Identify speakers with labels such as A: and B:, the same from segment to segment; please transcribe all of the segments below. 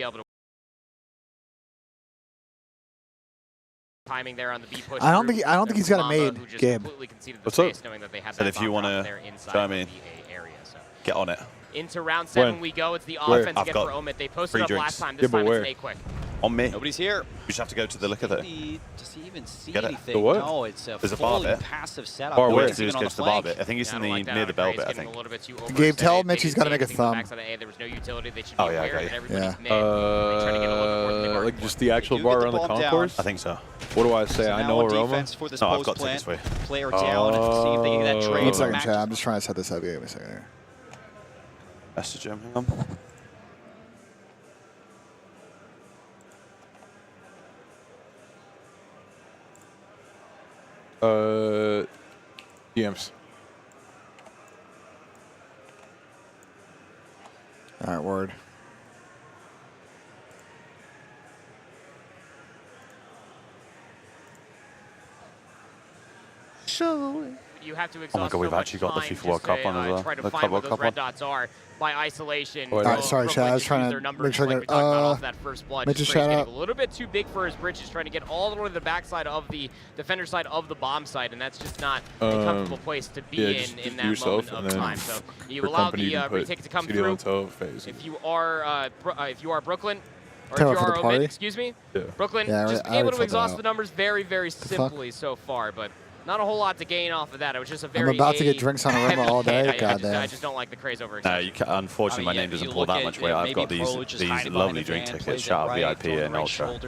A: able to timing there on the B push.
B: I don't think he's got it made, Gabe.
C: What's up? And if you want to, I mean, get on it.
A: Into round 7 we go. It's the offense again for Omit. They posted up last time. This time it's a quick.
C: On me.
D: Nobody's here.
C: You just have to go to the liquor though.
D: Does he even see
C: Get it.
D: anything?
C: The what?
D: No, it's a
C: There's a bar
D: fully
C: bit.
D: passive setup.
C: Or where?
D: It's
C: Just
D: even
C: go
D: on
C: to
D: the
C: the bar
D: flank.
C: bit. I think he's in the near the bell bit. I think.
B: Gabe, tell Mitch he's got to make a thumb.
C: Oh yeah, I got you.
E: Like just the actual bar around the concourse?
C: I think so.
E: What do I say?
D: So
E: I know Aroma.
D: For this
C: No, I've got
D: plant.
C: tickets for you.
D: Player down and see if they can get that trade.
B: 1 second, chat. I'm just trying to set this up. Give me a second here.
C: That's the gym. Hang on.
E: DMs.
B: All right, word.
A: You have to
C: Oh my
A: exhaust
C: God, we've
A: so
C: actually got the
A: much
C: FIFA
A: time
C: World
A: just
C: Cup
A: to,
C: on as well.
A: try to
C: The
A: find
C: Club
A: where
C: World
A: those
C: Cup
A: red
C: on.
A: dots are by isolation.
E: All right,
B: sorry, Chad. I was trying to make sure
A: like
B: that
A: we talked about off that first blood.
B: Mitch's
A: Just
B: shout
A: getting
B: out.
A: a little bit too big for his britches, trying to get all the way to the backside of the defender side of the bomb side, and that's just not a comfortable place to be in that moment of time. So you allow the retake to come through. If you are Brooklyn, or if you are Omid, excuse me, Brooklyn, just able to exhaust the numbers very, very simply so far, but not a whole lot to gain off of that. It was just a very
B: I'm about to get drinks on a rim all day. Goddamn.
A: I just don't like the craze over.
C: No, you can't, unfortunately, my name doesn't pull that much weight. I've got these lovely drink tickets, shout out VIP and Ultra.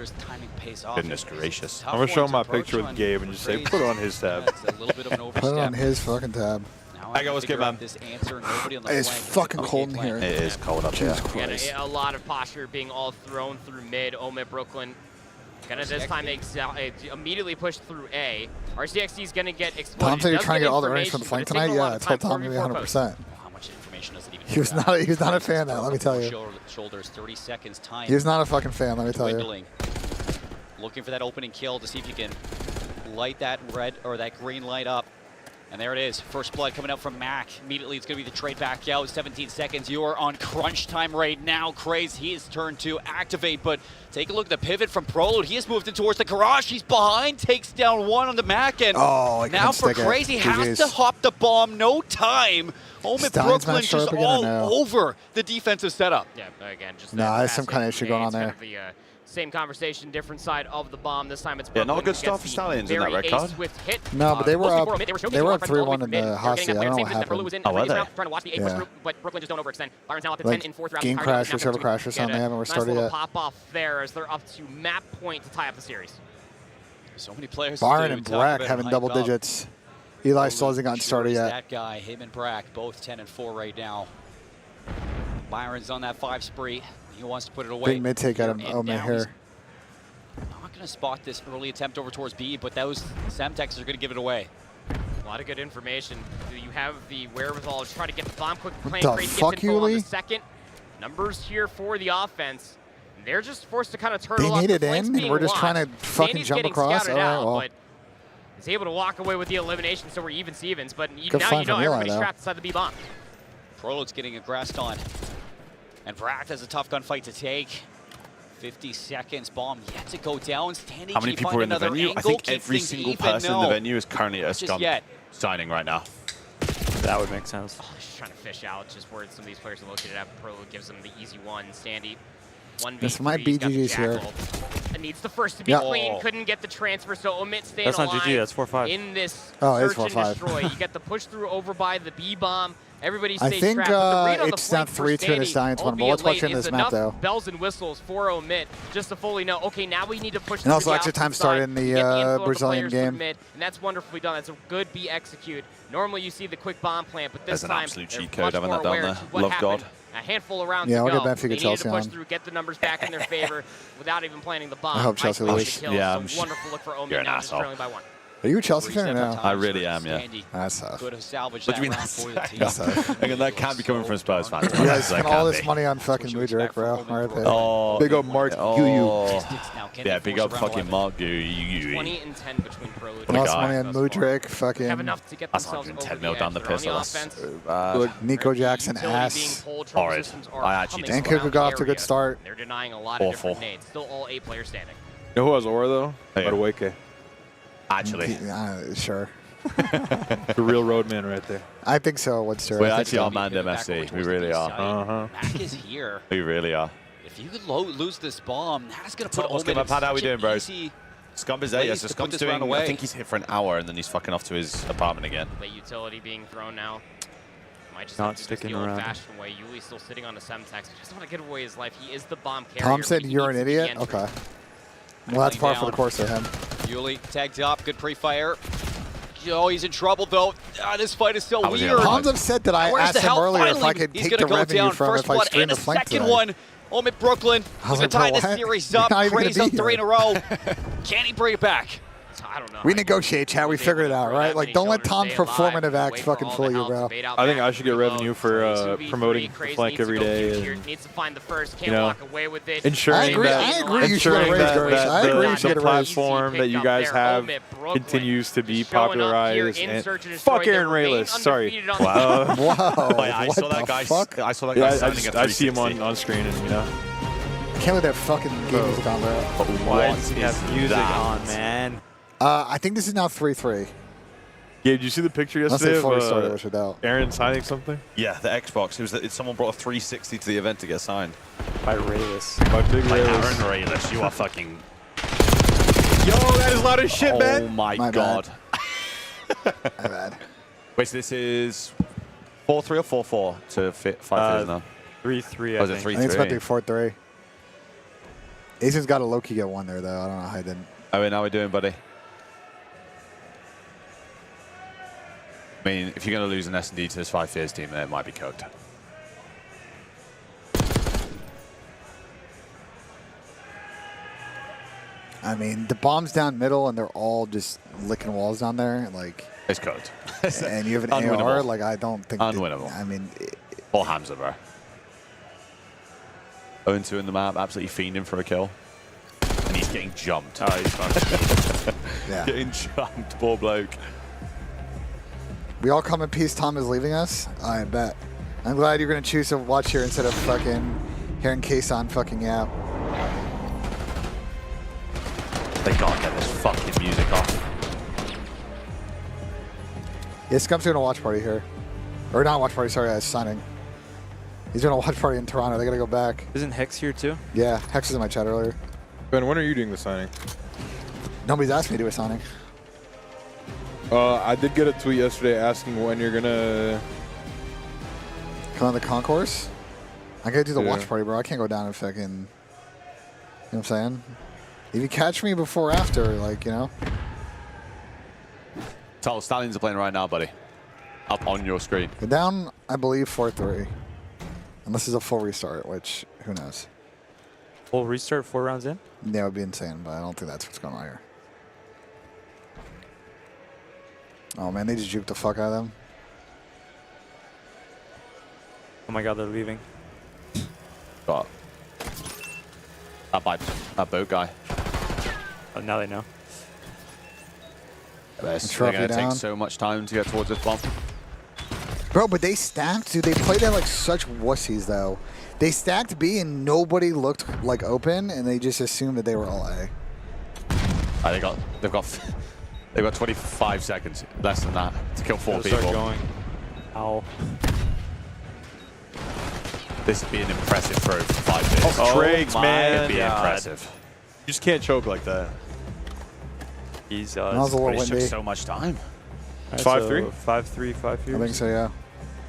C: Goodness gracious.
E: I'm going to show him my picture with Gabe and just say, put it on his tab.
B: Put it on his fucking tab.
C: I got what's good, man.
B: It's fucking cold in here.
C: It is cold up here.
A: A lot of posture being all thrown through mid. Omit Brooklyn. Gonna this time immediately push through A. RCXD is gonna get exploded.
B: Tom said you're trying to get all the earnings from the flank tonight? Yeah, I told Tom to be 100%.
D: How much information does it even
B: He was not a fan of that, let me tell you.
D: Shoulders, 30 seconds time.
B: He was not a fucking fan, let me tell you.
D: Looking for that opening kill to see if you can light that red or that green light up. And there it is. First blood coming out from Mac. Immediately, it's going to be the trade back out. 17 seconds. You are on crunch time right now. Craze, he is turned to activate, but take a look at the pivot from Proload. He has moved in towards the garage. He's behind, takes down one on the Mac, and now for Craze, he has to hop the bomb. No time. Omid Brooklyn just all over the defensive setup.
A: Yeah, again, just
B: there's some kind of issue going on there.
A: Same conversation, different side of the bomb. This time it's
C: not a good start for Stallions in that red card.
B: No, but they were up 3-1 in the Hossie. I don't know what happened.
A: Oh, were they? Trying to watch the A push through, but Brooklyn just don't overextend. Byron's now up to 10 in fourth round.
B: Game crashers, server crashers on them, and we're starting
A: to pop off there as they're up to map point to tie up the series.
D: So many players.
B: Byron and Brack having double digits. Eli still hasn't gotten started yet.
D: That guy, him and Brack, both 10 and 4 right now. Byron's on that 5 spree. He wants to put it away.
B: Big mid take at him. Omid here.
D: Not going to spot this early attempt over towards B, but those Semtex are going to give it away.
A: A lot of good information. Do you have the wherewithal to try to get the bomb quick?
B: What the fuck,
A: Yuli? Second numbers here for the offense. They're just forced to kind of turtle up.
B: They need it in, and we're just trying to fucking jump across.
A: But he's able to walk away with the elimination, so we're even Stevens. But now you know everybody's trapped inside the B bomb.
D: Proload's getting aggressed on, and Brack has a tough gunfight to take. 50 seconds, bomb yet to go down. Standing.
C: How many people are in the venue? I think every single person in the venue is currently at a scum signing right now.
E: That would make sense.
A: Oh, just trying to fish out just where some of these players are located at. Pro gives them the easy one. Sandy, 1v3.
B: This might be GG's here.
A: It needs the first to be clean. Couldn't get the transfer, so Omit staying alive.
E: That's not GG, that's 4-5.
A: In this
B: search
A: and destroy. You get the push through over by the B bomb. Everybody
B: I
A: stays
B: think
A: trapped.
B: it's not 3-2 in the Stallions one, but let's watch in this map though.
A: Bells and whistles for Omit just to fully know, okay, now we need to push.
B: And also extra time started in the Brazilian game.
A: Mid, and that's wonderfully done. That's a good B execute. Normally you see the quick bomb plant, but this
C: time
A: an
C: absolute cheat code having that down there. Love God.
A: A handful of rounds
B: to
A: go.
B: We'll get Benfica
A: they
B: Chelsea
A: needed to push
B: on.
A: through, get the numbers back in their favor without even planning the bomb.
B: I hope Chelsea lose.
A: Yeah, wonderful look for Omid now, just trailing by 1.
B: Are you a Chelsea fan or no?
C: I really am, yeah.
B: That's tough.
D: Could have salvaged
C: What do
D: that
C: you mean
D: round
C: that's
D: for the team.
B: That's tough.
C: Again, that can't be coming from Spurs fans.
B: You guys
C: That
B: spent all
C: can't
B: this
C: be.
B: money on fucking Mudryk, bro. Right there.
C: Oh,
E: Big old Mark
C: oh.
E: Yu.
C: Yeah, big up fucking Mark Yu.
A: 20 and 10 between Prelude
B: Lost
C: guy.
B: money on Mudryk. Fucking
A: have enough to get
C: That's
A: themselves
C: 110
A: over
C: mil
A: the
C: down
A: edge.
C: the
A: They're on
C: piss.
A: the
C: That's
A: offense.
C: so bad.
B: Nico Jackson
A: Utility
B: ass.
A: being pulled,
C: Horrid.
A: systems are
C: I actually
A: coming
B: And
C: dislike
B: Kuku
A: around
B: got
A: the
B: off to a good
A: area.
B: start.
A: They're denying a lot of
C: Awful.
A: different nades. Still all 8 players standing.
E: You know who has aura though?
C: Hey.
E: Madueke.
C: Actually.
B: Sure.
E: The real roadman right there.
B: I think so, Woodster.
C: We're
B: I think
C: actually
B: so.
C: on Manned MFC. We really are.
D: Mac is here.
C: We really are.
D: If you could lose this bomb, that is going to put
C: What's
D: Omen
C: going
D: in
C: on, Pad? How we
D: such an
C: doing, bros?
D: easy
C: Scump is
D: ways
C: there.
D: to
C: So
D: put
C: Scump's
D: this
C: doing,
D: round
C: I
D: away.
C: think he's hit for an hour and then he's fucking off to his apartment again.
A: The utility being thrown now. Might just
E: Not
A: have to just
E: sticking
A: the
E: around.
A: old-fashioned way. Yuli's still sitting on the Semtex. He doesn't want to give away his life. He is the bomb carrier.
B: Tom said
A: He
B: you're an
A: needs to be
B: idiot?
A: the entry.
B: Okay. Well, that's par for the
D: down.
B: course of him.
D: Yuli tagged up, good pre-fire. Oh, he's in trouble though. This fight is so
C: How was he
D: weird.
C: out of
B: Tom's upset that I
D: Where's
B: asked
D: the
B: him
D: help?
B: earlier if
D: Finally,
B: I could
D: he's
B: take
D: gonna
B: the
D: go
B: revenue
D: down.
B: from
D: First
B: if I
D: blood
B: stream
D: and
B: the
D: a
B: flank
D: second
B: today.
D: one. Omid Brooklyn.
B: I was
D: He's gonna
B: like,
D: tie
B: bro,
D: this
B: what?
D: series
B: You're
D: up.
B: not even gonna
D: Crazy
B: be
D: on 3 in
B: here.
D: a row. Can he bring it back?
A: I don't know.
B: We negotiate, chat. We figured it out, right? Like, don't let Tom's performative acts fucking fool you, bro.
E: I think I should get revenue for promoting the flank every day. And,
A: Needs to find the first. Can't
E: you know,
A: walk away with it.
E: ensuring
B: I agree you should get a
E: ensuring
B: raise,
E: that,
B: Gersh.
E: that
B: I agree you should
E: the
B: get a raise.
E: platform that you guys have continues to be popularized. And fuck Aaron Raylis. Sorry.
B: Wow.
C: Oh, yeah, I
B: What
C: saw that
B: the
C: guy.
B: fuck?
C: I saw that guy
E: Yeah,
C: signing at
E: I see him
C: 360.
E: on screen, and you know.
B: Can't let that fucking game music on, bro.
E: Why
C: What
E: does he
C: is
E: have music
C: that?
E: on, man?
B: I think this is now 3-3.
E: Yeah, did you see the picture
B: Unless
E: yesterday
B: they fully
E: of
B: started, which without.
E: Aaron signing something?
C: Yeah, the Xbox. Someone brought a 360 to the event to get signed.
E: By Raylis. By Big
C: Like
E: Raylis.
C: Aaron Raylis, you are fucking.
E: Yo, that is loud as shit,
C: Oh
E: man.
C: my
B: My
C: god.
B: My bad.
C: Wait, so this is 4-3 or 4-4 to fit 5 now?
E: 3-3,
C: Oh,
E: I
C: is it
E: think.
B: I think it's about to be
C: 3-3?
B: 4-3. Aizen's got a low-key get one there, though. I don't know how he didn't.
C: Oh, wait, how we doing, buddy? I mean, if you're going to lose an S&D to this 5 Fears team, then it might be cooked.
B: I mean, the bomb's down middle, and they're all just licking walls down there. Like,
C: It's cooked.
B: and you have an
C: Unwinnable.
B: AR. Like, I don't think.
C: Unwinnable.
B: I mean,
C: All Hamza, bro. 0-2 in the map, absolutely fiending for a kill. And he's getting jumped.
E: Oh, he's fucked.
B: yeah.
C: Getting jumped, poor bloke.
B: We all come in peace. Tom is leaving us. I bet. I'm glad you're gonna choose to watch here instead of fucking hearing Kason fucking yap.
C: They can't get this fucking music off.
B: Yeah, Scump's doing a watch party here. Or not watch party, sorry, signing. He's doing a watch party in Toronto. They gotta go back.
E: Isn't Hex here too?
B: Yeah, Hex was in my chat earlier.
E: Ben, when are you doing the signing?
B: Nobody's asked me to do a signing.
E: I did get a tweet yesterday asking when you're gonna.
B: Come on the concourse? I gotta do the
E: Yeah.
B: watch party, bro. I can't go down and fucking. You know what I'm saying? If you catch me before or after, like, you know.
C: Total Stallions are playing right now, buddy. Up on your screen.
B: Go down, I believe, 4-3. Unless it's a full restart, which, who knows?
E: Full restart 4 rounds in?
B: Yeah, it would be insane, but I don't think that's what's going on here. Oh, man, they just juked the fuck out of them.
E: Oh my god, they're leaving.
C: Got that boat guy.
E: Oh, now they know.
C: They're
B: trophy
C: going to take
B: down.
C: so much time to get towards this bomb.
B: Bro, but they stacked, dude. They played it like such wussies, though. They stacked B and nobody looked like open, and they just assumed that they were all A.
C: They've got 25 seconds, less than that, to kill 4
E: Gotta
C: people.
E: start going. Ow.
C: This would be an impressive throw for 5 minutes.
E: Oh, Trakes,
C: my
E: man.
C: It'd be
E: God.
C: impressive.
E: You just can't choke like that. He's
B: That was a
C: But
B: little
C: it took
B: windy.
C: so much time.
E: 5-3? 5-3, 5
B: I think so, yeah.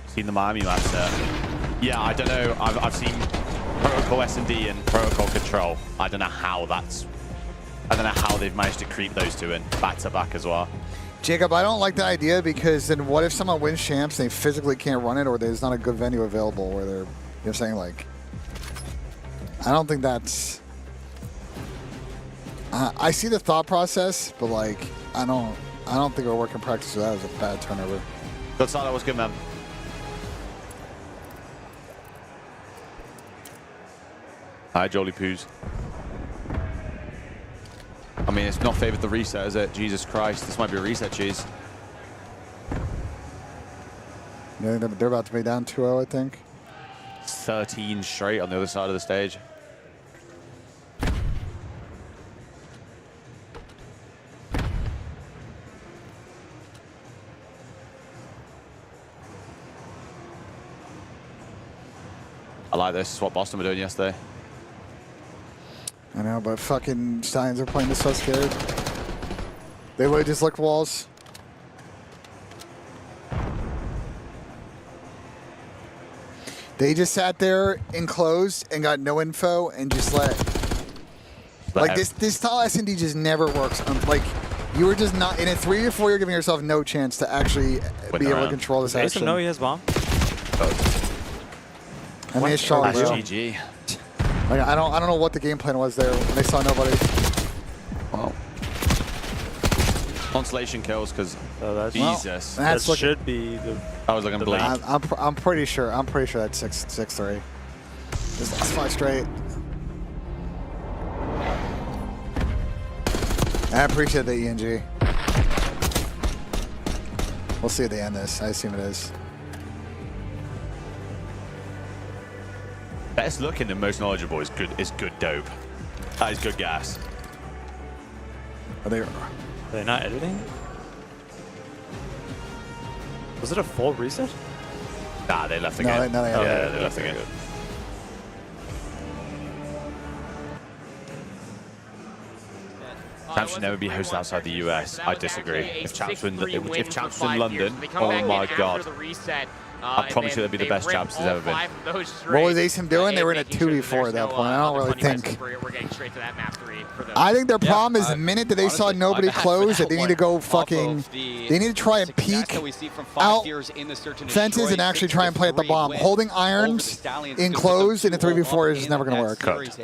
C: Seen the Miami maps there. Yeah, I don't know. I've seen Protocol S&D and Protocol Control. I don't know how they've managed to creep those two in back to back as well.
B: Jacob, I don't like the idea because then what if someone wins champs and they physically can't run it, or there's not a good venue available where they're, you know what I'm saying, like, I don't think that's, I see the thought process, but like, I I don't think our work in practice with that was a bad turnover.
C: Good start, that was good, man. Hi, Jolly Poos. I mean, it's not favored the reset, is it? Jesus Christ, this might be a reset, cheese.
B: Yeah, they're about to be down 2-0, I think.
C: 13 straight on the other side of the stage. I like this. It's what Boston were doing yesterday.
B: I know, but fucking Stallions are playing this so scared. They literally just licked walls. They just sat there enclosed and got no info and just let like this style S&D just never works. Like you were just not in a 3 or 4. You're giving yourself no chance to actually be able to control this action.
E: know he has bomb.
B: I mean, it's Charlotte.
C: GG.
B: Like I don't know what the game plan was there when they saw nobody.
C: Wow. Constellation kills because Jesus.
B: That
E: should be the.
C: I was looking blink.
B: I'm pretty sure. I'm pretty sure that's 6-3. Just lost 5 straight. I appreciate the ENG. We'll see at the end of this. I assume it is.
C: Best looking and most knowledgeable is good. Is good dope. That is good gas.
B: Are they
E: not editing? Was it a full reset?
C: Nah, they left the game.
B: No,
C: they left the game. Champs should never be hosted outside the US. I disagree. If champs were in London, oh my god. I promise you, they'll be the best champs there's ever been.
B: What was ASIM doing? They were in a 2v4 at that point. I don't really think. I think their problem is the minute that they saw nobody close, that they need to go fucking. They need to try and peek out fences and actually try and plant the bomb. Holding irons enclosed in a 3v4 is never going to work. It's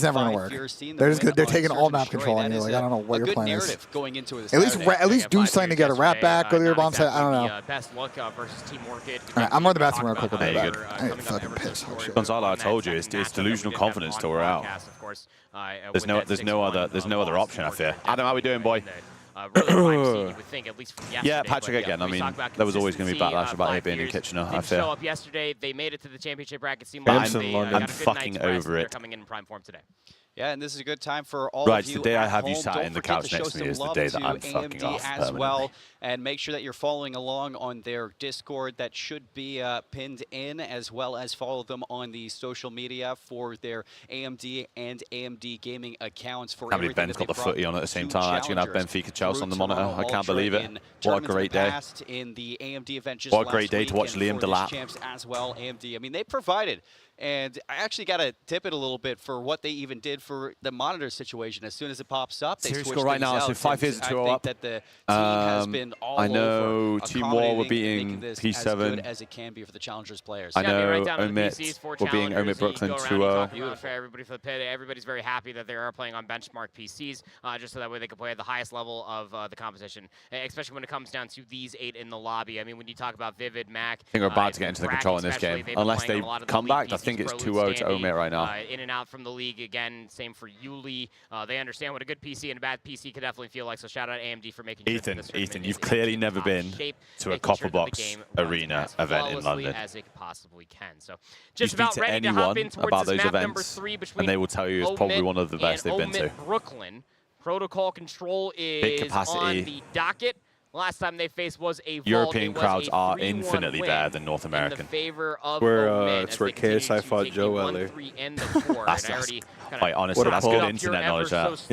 B: never going to work. They're taking all map control on you. Like I don't know what your plan is. At least do something to get a wrap back. Go to your bomb site. I don't know.
A: Best luck versus Team Orchid.
B: Right, I'm on the bathroom real quick with that.
C: I'm fucking pissed. Gonzalo, I told you, it's delusional confidence till we're out. There's no other option, I fear. Adam, how we doing, boy? Yeah, Patrick again. I mean, there was always going to be backlash about it being in Kitchener, I fear.
A: Show up yesterday. They made it to the championship bracket.
C: I'm fucking over it.
A: Coming in prime form today.
D: Yeah, and this is a good time for all of you.
C: The day I have you
D: home.
C: sat
D: Don't
C: in the
D: forget
C: couch
D: to
C: next
D: show
C: to me is
D: some
C: the day
D: love
C: that I'm
D: to
C: fucking
D: AMD
C: off
D: as
C: permanently.
D: well, and make sure that you're following along on their Discord. That should be pinned in, as well as follow them on the social media for their AMD and AMD gaming accounts. For
C: I can't believe Ben's got the footy on at the same time. Actually, going to have Benfica Chelsea on the monitor. I can't believe it. What a great day.
D: In the AMD event just
C: what a great day to watch Liam Delap.
D: Champs as well, AMD. I mean, they provided. And I actually got to tip it a little bit for what they even did for the monitor situation. As soon as it pops up, they switch
C: right now. So 5 years to 2-0 up.
D: That the team has been all
C: I know
D: over
C: Team War were beating
D: P7 as good as it can be for the Challengers players.
C: I know
A: right down
C: Omit we're beating Omit Brooklyn 2-0.
A: For everybody for the pit, everybody's very happy that they are playing on benchmark PCs, just so that way they can play at the highest level of the competition, especially when it comes down to these 8 in the lobby. I mean, when you talk about Vivid, Mac,
C: I think we're about to get into the control in this game. Unless they come back, I think it's 2-0 to Omit right now.
A: In and out from the league again. Same for Yuli. They understand what a good PC and a bad PC could definitely feel like. So shout out AMD for making
C: Ethan, you've clearly never been to a Copper Box Arena event in London.
A: As it possibly can. So just about ready to hop in towards
C: about
A: this
C: those
A: map number
C: events,
A: 3 between
C: and they will tell you it's probably one of the best they've been to.
A: Brooklyn. Protocol Control is on the docket. Last time they faced was a
C: European crowds are infinitely better than North American.
B: It's where KSI fought Joe earlier.
C: Quite honestly, that's good internet knowledge. That's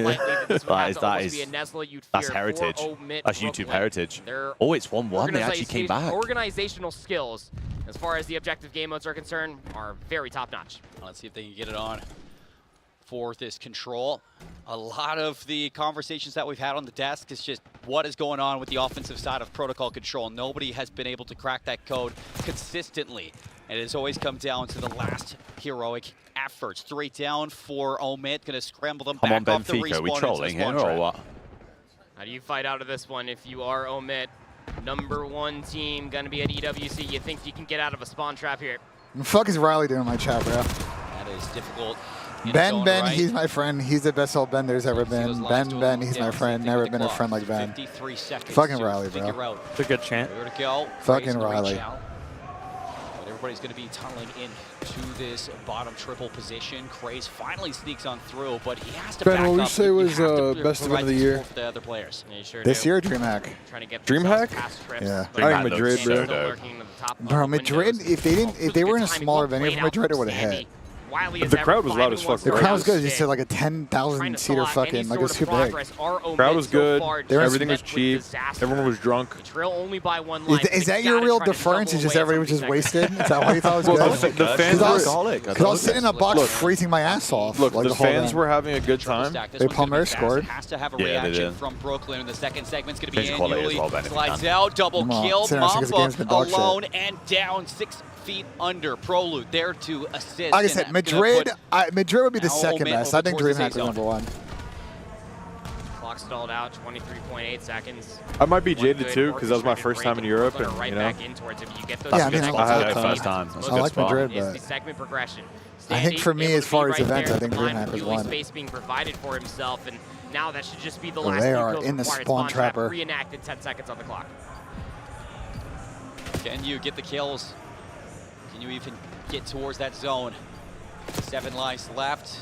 C: heritage. That's YouTube heritage. Oh, it's 1-1. They actually came back.
A: Organizational skills, as far as the objective game modes are concerned, are very top-notch.
D: Let's see if they can get it on for this control. A lot of the conversations that we've had on the desk is just what is going on with the offensive side of Protocol Control. Nobody has been able to crack that code consistently. And it has always come down to the last heroic efforts. 3 down for Omit, gonna scramble them back off the respawn.
C: Are we trolling here or what?
A: How do you fight out of this one if you are Omit? #1 team gonna be at EWC. You think you can get out of a spawn trap here?
B: What the fuck is Riley doing in my chat, bro?
D: That is difficult.
B: Ben, right. He's my friend. He's the best old Ben there's ever been. Ben, he's my friend. Never been a friend like Ben. Fucking Riley, bro.
E: It's a good chant.
D: Where to go?
B: Fucking Riley.
D: But everybody's going to be tunneling in to this bottom triple position. Craze finally sneaks on through, but he has to back up.
E: Ben, what would you say was best event of the year?
D: For the other players.
A: Yeah, sure
B: this year, DreamHack.
E: DreamHack?
B: Yeah.
E: I think Madrid, bro.
B: Bro, Madrid. If they were in a smaller venue for Madrid, it would have hit.
E: The crowd was loud as fuck.
B: The crowd was good. You said like a 10,000 seater fucking, like it was too big.
E: Crowd was good. Everything was cheap. Everyone was drunk.
B: Is that your real deference? Is just everybody was just wasted? Is that why you thought it was good?
E: The fans were alcoholic.
B: Because I was sitting in a box freezing my ass off.
E: Look, the fans were having a good time.
B: They Palmer scored.
D: Has to have a reaction from Brooklyn in the second segment's going to be in.
C: Yuli
D: slides out, double kill, Mamba alone and down 6 feet under. Prolude there to assist.
B: Like I said, Madrid would be the second best. I think DreamHack was #1.
A: Clock stalled out, 23.8 seconds.
E: I might be jaded too, because that was my first time in Europe, and you know.
B: Yeah, I mean,
C: I had it first time.
B: I like Madrid, but
A: segment progression.
B: I think for me, as far as events, I think DreamHack was one.
A: Space being provided for himself, and now that should just be the
B: Oh,
A: last.
B: they are in the spawn trapper.
A: Reenacted 10 seconds on the clock.
D: Can you get the kills? Can you even get towards that zone? 7 lives left.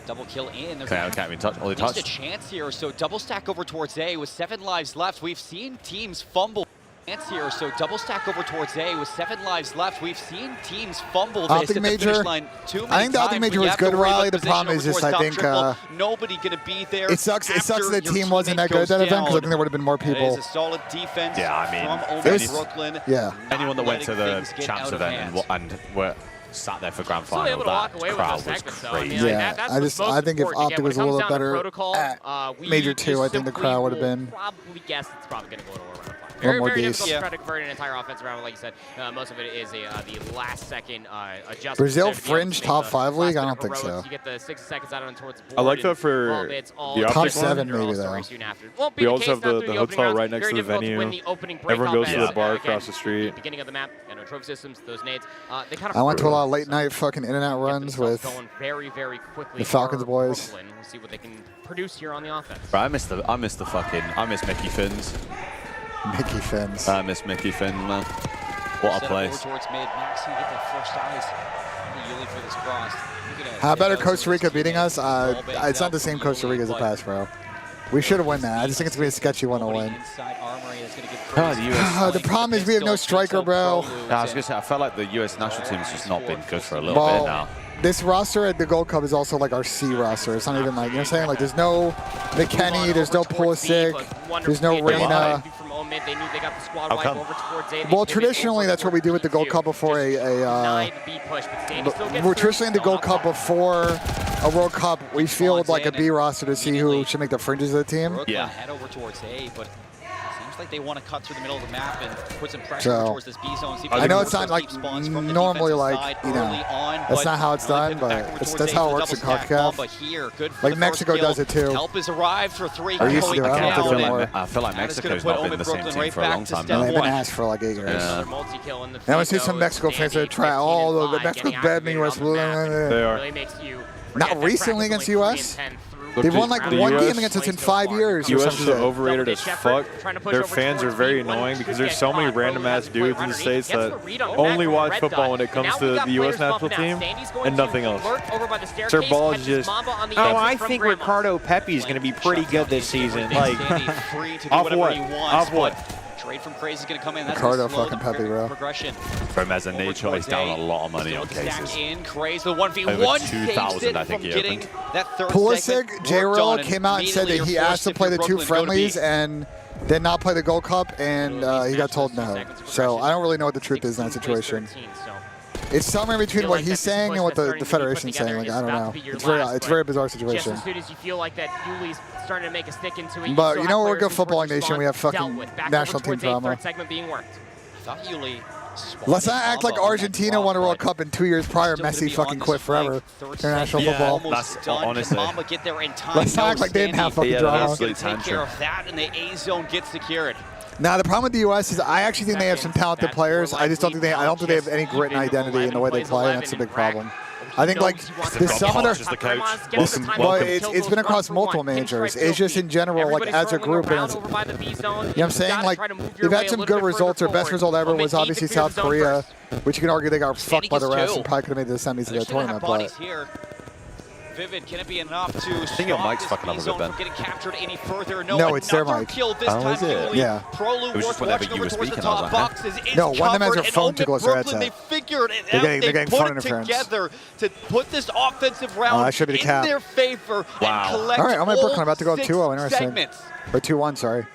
D: Double kill in. There's
C: can't be touched. Only touched.
D: a chance here. So double stack over towards A with 7 lives left. We've seen teams fumble. Chance here. So double stack over towards A with 7 lives left. We've seen teams fumble this at the finish line too many times.
B: I think the Optic Major was good, Riley. The problem is just I think
D: nobody gonna be there.
B: It sucks. It sucks that the team wasn't that good at that event because I think there would have been more people.
D: It is a solid defense.
C: Yeah, I mean,
D: from Brooklyn.
B: Yeah.
C: Anyone that went to the champs event and were sat there for grand final, that crowd was crazy.
B: Yeah, I think if Optic was a little better at Major 2, I think the crowd would have been.
A: Probably guess it's probably going to go to Overrun.
B: Very
A: difficult to try to convert an entire offense around, like you said. Most of it is the last-second adjustment.
B: Brazil Fringe top 5 league? I don't think so.
A: You get the 60 seconds out on towards the board.
E: I like that for the
B: top 7 maybe though.
E: We also have the hotel right next to the venue. Everyone goes to the bar across the street.
A: Beginning of the map, trophy systems, those nades.
B: I went to a lot of late night fucking in and out runs with the Falcons boys.
A: We'll see what they can produce here on the offense.
C: Bro, I miss Mickey Fins.
B: Mickey Fins.
C: I miss Mickey Fins, man. What a place.
D: Towards mid. Max, you get that first eyes. Yuli for this cross.
B: How better Costa Rica beating us? It's not the same Costa Rica as the past, bro. We should have won that. I just think it's going to be a sketchy one to win. The problem is we have no striker, bro.
C: I was going to say, I felt like the U.S. national team's just not been good for a little bit now.
B: This roster at the Gold Cup is also like our C roster. It's not even like, you know what I'm saying? Like, there's no McKenny, there's no Pulisic, there's no Reina. Well, traditionally, that's what we do with the Gold Cup before we're traditionally in the Gold Cup before a World Cup. We field like a B roster to see who should make the fringes of the team.
D: Yeah. Head over towards A, but like they want to cut through the middle of the map and put some pressure towards this B zone.
B: I know it's not like normally like, you know, that's not how it's done, but that's how it works in CONCACAF. Like Mexico does it too.
D: Help has arrived for 3.
B: I used to do it. I don't think
C: I feel like Mexico's not been the same team for a long time now.
B: They've been asked for like 8 years.
A: Yeah.
B: Now I see some Mexico fans that try all the Mexico's bad in the U.S.
E: They are.
B: Not recently against the U.S. They've won like one game against us in 5 years.
E: U.S. is overrated as fuck. Their fans are very annoying because there's so many random-ass dudes in the States that only watch football when it comes to the U.S. national team and nothing else. Their ball is just...
F: Oh, I think Ricardo Pepi is going to be pretty good this season. Like,
E: off what? Off what?
D: Trade from Crazy is going to come in. That's
B: Ricardo fucking Pepi, bro.
D: Progression.
C: From as a nature, he's down a lot of money on cases.
D: In Crazy, the 1v1
C: 2,000, I think he opened.
B: Pulisic, J-Roll came out and said that he asked to play the 2 friendlies and did not play the Gold Cup, and he got told no. So I don't really know what the truth is in that situation. It's somewhere between what he's saying and what the Federation's saying. Like, I don't know. It's a very bizarre situation.
A: Just as soon as you feel like that Yuli's starting to make a stick into it.
B: But you know, we're a good footballing nation. We have fucking national team drama.
A: Segment being worked.
D: I thought Yuli
B: Let's not act like Argentina won a World Cup in 2 years prior. Messi fucking quit forever. International football.
C: That's honestly.
D: Get there in time.
B: Let's not act like they didn't have fucking drama.
D: Take care of that, and the A zone gets secured.
B: Now the problem with the U.S. is I actually think they have some talented players. I just don't think they have any grit and identity in the way they play, and that's a big problem. I think like there's some other. Well, it's been across multiple managers. It's just in general, like as a group, and you know what I'm saying? Like they've had some good results. Their best result ever was obviously South Korea, which you can argue they got fucked by the refs and probably could have made the semis of the tournament. But
D: Vivid, can it be enough to
C: I think your mic's fucking up a bit, Ben.
D: getting captured any further?
B: No, it's their mic.
D: Kill this
C: is it?
B: Yeah.
C: It was just whenever you were speaking, I was like,
B: no, one of them has their phone too close to their headset.
D: They figured it out.
B: They're getting
D: put
B: phone
D: it
B: interference
D: together to put this offensive round
B: that should be the
D: in
B: cap.
D: their favor and collect
B: all right, I'm at Brooklyn. I'm about to go up 2-0. Interesting.
D: segments.
B: Or 2-1, sorry.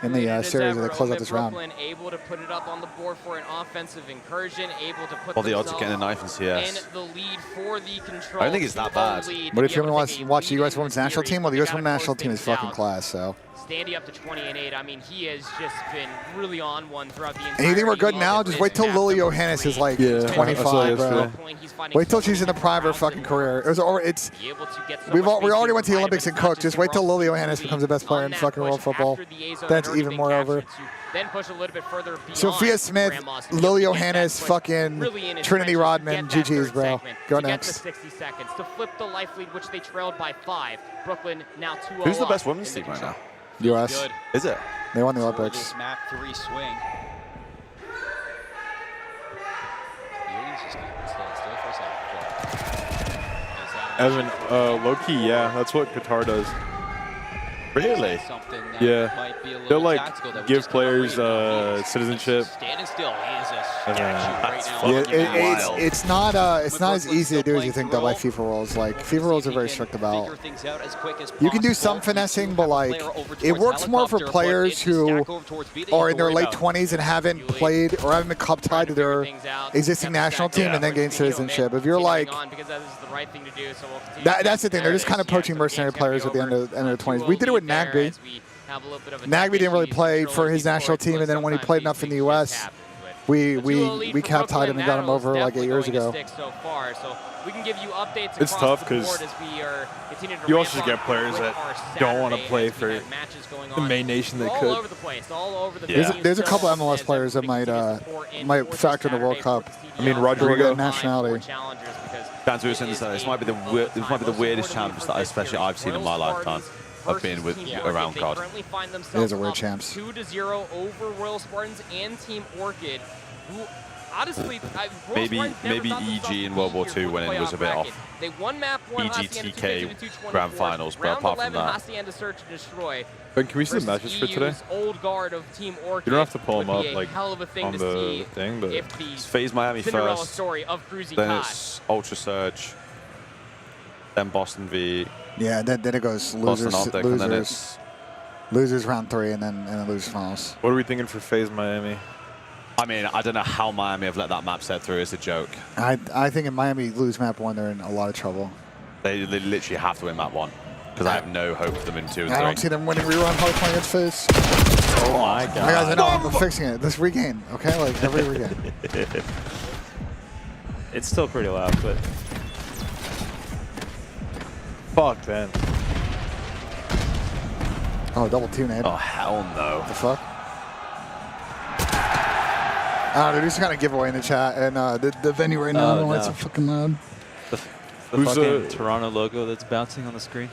B: In the series as they close out this round.
A: Able to put it up on the board for an offensive incursion, able to put
C: the odds of getting a knife in CS.
A: In the lead for the control.
C: I don't think it's that bad.
B: But if you want to watch the U.S. Women's National Team, well, the U.S. Women's National Team is fucking class, so.
A: Standing up to 20-8. I mean, he has just been really on one throughout the entire
B: And you think we're good now? Just wait till Lily Johannes is like 25, bro. Wait till she's in the prime of her fucking career. We already went to the Olympics and cooked. Just wait till Lily Johannes becomes the best player in fucking world football. That's even more over.
A: Then push a little bit further beyond
B: Sophia Smith, Lily Johannes, fucking Trinity Rodman, GG's, bro. Go next.
A: 60 seconds to flip the life lead, which they trailed by 5. Brooklyn now 2-0.
C: Who's the best women's team right now?
B: U.S.
C: Is it?
B: They won the Olympics.
D: Map 3 swing.
E: Evan, low-key, yeah, that's what Qatar does.
C: Really?
E: Yeah. They'll like give players citizenship.
D: Standing still is a
B: it's not as easy to do as you think though by FIFA rules. Like FIFA rules are very strict about. You can do some finessing, but like it works more for players who are in their late 20s and haven't played or haven't been cup tied to their existing national team and then gain citizenship. If you're like, that's the thing. They're just kind of poaching mercenary players at the end of their 20s. We did it with Nagby. Nagby didn't really play for his national team, and then when he played enough in the U.S., we cap tied him and got him over like 8 years ago.
E: It's tough because you also just get players that don't want to play for the main nation they could.
B: There's a couple MLS players that might factor in the World Cup.
E: I mean, Rodrigo.
B: Nationality.
C: This might be the weirdest challenge that especially I've seen in my lifetime. I've been with around COD.
B: There's a weird champs.
A: 2-0 over Royal Spartans and Team Orchid, who honestly,
C: maybe EG in World War II when it was a bit off.
A: They won map 1
C: EGTK Grand Finals, but apart from that.
E: Ben, can we see the matches for today?
A: Old guard of Team Orchid.
E: You don't have to pull them up like on the thing, but
C: it's FaZe Miami first, then it's Ultra Surge, then Boston v.
B: Yeah, then it goes losers round 3, and then losers finals.
E: What are we thinking for FaZe Miami?
C: I mean, I don't know how Miami have let that map set through. It's a joke.
B: I think if Miami lose map 1, they're in a lot of trouble.
C: They literally have to win map 1 because I have no hope for them in 2 and 3.
B: I don't see them winning rerun hard playing against FaZe.
C: Oh my god!
B: Guys, I know I'm fixing it. Let's regain, okay? Like every regain.
G: It's still pretty loud, but.
E: Fuck, Ben.
B: Oh, double team, Ed.
C: Oh, hell no.
B: What the fuck? They're just kind of giveaway in the chat, and the venue right now, it's so fucking loud.
G: The fucking Toronto logo that's bouncing on the screen.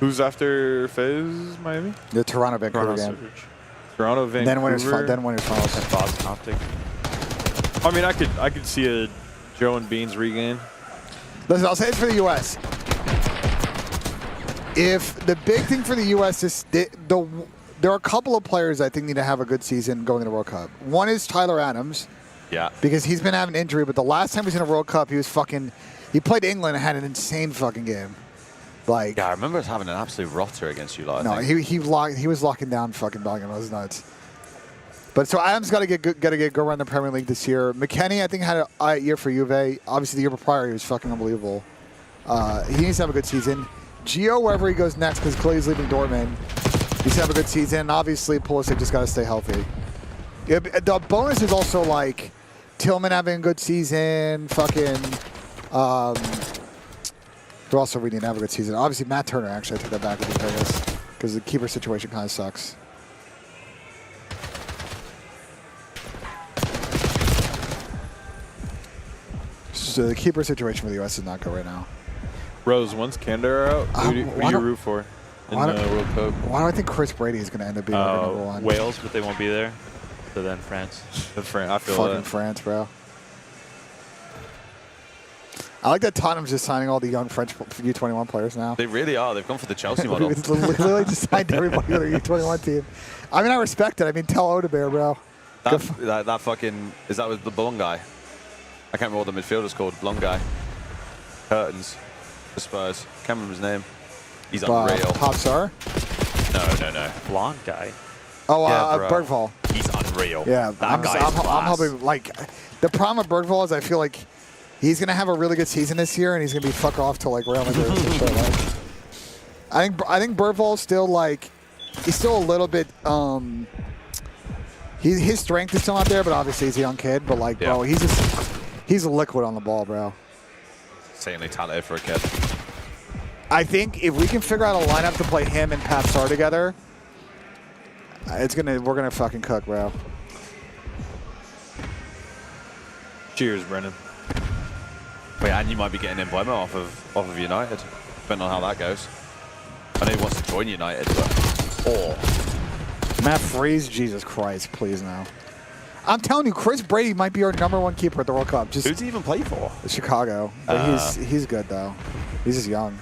E: Who's after FaZe Miami?
B: The Toronto Vancouver game.
E: Toronto Vancouver.
B: Then winners finals.
G: And Boston Optic.
E: I mean, I could see a Joe and Beans regain.
B: Listen, I'll say it's for the U.S. If the big thing for the U.S. is there are a couple of players I think need to have a good season going to the World Cup. One is Tyler Adams.
C: Yeah.
B: Because he's been having injury, but the last time he was in a World Cup, he played England and had an insane fucking game. Like,
C: yeah, I remember us having an absolute rotter against you lot.
B: No, he was locking down fucking Belgium. It was nuts. But so Adams got to go around the Premier League this year. McKennie, I think, had a year for Juve. Obviously, the year prior, he was fucking unbelievable. He needs to have a good season. Gio, wherever he goes next, because Clay's leaving Dortmund, needs to have a good season. And obviously, Pulisic just got to stay healthy. Yeah, the bonus is also like Tillman having a good season. Fucking. They're also really didn't have a good season. Obviously, Matt Turner actually I take that back with Vegas because the keeper situation kind of sucks. So the keeper situation for the U.S. is not good right now.
E: Rose, once Candor out, who do you root for in the World Cup?
B: Why do I think Chris Brady is going to end up being number one?
G: Wales, but they won't be there. So then France.
E: I feel
B: fucking France, bro. I like that Tottenham's just signing all the young French U21 players now.
C: They really are. They've gone for the Chelsea model.
B: It's literally just signed everybody on their U21 team. I mean, I respect it. I mean, tell Odebear, bro.
C: That fucking... Is that with the blonde guy? I can't remember what the midfielder's called. Blonde guy. Curtains. The Spurs. Can't remember his name. He's unreal.
B: Pop Star?
C: No.
G: Blonde guy.
B: Oh, Bergvall.
C: He's unreal.
B: Yeah, I'm hoping, like, the problem with Bergvall is I feel like he's going to have a really good season this year, and he's going to be fuck off to, like, Real Madrid. I think Bergvall's still, like, he's still a little bit, his strength is still not there, but obviously he's a young kid. But, like, bro, he's a liquid on the ball, bro.
C: Insanely talented for a kid.
B: I think if we can figure out a lineup to play him and Pat Sar together, we're gonna fucking cook, bro.
E: Cheers, Brennan.
C: Wait, and you might be getting employment off of United, depending on how that goes. I know he wants to join United, but
B: Matt Freeze, Jesus Christ, please no. I'm telling you, Chris Brady might be our #1 keeper at the World Cup.
C: Who's he even play for?
B: Chicago. But he's good though. He's just young.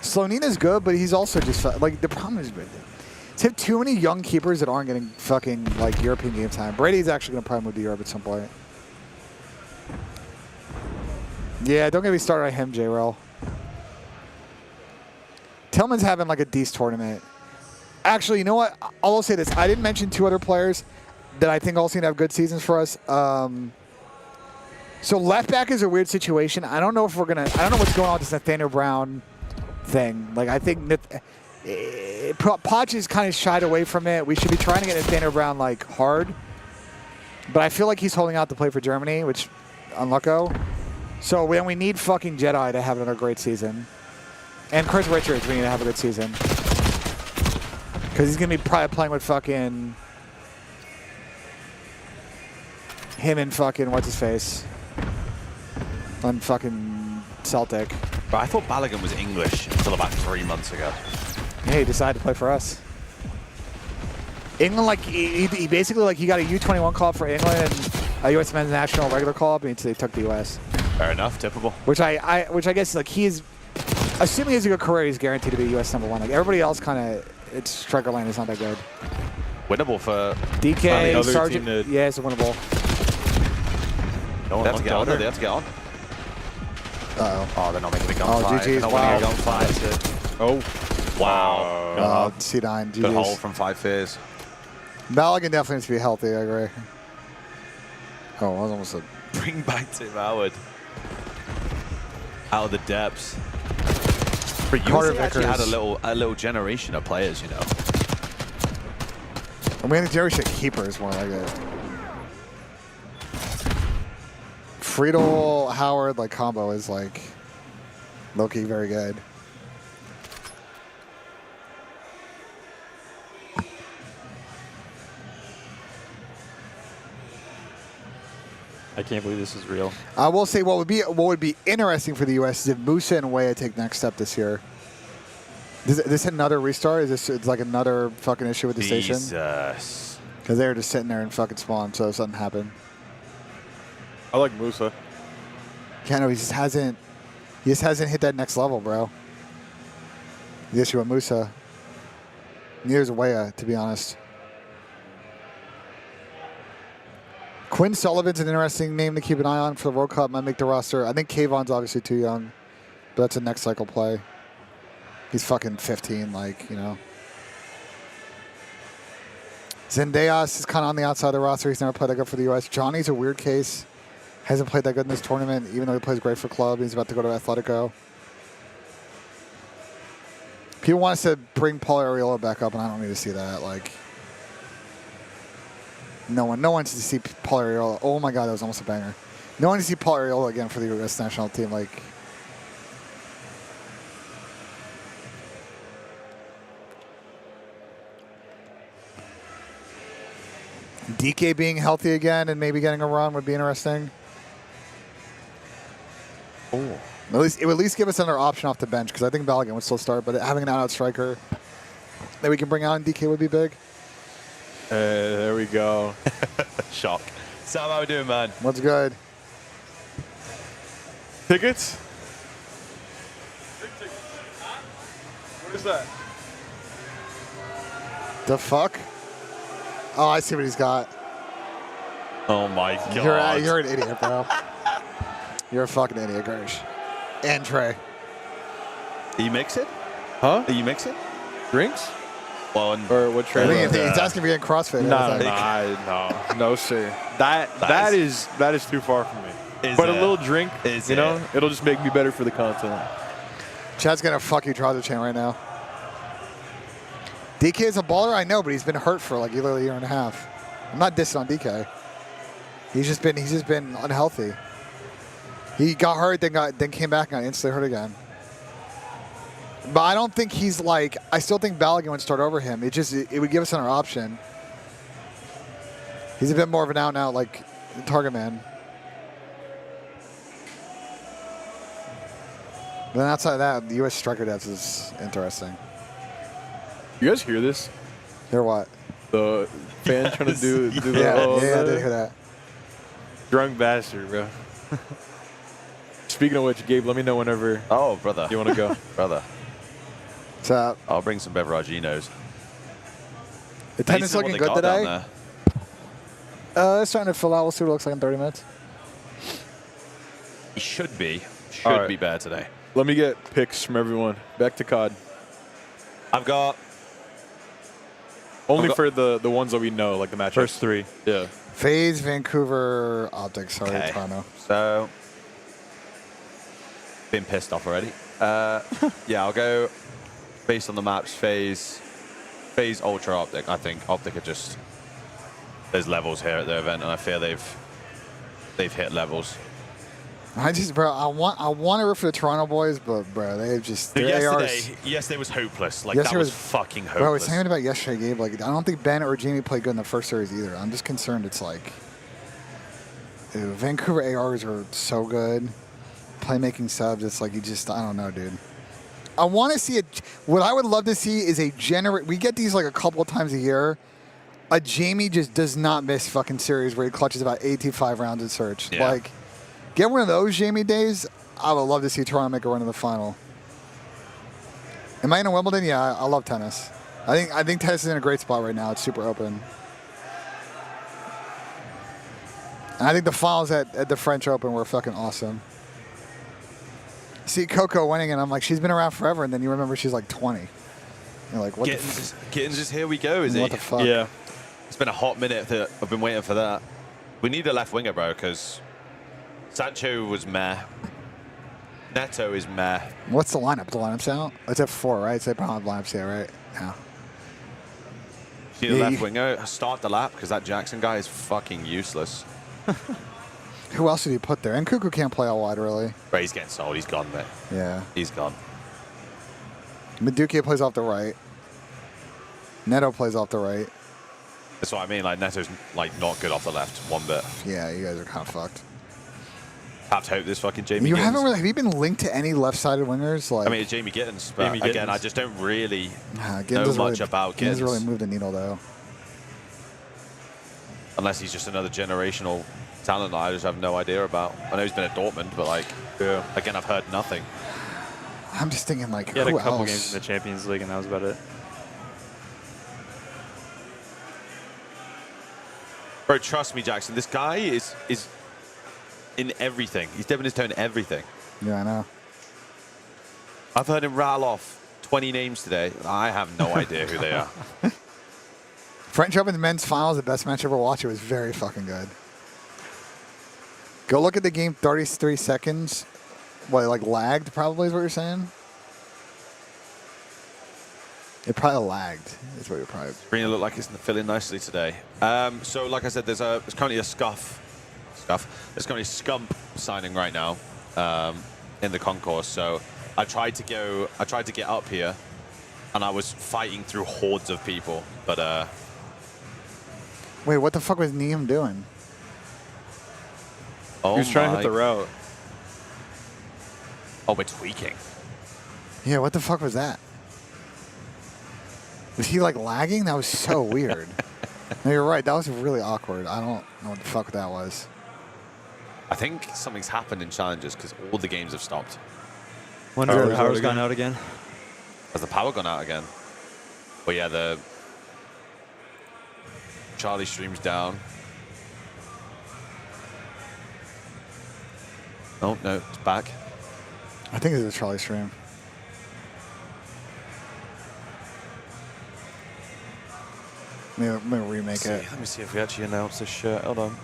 B: Slonina's good, but he's also just like the problem is to have too many young keepers that aren't getting fucking like European game time. Brady's actually gonna probably move to Europe at some point. Yeah, don't get me started on him, J-Roll. Tillman's having like a decent tournament. Actually, you know what? I'll say this. I didn't mention 2 other players that I think also need to have good seasons for us. So left back is a weird situation. I don't know if I don't know what's going on with this Nathaniel Brown thing. Like, I think that Poch is kind of shied away from it. We should be trying to get Nathaniel Brown, like, hard. But I feel like he's holding out to play for Germany, which, unlucko. So we need fucking Jedi to have another great season. And Chris Richards, we need to have a good season. Because he's going to be probably playing with fucking him and fucking what's-his-face on fucking Celtic.
C: But I thought Balogun was English until about 3 months ago.
B: Yeah, he decided to play for us. England, like, he basically, like, he got a U21 call-up for England and a U.S. men's national regular call-up, and he took the U.S.
C: Fair enough, typical.
B: Which I guess, like, he's, assuming he has a good career, he's guaranteed to be U.S. #1. Like, everybody else kind of, its striker line is not that good.
C: Winnable for
B: DK, Sargent. Yeah, it's winnable.
C: They have to get on. They have to get on.
B: Uh-oh.
C: Oh, they're not making a gunfight.
B: GG's.
C: Wow. Gunfight.
E: Oh.
C: Wow.
B: C9.
C: Good hold from 5 Fears.
B: Balogun definitely needs to be healthy, I agree. Oh, I was almost a...
C: Bring back Tim Howard. Out of the depths. But you actually had a little generation of players, you know.
B: I mean, the generation of keepers more like it. Friedel, Howard, like, combo is, like, low-key very good.
G: I can't believe this is real.
B: I will say what would be interesting for the U.S. is if Musa and Weah take next step this year. Is this another restart? Is this it's like another fucking issue with the station?
C: Jesus.
B: Because they were just sitting there and fucking spawn, so something happened.
E: I like Musa.
B: Yeah, no, he just hasn't hit that next level, bro. The issue with Musa. Neither is Weah, to be honest. Quinn Sullivan's an interesting name to keep an eye on for the World Cup. Might make the roster. I think Kayvon's obviously too young, but that's a next cycle play. He's fucking 15, like, you know. Zendejas is kind of on the outside of the roster. He's never played that good for the U.S. Johnny's a weird case. Hasn't played that good in this tournament, even though he plays great for club. He's about to go to Atletico. People want us to bring Paul Arriola back up, and I don't need to see that. Like, No one wants to see Paul Arriola. Oh my God, that was almost a banger. No one wants to see Paul Arriola again for the U.S. national team. Like, DK being healthy again and maybe getting a run would be interesting.
C: Oh.
B: It would at least give us another option off the bench because I think Balogun would still start, but having an out-out striker that we can bring out in DK would be big.
E: There we go.
C: Shock. Sam, how we doing, man?
B: What's good?
E: Tickets? What is that?
B: The fuck? Oh, I see what he's got.
C: Oh my God.
B: You're an idiot, bro. You're a fucking idiot, Gersh. And Trey.
C: Are you mixing?
E: Huh?
C: Are you mixing?
E: Drinks?
C: Well,
E: or what Trey?
B: I think he's asking if you're getting CrossFit.
E: No, sir. That is too far from me. But a little drink, you know, it'll just make me better for the content.
B: Chad's gonna fuck you trouser chain right now. DK is a baller, I know, but he's been hurt for like literally a year and a half. I'm not dissing on DK. He's just been unhealthy. He got hurt, then came back and got instantly hurt again. But I don't think he's like. I still think Balogun would start over him. It would give us another option. He's a bit more of an out and out like target man. Then outside of that, the U.S. striker depth is interesting.
E: You guys hear this?
B: Hear what?
E: The fan trying to do the
B: yeah, I did hear that.
E: Drunk bastard, bro. Speaking of which, Gabe, let me know whenever.
C: Oh, brother.
E: You want to go,
C: brother?
B: What's up?
C: I'll bring some beveraginos.
B: The tennis looking good today. It's starting to fill out. We'll see what it looks like in 30 minutes.
C: He should be. Should be bad today.
E: Let me get picks from everyone. Back to COD.
C: I've got...
E: Only for the ones that we know, like the matchups.
G: First three.
E: Yeah.
B: FaZe, Vancouver, Optics. Sorry, Toronto.
C: So... Been pissed off already. Yeah, I'll go based on the maps. FaZe, Ultra, Optic. I think Optic are just... There's levels here at the event, and I fear they've hit levels.
B: Bro, I want to root for the Toronto boys, but bro, they've just
C: yesterday was hopeless. Like that was fucking hopeless.
B: Bro, I was saying about yesterday, Gabe. Like I don't think Ben or Jamie played good in the first series either. I'm just concerned. It's like, dude, Vancouver ARs are so good. Playmaking subs, it's like I don't know, dude. I want to see it. What I would love to see is we get these like a couple of times a year. A Jamie just does not miss fucking series where he clutches about 85 rounds in search.
C: Yeah.
B: Like. Get one of those Jamie days. I would love to see Toronto make a run to the final. Am I in a Wimbledon? Yeah, I love tennis. I think tennis is in a great spot right now. It's super open. And I think the finals at the French Open were fucking awesome. See Coco winning, and I'm like, she's been around forever, and then you remember she's like 20. You're like, what
C: Gittins just here we go, is he?
B: What the fuck?
E: Yeah.
C: It's been a hot minute. I've been waiting for that. We need a left winger, bro, because Sancho was meh. Neto is meh.
B: What's the lineup? The lineup's out? It's at 4, right? They probably have lineups here, right? Yeah.
C: See the left winger? Start the lap, because that Jackson guy is fucking useless.
B: Who else did he put there? And Cuckoo can't play all wide, really.
C: But he's getting sold. He's gone, mate.
B: Yeah.
C: He's gone.
B: Meduke plays off the right. Neto plays off the right.
C: That's what I mean. Like, Neto's like not good off the left one bit.
B: Yeah, you guys are kind of fucked.
C: Have to hope this fucking Jamie Gittins.
B: Have you been linked to any left-sided wingers? Like,
C: I mean, it's Jamie Gittins, but again, I just don't really know much about Gittins.
B: He doesn't really move the needle, though.
C: Unless he's just another generational talent that I just have no idea about. I know he's been at Dortmund, but like, again, I've heard nothing.
B: I'm just thinking, like,
G: he had a couple
B: else?
G: games in the Champions League, and that was about it.
C: Bro, trust me, Jackson. This guy is in everything. He's dipping his toe in everything.
B: Yeah, I know.
C: I've heard him rattle off 20 names today. I have no idea who they are.
B: French Open men's finals, the best match I ever watched. It was very fucking good. Go look at the game, 33 seconds. What, like lagged probably is what you're saying? It probably lagged. That's what it probably.
C: Arena look like it's filling nicely today. So like I said, there's currently a There's currently a Scump signing right now in the concourse. So I tried to get up here, and I was fighting through hordes of people. But
B: wait, what the fuck was Neem doing?
C: Oh,
E: he was trying to hit the route.
C: Oh, we're tweaking.
B: Yeah, what the fuck was that? Was he like lagging? That was so weird. No, you're right. That was really awkward. I don't know what the fuck that was.
C: I think something's happened in challenges because all the games have stopped.
G: Wonder if the power's gone out again.
C: Has the power gone out again? But yeah, the Charlie stream's down. Oh no, it's back.
B: I think it's a Charlie stream. I'm gonna remake it.
E: Let me see if we actually announce this shit. Hold on.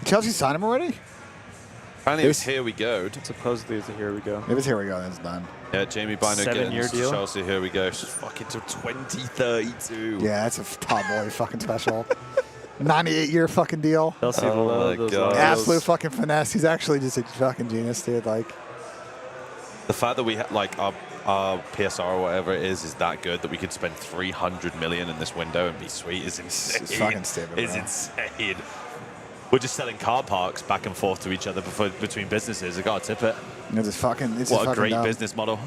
B: Chelsea signed him already?
C: Apparently it was Here We Go.
E: Supposedly it's a Here We Go.
B: It was Here We Go, then it's done.
C: Yeah, Jamie Bino getting
E: 7-year deal.
C: Chelsea, Here We Go. She's fucking to 2032.
B: Yeah, that's a top boy fucking special. 98-year fucking deal.
E: Chelsea
C: Oh my God.
B: Absolute fucking finesse. He's actually just a fucking genius, dude. Like,
C: The fact that we have like our PSR or whatever it is that good that we could spend 300 million in this window and be sweet is insane.
B: It's fucking stupid,
C: It's
B: bro.
C: insane. We're just selling car parks back and forth to each other between businesses. I gotta tip it.
B: it's just fucking. It's
C: What
B: just
C: a
B: fucking
C: great
B: dumb.
C: business model.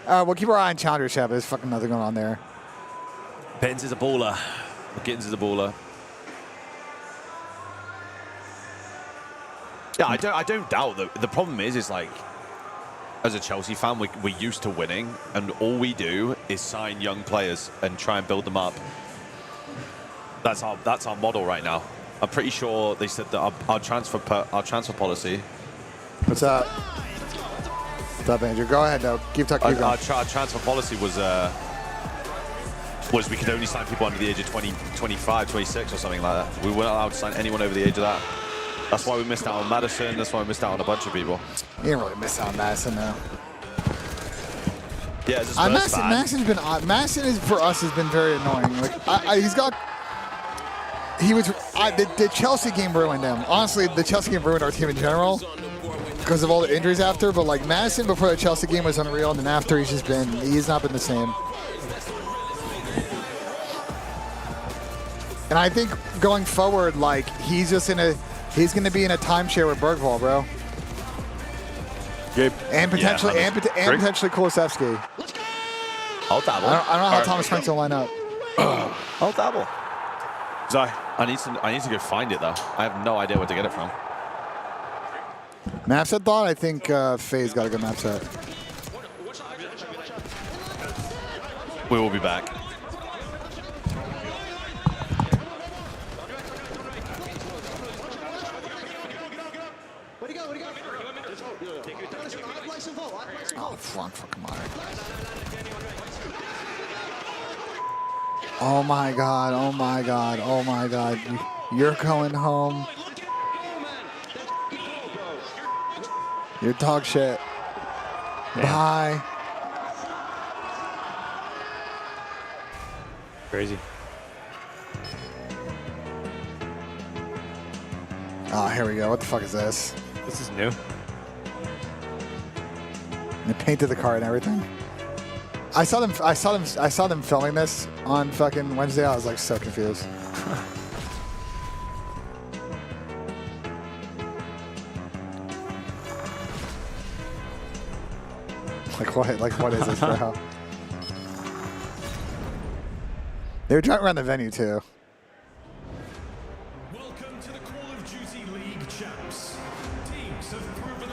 B: We'll keep our eye on Challenger Chat, but there's fucking nothing going on there.
C: Pittance is a baller. Gittins is a baller. Yeah, I don't doubt that. The problem is like, as a Chelsea fan, we're used to winning, and all we do is sign young players and try and build them up. That's our model right now. I'm pretty sure they said that our transfer policy.
B: What's up? What's up, Andrew? Go ahead, though. Keep talking.
C: Our transfer policy was we could only sign people under the age of 20, 25, 26 or something like that. We weren't allowed to sign anyone over the age of that. That's why we missed out on Madison. That's why we missed out on a bunch of people.
B: You didn't really miss out on Madison, though.
C: Yeah, it's just
B: Madison's been odd. Madison is for us has been very annoying. Like the Chelsea game ruined him. Honestly, the Chelsea game ruined our team in general because of all the injuries after. But like Madison before the Chelsea game was unreal, and then after he's not been the same. And I think going forward, like he's going to be in a timeshare with Bergvall, bro.
E: Gabe.
B: And potentially potentially Kulisevsky.
C: I'll dabble.
B: I don't know how Thomas Frank's gonna line up.
C: I'll dabble. I need to go find it though. I have no idea where to get it from.
B: Map set thought? I think Faye's got a good map set.
C: We will be back.
B: Oh, flunk fucking monitor. Oh my god, oh my god, oh my god. You're going home. You're dog shit. Yeah. Bye.
G: Crazy.
B: Oh, here we go. What the fuck is this?
G: This is new.
B: They painted the car and everything. I saw them filming this on fucking Wednesday. I was like so confused. what is this, bro? They were driving around the venue too.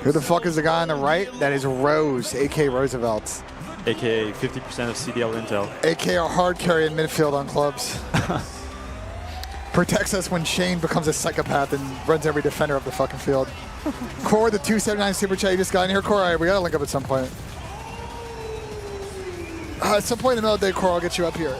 B: Who the fuck is the guy on the right? That is Rose, a.k.a. Roosevelt.
G: AKA 50% of CDL Intel.
B: A.k.a. hard carry in midfield on clubs. Protects us when Shane becomes a psychopath and runs every defender up the fucking field. Core, the 279 super chat you just got in here. Core, all right, we got to link up at some point. At some point in the middle of the day, Core, I'll get you up here.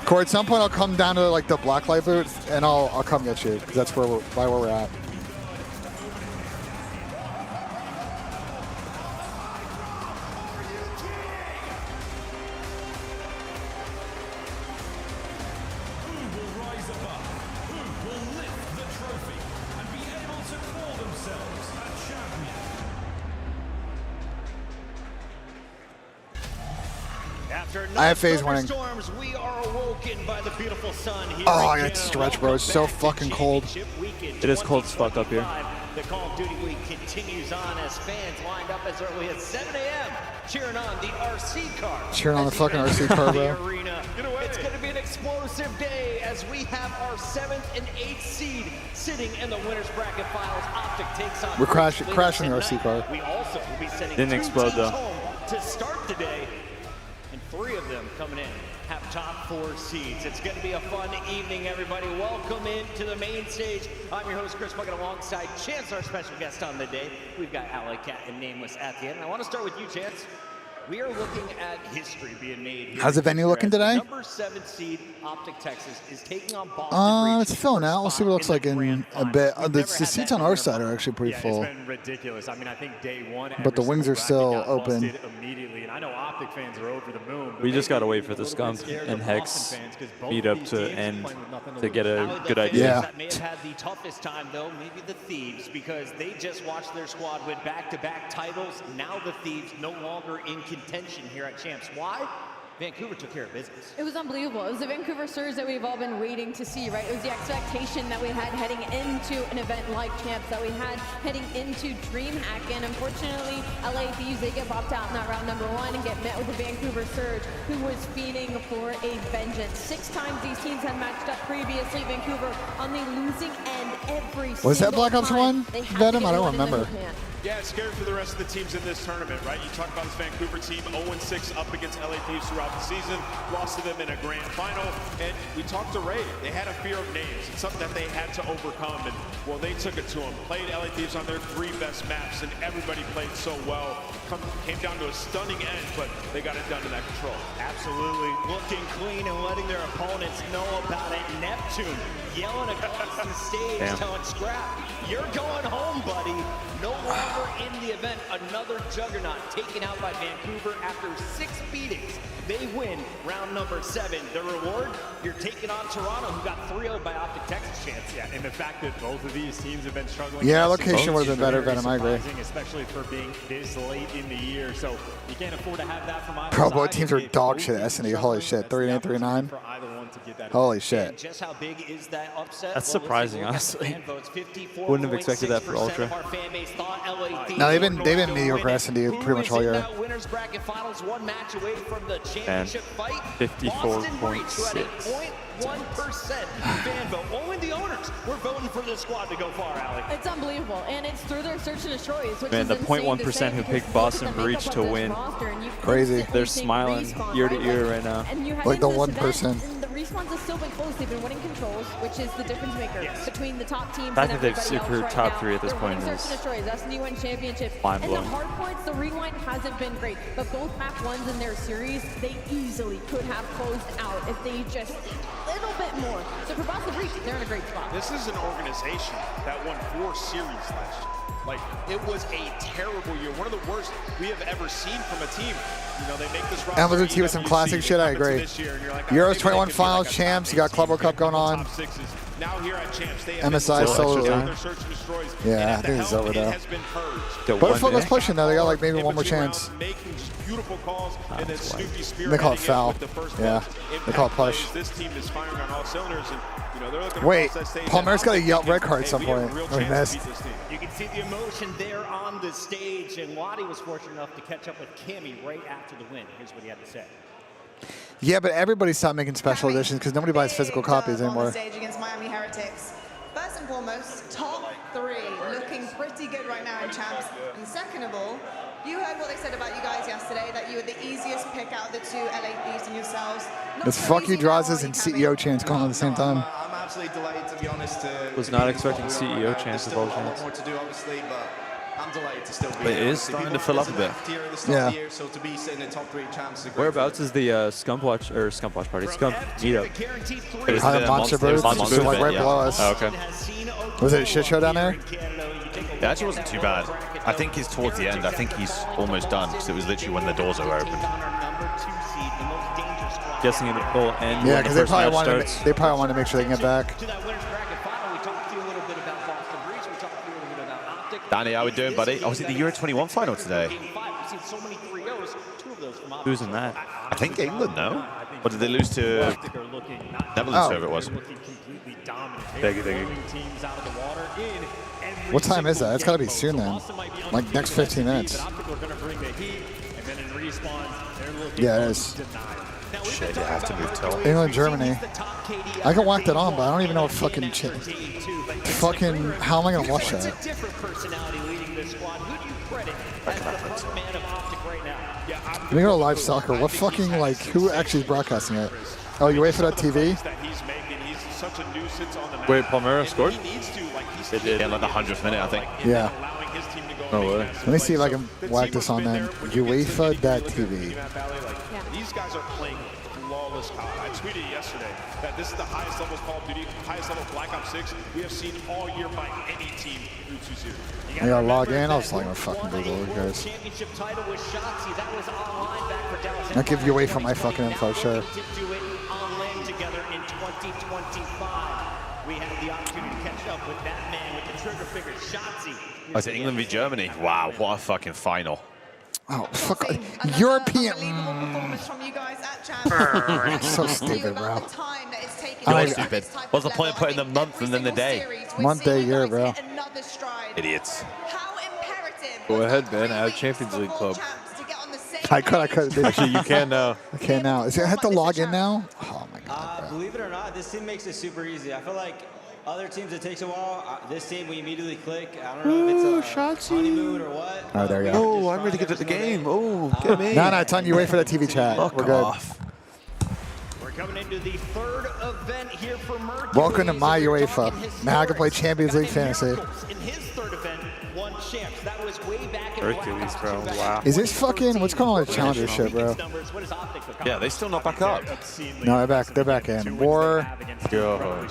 B: Corey, at some point I'll come down to like the blacklight booth and I'll come get you because that's where we're at. I have phase winning. Oh, I got stretch, bro. It's so fucking cold.
G: It is cold as fuck up here.
H: The Call of Duty week continues on as fans lined up as early as 7 a.m. cheering on the RC car.
B: Cheering on the fucking RC car, bro.
H: It's going to be an explosive day as we have our 7th and 8th seed sitting in the winners bracket finals. Optic takes on.
B: We're crashing the RC car.
H: We also will be sending
G: Didn't explode though.
H: Home to start the day. 3 of them coming in have top 4 seeds. It's going to be a fun evening, everybody. Welcome into the main stage. I'm your host, Chris Bucket, alongside Chance, our special guest on the day. We've got Alley Cat and Nameless at the end. And I want to start with you, Chance. We are looking at history being made here.
B: How's the venue looking today?
H: Number 7 seed, Optic Texas, is taking on Boston.
B: It's filling out. We'll see what it looks like in a bit. The seats on our side are actually pretty full.
I: It's been ridiculous. I mean, I think day one,
B: but the wings are still open.
I: Immediately, and I know Optic fans are over the moon.
G: We just gotta wait for the Skunk and Hex beat up to end to get a good idea.
B: Yeah.
H: That may have had the toughest time, though, maybe the Thieves, because they just watched their squad win back-to-back titles. Now the Thieves no longer in contention here at Champs. Why? Vancouver took care of business.
J: It was unbelievable. It was the Vancouver surge that we've all been waiting to see, right? It was the expectation that we had heading into an event like Champs, that we had heading into DreamHack, and unfortunately, LA Thieves, they get bopped out in that round number 1 and get met with the Vancouver surge, who was feeding for a vengeance. 6 times these teams had matched up previously. Vancouver on the losing end every single time.
B: Was that Black Ops 1, Venom? I don't remember.
I: Yeah, it's scary for the rest of the teams in this tournament, right? You talk about this Vancouver team, 0-6 up against LA Thieves throughout the season, lost to them in a grand final, and we talked to Ray. They had a fear of names. It's something that they had to overcome, and well, they took it to them. Played LA Thieves on their 3 best maps, and everybody played so well. Came down to a stunning end, but they got it done in that control.
H: Absolutely, looking clean and letting their opponents know about it. Neptune yelling across the stage, telling Scrap, "You're going home, buddy." No longer in the event. Another juggernaut taken out by Vancouver after 6 beatings. They win round number 7. The reward, you're taking on Toronto, who got 3-0 by Optic Texas, Chance.
I: Yeah, and the fact that both of these teams have been struggling.
B: Yeah, location would have been better, Venom, I agree.
I: Especially for being this late in the year, so you can't afford to have that from either
B: Pro
I: side.
B: both teams are dog shit at S&D. Holy shit, 38, 39. Holy shit.
H: Just how big is that upset?
G: That's surprising, honestly. Wouldn't have expected that for Ultra.
B: No, they've been mediocre S&D pretty much all year.
H: Winners bracket finals, 1 match away from the championship fight.
G: 54.6.
H: 0.1% fan vote. Only the owners were voting for this squad to go far, Allie.
J: It's unbelievable, and it's through their search and destroys, which
G: Man,
J: is
G: the 0.1% who picked Boston Breach to win.
B: Crazy.
G: They're smiling ear to ear right now.
B: Like the 1%.
J: Respawns have still been close. They've been winning controls, which is the difference maker between the top teams.
G: I think they've
J: else
G: secured
J: right
G: top
J: now.
G: 3 at this
J: They're
G: point.
J: winning search and destroys. S&D win championship. And the hard points, the rewind hasn't been great, but both map 1s in their series, they easily could have closed out if they just a little bit more. So for Boston Breach, they're in a great spot.
I: This is an organization that won 4 series last year. Like, it was a terrible year. One of the worst we have ever seen from a team. You know, they make this roster.
B: And look at you with some classic shit, I agree. Euros 21 finals champs, you got Club World Cup going on.
I: Now here at Champs, they
B: MSI solo. Yeah, I think it's over though. Butterfly was pushing though, they got like maybe one more chance.
I: Beautiful calls, and then Snoopy Spear.
B: They call it foul. Yeah, they call it push.
I: This team is firing on all cylinders, and you know they're looking.
B: Wait, Palmer's got a yelp red card at some point. Oh, he missed.
H: You can see the emotion there on the stage, and Lottie was fortunate enough to catch up with Cammy right after the win. Here's what he had to say.
B: Yeah, but everybody stopped making special editions because nobody buys physical copies anymore.
K: On the stage against Miami Heretics. First and foremost, top 3, looking pretty good right now in Champs. And second of all, you heard what they said about you guys yesterday, that you were the easiest pick out of the 2 LA Thieves and yourselves.
B: It's fuck you, Drazes, and CEO chance going on at the same time.
L: I'm absolutely delighted, to be honest.
G: Was not expecting CEO chance of all chance.
L: More to do, obviously, but I'm delighted to still be
E: here. It is starting to fill up a bit.
B: Yeah.
L: So to be sitting in top 3 champs.
G: Whereabouts is the Scump Watch party? Scump meetup.
B: It was the Monster Booth, like right below us.
E: Oh, okay.
B: Was it a shit show down there?
C: It actually wasn't too bad. I think he's towards the end. I think he's almost done because it was literally when the doors are opened.
G: Guessing it will end.
B: Yeah, because they probably wanted to make sure they can get back.
C: Danny, how we doing, buddy? Oh, was it the Euro 21 final today?
G: Who's in that?
C: I think England, no? Or did they lose to Netherlands, whoever it was?
B: What time is that? It's got to be soon then. Like next 15 minutes. Yeah, it is.
C: Shit, you have to move till.
B: England, Germany. I can whack that on, but I don't even know what fucking how am I gonna watch that? Let me go to live soccer. What fucking like who actually is broadcasting it? Oh, you wait for that TV?
E: Wait, Palmeiras scored?
C: They did. Yeah, like the 100th minute, I think.
B: Yeah.
E: No way.
B: Let me see if I can whack this on then. UEFA.tv.
I: These guys are playing flawless COD. I tweeted yesterday that this is the highest level Call of Duty, highest level Black Ops 6 we have seen all year by any team through 2 series.
B: I gotta log in. I was like, fucking Google it, guys. I'll give you away from my fucking info, sure.
H: We had the opportunity to catch up with that man with the trigger finger, Shotzi.
C: Oh, is it England v Germany? Wow, what a fucking final.
B: Oh, fuck. European.
K: From you guys at Champ.
B: So stupid, bro.
C: You're stupid. What's the point of putting the month and then the day?
B: Month, day, year, bro.
C: Idiots.
E: Go ahead, Ben. Add Champions League Club.
B: I could.
E: Actually, you can now.
B: I can now. Is it I have to log in now? Oh my god, bro.
M: Believe it or not, this team makes it super easy. I feel like other teams, it takes a while. This team, we immediately click. I don't know if it's a honeymoon or what.
B: Oh, there you go.
E: Oh, I'm ready to get at the game. Oh, get me.
B: No, it's on you. Wait for that TV chat.
E: Fuck
B: We're good.
E: off.
H: We're coming into the 3rd event here for Mercury.
B: Welcome to my UEFA. Now I can play Champions League Fantasy.
H: In his 3rd event, won champs. That was way back in
G: Hercules, bro. Wow.
B: Is this fucking what's going on with Challenger shit, bro?
C: Yeah, they still not back up.
B: No, they're back. They're back in. War.
E: Go.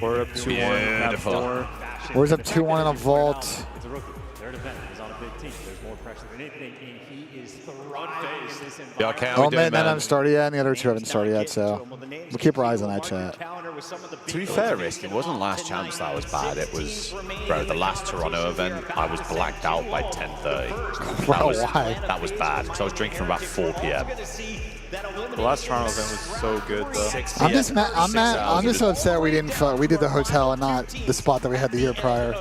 G: We're up 2-1.
C: Beautiful.
B: War's up 2-1 in a vault.
H: It's a rookie. 3rd event. He's on a big team. There's more pressure than anything, and he is thriving in this environment.
C: Yeah, okay,
B: Oh man, none haven't started yet, and the other two haven't started yet, so we'll keep our eyes on that chat.
C: To be fair, Risk, it wasn't last champs that was bad. It was, bro, the last Toronto event, I was blacked out by 10:30.
B: Bro, why?
C: That was bad, because I was drinking from about 4 p.m.
G: The last Toronto event was so good, though.
B: I'm just mad. I'm just so upset we didn't. We did the hotel and not the spot that we had the year prior.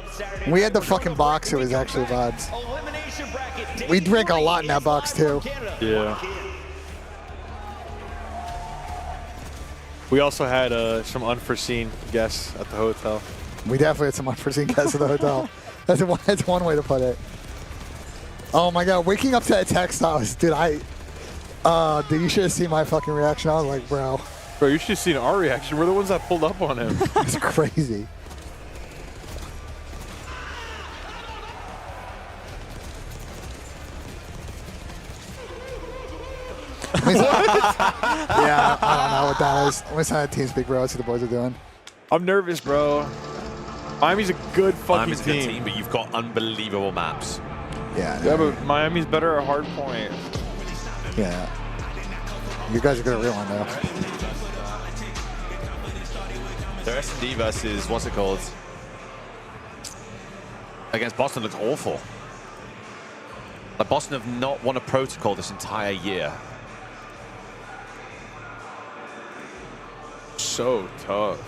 B: When we had the fucking box, it was actually vibes. We drank a lot in that box too.
E: Yeah. We also had some unforeseen guests at the hotel.
B: We definitely had some unforeseen guests at the hotel. That's one way to put it. Oh my god, waking up to that text, I was, dude, dude, you should have seen my fucking reaction. I was like, bro.
E: Bro, you should have seen our reaction. We're the ones that pulled up on him.
B: It's crazy. Yeah, I don't know what that is. Let me sign a TeamSpeak, bro. Let's see what the boys are doing.
E: I'm nervous, bro. Miami's a good fucking
C: Miami's a good team, but you've got unbelievable maps.
B: Yeah.
E: Yeah, but Miami's better at hard point.
B: Yeah. You guys are good at real one, though.
C: Their S&D versus, what's it called? Against Boston looks awful. Like, Boston have not won a protocol this entire year.
E: So tough.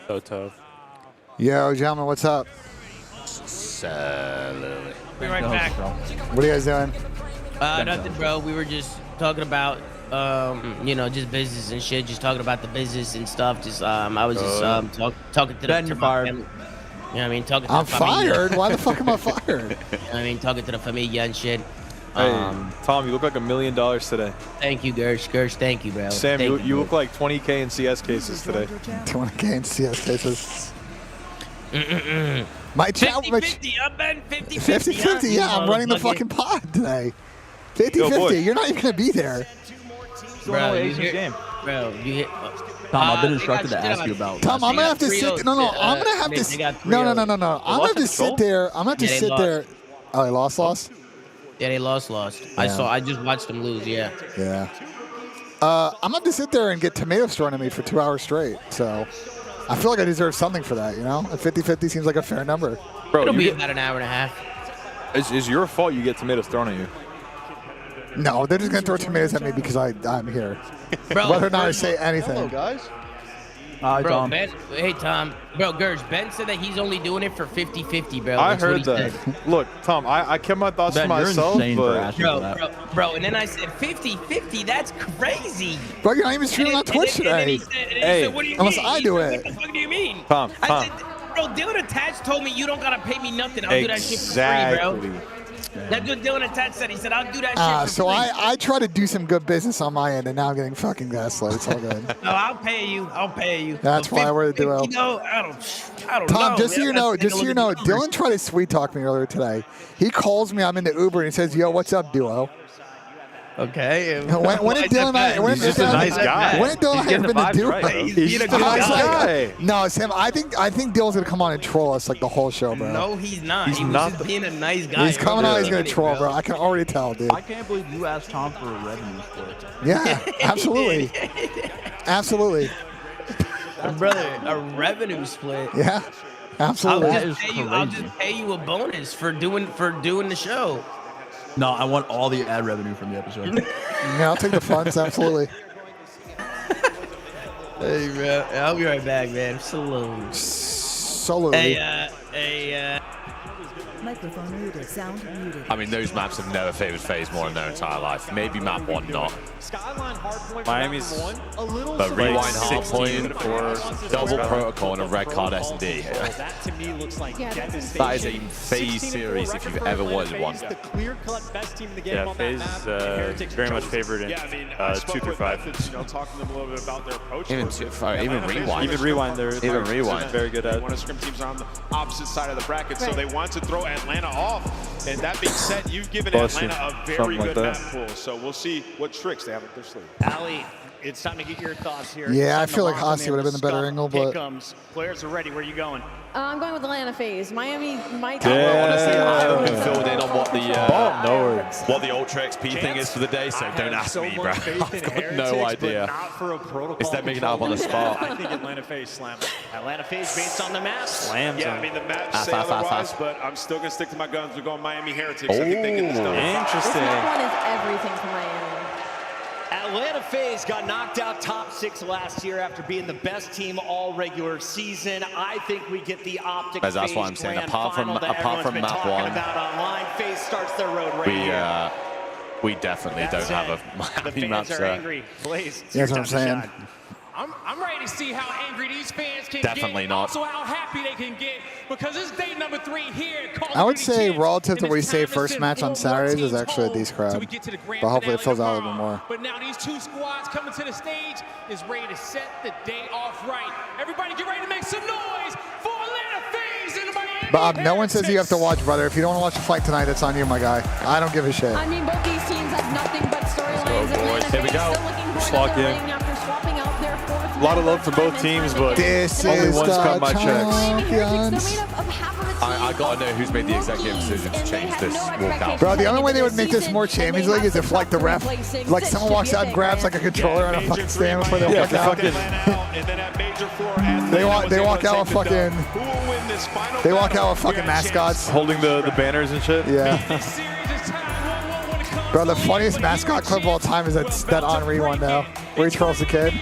G: So tough.
B: Yo, gentlemen, what's up?
C: Salute.
N: Be right back.
B: What are you guys doing?
N: Nothing, bro. We were just talking about, you know, just business and shit. Just talking about the business and stuff. Just, I was just talking to the family. You know what I mean? Talking to
B: I'm
N: the familia.
B: fired? Why the fuck am I fired?
N: You know what I mean? Talking to the familia and shit.
E: Hey, Tom, you look like $1 million today.
N: Thank you, Gersh. Gersh, thank you, bro.
E: Sam, you look like 20K in CS cases today.
B: 20K in CS cases. My chat,
N: 50-50, I'm betting 50-50.
B: 50-50, yeah, I'm running the fucking pod today. 50-50, you're not even going to be there.
N: Bro, you hit, bro, you hit.
G: Tom, I've been instructed to ask you about.
B: Tom, I'm gonna have to sit. No, I'm gonna have to. No. I'm gonna have to sit there. I'm gonna have to sit there. Oh, they lost.
N: Yeah, they lost.
B: Yeah.
N: I just watched them lose. Yeah.
B: Yeah. I'm gonna have to sit there and get tomatoes thrown at me for 2 hours straight. So, I feel like I deserve something for that. You know, a 50-50 seems like a fair number.
N: Bro, it'll be about an hour and a half.
E: It's your fault you get tomatoes thrown at you.
B: No, they're just gonna throw tomatoes at me because I'm here.
N: Bro,
B: whether or not I say anything.
O: Hello, guys.
N: Hi, bro, Tom. Ben, hey, Tom. Bro, Gersh, Ben said that he's only doing it for 50-50, bro.
E: I heard that. Look, Tom, I kept my thoughts to myself, but...
N: Bro, and then I said 50-50, that's crazy.
B: Bro, you're not even streaming on Twitch today.
N: Hey, what do you
B: unless
N: mean?
B: I do it.
N: What the fuck do you mean?
E: Tom.
N: I said, bro, Dylan Attached told me you don't gotta pay me nothing. I'll do that shit for free, bro. That's what Dylan Attached said. He said, I'll do that shit for
B: so
N: free.
B: I try to do some good business on my end, and now I'm getting fucking gaslit. It's all good.
N: No, I'll pay you.
B: That's why we're the duo.
N: I don't know.
B: Tom, just so you know, Dylan tried to sweet talk me earlier today. He calls me, I'm in the Uber, and he says, yo, what's up, duo?
N: Okay.
B: When did Dylan
E: He's just a nice guy.
B: When did Dylan have been the duo?
E: He's just a nice guy.
B: No, Sam, I think Dylan's going to come on and troll us like the whole show, bro.
N: No, he's not. He was just being a nice guy.
B: He's coming out, he's going to troll, bro. I can already tell, dude.
G: I can't believe you asked Tom for a revenue split.
B: Yeah, absolutely. Absolutely.
N: Brother, a revenue split.
B: Yeah, absolutely.
N: I'll just pay you a bonus for doing the show.
G: No, I want all the ad revenue from the episode.
B: Yeah, I'll take the funds, absolutely.
N: Hey, bro. I'll be right back, man.
B: Absolutely.
P: Microphone muted, sound muted.
C: I mean, those maps have never favored FaZe more in their entire life. Maybe map 1 not.
E: Miami's
C: but rewind hardpoint or double protocol and a red card S&D.
H: That to me looks like
C: that is a FaZe series if you've ever wanted one.
H: The clear-cut best team in the game on
E: FaZe very much favored in 2 through 5.
I: You know, talking to them a little bit about their approach.
C: Even rewind.
E: Even rewind, they're very good at.
I: One of the scrim teams are on the opposite side of the bracket, so they want to throw Atlanta off. And that being said, you've given Atlanta a very good map pool, so we'll see what tricks they have up their sleeve.
H: Ali, it's time to get your thoughts here.
B: Yeah, I feel like Hossie would have been the better angle, but...
H: Players are ready. Where are you going?
J: I'm going with Atlanta FaZe. Miami might...
C: Honestly, I haven't been filled in on what the Ultra XP thing is for the day, so don't ask me, bro. I've got no idea. Is that making up on the spot?
H: I think Atlanta FaZe slams. Atlanta FaZe based on the map.
E: Slams.
I: Yeah, I mean, the maps say otherwise, but I'm still going to stick to my guns. We're going Miami Heretics. I think they get this done.
E: Interesting.
J: This map one is everything for Miami.
H: Atlanta FaZe got knocked out top 6 last year after being the best team all regular season. I think we get the optic.
C: That's what I'm saying. Apart from map 1,
H: about online, FaZe starts their road right here.
C: We definitely don't have a Miami map.
H: The fans are angry. Blaze,
B: that's what I'm saying.
Q: I'm ready to see how angry these fans can
C: Definitely
Q: get.
C: Not.
Q: Also how happy they can get because it's day number 3 here.
B: I would say relative to what we say first match on Saturdays is actually a decent crowd. But hopefully it fills out a little bit more.
Q: But now these 2 squads coming to the stage is ready to set the day off right. Everybody get ready to make some noise for Atlanta FaZe in the Miami.
B: Bob, no one says you have to watch, brother. If you don't want to watch the fight tonight, that's on you, my guy. I don't give a shit.
J: I mean, both these teams have nothing but storylines.
E: Here we go. Slot in. A lot of love for both teams, but only one's cut my checks.
C: I gotta know who's made the executive decision to change this walkout.
B: Bro, the only way they would make this more Champions League is if, like, the ref, like, someone walks out and grabs, like, a controller on a fucking stand before they walk out. They walk out with fucking... They walk out with fucking mascots.
E: Holding the banners and shit?
B: Yeah. Bro, the funniest mascot clip of all time is that Henri one now, where he trolls the kid.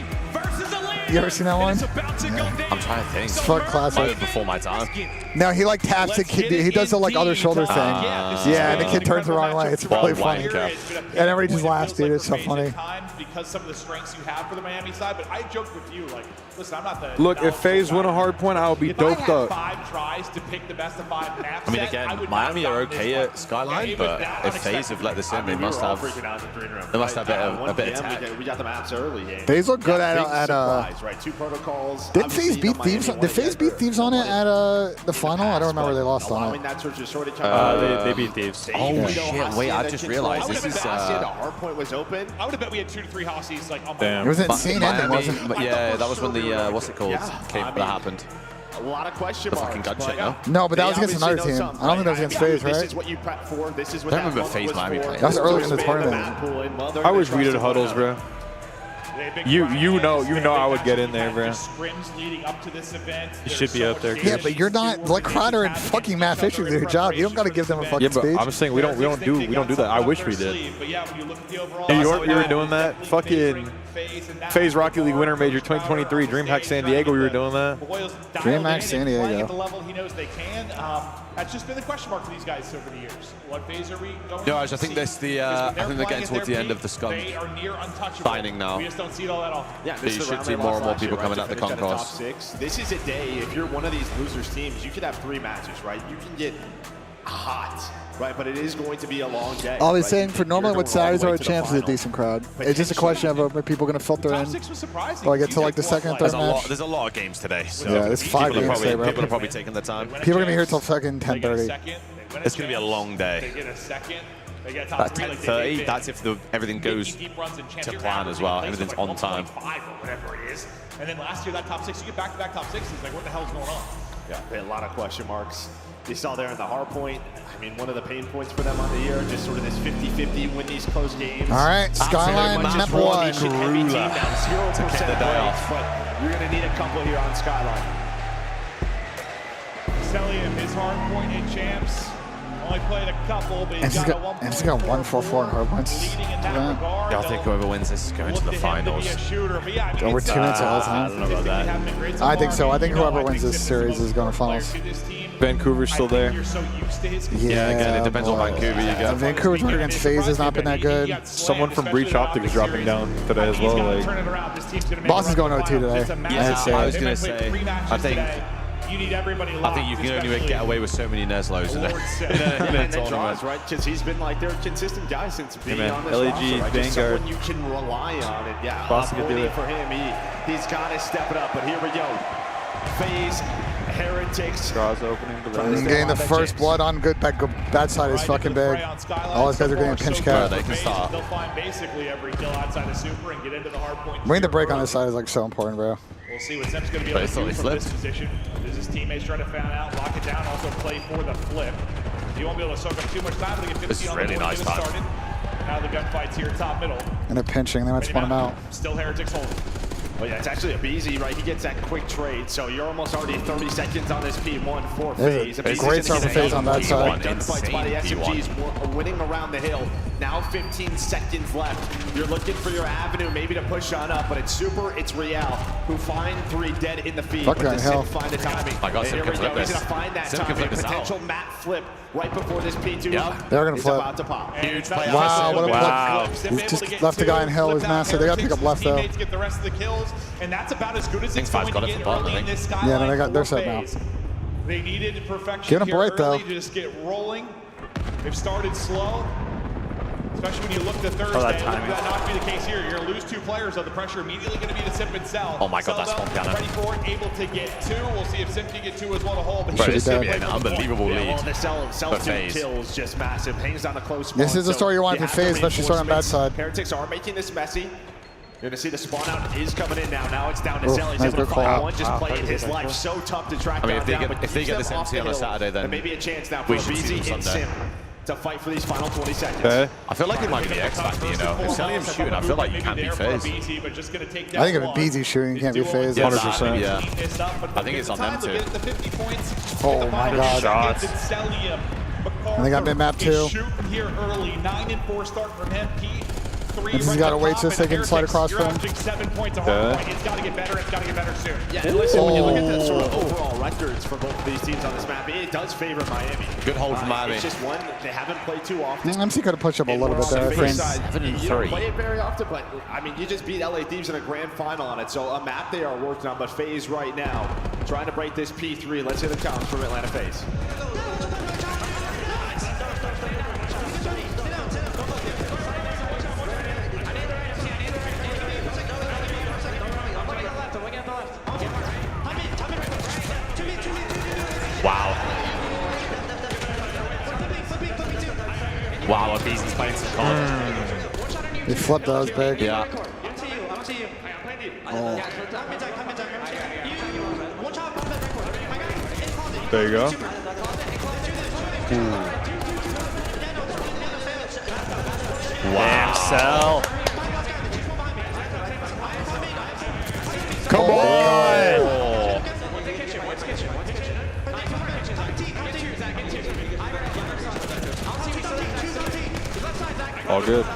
B: You ever seen that one?
C: Yeah. I'm trying to think.
B: It's fucking classic.
C: Before my time.
B: No, he like taps the kid. He does the like other shoulder thing. Yeah, and the kid turns the wrong way. It's really funny. And everybody just laughs, dude. It's so funny.
I: Because some of the strengths you have for the Miami side, but I joked with you, like, listen, I'm not the...
E: Look, if FaZe win a hard point, I'll be doped up.
I: tries to pick the best of 5 map
C: I mean,
I: set,
C: again,
I: would
C: Miami
I: not
C: are
I: have gotten
C: okay
I: this
C: at
I: one.
C: Skyline,
I: It was
C: but
I: that
C: if FaZe have let this in, they must have. They must have a bit of tech.
L: We got the maps early.
B: FaZe look good
L: big
B: at
L: surprise, right? 2 protocols.
B: Did FaZe beat Thieves? Did FaZe beat Thieves on it at the final? I don't remember they lost on it.
E: They beat Thieves.
C: Oh shit! Wait, I just realized this is.
L: Our point was open.
I: I would have bet we had 2 to 3 Hossies like on
E: Damn.
B: It was an insane ending, wasn't it?
C: Yeah, that was when the what's it called that happened.
L: A lot of question marks.
C: The fucking gun shit, no?
B: No, but that was against another team. I don't think that was against FaZe, right?
L: This is what you prep for. This is what
C: I don't remember FaZe Miami playing.
B: That was early in the tournament.
E: I was weeded huddles, bro. You know I would get in there, bro. You should be up there.
B: Yeah, but you're not like Crowder and fucking Matt Fisher do their job. You don't got to give them a fucking
E: but
B: stage.
E: I'm saying we don't do that. I wish we did. New York, we were doing that. Fucking FaZe Rocket League Winter Major 2023, DreamHack San Diego, we were doing that.
B: DreamHack San Diego.
I: At the level he knows they can. That's just been the question mark for these guys over the years. What phase are we going?
C: No, I think that's the. I think they're getting towards the end of the scum finding now.
I: We just don't see it all that often.
L: Yeah,
C: you should see more and more people coming at the concourse.
L: This is a day. If you're one of these losers teams, you could have 3 matches, right? You can get hot. Right, but it is going to be a long day.
B: I'll be saying for normally what Saturdays are, Champs is a decent crowd. It's just a question of are people going to filter in. Will I get to like the second and third match?
C: There's a lot of games today. So
B: yeah, there's 5 games today, bro.
C: People are probably taking their time.
B: People are going to be here till fucking 10:30.
C: It's going to be a long day. That's 10:30. That's if everything goes to plan as well. Everything's on time.
I: Whatever it is. And then last year, that top 6, you get back-to-back top 6s. Like, what the hell's going on?
L: Yeah, a lot of question marks. You saw there in the hard point. I mean, one of the pain points for them on the year, just sort of this 50-50 win these close games.
B: All right, Skyline map 1.
L: Heavy team now, 0% points, but you're going to need a couple here on Skyline.
I: Celia, his hard point in Champs. Only played a couple, but he's got a 1 point.
B: He's got 1-4-4 in hard points.
C: Yeah, I think whoever wins this is going to the finals.
B: Over 2 minutes all the time.
E: I don't know about that.
B: I think so. I think whoever wins this series is going to finals.
E: Vancouver's still there.
B: Yeah,
C: again, it depends on Vancouver. You get
B: Vancouver's record against FaZe has not been that good.
E: Someone from Breach Optic is dropping down today as well. Like,
B: Boston's going 0-2 today.
C: Yeah, I was going to say, I think you can only get away with so many Neslos in a tournament,
L: right? Because he's been like their consistent guy since being on this
E: LAG,
L: roster, right?
E: Vanguard.
L: Someone you can rely on, and yeah,
E: Boston can do it
L: for him. He's got to step it up. But here we go. FaZe Heretics.
E: Draws opening.
B: Getting the first blood on bad side is fucking big. All these guys are getting a pinch cap.
C: They can start.
I: They'll find basically every kill outside of Super and get into the hard point.
B: Winning the break on this side is like so important, bro.
I: We'll see what Zem's going to be able to do from this position. Does his teammates try to fan out, lock it down, also play for the flip? He won't be able to soak up too much time, but he get 50 on the board to get started. Now the gunfight's here top middle.
B: And they're pinching. They might spawn him out.
I: Still Heretics holding.
L: Well, yeah, it's actually a BZ, right? He gets that quick trade, so you're almost already 30 seconds on this P1 for FaZe.
B: A great start for FaZe on that side.
L: Gunfights by the SMGs winning around the hill. Now 15 seconds left. You're looking for your avenue maybe to push on up, but it's Super, it's Real, who find 3 dead in the feed.
B: Fuck that hell.
L: Find the timing.
C: I got
L: Here we go. He's going to find that timing. Potential map flip right before this P2
B: They're going to flip.
L: about to pop.
I: Huge
L: play.
B: Wow, what a flip. He's just left the guy in hell. Is massive. They got to pick up left, though.
I: Get the rest of the kills, and that's about as good as it's going to get early in this Skyline.
B: Yeah, no, they got their set now.
I: They needed perfection
B: Give him a break, though.
I: to just get rolling. They've started slow. Especially when you look to Thursday, that not be the case here. You're going to lose 2 players, so the pressure immediately going to be to Simp and Cell.
C: Oh my God, that's one piano.
I: Ready for it, able to get 2. We'll see if Simp can get 2 as well to hold. But
C: this could be an unbelievable lead.
L: Well, the Cell 2 kills just massive. Hangs down a close spawn.
B: This is the story you want for FaZe, especially starting on bad side.
L: Heretics are making this messy. You're going to see the spawn out is coming in now. Now it's down to Cell. He's
B: nice
L: able to
B: call.
L: find one, just playing his life. So tough to track down.
C: If they get this MC on a Saturday, then
L: maybe a chance now for BZ and Simp to fight for these final 20 seconds.
C: I feel like it might be the X factor, you know. If Celium's shooting, I feel like you can't be FaZe.
B: I think if it's BZ shooting, you can't be FaZe.
E: 100%.
C: Yeah. I think it's on them too.
B: Oh my God.
E: Shots.
B: And they got mid-map too.
I: Here early, 9-4 start from him.
B: He's got to wait so they can slide across from him.
I: 7 points of hard point. It's got to get better. It's got to get better soon.
L: Yeah, and listen, when you look at the sort of overall records for both of these teams on this map, it does favor Miami.
C: Good hold from Miami.
L: It's just one they haven't played too often.
B: MC could have pushed up a little bit there.
L: You don't play it very often, but I mean, you just beat LA Thieves in a grand final on it. So a map they are working on, but FaZe right now trying to break this P3. Let's hear the comms from Atlanta FaZe.
C: Wow. Wow, Abizi's playing some cards.
B: He flipped, that was big.
C: Yeah.
B: Oh.
E: There you go.
C: Wow. Cell.
E: Come on. All good.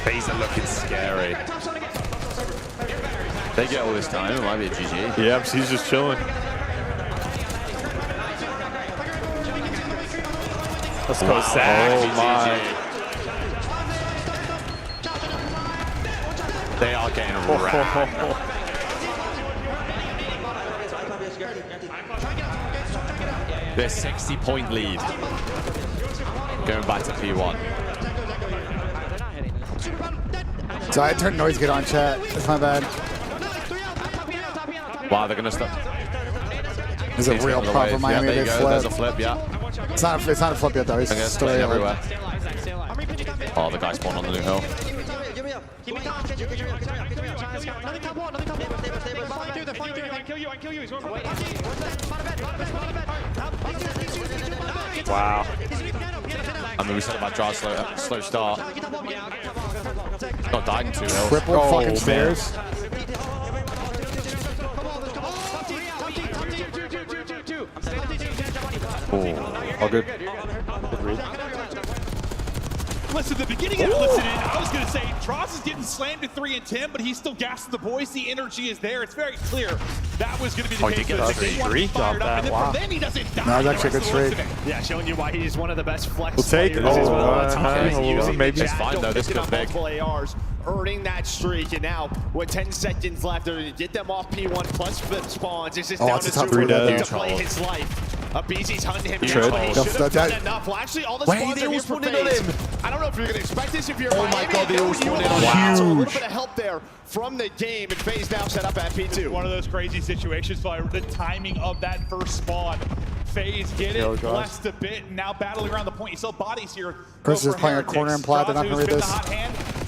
C: FaZe are looking scary. They get all this time, it might be a GG.
E: Yeah, he's just chilling. Let's go, Zach.
C: Oh my. They are getting wrapped. Their 60-point lead. Going back to P1.
B: So I turned noise gate on chat. That's my bad.
C: Wow, they're gonna stop.
B: There's a real problem. Miami.
C: Yeah, there you go.
B: Flip.
C: There's a flip. Yeah.
B: It's not a flip yet though. He's still
C: everywhere. Oh, the guy spawned on the new hill. Wow. I mean, we said about draw slow start. Got died in 2 hills.
B: Triple fucking stairs.
E: All good.
Q: Listen, the beginning of it, listen, I was going to say, Dross is getting slammed at 3 and 10, but he's still gassing the boys. The energy is there. It's very clear that was going to be the case.
E: He gets a streak off that. Wow.
Q: Then he doesn't die.
B: No, that's actually a good streak.
L: Yeah, showing you why he's one of the best flex
E: We'll take it.
L: Maybe
C: it's fine, though. This goes big.
L: ARs, earning that streak, and now with 10 seconds left, they're going to get them off P1 plus flip spawns. It's just down to Super to play his life. Abizi's hunting him down, but he should have done enough. Well, actually, all the spawns are here for FaZe. I don't know if you're going to expect this if you're
C: Oh my god, they all spawned in on
L: wow. So a little bit of help there from the game, and FaZe now set up at P2.
Q: One of those crazy situations, but the timing of that first spawn. FaZe get it, blessed a bit, and now battling around the point. You saw bodies here.
B: Chris is playing a corner and plat. They're not going to read this.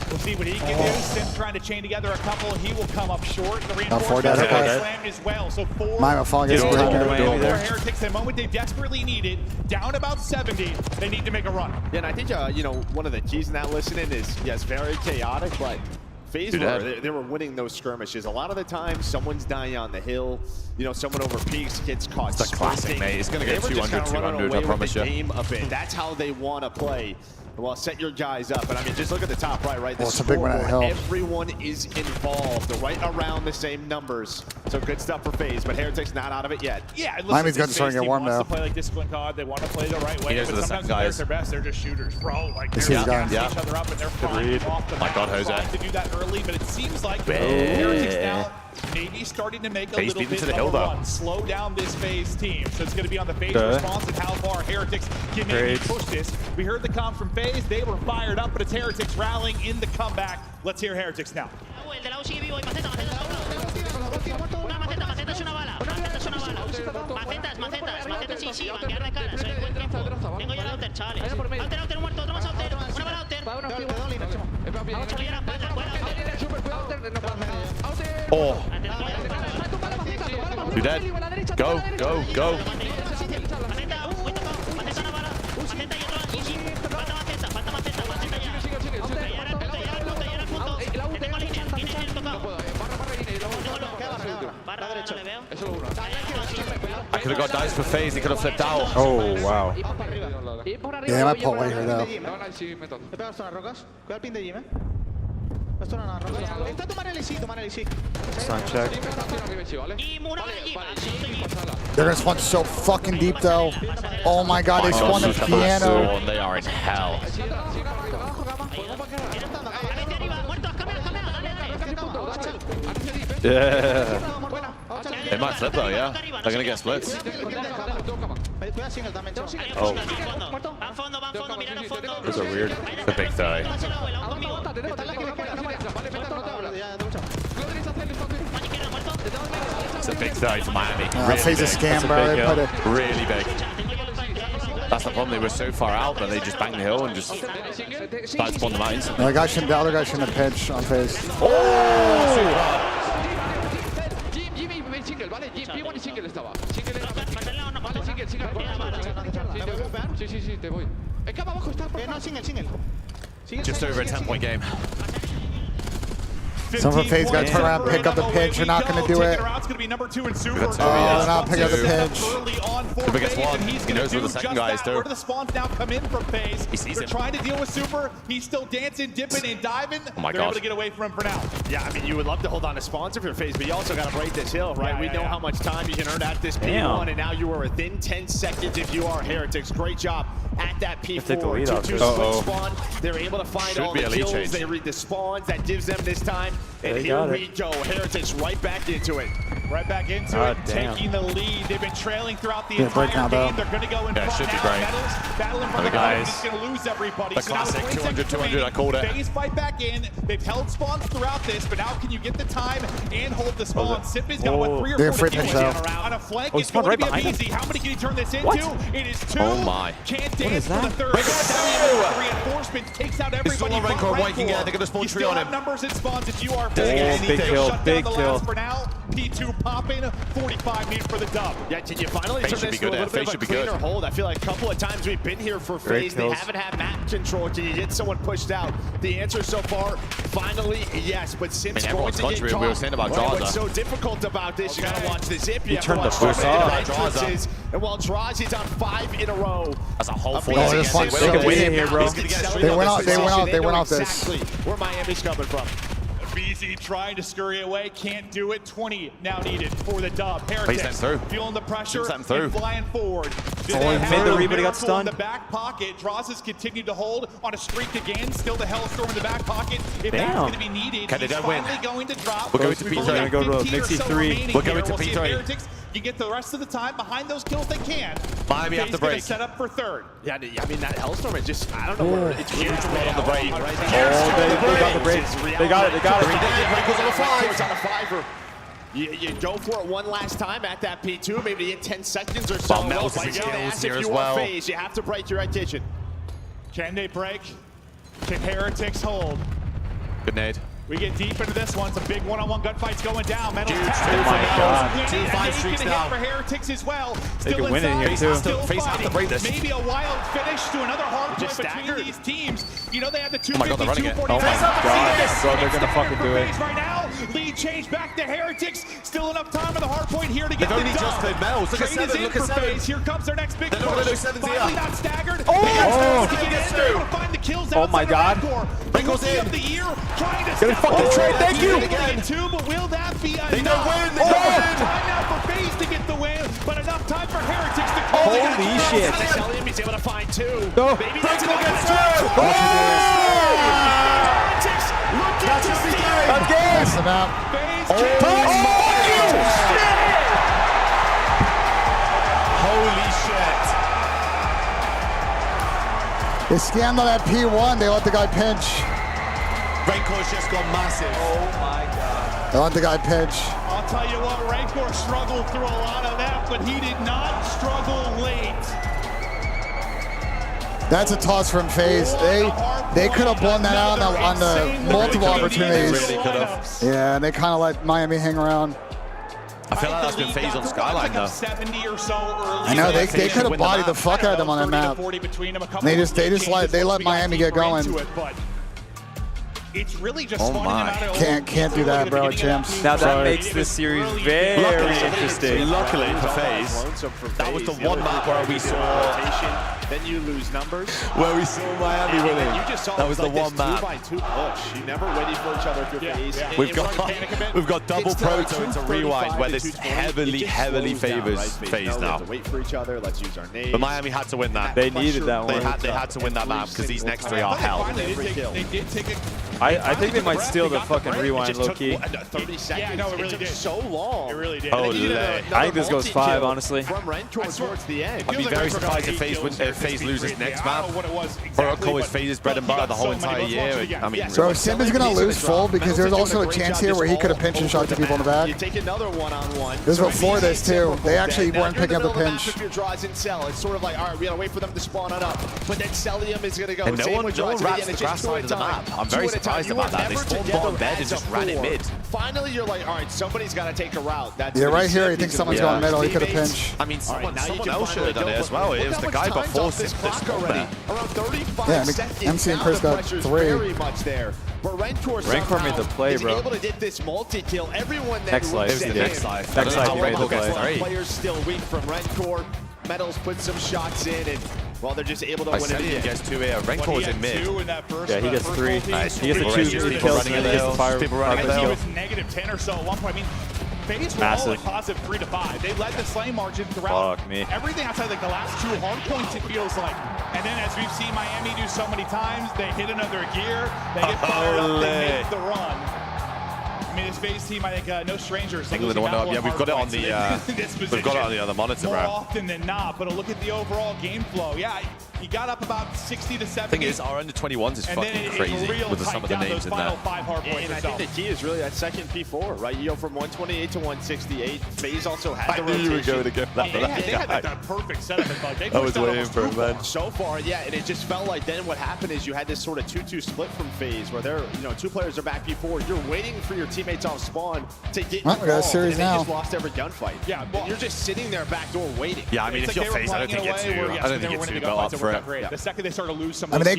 Q: We'll see what he can do. Sim trying to chain together a couple. He will come up short. The
B: reinforcement
Q: slammed as well. So 4
B: Heretics
Q: the moment they desperately need it. Down about 70. They need to make a run.
L: Yeah, and I think you know, one of the keys in that listening is yes, very chaotic, but FaZe they were winning those skirmishes. A lot of the time, someone's dying on the hill. You know, someone over peaks gets caught.
C: It's the classic, mate. It's going to go 200, 200, I promise you.
L: Game a bit. That's how they want to play. Well, set your guys up. And I mean, just look at the top right?
B: It's a big one at hell.
L: Everyone is involved. They're right around the same numbers. So good stuff for FaZe, but Heretic's not out of it yet.
Q: Yeah,
B: Miami's got to start to get warm now.
Q: They want to play like discipline COD. They want to play the right way. But sometimes when they're at their best, they're just shooters, bro. Like they're each other up and they're flying off the map. Trying to do that early, but it seems like Heretic's now maybe starting to make a little bit of a run. Slow down this FaZe team. So it's going to be on the FaZe response and how far Heretics can maybe push this. We heard the comms from FaZe. They were fired up, but it's Heretics rallying in the comeback. Let's hear Heretics now.
C: Oh. You dead? Go, go, go. I could have got dice for FaZe, he could have flipped out.
E: Oh, wow.
B: Yeah, I might pull away here, though.
E: Sun check.
B: They're going to spawn so fucking deep, though. Oh my god, they spawned the piano.
C: They are in hell.
E: Yeah.
C: They might flip though, yeah. They're going to get splits.
E: Oh. Those are weird.
C: The big 30. It's a big 30 for Miami.
B: Really FaZe a scam, bro.
C: Really big. That's the problem. They were so far out that they just banged the hill and just started spawning them out instantly.
B: The other guy shouldn't have pitched on FaZe.
C: Oh! Just over a 10-point game.
B: Some of FaZe got to turn around, pick up the pitch. You're not going to do it.
I: They're not picking
B: up the pitch.
C: Super gets one. He knows where the second guy is too.
I: Where do the spawns now come in from FaZe?
C: He sees
I: They're
C: him.
I: trying to deal with Super. He's still dancing, dipping, and diving.
C: Oh my
I: They're
C: God.
I: able to get away from him for now.
L: Yeah, I mean, you would love to hold on to spawns if you're FaZe, but you also got to break this hill, right? We know how much time you can earn at this P1, and now you are within 10 seconds if you are Heretics. Great job at that P4. 2-2 split spawn. They're able to find all the kills. They read the spawns. That gives them this time. And here we go. Heretics right back into it.
I: Right back into it, taking the lead. They've been trailing throughout the entire game. They're going to go in front
C: should be
I: now.
C: great.
I: Battling for the guys. He's going to lose everybody.
C: The classic 200, I called it.
I: FaZe fight back in. They've held spawns throughout this, but now can you get the time and hold the spawn? Sip has got what, 3 or 4 kills on a flank. It's going to be easy. How many can he turn this into? It is 2.
C: Oh my.
I: Can't dance for the third. Reinforcement takes out everybody.
C: It's all on Rancor. What you can get, they're going to spawn tree on him.
I: Numbers and spawns if you are
E: big kill, big kill.
I: For now, P2 popping, 45 needed for the dub.
L: Yeah, can you finally turn this to a little bit of a cleaner hold? I feel like a couple of times we've been here for FaZe. They haven't had map control. Can you get someone pushed out? The answer so far, finally, yes. But Sim's going to get caught.
C: We were saying about Draza.
L: What's so difficult about this, you got to watch the zip.
E: He turned the first off.
L: And while Draza's on 5 in a row.
C: That's a whole 4.
E: They can win it here, bro.
B: They went off this.
L: Exactly where Miami's coming from.
I: BZ trying to scurry away, can't do it. 20 now needed for the dub. Heretics feeling the pressure and flying forward.
G: Made the read, but he got stunned.
I: In the back pocket, Dross has continued to hold on a streak again. Still the Hellstorm in the back pocket. If that's going to be needed, he's finally going to drop.
C: We're going to P3.
G: We're going to go to Mixie 3.
C: We're going to P3.
I: You get the rest of the time behind those kills they can.
C: Miami have to break.
I: Set up for third.
L: Yeah, I mean, that Hellstorm is just, I don't know where it's huge
C: on the break.
E: They got the break. They got it.
L: Break on a 5. You go for it one last time at that P2, maybe in 10 seconds or so.
C: Here as well.
L: FaZe, you have to break your attention.
I: Can they break? Can Heretics hold?
C: Good nade.
I: We get deep into this one. It's a big one-on-one gunfight's going down. Metal's
C: Oh my God.
I: 2-5 streaks now. For Heretics as well.
E: They can win it here too.
C: FaZe have to break this.
I: Maybe a wild finish to another hard point between these teams. You know they have the 250,
C: Oh my God, they're running it.
I: 240.
E: Oh my God. Bro, they're gonna fucking do it.
I: Right now, lead change back to Heretics. Still enough time on the hard point here to get the
C: They've only just played Mel's. Look at 7. Look at 7.
I: Here comes their next big
C: They're not
I: push.
C: going to
I: Finally not staggered.
E: Oh
I: the kills
E: Oh my God.
I: Wrinkles in the ear, trying to
E: Get a fucking trade. Thank you.
I: Again. But will that be enough?
C: They don't win. They don't win.
I: Time now for FaZe to get the win, but enough time for Heretics to close.
E: Holy shit.
L: He's able to find 2.
E: No.
L: Maybe that's
C: Break
L: going
C: against
L: 2. Heretics looking to steal.
E: Again.
B: Pass them out.
C: Holy shit.
B: They scammed on that P1. They let the guy pinch.
C: Rancor's just gone massive.
G: Oh my God.
B: They let the guy pinch.
I: I'll tell you what, Rancor struggled through a lot of that, but he did not struggle late.
B: That's a toss from FaZe. They could have blown that out on the multiple opportunities.
C: Really could have.
B: Yeah, and they kind of let Miami hang around.
C: I feel like that's been FaZe on Skyline though.
I: 70 or so early.
B: I know they could have bodied the fuck out of them on that map. They let Miami get going.
I: It's really just
B: can't do that, bro, champs.
G: Now that makes this series very interesting.
C: Luckily for FaZe, that was the one map where we saw
L: then you lose numbers.
E: Where we saw Miami winning.
L: You just saw
E: that was
L: like
E: the one map.
L: 2x2 push. You never waited for each other if you're phase.
E: We've got double proto into rewind where this heavily favors phase now.
L: Wait for each other. Let's use our name.
C: But Miami had to win that.
G: They needed that one.
C: They had to win that map because these next 3 are hell.
Q: They did take a...
G: I think they might steal the fucking rewind low-key.
L: 30 seconds.
Q: Yeah, no, it really did.
L: So long.
Q: It really did.
G: Oh, I think this goes 5, honestly.
L: From Rentor towards the end.
C: I'd be very surprised if FaZe loses next map. Protocol is FaZe's bread and butter the whole entire year. I mean,
B: so Sim is going to lose full because there's also a chance here where he could have pinched and shot 2 people in the back.
L: You take another one-on-one.
B: This was before this too. They actually weren't picking up the pinch.
L: If your draws in cell, it's sort of like, all right, we gotta wait for them to spawn on up. But then Celium is gonna go.
C: And no one rats the grass side of the map. I'm very surprised about that. They spawned bottom bed and just ran it mid.
L: Finally, you're like, all right, somebody's got to take a route.
B: Yeah, right here, he thinks someone's going middle. He could have pinched.
C: I mean, someone else should have done it as well. It was the guy before Sim that spawned there.
L: Around 35 seconds.
B: MC and Chris got 3.
L: Very much there. But
G: Rencor made the play, bro.
L: able to get this multi-kill. Everyone then
G: Next life.
C: Next life.
G: Next life, he made the play.
L: Players still weak from Rencor. Metals put some shots in, and well, they're just able to win it again.
C: He gets 2 here. Rencor is in mid.
G: Yeah, he gets 3.
C: Nice.
G: He gets the 2 kills running in the fire.
C: People running
Q: He was negative 10 or so at one point. I mean, FaZe were all like positive 3 to 5. They led the slaying margin throughout everything outside like the last 2 hard points, it feels like. And then as we've seen Miami do so many times, they hit another gear, they get fired up, they make the run. I mean, this FaZe team, I think, no strangers.
C: England one up. Yeah, we've got it on the other monitor,
Q: more
C: bro.
Q: often than not, but look at the overall game flow. Yeah, he got up about 60 to 70.
C: Thing is, our under 21s is fucking crazy with some of the names in there.
L: And I think the key is really that second P4, right? You go from 128 to 168. FaZe also had the rotation.
E: I knew you were going to get that.
Q: They had that perfect setup.
E: I was waiting for it, man.
L: So far, yeah, and it just felt like then what happened is you had this sort of 2-2 split from FaZe where they're, 2 players are back P4. You're waiting for your teammates off spawn to get involved,
B: we got a series
L: and they
B: now.
L: just lost every gunfight. Yeah, well, you're just sitting there back door waiting.
C: Yeah, I mean, if you're FaZe, I don't think you're too well up for it.
Q: The second they start to lose some
B: I mean,
C: I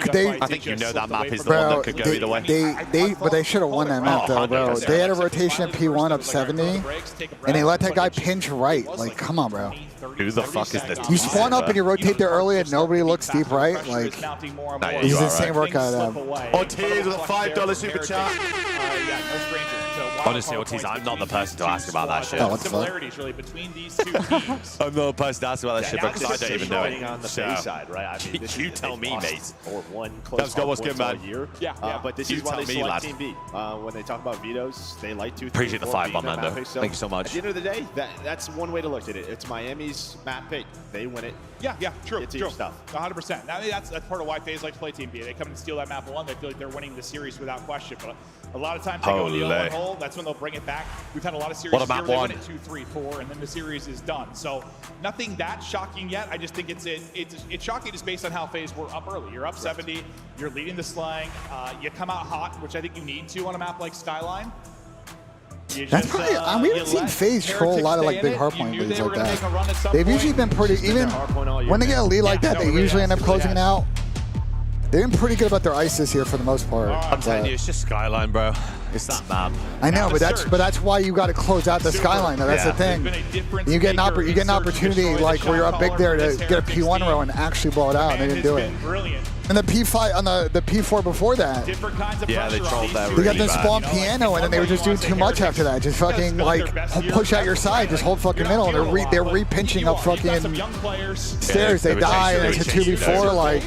C: think that map is the one that could go either way.
B: But they should have won that map though, bro. They had a rotation at P1 up 70, and they let that guy pinch right. Like, come on, bro.
C: Who the fuck is this?
B: You spawn up and you rotate there early and nobody looks deep right. Like, this is the same workout.
C: Ortiz with a $5 super chat. Honestly, Ortiz, I'm not the person to ask about that shit.
B: Oh, what the fuck?
Q: Really between these 2 teams.
C: I'm not the person to ask about that shit because I don't even know it.
L: On the FaZe side, right? I mean,
C: you tell me, mate.
L: Or one close
C: what's good, man.
L: Year. Yeah, but this is why they select Team B. When they talk about vetoes, they like 2, 3,
C: Appreciate the 5 on Mando.
L: So
C: Thank you so much.
L: At the end of the day, that's one way to look at it. It's Miami's map pick. They win it.
Q: Yeah, true.
L: It's your stuff.
Q: 100%. I mean, that's part of why FaZe like to play Team B. They come and steal that map 1. They feel like they're winning the series without question. But a lot of times they go in the 0-1 hole. That's when they'll bring it back. We've had a lot of series here they win it 2, 3, 4, and then the series is done. So nothing that shocking yet. I just think it's shocking just based on how FaZe were up early. You're up 70. You're leading the slang. You come out hot, which I think you need to on a map like Skyline.
B: That's probably, we haven't seen FaZe troll a lot of like big hardpoint leads like that. They've usually been pretty, even when they get a lead like that, they usually end up closing it out. They've been pretty good about their ISIS here for the most part.
C: I'm telling you, it's just Skyline, bro. It's that map.
B: I know, but that's why you got to close out the Skyline. Though. That's the thing. You get an opportunity like where you're up big there to get a P1 row and actually blow it out. And they didn't do it. And the P5 on the P4 before that.
C: Yeah, they trolled that.
B: They got the spawn piano, and then they were just doing too much after that. Just fucking like push out your side, just hold fucking middle, and they're re-pinching up fucking stairs. They die, and it's a 2v4. Like,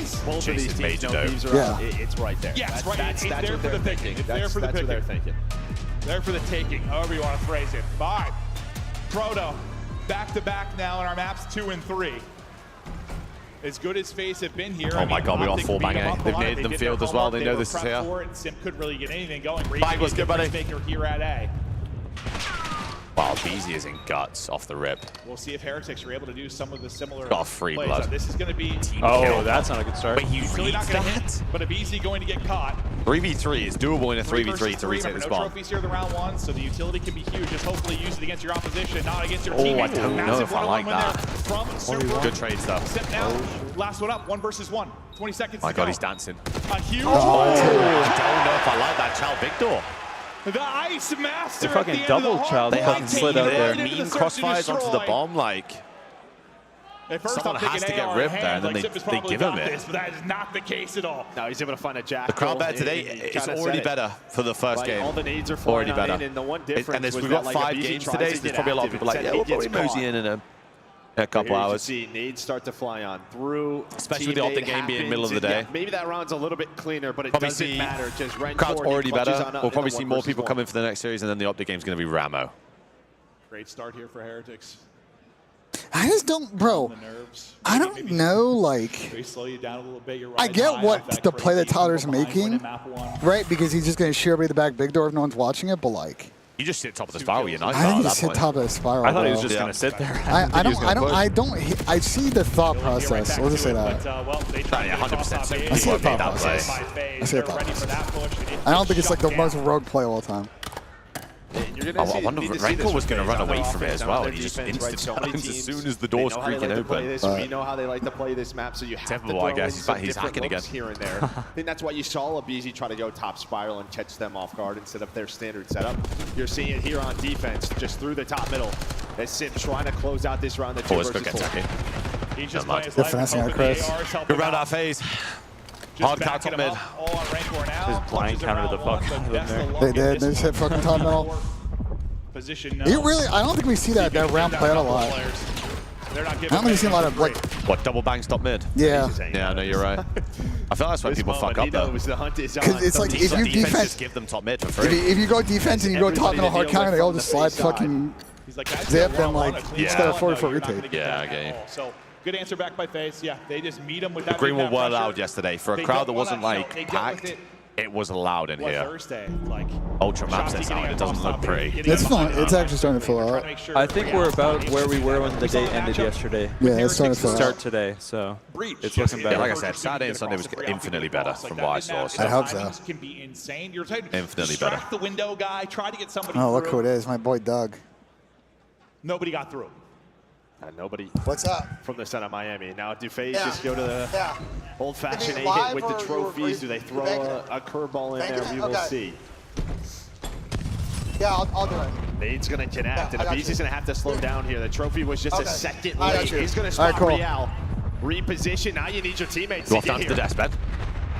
L: yeah, it's right there.
Q: Yeah, it's right. That's there for the picking. It's there for the picking. They're thinking. There for the taking, however you want to phrase it. Bye. Proto, back-to-back now in our maps 2 and 3. As good as FaZe have been here.
C: Oh my God, we got 4 bang. They've needed them field as well. They know this is here.
Q: Sim couldn't really get anything going.
C: Bang was good, buddy.
Q: Here at A.
C: Wow, Beezy is in guts off the rip.
Q: We'll see if Heretics are able to do some of the similar
C: got free
Q: plays.
C: blood.
Q: This is going to be team
G: kill.
Q: kill.
G: That's not a good start.
C: But he
Q: really not going to hit, but a Beezy going to get caught.
C: 3v3 is doable in a 3v3 to retake the spawn.
Q: No trophies here in the round 1, so the utility can be huge. Just hopefully use it against your opposition, not against your team.
C: Oh, I don't know if I like that. Good trade stuff.
Q: Step now. Last one up, 1 versus 1. 20 seconds
C: My God, he's dancing.
Q: A huge
C: I don't know if I like that Chow Victor.
Q: The Ice Master.
G: They fucking double Chow. They fucking slid out there.
C: Mean crossfires onto the bomb, like.
I: At first,
C: someone has to get ripped there, and then they give him it.
I: But that is not the case at all.
L: No, he's able to find a jack.
C: The crowd bet today is already better for the first game.
L: All the needs are flying
C: already better.
L: And the one difference
C: we've got 5 games today, so there's probably a lot of people like, yeah, we'll probably mosey in a couple hours.
L: See nades start to fly on through,
C: especially with the Optic game being middle of the day.
L: Yeah, maybe that round's a little bit cleaner, but it doesn't matter. Just
C: crowd's already better. We'll probably see more people come in for the next series, and then the Optic game's going to be Ramo.
I: Great start here for Heretics.
B: I just don't, bro. I don't know, like. I get what the play that Tyler's making, right? Because he's just going to shear away the back big door if no one's watching it, but like.
C: You just sit top of the spiral, you're nice.
B: I think he just hit top of the spiral.
G: I thought he was just going to sit there.
B: I see the thought process. We'll just say that.
C: Yeah, 100%.
B: I see the thought process. I see the thought process. I don't think it's like the most rogue play of all time.
C: I wonder if Renko was going to run away from it as well, and he just instant-times as soon as the door's creaking open.
L: We know how they like to play this map, so you have to
C: I guess he's hacking again.
L: Here and there. I think that's why you saw Abizi try to go top spiral and catch them off guard instead of their standard setup. You're seeing it here on defense, just through the top middle. As Sim trying to close out this round.
C: Always good attacking.
I: He's just playing his life
B: finessing Chris.
C: Good round out phase. Hard count top mid.
G: Just blind counter the fuck out of them there.
B: They did. They just hit fucking top middle.
I: Position
B: I don't think we see that round played a lot. I don't think we see a lot of like.
C: What, double bang stop mid?
B: Yeah.
C: Yeah, no, you're right. I feel that's why people fuck up though.
B: Because it's like if you defense,
C: just give them top mid for free.
B: If you go defense and you go top middle hard counter, they all just slide fucking zip and like instead of 40 for retake.
C: Yeah, I get you.
I: So good answer back by face. Yeah, they just meet them with that.
C: Green were well loud yesterday for a crowd that wasn't like packed. It was loud in here. Ultra map sets out. It doesn't look pretty.
B: It's fun. It's actually starting to fill out.
G: I think we're about where we were when the day ended yesterday.
B: Yeah, it's starting to fill out.
G: Start today, so it's looking better.
C: Yeah, like I said, Saturday and Sunday was infinitely better from what I saw.
B: I hope so.
I: Can be insane. You're
C: infinitely better.
I: The window guy. Try to get somebody.
B: Oh, look who it is! My boy Doug.
I: Nobody got through.
L: Nobody.
B: What's up?
L: From the center of Miami. Now, do FaZe just go to the old-fashioned A-hit with the trophies? Do they throw a curveball in there? We will see.
B: Yeah, I'll do it.
L: Nade's going to connect, and Abizi's going to have to slow down here. The trophy was just a second late. He's going to spot Real. Reposition. Now you need your teammates to get here.
C: To the desk, Ben.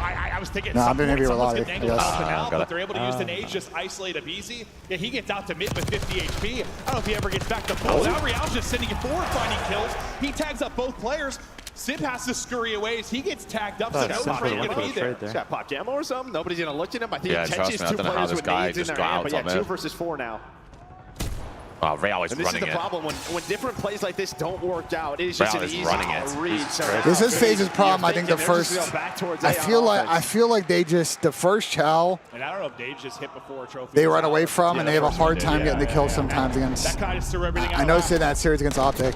I: I was thinking
B: I'm going to be
I: someone's
B: related.
I: going to but they're able to use the nades, just isolate Abizi. Yeah, he gets out to mid with 50 HP. I don't know if he ever gets back to full. Now Real's just sitting at 4, finding kills. He tags up both players. Sip has to scurry away as he gets tagged up, so no trade going to be there.
L: He's got pop ammo or something. Nobody's going to look at him. I think he catches 2 players with nades in their hand, but yeah, 2 versus 4 now.
C: Oh, Real is running it.
L: This is the problem. When different plays like this don't work out, it is just an easy read.
B: This is FaZe's problem. I think the first. I feel like they just the first chow.
I: And I don't know if Dave just hit before a trophy.
B: They run away from and they have a hard time getting the kill sometimes against.
I: That guy just threw everything out.
B: I noticed in that series against Optic.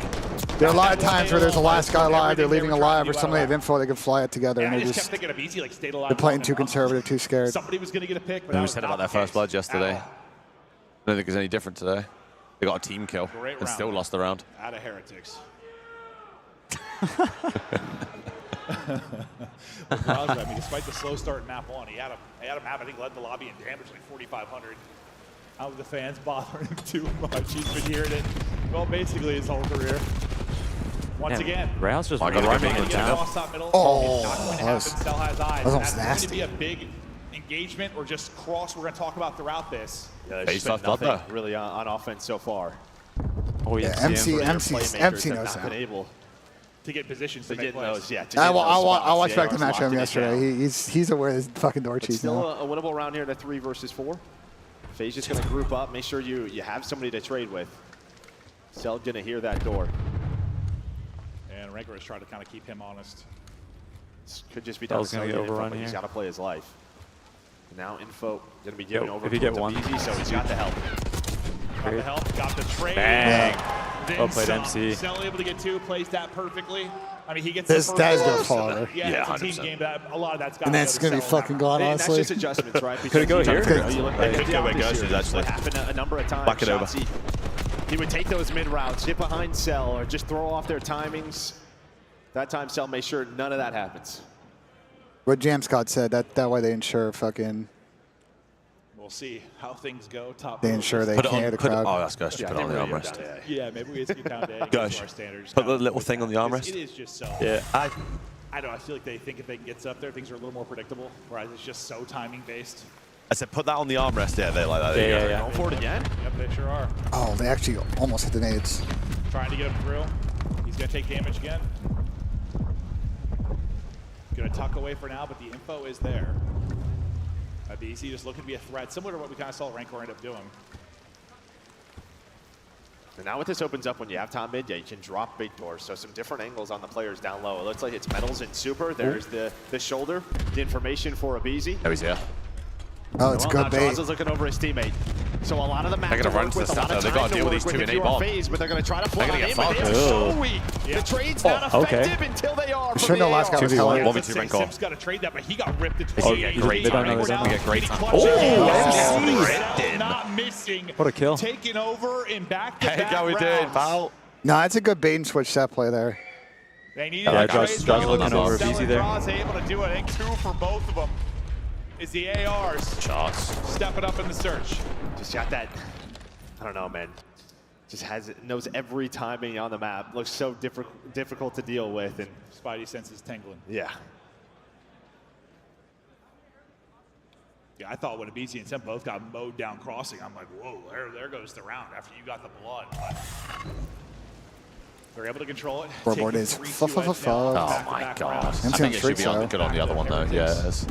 B: There are a lot of times where there's a last guy alive, they're leaving alive, or somebody have info they can fly it together, and they're playing too conservative, too scared.
I: Somebody was going to get a pick.
C: We said about their first blood yesterday. I don't think it's any different today. They got a team kill and still lost the round.
I: Out of Heretics. I mean, despite the slow start in map 1, he had a map, I think, led the lobby in damage, like 4,500. How the fans bothering him too much. He's been hearing it, well, basically his whole career. Once again,
G: Real's just running it down.
B: Oh,
I: that was
B: almost nasty.
I: Going to be a big engagement or just cross we're going to talk about throughout this.
L: Yeah, there's been nothing really on offense so far.
G: Oh yeah,
B: MC knows
L: been able
I: to get positions to
L: get those. Yeah,
B: I watched back the match of him yesterday. He's aware of his fucking door cheese now.
L: Still a winnable round here in a 3 versus 4. FaZe just going to group up. Make sure you have somebody to trade with. Cell going to hear that door.
I: And Renko is trying to kind of keep him honest.
L: This could just be done. He's got to play his life. Now info going to be given over
G: if you get one.
L: Easy, so he's got the help.
I: Got the help, got the trade.
G: Bang.
I: Well
G: played, MC.
I: Cell able to get 2, plays that perfectly. I mean, he gets
B: this. That is going to fall.
I: Yeah, it's a team game, but a lot of that's got.
B: And that's going to be fucking gone, honestly.
L: That's just adjustments, right?
G: Could it go here?
L: It happened a number of times.
C: Back it over.
L: He would take those mid routes, get behind Cell, or just throw off their timings. That time, Cell made sure none of that happens.
B: What Jam Scott said, that way they ensure fucking
Q: We'll see how things go. Top.
B: They ensure they can't hear the crowd.
C: Oh, that's Gush. Put it on the armrest.
Q: Yeah, maybe we just get down to
C: Gush.
Q: our standards.
C: Put the little thing on the armrest.
Q: It is just so.
C: Yeah.
Q: I don't know. I feel like they think if they can get up there, things are a little more predictable. Whereas it's just so timing based.
C: I said put that on the armrest. Yeah, they like that.
Q: Yeah. Going for it again. Yep, they sure are.
B: Oh, they actually almost hit the nades.
Q: Trying to get him through. He's gonna take damage again. Gonna tuck away for now, but the info is there. BZ just looking to be a threat, similar to what we kind of saw Rancor end up doing.
L: And now what this opens up when you have top mid, yeah, you can drop big doors. So some different angles on the players down low. It looks like it's Metals and Super. There's the shoulder, the information for Abizi.
C: Oh, he's here.
B: Oh, it's a good bait.
L: Draza's looking over his teammate. So a lot of the map
C: they're going to run to the stuff, though. They've got to deal with these 2 in 8 bomb.
L: But they're going to try to play
C: they're
L: in,
C: going to
L: but
C: get
L: they're so weak. The trade's not effective until they are.
B: Sure, no last guy was telling you.
C: 1v2 Rancor.
Q: Sim's got to trade that, but he got ripped into
C: Oh, yeah, great timing. We get great timing.
Q: Oh, not missing.
G: What a kill.
Q: Taking over in back-to-back
C: how we did, pal.
B: No, it's a good bait and switch set play there.
Q: They needed a
G: Josh looking over easy there.
Q: Able to do it. I think 2 for both of them. Is the ARs
C: Shots.
Q: stepping up in the search.
L: Just got that, I don't know, man. Just knows every timing on the map. Looks so difficult to deal with. And
Q: Spidey senses tingling.
L: Yeah.
Q: Yeah, I thought when Abizi and Sim both got mowed down crossing, I'm like, whoa, there goes the round after you got the blood. But they're able to control it.
B: Scoreboard is
C: Oh my god. I think it should be good on the other one though. Yes.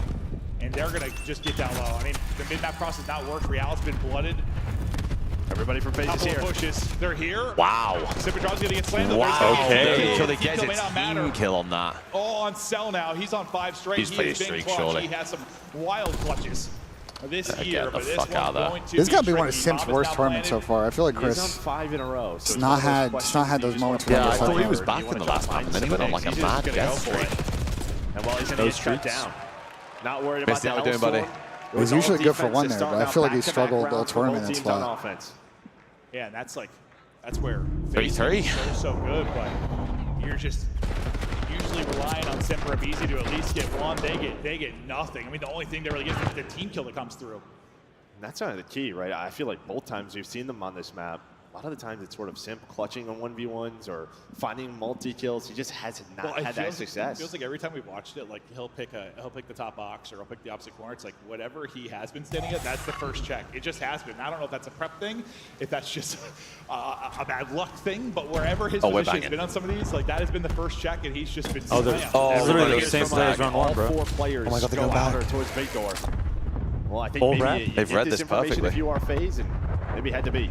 Q: And they're going to just get down low. I mean, the mid-map cross has not worked. Real's been blooded.
L: Everybody from phase is here.
Q: Pushes. They're here.
C: Wow.
Q: Sippadraw's going to get slammed.
C: Wow. Okay. Until they get his team kill on that.
Q: Oh, on Cell now. He's on 5 straight.
C: He's played a streak, surely.
Q: He has some wild clutches this year, but this one's going to
B: This got to be one of Sim's worst tournaments so far. I feel like Chris
L: he's on 5 in a row. So
B: has not had those moments where
C: I thought he was back in the last map, and then he went on like a mad death streak.
L: And while he's in the shut down, not worried about
C: how we doing, buddy?
B: It was usually good for one there, but I feel like he struggled all tournament in spot.
Q: Yeah, and that's where
C: 3-3
Q: is so good, but you're just usually relying on Sim or Abizi to at least get one. They get nothing. I mean, the only thing they really get is the team kill that comes through.
L: And that's kind of the key, right? I feel like both times we've seen them on this map, a lot of the times it's sort of Simp clutching on 1v1s or finding multi-kills. He just has not had that success.
Q: It feels like every time we've watched it, like he'll pick the top box or he'll pick the opposite corner. It's like whatever he has been standing at, that's the first check. It just has been. I don't know if that's a prep thing, if that's just a bad luck thing, but wherever his position has been on some of these, like that has been the first check, and he's just been slammed.
G: Literally the same play as round 1, bro.
L: 4 players go out towards big door. Well, I think maybe
C: they've read this perfectly.
L: If you are phase, and maybe had to be.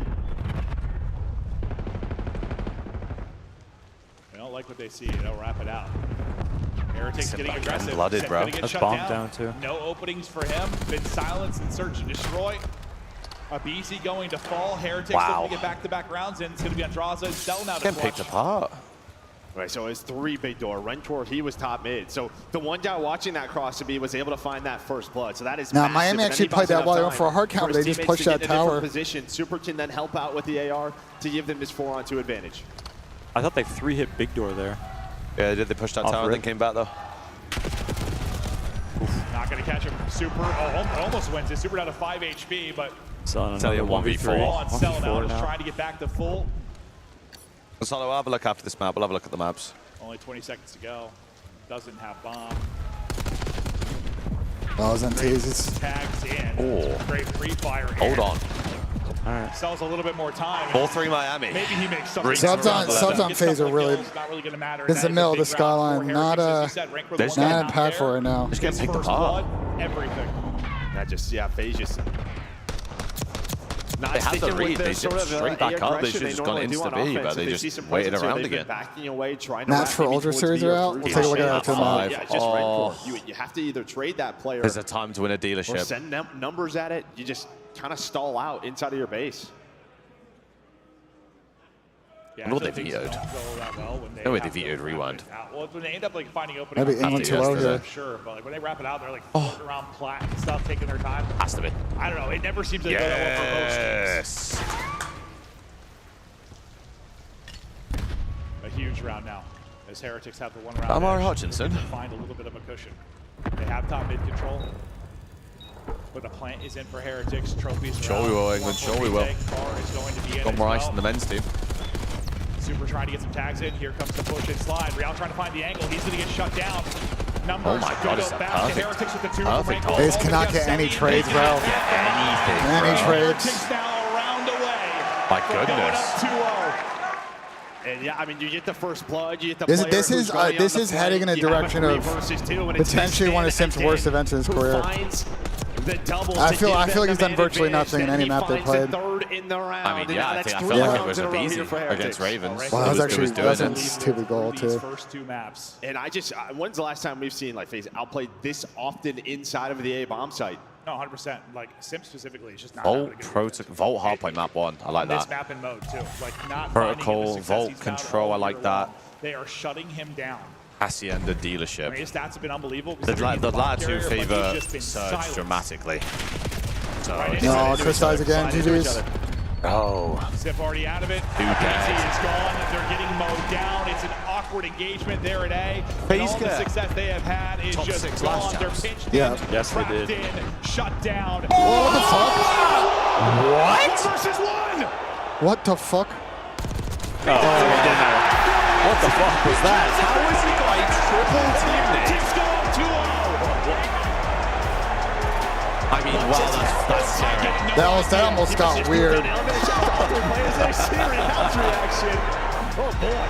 Q: Like what they see, they'll wrap it out. Heretics getting aggressive.
C: Blooded, bro.
G: That's bombed down too.
Q: No openings for him. Been silenced and search and destroy. Abizi going to fall. Heretics looking to get back-to-back rounds in. It's going to be on Draza. Cell now to
C: getting picked apart.
L: Right, so it's 3 big door. Rentor, he was top mid. So the one guy watching that cross to be was able to find that first blood. So that is
B: now
L: massive.
B: Miami actually played that while they went for a hard counter. They just pushed that tower.
L: Position. Super can then help out with the AR to give them this 4-on-2 advantage.
G: I thought they 3-hit big door there.
C: Yeah, did they push that tower and then came back though?
Q: Not going to catch him. Super almost wins it. Super down to 5 HP, but
G: Tell you 1v4
Q: on Cell now, just trying to get back to full.
C: So I'll have a look after this map. We'll have a look at the maps.
Q: Only 20 seconds to go. Doesn't have bomb.
B: Balls on teases.
Q: Tags in.
C: Oh.
Q: Great free fire.
C: Hold on.
G: All right.
Q: Sells a little bit more time.
C: 4-3 Miami.
Q: Maybe he makes something.
B: Subs on phase are really. This is the middle of the skyline. Not bad for right now.
C: Just getting picked apart.
Q: Everything.
L: That just phase just.
C: They had the read. They just straight back up. They should have just gone insta-B, but they just waited around again.
B: Maps for Ultra Series are out. We'll take a look at that tomorrow.
L: Yeah, just right for you have to either trade that player.
C: There's a time to win a dealership.
L: Or send numbers at it. You just kind of stall out inside of your base.
Q: Yeah,
C: I wonder what they vetoed. No way they vetoed rewind.
Q: Well, when they end up finding openings,
B: maybe England too low here.
Q: Sure, but when they wrap it out, they're floating around plat and stuff, taking their time.
C: Has to be.
Q: I don't know. It never seems to go that well for most teams. A huge round now, as Heretics have the one round.
C: Amar Hutchinson.
Q: Find a little bit of a cushion. They have top mid control. But the plant is in for Heretics. Trophies are
C: Sure we will, England. Sure we will. Got more ice than the men's team.
Q: Super trying to get some tags in. Here comes the push and slide. Real trying to find the angle. He's going to get shut down. Numbers.
C: Oh my God, it's
Q: perfect.
B: Ace cannot get any trades, bro. Any trades.
Q: Now around away.
C: My goodness.
L: And yeah, I mean, you get the first blood, you get the
B: This is heading in a direction of potentially one of Sim's worst events in his career. I feel like he's done virtually nothing in any map they played.
C: I mean, yeah, I felt like it was a easy against Ravens.
B: Well, that was actually a stupid goal too.
Q: First 2 maps.
L: And when's the last time we've seen like FaZe outplayed this often inside of the A bomb site?
Q: No, 100%. Like Sim specifically, it's just not
C: Volt hardpoint map 1. I like that.
Q: This map and mode too. Like not
C: Protocol, Volt control. I like that.
Q: They are shutting him down.
C: Hacienda dealership.
Q: I mean, his stats have been unbelievable.
C: The latter two favor surge dramatically. So
B: no, Chris dies again. GG's.
C: Oh.
Q: Zip already out of it.
C: Dude,
Q: is gone. They're getting mowed down. It's an awkward engagement there at A. And all the success they have had is just gone. They're pinched in.
G: Yes, they did.
Q: Shut down.
B: What the fuck?
Q: What? Versus 1.
B: What the fuck?
C: What the fuck was that? How was he got a triple teammate? I mean, wow, that's scary.
B: That almost got weird.
Q: Oh boy.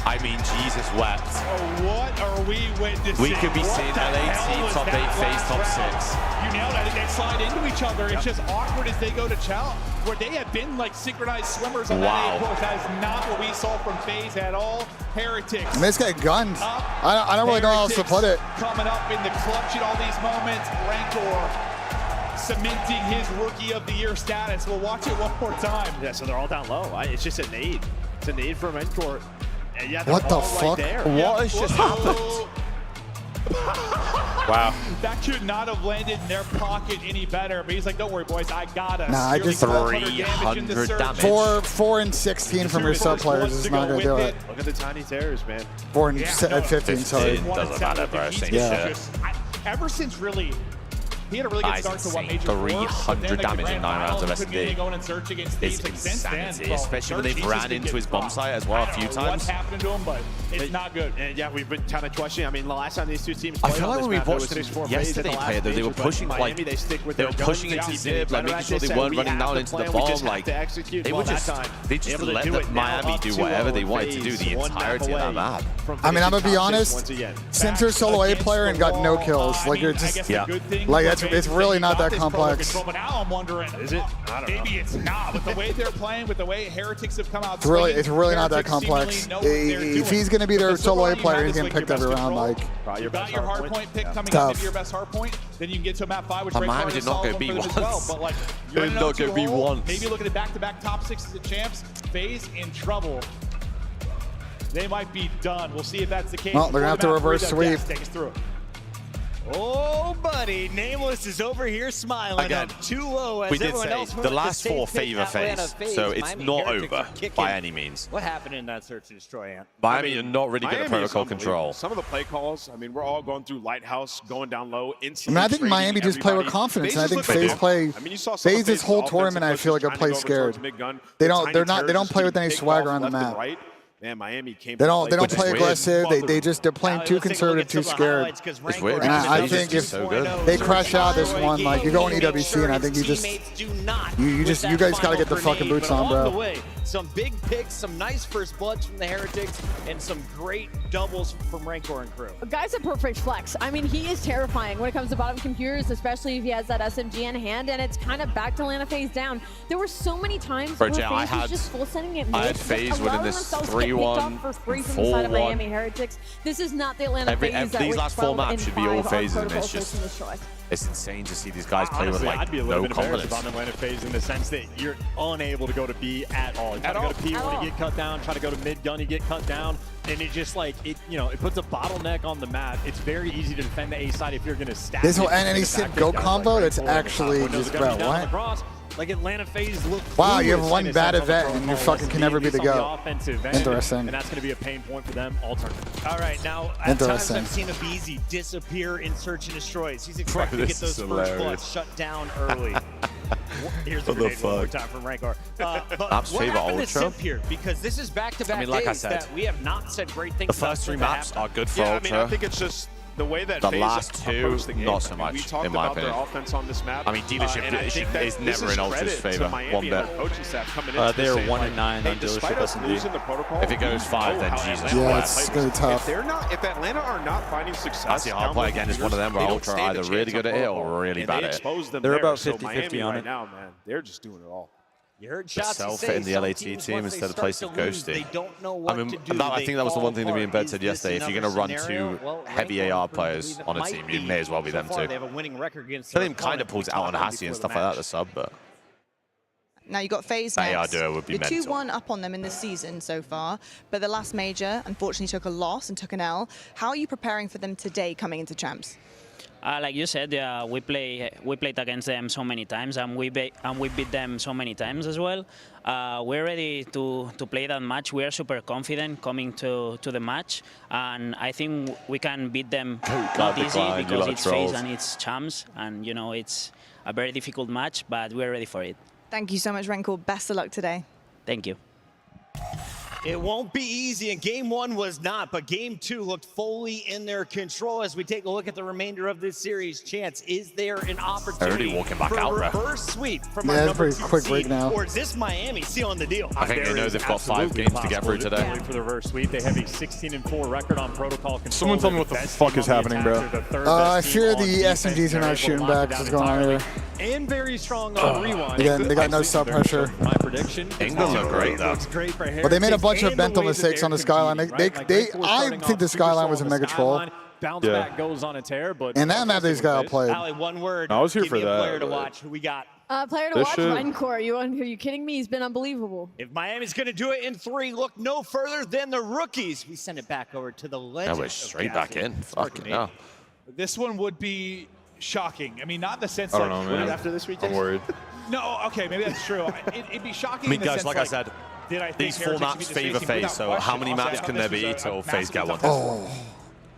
C: I mean, Jesus wept.
Q: Oh, what are we witnessing?
C: We could be seeing LAT top 8 FaZe top 6.
Q: You nailed it. They slide into each other. It's just awkward as they go to chow. Where they have been like synchronized swimmers on that A course. That is not what we saw from FaZe at all. Heretics.
B: I mean, this guy gunned. I don't really know how else to put it.
Q: Coming up in the clutch in all these moments. Rancor cementing his Rookie of the Year status. We'll watch it one more time.
L: Yeah, so they're all down low. It's just a nade. It's a nade from Rancor. And yeah,
B: what the fuck?
L: Right
C: what has just happened?
Q: Wow. That could not have landed in their pocket any better. But he's like, don't worry, boys. I got us.
B: Nah, I just
C: 300 damage.
B: 4 and 16 from your sub players is not going to do it.
L: Look at the tiny tears, man.
B: 4 and 15, sorry.
C: Doesn't matter, bro.
Q: Ever since really... He had a really good start to what Major
C: 300 damage in 9 rounds of S&D.
Q: It's
C: insanity, especially when they've ran into his bomb site as well a few times.
Q: What's happening to him, but it's not good.
L: And yeah, we've been kind of questioning. I mean, the last time these two teams played
C: I feel like when we watched them yesterday play, they were pushing like they were pushing into Zip, like making sure they weren't running down into the bomb. Like they just let Miami do whatever they wanted to do the entirety of that map.
B: I mean, I'm gonna be honest. Since you're a solo A player and got no kills, like you're just like it's really not that complex.
Q: But now I'm wondering, is it? Maybe it's not. With the way they're playing, with the way Heretics have come out,
B: it's really not that complex. If he's gonna be their solo A player, he's getting picked every round. Like
Q: you got your hard point pick coming up into your best hard point, then you can get to a map 5, which
C: Miami did not go B once.
Q: But like, you're not go B once. Maybe looking at back-to-back top 6s at champs. FaZe in trouble. They might be done. We'll see if that's the case.
B: Well, they're gonna have to reverse sweep.
Q: Take us through.
H: Oh, buddy, Nameless is over here smiling.
C: Again,
H: too low as
C: we did
H: everyone
C: say
H: else
C: the last 4 favor FaZe, so it's
H: Miami
C: not
H: Heretics
C: over by any means.
H: What happened in that search and destroy, Ant?
C: Miami are not really good at protocol control.
I: Some of the play calls, I mean, we're all going through Lighthouse, going down low.
B: I mean, I think Miami just play with confidence. And I think FaZe play. FaZe this whole tournament, I feel like, have played scared. They don't play with any swagger on the map.
I: Man, Miami came.
B: They don't play aggressive. They're playing too conservative, too scared.
C: It's weird.
B: And I think if they crash out this one, like you go in EWC, and I think you guys got to get the fucking boots on, bro.
H: Some big picks, some nice first bloods from the Heretics, and some great doubles from Rancor and crew.
J: Guy's a perfect flex. I mean, he is terrifying when it comes to bottom computers, especially if he has that SMG in hand, and it's kind of back to land a FaZe down. There were so many times where FaZe was just full sending it mid.
C: I had FaZe winning this 3-1,
J: 4-1. Heretics. This is not the Atlanta FaZe.
C: These last 4 maps should be all phases, and it's just it's insane to see these guys play with like no confidence.
L: On Atlanta FaZe in the sense that you're unable to go to B at all. You try to go to P when you get cut down, try to go to mid gun, you get cut down, and it just like it puts a bottleneck on the map. It's very easy to defend the A side if you're gonna stack.
B: This will end any sit go combo. That's actually just bro. What?
O: Like Atlanta FaZe look.
B: Wow, you have one bad event and you fucking can never be the go. Interesting.
O: And that's going to be a pain point for them all tournament. All right, now at times I've seen Abizi disappear in search and destroys. He's expected to get those first bloods shut down early. Here's the grenade one more time from Rancor. But what happened to Simp here? Because this is back-to-back days that we have not said great things about.
C: The first 3 maps are good for Ultra.
I: I mean, I think it's just the way that
C: the
I: FaZe
C: last 2, not so much,
I: we talked
C: in my
I: about
C: opinion.
I: their offense on this map.
C: I mean, dealership is never in Ultra's favor. One bit.
G: They are 1-9 on dealership S&D.
C: If it goes 5, then Jesus.
B: Yeah, it's gonna be tough.
I: If Atlanta are not finding success,
C: I see hard play again is one of them where Ultra are either really good at it or really bad at it.
G: They're about 50-50 on it.
I: Now, man, they're just doing it all.
O: You heard
C: The
O: shots
C: self-hitting the LAT team instead of placing ghosting. I mean, I think that was the one thing that me and Ben said yesterday. If you're going to run 2 heavy AR players on a team, you may as well be them too.
O: They have a winning record against
C: Team kind of pulls it out on Hassie and stuff like that, the sub, but...
K: Now you got FaZe
C: AR
K: next.
C: duo would be
K: You're
C: mental.
K: 2-1 up on them in this season so far, but the last major unfortunately took a loss and took an L. How are you preparing for them today coming into champs?
R: Like you said, we played against them so many times, and we beat them so many times as well. We're ready to play that match. We are super confident coming to the match, and I think we can beat them not easy because it's FaZe and it's champs, and you know it's a very difficult match, but we're ready for it.
K: Thank you so much, Rancor. Best of luck today.
R: Thank you.
O: It won't be easy, and game 1 was not, but game 2 looked fully in their control. As we take a look at the remainder of this series, Chance, is there an opportunity
C: for
O: a reverse sweep from our
B: it's
O: number
B: pretty
O: 2
B: quick
O: seed,
B: break now.
O: or is this Miami sealing the deal?
C: I think they know they've got 5 games to get through today.
Q: For the reverse sweep, they have a 16-4 record on protocol control.
E: Someone tell me what the fuck is happening, bro.
B: I fear the SMGs are not shooting back. What's going on here?
Q: And very strong on rewind.
B: Again, they got no sub pressure.
Q: My prediction.
C: England look great though.
B: But they made a bunch of mental mistakes on the Skyline. I think the Skyline was a mega troll.
Q: Bounce back goes on a tear, but
B: and that map these guys outplayed.
O: Ali, one word.
E: I was here for that.
O: Player to watch. Who we got?
J: Player to watch, Rancor. Are you kidding me? He's been unbelievable.
O: If Miami's going to do it in 3, look no further than the rookies. We send it back over to the legend.
C: That was straight back in. Fucking hell.
Q: This one would be shocking. I mean, not in the sense
E: I don't know, man.
L: After this week,
E: I'm worried.
Q: No, okay, maybe that's true. It'd be shocking.
C: I mean,
Q: in the
C: guys,
Q: sense,
C: like I said, these 4 maps favor FaZe, so how many maps can there be till FaZe get one?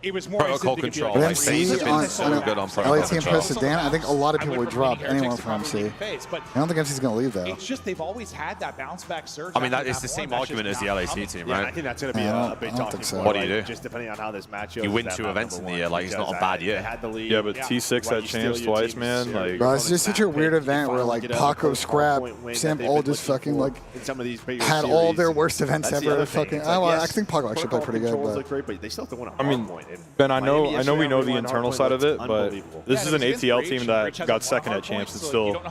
Q: It was more
C: protocol control.
B: But
C: Like, FaZe have been so good on protocol
B: LAT and
C: control.
B: Sedan, I think a lot of people would drop anyone from MC. I don't think MC's going to leave, though.
Q: It's just they've always had that bounce back surge.
C: I mean, that is the same argument as the LAT team, right?
L: I think that's going to be a big talking point.
C: What do you do?
L: Just depending on how this match goes.
C: You win 2 events in the year, like it's not a bad year.
E: Yeah, but T6 had champs twice, man. Like,
B: bro, it's just such a weird event where like Paco, Scrap, Simp all just fucking like had all their worst events ever. Fucking, I think Paco actually played pretty good.
E: I mean, Ben, I know we know the internal side of it, but this is an ATL team that got second at champs and still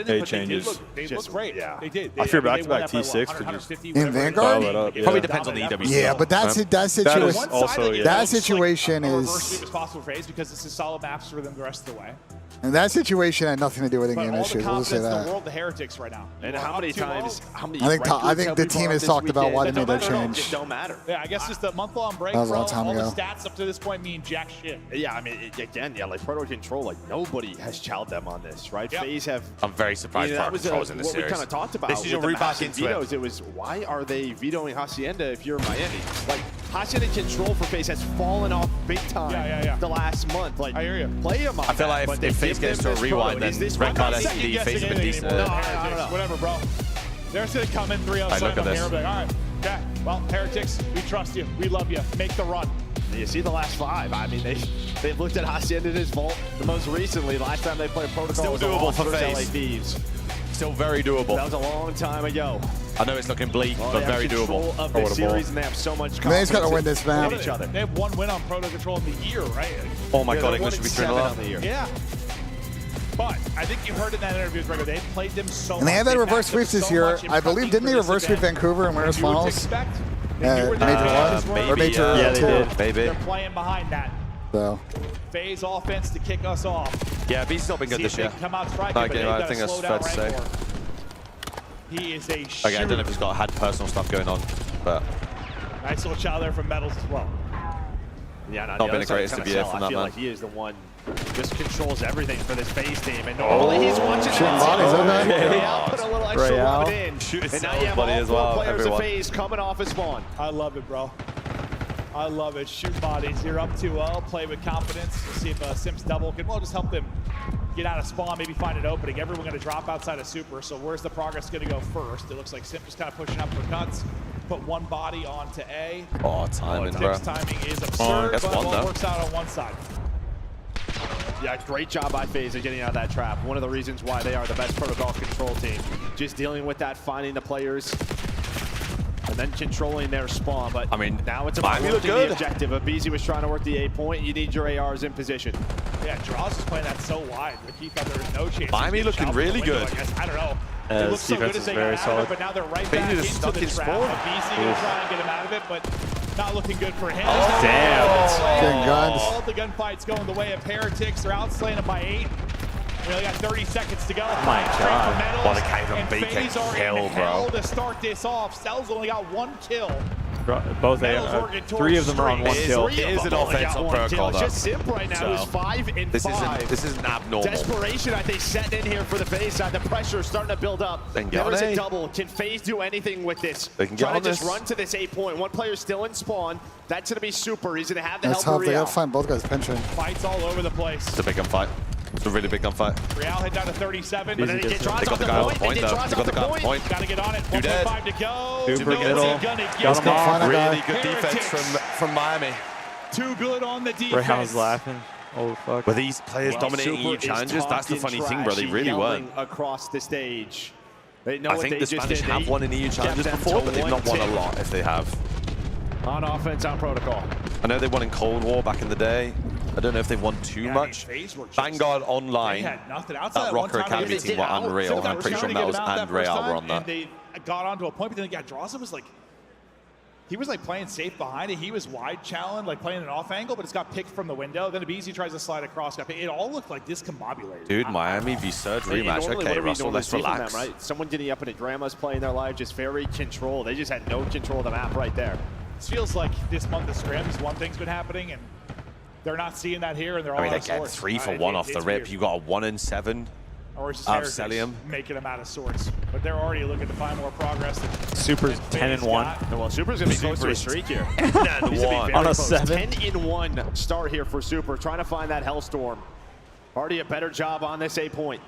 E: made changes.
Q: They look great. Yeah, they did.
E: I fear back-to-back T6 could just
B: in Vanguard.
E: That up, yeah.
C: Probably depends on the EWC.
B: Yeah, but that situation
E: also, yeah.
B: that situation
Q: is
B: is
Q: because this is solid maps for them the rest of the way.
B: And that situation had nothing to do with in-game issues. We'll say that.
Q: The world, the Heretics right now.
L: And how many times?
B: I think the team has talked about why they made that change.
L: It don't matter.
Q: Yeah, I guess just the month-long break.
B: That was a long time ago.
Q: All the stats up to this point mean jack shit.
L: Yeah, I mean, again, like protocol control, like nobody has chowed them on this, right? FaZe have.
C: I'm very surprised protocol control's in this series.
L: What we kind of talked about.
C: This is your route back into
L: it. It was why are they vetoing Hacienda if you're Miami? Like Hacienda control for FaZe has fallen off big time. The last month, like
Q: I hear you.
L: Play them on.
C: I feel like if FaZe gets to a rewind, then Red Card SCD, FaZe have been decent.
Q: No, whatever, bro. They're just gonna come in 3-0.
C: Look at this.
Q: All right, okay. Well, Heretics, we trust you. We love you. Make the run.
L: You see the last 5. I mean, they looked at Hacienda in his vault the most recently. Last time they played protocol,
C: still doable for
L: LA
C: FaZe.
L: Thieves.
C: Still very doable.
L: That was a long time ago.
C: I know it's looking bleak, but very doable.
L: Of this series, and they have so much
B: confidence. They've got to win this map.
Q: Each other. They have 1 win on Proto Control in the year, right?
C: Oh my God, English should be 3-0.
Q: Yeah. But I think you heard in that interview with Rego, they played them so much.
B: And they have had reverse sweeps this year. I believe, didn't they reverse sweep Vancouver in Winners Finals? Major 1? Or Major 2?
C: Yeah, they did, baby.
Q: They're playing behind that.
B: So.
Q: FaZe offense to kick us off.
C: Yeah, B's not been good this year.
Q: Come out striking, but
C: I think that's fair to say.
Q: He is a shooter.
C: Again, I don't know if he's had personal stuff going on, but
Q: nice little child there from Metals as well.
L: Yeah,
C: not been the greatest of year from that man.
L: I feel like he is the one just controls everything for this FaZe team. And normally he's watching
E: Put
L: a little extra weapon in.
E: And
L: now you have all 4 players of FaZe coming off his spawn.
O: I love it, bro. I love it. Shoot bodies. You're up 2-0. Play with confidence. We'll see if Simps double can just help them get out of spawn, maybe find an opening. Everyone going to drop outside of Super. So where's the progress going to go first? It looks like Simps is kind of pushing up for cuts. Put one body onto A.
C: Oh, timing, bro.
O: Timing is absurd, but it works out on one side.
L: Yeah, great job by FaZe of getting out of that trap. One of the reasons why they are the best protocol control team. Just dealing with that, finding the players, and then controlling their spawn. But
C: I mean,
L: now it's about working the objective. Abizi was trying to work the A point. You need your ARs in position.
O: Yeah, Draws is playing that so wide. Like he thought there was no chance.
C: Miami looking really good.
O: I don't know. It looks so good as they got out of it, but now they're right back into the trap. Abizi going to try and get him out of it, but not looking good for him.
E: Oh, damn.
O: All the gunfights going the way of Heretics. They're outslaying them by 8. We only got 30 seconds to go.
E: Oh my God. What a kind of bacon kill, bro.
O: To start this off. Cell's only got 1 kill.
G: Both 3 of them are on 1 kill.
C: It is an offensive protocol, though.
L: Just Simp right now is 5 and 5.
C: This isn't abnormal.
L: Desperation, I think, setting in here for the FaZe side. The pressure is starting to build up. There is a double. Can FaZe do anything with this?
C: They can get
L: Trying
C: on
L: to just
C: this.
L: run to this 8 point. One player still in spawn. That's going to be Super. He's going to have the
B: That's
L: help
B: tough. They got to find both guys pinching.
O: Fights all over the place.
C: It's a big gunfight. It's a really big gunfight.
O: Real hit down to 37.
C: But then he gets draws off the point. They got the guy on the point.
O: Got to get on it. 1.5 to go.
E: Super middle.
O: Got
E: him off.
C: Really good defense from Miami.
O: Too good on the defense.
G: Real's laughing. Oh, fuck.
C: Were these players dominating EU challenges? That's the funny thing, bro. They really weren't.
L: Across the stage. They know
C: I think the Spanish have won in EU challenges before, but they've not won a lot if they have.
L: On offense, on protocol.
C: I know they won in Cold War back in the day. I don't know if they've won too much. Vanguard Online, that Rocker Academy team were unreal. I'm pretty sure Metals and Real were on that.
O: They got onto a point, but then Droza was like, he was like playing safe behind it. He was wide challenged, like playing an off angle, but it's got picked from the window. Then Abizi tries to slide across. It all looked like discombobulated.
C: Dude, Miami v Surge rematch. Okay, Russell, let's relax.
L: Them, right? Someone getting up into Grandma's playing their life, just very controlled. They just had no control of the map right there.
O: It feels like this month of scrims, one thing's been happening, and they're not seeing that here, and they're all
C: they
O: out of
C: get
O: sorts.
C: 3 for 1 off the rip.
O: Weird.
C: You got a 1 in 7.
O: Or it's just
C: of
O: Heretics
C: Celium.
O: making them out of sorts. But they're already looking to find more progress.
E: Super's 10 and 1.
L: Well, Super's going to be close to a streak here.
E: On a 7.
L: 10 in 1 start here for Super, trying to find that Hellstorm. Already a better job on this 8 point.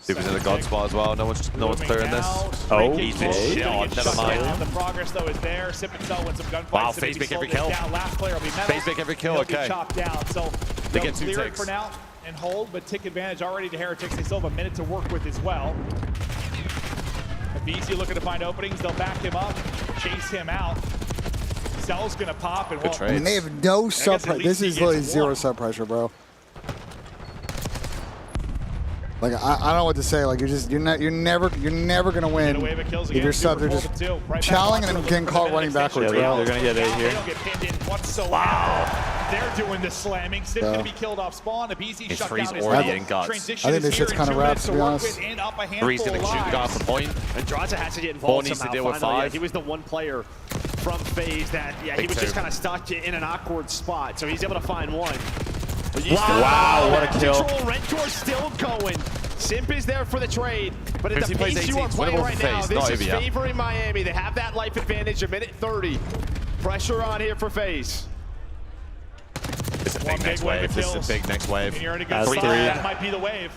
C: Super's in the God spot as well. No one's clearing this.
E: Oh,
C: he's been shit on. Never mind.
O: The progress though is there. Sip and Cell wins some gunfights.
C: Wow, FaZe make every kill.
O: Last player will be Metals.
C: FaZe make every kill.
O: He'll
C: Okay.
O: get chopped down. So
C: They get 2
O: clear it
C: takes
O: for now and hold, but tick advantage already to Heretics. They still have a minute to work with as well. Abizi looking to find openings. They'll back him up, chase him out. Cell's gonna pop and
B: I mean, they have no sub pressure. This is literally 0 sub pressure, bro. Like I don't know what to say. Like you're never gonna win if your subs are just challenging and getting caught running backwards.
E: Yeah, they're gonna get A
O: They
E: here.
O: don't get pinned in whatsoever. They're doing the slamming. Sid gonna be killed off spawn. Abizi shut down his
C: already in guts.
O: Transition
B: I think this
O: is
B: shit's
O: here
B: kind
O: in
B: of
O: 2
B: wraps,
O: minutes
B: to be
O: work
B: honest.
O: with, and up a
C: Breeze
O: handful
C: gonna
O: of
C: shoot
O: lives.
C: off the point.
L: And Draza has to get
C: Four
L: involved
C: needs to
L: somehow.
C: deal with
L: Finally,
C: 5.
L: he was the one player from FaZe that, he was just kind of stuck in an awkward spot. So he's able to find one.
E: Wow, what a kill.
L: Rentor's still going. Simp is there for the trade, but at the
C: plays
L: pace you are
C: 18,
L: playing right now,
C: FaZe,
L: this
C: not
L: is
C: over yet.
L: favoring Miami. They have that life advantage, a minute 30. Pressure on here for FaZe.
C: It's a big next wave. This is a big next wave.
O: And you're in a good spot. That might be the wave.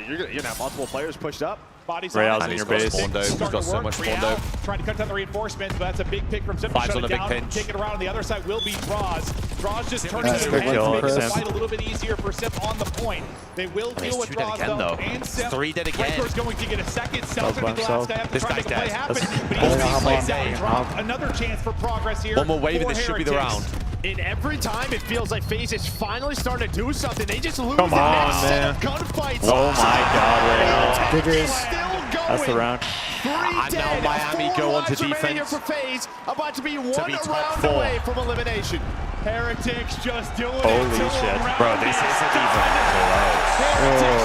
L: You're gonna have multiple players pushed up.
O: Bodies
E: Real's
O: on
E: in
O: it.
E: your base.
C: We've got so much spawn dope.
O: Trying to cut down the reinforcements, but that's a big pick from Simp.
C: Five's
O: Shut
C: on
O: it
C: a big
O: down.
C: pinch.
O: Take it around on the other side will be Draws. Draws just turning
B: That's
O: it
B: a big
O: around to
B: kill,
O: make the
B: Chris.
O: fight a little bit easier for Simp on the point. They will deal with
C: two dead
O: Draws
C: again,
O: though.
C: though.
O: And Simp.
C: 3 dead again.
O: Rentor's going to get a second. Self's going to be the last guy up to
C: This
O: try to make
C: guy's
O: a play
C: dead.
O: happen.
C: That's-
O: But he's being played
B: dead.
O: down. Drop another chance for progress here.
C: One more wave and
O: for
C: this should be the
O: Heretics.
C: round.
L: And every time it feels like FaZe is finally starting to do something. They just lose
E: Come
L: the
E: on,
L: next set of
E: man.
L: gunfights.
E: Oh my God, Real.
B: It is.
L: Still going.
E: That's the round.
L: 3
C: And
L: dead.
C: now Miami
L: 4
C: go on to
L: lives remaining here
C: defense.
L: for FaZe, about to be one
C: top
L: round
C: 4.
L: away from elimination.
O: Heretics just doing it.
E: Holy
O: to
E: shit.
O: round
C: Bro, this isn't even close.
O: Heretics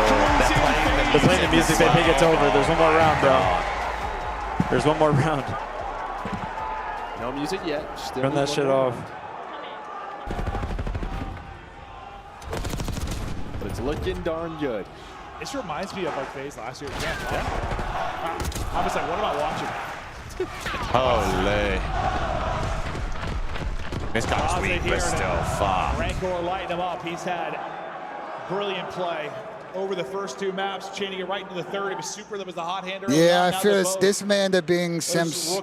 E: They're playing the music. They think it's over. There's one more round, bro. There's one more round.
L: No music yet. Still
E: Turn that shit off.
L: It's looking darn good.
Q: This reminds me of like FaZe last year. Yeah. I was like, what am I watching?
C: Holy. This guy's weak, but still far.
Q: Rancor lighting him up. He's had brilliant play over the first 2 maps, chaining it right into the third. It was Super that was the hot hander.
B: Yeah, I feel this may end up being Sim's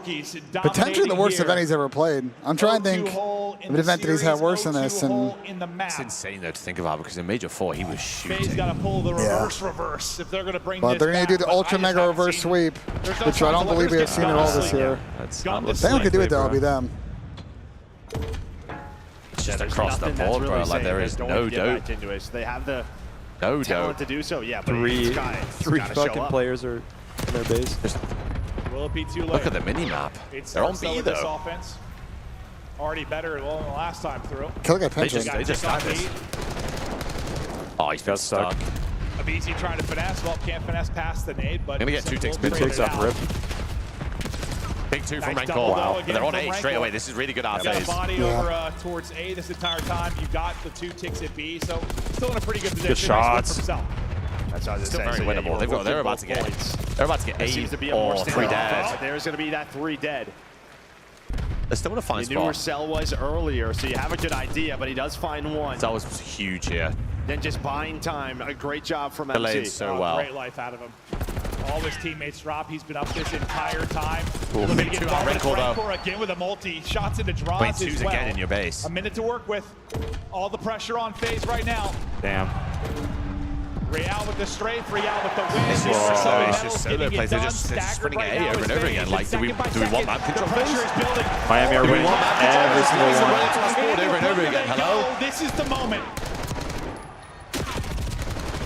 B: potentially the worst event he's ever played. I'm trying to think of an event that he's had worse than this. And
C: it's insane though to think about because in Major 4 he was shooting.
Q: FaZe got to pull the reverse if they're going to bring this.
B: But they're going to do the ultra mega reverse sweep, which I don't believe we have seen at all this year. If anyone could do it, though, it'll be them.
C: It's just across the board, bro. Like there is no dope.
L: They have the
C: no
L: talent to do so. Yeah, but
G: three fucking players are in their base.
Q: Will it be too late?
C: Look at the mini map. They're on B though.
Q: This offense already better than the last time through.
C: They just got this. Oh, he's got stuck.
Q: Abizi trying to finesse. Well, can't finesse past the nade, but
C: gonna get 2 ticks. Mid ticks off rip. Big 2 from Rancor. Wow. But they're on A straight away. This is really good out
Q: phase. Body over towards A this entire time. You got the 2 ticks at B, so still in a pretty good position.
G: Good shots.
L: That's what I was
C: still very winnable. They're about to get 8 or 3 dead.
L: There's going to be that 3 dead.
C: They're still in a fine spot.
L: You knew where Cell was earlier, so you have a good idea, but he does find one.
C: That was huge here.
L: Then just buying time. A great job from
C: Delayed
L: MC.
C: so well.
Q: Great life out of him. All his teammates drop. He's been up this entire time.
C: Big 2 on
Q: Rancor again with a multi. Shots into draws
C: as well. 2's again in your base.
Q: A minute to work with. All the pressure on FaZe right now.
G: Damn.
Q: Real with the strafe, Real with the win.
C: This is it's just solo plays. They're just sprinting at A over and over again. Like, do we want map control?
G: Miami are winning every single
C: one. Over and over again. Hello?
Q: This is the moment.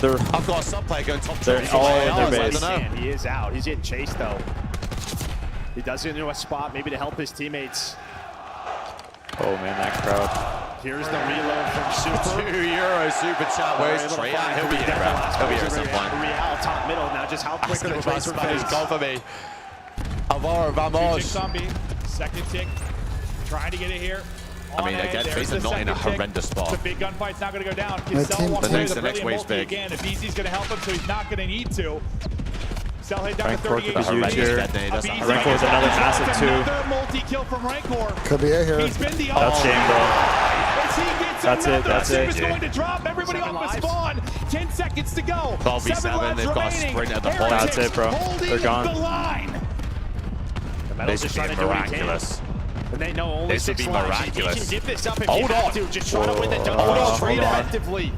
C: I've got a sub player going top 2.
G: They're all in their base.
L: He is out. He's getting chased though. He does get into a spot maybe to help his teammates.
G: Oh man, that crowd.
L: Here's the reload from Super.
C: €2 super chat. Where's Trey? He'll be here, bro. He'll be here at some point.
L: Real top middle. Now just how quick are the plays for FaZe?
C: Go for me. Alvaro, vamos.
Q: 2 ticks on B. Second tick. Trying to get it here.
C: I mean, again, FaZe are not in a horrendous spot.
Q: The big gunfight's not going to go down. The
C: next wave's big.
Q: Again, Abizi's going to help him, so he's not going to need to. Cell hit down to
G: Rancor
Q: 38.
G: could be huge here. Rancor is another massive 2.
Q: Another multi-kill from Rancor.
B: Could be it here.
Q: He's been the
G: That's shame, bro. That's it. That's it.
Q: Super's going to drop. Everybody off the spawn. 10 seconds to go.
C: 7 They've got a sprint at the point.
G: That's it, bro. They're gone.
C: This would be miraculous.
L: And they know only
C: this would be miraculous.
L: You can give this up if you have to. Just try to win the
C: double
L: straight effectively.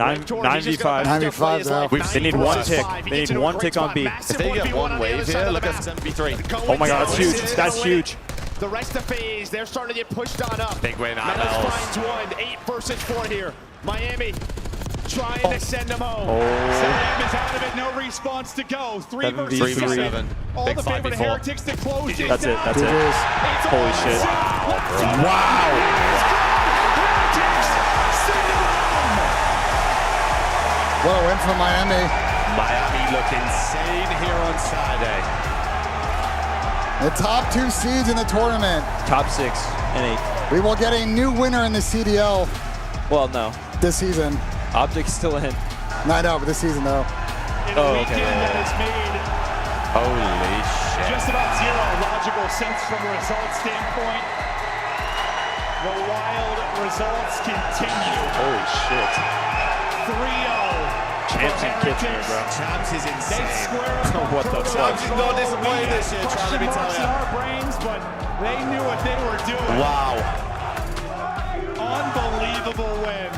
B: 95 now.
G: They need 1 tick. They need 1 tick on B.
C: If they get 1 wave here, look at 7v3.
G: Oh my god, that's huge. That's huge.
L: The rest of FaZe, they're starting to get pushed on up.
C: Big win,
L: Metals finds 1. 8 versus 4 here. Miami trying to send them home.
Q: Sam is out of it. No response to go. 3 versus 7. All
C: Big
Q: the favorite
C: 5v4.
Q: heretics to close it.
G: That's it. That's it. Holy shit.
C: Wow.
B: What a win for Miami.
C: Miami look insane here on Saturday.
B: The top 2 seeds in the tournament.
G: Top 6 and 8.
B: We will get a new winner in the CDL.
G: Well, no.
B: This season.
G: Optic's still in.
B: No, I know, but this season though.
G: Oh, okay.
Q: That has made
C: holy shit.
Q: Just about zero logical sense from a result standpoint. The wild results continue.
G: Holy shit.
Q: 3-0.
G: Champs in kitchen, bro.
C: Champs is insane.
G: What the fuck?
C: Champs is not disappointed this year, trying to be telling you.
Q: Our brains, but they knew what they were doing.
C: Wow.
Q: Unbelievable win.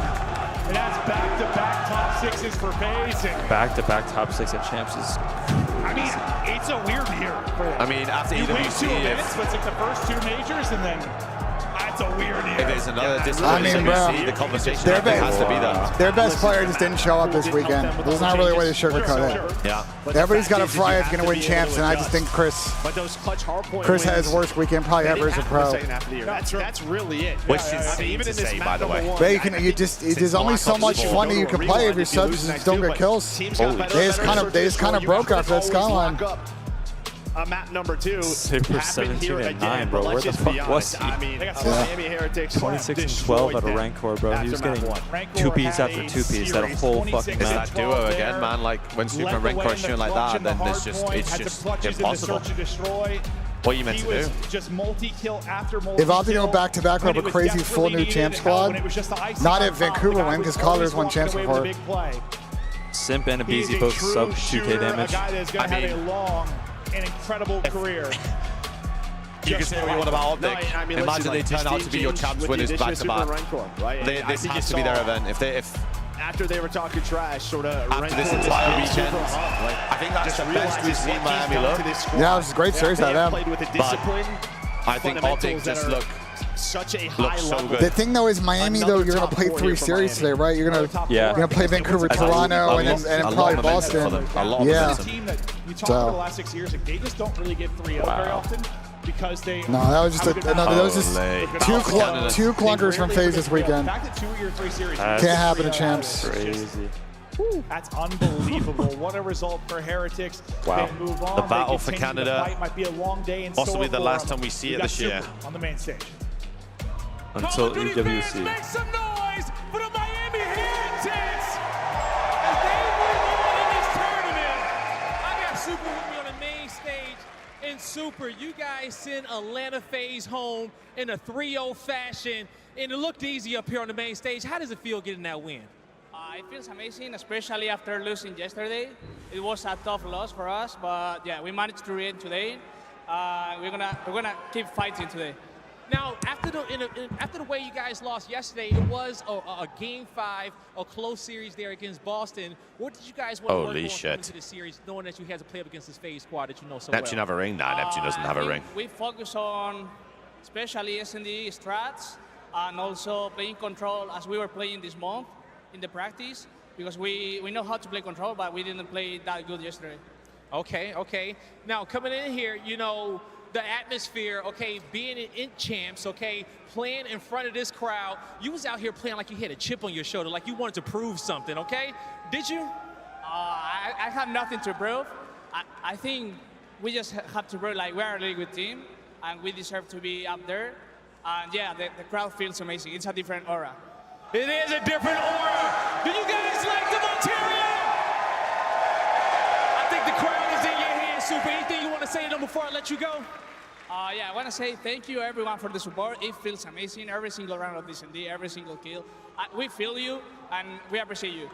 Q: And that's back-to-back top 6s for FaZe.
G: Back-to-back top 6 at Champs is...
Q: I mean, it's a weird year for them.
C: I mean, after
Q: you win
C: EWC,
Q: 2 events, but it's like the first 2 majors, and then it's a weird year.
C: If there's another the conversation
B: has
C: to be that.
B: Their best player just didn't show up this weekend. There's not really a way to sugarcoat it.
C: Yeah.
B: Everybody's got a fry is going to win champs, and I just think Chris had his worst weekend probably ever as a pro.
L: That's really it.
C: Which is insane to say, by the way.
B: But there's only so much fun that you can play if your subs just don't get kills. They just kind of broke after that skyline.
L: map number 2.
G: Super 17 and 9, bro. Where the fuck was he?
L: I mean, Miami Heretics
G: 26 and 12 out of Rancor, bro. He was getting 2-piece after 2-piece that whole fucking
C: It's
G: map.
C: that duo again, man. Like when Super and Rancor shooting like that, then it's just impossible. What are you meant to do?
O: Just multi-kill after multi-kill.
B: If Optic go back-to-back with a crazy full new champ squad, not if Vancouver win, because Collar's won champs before.
G: Simp and Abizi both sub 2k damage.
O: I mean, have a long and incredible career.
C: You can say what you want about Optic.
L: I mean,
C: imagine they turn out to be your champs winners back-to-back. This has to be their event.
L: After they were talking trash, sort of
C: after this entire weekend, I think that's the best we've seen Miami look.
B: Yeah, it was a great series out of them.
C: I think Optic just look
L: such a high
C: so good.
B: The thing though is Miami though, you're gonna play 3 series today, right? You're gonna play Vancouver, Toronto, and then probably Boston.
O: Yeah. Team that you talk about the last 6 years, like, they just don't really get 3-0 very often. Because they
B: that was just two clunkers from FaZe this weekend.
O: The fact that 2 of your 3 series
B: can't happen to champs.
G: Crazy.
O: That's unbelievable. What a result for Heretics.
C: Wow.
O: They move on.
C: The battle for
O: The
C: Canada.
O: fight might be a long day in
C: Possibly
O: store
C: the last time we see it this year.
O: On the main stage.
G: Until EWC.
H: Make some noise for the Miami Heretics as they move on in this tournament. I got Super with me on the main stage. And Super, you guys sent Atlanta FaZe home in a 3-0 fashion, and it looked easy up here on the main stage. How does it feel getting that win?
S: It feels amazing, especially after losing yesterday. It was a tough loss for us, but yeah, we managed to win today. We're gonna keep fighting today.
H: Now, after the way you guys lost yesterday, it was a Game 5, a close series there against Boston. What did you guys want to work on into the series, knowing that you had to play up against this FaZe squad that you know so
C: Neptune
H: well?
C: have a ring? Nah, Neptune doesn't have a ring.
S: We focus on especially S&D strats and also playing control as we were playing this month in the practice, because we know how to play control, but we didn't play that good yesterday.
H: Okay. Now, coming in here, you know, the atmosphere, okay, being in champs, okay, playing in front of this crowd, you was out here playing like you had a chip on your shoulder, like you wanted to prove something, okay? Did you?
S: I have nothing to prove. I think we just have to prove like we're a really good team, and we deserve to be up there. And yeah, the crowd feels amazing. It's a different aura.
H: It is a different aura. Do you guys like them, Ontario? I think the crowd is in your hands, Super. Anything you want to say to them before I let you go?
S: Yeah, I want to say thank you everyone for the support. It feels amazing. Every single round of this D, every single kill. We feel you, and we appreciate you.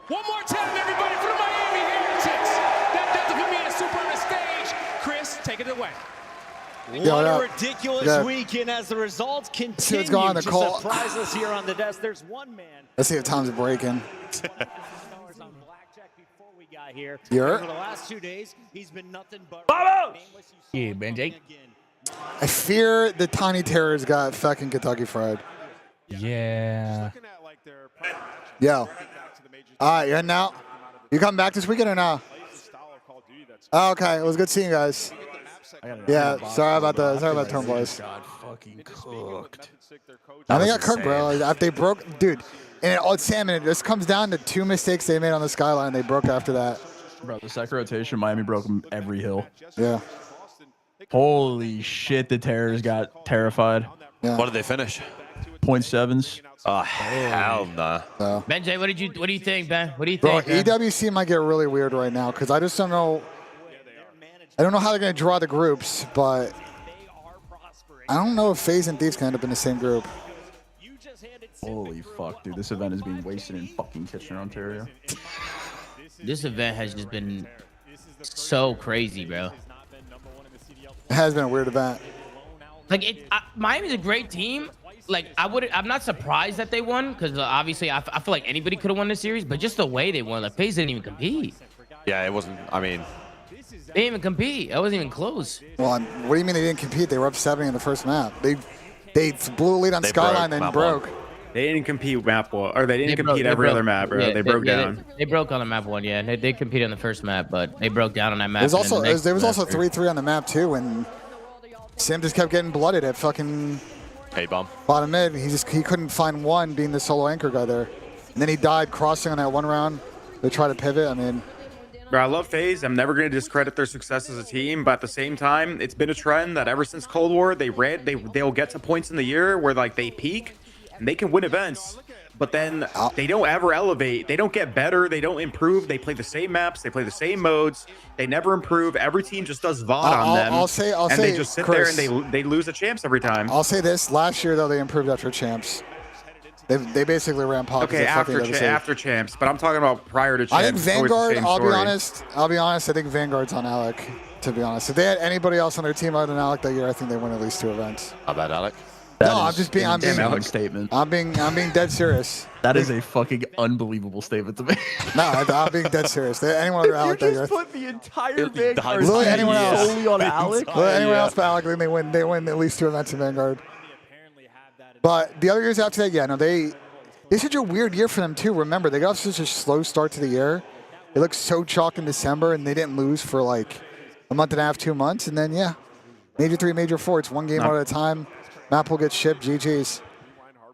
H: One more time, everybody, for the Miami Heretics. That does it for me and Super on the stage. Chris, take it away.
O: What a ridiculous weekend as the results continue to surprise us here on the desk. There's one man.
B: Let's see if Tom's breaking.
O: Here.
B: You're?
O: For the last 2 days, he's been nothing but.
N: Yeah, Benji.
B: I fear the Tiny Terrors got fucking Kentucky Fried.
F: Yeah.
B: Yo. All right, you're in now. You coming back this weekend or not? Oh, okay, it was good seeing you guys. Yeah, sorry about the turn, boys.
G: God fucking cooked.
B: I think I got cooked, bro. If they broke, dude. And Salmon, this comes down to 2 mistakes they made on the skyline. They broke after that.
T: Bro, the second rotation, Miami broke them every hill.
B: Yeah.
T: Holy shit, the Terrors got terrified.
B: Yeah.
C: What did they finish?
T: 0.7s.
C: Oh, hell nah.
B: So.
N: Benji, what do you think, Ben? What do you
B: Bro,
N: think?
B: EWC might get really weird right now because I just don't know. I don't know how they're going to draw the groups, but I don't know if FaZe and Thieves can end up in the same group.
T: Holy fuck, dude. This event is being wasted in fucking Kitchener, Ontario.
N: This event has just been so crazy, bro.
B: It has been a weird event.
N: Like, Miami's a great team. Like, I'm not surprised that they won because obviously I feel like anybody could have won this series, but just the way they won, like, FaZe didn't even compete.
C: Yeah, it wasn't, I mean.
N: They didn't even compete. It wasn't even close.
B: Well, what do you mean they didn't compete? They were up 7 in the first map. They blew a lead on Skyline and broke.
F: They didn't compete map one, or they didn't compete every other map, bro.
N: Yeah,
F: they broke down.
N: They broke on the map one, yeah. They competed on the first map, but they broke down on that map.
B: There was also 3-3 on the map too, and Sim just kept getting blooded at fucking bottom mid. He couldn't find one being the solo anchor guy there, and then he died crossing on that one round. They tried to pivot. I mean,
U: Bro, I love FaZe. I'm never going to discredit their success as a team, but at the same time, it's been a trend that ever since Cold War, they'll get to points in the year where like they peak and they can win events, but then they don't ever elevate. They don't get better. They don't improve. They play the same maps. They play the same modes. They never improve. Every team just does VOD on them.
B: I'll say,
U: they just sit
B: Chris,
U: there and they lose the champs every time.
B: I'll say this: last year though, they improved after champs. They basically ran pockets.
U: Okay, after champs, but I'm talking about prior to champs.
B: I think Vanguard. I'll be honest. I think Vanguard's on Alec. To be honest, if they had anybody else on their team other than Alec that year, I think they win at least 2 events.
C: How about Alec?
B: I'm being
T: statement.
B: I'm being dead serious.
T: That is a fucking unbelievable statement to make.
B: No, I'm being dead serious. Anyone other Alec that year.
T: You just put the entire Vanguard
B: Literally anyone else.
T: solely on Alec.
B: Anyone else but Alec, then they win at least 2 events in Vanguard. But the other years after that, yeah, no, it's such a weird year for them too. Remember, they got such a slow start to the year. It looked so chalk in December, and they didn't lose for like a month and a half, 2 months, and then yeah, Major 3, Major 4. It's 1 game out at a time. Map will get shipped. GG's.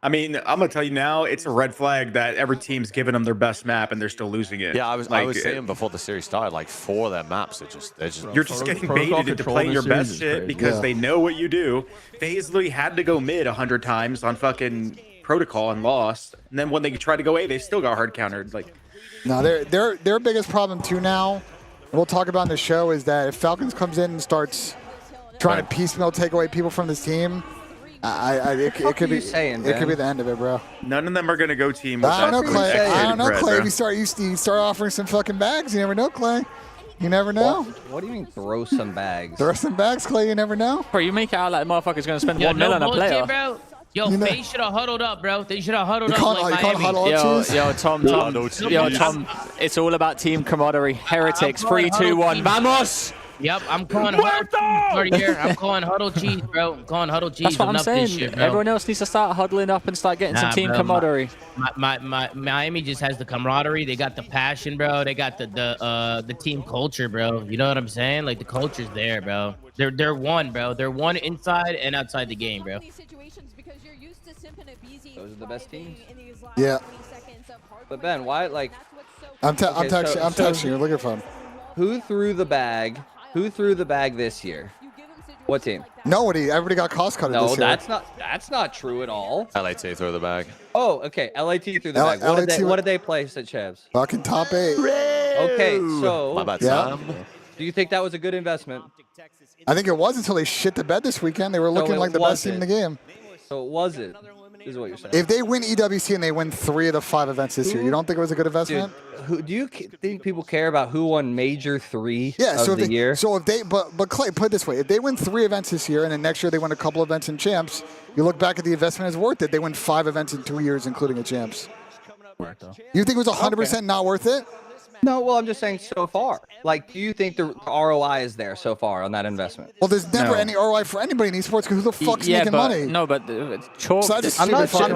U: I mean, I'm gonna tell you now, it's a red flag that every team's giving them their best map and they're still losing it.
C: Yeah, I was saying before the series started, like 4 of their maps, they're just
U: you're just getting baited into playing your best shit because they know what you do. FaZe literally had to go mid 100 times on fucking Protocol and lost, and then when they tried to go A, they still got hard countered. Like,
B: no, their biggest problem too now, and we'll talk about in the show, is that if Falcons comes in and starts trying to piecemeal take away people from this team, it could be the end of it, bro.
U: None of them are gonna go team with
B: I don't know, Clay. I don't know, Clay. If you start offering some fucking bags, you never know, Clay. You never know.
V: What do you mean throw some bags?
B: Throw some bags, Clay. You never know.
G: Bro, you make it out like the motherfucker's gonna spend 1 million on a player.
N: Bro. Yo, FaZe should have huddled up, bro. They should have huddled up like Miami.
G: Yo, Tom, it's all about team camaraderie. Heretics, 3, 2, 1, vamos!
N: Yep, I'm calling huddle cheese here. I'm calling huddle cheese, bro. I'm calling huddle cheese.
G: That's what I'm saying. Shit, everyone else needs to start huddling up and start getting some team camaraderie.
N: Miami just has the camaraderie. They got the passion, bro. They got the team culture, bro. You know what I'm saying? Like the culture's there, bro. They're one, bro. They're one inside and outside the game, bro.
V: Those are the best teams.
B: Yeah.
V: But Ben, why like?
B: I'm texting you. Look at your phone.
V: Who threw the bag? Who threw the bag this year? What team?
B: Nobody. Everybody got cost cutted this year.
V: No, that's not true at all.
C: LAT threw the bag.
V: Oh, okay. LAT threw the bag. What did they place at Chevs?
B: Fucking top 8.
V: Okay, so
C: my bad, Sam.
V: Do you think that was a good investment?
B: I think it was until they shit the bed this weekend. They were looking like the best team in the game.
V: So it wasn't. Is what you're saying.
B: If they win EWC and they win 3 of the 5 events this year, you don't think it was a good investment?
V: Dude, do you think people care about who won Major 3
B: of
V: the year?
B: So if they, but Clay, put it this way: if they win 3 events this year and then next year they win a couple events in champs, you look back at the investment as worth it. They win 5 events in 2 years, including a champs. You think it was 100% not worth it?
V: No, well, I'm just saying so far. Like, do you think the ROI is there so far on that investment?
B: Well, there's never any ROI for anybody in esports because who the fuck's making money?
G: No, but chalk.
B: So
G: I'm not
V: saying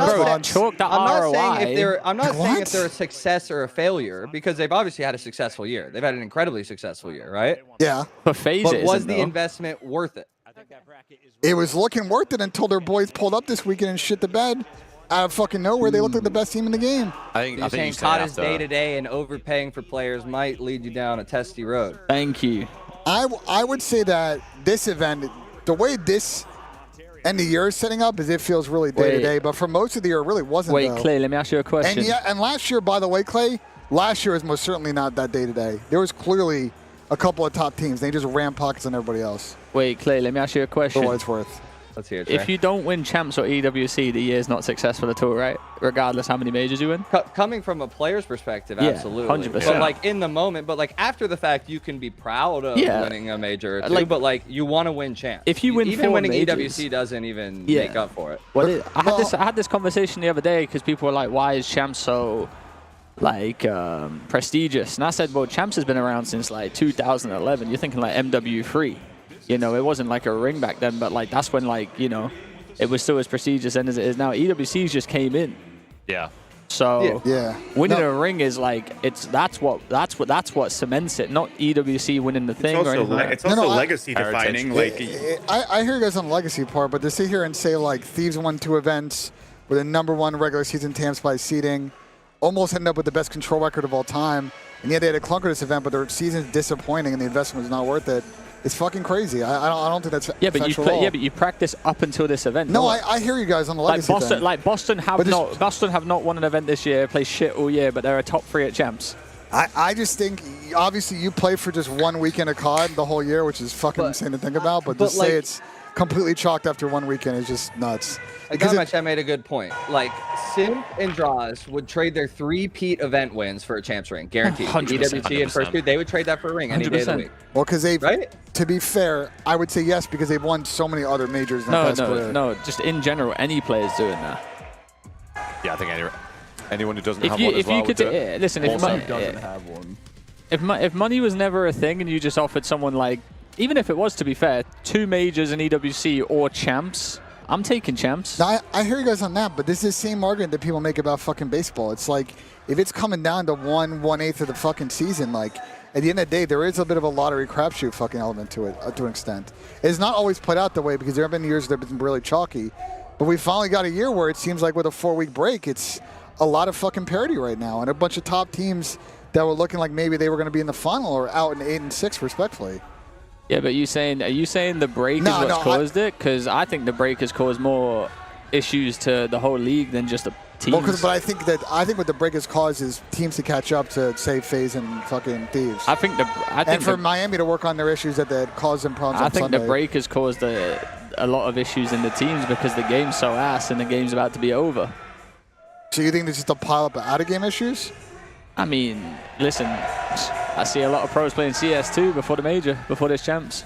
V: if they're a success or a failure because they've obviously had a successful year. They've had an incredibly successful year, right?
B: Yeah.
G: But
V: was the investment worth it?
B: It was looking worth it until their boys pulled up this weekend and shit the bed. Out of fucking nowhere, they looked like the best team in the game.
V: I think Kata's day-to-day and overpaying for players might lead you down a testy road.
G: Thank you.
B: I would say that this event, the way this end of year is setting up, is it feels really day-to-day. But for most of the year, it really wasn't.
G: Wait, Clay, let me ask you a question.
B: And last year, by the way, Clay, last year was most certainly not that day-to-day. There was clearly a couple of top teams. They just ran pockets on everybody else.
G: Wait, Clay, let me ask you a question.
B: For what it's worth.
V: Let's hear it,
G: if you don't win champs or EWC, the year's not successful at all, right? Regardless how many majors you win?
V: Coming from a player's perspective, absolutely.
G: 100%.
V: But like in the moment, but like after the fact, you can be proud of winning a major or two, but like you want to win champs.
G: If you win
V: even
G: 4
V: winning
G: majors,
V: EWC doesn't even make up for it.
G: Well, I had this conversation the other day because people were like, why is champs so like prestigious? And I said, well, champs has been around since like 2011. You're thinking like MW3. You know, it wasn't like a ring back then, but like that's when like, you know, it was still as prestigious then as it is now. EWCs just came in.
C: Yeah.
G: So winning a ring is like that's what cements it, not EWC winning the thing.
U: It's also legacy defining.
B: I hear you guys on the legacy part, but to sit here and say like Thieves won 2 events with a #1 regular season TAMS by seeding, almost ended up with the best control record of all time. and yet they had a clunker this event, but their season's disappointing and the investment was not worth it. It's fucking crazy. I don't think that's
G: but you practice up until this event.
B: No, I hear you guys on the legacy thing.
G: Boston have not won an event this year, play shit all year, but they're a top 3 at champs.
B: I just think, obviously, you play for just one weekend of COD the whole year, which is fucking insane to think about, but to say it's completely chalked after one weekend is just nuts.
V: I made a good point. Like, Simp and Draws would trade their 3-peat event wins for a champs ring, guaranteed. EWC and First Two, they would trade that for a ring any day of the week.
B: Well, because they've, to be fair, I would say yes, because they've won so many other majors in the past career.
G: No, just in general, any player's doing that.
C: Yeah, I think anyone who doesn't have one as well would do it.
G: Listen, if money was never a thing and you just offered someone like, even if it was, to be fair, 2 majors in EWC or champs, I'm taking champs.
B: Now, I hear you guys on that, but this is the same argument that people make about fucking baseball. It's like, if it's coming down to 1/8 of the fucking season, like, at the end of the day, there is a bit of a lottery crapshoot fucking element to it, to an extent. It's not always played out that way because there have been years that have been really chalky, but we finally got a year where it seems like with a 4-week break, it's a lot of fucking parity right now, and a bunch of top teams that were looking like maybe they were going to be in the final or out in 8 and 6, respectfully.
G: Yeah, but are you saying the break is what's caused it? Because I think the break has caused more issues to the whole league than just the teams.
B: Well, but I think what the break has caused is teams to catch up to, say, FaZe and fucking Thieves. And for Miami to work on their issues that caused them problems on Sunday.
G: I think the break has caused a lot of issues in the teams because the game's so ass and the game's about to be over.
B: So you think there's just a pile up of out-of-game issues?
G: I mean, listen, I see a lot of pros playing CS2 before the major, before this champs.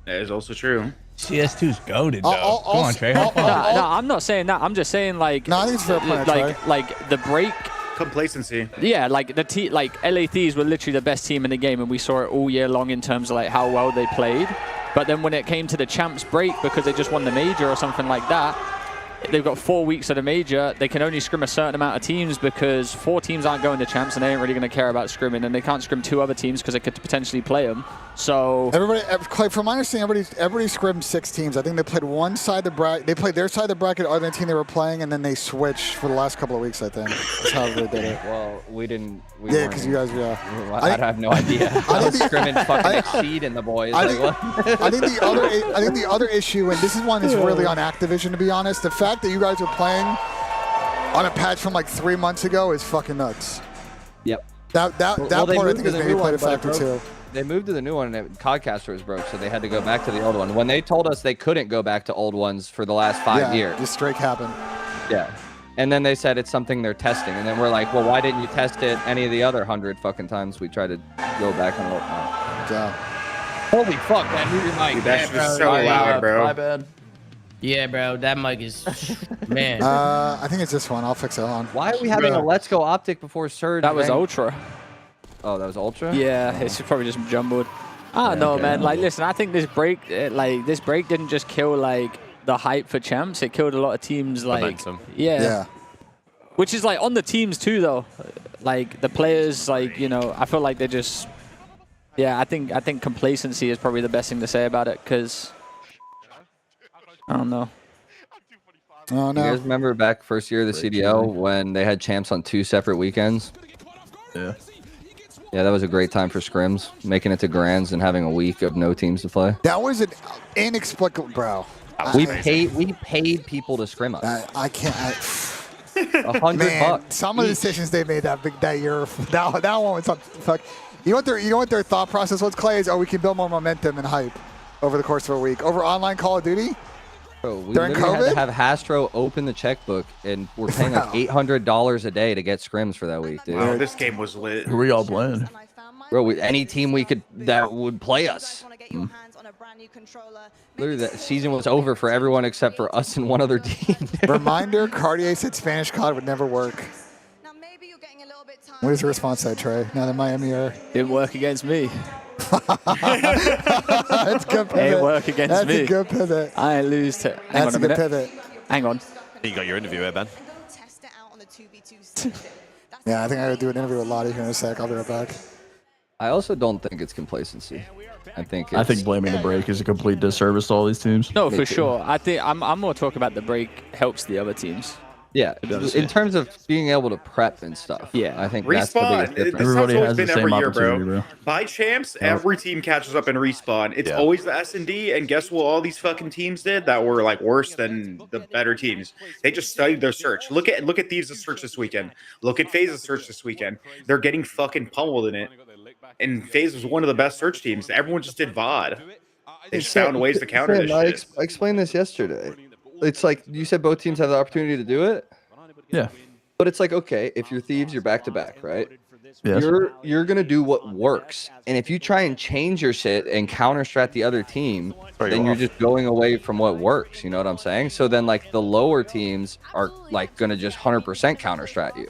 U: That is also true.
A: CS2's goated, though. Come on, Trey.
G: No, I'm not saying that. I'm just saying, like,
B: no, I think it's fair point,
G: like the break.
U: Complacency.
G: Yeah, like LA Thieves were literally the best team in the game, and we saw it all year long in terms of like how well they played. But then when it came to the champs break, because they just won the major or something like that, they've got 4 weeks of the major. They can only scrim a certain amount of teams because 4 teams aren't going to champs and they ain't really going to care about scrimming. And they can't scrim 2 other teams because they could potentially play them. So
B: Clay, from my understanding, everybody scrimmed 6 teams. I think they played one side of the bracket. They played their side of the bracket other than the team they were playing, and then they switched for the last couple of weeks, I think. That's how they did it.
V: Well, we didn't.
B: Yeah, because you guys,
V: I have no idea. I was scrimming fucking Exceed in the boys.
B: I think the other issue, and this is one that's really on Activision, to be honest, the fact that you guys are playing on a patch from like 3 months ago is fucking nuts.
V: Yep.
B: That part I think is maybe played a factor too.
V: They moved to the new one and Codcaster was broke, so they had to go back to the old one. When they told us they couldn't go back to old ones for the last 5 years.
B: Just straight happened.
V: Yeah. And then they said it's something they're testing. And then we're like, well, why didn't you test it any of the other 100 fucking times we tried to go back and look?
B: Yeah.
V: Holy fuck, man. Move your mic.
U: Dude, that's just so loud, bro.
N: My bad. Yeah, bro. That mic is, man.
B: I think it's this one. I'll fix it on.
V: Why are we having a Let's Go Optic before Surge?
G: That was Ultra.
V: Oh, that was Ultra?
G: Yeah, it's probably just jumbled. I don't know, man. Like, listen, I think this break, this break didn't just kill, like, the hype for champs. It killed a lot of teams, like,
C: momentum.
G: Yeah. Which is, like, on the teams, too, though. Like, the players, like, you know, I feel like they just, I think complacency is probably the best thing to say about it, because, I don't know.
B: Oh, no.
V: You guys remember back first year of the CDL when they had champs on 2 separate weekends?
T: Yeah.
V: Yeah, that was a great time for scrims, making it to grands and having a week of no teams to play.
B: That was an inexplicable, bro.
V: We paid people to scrim us.
B: I can't.
V: $100.
B: Some of the decisions they made that year, that one was fuck. You know what their thought process was, Clay? Is we can build more momentum and hype over the course of a week over online Call of Duty.
V: Bro, we
B: during
V: literally
B: COVID?
V: had to have Hastro open the checkbook, and we're paying like $800 a day to get scrims for that week, dude.
U: Wow, this game was lit.
T: Who were y'all playing?
V: Bro, any team that would play us. Literally, that season was over for everyone except for us and one other team.
B: Reminder, Cartier said Spanish COD would never work. What is your response to that, Trey? Now that Miami are...
G: Didn't work against me.
B: That's good pivot.
G: Ain't work against me.
B: That's a good pivot.
G: I ain't lose to...
B: That's a good pivot.
G: Hang on.
C: You got your interview here, Ben.
B: Yeah, I think I gotta do an interview with Lottie here in a sec. I'll be right back.
V: I also don't think it's complacency. I think
T: blaming the break is a complete disservice to all these teams.
G: No, for sure. I think I'm more talking about the break helps the other teams.
V: Yeah, in terms of being able to prep and stuff. Yeah, I think that's the
U: Respawn.
V: biggest difference.
U: This is how it's
T: Everybody
U: always
T: has
U: been
T: the same
U: every year, bro.
T: opportunity, bro.
U: By champs, every team catches up in Respawn. It's always the S&D, and guess what all these fucking teams did that were like worse than the better teams? They just studied their search. Look at Thieves' search this weekend. Look at FaZe's search this weekend. They're getting fucking pummeled in it. And FaZe was one of the best search teams. Everyone just did VOD. They just found ways to counter this shit.
V: I explained this yesterday. It's like you said both teams have the opportunity to do it.
T: Yeah.
V: But it's like, okay, if you're Thieves, you're back to back, right?
T: Yes.
V: You're gonna do what works. And if you try and change your shit and counter strat the other team, then you're just going away from what works. You know what I'm saying? So then like the lower teams are like gonna just 100% counter strat you.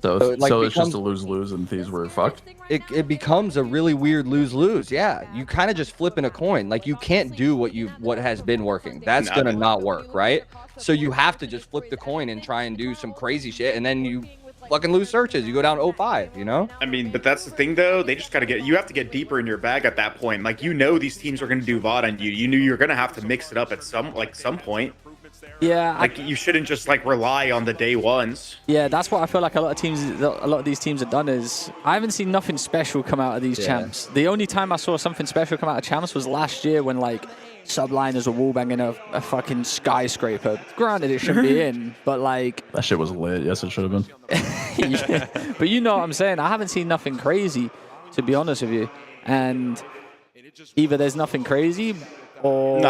T: So
V: like,
T: it's just a lose-lose and Thieves were fucked?
V: It becomes a really weird lose-lose. Yeah, you kind of just flipping a coin. Like you can't do what has been working. That's gonna not work, right? So you have to just flip the coin and try and do some crazy shit, and then you fucking lose searches. You go down 0-5, you know?
U: I mean, but that's the thing, though. They just got to you have to get deeper in your bag at that point. Like, you know these teams are going to do VOD on you. You knew you're going to have to mix it up at some point.
G: Yeah.
U: Like, you shouldn't just, like, rely on the day ones.
G: Yeah, that's what I feel like a lot of these teams have done is I haven't seen nothing special come out of these champs. The only time I saw something special come out of champs was last year when, like, subliners were wallbanging a fucking skyscraper. Granted, it shouldn't be in, but like...
T: That shit was lit. Yes, it should have been.
G: Yeah. But you know what I'm saying? I haven't seen nothing crazy, to be honest with you. And either there's nothing crazy or...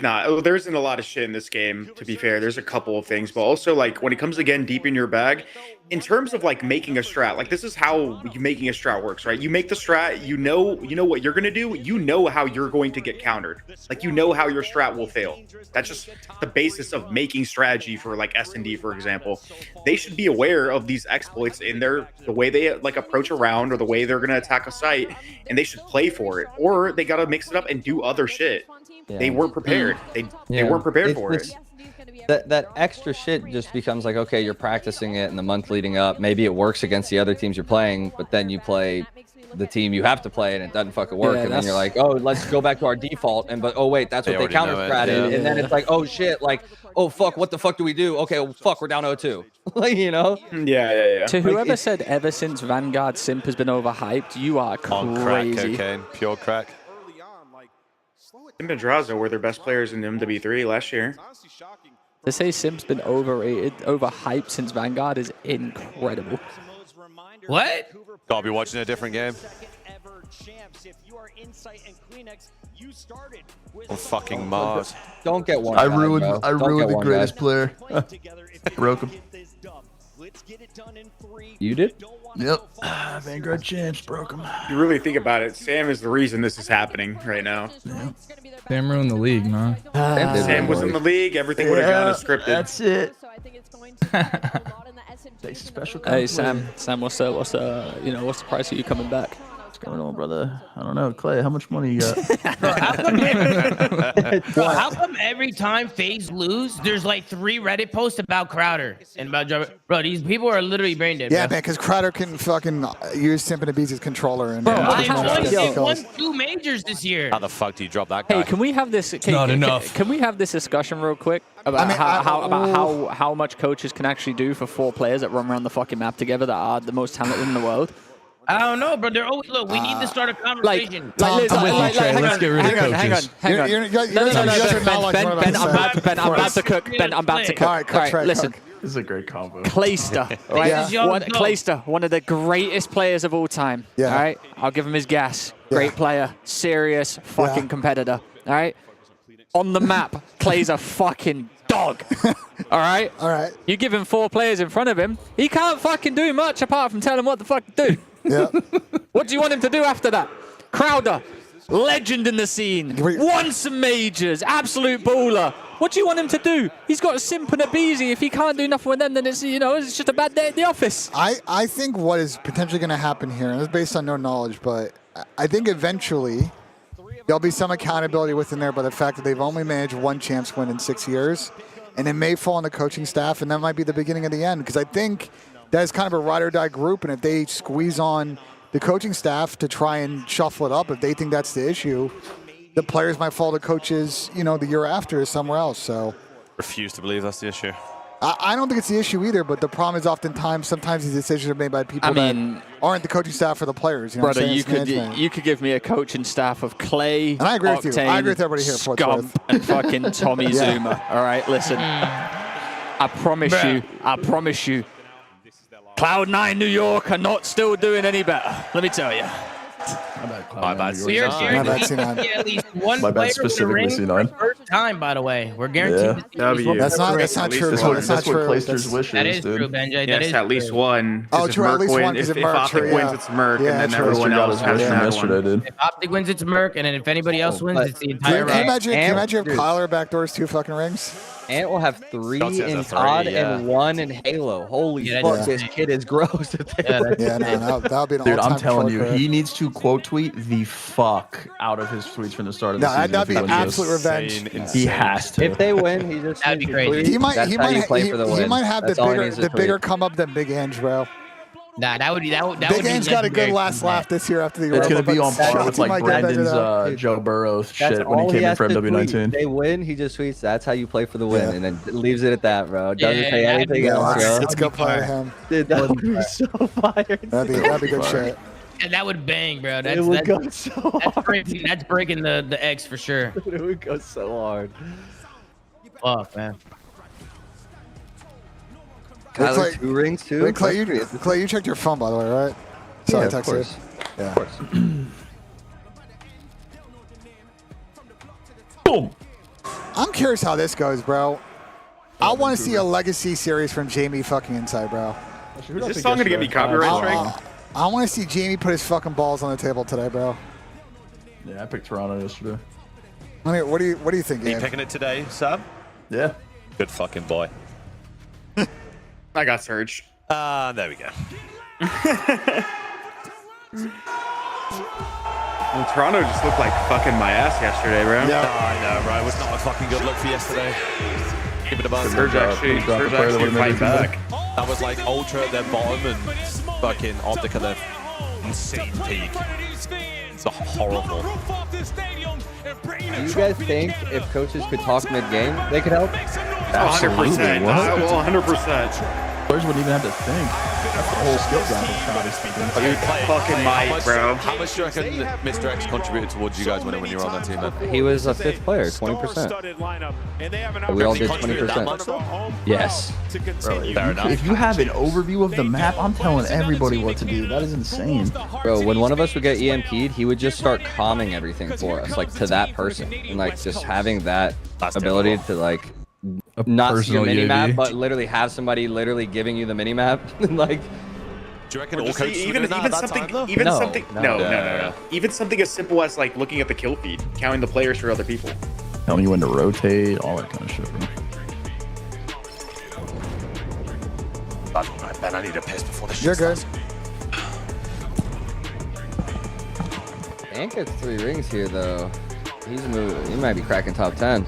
U: Nah, there isn't a lot of shit in this game, to be fair. There's a couple of things, but also, like, when it comes, again, deep in your bag, in terms of, like, making a strat, like, this is how making a strat works, right? You make the strat, you know what you're going to do, you know how you're going to get countered. Like, you know how your strat will fail. That's just the basis of making strategy for, like, S&D, for example. They should be aware of these exploits in the way they, like, approach a round or the way they're going to attack a site, and they should play for it. Or they got to mix it up and do other shit. Yeah. They weren't prepared. They weren't prepared for it.
V: That extra shit just becomes like, okay, you're practicing it in the month leading up. Maybe it works against the other teams you're playing, but then you play the team you have to play and it doesn't fucking work. And then you're like, oh, let's go back to our default. But oh wait, that's what they counter stratted. And then it's like, oh shit, like, oh fuck, what the fuck do we do? Okay, well, fuck, we're down 0-2. Like, you know?
U: Yeah.
G: To whoever said ever since Vanguard Simp has been overhyped, you are crazy.
C: On crack, cocaine, pure crack.
U: Simp and Draza were their best players in MW3 last year.
G: To say Simp's been overrated, overhyped since Vanguard is incredible.
N: What?
C: Gotta be watching a different game. On fucking Mars.
V: Don't get one.
T: I ruined the greatest player. Broke him.
V: You did?
T: Yep. Vanguard champs broke him.
U: You really think about it, Sam is the reason this is happening right now.
A: Yeah. Sam ruined the league, man.
U: Sam was in the league. Everything would have gone as scripted.
T: That's it. Special.
G: Hey Sam, what's the price of you coming back?
T: What's going on, brother? I don't know, Clay. How much money you got?
N: How come every time FaZe lose, there's like 3 Reddit posts about Crowder and about Jabba? Bro, these people are literally brain dead.
B: Yeah, man, because Crowder can fucking use Simp and Abizi's controller. And
N: they won 2 majors this year.
C: How the fuck do you drop that guy?
G: Hey, can we have this? Can we have this discussion real quick about how much coaches can actually do for 4 players that run around the fucking map together that are the most talented in the world?
N: I don't know, bro. They're always look. We need to start a conversation.
A: Let's get rid of coaches.
G: Hang on. Ben, I'm about to cook. Ben, I'm about to cook. All right, listen.
T: This is a great combo.
G: Clayster, right? Clayster, one of the greatest players of all time. Yeah. All right, I'll give him his gas. Great player, serious fucking competitor. All right. On the map, Clay's a fucking dog. All right?
B: All right.
G: You give him 4 players in front of him, he can't fucking do much apart from tell him what the fuck to do.
B: Yeah.
G: What do you want him to do after that? Crowder, legend in the scene, won some majors, absolute baller. What do you want him to do? He's got a Simp and a Beezy. If he can't do nothing with them, then it's it's just a bad day at the office.
B: I think what is potentially going to happen here, and it's based on no knowledge, but I think eventually there'll be some accountability within there by the fact that they've only managed 1 champs win in 6 years, and it may fall on the coaching staff, and that might be the beginning of the end, because I think that is kind of a ride or die group, and if they squeeze on the coaching staff to try and shuffle it up, if they think that's the issue, the players might fall to coaches, the year after somewhere else. So,
C: refuse to believe that's the issue.
B: I don't think it's the issue either, but the problem is oftentimes, sometimes these decisions are made by people that aren't the coaching staff or the players. You know
G: brother,
B: what I'm saying?
G: you could give me a coaching staff of Clay,
B: and I agree with you.
G: Octane,
B: I agree with everybody here.
G: Scump, and fucking Tommy Zuma. All right, listen. I promise you, Cloud9 New York are not still doing any better. Let me tell you.
U: My bad,
N: We're guaranteed to see at least one player with the ring for the first time, by the way. We're guaranteed to see
B: That's not true. That's what
T: Clayster's wish
N: That
T: is,
N: is
T: dude.
N: true, Benjay.
L: Yes,
N: That is
L: at least one.
B: Oh, true, at least one.
L: If
B: Merc,
L: Optic wins, it's Merc,
B: Yeah,
L: and then
B: true.
L: everyone else has
T: Clayster
L: another
T: yesterday,
L: one.
T: dude.
N: If Optic wins, it's Merc, and then if anybody else wins, it's the entire
B: Can you
N: round.
B: imagine if Kyler backdoors 2 fucking rings?
V: Ant will have 3
C: Shots
V: in
C: at the
V: COD
C: 3, yeah.
V: and 1 in Halo. Holy
N: Yeah,
V: fuck,
N: that's
V: this kid is gross.
B: Yeah, no, that would be an
T: Dude,
B: all-time
T: I'm telling you,
B: career.
T: he needs to quote tweet the fuck out of his tweets from the start of the
B: No,
T: season.
B: that'd be
T: if he wins
B: absolute
T: this.
B: revenge.
T: He has to.
V: If they win, he just
N: That'd be
V: needs to
N: crazy.
V: tweet,
B: He might,
V: "That's
B: he
V: how you
B: might,
V: play
B: he,
V: for the
B: he
V: win."
B: might have
V: That's all he
B: the
V: needs to
B: bigger
V: tweet.
B: come up than Big Ange, bro.
N: Nah, that would be
B: Big Ange got a good last laugh this year after the
T: It's going to be on par
B: shots
T: with
B: he might
T: like
B: get better
T: Brandon's
B: than-
T: Joe Burrow
V: That's
T: shit when he
V: all
T: came in
V: has
T: for
V: to
T: MW19.
V: tweet. They win, he just tweets, "That's how you play for the win,"
B: Yeah.
V: and then leaves it at that, bro. Doesn't
N: Yeah,
V: say
N: that'd
V: anything
N: be
V: else, bro.
B: Let's go play to him.
V: Dude, that would be so fired.
B: That'd be good shit.
N: And that would bang, bro.
V: It would go so hard.
N: That's breaking the X for sure.
V: It would go so hard.
N: Fuck, man.
V: Kyler,
B: Clay-
V: 2 rings too.
B: Wait, Clay, you checked your phone, by the way, right? Sorry,
V: Yeah,
B: I
V: of
B: texted
V: course.
B: you. Yeah.
V: Of course.
T: Boom.
B: I'm curious how this goes, bro. I want to see a legacy series from Jamie fucking Inside, bro.
L: Is this song gonna get me copyright strike?
B: I want to see Jamie put his fucking balls on the table today, bro.
T: Yeah, I picked Toronto yesterday.
B: I mean, what do you think,
C: Are you
B: Gabe?
C: picking it today, Sam?
T: Yeah.
C: Good fucking boy.
L: I got Surge.
C: There we go.
L: Well, Toronto just looked like fucking my ass yesterday, bro.
C: Yeah. I know, right? It was not a fucking good look for yesterday. Give it a buzz.
L: Surge actually fight back.
C: That was like Ultra at their bottom and fucking Optic at their insane peak. It's horrible.
V: Do you guys think if coaches could talk mid-game, they could help?
L: 100%. Well, 100%.
T: Players wouldn't even have to think. That's the whole skill gap of Scotty speaking.
L: Dude, fucking might, bro.
C: How much do you reckon Mr. X contributed towards you guys winning when you were on that team then?
V: He was a 5th player, 20%. We all did 20%. Yes.
T: Bro, if you have an overview of the map, I'm telling everybody what to do. That is insane.
V: Bro, when one of us would get EMP'd, he would just start calming everything for us, like to that person. And like just having that ability to like not see a mini map, but literally have somebody literally giving you the mini map. Like,
C: do you reckon all
L: Just
C: coaches
L: even
C: would do that at that
L: something,
C: time, though?
L: even
V: No,
L: something,
V: no.
L: no. Even something as simple as like looking at the kill feed, counting the players for other people.
T: Telling you when to rotate, all that kind of shit, bro.
C: Ben, I need a piss before this
B: You're
C: shit
B: good.
C: starts.
V: Ant gets 3 rings here though. He's moving. He might be cracking top 10.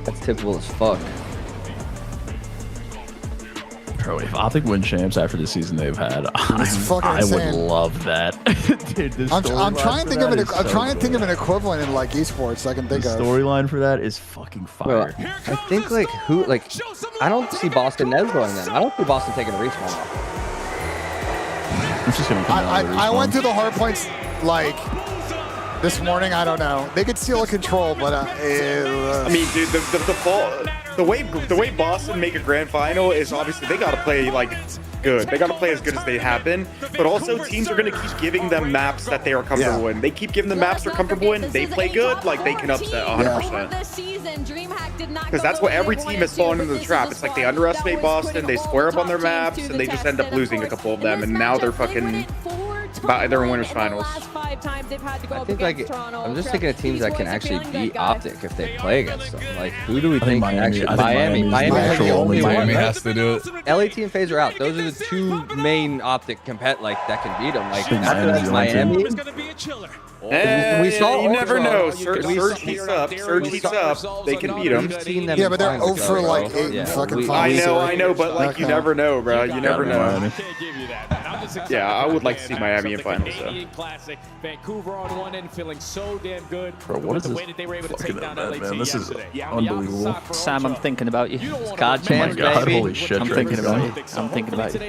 V: That's typical as fuck.
T: Bro, if Optic win champs after the season they've had,
B: fucking
T: I would
B: insane.
T: love that. Dude, the
B: I'm trying to think of
T: storyline for that is so
B: an equivalent in like esports I can think
T: The
B: of.
T: storyline for that is fucking
V: Bro,
T: fire.
V: I think like I don't see Boston Nez going then. I don't see Boston taking a respawn off.
T: It's just gonna come down to the
B: I went
T: respawn.
B: through the hard points like this morning. I don't know. They could steal a control, but
L: I mean, dude, the way Boston make a grand final is obviously they gotta play like good. They gotta play as good as they have been. But also teams are gonna keep giving them maps that they are comfortable in. They keep giving them maps they're comfortable in. They play good, like they can upset 100%. Because that's what every team has fallen into the trap. It's like they underestimate Boston, they square up on their maps, and they just end up losing a couple of them. And now they're fucking. They're in winners finals.
V: I think like I'm just thinking of teams that can actually beat Optic if they play against them. Like who do we think can actually? Miami has the only one.
A: Miami
V: Right?
A: has to do it.
V: LAT and FaZe are out. Those are the 2 main Optic that can beat them. Like
T: think
V: after that,
T: Miami's the
V: Miami. We saw.
L: You never know.
V: Ultra.
L: Surge heats up. They can beat them.
V: We've seen them.
B: yeah,
V: in
B: but they're
V: finals,
B: 0 for
V: though,
B: like
V: bro.
B: 8
V: Yeah,
B: and fucking
V: we-
B: 5.
L: I know, but like you never know, bro. You never know.
T: Miami.
I: Can't give you that.
U: Yeah, I would like to see Miami in finals. So.
O: Classic. Vancouver on one end feeling so damn good.
T: Bro, what is
O: the
T: this
O: way that they were able to take down
T: fucking
O: LAT
T: man? This is
O: yesterday.
T: unbelievable.
G: Sam, I'm thinking about you. Card change,
T: God,
G: baby.
T: holy shit,
G: I'm
T: Drake,
G: thinking about you.
T: really?
G: I'm thinking about you.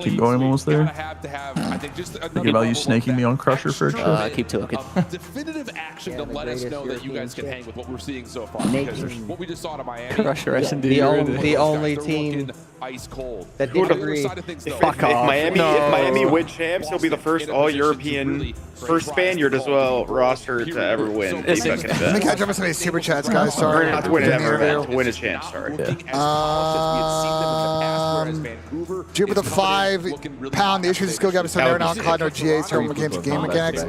T: Keep going, I'm almost there. Thinking about you snaking me on Crusher for a trip.
G: Keep talking.
I: Definitive action to let us know that you guys can hang with what we're seeing so far. Because what we just saw to Miami.
G: Crusher S&D.
V: The only team
I: ice cold.
V: that didn't agree.
U: If Miami win champs, he'll be the first all-European, first Spaniard as well roster to ever win a fucking event.
B: Let me catch up with some of these super chats, guys. Sorry.
U: Not to win an ever event, to win a champ, sorry.
B: Dude with a 5-pound, the issue is skill gap is so narrow now. COD no GA's terrible games and game mechanics.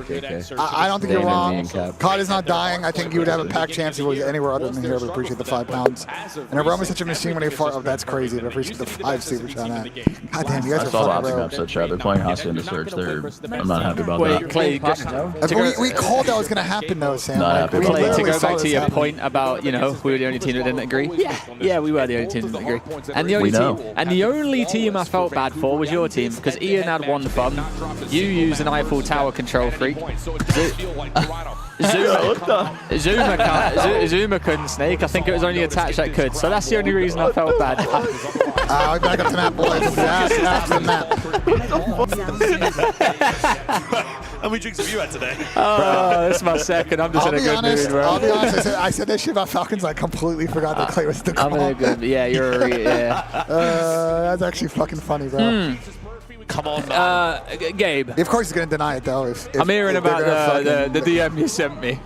B: I don't think you're wrong. COD is not dying. I think you would have a pack champs if it was anywhere other than here. But appreciate the 5 pounds. And Aroma's such a machine when he fought. Oh, that's crazy. But appreciate the 5 super chat. God damn, you guys
T: I
B: are
T: saw the
B: fucking
T: Optic chat. They're playing Hostia in the search. I'm not happy about
G: Wait,
T: that.
G: Clay,
B: we called that was going to happen, though, Sam.
T: Not happy
G: Clay,
T: about
G: to
T: that.
G: go back to your point about, you know, we were the only team that didn't agree. Yeah, we were the only team that didn't agree. And the only team I felt bad for was your team, because Ian had one fun. You used an Eiffel Tower control freak. Zuma couldn't snake. I think it was only attached that could. So that's the only reason I felt bad.
B: Back up to map, boys. Back to the map.
C: And we drink some you had today.
G: Oh, this is my second. I'm just in a good mood, bro.
B: I'll be honest. I said that shit about Falcons. I completely forgot that Clay was the call.
G: I'm in a good. Yeah, you're. Yeah.
B: That's actually fucking funny, bro.
C: Come on, man.
G: Gabe.
B: Of course he's gonna deny it though. If
G: I'm hearing about the DM you sent me.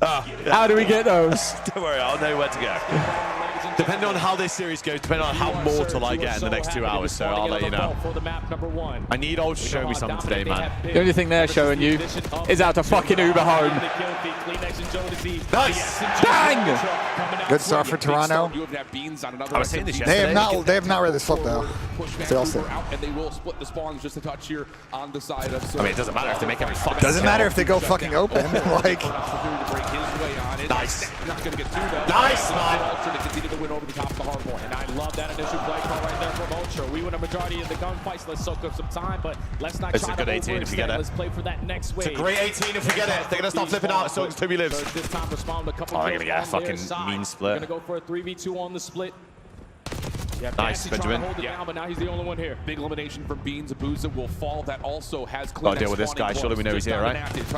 G: How do we get those?
C: Don't worry, I'll know where to go. Depending on how this series goes, depending on how mortal I get in the next 2 hours, so I'll let you know. I need Ultra to show me something today, man.
G: The only thing they're showing you is how to fucking Uber home.
C: Nice!
G: Bang!
B: Good start for Toronto.
C: I was saying this yesterday.
B: They have not read this flip though. They also.
I: And they will split the spawns just a touch here on the side of.
C: I mean, it doesn't matter if they make every fucking.
B: Doesn't matter if they go fucking open. Like.
I: Nice.
C: Nice, man.
I: To continue to win over the top of the hard point.
O: And I love that initial play call right there from Ultra. We win a majority of the gunfights. Let's soak up some time, but let's not try to overextend. If you get it. Let's play for that next wave.
C: It's a great 18 if we get it. They're going to start flipping out as long as Toby lives.
O: This time respond to a couple
C: they're going to get a fucking mean split.
O: We're going to go for a 3v2 on the split.
C: Nice, Benjamin.
O: Hold it down, but now he's the only one here.
I: Big elimination from Beans. Abuza will fall. That also has
C: Got to deal with this guy. Surely we know he's here, right?
I: Nice, Ben. Going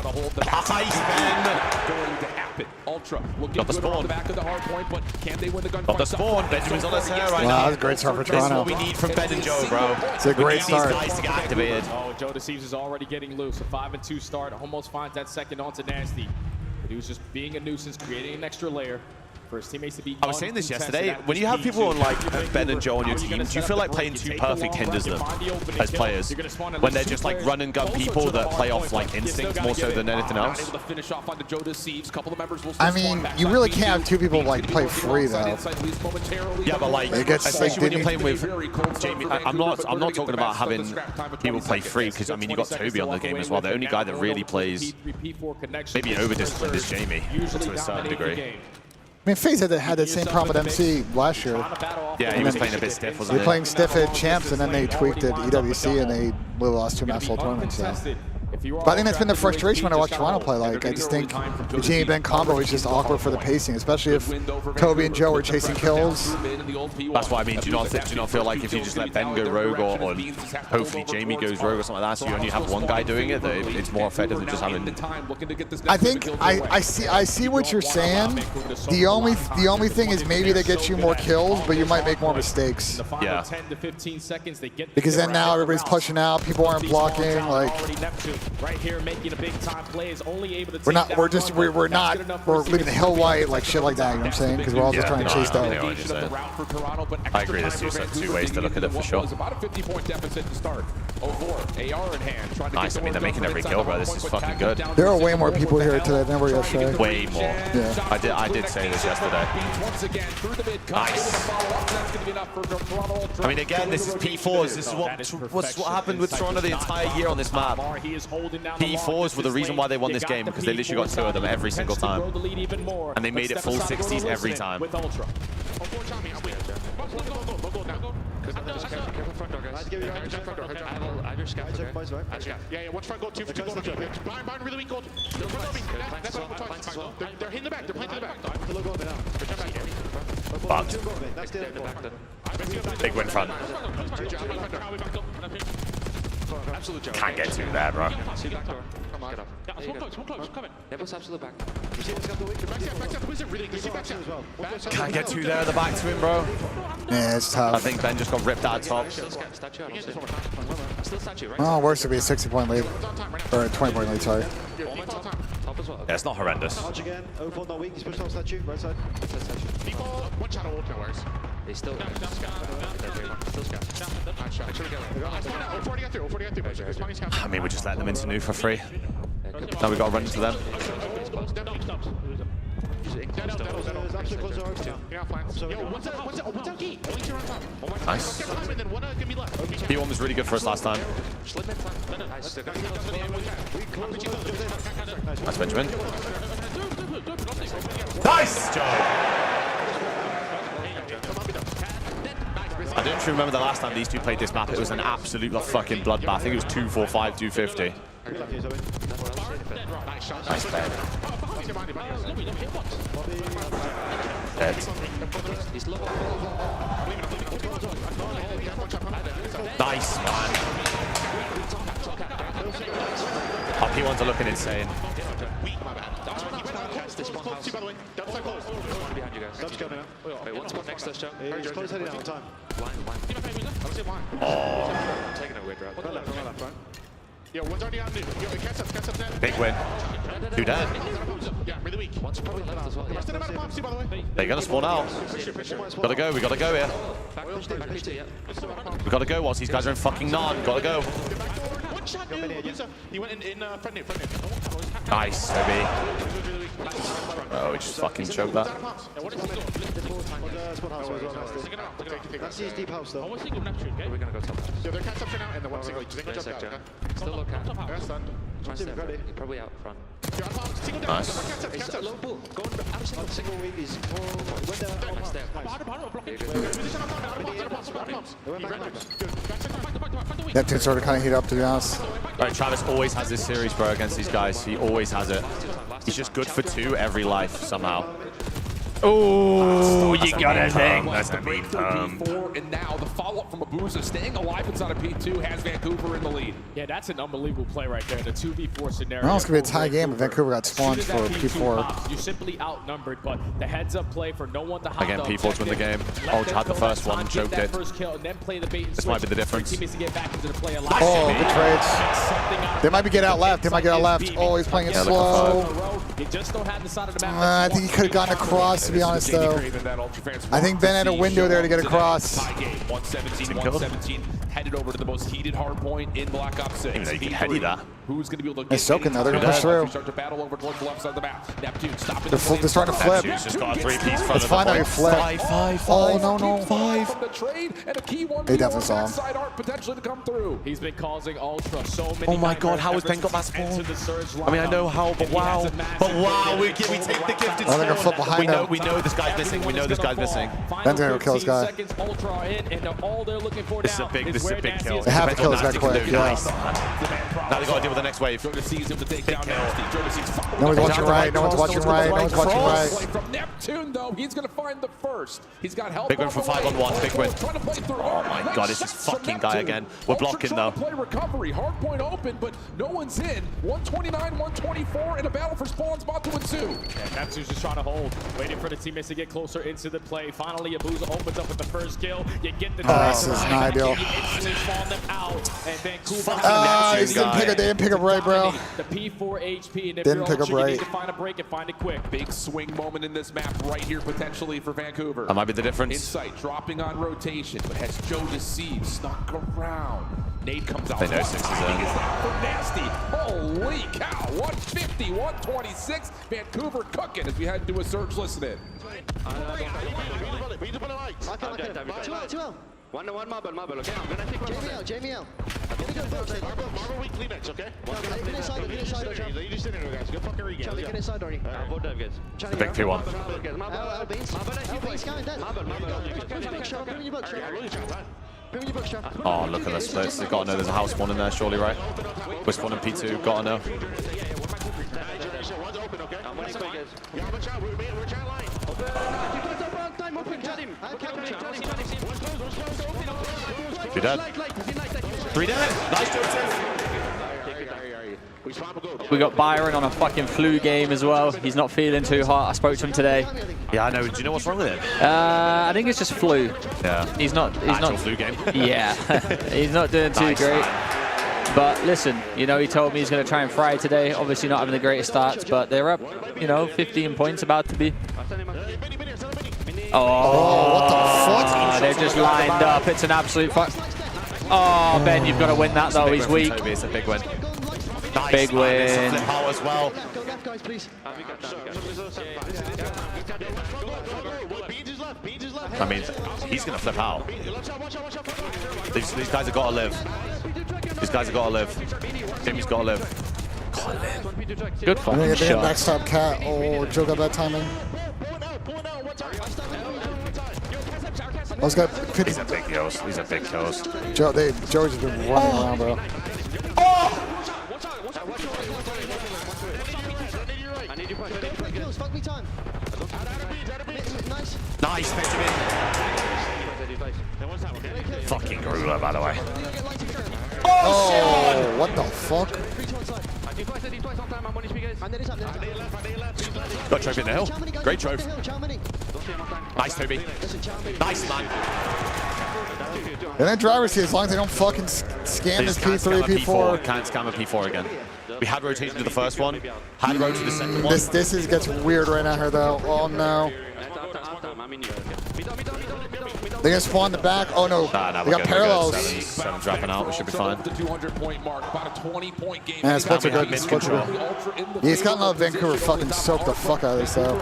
I: to happen. Ultra will get good on the back of the hard point, but can they win the gunfight?
C: Got the spawn. Benjamin's on his hair right now.
B: Wow, that's a great start for Toronto.
C: This is what we need from Ben and Joe, bro.
B: It's a great start.
C: These guys to get activated.
O: Oh, Joe Deceives is already getting loose. A 5-2 start. Almost finds that second onto Nasty. But he was just being a nuisance, creating an extra layer. For his teammates to be
C: I was saying this yesterday, when you have people on like Ben and Joe on your team, do you feel like playing too perfect hinders them as players? When they're just like run and gun people that play off like instinct more so than anything else?
B: I mean, you really can't have two people like play free though.
C: Yeah, but like, especially when you're playing with Jamie, I'm not talking about having people play free, because I mean, you got Toby on the game as well. The only guy that really plays maybe an over-disciplined is Jamie, to a certain degree.
B: I mean, FaZe had that same problem with MC last year.
C: Yeah, he was playing a bit stiff, wasn't he?
B: They were playing stiff at Champs, and then they tweaked at EWC, and they lost 2 maps all tournament. So. But I think that's been the frustration when I watch Toronto play. Like, I just think the Jamie Ben combo is just awkward for the pacing, especially if Toby and Joe are chasing kills.
C: That's what I mean. Do you not feel like if you just let Ben go rogue, or hopefully Jamie goes rogue or something like that, so you only have one guy doing it, that it's more effective than just having.
B: I think I see what you're saying. The only thing is maybe that gets you more kills, but you might make more mistakes.
C: Yeah.
B: Because then now everybody's pushing out, people aren't blocking, like.
O: Right here, making a big time play, is only able to
B: we're leaving the hill white, like shit like that, you know what I'm saying? Because we're all just trying to chase down.
C: I agree, there's two ways to look at it for sure.
I: About a 50-point deficit to start. 0-4, AR in hand.
C: Nice, I mean, they're making every kill, bro. This is fucking good.
B: There are way more people here today than were yesterday.
C: Way more.
B: Yeah.
C: I did say this yesterday. Nice. I mean, again, this is P4s. This is what happened with Toronto the entire year on this map. P4s were the reason why they won this game, because they literally got 2 of them every single time. And they made it full 60s every time.
I: Yeah, watch front gold, two gold. Behind really weak gold. They're hitting the back, they're playing to the back.
C: Fucked. Big win front. Can't get to there, bro. Can't get to there, the back to him, bro.
B: Yeah, it's tough.
C: I think Ben just got ripped out top.
B: Oh, worse would be a 60-point lead. Or a 20-point lead, sorry.
C: Yeah, it's not horrendous.
L: Again, over not weak. He's pushed off statue, right side.
I: One shot of ult, no worries.
D: They still.
C: I mean, we just let them into new for free. Now we got to run into them. Nice. P1 was really good for us last time. Nice, Benjamin. Nice job! I don't actually remember the last time these two played this map. It was an absolute fucking bloodbath. I think it was 245, 250. Nice bed. Dead. Nice, man. Our P1s are looking insane. Big win. Two dead. They're gonna spawn out. Gotta go, we gotta go here. We gotta go whilst these guys are in fucking Narn. Gotta go. Nice, baby. Oh, we just fucking choked that.
L: That's his deep house, though.
I: We're gonna go top. Yeah, they're catch up for now, and then one single.
D: Still low cap. Probably out front.
C: Nice.
L: Low bull. Going out single week is
B: Neptune sort of kind of heat up, to be honest.
C: Right, Travis always has this series, bro, against these guys. He always has it. He's just good for 2 every life, somehow. Oh, you got it, thing. That's the mean
M: And now the follow-up from Abuza staying alive inside of P2 has Vancouver in the lead.
Q: Yeah, that's an unbelievable play right there. The 2v4 scenario.
B: Well, it's going to be a tie game, but Vancouver got spawned for P4.
Q: You're simply outnumbered, but the heads-up play for no one to hop
C: again, P4 to win the game. Ultra had the first one, choked it. This might be the difference.
B: Oh, good trades. They might be getting out left. They might get out left. Oh, he's playing it slow. I think he could have gotten across, to be honest, though. I think Ben had a window there to get across.
M: 117 headed over to the most heated hard point in Black Ops 6.
C: Even though you can heady that.
M: Who's going to be able to
B: get soaking though. They're going to push through.
M: Start to battle over towards the left side of the map. Neptune stopping.
B: They're starting to flip.
C: Neptune's just got a 3-piece front
B: it's fine that you flip.
M: 5.
B: Oh, no.
M: 5.
B: They definitely saw him.
M: Side art potentially to come through. He's been causing Ultra so many.
C: Oh my god, how has Ben got that spawn? I mean, I know how, but wow. But wow, we take the gifted spawn.
B: They're going to flip behind him.
C: We know this guy's missing. We know this guy's missing.
B: Ben's going to kill this guy.
C: This is a big kill.
B: They have to kill this guy quick, yes.
C: Now they got to deal with the next wave. Big kill.
B: No one's watching right. No one's watching right. No one's watching right.
M: From Neptune, though, he's going to find the first. He's got help.
C: Big win from 5-on-1. Big win. Oh my god, it's this fucking guy again. We're blocking though.
M: Play recovery. Hard point open, but no one's in. 129, 124, and a battle for spawn spot to ensue. Yeah, Neptune's just trying to hold, waiting for the teammates to get closer into the play. Finally, Abuza opens up with the first kill. You get the
B: this is not ideal. They didn't pick up right, bro.
M: The P4 HP, and if
B: didn't pick up right.
M: You need to find a break and find it quick. Big swing moment in this map right here potentially for Vancouver.
C: That might be the difference.
M: Insight dropping on rotation, but has Joe deceived, snuck around. Nate comes out.
C: They know 6 is in.
M: Nasty. Holy cow. 150, 126. Vancouver cooking as we head to a surge listening.
D: One marble, okay? I'm gonna take
L: Jamie L.
I: Marble weak Kleenex, okay?
L: Get inside, Charlie.
I: You just sit in there, guys. Good fucking read.
L: Charlie, get inside, Donnie.
D: I'll dive, guys.
C: The big P1.
L: Beans going dead. Beans, go in dead. Shut up, bring your book.
C: Oh, look at the splits. They've got to know there's a house spawn in there, surely, right? We're spawning P2, got to know. Two dead. 3 dead. Nice, Joseph.
G: We got Byron on a fucking flu game as well. He's not feeling too hot. I spoke to him today.
C: Yeah, I know. Do you know what's wrong with him?
G: I think it's just flu.
C: Yeah.
G: He's not.
C: Flu game.
G: Yeah. He's not doing too great. But listen, you know, he told me he's going to try and fry today. Obviously not having the greatest starts, but they're up, you know, 15 points about to be. Oh, what the fuck? They're just lined up. It's an absolute fuck. Oh, Ben, you've got to win that though. He's weak.
C: It's a big win. Nice,
G: big win.
C: Flip out as well. I mean, he's going to flip out. These guys have got to live. These guys have got to live. Jimmy's got to live.
G: Good fucking
B: shot.
G: shot.
B: Backstab cat. Oh, Joe got that timing. Let's go.
C: These are big kills. These are big kills.
B: Joe's just been running around, bro.
C: Oh! Nice, Benjamin. Fucking Gorilla, by the way.
B: Oh, what the fuck?
C: Got Trove in the hill. Great Trove. Nice, Toby. Nice, man.
B: And then drivers here, as long as they don't fucking scam this P3, P4.
C: Can't scam a P4 again. We had rotation to the first one. Had rotate to the second one.
B: This gets weird right now here, though. Oh, no. They're going to spawn the back. Oh, no. They got parallels.
C: Seven dropping out. We should be fine.
B: Man, splits are good. Splits are good. Yeah, he's got enough Vancouver fucking soak the fuck out of this, though.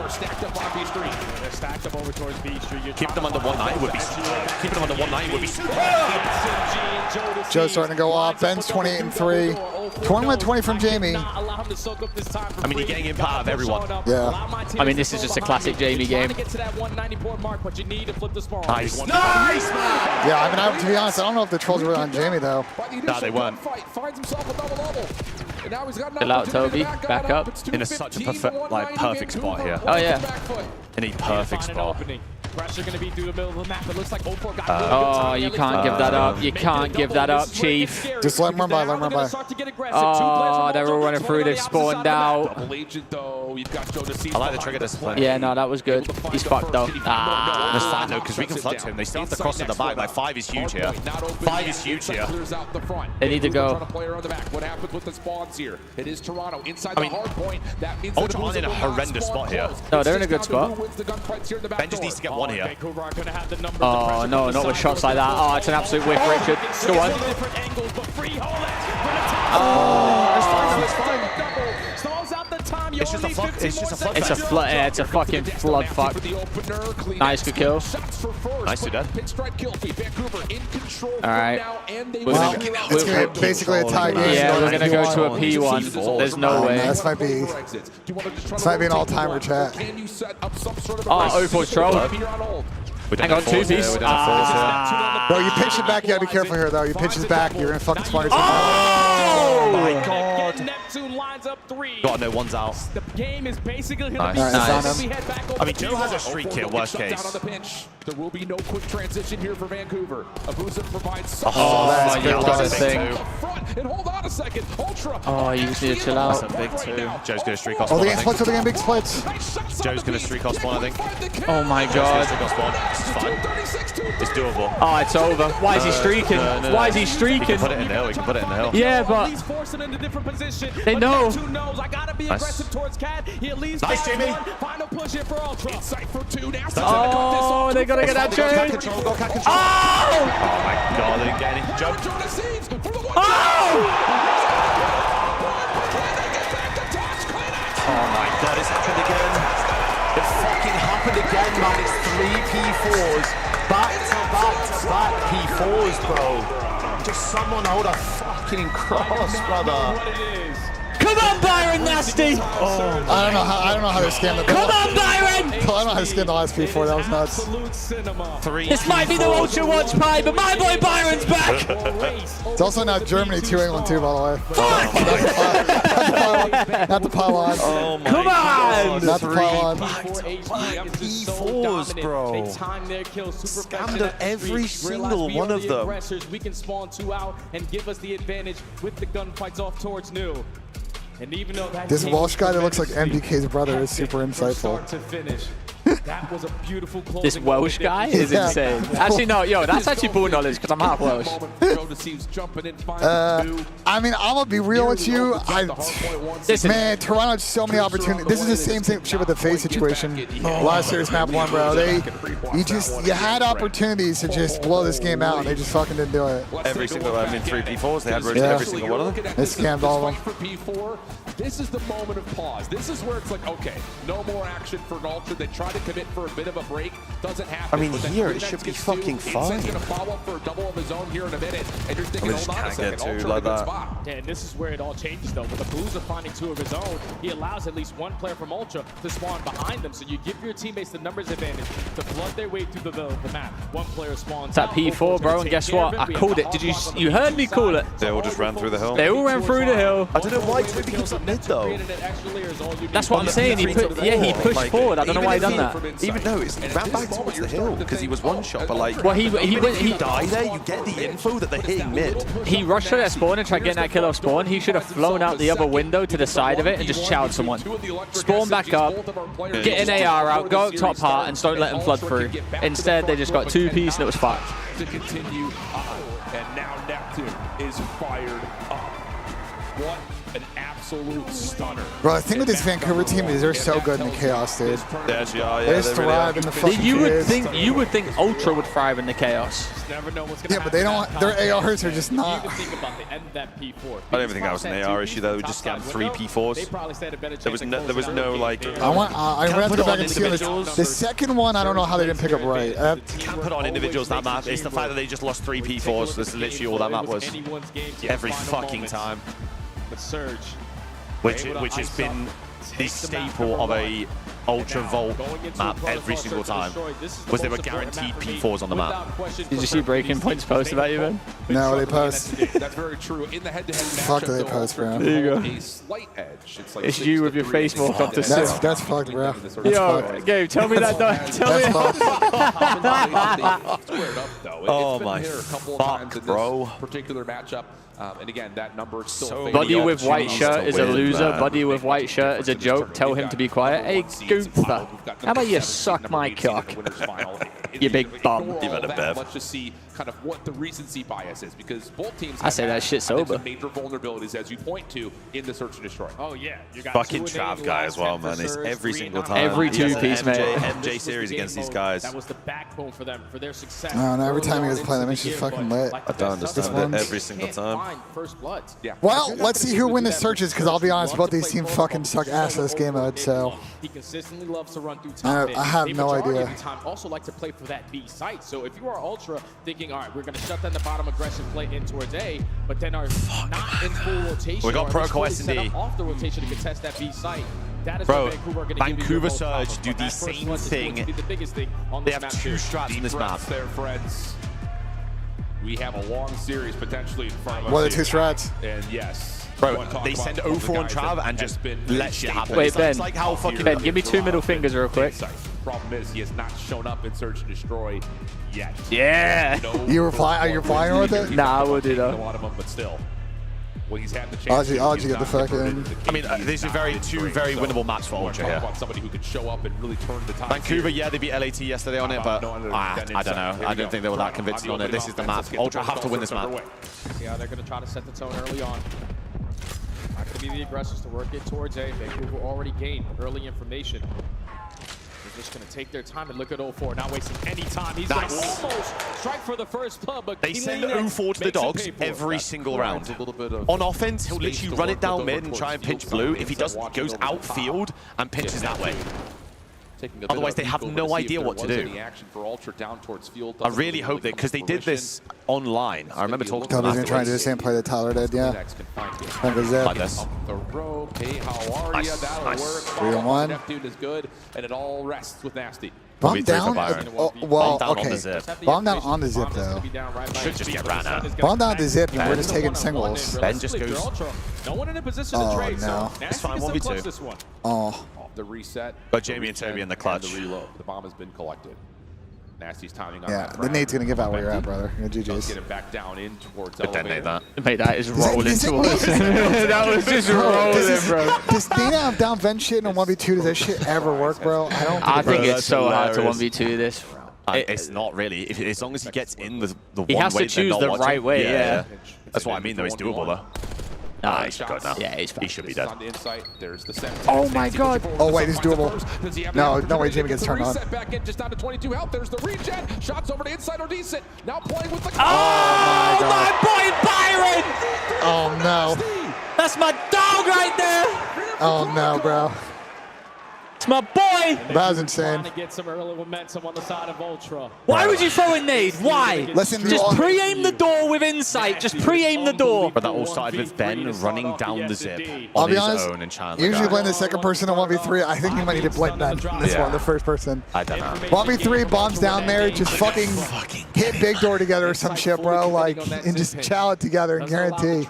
C: Keep them under 190 would be Keep them under 190 would be
B: Joe's starting to go off. Ben's 28-3. 21-20 from Jamie.
C: I mean, you're getting impact out of everyone.
B: Yeah.
G: I mean, this is just a classic Jamie game.
C: Nice. Nice, man!
B: Yeah, I mean, to be honest, I don't know if the trolls were on Jamie, though.
C: No, they weren't.
G: Chill out, Toby. Back up.
C: In such a perfect spot here.
G: Oh, yeah.
C: In a perfect spot.
M: Pressure going to be through the middle of the map. It looks like 04 got
G: oh, you can't give that up. You can't give that up, Chief.
B: Just let him run by, let him run by.
G: Oh, they're all running through. They've spawned out.
C: I like the trigger discipline.
G: Yeah, no, that was good. He's fucked, though.
C: Ah. That's fine, though, because we can flood to him. They still have to cross to the back. Like, 5 is huge here. 5 is huge here.
G: They need to go.
M: What happens with the spawns here? It is Toronto inside the hard point. That means
C: Ultra aren't in a horrendous spot here.
G: No, they're in a good spot.
C: Ben just needs to get one here.
G: Oh, no, not with shots like that. Oh, it's an absolute whiff, Richard. Go on.
C: It's just a fuck. It's just a flood.
G: It's a flood. Yeah, it's a fucking flood fuck. Nice, good kill.
C: Nice, two dead.
G: All right.
B: Well, it's gonna be basically a tie game.
G: Yeah, we're gonna go to a P1. There's no way.
B: This might be an all-timer, chat.
G: Oh, 04's troll. Hang on, 2-piece.
B: Bro, you pitch it back. You gotta be careful here, though. You pitch it back, you're gonna fucking spawn your team.
C: Oh my god. Got no one's out.
M: The game is basically going to be
G: nice.
C: I mean, Joe has a streak here, worst case.
M: There will be no quick transition here for Vancouver. Abusa provides
G: that's good. That's a thing.
M: And hold on a second. Ultra.
G: Oh, you just need to chill out.
C: That's a big 2. Joe's going to streak off
B: Oh,
C: spawn,
B: they get splits, they're getting big splits.
C: Joe's going to streak off spawn, I think.
G: Oh my god.
C: Streak off spawn. This is fine. It's doable.
G: Oh, it's over. Why is he streaking? Why is he streaking?
C: He can put it in the hill. He can put it in the hill.
G: Yeah, but they know.
C: Nice. Nice, Jamie.
G: Oh, they gotta get that change.
C: Control, go cat control.
G: Oh!
C: Oh my god, they didn't get any. Jump.
G: Oh!
C: Oh my god, it's happened again. It fucking happened again, man. It's 3 P4s. Back to back P4s, bro. Just someone hold a fucking cross, brother.
G: Come on, Byron Nasty!
C: Oh
B: I don't know how they scammed the.
G: Come on, Byron!
B: I don't know how they scammed the last P4. That was nuts.
G: This might be the Ultra Watch Pie, but my boy Byron's back.
B: It's also now Germany 2-1 too, by the way. Not the pylon.
U: Oh my
G: Come
U: God.
G: on!
B: Not the pylon.
U: P4s, bro. Scammed at every single one of them.
M: We can spawn 2 out and give us the advantage with the gunfights off towards new. And even though that
B: This Welsh guy that looks like MDK's brother is super insightful.
M: That was a beautiful
G: This Welsh guy is insane. Actually, no, yo, that's actually bull knowledge because I'm half Welsh.
B: I mean, I'm gonna be real with you. Man, Toronto had so many opportunities. This is the same shit with the FaZe situation. Last year's map 1, bro. You had opportunities to just blow this game out, and they just fucking didn't do it.
U: Every single, 3 P4s, they had every single one of them.
B: They scammed all of them.
M: This is the moment of pause. This is where it's like, okay, no more action for an Ultra. They try to commit for a bit of a break. Doesn't happen.
U: I mean, here it should be fucking fine.
M: He's going to follow up for a double of his own here in a minute. And you're thinking, hold on a second, Ultra
U: like
M: in a good
U: that.
M: spot. Yeah, and this is where it all changes, though. With Abuza finding 2 of his own, he allows at least one player from Ultra to spawn behind them. So you give your teammates the numbers advantage to flood their way through the map. One player spawns.
G: It's that P4, bro, and guess what? I called it. Did you heard me call it?
U: They all just ran through the hill.
G: They all ran through the hill.
U: I don't know why Toby kills up mid, though.
G: That's what I'm saying. He pushed forward. I don't know why he done that.
U: Even though he ran back towards the hill because he was one shot, but like,
G: well, he
U: died there. You get the info that they're hitting mid.
G: He rushed for that spawn and tried getting that kill off spawn. He should have flown out the other window to the side of it and just chowed someone. Spawn back up, get an AR out, go up top part, and don't let him flood through. Instead, they just got 2-piece and it was fucked.
M: To continue, and now Neptune is fired up. What an absolute stunner.
B: Bro, the thing with this Vancouver team is they're so good in the chaos, dude.
U: They actually are,
B: They just thrive in the fucking
G: you would think Ultra would thrive in the chaos.
B: Yeah, but they don't. Their ARs are just not.
U: I don't even think that was an AR issue though. We just scammed 3 P4s. There was no like.
B: I want to go back and see this. The second one, I don't know how they didn't pick up right.
U: You can't put on individuals that map. It's the fact that they just lost 3 P4s. That's literally all that map was. Every fucking time.
M: Surge,
U: which has been the staple of a Ultra Vault map every single time, was they were guaranteed P4s on the map.
G: Did you see Breaking Point's post about you, man?
B: No, they post.
M: That's very true. In the head-to-head
B: Fuck, they post, bro.
G: There you go.
M: A slight edge.
G: It's you with your face morphed up to Sim.
B: That's fucked, bro.
G: Yo, Gabe, tell me that. Tell me
U: that. Oh my fuck, bro.
M: Particular matchup. And again, that number is still
G: Buddy with white shirt is a loser. Buddy with white shirt is a joke. Tell him to be quiet. Hey, Goomba, how about you suck my cock? You big bum.
M: Let's just see kind of what the recency bias is, because both teams
G: I say that shit sober.
M: Major vulnerabilities, as you point to, in the search and destroy. Oh yeah, you got
U: fucking Trav guy as well, man. It's every single time.
G: Every 2-piece, mate.
U: MJ series against these guys.
M: That was the backbone for them, for their success.
B: No, every time you guys play them, it's just fucking lit.
U: I don't understand it every single time.
B: Well, let's see who wins the searches, because I'll be honest, both these teams fucking suck ass at this game mode, so.
M: He consistently loves to run through
B: top. I have no idea.
M: Also like to play for that B site. So if you are Ultra thinking, all right, we're going to shut down the bottom aggressive play in towards A, but then are not in full rotation.
U: We got Protocol S&D.
M: Off the rotation to contest that B site. That is
U: bro,
M: Vancouver
U: Surge do the same thing. They have 2 strats in this map.
M: There, friends. We have a long series potentially in front of us.
B: What are the 2 strats?
M: And yes.
U: Bro, they send 0-4 on Trav and just let shit happen.
G: Wait, Ben,
U: it's like how fucking
G: Ben, give me 2 middle fingers real quick.
M: Problem is, he has not shown up in Search and Destroy yet.
G: Yeah.
B: Are you replying with it?
G: Nah, I will do that.
M: A lot of them, but still. Well, he's had the chance.
B: I'll get the fucking.
U: I mean, these are two very winnable maps for Ultra here.
M: Somebody who could show up and really turn the tide.
U: Vancouver, yeah, they beat LAT yesterday on it, but I don't know. I don't think they were that convincing on it. This is the map. Ultra have to win this map.
M: Yeah, they're going to try to set the tone early on. Not going to be the aggressors to work it towards A. Vancouver already gained early information. They're just going to take their time and look at 0-4, not wasting any time. He's going to almost strike for the first plug, but
U: they send 0-4 to the dogs every single round. On offense, he'll literally run it down mid and try and pinch blue. If he doesn't, he goes outfield and pinches that way.
C: Otherwise, they have no idea what to do. I really hope that, because they did this online. I remember talking to them
B: afterwards. Trying to do the same play that Tyler did, yeah.
C: Like this.
B: Nice. 3-on-1.
I: Neptune is good, and it all rests with Nasty.
B: Bomb down? Well, okay. Bomb down on the zip, though.
C: Should just get ran out.
B: Bomb down the zip, and we're just taking singles.
C: Ben just goes.
I: No one in a position to trade,
B: no.
C: It's fine, 1v2.
B: Oh.
I: The reset.
C: Got Jamie and Toby in the clutch.
I: The reload. The bomb has been collected. Nasty's timing on
B: yeah,
I: that.
B: the nade's going to give out where you're at, brother. You're GG's.
I: Get it back down in towards
C: detonate that.
G: Mate, that is rolling towards. That was just rolling, bro.
B: Does Dana down vent shit in a 1v2? Does that shit ever work, bro?
G: I think it's so hard to 1v2 this.
C: It's not really. As long as he gets in the one way,
G: he has to choose the right way, yeah.
C: That's what I mean, though. It's doable, though.
G: Nah,
C: he's good now.
G: Yeah, he's fine.
C: He should be dead.
B: Oh my god. Oh wait, it's doable. No way Jamie gets turned on.
M: Back in just down to 22 health. There's the regen. Shots over to inside are decent. Now playing with the.
G: Oh my boy Byron!
B: Oh no.
G: That's my dog right there.
B: Oh no, bro.
G: It's my boy.
B: That was insane.
M: To get some early momentum on the side of Ultra.
G: Why would you throw a nade? Why?
B: Listen,
G: just pre-aim the door with insight. Just pre-aim the door.
C: But that all started with Ben running down the zip
B: I'll
C: on
B: be
C: his
B: honest,
C: own and Chandler.
B: usually blame the second person in 1v3. I think you might need to blame Ben in this one, the first person.
C: I don't know.
B: 1v3, bombs down there, just fucking hit big door together or some shit, bro. Like, and just chow it together and guarantee.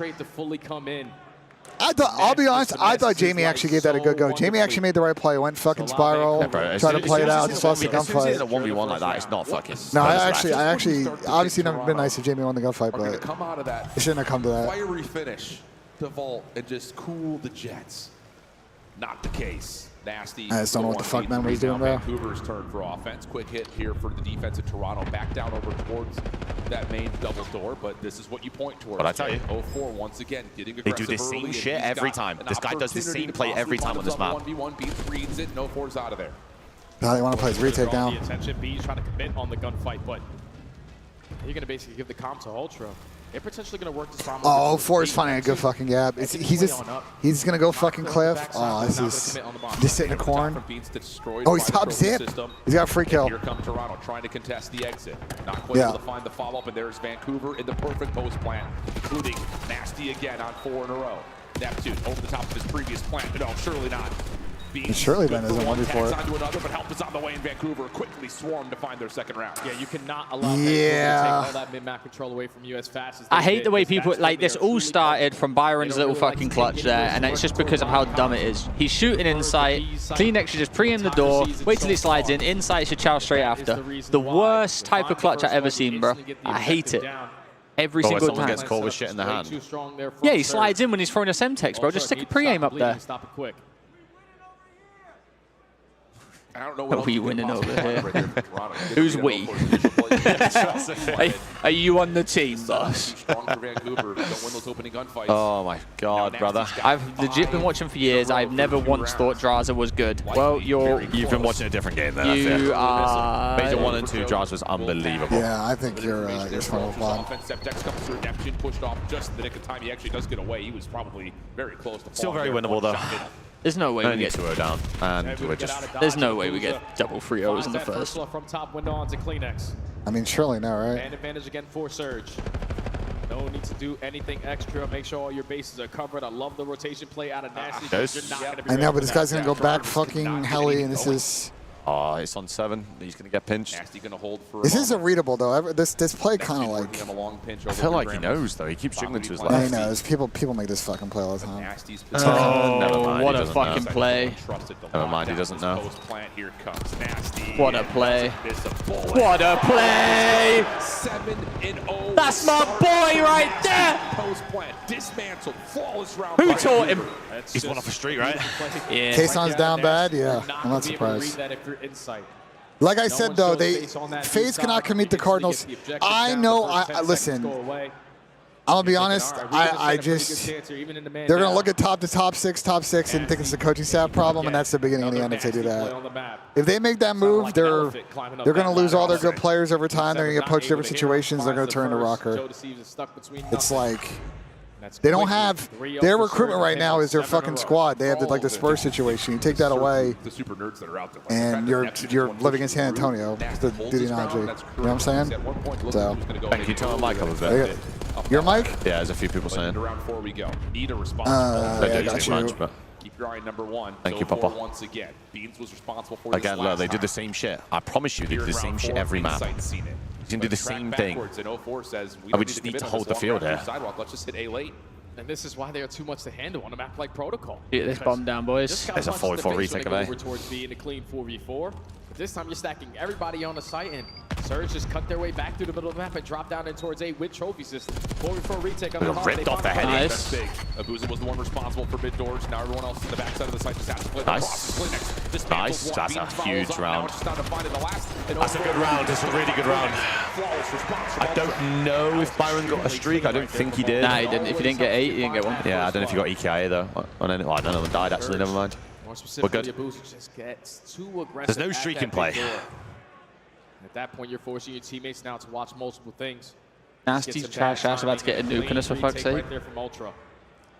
B: I'll be honest, I thought Jamie actually gave that a good go. Jamie actually made the right play. Went fucking spiral, tried to play it out, just lost the gunfight.
C: It's a 1v1 like that, it's not fucking.
B: No, I actually, obviously never been nice if Jamie won the gunfight, but it shouldn't have come to that.
I: Fiery finish to vault and just cool the Jets. Not the case. Nasty.
B: I just don't know what the fuck Memory's doing, bro.
I: Vancouver's turn for offense. Quick hit here for the defense of Toronto. Back down over towards that main double door, but this is what you point towards.
C: But I tell you,
I: 0-4 once again, getting
C: they
I: aggressive
C: do the same
I: early,
C: shit every time. This guy does the same play every time on this map.
I: 1v1, beats, reads it, 0-4's out of there.
B: Now they want to play his retake down.
M: The attention, B's trying to commit on the gunfight, but you're going to basically give the comp to Ultra. They're potentially going to work this bomb.
B: Oh, 4 is finding a good fucking gap. He's going to go fucking cliff. Oh, this is just sitting in a corn. Oh, he's top zip. He's got a free kill.
I: Here comes Toronto trying to contest the exit. Not quite able to find the follow-up, and there's Vancouver in the perfect post plant, including Nasty again on 4 in a row. Neptune over the top of his previous plant. No, surely not.
B: Surely Ben isn't 1v4.
I: Onto another, but help is on the way in Vancouver. Quickly swarm to find their second round.
M: Yeah, you cannot allow Vancouver to take all that mid-map control away from you as fast as they
G: I hate the way
M: did,
G: people, like this all started from Byron's little fucking clutch there, and it's just because of how dumb it is. He's shooting inside, Kleenex should just pre-aim the door, wait till he slides in, inside should chow straight after. The worst type of clutch I've ever seen, bro. I hate it. Every single time.
C: Gets caught with shit in the hand.
G: Yeah, he slides in when he's throwing a Semtex, bro. Just stick a pre-aim up there.
I: I don't know what
G: are we winning over here? Who's we? Are you on the team, boss?
C: Oh my god, brother.
G: I've legit been watching for years. I've never once thought Draza was good. Well,
C: you've been watching a different game then.
G: You are.
C: Major 1 and 2, Draza was unbelievable.
B: Yeah, I think you're smart with Bob.
I: Septex comes through. Neptune pushed off just in the nick of time. He actually does get away. He was probably very close to
C: still very winnable though.
G: There's no way we get
C: 2-0 down, and we're just.
G: There's no way we get double 3-0s in the first.
M: From top window onto Kleenex.
B: I mean, surely no, right?
M: Man advantage again for Surge. No need to do anything extra. Make sure all your bases are covered. I love the rotation play out of Nasty.
B: I know, but this guy's gonna go back fucking heli, and this is.
C: Oh, it's on 7. He's gonna get pinched.
B: This isn't readable though. This play kind of like.
C: I feel like he knows though. He keeps jiggling to his left.
B: I know. People make this fucking play all the time.
G: Oh,
C: never mind.
G: What a fucking play.
C: Never mind. He doesn't know.
G: What a play. What a play.
I: 7-0.
G: That's my boy right there.
I: Post plant dismantled. Flawless round.
G: Who taught him?
C: He's one off the street, right?
G: Yeah.
B: Kayson's down bad. Yeah, I'm not surprised. Like I said though, FaZe cannot commit the Cardinals. I know. Listen. I'm gonna be honest. I just they're gonna look at top 6, and think it's a coaching staff problem, and that's the beginning of the end if they do that. If they make that move, they're gonna lose all their good players over time. They're gonna get poached in different situations. They're gonna turn to rocker. It's like They don't have their recruitment right now is their fucking squad. They have like the Spurs situation. You take that away, and you're living in San Antonio. It's the duty analogy. You know what I'm saying? So.
C: Thank you. Tell my mic up a bit.
B: Your mic?
C: Yeah, there's a few people saying.
I: Round 4 we go. Need a response.
B: Yeah, I got you.
C: Much, but
I: keep your eye on number 1.
C: Thank you, Papa.
I: Once again, Beans was responsible for
C: again, look, they did the same shit. I promise you, they did the same shit every map. You can do the same thing. And we just need to hold the field here.
I: Let's just hit A late.
M: And this is why they are too much to handle on a map like Protocol.
G: Get this bomb down, boys.
C: There's a 4v4 retake away.
M: Over towards B in a clean 4v4. But this time you're stacking everybody on the site, and Surge just cut their way back through the middle of the map and drop down in towards A with trophy system. 4v4 retake on the hard.
C: Ripped off the head.
I: Nice. Abuza was the one responsible for mid doors. Now everyone else in the backside of the site just has to play
C: nice. Nice. That's a huge round. That's a good round. It's a really good round. I don't know if Byron got a streak. I don't think he did.
G: Nah, he didn't. If you didn't get 8, you didn't get 1.
C: Yeah, I don't know if you got EKIA though. I don't know. One died actually. Never mind. We're good. There's no streak in play.
M: At that point, you're forcing your teammates now to watch multiple things.
G: Nasty trash ass about to get a nuke on us for fuck's sake.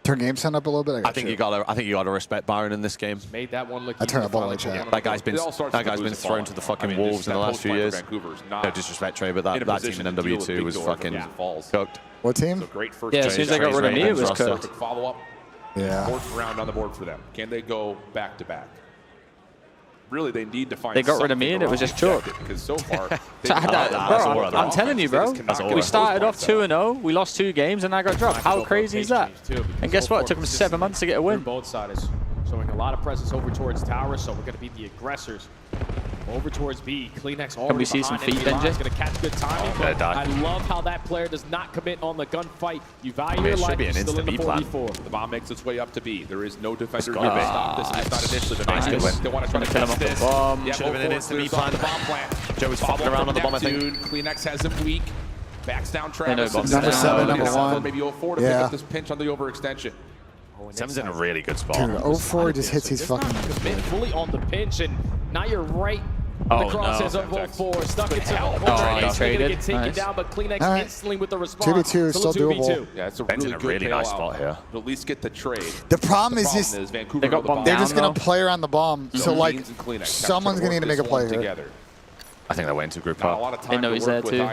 B: Turn game sound up a little bit.
C: I think you gotta respect Byron in this game.
M: Made that one look.
B: I turn up all the chat.
C: That guy's been thrown to the fucking wolves in the last few years. No disrespect, Trey, but that team in MW2 was fucking cooked.
B: What team?
G: Yeah, as soon as they got rid of me, it was cooked.
I: Follow up.
B: Yeah.
I: Fourth round on the board for them. Can they go back to back? Really, they need to find.
G: They got rid of me and it was just chalk.
I: Because so far,
G: I'm telling you, bro. We started off 2-0. We lost 2 games and I got dropped. How crazy is that? And guess what? It took them 7 months to get a win.
M: Both sides showing a lot of presence over towards Tower, so we're going to be the aggressors. Over towards B. Kleenex already.
G: Can we see some feet, Benji?
M: Going to catch good timing. I love how that player does not commit on the gunfight. You value your life. You're still in the 4v4.
I: The bomb makes its way up to B. There is no defender here to stop this. It's not initially the nice win. They want to try to test this.
C: Should have been an instant B plan.
I: The bomb plant.
C: Joe was fucking around on the bomb, I think.
I: Kleenex has him weak. Backs down Travis.
B: Number 7, number 1.
I: Maybe 04 to pick up this pinch on the overextension.
C: Seven's in a really good spot.
B: Dude, 04 just hits these fucking.
M: Fully on the pinch, and now you're right. The crosses of 04 stuck into the corner. He's going to get taken down, but Kleenex instantly with the response.
B: 2v2 is still doable.
I: Yeah, it's a
C: really nice spot here.
I: At least get the trade.
B: The problem is just
I: Vancouver
B: they're just going to play around the bomb. So like someone's going to need to make a play here.
C: I think they went to group up.
G: They know he's there too.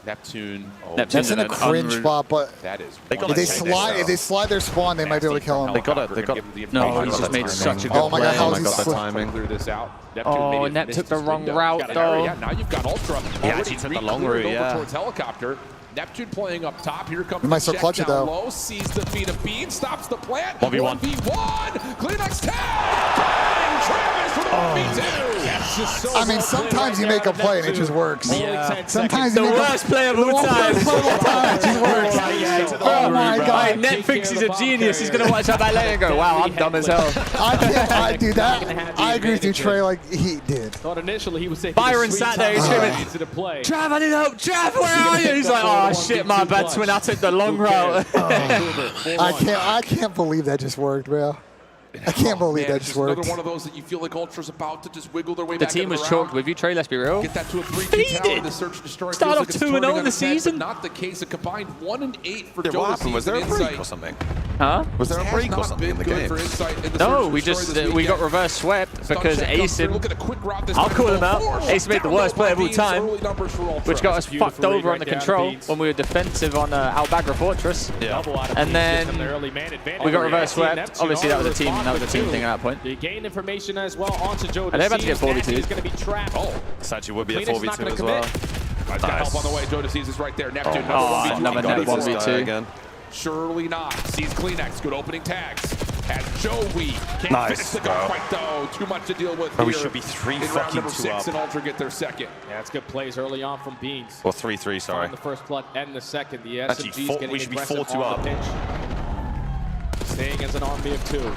I: Neptune.
B: That's in a cringe spot, but
I: that is.
B: If they slide their spawn, they might be able to kill him.
C: They got it.
G: No, he's just made such a good play.
B: Oh my god, how is he
I: timing? Clear this out.
G: Oh, Nep took the wrong route though.
I: Now you've got Ultra.
C: He actually took the long route, yeah.
I: Towards helicopter. Neptune playing up top. Here comes
B: he might still clutch it though.
I: Low, sees the feet of Bean, stops the plant.
C: 1v1.
I: 1v1. Kleenex tag. Travis for the 1v2.
B: I mean, sometimes you make a play and it just works.
G: Yeah.
B: Sometimes
G: the worst play of all time.
B: It just works. Oh my god.
G: Nep thinks he's a genius. He's gonna watch that back later and go, "Wow, I'm dumb as hell."
B: I do that. I agree with you, Trey. Like he did.
M: Thought initially he was saying.
G: Byron sat there, he's screaming, "Trav, I need help! Trav, where are you?" He's like, "Oh shit, my bad, twin. I took the long route."
B: I can't believe that just worked, bro. I can't believe that just worked.
I: Another one of those that you feel like Ultra's about to just wiggle their way
G: the
I: back.
G: The team was choked with you, Trey. Let's be real.
I: Get that to a 3-2 tower. The search and destroy.
G: Start off 2-0 in the season.
I: Not the case. A combined 1-8 for
C: What happened? Was there a break or something?
G: Huh?
C: Was there a break or something in the game?
G: No, we got reverse swept because Asen. I'll call him out. Asen made the worst play of all time, which got us fucked over on the control when we were defensive on Albagra Fortress.
C: Yeah.
G: And then we got reverse swept. Obviously, that was a team. That was a team thing at that point.
M: They gained information as well onto Joe.
G: And they're about to get 4v2.
M: He's going to be trapped.
C: Oh, this actually would be a 4v2 as well.
I: I've got help on the way. Joe DeCease is right there. Neptune,
G: another Nep 1v2
C: again.
I: Surely not. Sees Kleenex. Good opening tags. Has Joey. Can't finish the gunfight though. Too much to deal with here.
C: We should be 3 fucking 2 up.
I: And Ultra get their second.
M: Yeah, it's good plays early on from Beans.
C: Or 3-3, sorry.
M: On the first blood and the second. The SMG's getting
C: we should be
M: aggressive
C: 4-2 up.
M: Staying as an army of 2.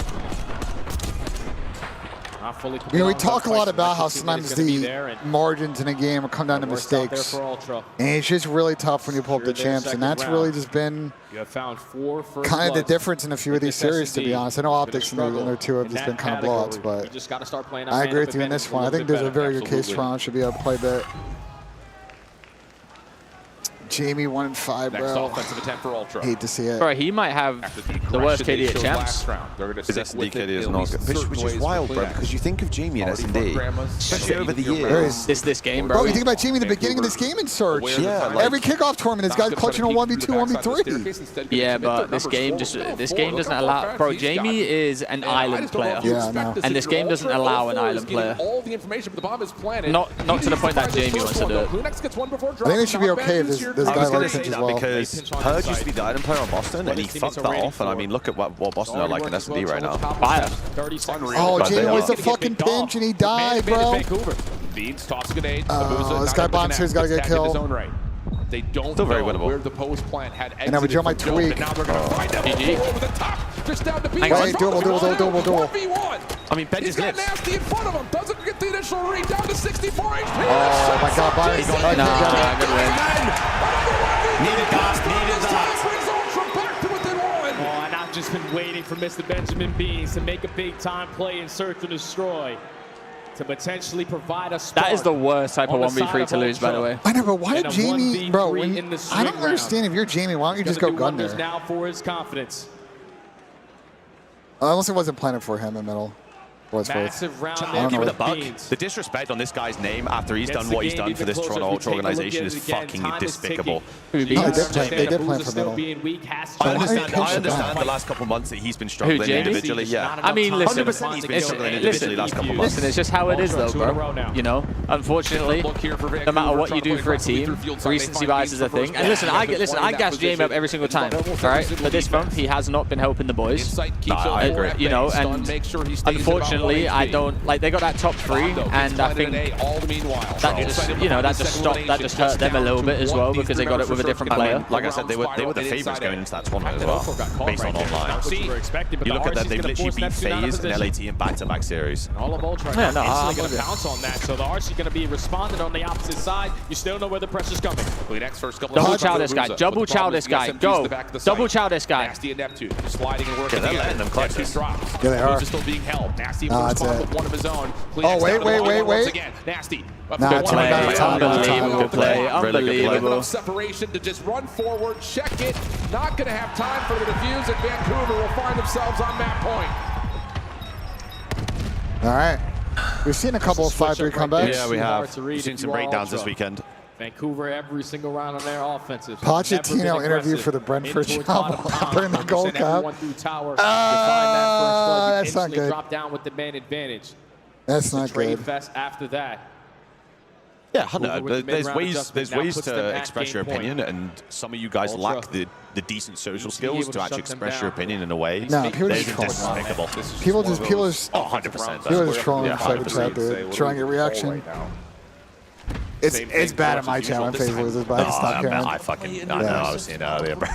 B: You know, we talk a lot about how sometimes the margins in a game will come down to mistakes. And it's just really tough when you pull up the champs, and that's really just been kind of the difference in a few of these series, to be honest. I know Optics in their 2 have just been kind of blowouts, but I agree with you in this one. I think there's a very good case Toronto should be able to play a bit. Jamie 1-5, bro.
M: Next offensive attempt for Ultra.
B: Hate to see it.
G: Bro, he might have the worst KD at champs.
C: His S&D KD is not good. Which is wild, bro, because you think of Jamie and S&D, especially over the years.
G: This game, bro.
B: Bro, you think about Jamie at the beginning of this game in Search.
C: Yeah, like,
B: every kickoff tournament, this guy's clutching a 1v2, 1v3.
G: Yeah, but this game doesn't allow. Bro, Jamie is an island player.
B: Yeah, I know.
G: And this game doesn't allow an island player.
M: All the information from the bomb is planted.
G: Not to the point that Jamie wants to do it.
M: Who next gets one before
B: I think it should be okay if this guy likes it as well.
C: Because Purge used to be the island player on Boston, and he fucked that off. And I mean, look at what Boston are like in S&D right now.
G: Fire.
B: Oh, Jamie was the fucking pinch, and he died, bro.
M: Beans toss a grenade.
B: This guy bombs here's got to get killed.
M: They don't
C: Still very
M: know
C: winnable.
M: where the post plant had exited.
B: And I would draw my tweak.
M: And now they're going to find them over the top. Just down to beat.
B: Wait, double.
M: 1v1.
C: I mean, Ben
M: He's
C: just
M: got
C: lives.
M: Nasty in front of him. Doesn't get the initial read. Down to 64 HP.
B: Oh, my God, Byron's going to
G: Good win.
C: Needed that.
M: Brings Ultra back to within one.
H: Oh, and I've just been waiting for Mr. Benjamin Beans to make a big-time play in Search and Destroy to potentially provide a spark.
G: That is the worst type of 1v3 to lose, by the way.
B: I know, but why
H: And a
B: Jamie, bro?
H: 1v3 in the
B: I don't
H: swing
B: understand if you're Jamie. Why don't you just go gun there?
H: Now for his confidence.
B: Unless it wasn't planted for him in middle.
H: Massive round
C: I'll give it a buck.
H: Beans.
C: The disrespect on this guy's name after he's done what he's done for this Toronto Ultra organization is fucking despicable.
B: They did plan for middle.
C: I understand the last couple months that he's been struggling individually. Yeah.
G: I mean, listen,
C: 100% he's been struggling individually last couple months.
G: Listen, it's just how it is, though, bro. You know, unfortunately, no matter what you do for a team, recency bias is a thing. And listen, I gas Jamie up every single time. All right, but this month he has not been helping the boys.
C: I agree.
G: You know, and unfortunately, I don't like. They got that top 3, and I think that just hurt them a little bit as well because they got it with a different player.
C: Like I said, they were the favorites going into that tournament as well, based on online. You look at that, they've literally beat FaZe and LAT in back-to-back series.
H: All of Ultra
G: I'm
H: going to pounce on that, so the RC going to be responding on the opposite side. You still know where the pressure's coming.
G: Double chow this guy. Double chow this guy. Go. Double chow this guy.
M: Nasty and Neptune sliding and working
C: Yeah, they're letting them clutch
M: Neptune
C: this.
M: drops.
B: Yeah, they are.
M: Still being held. Nasty
B: That's
M: responds
B: it.
M: with one of his own.
B: Oh, wait.
M: Again. Nasty.
B: Nah, it's
G: Unbelievable play. Unbelievable.
M: Enough separation to just run forward, check it. Not going to have time for the defuse, and Vancouver will find themselves on map point.
B: All right. We've seen a couple of 5-3 comebacks.
C: Yeah, we have. We've seen some breakdowns this weekend.
H: Vancouver every single round on their offensive.
B: Pochettino interview for the Brentford job. Bring the gold cup. That's not good.
H: Drop down with the man advantage.
B: That's not
H: Trade
B: good.
H: fest after that.
C: Yeah, 100. There's ways to express your opinion, and some of you guys lack the decent social skills to actually express your opinion in a way.
B: No, people
C: that
B: just
C: isn't despicable.
B: People just
C: 100%.
B: People just trolling cyber chat, dude. Trying to get reaction. It's bad at my channel when FaZe loses, but I just stop caring.
C: I was seeing earlier, bro.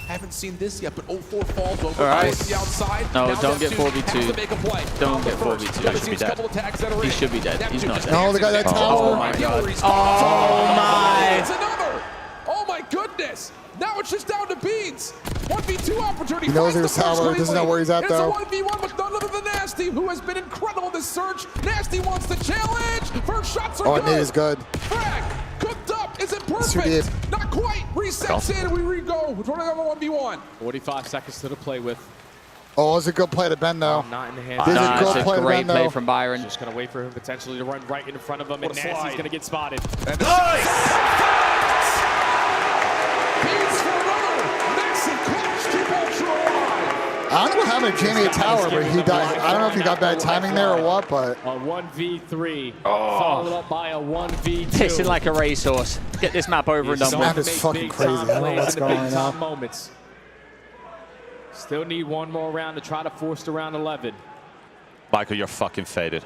M: Haven't seen this yet, but 0-4 falls over.
G: All right.
M: The outside.
G: No,
M: Now
G: don't get
M: Neptune has to
G: 4v2.
M: make a play.
G: Don't get 4v2.
C: He should be dead.
G: He should be dead. He's not dead.
B: No, they got that tower.
G: Oh my god. Oh my.
M: It's another. Oh my goodness. Now it's just down to Beans. 1v2 opportunity.
B: He knows
M: Finds
B: there's
M: the first
B: tower. Doesn't know where he's at,
M: It's
B: though.
M: a 1v1 with none other than Nasty, who has been incredible this search. Nasty wants the challenge. First shots are
B: Oh,
M: good.
B: Nate is good.
M: Frag. Cooked up. Is it
B: Yes, you
M: perfect? Not quite. Resets in and we re-go. We're running on a 1v1.
H: 45 seconds to play with.
B: Oh, it's a good play to Ben, though.
H: Not in the hands.
B: This is a good play to
G: Great
B: Ben,
G: play
B: though.
G: from Byron.
H: Just going to wait for him potentially to run right in front of him, and Nasty's going to get spotted.
B: I don't know what happened to Jamie at tower, but he died. I don't know if he got bad timing there or what, but.
H: A 1v3 followed up by a 1v2.
G: Pissing like a racehorse. Get this map over and done
B: This
G: with.
B: map is fucking crazy. I don't know what's going on now.
H: Moments. Still need one more round to try to force to round 11.
C: Michael, you're fucking faded.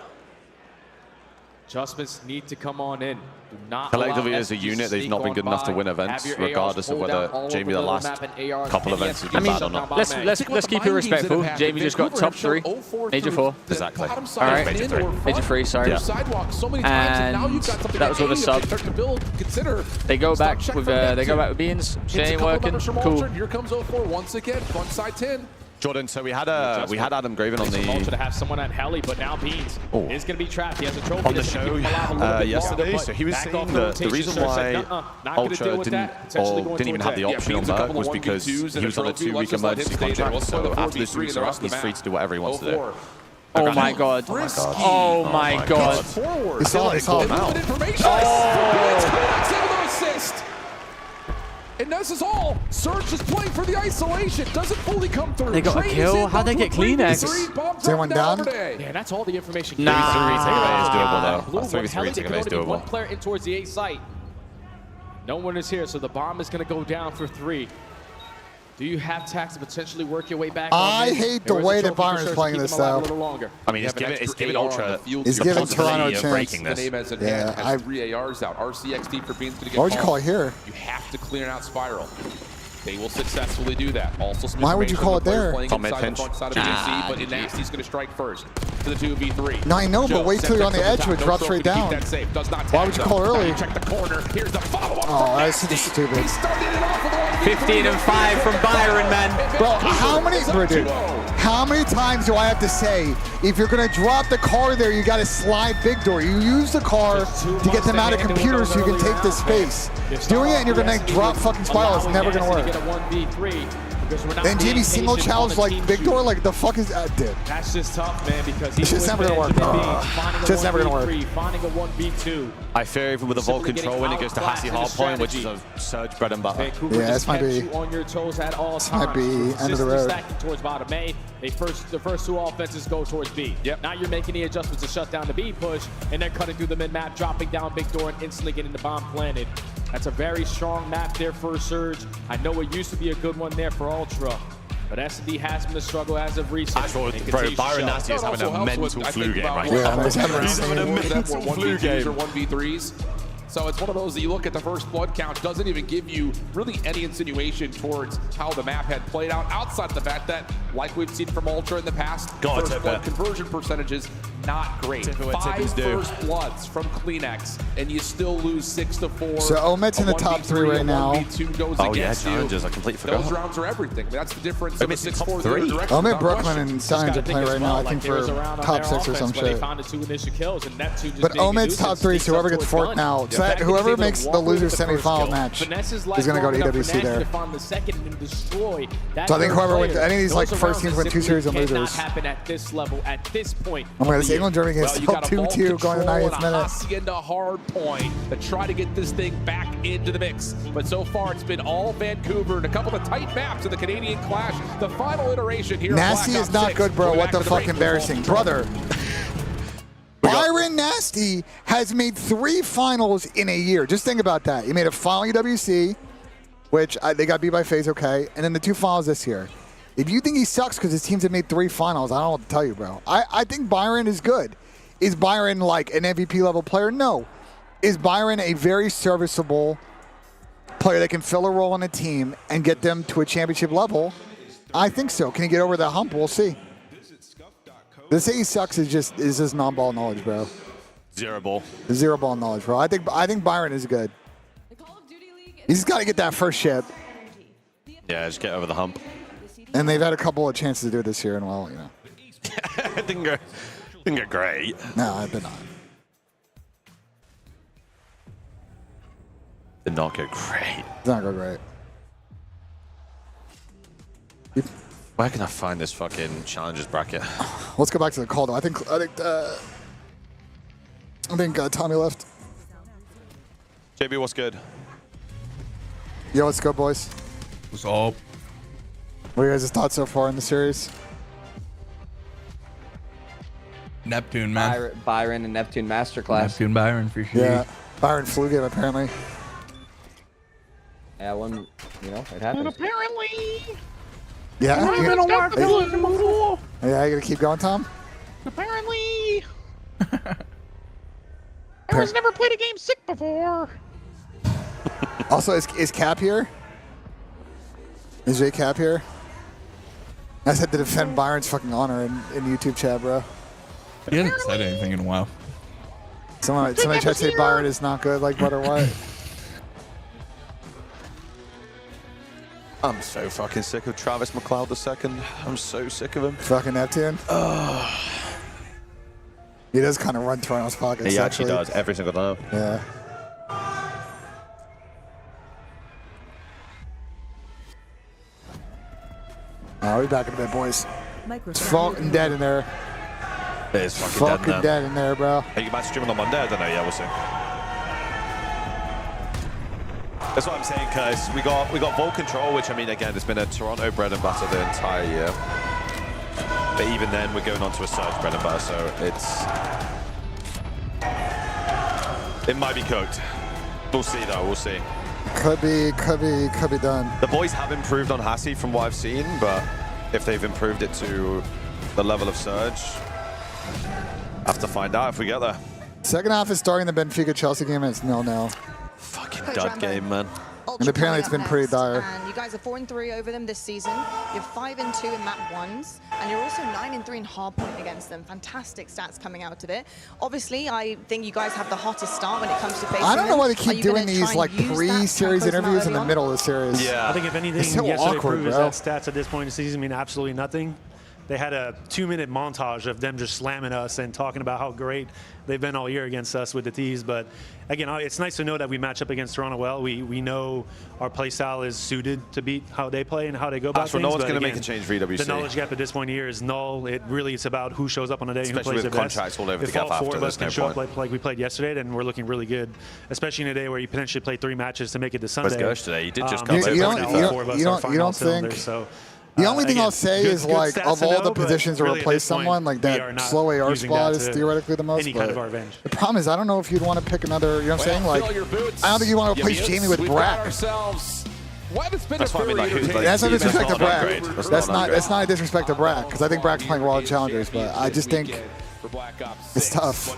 H: Adjustments need to come on in. Do not
C: Collectively
H: allow
C: as a
H: SG
C: unit, they've
H: sneak
C: not been
H: on
C: good enough to
H: by.
C: win events,
H: Have your
C: regardless of
H: ARs pull
C: whether
H: down all
C: Jamie
H: over
C: the last
H: map and ARs
C: couple
H: and
C: events has
H: yes,
C: been
G: I mean,
C: bad or not.
G: let's keep it respectful. Jamie just got top 3, major 4.
C: Exactly.
G: All right, major 3, sorry.
M: And
G: And that was with a sub. They go back with beans. Shit ain't working. Cool.
M: Here comes 0-4 once again. Front side 10.
C: Jordan, so we had Adam Graven on the
M: to have someone at Heli, but now Beans is going to be trapped. He has a trophy
C: on the show yesterday. So he was saying that the reason why Ultra didn't even have the option on Merc was because he was on a 2-week emergency contract. So after this 2 weeks are up, he's free to do whatever he wants to do.
G: Oh my god. Oh my god.
B: He saw him out.
M: And this is all. Surge is playing for the isolation. Doesn't fully come through.
G: They got a kill. How'd they get Kleenex?
B: Is anyone down?
M: Yeah, that's all the information.
C: 3v3 takeaway is doable though. 3v3 takeaway is doable.
M: One player in towards the A site. No one is here, so the bomb is going to go down for 3. Do you have tax to potentially work your way back?
B: I hate the way that Byron's playing this though.
C: I mean, it's giving Ultra.
B: He's giving Toronto a chance.
M: Yeah, has 3 ARs out. RCXD for Beans going to get.
B: Why would you call it here?
M: You have to clear out Spiral. They will successfully do that. Also,
B: why would you call it there?
C: It's on mid-pinch.
M: But Nasty's going to strike first to the 2v3.
B: No, I know, but wait till you're on the edge and it drops straight down. Why would you call it early?
M: Check the corner. Here's the follow-up.
B: Oh, that's just stupid.
G: 15 and 5 from Byron, man.
B: Bro, how many times do I have to say, if you're going to drop the car there, you got to slide big door. You use the car to get them out of computers so you can take the space. Doing it and you're going to drop fucking Spiral is never going to work. Then Jamie single challenge like big door, like the fuck is that, dude?
M: That's just tough, man, because
B: it's just never gonna work. Just never gonna work.
M: Finding a 1v2.
C: I fear even with the Vault control when it goes to Hassie hardpoint, which is a Surge bread and butter.
B: Yeah, this might be.
M: On your toes at all
B: times. Might be end of the road.
M: Stacking towards bottom A. The first 2 offenses go towards B. Yep. Now you're making the adjustments to shut down the B push, and they're cutting through the mid map, dropping down big door, and instantly getting the bomb planted. That's a very strong map there for Surge. I know it used to be a good one there for Ultra. But S&D has been a struggle as of recent.
C: Bro, Byron Nasty is having a mental flu game right now.
B: Yeah, he's having
C: a mental flu game.
M: Or 1v3s. So it's one of those that you look at the first blood count, doesn't even give you really any insinuation towards how the map had played out, outside of the fact that, like we've seen from Ultra in the past, first blood conversion percentages, not great. 5 first bloods from Kleenex, and you still lose 6-4.
B: So Omed's in the top 3 right now.
C: Oh yeah, challenges. I completely forgot.
M: Those rounds are everything. That's the difference of a 6-4 3.
B: Omed, Brooklyn, and Science are playing right now, I think, for top 6 or some shit. But Omed's top 3, so whoever gets 4th now. So whoever makes the loser semifinal match is going to go to EWC there. So I think whoever wins, any of these like first teams win 2 series of losers.
M: At this level, at this point.
B: Oh my god, this England Germany game is still 2-2 going to 90th minute.
M: Into hard point to try to get this thing back into the mix. But so far it's been all Vancouver and a couple of tight maps in the Canadian Clash. The final iteration here.
B: Nasty is not good, bro. What the fuck embarrassing. Brother. Byron Nasty has made 3 finals in a year. Just think about that. He made a final UWC, which they got beat by FaZe, okay, and then the 2 finals this year. If you think he sucks because his teams have made 3 finals, I don't know what to tell you, bro. I think Byron is good. Is Byron like an MVP level player? No. Is Byron a very serviceable player that can fill a role on a team and get them to a championship level? I think so. Can he get over that hump? We'll see. To say he sucks is just non-ball knowledge, bro.
C: Zero ball.
B: Zero ball knowledge, bro. I think Byron is good. He's got to get that first ship.
C: Yeah, just get over the hump.
B: And they've had a couple of chances to do it this year, and well, you know.
C: It didn't go great.
B: No, they're not.
C: Did not go great.
B: Did not go great.
C: Where can I find this fucking challenges bracket?
B: Let's go back to the call though. I think Tommy left.
C: JB, what's good?
B: Yo, let's go, boys.
A: What's up?
B: What are you guys' thoughts so far in the series?
A: Neptune, man.
V: Byron and Neptune Masterclass.
A: Neptune Byron for sure.
B: Yeah, Byron flu game apparently.
V: Yeah, one, you know, it happens.
O: And apparently.
B: Yeah.
O: I've been a while before.
B: Yeah, you gonna keep going, Tom?
O: Apparently. I was never played a game sick before.
B: Also, is Cap here? Is J Cap here? I said to defend Byron's fucking honor in YouTube chat, bro.
A: He hasn't said anything in a while.
B: Somebody tried to say Byron is not good like Butter White.
E: I'm so fucking sick of Travis McLeod II. I'm so sick of him.
B: Fucking Neptune. He does kind of run Toronto's pockets.
E: He actually does every single time.
B: Yeah. I'll be back in a bit, boys. It's fucking dead in there.
E: It is fucking
B: dead in there, bro.
E: Are you about to stream on Monday? I don't know. Yeah, we'll see. That's what I'm saying, Curtis. We got Vault Control, which, I mean, again, it's been a Toronto bread and butter the entire year. But even then, we're going on to a Surge bread and butter, so it might be cooked. We'll see, though. We'll see.
B: Could be done.
E: The boys have improved on Hassie from what I've seen, but if they've improved it to the level of Surge, I have to find out if we get there.
B: Second half is starting the Benfica-Chelsea game, and it's 0-0.
E: Fucking dud game, man.
B: And apparently it's been pretty dire.
K: And you guys are 4-3 over them this season. You're 5-2 in map ones, and you're also 9-3 in hardpoint against them. Fantastic stats coming out of it. Obviously, I think you guys have the hottest start when it comes to facing
B: I don't know why they
K: them.
B: keep doing these like pre-series interviews in the middle of the series.
E: Yeah.
O: I think if anything,
B: it's so
O: yesterday
B: awkward,
O: proved
B: bro.
O: that stats at this point in the season mean absolutely nothing. They had a 2-minute montage of them just slamming us and talking about how great they've been all year against us with the T's. But again, it's nice to know that we match up against Toronto well. We know our play style is suited to beat how they play and how they go about things.
E: No one's going to
O: again,
E: make a change for EWC.
O: The knowledge gap at this point here is null. It really is about who shows up on the day and who plays
E: with
O: their
E: contracts
O: best.
E: all over
O: if
E: the gap
O: all four
E: after,
O: of us
E: there's
O: can
E: no
O: show
E: point.
O: up like we played yesterday, then we're looking really good. Especially in a day where you potentially play 3 matches to make it to Sunday.
E: Where's Gersh today? He did just come
B: You don't think...
O: So,
B: the only thing
O: again,
B: I'll say is, like, of all the positions to
O: really
B: replace someone, like that slow AR spot is theoretically the most.
O: Any kind of our advantage.
B: The problem is, I don't know if you'd want to pick another, you know what I'm saying? Like, I don't think you want to replace Jamie with Brack.
E: That's what I mean, like,
B: That's not a disrespect to Brack. That's not a disrespect to Brack, because I think Brack's playing well in Challengers, but I just think it's tough.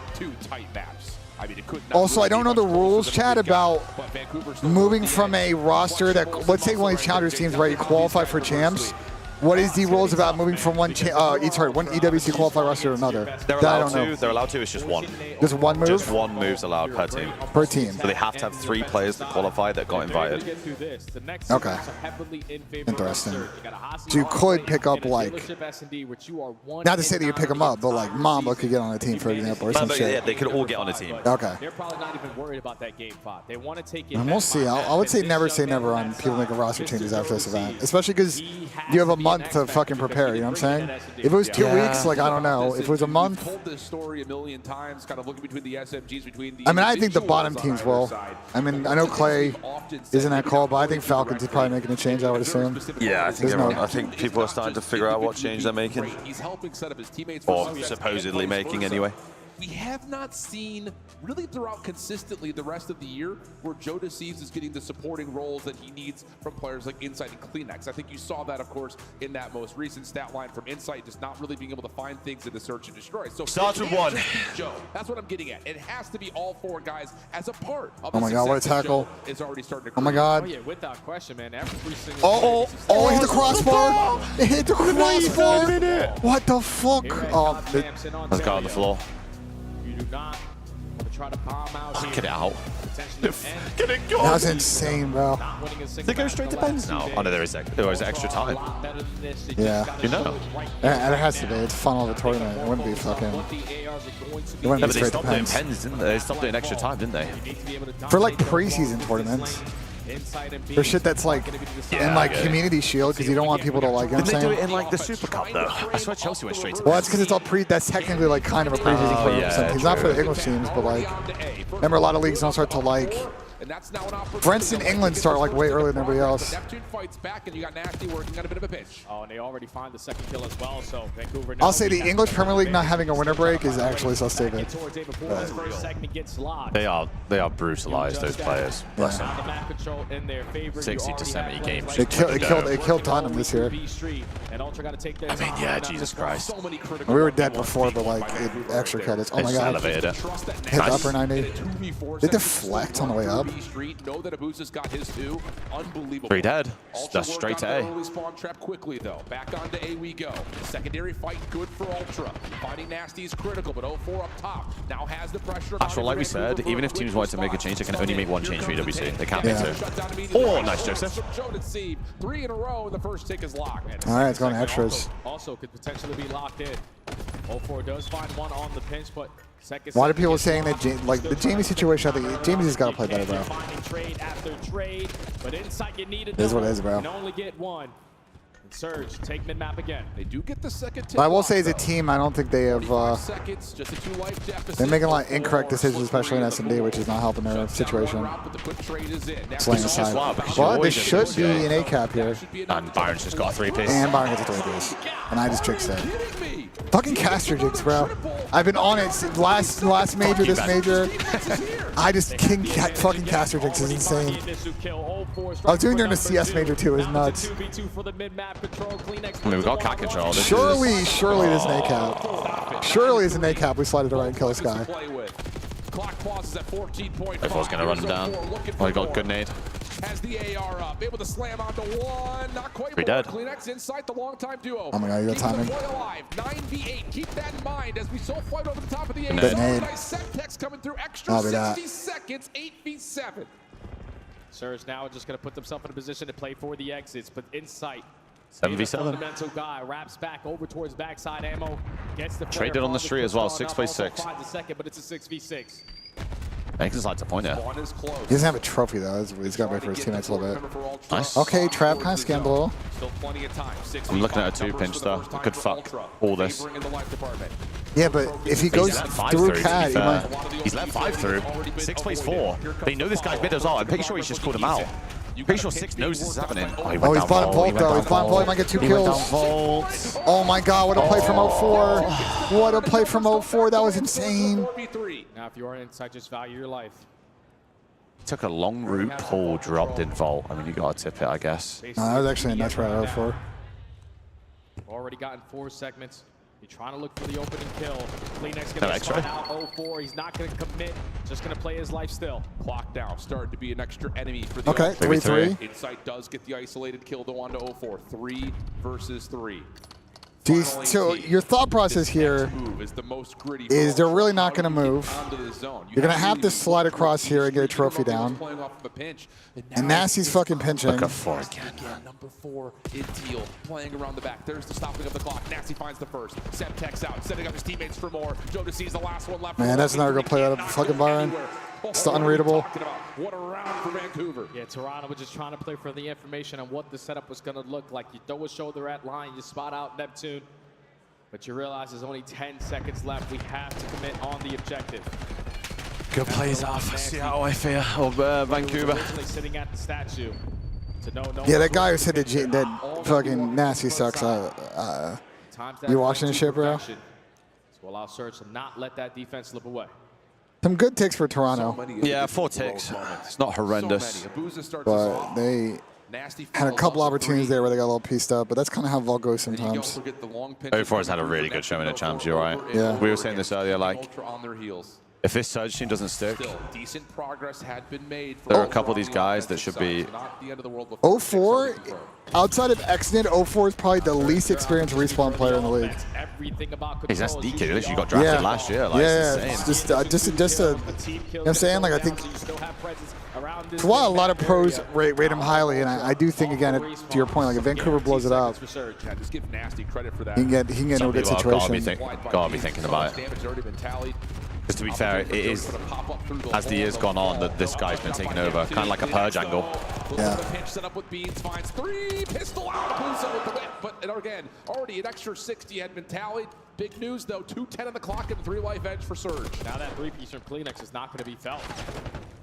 B: Also, I don't know the rules, Chad, about moving from a roster that, let's say one of these Challengers teams, right, you qualify for champs. What is the rules about moving from one EWC qualified roster to another?
E: They're allowed to. They're allowed to. It's just one.
B: Just one move?
E: Just one move's allowed per team.
B: Per team.
E: So they have to have 3 players that qualify that got invited.
B: Okay. Interesting. So you could pick up, like, not to say that you pick them up, but like Mamba could get on a team, for example, or some shit.
E: Yeah, they could all get on a team.
B: Okay.
Q: They're probably not even worried about that game thought. They want to take it.
B: And we'll see. I would say never on people making roster changes after this event, especially because you have a month to fucking prepare. You know what I'm saying? If it was 2 weeks, like, I don't know. If it was a month, I mean, I think the bottom teams will. I mean, I know Clay isn't that call, but I think Falcons is probably making a change, I would assume.
E: Yeah, I think people are starting to figure out what change they're making. Or supposedly making anyway.
M: We have not seen really throughout consistently the rest of the year where Joe Deceives is getting the supporting roles that he needs from players like Insight and Kleenex. I think you saw that, of course, in that most recent stat line from Insight, just not really being able to find things in the search and destroy. So
E: starts with 1.
M: Joe, that's what I'm getting at. It has to be all 4 guys as a part of
B: oh my god, what a tackle.
M: Is already starting to
B: oh my god.
Q: Oh yeah, without question, man. Every single
B: he hit the crossbar. It hit the crossbar. What the fuck? Oh,
E: let's go on the floor.
Q: Not want to try to bomb out
E: here. Get it out. Get it going.
B: That was insane, bro.
E: They go straight to Benz now. Oh no, there is extra time.
B: Yeah.
E: You know.
B: And it has to be. It's fun of the tournament. It wouldn't be fucking. It wouldn't be straight to Pens.
E: Didn't they? They stopped doing extra time, didn't they?
B: For like preseason tournaments. For shit that's like in like Community Shield, because you don't want people to like, you know what I'm saying?
E: Did they do it in like the Super Cup though? I swear Chelsea went straight to
B: Well, that's because it's all that's technically like kind of a preseason tournament for some teams. Not for the English teams, but like, remember a lot of leagues don't start to like, for instance, England start like way earlier than everybody else.
M: Neptune fights back, and you got Nasty working on a bit of a pitch.
Q: Oh, and they already find the second kill as well. So Vancouver.
B: I'll say the English Premier League not having a winter break is actually so stupid.
E: They are brutalized, those players.
B: Yeah.
E: 60 to 70 games.
B: They killed Tottenham this year.
E: I mean, yeah, Jesus Christ.
B: We were dead before, but like it extra credits. Oh my god.
E: Elevated it.
B: Hit the upper 90. They deflect on the way up.
M: B Street. Know that Abuza's got his two. Unbelievable.
C: 3 dead.
M: Ultra
C: That's straight to A.
M: early spawn trap quickly though. Back onto A we go. Secondary fight good for Ultra. Fighting Nasty is critical, but 0-4 up top. Now has the pressure.
C: Actually, like we said, even if teams wanted to make a change, they can only make one change for EWC. They can't make two. Oh, nice, Joseph.
M: 3 in a row, and the first tick is locked.
B: All right, it's going to extras.
Q: Also could potentially be locked in. 0-4 does find one on the pinch, but
B: Why are people saying that, like, the Jamie situation, I think Jamie's just got to play better, bro.
Q: Trade after trade, but inside you need
B: it is what it is, bro.
Q: You can only get one. And Surge, take mid-map again.
M: They do get the second
B: But I will say as a team, I don't think they have, they're making a lot of incorrect decisions, especially in S&D, which is not helping their situation. Slaying aside. But this should be an A cap here.
C: And Byron's just got a 3-piece.
B: And Byron gets a 3-piece. And I just jinxed it. Fucking caster jinx, bro. I've been on it since last major, this major. I just fucking caster jinx is insane. I was doing during the CS major too. It was nuts.
C: I mean, we got cat control.
B: Surely there's an A cap. Surely there's an A cap. We slide it right and kill this guy.
M: Clock pauses at 14.5.
C: If I was going to run him down. Oh, he got good nade.
M: Has the AR up, able to slam onto one, not quite.
C: 3 dead.
M: Kleenex inside the long-time duo.
B: Oh my god, you got timing.
M: 9v8, keep that in mind as we so fight over the top of the A.
B: Nice
M: Semtex coming through extra 60 seconds, 8v7.
Q: Surge now just going to put themselves in a position to play for the exits, but Insight
C: 7v7.
Q: Fundamental guy wraps back over towards backside ammo. Gets the
C: traded on the street as well, 6v6.
Q: Finds a second, but it's a 6v6.
C: Mankins likes a point there.
B: He doesn't have a trophy though. He's got to wait for his teammates a little bit.
C: Nice.
B: Okay, trap kind of scammed a little.
C: I'm looking at a 2-pinch though. I could fuck all this.
B: Yeah, but if he goes through cat, he might.
C: He's let 5 through. 6 plays 4. They know this guy's mid as well. I'm pretty sure he's just called him out. Pretty sure 6 knows this is happening. Oh,
B: he's bottom vault though. He's bottom vault. He might get 2 kills. Oh my god, what a play from 04. What a play from 04. That was insane.
Q: Now, if you are inside, just value your life.
C: Took a long route pull, dropped in vault. I mean, you got to tip it, I guess.
B: No, that was actually a nuts right out 04.
Q: Already gotten 4 segments. You're trying to look for the opening kill. Kleenex going to spot out 04. He's not going to commit. Just going to play his life still.
M: Clock down. Started to be an extra enemy for the
B: 3-3.
M: Insight does get the isolated kill though onto 04. 3 versus 3.
B: So your thought process here is they're really not going to move. You're going to have to slide across here and get a trophy down. And Nasty's fucking pinching.
C: Look up 4 again.
M: Number 4 in teal, playing around the back. There's the stopping of the clock. Nasty finds the first. Semtex out, setting up his teammates for more. Joda sees the last one left.
B: Man, that's never going to play out of fucking Byron. It's unreadable.
M: What a round for Vancouver.
Q: Yeah, Toronto was just trying to play for the information on what the setup was going to look like. You throw a shoulder at line, you spot out Neptune, but you realize there's only 10 seconds left. We have to commit on the objective.
C: Good plays off Seattle, I fear, or Vancouver.
Q: Sitting at the statue.
B: Yeah, that guy who said that fucking Nasty sucks. You watching this shit, bro?
Q: So allow Surge to not let that defense slip away.
B: Some good ticks for Toronto.
C: Yeah, 4 ticks. It's not horrendous.
B: But they had a couple opportunities there where they got a little pieced up, but that's kind of how Vol goes sometimes.
C: 04 has had a really good showing at Champs, you're right.
B: Yeah.
C: We were saying this earlier, like, if this Surge team doesn't stick,
M: decent progress had been made.
C: There are a couple of these guys that should be...
B: 04, outside of Xnid, 04 is probably the least experienced respawn player in the league.
C: He's SDK, he literally got drafted last year. Like,
B: it's just a, you know what I'm saying? Like, I think it's why a lot of pros rate him highly, and I do think, again, to your point, like if Vancouver blows it up, he can get into a good situation.
C: Gotta be thinking about it. Because to be fair, it is, as the years gone on, that this guy's been taking over, kind of like a purge angle.
B: Yeah.
M: Pinch set up with Beans, finds 3, pistol out, Abuza with the whip, but again, already an extra 60 had been tallied. Big news though, 2:10 on the clock and 3 life edge for Surge.
Q: Now that 3-piece from Kleenex is not going to be felt.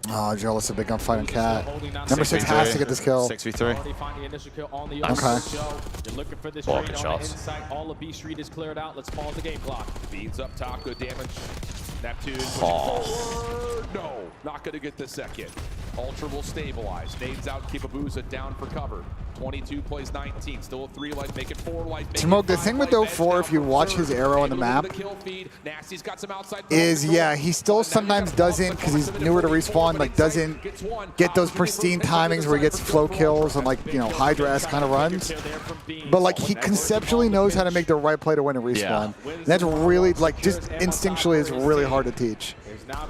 B: Oh, Joel's a big gunfight on Cat. Number 6 has to get this kill.
C: 6v3.
B: Okay.
Q: You're looking for this
C: good shots.
Q: Inside. All of B Street is cleared out. Let's pause the game clock.
M: Beans up top, good damage. Neptune forward. No, not going to get the second. Ultra will stabilize. Nades out, keep Abuza down for cover. 22 plays 19. Still a 3 life, make it 4 life.
B: Smoke, the thing with 04, if you watch his arrow on the map, is, yeah, he still sometimes doesn't, because he's newer to respawn, like, doesn't get those pristine timings where he gets flow kills and, like, you know, Hydra-esque kind of runs. But, like, he conceptually knows how to make the right play to win a respawn. And that's really, like, just instinctually is really hard to teach.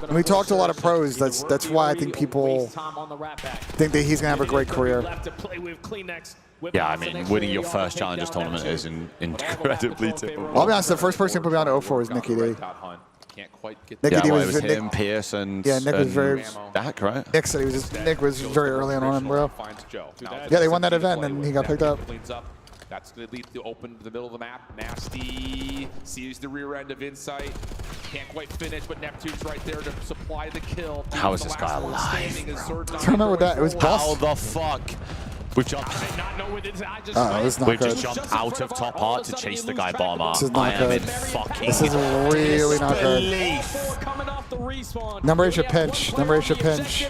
B: And we talked to a lot of pros. That's why I think people think that he's going to have a great career.
C: Yeah, I mean, winning your first Challengers tournament is incredibly typical.
B: I'll be honest, the first person who put me on to 04 was Nicky D.
C: Nicky D was him, Pierce, and
B: Nick was very.
C: Dak, right?
B: Nick said he was. Nick was very early on him, bro. Yeah, they won that event, and he got picked up.
M: That's going to lead to open to the middle of the map. Nasty sees the rear end of Insight. Can't quite finish, but Neptune's right there to supply the kill.
C: How is this guy alive?
B: I don't remember what that. It was Boss.
C: How the fuck? We've jumped. We've just jumped out of top heart to chase the guy bottom art.
B: This is not good. This is really not good. Number 8 should pinch. Number 8 should pinch.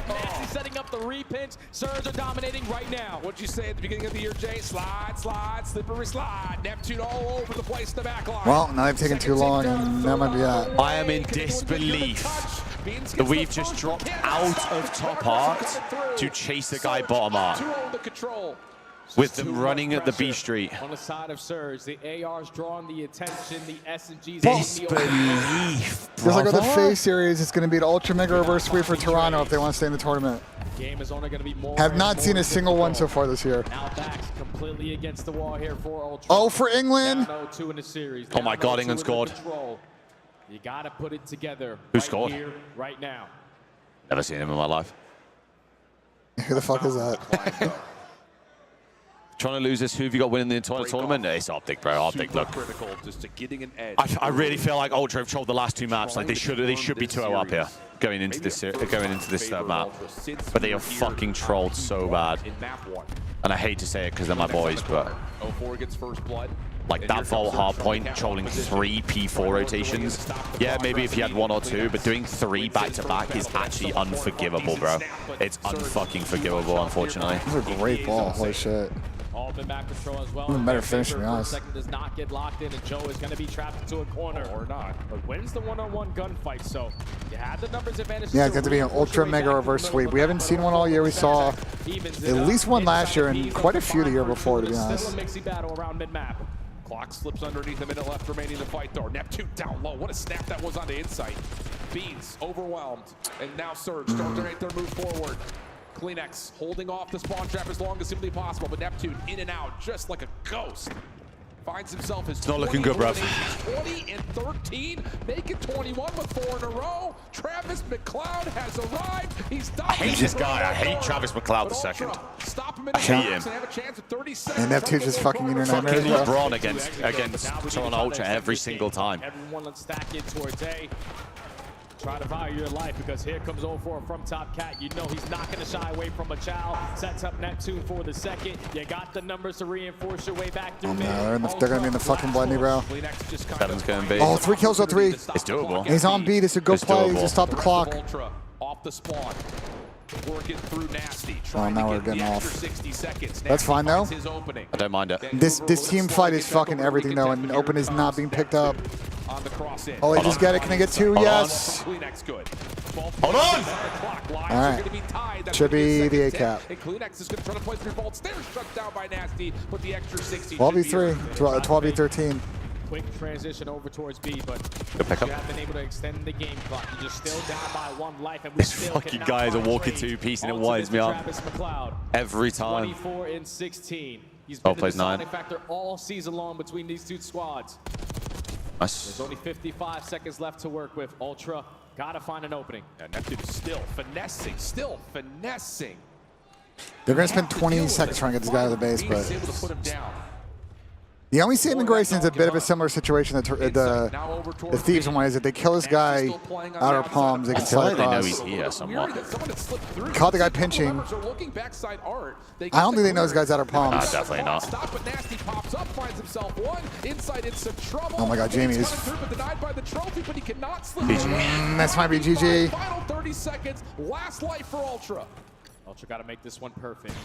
M: Setting up the repinch. Surge are dominating right now. What'd you say at the beginning of the year, Jay? Slide, slide, slippery slide. Neptune all over the place in the back line.
B: Well, now they've taken too long, and that might be that.
C: I am in disbelief that we've just dropped out of top art to chase the guy bottom art. With them running at the B Street.
M: On the side of Surge, the AR's drawing the attention, the SMGs.
C: Disbelief.
B: Just like with the FaZe series, it's going to be an Ultra Mega Reverse Sweep for Toronto if they want to stay in the tournament.
M: Game is only going to be more.
B: Have not seen a single one so far this year.
M: Now backs completely against the wall here for Ultra.
B: Oh, for England.
C: Oh my God, England scored.
M: You got to put it together.
C: Who scored?
M: Here, right now.
C: Never seen him in my life.
B: Who the fuck is that?
C: Trying to lose this. Who have you got winning the entire tournament? It's Optic, bro. Optic, look. I really feel like Ultra have trolled the last 2 maps. Like they should be 2-0 up here going into this third map. But they are fucking trolled so bad. And I hate to say it because they're my boys, but
M: 04 gets first blood.
C: like that Vault hardpoint trolling 3 P4 rotations. Yeah, maybe if you had 1 or 2, but doing 3 back-to-back is actually unforgivable, bro. It's unfucking forgivable, unfortunately.
B: This is a great ball. Holy shit.
M: All been back control as well.
B: Even better finish, to be honest.
M: Second does not get locked in, and Joe is going to be trapped into a corner or not. But wins the one-on-one gunfight, so you had the numbers advantage.
B: Yeah, it's got to be an Ultra Mega Reverse Sweep. We haven't seen one all year. We saw at least one last year and quite a few the year before, to be honest.
M: Still a mixy battle around mid-map. Clock slips underneath, a minute left remaining in the fight though. Neptune down low. What a snap that was onto Insight. Beans overwhelmed, and now Surge starting to make their move forward. Kleenex holding off the spawn trap as long as simply possible, but Neptune in and out just like a ghost. Finds himself his.
C: It's not looking good, bruv.
M: 20 and 13, making 21 with 4 in a row. Travis McLeod has arrived. He's
C: I hate this guy. I hate Travis McLeod the second. I hate him.
B: And Neptune's just fucking internet.
C: Fucking LeBron against Toronto Ultra every single time.
M: Everyone let's stack in towards A. Try to value your life because here comes 04 from Top Cat. You know he's not going to shy away from a Chow. Sets up Neptune for the second. You got the numbers to reinforce your way back through mid.
B: They're going to be in the fucking blindney, bro.
C: 7's going to be.
B: Oh, 3 kills on 3.
C: It's doable.
B: He's on B. This is a good play. Just stop the clock.
M: Off the spawn. Working through Nasty.
B: Oh, now we're getting off. That's fine, though.
C: I don't mind it.
B: This team fight is fucking everything, though, and Open is not being picked up. Oh, I just get it. Can I get 2? Yes.
C: Hold on.
B: All right. Should be the A cap. 12v3. 12v13.
M: Quick transition over towards B, but you have been able to extend the game clock. You're just still down by 1 life, and we
C: this
M: still
C: fucking guy is a walking 2-piece, and it winds me up every time.
M: 24 and 16. He's
C: Oh,
M: been the
C: plays 9.
M: deciding factor all season long between these 2 squads.
C: Nice.
M: There's only 55 seconds left to work with. Ultra gotta find an opening. And Neptune is still finessing.
B: They're going to spend 20 seconds trying to get this guy out of the base, but the only saving grace is a bit of a similar situation that the Thieves one is that they kill this guy out of palms. They can slide across.
C: They know he's here somewhat.
B: Caught the guy pinching. I don't think they know this guy's out of palms.
C: Definitely not.
B: Oh my God, Jamie is. This might be GG.
M: Final 30 seconds. Last life for Ultra. Ultra got to make this one perfect.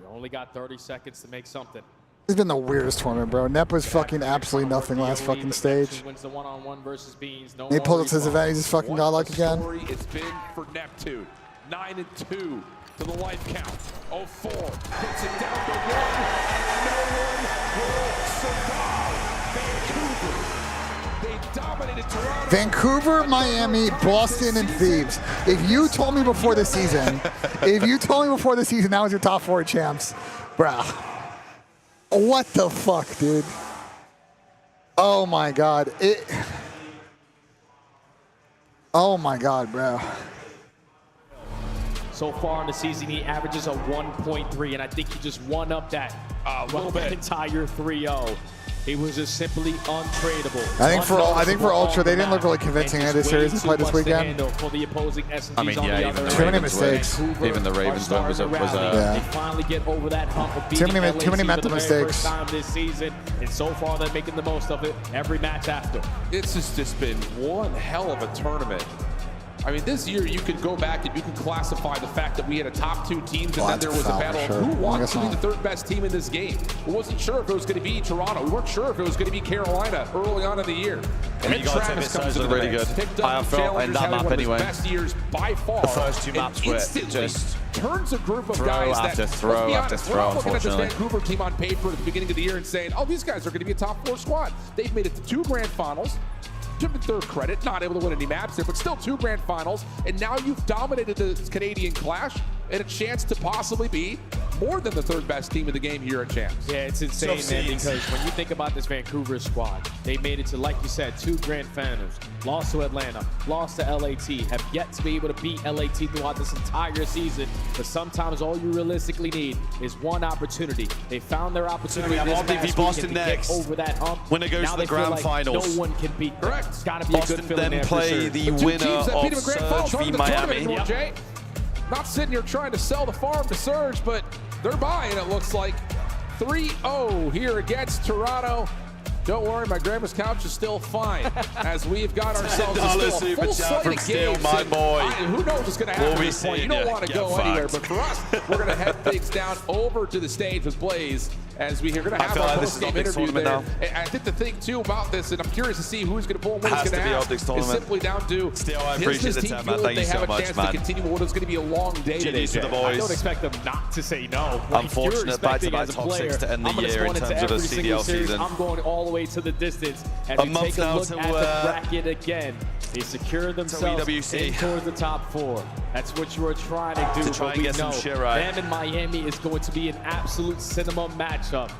M: You only got 30 seconds to make something.
B: It's been the weirdest tournament, bro. Nep was fucking absolutely nothing last fucking stage.
M: Wins the one-on-one versus Beans. No
B: he pulled up to his event. He's just fucking godlike again.
M: It's been for Neptune. 9-2 to the life count. 0-4 puts it down to 1. No one will survive. Vancouver. They dominated Toronto.
B: Vancouver, Miami, Boston, and Thebes. If you told me before the season, that was your top 4 champs, bruh. What the fuck, dude? Oh my god. Oh my god, bro.
M: So far in the season, he averages a 1.3, and I think he just won up that entire 3-0. He was just simply untradeable.
B: I think for Ultra, they didn't look really convincing in this series they played this weekend.
M: For the opposing
C: I mean, yeah, even
B: too many mistakes.
C: Even the Ravens one was
M: They finally get over that hump of beating
B: too many mental mistakes.
M: First time this season, and so far they're making the most of it every match after.
Q: This has just been one hell of a tournament. I mean, this year you could go back and you could classify the fact that we had a top 2 teams and then there was a battle of who wants to be the 3rd best team in this game. We wasn't sure if it was going to be Toronto. We weren't sure if it was going to be Carolina early on in the year.
C: And you got to admit, Travis comes really good. I felt in that map anyway.
Q: Best years by far.
C: The first 2 maps were just
Q: turns a group of
C: throw
Q: guys
C: after
Q: that,
C: throw after throw,
Q: we're not looking at this
C: unfortunately.
Q: Vancouver team on paper at the beginning of the year and saying, oh, these guys are going to be a top 4 squad. They've made it to 2 grand finals. Give them 3rd credit, not able to win any maps there, but still 2 grand finals. And now you've dominated the Canadian Clash and a chance to possibly be more than the 3rd best team in the game here at Champs.
M: Yeah, it's insane, man, because when you think about this Vancouver squad, they made it to, like you said, 2 grand finals, lost to Atlanta, lost to LAT, have yet to be able to beat LAT throughout this entire season. But sometimes all you realistically need is one opportunity. They found their opportunity.
C: We have RBV Boston next.
M: Over that hump.
C: Winner goes to the grand finals.
M: No one can beat them.
Q: Correct.
M: It's got to be
C: Boston
M: a good feeling
C: then play the winner of Surge v Miami.
Q: Not sitting here trying to sell the farm to Surge, but they're buying, it looks like. 3-0 here against Toronto. Don't worry, my grandma's couch is still fine, as we've got ourselves a full slate of games.
C: My boy.
Q: Who knows what's going to happen at this point? You don't want to go anywhere, but for us, we're going to head things down over to the stage with Blaze, as we're going to have our post-game interview there. I think the thing, too, about this, and I'm curious to see who's going to pull and what's going to happen, is simply down to
C: I appreciate the time, man. Thank you so much, man.
Q: to continue what is going to be a long day today.
C: To the boys.
M: I don't expect them not to say no.
C: Unfortunate back-to-back top 6 to end the year in terms of the CDL season.
M: I'm going all the way to the distance as we take a look at the bracket again. They secure themselves towards the top 4. That's what you are trying to do.
C: To try and get some shit right.
M: Them and Miami is going to be an absolute cinema matchup.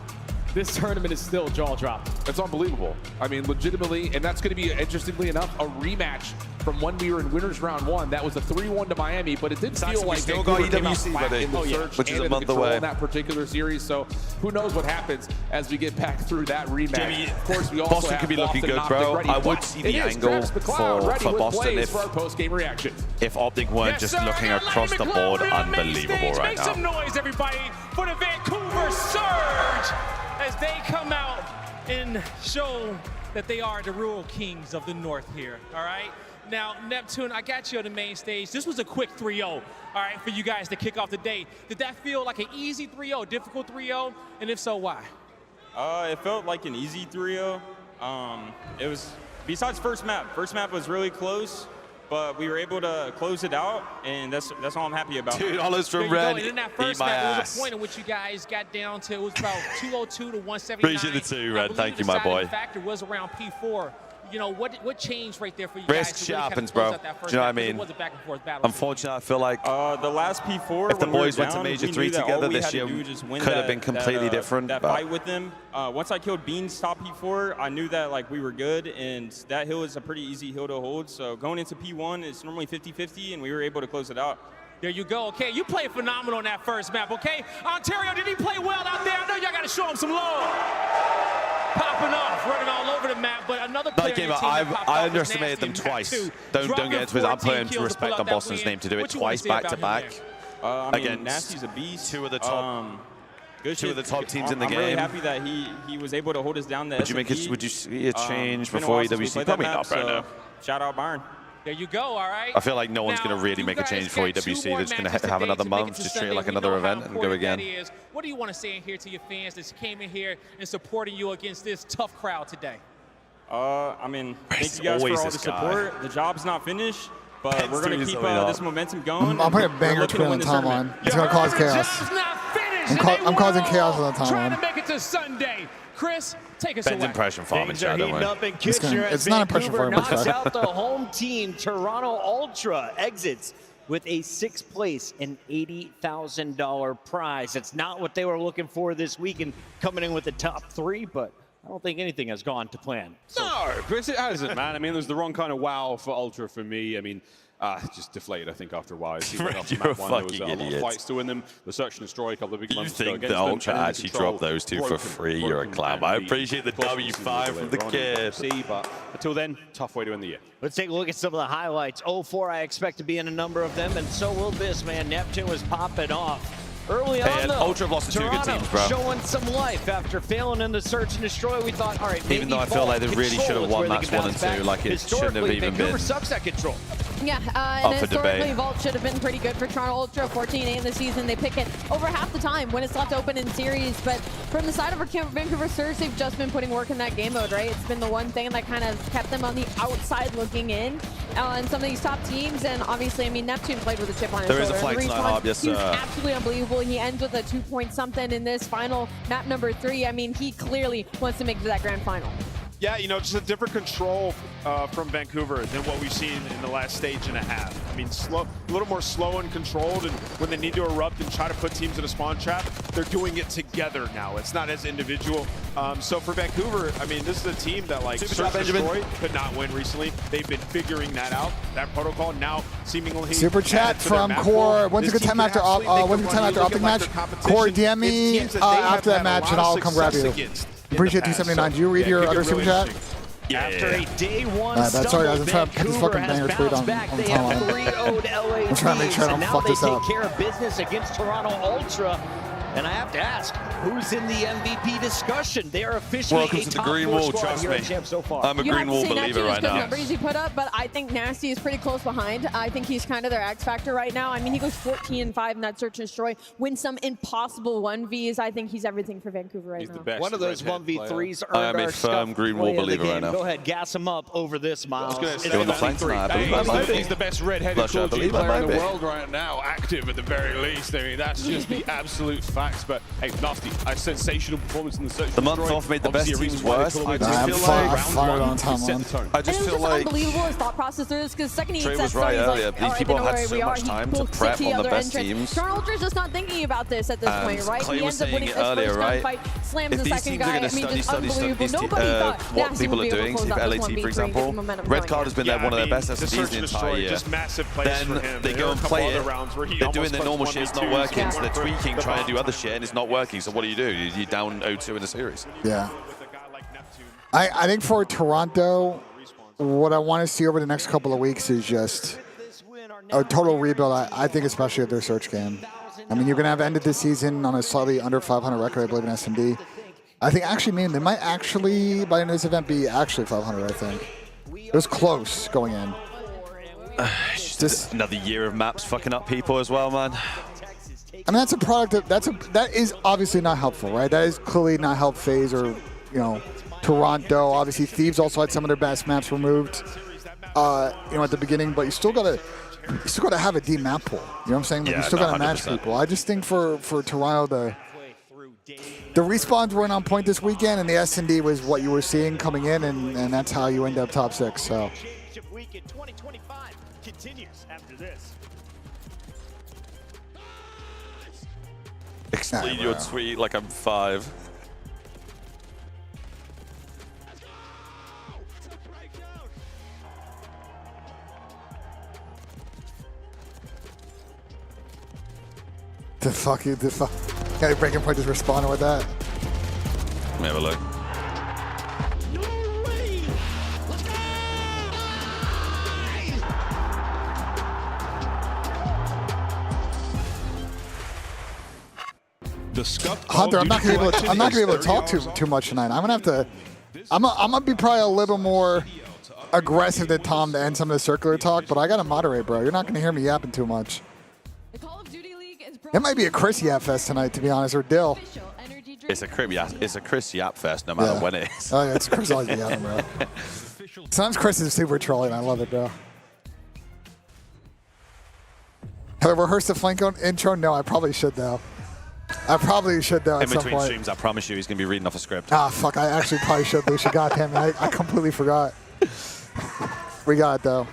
M: This tournament is still jaw-dropping.
Q: It's unbelievable. I mean, legitimately, and that's going to be, interestingly enough, a rematch from when we were in winners round 1. That was a 3-1 to Miami, but it did feel like
C: still got
Q: EWC,
C: which is a month away.
Q: In that particular series, so who knows what happens as we get back through that rematch.
C: Jimmy,
Q: of course, we also
C: Boston
Q: have
C: could be looking good, bro. I would see the angle for Boston if Optic weren't just looking across the board unbelievable right
P: now. Make some noise, everybody, for the Vancouver Surge as they come out and show that they are the rural kings of the North here, all right? Now, Neptune, I got you on the main stage. This was a quick 3-0, all right, for you guys to kick off the day. Did that feel like an easy 3-0, difficult 3-0? And if so, why?
R: It felt like an easy 3-0. It was, besides first map was really close, but we were able to close it out, and that's all I'm happy about.
C: $2 from Red.
P: And in that first map, there was a point in which you guys got down to, it was about 202 to 179.
C: Appreciate the 2, Red. Thank you, my boy.
P: The factor was around P4. You know, what changed right there for you
C: Risk
P: guys? Risk
C: happens, bro. Do you know what I mean? Unfortunately, I feel like
R: the last P4,
C: if the boys went to Major 3 together this year, could have been completely different.
R: That fight with them. Once I killed Bean's top P4, I knew that like we were good, and that hill is a pretty easy hill to hold. So going into P1, it's normally 50-50, and we were able to close it out.
P: There you go. Okay, you played phenomenal on that first map, okay? Ontario, did he play well out there? I know y'all got to show him some love. Popping off, running all over the map, but another player
C: game, I underestimated them twice. Don't get into it. I'm putting respect on Boston's name to do it twice back to back.
R: Again, Nasty's a beast.
C: Two of the top teams in the game.
R: I'm really happy that he was able to hold us down.
C: Would you see a change before EWC? Probably not, bro.
R: Shout out Byron.
P: There you go, all right?
C: I feel like no one's going to really make a change for EWC. They're just going to have another month, just treat it like another event and go again.
P: What do you want to say in here to your fans that came in here and supporting you against this tough crowd today?
R: I mean, thank you guys for all the support. The job's not finished, but we're going to keep this momentum going.
B: I'm putting a banger twin on the timeline. It's going to cause chaos. I'm causing chaos on the timeline.
P: Trying to make it to Sunday. Chris, take us away.
C: Ben's impression farming, Chad, don't worry.
B: It's not impression farming.
L: Knocks out the home team. Toronto Ultra exits with a 6th place and $80,000 prize. It's not what they were looking for this weekend, coming in with the top 3, but I don't think anything has gone to plan.
Q: No, Chris, it hasn't, man. I mean, there's the wrong kind of wow for Ultra for me. I mean, just deflated, I think, after a while.
C: You're a fucking
Q: there was a lot of
C: idiot.
Q: fights to win them. The search and destroy a couple of big months ago.
C: You think the Ultra actually dropped those two for free? You're a clown. I appreciate the W5 from the kid.
Q: But until then, tough way to end the year.
L: Let's take a look at some of the highlights. 04, I expect to be in a number of them, and so will this, man. Neptune was popping off. Early on, though,
C: Ultra have lost to 2 good teams, bro.
L: Showing some life after failing in the search and destroy. We thought, all right, maybe
C: even though I feel like they really should have won match 1 and 2, like it shouldn't have even
L: Vancouver
C: been.
L: sucks at control.
J: Yeah, and historically, Vault should have been pretty good for Toronto Ultra. 14-8 in the season. They pick it over half the time when it's left open in series. But from the side of Vancouver Surge, they've just been putting work in that game mode, right? It's been the one thing that kind of kept them on the outside looking in on some of these top teams. And obviously, I mean, Neptune played with a chip on his shoulder.
C: There is a flight tonight, Hob, yes,
J: He's absolutely unbelievable. He ends with a 2-point-something in this final map number 3. I mean, he clearly wants to make it to that grand final.
I: Yeah, you know, just a different control from Vancouver than what we've seen in the last stage and a half. I mean, a little more slow and controlled, and when they need to erupt and try to put teams in a spawn trap, they're doing it together now. It's not as individual. So for Vancouver, I mean, this is a team that, like, Search and Destroy could not win recently. They've been figuring that out, that protocol now seemingly.
B: Super chat from Core. When's a good time after Optic match? Core, DM me after that match, and I'll come grab you. Appreciate 279. Do you read your other super chat?
L: Yeah. After a day 1
B: sorry guys, I'm trying to put this fucking banger tweet on the timeline. I'm trying to make sure I don't fuck this up.
L: Now they take care of business against Toronto Ultra. And I have to ask, who's in the MVP discussion? They are officially
C: Welcome to the Green Wall, trust me.
L: So far.
C: I'm a Green Wall believer right now.
J: Numbers he put up, but I think Nasty is pretty close behind. I think he's kind of their X factor right now. I mean, he goes 14-5 in that Search and Destroy, wins some impossible 1Vs. I think he's everything for Vancouver right now.
L: One of those 1v3s
C: I am a firm Green Wall believer right now.
L: Go ahead, gas him up over this, Miles.
C: He's the
Q: best red-headed player in the world right now, active at the very least. I mean, that's just the absolute facts. But hey, Nasty, a sensational performance in the Search.
C: The month off made the best teams worse. I just feel like
J: unbelievable his thought process through this, because second he
C: Trey was right earlier. These people have had so much time to prep on the best teams.
J: Toronto Ultra's just not thinking about this at this point, right?
C: Clay
J: He
C: was
J: ends up winning
C: saying
J: this
C: it earlier,
J: first
C: right?
J: fight, slams the
C: If these
J: second
C: teams are
J: guy.
C: going
J: I mean,
C: to
J: just
C: study
J: unbelievable. Nobody thought
C: what
J: Nasty
C: people
J: would
C: are
J: be able to
C: doing,
J: close
C: see
J: out this
C: LAT,
J: 1v3
C: for
J: and get the
C: example,
J: momentum
C: Red
J: going.
C: Card has been one of their best SMDs the entire year.
I: Just massive plays for him.
C: Then they go and play it. They're doing their normal shit, it's not working, so they're tweaking, trying to do other shit, and it's not working. So what do? You're down 0-2 in the series.
B: Yeah. I think for Toronto, what I want to see over the next couple of weeks is just a total rebuild. I think especially of their search game. I mean, you're going to have ended this season on a slightly under 500 record, I believe, in SMD. I think actually, they might actually, by the end of this event, be actually 500, I think. It was close going in.
C: Just another year of maps fucking up people as well, man.
B: I mean, that's a product that is obviously not helpful, right? That is clearly not help FaZe or, you know, Toronto. Obviously, Thieves also had some of their best maps removed, you know, at the beginning. But you still gotta have a deep map pool. You know what I'm saying? Like, you still gotta
C: 100%.
B: match people. I just think for Toronto, the respawns weren't on point this weekend, and the S&D was what you were seeing coming in, and that's how you end up top 6. So.
O: Weekend 2025 continues after this.
C: Explain your tweet like I'm 5.
B: The fuck. Got breaking point just responding with that.
C: Let me have a look.
B: Hunter, I'm not gonna be able to talk too much tonight. I'm gonna have to. I'm gonna be probably a little more aggressive than Tom to end some of the circular talk, but I gotta moderate, bro. You're not gonna hear me yapping too much. It might be a Chris Yap Fest tonight, to be honest, or Dill.
C: It's a Chris Yap Fest, no matter when it is.
B: Oh yeah, it's Chris always yapping, bro. Sometimes Chris is super trolling. I love it, bro. Have I rehearsed the flank intro? No, I probably should though. I probably should though.
C: In between streams, I promise you, he's gonna be reading off a script.
B: Ah, fuck! I actually probably should. Lucia. Goddamn it! I completely forgot. We got it though.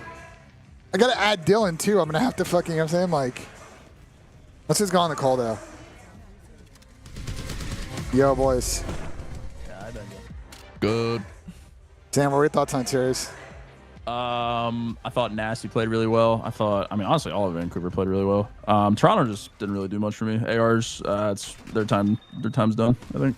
B: I gotta add Dylan too. I'm gonna have to fucking. You know what I'm saying, like, let's just go on the call though. Yo, boys.
A: Good.
B: Sam, what were your thoughts on series?
F: I thought Nasty played really well. I mean, honestly, all of Vancouver played really well. Toronto just didn't really do much for me. ARs, it's their time's done, I think.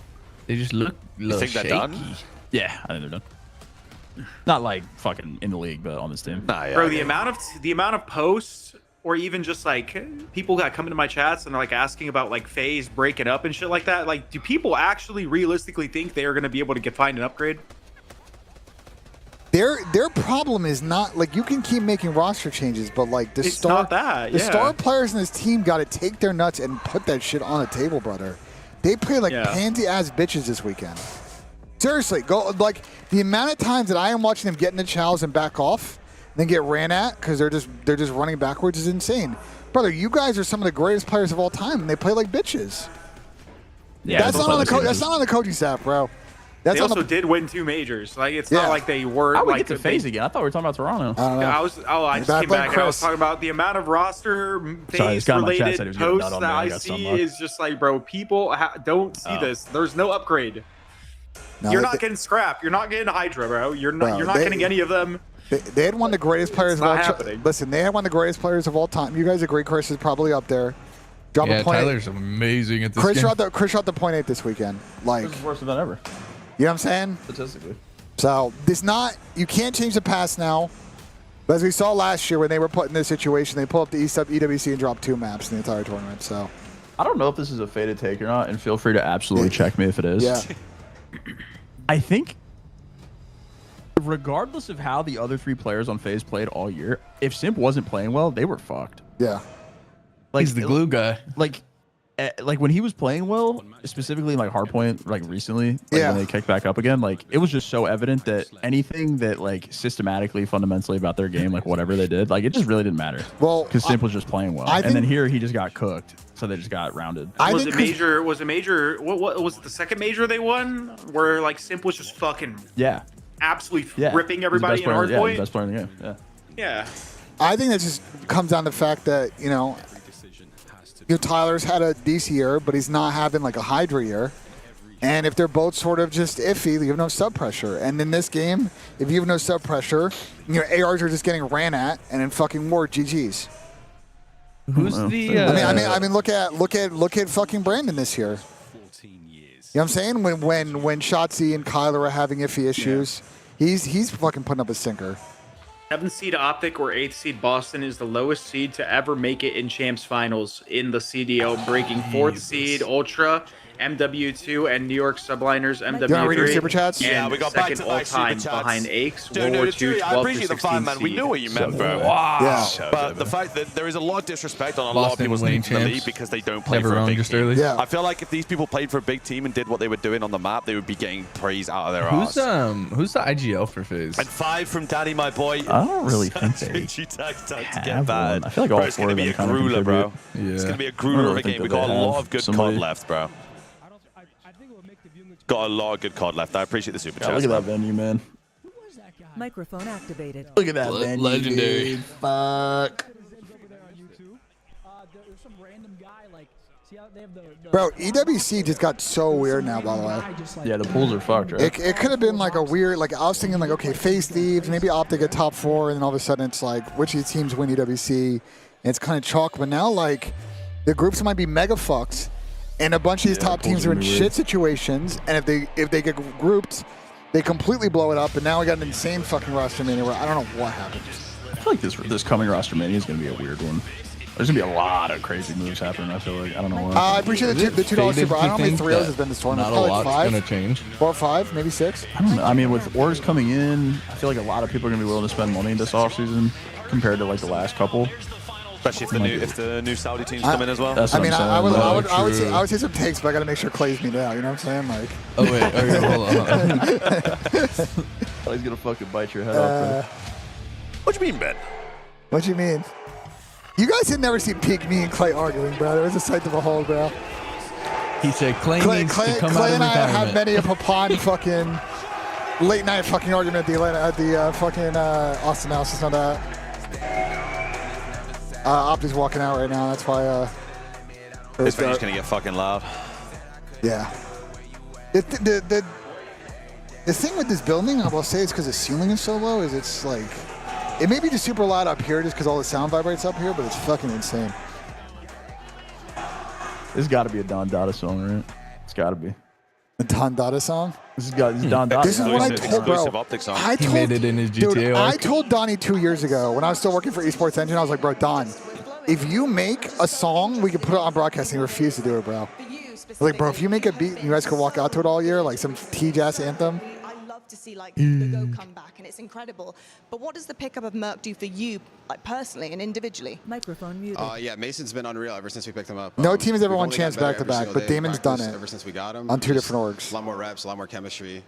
A: They just look
C: You think they're done?
F: Yeah, I think they're done. Not like fucking in the league, but on this team.
C: Nah, yeah,
U: Bro, the amount of posts or even just like people that come into my chats and are like asking about like FaZe breaking up and shit like that. Like, do people actually realistically think they are going to be able to find an upgrade?
B: Their problem is not like you can keep making roster changes, but like the star players in this team got to take their nuts and put that shit on the table, brother. They play like pansy ass bitches this weekend. Seriously, go like the amount of times that I am watching them get into chows and back off, then get ran at because they're just running backwards is insane, brother. You guys are some of the greatest players of all time, and they play like bitches. Yeah, that's not on the that's not on the coaching staff, bro.
U: They also did win 2 majors. Like, it's not like they were.
F: How we
U: like,
F: get to FaZe again? I thought we were talking about Toronto.
U: I just came back and I was talking about the amount of roster FaZe-related posts that I see is just like, bro, people don't see this. There's no upgrade. No, you're not getting Scrap. You're not getting Hydra, bro. You're not getting any of them.
B: They had one of the greatest players of all time. Listen, they had one of the greatest players of all time. You guys agree Chris is probably up there. Drop a point.
A: Tyler's amazing at this
B: Chris
A: game.
B: Chris shot the .8 this weekend. Like,
F: this is worse than ever.
B: You know what I'm saying?
F: Statistically.
B: So you can't change the past now. But as we saw last year when they were put in this situation, they pull up the East up EWC and drop 2 maps in the entire tournament. So
F: I don't know if this is a faded take or not, and feel free to absolutely check me if it is.
B: Yeah.
F: I think regardless of how the other 3 players on FaZe played all year, if Simp wasn't playing well, they were fucked.
B: Yeah.
F: Like,
A: he's the glue guy.
F: Like when he was playing well, specifically like Hardpoint, like recently, when they kicked back up again, like it was just so evident that anything that like systematically, fundamentally about their game, like whatever they did, like it just really didn't matter. Well, because Simp was just playing well, and then here he just got cooked, so they just got rounded.
U: Was it major? What was it? The second major they won, where like Simp was just fucking absolutely ripping everybody in Hardpoint.
F: Yeah, best player in the game.
U: Yeah.
B: I think that just comes down to the fact that Tyler's had a DC year, but he's not having like a Hydra year. And if they're both sort of just iffy, you have no sub pressure. And in this game, if you have no sub pressure, ARs are just getting ran at, and in fucking war, GGs.
A: Who's the?
B: I mean, look at fucking Brandon this year. You know what I'm saying? When Shotzi and Kyler are having iffy issues, he's fucking putting up a stinker.
U: 7th seed Optic or 8th seed Boston is the lowest seed to ever make it in Champs Finals in the CDL, breaking 4th seed Ultra, MW2, and New York Subliners MW3.
B: Super chats?
U: And
C: we got
U: second
C: back to
U: all-time behind Aches, World War II, 12
C: I appreciate the fun, man.
U: seed.
C: We knew what you meant, bro.
B: Wow.
U: Yeah.
C: But the fact that there is a lot of disrespect on a lot of people's teams in the league because they don't play for a big team.
A: early.
B: Yeah.
C: I feel like if these people played for a big team and did what they were doing on the map, they would be getting praise out of their ass.
A: Who's the IGL for FaZe?
C: And 5 from Daddy, my boy.
F: I don't really think they
C: to get bad.
F: I feel like all
C: it's going to be a
F: kind of
C: grueler, bro.
F: contribute.
C: It's going to be a grueler of a game. We got a lot of good COD left, bro. Got a lot of good COD left. I appreciate the super chat.
F: Look at that venue, man.
S: Microphone activated.
F: Look at that venue.
A: Legendary.
F: Dude. Fuck.
B: Bro, EWC just got so weird now, by the way.
F: Yeah, the pools are fucked, right?
B: It could have been like a weird, like I was thinking like, okay, FaZe Thieves, maybe Optic at top 4, and then all of a sudden it's like, which of these teams win EWC? And it's kind of chalk, but now like the groups might be mega fucked, and a bunch of these top teams are in shit situations, and if they get grouped, they completely blow it up, and now we got an insane fucking roster mania where I don't know what happened.
F: I feel like this coming roster mania is going to be a weird one. There's gonna be a lot of crazy moves happening. I feel like I don't know what.
B: I appreciate the $2 super. I don't know how many 3-0s has been this tournament.
A: Not a
B: Probably
A: lot's
B: like 5.
A: gonna change.
B: 4 or 5, maybe 6.
F: I don't know. I mean, with orgs coming in, I feel like a lot of people are gonna be willing to spend money this offseason compared to like the last couple.
C: Especially if the new Saudi teams come in as well.
B: I mean, I would say some takes, but I gotta make sure Clay's me now. You know what I'm saying? Like.
A: Oh wait, okay, hold on.
F: He's gonna fucking bite your head off.
C: What do you mean, Ben?
B: What do you mean? You guys had never seen peak me and Clay arguing, bro. It was a sight to behold, bro.
A: He said Clay needs to come
B: Clay
A: out of
B: and I
A: retirement.
B: had many a Papon fucking late night fucking argument at the fucking Austin House. It's not that. Opti's walking out right now. That's why.
C: This venue's gonna get fucking loud.
B: Yeah. The thing with this building, I will say, it's because the ceiling is so low. Is it's like it may be just super loud up here just because all the sound vibrates up here, but it's fucking insane.
F: This has got to be a Don Dada song, right? It's got to be.
B: A Don Dada song?
F: This is Don Dada.
B: This is what I told, bro.
A: He made it in his GTA
B: dude,
A: arc.
B: I told Donnie 2 years ago when I was still working for Esports Engine, I was like, bro, Don, if you make a song, we can put it on broadcasting. He refused to do it, bro. I was like, bro, if you make a beat and you guys can walk out to it all year, like some T-Jazz anthem.
K: To see like the Go come back, and it's incredible. But what does the pickup of Merc do for you, like personally and individually?
S: Microphone muted.
N: Yeah, Mason's been unreal ever since we picked him up.
B: No team has ever won chance back to back, but Damon's done it.
N: Ever since we got him,
B: on 2 different orgs.
N: A lot more reps, a lot more chemistry.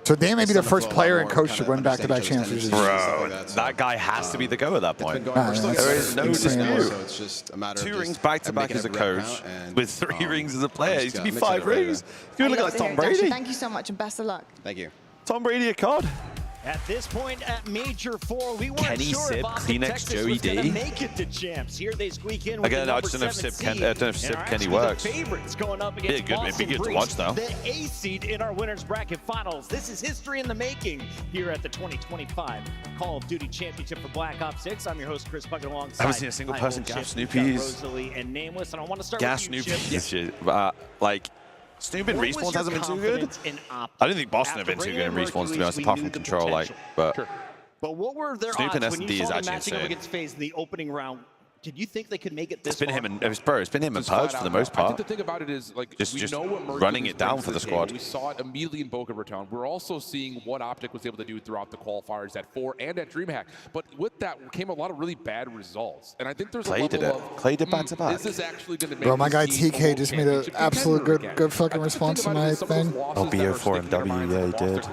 B: So Damon may be the first player and coach to win back-to-back championships.
C: Bro, that guy has to be the go at that point. There is no dispute.
N: So it's just a matter of
C: 2 rings back-to-back as a coach with 3 rings as a player. He's gonna be 5 rings. He's gonna look like Tom Brady.
K: Thank you so much and best of luck.
N: Thank you.
C: Tom Brady a card.
L: At this point at Major 4, we weren't
C: Kenny
L: sure
C: Sip,
L: if Austin,
C: Kleenex,
L: Texas
C: Joey
L: was gonna
C: D.
L: make it to champs. Here they squeak in with
C: Again,
L: the
C: I just don't know if
L: number
C: Sip
L: 7
C: Kenny, I don't know if
L: seed.
C: Sip
L: And are
C: Kenny
L: actually
C: works.
L: The favorites going up against
C: It'd be
L: Boston
C: good to
L: Breeze,
C: watch though.
L: the A seed in our winners bracket finals. This is history in the making here at the 2025 Call of Duty Championship for Black Ops 6. I'm your host Chris Puckett alongside.
C: I haven't seen a single person gas Snoopy's.
L: Rosalie and Nameless, and I want to start
C: Gas
L: with you, Chip.
C: Snoopy's. Like. Snoop and Respawns hasn't been too good. I didn't think Boston have been too good in Respawns, to be honest, apart from Control. Like, but
L: what were their
C: Snoop and
L: odds when you
C: S&D is
L: saw them
C: actually
L: matching up
C: insane.
L: against FaZe in the opening round? Did you think they could make it this
C: It's been
L: far?
C: him and it's been him and Purge for the most
M: I think
C: part.
M: the thing about it is, like,
C: Just
M: we know what Mercury
C: running it down for the squad.
M: We saw it immediately in Boca Raton. We're also seeing what Optic was able to do throughout the qualifiers at 4 and at DreamHack. But with that came a lot of really bad results. And I think there's
C: Clay
M: a
C: did
M: level
C: it.
M: of,
C: Clay did back to back.
M: Is this actually going to make
B: Bro, my
M: this
B: guy
M: team
B: TK just made an absolute good fucking response to my thing.
C: BO4 and W, yeah, he did.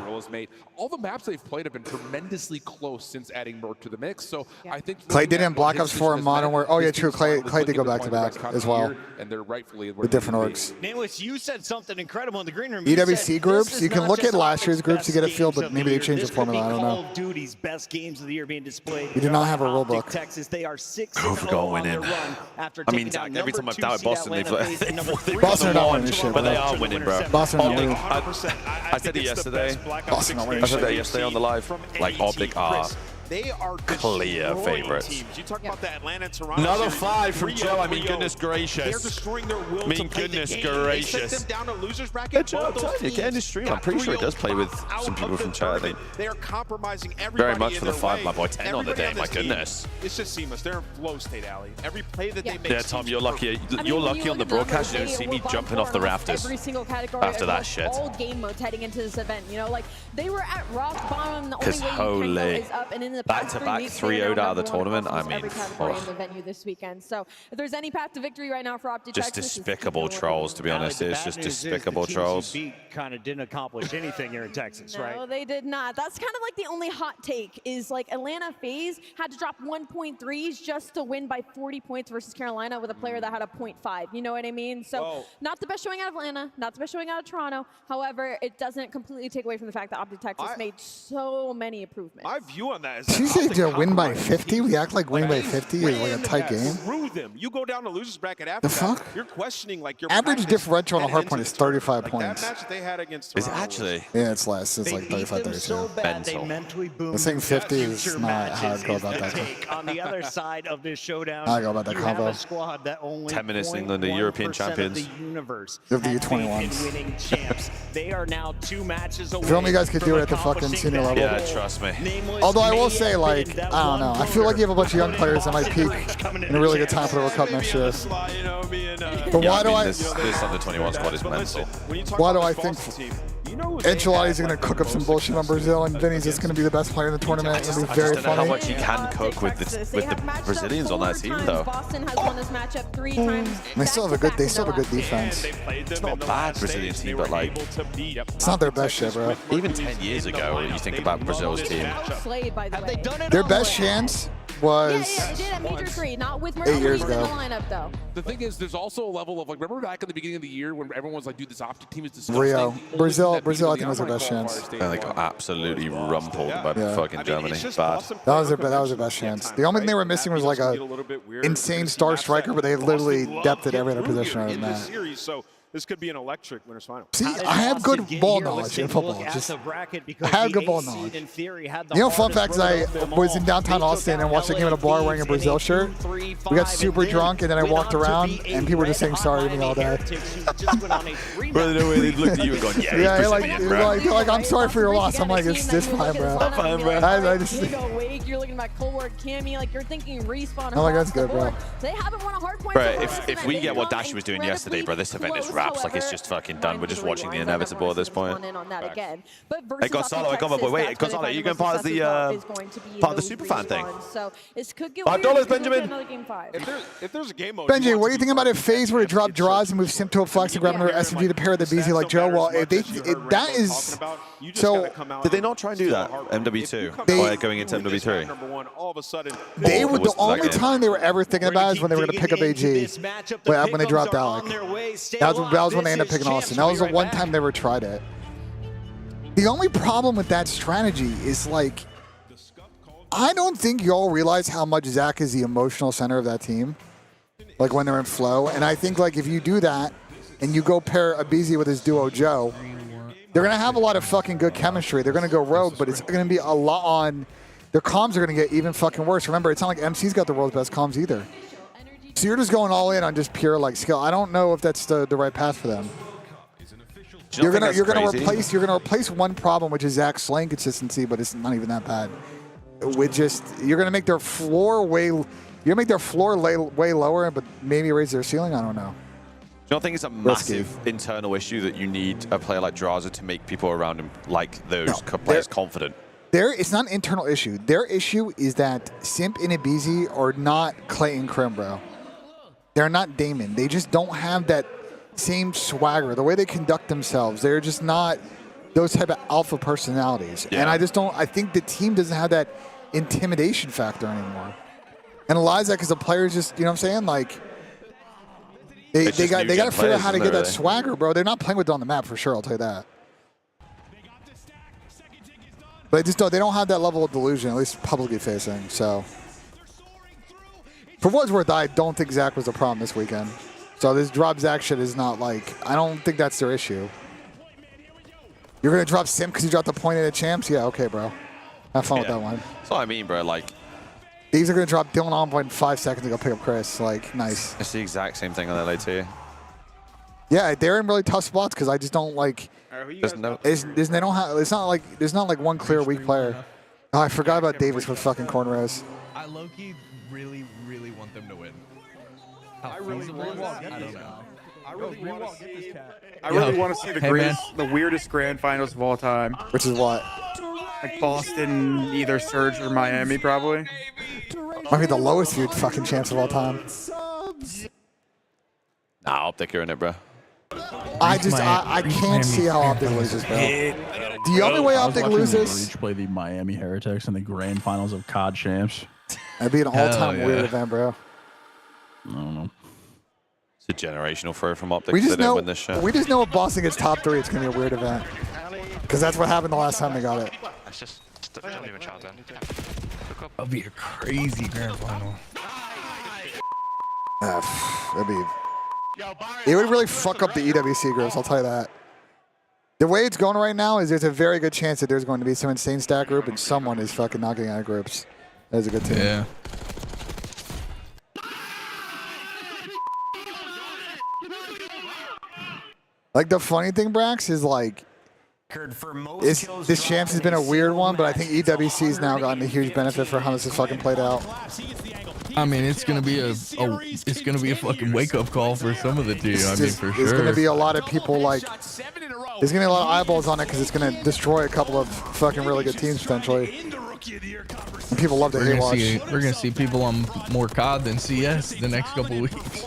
M: All the maps they've played have been tremendously close since adding Merc to the mix. So I think
B: Clay did it in Black Ops 4 and Modern Warfare. Oh yeah, true. Clay did go back to back as well.
M: And they're rightfully
B: with different orgs.
L: Nameless, you said something incredible in the green room.
B: EWC groups, you can look at last year's groups to get a feel, but maybe they changed the formula. I don't
L: Call
B: know.
L: of Duty's best games of the year being displayed.
B: We did not have a rule book.
L: Texas, they are 6-0
C: Overall
L: on their
C: winning.
L: run after
C: I mean,
L: taking down
C: every time I've
L: number
C: doubted
L: 2
C: Boston, they've
B: Boston are not winning this shit,
C: but they
B: bro.
C: are winning, bro.
B: Boston are not winning.
C: I said it yesterday.
B: Boston are winning.
C: I said that yesterday on the live. Like Optic are
I: They are
C: clear favorites.
I: teams. You talk about the Atlanta and Toronto.
C: Another
I: series,
C: 5 from
I: 3-0,
C: Joe. I mean,
I: 3-0.
C: goodness gracious.
I: They're destroying their will
C: I mean,
I: to play
C: goodness
I: the game.
C: gracious.
I: They sent them down to losers bracket.
C: Yeah, Joe, I'm
I: Both those
C: telling you,
I: teams
C: get in the stream. I'm
I: got
C: pretty sure he does play with
I: 3-0
C: some people
I: out
C: from
I: of the
C: chat, I think.
I: tournament. They are compromising everybody
C: Very much
I: in
C: for the
I: their
C: 5,
I: way.
C: my boy. 10 on the
I: Everybody
C: day,
I: on
C: my
I: this team,
C: goodness.
I: It's just seamless. They're in flow state, Ali. Every play that they make.
C: Yeah, Tom, you're lucky.
J: I mean,
C: You're
J: when
C: lucky
J: you
C: on the
J: look at
C: broadcast. You don't
J: numbers,
C: see
J: they
C: me
J: were
C: jumping off the
J: bottom
C: rafters
J: every single category
C: after that
J: across
C: shit.
J: all game modes heading into this event. You know, like they were at rock bottom. The only
C: Because
J: way you can go
C: holy,
J: is up. And in the
C: back
J: past
C: to
J: 3
C: back
J: weeks,
C: 3-0'd out of the
J: they're number one
C: tournament. I
J: across
C: mean,
J: every category in the venue this weekend. So if there's any path to victory right now for Optic
C: just
J: Texas, it's
C: despicable trolls, to be honest. It's just despicable trolls.
L: Kind of didn't accomplish anything here in Texas, right?
J: No, they did not. That's kind of like the only hot take is like Atlanta FaZe had to drop 1.3s just to win by 40 points versus Carolina with a player that had a 0.5. You know what I mean? So not the best showing out of Atlanta, not the best showing out of Toronto. However, it doesn't completely take away from the fact that Optic Texas made so many improvements.
I: My view on that is
B: Did you say to win by 50? We act like winning by 50 is like a tight game.
I: Through them. You go down to losers bracket after
B: The
I: that.
B: fuck?
I: You're questioning like your
B: Average
I: practice
B: differential on a hard point is 35
I: That
B: points.
I: match that they had against
C: Is it
I: Toronto
C: actually?
B: Yeah, it's less. It's like 35, 32.
L: Mental.
B: I think 50 is not how I'd go about that.
L: On the other side of this showdown,
B: I'd go about that
L: you have
B: combo.
L: a squad that only
C: 10 minutes in England, the European
L: 0.1%
C: champions.
L: Of the universe
B: Of the
L: had faith in
B: U21s.
L: winning champs. They are now 2 matches away.
B: If only you guys could do it at the fucking senior level.
C: Yeah, trust me.
B: Although I will say, like, I don't know. I feel like you have a bunch of young players that might peak in a really good time for the World Cup next year. But why do I?
C: This under 21 squad is mental.
B: Why do I think Ancelotti's going to cook up some bullshit on Brazil and Vinny's just going to be the best player in the tournament? It's going to be very
C: I just don't know
B: funny.
C: how much he can cook with the Brazilians on that team, though.
J: Boston has won this matchup 3 times.
B: They still have a good defense.
C: It's not a bad Brazilian team, but like,
B: it's not their best shit, bro.
C: Even 10 years ago, when you think about Brazil's team,
B: Their best chance was
J: they did at Major 3, not with
B: 8 years
J: in the
B: ago.
J: lineup though.
M: The thing is, there's also a level of like, remember back in the beginning of the year when everyone was like, dude, this Optic team is disgusting.
B: Rio. Brazil, I think was their best chance.
C: and they got absolutely rumpled by fucking Germany. Bad.
B: That was their best chance. The only thing they were missing was like a insane star striker, but they literally depthed at every other position other than that.
I: So this could be an electric winners final.
B: See, I have good ball knowledge in football. I have good ball knowledge. You know, fun fact is I was in downtown Austin and watched a game at a bar wearing a Brazil shirt. We got super drunk and then I walked around and people were just saying sorry to me all day.
C: Bro, the way they looked at you and gone, yeah,
B: Yeah,
C: Brazilian, bro.
B: they're like, I'm sorry for your loss. I'm like, it's fine, bro.
C: Fine, bro.
B: I just,
J: You're looking at Colward, Cammy, like you're thinking respawn.
B: I'm like, that's good, bro.
J: They haven't won a hard point.
C: Bro, if we get what Dashi was doing yesterday, bro, this event is wraps. Like, it's just fucking done. We're just watching the inevitable at this point. Hey, Gonzalo, come on, boy. Wait, Gonzalo, you going part of the superfan thing?
J: So this could get
C: $5, Benjamin.
I: If there's a game mode,
B: Benji, what do you think about if FaZe were to drop draws and move Simp to a flex and grab another SMG to pair with the BZ like Joe? Well, that is... So,
C: did they not try and do that? MW2? Or going into MW3?
B: They were the only time they were ever thinking about is when they were going to pick up AG. But when they dropped Alec. That was when they ended up picking Austin. That was the one time they ever tried it. The only problem with that strategy is like, I don't think y'all realize how much Zach is the emotional center of that team. Like when they're in flow. And I think like if you do that and you go pair Abizi with his duo Joe, they're going to have a lot of fucking good chemistry. They're going to go rogue, but it's going to be a lot on... Their comms are going to get even fucking worse. Remember, it's not like MC's got the world's best comms either. So you're just going all in on just pure like skill. I don't know if that's the right path for them. You're gonna replace one problem, which is Zach's lane consistency, but it's not even that bad. With just you're gonna make their floor way lower, but maybe raise their ceiling. I don't know.
C: Do you not think it's a massive internal issue that you need a player like Draza to make people around him like those players confident?
B: It's not an internal issue. Their issue is that Simp and Ibizi are not Clay and Krim, bro. They're not Damon. They just don't have that same swagger. The way they conduct themselves, they're just not those type of alpha personalities. Yeah. And I think the team doesn't have that intimidation factor anymore. And Elizak as a player is just, you know what I'm saying? Like, they got to figure out how to get that swagger, bro. They're not playing with it on the map for sure, I'll tell you that. But they don't have that level of delusion, at least publicly facing. So, for what it's worth, I don't think Zach was a problem this weekend. So this drop Zach shit is not like, I don't think that's their issue. You're going to drop Sim because you dropped the point at the champs? Yeah, okay, bro. Have fun with that one.
C: That's what I mean, bro. Like,
B: these are going to drop Dylan on point in 5 seconds to go pick up Chris. Like, nice.
C: It's the exact same thing on LA too.
B: Yeah, they're in really tough spots because I just don't like. There's not like there's not like one clear weak player. Oh, I forgot about Davis with fucking cornrows.
A: I low-key really want them to win.
E: I really want to see the weirdest grand finals of all time.
B: Which is what?
E: Like Boston, either Surge or Miami, probably.
B: Might be the lowest viewed fucking champs of all time.
C: Nah, Optic are in it, bro.
B: I can't see how Optic loses, bro. The only way Optic loses...
F: Reach play the Miami Heretics in the grand finals of COD champs.
B: That'd be an all-time weird event, bro.
F: I don't know.
C: It's a generational throw from Optic.
B: We just know if Boston gets top 3, it's going to be a weird event. Because that's what happened the last time they got it.
D: Don't even shout then.
A: That'll be a crazy grand final.
B: It would really fuck up the EWC groups, I'll tell you that. The way it's going right now is there's a very good chance that there's going to be some insane stat group and someone is fucking knocking out of groups. That is a good team.
A: Yeah.
B: Like, the funny thing, Brax, is like, This champs has been a weird one, but I think EWC's now gotten a huge benefit for how this has fucking played out.
A: I mean, it's gonna be a fucking wake up call for some of the team. I mean, for sure.
B: There's gonna be a lot of people like. There's gonna be a lot of eyeballs on it because it's gonna destroy a couple of fucking really good teams potentially. And people love to hate watch.
A: We're gonna see people on more COD than CS the next couple weeks.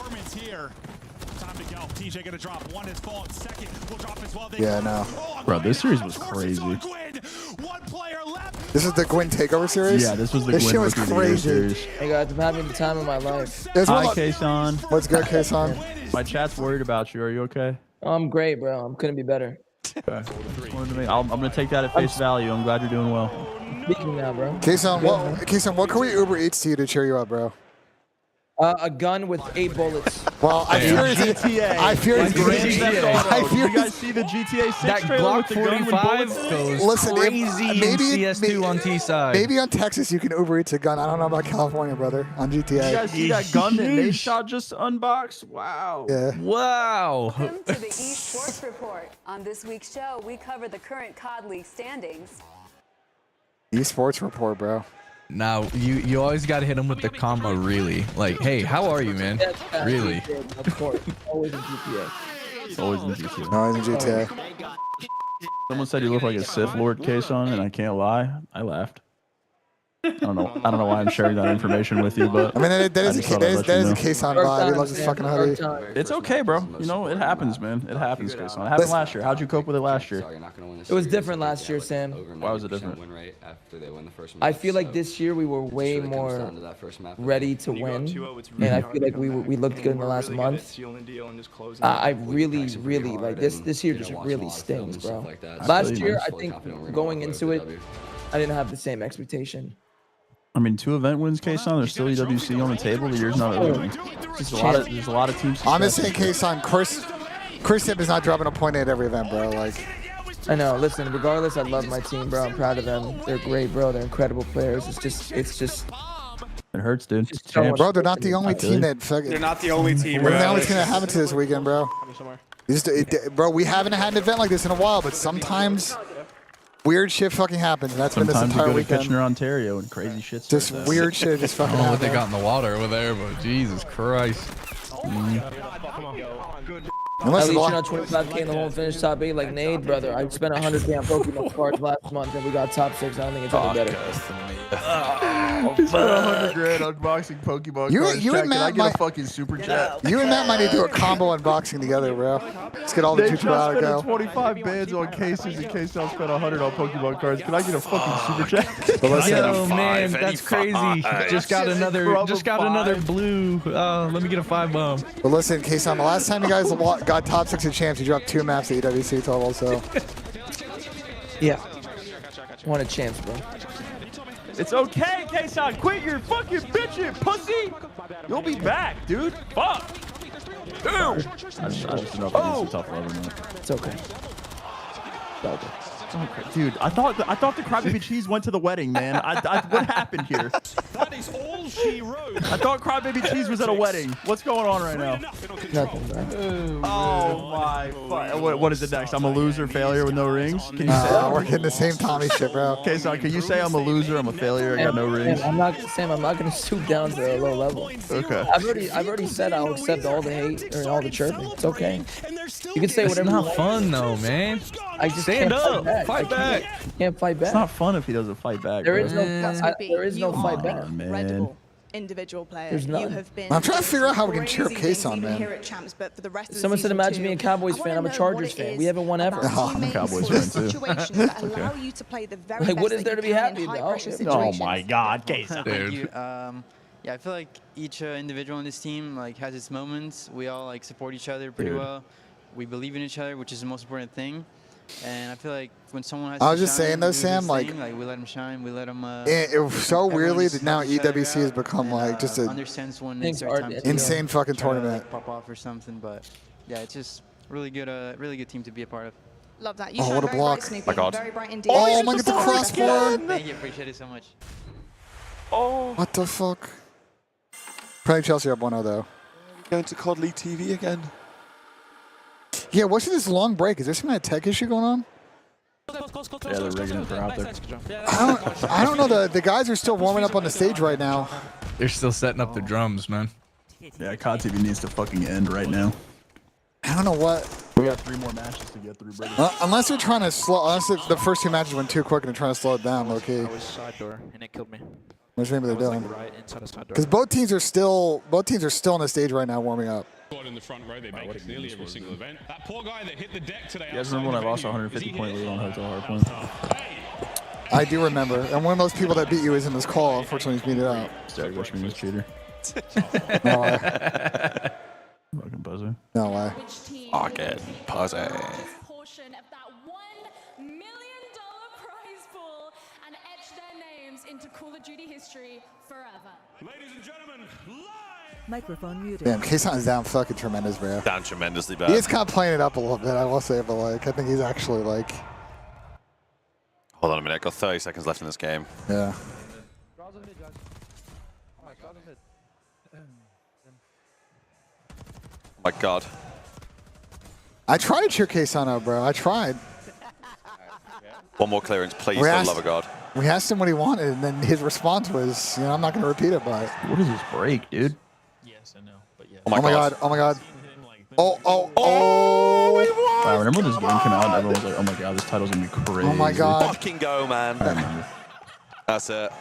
B: Yeah, no.
F: Bro, this series was crazy.
B: This is the Gwyn Takeover series?
F: Yeah, this was the
B: Gwyn
F: Rookie
B: was
F: of the Year
B: crazy.
F: series.
H: Hey guys, I'm having the time of my life.
F: Hi, Kason.
B: What's good, Kason?
F: My chat's worried about you. Are you okay?
H: I'm great, bro. Couldn't be better.
F: Okay. I'm gonna take that at face value. I'm glad you're doing well.
H: Speaking now, bro.
B: Kason, what can we Uber Eats to you to cheer you up, bro?
H: A gun with 8 bullets.
B: Well, I fear it's
F: GTA.
B: I fear it's
F: GTA. You guys see the GTA 6
A: that
F: trailer
A: Glock
F: with the gun with
A: 45
F: bullets?
A: goes
B: Listen,
A: crazy in CS2 on T-side.
B: Maybe on Texas you can Uber Eats a gun. I don't know about California, brother. On GTA.
F: You guys see that gun that Nate shot just unboxed? Wow.
B: Yeah.
A: Wow.
T: Welcome to the eSports Report. On this week's show, we cover the current COD League standings.
B: Esports report, bro.
A: Now you always got to hit them with the comma, really. Like, hey, how are you, man? Really?
H: Of course. Always in GTA.
F: It's always in GTA.
B: No, in GTA.
F: Someone said you look like a Sith Lord, Kason, and I can't lie. I laughed. I don't know why I'm sharing that information with you, but
B: I mean, that is a Kason vibe. He loves his fucking hoodie.
F: It's okay, bro. You know, it happens, man. It happens, Kason. It happened last year. How'd you cope with it last year?
H: It was different last year, Sam.
F: Why was it different?
H: I feel like this year we were way more ready to win, and I feel like we looked good in the last month. I really like this year just really stings, bro. Last year, I think going into it, I didn't have the same expectation.
F: I mean, 2 event wins, Kason. There's still EWC on the table. The year's not over. There's a lot of teams.
B: I'm just saying, Kason, Chris Hip is not dropping a point at every event, bro. Like,
H: I know. Listen, regardless, I love my team, bro. I'm proud of them. They're great, bro. They're incredible players. It's just.
F: It hurts, dude.
B: Bro, they're not the only team that.
U: They're not the only team.
B: We're the only team that happen to this weekend, bro. Bro, we haven't had an event like this in a while, but sometimes weird shit fucking happens, and that's been this entire weekend.
F: Sometimes you go to Kitchener, Ontario, and crazy shit.
B: Just weird shit just fucking
A: I don't know what
B: happens.
A: they got in the water over there, but Jesus Christ.
H: At least you're not 25K in the whole finish top 8 like Nade, brother. I spent 100K on Pokemon cards last month, and we got top 6. I don't think it's any better.
F: He spent 100 grand unboxing Pokemon cards.
B: You and Matt
F: I get a fucking super chat.
B: You and Matt might need to do a combo unboxing together, bro. Let's get all the juju out of go.
F: 25 bands on cases in case I'll spend 100 on Pokemon cards. Can I get a fucking super chat?
A: Yo, man, that's crazy. Just got another blue. Let me get a 5 bomb.
B: But listen, Kason, the last time you guys got top 6 at champs, you dropped 2 maps at EWC total, so.
H: Yeah. Won a chance, bro.
F: It's okay, Kason. Quit your fucking bitching, pussy. You'll be back, dude. Fuck. Ew. I just know if I need some tough love or not.
H: It's okay.
F: Okay. Dude, I thought the Crybaby Cheese went to the wedding, man. What happened here?
I: That is all she wrote.
F: I thought Crybaby Cheese was at a wedding. What's going on right now?
H: Nothing, bro.
F: Oh my fuck. What is it next? I'm a loser, failure with no rings? Can you say that?
B: We're getting the same Tommy shit, bro.
F: Okay, so can you say I'm a loser, I'm a failure, I got no rings?
H: I'm not gonna stoop down to a low level.
F: Okay.
H: I've already said I'll accept all the hate or all the chirping. It's okay. You can say
A: It's
H: whatever.
A: not
H: you want.
A: fun though, man.
H: I just
A: Stand
H: can't
A: up,
H: fight back. You can't fight back.
F: It's not fun if he doesn't fight back.
H: There
F: bro.
H: is no fight back.
F: Man.
K: Individual player.
H: There's none.
K: You have been
B: I'm trying to figure out how we can cheer Kason, man.
K: here at champs, but for the rest of
H: Someone
K: the
H: said,
K: season
H: imagine
K: two,
H: me a Cowboys fan. I'm a Chargers fan. We haven't won ever.
F: I'm a Cowboys fan too.
K: situations that allow you to play the very
H: Like,
K: best
H: what is
K: that
H: there to
K: you
H: be
K: can
H: happy
K: in
H: about?
K: high-pressure
F: Oh
K: situations.
F: my God, Kason.
A: Dude.
W: Yeah, I feel like each individual in this team like has its moments. We all like support each other pretty well. We believe in each other, which is the most important thing. And I feel like when someone has
B: I was
W: to
B: just
W: shine,
B: saying though,
W: do his
B: Sam, like
W: we let him shine, we let him.
B: it was so weirdly that now EWC has become like just a
W: understands when it's their time to
B: insane fucking
W: try to,
B: tournament.
W: like, pop off or something, but yeah, it's just really good team to be a part of.
K: Love that. You
B: Oh,
K: shine
B: what a
K: very
B: block.
K: bright, Snoopy.
C: My God.
K: Very bright indeed.
B: Oh my God, the crossbar.
W: Thank you, appreciate it so much.
E: Oh.
B: What the fuck? Probably Chelsea up 1-0 though.
E: Going to COD League TV again.
B: Yeah, what's this long break? Is there some kind of tech issue going on?
F: Yeah, they're rigging it for out there.
B: I don't know. The guys are still warming up on the stage right now.
A: They're still setting up the drums, man.
F: Yeah, COD TV needs to fucking end right now.
B: I don't know what.
F: We got 3 more matches to get through, brother.
B: Unless they're trying to slow. Unless the first 2 matches went too quick and they're trying to slow it down. Okay.
G: I was side door and it killed me.
B: What's maybe they're doing?
G: Right inside a side door.
B: Because both teams are still on the stage right now warming up.
R: In the front row, they make it nearly every single event. That poor guy that hit the deck today.
F: You guys remember when I lost a 150-point lead on Hotel Hardpoint?
B: I do remember. And one of those people that beat you is in this call. Unfortunately, he's beat it out.
F: Started wishing me was cheater.
B: No way.
F: Fucking buzzer.
B: No way.
C: Fucking pussy.
V: Portion of that $1 million prize pool and etch their names into Call of Duty history forever.
R: Ladies and gentlemen, live.
S: Microphone muted.
B: Damn, Kason is down fucking tremendous, bro.
C: Down tremendously bad.
B: He is kind of playing it up a little bit, I will say, but like, I think he's actually like.
C: Hold on a minute. I've got 30 seconds left in this game.
B: Yeah.
C: Oh my God.
B: I tried to cheer Kason up, bro. I tried.
C: One more clearance, please, for the love of God.
B: We asked him what he wanted, and then his response was, I'm not going to repeat it, but.
F: What is this break, dude?
G: Yes, I know, but yeah.
C: Oh my God.
B: Oh my God. Oh.
F: Wow, remember when this game came out and everyone was like, oh my God, this title's going to be crazy.
B: Oh my God.
C: Fucking go, man. That's it.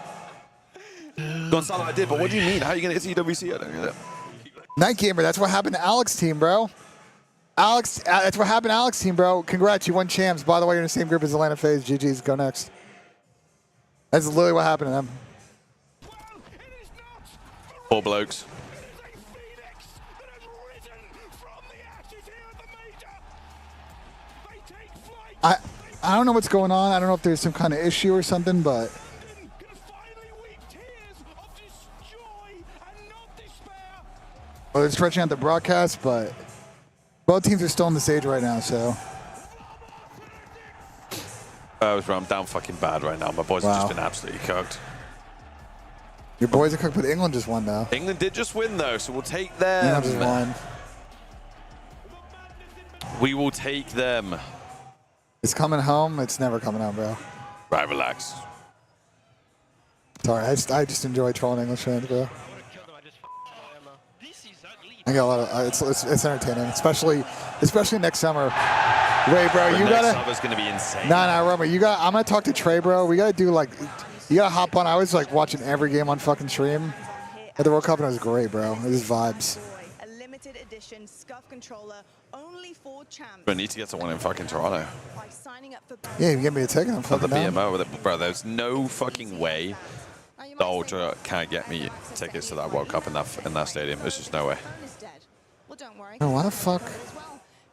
C: Gonzalo, I did, but what do you mean? How are you going to get CWC? I don't get it.
B: Night Gamer, that's what happened to Alex team, bro. Alex, that's what happened to Alex team, bro. Congrats, you won champs. By the way, you're in the same group as Atlanta FaZe. GG's, go next. That's literally what happened to them.
C: 4 blokes.
B: I don't know what's going on. I don't know if there's some kind of issue or something, but. Well, they're stretching out the broadcast, but both teams are still on the stage right now, so.
C: I'm down fucking bad right now. My boys have just been absolutely cooked.
B: Your boys are cooked, but England just won, though.
C: England did just win, though, so we'll take them.
B: England just won.
C: We will take them.
B: It's coming home. It's never coming home, bro.
C: Right, relax.
B: Sorry, I just enjoy trolling English fans, bro. I got a lot of. It's entertaining, especially next summer. Wait, bro, you gotta.
C: Next summer's gonna be insane.
B: Nah, Roman, you got. I'm gonna talk to Trey, bro. We gotta do like. You gotta hop on. I was like watching every game on fucking stream at the World Cup, and it was great, bro. It was vibes.
K: A limited edition Scuff controller only for champs.
C: We need to get to one in fucking Toronto.
K: By signing up for.
B: Yeah, you can get me a ticket. I'm fucking
C: the
B: down.
C: BMO with it, bro. There's no fucking way the Ultra can't get me tickets to that World Cup in that stadium. There's just no way.
K: Well, don't worry.
B: Oh, what the fuck?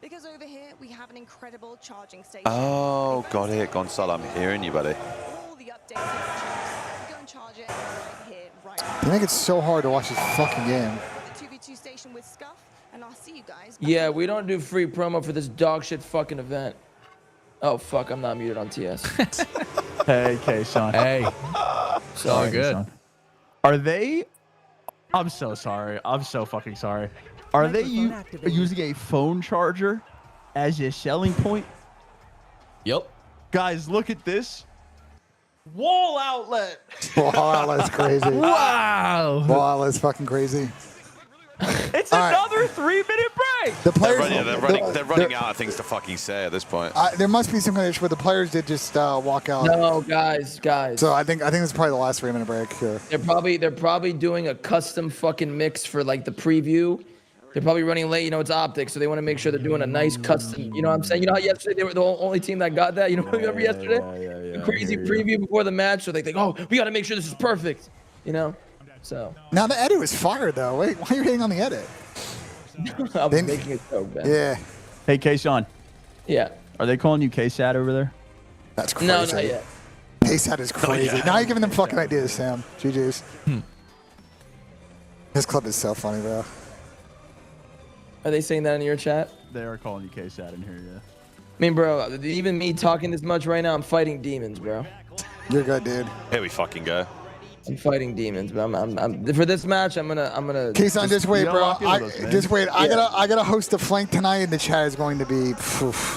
K: Because over here we have an incredible charging station.
C: Oh, got it, Gonzalo. I'm hearing you, buddy.
K: All the updates. Go and charge it right here, right.
B: They make it so hard to watch this fucking game.
K: The 2v2 station with Scuff, and I'll see you guys.
H: Yeah, we don't do free promo for this dog shit fucking event. Oh fuck, I'm not muted on TS.
F: Hey, Kason.
A: Hey.
H: Sorry.
A: All good.
F: Kason. Are they? I'm so sorry. I'm so fucking sorry. Are they using a phone charger as a selling point?
A: Yep.
F: Guys, look at this. Wall outlet.
B: Wall outlet's crazy.
F: Wow.
B: Wall outlet's fucking crazy.
F: It's another 3-minute break.
B: The players,
C: they're running out of things to fucking say at this point.
B: There must be some kind of issue where the players did just walk out.
H: No, guys.
B: So I think it's probably the last 3-minute break here.
H: They're probably doing a custom fucking mix for like the preview. They're probably running late. You know, it's optics, so they want to make sure they're doing a nice custom. You know what I'm saying? You know how yesterday they were the only team that got that? You know, remember yesterday? The crazy preview before the match. So they think, oh, we got to make sure this is perfect. You know? So.
B: Now the edit was fired, though. Wait, why are you hitting on the edit?
H: I'm making it so bad.
B: Yeah.
F: Hey, Kason.
H: Yeah.
F: Are they calling you KSAT over there?
B: That's crazy.
H: No, not yet.
B: KSAT is crazy. Now you're giving them fucking ideas, Sam. GG's. This clip is so funny, bro.
H: Are they saying that in your chat?
F: They are calling you KSAT in here, yeah.
H: I mean, bro, even me talking this much right now, I'm fighting demons, bro.
B: You're good, dude.
C: Here we fucking go.
H: I'm fighting demons, but I'm for this match. I'm gonna.
B: Keeson, just wait, bro. Just wait. I gotta host a flank tonight, and the chat is going to be.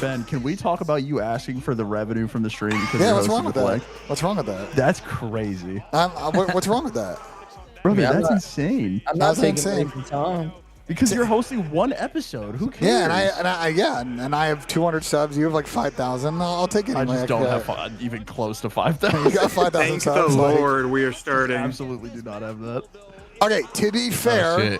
F: Ben, can we talk about you asking for the revenue from the stream? Because
B: Yeah, what's wrong with that? What's wrong with that?
F: That's crazy.
B: What's wrong with that?
F: Bro, that's insane.
H: I'm not taking money from Tom.
F: Because you're hosting one episode. Who cares?
B: Yeah, and I have 200 subs. You have like 5,000. I'll take it.
F: I just don't have even close to 5,000.
B: You got 5,000 subs.
U: Thank the Lord, we are starting.
F: Absolutely do not have that.
B: Okay, to be fair,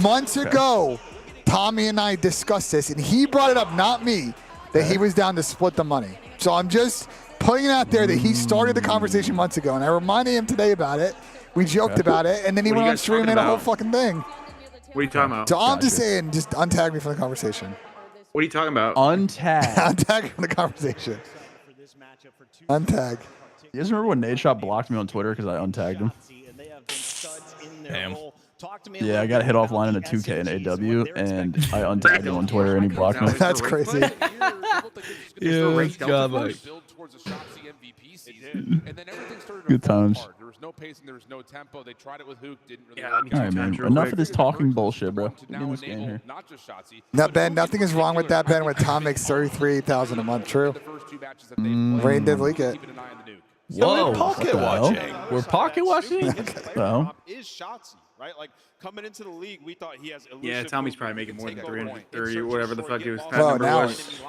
B: months ago, Tommy and I discussed this, and he brought it up, not me, that he was down to split the money. So I'm just putting it out there that he started the conversation months ago, and I reminded him today about it. We joked about it, and then he went on stream and made a whole fucking thing.
U: What are you talking about?
B: So I'm just saying, just untag me from the conversation.
U: What are you talking about?
F: Untag.
B: Untag from the conversation. Untag.
F: You guys remember when Nate Shot blocked me on Twitter because I untagged him?
A: Damn.
F: Yeah, I got hit offline in a 2K and AW, and I untagged him on Twitter, and he blocked me.
B: That's crazy.
A: Yeah, that's godlike.
F: Good times.
M: There was no pace and there was no tempo. They tried it with Hook, didn't really
F: All right, man. Enough of this talking bullshit, bro. Get in this game here.
B: Now, Ben, nothing is wrong with that, Ben, when Tom makes $33,000 a month. True. Rain did leak it.
A: Whoa.
C: We're pocket watching.
A: We're pocket watching?
F: Well.
I: Is Shotzi, right? Like, coming into the league, we thought he has elusive.
U: Yeah, Tommy's probably making more than 330, whatever the fuck he was.
B: Oh, now it's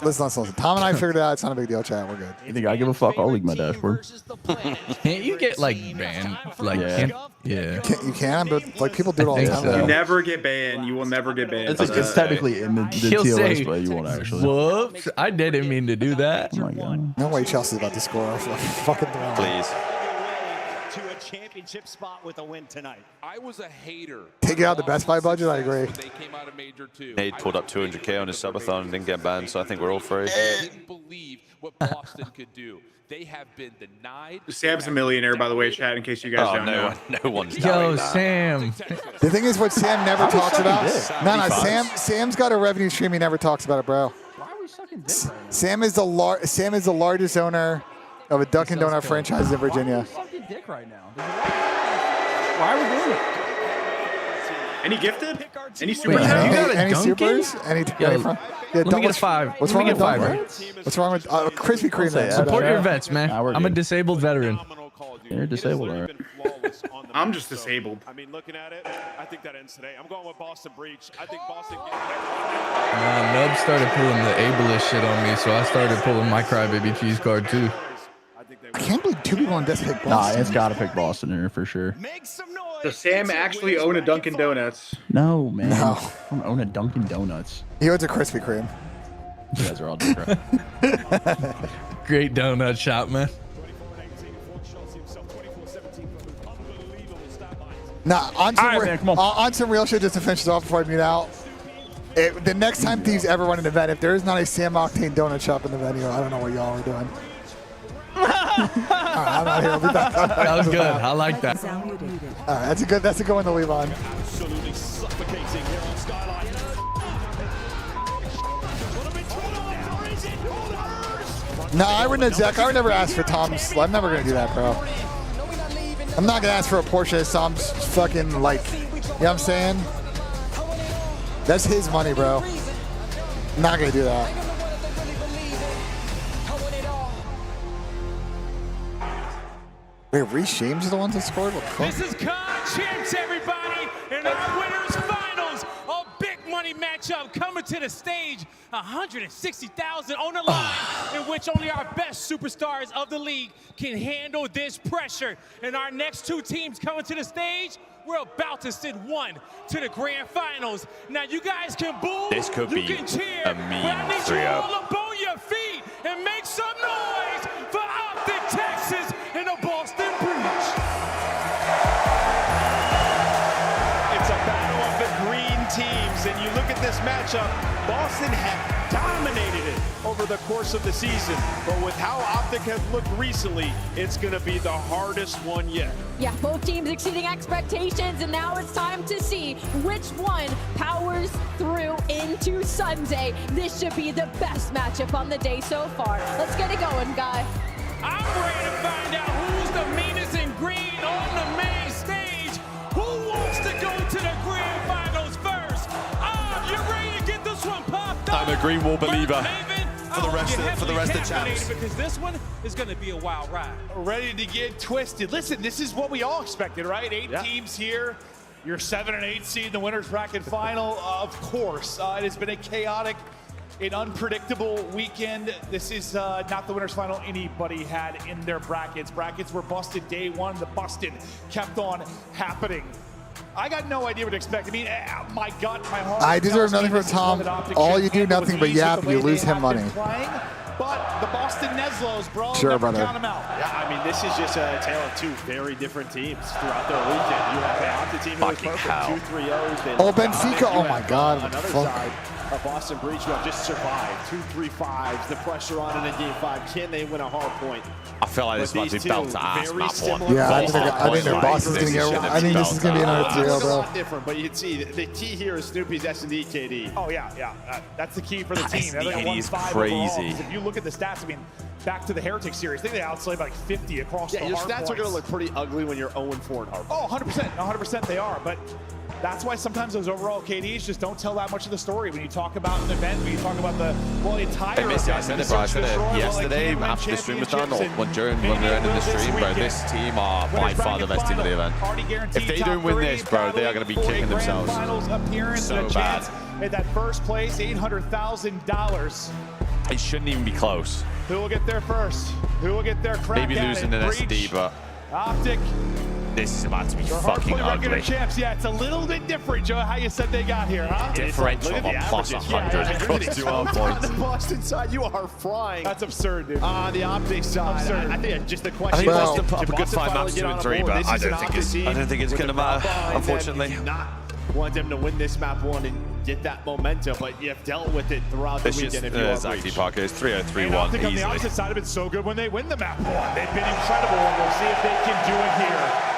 B: listen. Tom and I figured it out. It's not a big deal, chat. We're good.
F: You think I give a fuck? I'll leak my dashboard.
A: Can't you get like banned? Like,
B: You can, but like people do it all the time.
U: You never get banned. You will never get banned.
F: It's technically in the TOS, but you won't actually.
A: Whoops! I didn't mean to do that.
F: Oh my god.
B: No way Chelsea's about to score off a fucking throw.
C: Please.
O: To a championship spot with a win tonight.
M: I was a hater.
B: Take it out of the Best Buy budget. I agree.
M: They came out of major two.
C: Nate pulled up 200k on his subathon and didn't get banned, so I think we're all free.
M: I didn't believe what Boston could do. They have been denied.
U: Sam's a millionaire, by the way, chat, in case you guys don't know.
C: No one's
A: Yo, Sam.
B: The thing is, what Sam never talks about. No, Sam's got a revenue stream he never talks about it, bro.
F: Why are we sucking dick right now?
B: Sam is the largest owner of a Dunkin' Donut franchise in Virginia.
F: Why are we sucking dick right now? Why are we doing it?
U: Any gifted? Any super?
B: Any supers? Any from?
A: Let me get a 5.
B: What's wrong with Dunkin'? What's wrong with Krispy Kreme?
A: Support your vets, man. I'm a disabled veteran.
F: You're disabled, all right.
U: I'm just disabled.
I: I mean, looking at it, I think that ends today. I'm going with Boston Breach. I think Boston.
A: Nub started pulling the ableist shit on me, so I started pulling my crybaby cheese card too.
B: I can't believe 2 people on this pick Boston.
F: Nah, it's got to pick Boston here for sure.
U: Does Sam actually own a Dunkin' Donuts?
F: No, man.
B: No.
F: I don't own a Dunkin' Donuts.
B: He owns a Krispy Kreme.
F: You guys are all different.
A: Great donut shop, man.
B: Nah, on some real shit, just to finish this off before I mute out. The next time Thieves ever run an event, if there is not a Sam Octane donut shop in the venue, I don't know what y'all are doing. All right, I'm out here. I'll be back.
A: That was good. I like that.
B: All right, that's a good one to leave on.
O: Absolutely suffocating here on Skyline.
B: No, I would never ask for Tom's. I'm never gonna do that, bro. I'm not gonna ask for a portion of Tom's fucking like. You know what I'm saying? That's his money, bro. I'm not gonna do that. Wait, Reece James is the ones that scored? What the fuck?
P: This is Con Champs, everybody, and our winners finals. A big money matchup coming to the stage. 160,000 on the line, in which only our best superstars of the league can handle this pressure. And our next 2 teams coming to the stage, we're about to send one to the grand finals. Now you guys can boo,
C: this could
P: you
C: be
P: can cheer,
C: a mean
P: but I need
C: 3-0.
P: you all up on your feet and make some noise for Optic Texas and the Boston Breach.
I: It's a battle of the green teams, and you look at this matchup, Boston have dominated dominated it over the course of the season. But with how Optic has looked recently, it's going to be the hardest one yet.
J: Yeah, both teams exceeding expectations, and now it's time to see which one powers through into Sunday. This should be the best matchup on the day so far. Let's get it going, guy.
P: I'm ready to find out who's the meanest in green on the main stage. Who wants to go to the grand finals first? You ready to get this one popped up?
C: I'm a green wall believer for the rest of the champs.
P: Because this one is going to be a wild ride.
L: Ready to get twisted. Listen, this is what we all expected, right? 8 teams here. You're 7 and 8 seed in the winners bracket final. Of course, it has been a chaotic and unpredictable weekend. This is not the winners final anybody had in their brackets. Brackets were busted day one. The busting kept on happening. I got no idea what to expect. I mean, my gut, my heart.
B: I deserve nothing from Tom. All you do nothing but yap, you lose him money.
L: But the Boston Neslos, bro,
B: sure,
L: never
B: brother.
L: count them out.
O: Yeah, I mean, this is just a tale of two very different teams throughout their weekend. You have the team who was perfect, 2-3-0s.
B: Oh, Benfica, oh my God.
O: Another side of Boston Breach who have just survived 2-3-5s, the pressure on in game 5. Can they win a hard point?
C: I feel like this is about to be belt to ass map one.
B: Yeah, I think their boss is going to get. I think this is going to be another 3-0,
O: It's a
B: bro.
O: lot different, but you can see the key here is Snoopy's S&D KD.
L: Oh, yeah. That's the key for the team.
C: S&D is crazy.
L: If you look at the stats, I mean, back to the Heretic series, I think they outslayed like 50 across the hard
O: your stats are going to
L: points.
O: look pretty ugly when you're 0-4 in hard.
L: Oh, 100%. 100% they are. But that's why sometimes those overall KDs just don't tell that much of the story. When you talk about an event, when you talk about the entire
C: Hey, Missy, I said it, bro. I said it yesterday after the stream was done, or when we're ending the stream, bro. This team are by far the best team of the event. If they don't win this, bro, they are going to be kicking themselves so bad.
L: At that first place, $800,000.
C: It shouldn't even be close.
L: Who will get there first? Who will get there?
C: Maybe losing an SD, but
L: Optic.
C: This is about to be fucking ugly.
L: Champs. Yeah, it's a little bit different, Joe, how you said they got here, huh?
C: Differential of a plus 100 across 2 points.
O: On the Boston side, you are frying.
L: That's absurd, dude.
O: On the Optic side, I think just the
C: I
O: question.
C: think Boston put up a good 5 maps 2 and 3, but I don't think it's going to matter, unfortunately.
O: Want them to win this map 1 and get that momentum, but you've dealt with it throughout the weekend. If you are
C: exactly, Parker. It's 3-0-3-1
L: easily. On the opposite side have been so good when they win the map 1. They've been incredible, and we'll see if they can do it here.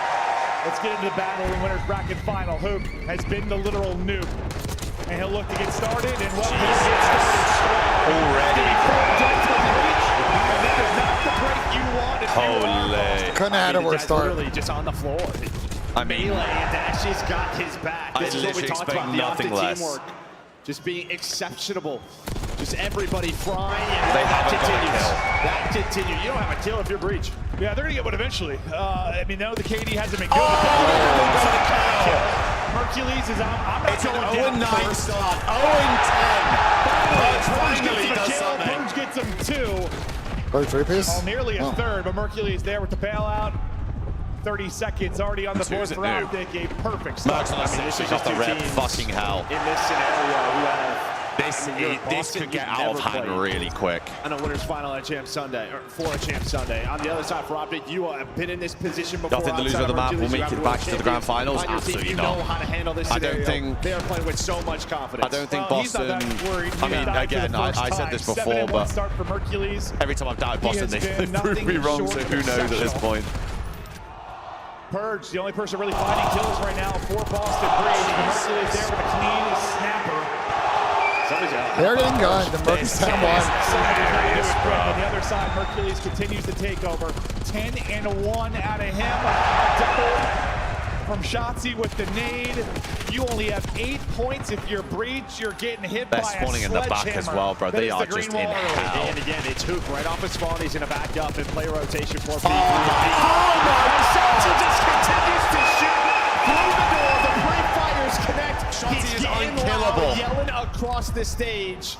L: Let's get into the battle in the winners bracket final. Hoop has been the literal nuke, and he'll look to get started. And what he gets started already. And that is not the break you wanted.
C: Holy.
B: Couldn't have had a worse start.
O: Really just on the floor.
C: I mean,
O: Melee and Dashy's got his back.
C: I literally expect nothing less.
O: Teamwork. Just being exceptional. Just everybody frying. And
C: they
O: that
C: haven't got a
O: continues.
C: kill.
O: That continues. You don't have a kill if you're Breach.
L: Yeah, they're going to get one eventually. I mean, no, the KD hasn't been good. Hercules is on.
C: It's an 0-9 start. 0-10. Finally does something.
L: Purge gets him 2.
B: Oh, 3-piece?
L: Nearly a third, but Mercules there with the bailout. 30 seconds already on the board for Optic. A perfect start.
C: This is just a rep fucking hell.
O: In this scenario, we have
C: this could get out of hand really quick.
O: On a winners final at Champ Sunday, or for a Champ Sunday. On the other side for Optic, you have been in this position before.
C: Nothing to lose on the map. We'll make it back to the grand finals. Absolutely not.
O: You know how to handle this scenario.
C: I don't think
O: they are playing with so much confidence.
C: I don't think Boston. I mean, again, I said this before, but
L: start for Mercules.
C: Every time I've doubted Boston, they prove me wrong. So who knows at this point?
L: Purge, the only person really finding kills right now for Boston Breach. Mercules there with a clean snapper.
B: They're getting gun. The Mercules 10-1.
L: On the other side, Mercules continues to take over. 10-1 out of him. Double from Shotzi with the nade. You only have 8 points if you're Breach. You're getting hit by a sledgehammer.
C: They're spawning in the back as well, bro. They are just in hell.
O: And again, it's Hook right off his spawn. He's going to back up and play rotation for B.
C: Shotzi
O: just continues to shoot through the door. The pre-fighters connect.
C: Shotzi is unkillable.
O: Yelling across the stage.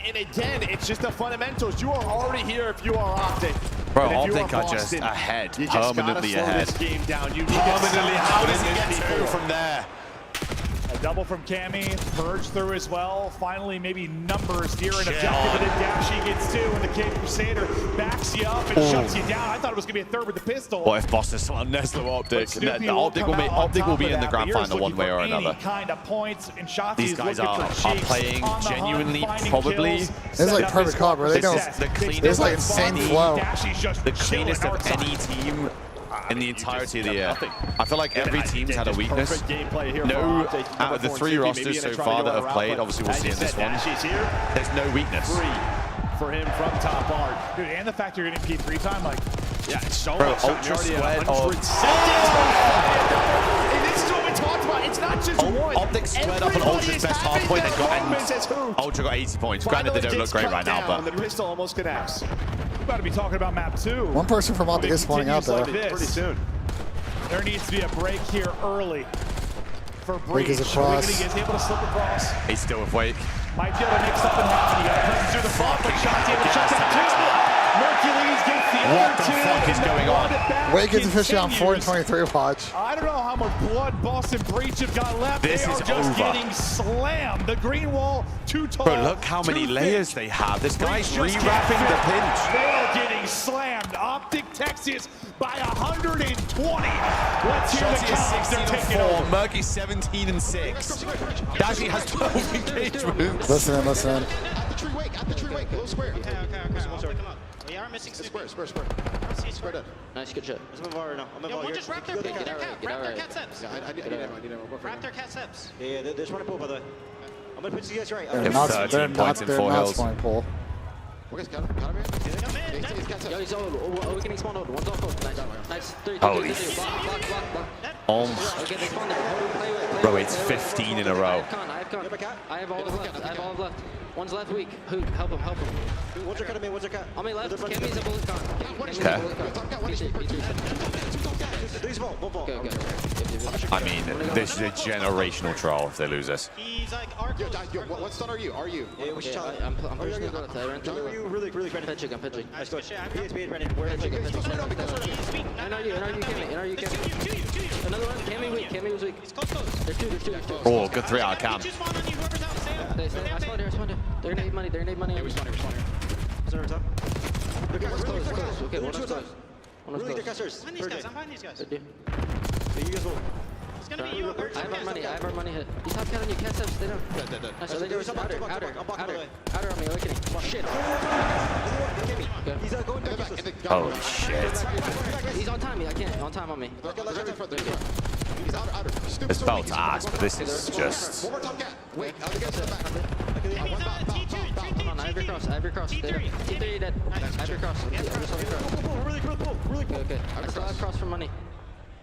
O: And again, it's just the fundamentals. You are already here if you are Optic.
C: Bro, Optic are just ahead, permanently ahead.
O: This game down. You
C: permanently, how does he get 2 from there?
L: A double from Cammy, Purge through as well. Finally, maybe numbers here, and objective, and then Dashy gets 2, and the King Crusader backs you up and shuts you down. I thought it was going to be a third with the pistol.
C: What if Boston still on Neslo Optic? The Optic will be in the grand final one way or another.
L: Kind of points, and Shotzi
C: These guys are playing genuinely,
L: probably.
B: This is like perfect cover. They don't. There's like insane flow.
C: The cleanest of any team in the entirety of the year. I feel like every team's had a weakness. No, out of the 3 rosters so far that have played, obviously we'll see in this one, there's no weakness.
L: For him from top art. Dude, and the fact you're getting P3 time, like, yeah, it's so
C: Bro,
L: much.
C: Ultra squared
L: And this is what we talked about. It's not just one.
C: Optic squared up on Ultra's best half point and Ultra got 80 points. Granted, they don't look great right now, but...
L: The pistol almost connects. We're about to be talking about map 2.
B: One person from Optic is spawning out though.
L: Pretty soon. There needs to be a break here early. For
B: Wake is across.
L: Is able to slip across.
C: He's still with Wake.
L: Might be able to mix up and happen. He got presence through the front, but Shotzi able to shut down 2. Mercules gets the
C: What
L: other
C: the
L: 2.
C: fuck is going on?
B: Wake is officially on 4 and 23. Watch.
L: I don't know how much blood Boston Breach have got left.
C: This
L: they
C: is
L: are just
C: over.
L: getting slammed. The green wall, too tall.
C: Bro, look how many layers they have. This guy's rewrapping the pinch.
L: They are getting slammed. Optic Texas by 120. Let's hear the counts. They're taking over.
C: Murky 17 and 6. Dashy has 12 engagements.
B: Listen in, listen in.
D: At the tree wake, little square. Okay. We are missing square. Square dead.
N: Nice, good shot.
D: Let's move over now.
N: Yo, we'll just wrap their cat. Wrap their cat steps.
D: I need him.
N: Wrap their cat steps.
D: Yeah, there's one pool by the way. I'm gonna put you guys right.
B: They're not spawning pool.
D: Okay, got him here.
N: Yo, he's we can spawn hold. One's off hold. Nice. 3, 2,
C: Holy
N: 2, 2. Block. Okay, they spawned there. Play.
C: Bro, it's 15 in a row.
N: I have all of left. One's left weak. Who? Help him.
D: What's your cat? What's your cat?
N: On my left, Cammy's a bullet con.
C: Okay. I mean, this is a generational troll if they lose this.
D: He's like, what stun are you? Yeah, we should challenge.
N: I'm pushing the left. I ran to the left.
D: You really Brennan.
N: I'm pitching.
D: Let's go. PSP, Brennan. Where
N: NRU, Cammy. Another one. Cammy weak. Cammy was weak. There's two.
C: Oh, good 3 out of cam.
N: I spawned here. They're gonna need money.
D: Yeah, we spawn here. Is there a top?
N: Okay, one's close. Okay, one's close.
D: Really good casters.
N: I'm behind these guys.
D: So you guys will.
N: It's gonna be you. I have our money hit. He's top cat on you. Cat steps. Stay down.
D: Dead.
N: So they do outer on me. Awakening. Shit.
D: He's going back.
C: Oh, shit.
N: He's on time. I can't. On time on me.
D: He's outer.
C: It's about to ask, but this is just...
D: One more top cat. Wait, I'll get to the back.
N: Come on, I have your cross. T3 dead. I have your cross. I'm just on your cross.
D: Really cool.
N: Okay. I still have cross for money.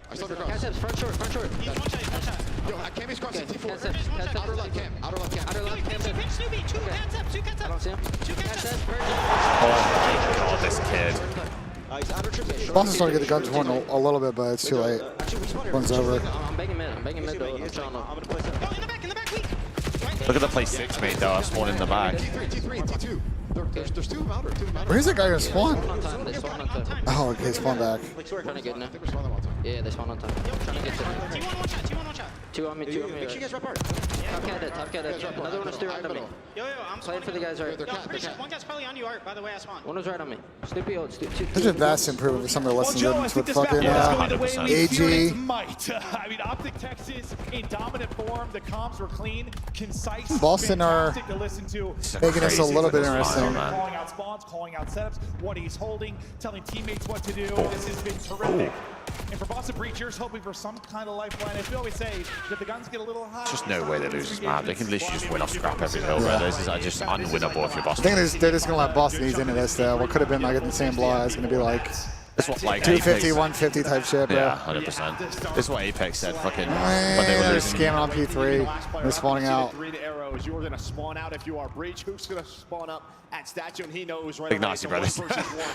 D: I still have your
N: Cat
D: cross.
N: steps. Front short.
D: He's one shot. Yo, Cammy's crossing T4.
N: Cat steps.
D: Outer left cam.
N: Outer left cam.
D: Two cat steps.
N: I don't see him. Cat steps.
C: Oh my god, this kid.
D: He's outer trip.
B: Boston's starting to get the gun to one a little bit, but it's too late. One's over.
N: I'm banging mid though. I'm showing up.
D: I'm gonna place it.
V: In the back, weak.
C: Look at the play 6 mate though, that's one in the back.
D: T2. There's 2 of them outer.
B: Where's that guy gonna spawn?
N: They spawn on time.
B: Oh, okay, spawn back.
N: Trying to get now. Yeah, they spawn on time. Trying to get to
V: T1 one shot.
N: Two on me.
D: Make sure you guys wrap hard.
N: Top cat dead. Another one is still right on me.
V: Yo, I'm
N: Playing for the guys right.
V: Yo, I'm pretty sure one guy's probably on you, Art, by the way I spawned.
N: One was right on me. Snoopy hold.
B: Such a vast improvement for some of the lessons with fucking AG.
L: I mean, Optic Texas in dominant form. The comms were clean, concise,
B: Boston are
L: to listen to.
B: making this a little bit interesting.
L: Calling out spawns, calling out setups, what he's holding, telling teammates what to do. This has been terrific. And for Boston Breachers, hoping for some kind of lifeline. As we always say, that the guns get a little hot.
C: Just no way they lose this map. They can literally just win off scrap every hill, bro. This is just unwinnable if you're
B: I
C: Boston.
B: think they're just gonna let Boston ease into this. What could have been like in the same block is gonna be like
C: It's what like
B: 250,
C: Apex,
B: 150 type shit, bro.
C: yeah, 100%. This is what Apex said, fucking. When they
B: They're
C: were losing.
B: scamming on P3. They're spawning out.
O: 3 arrows. You're gonna spawn out if you are Breach. Who's gonna spawn up at Statue? And he knows right away.
C: Ignacy brothers.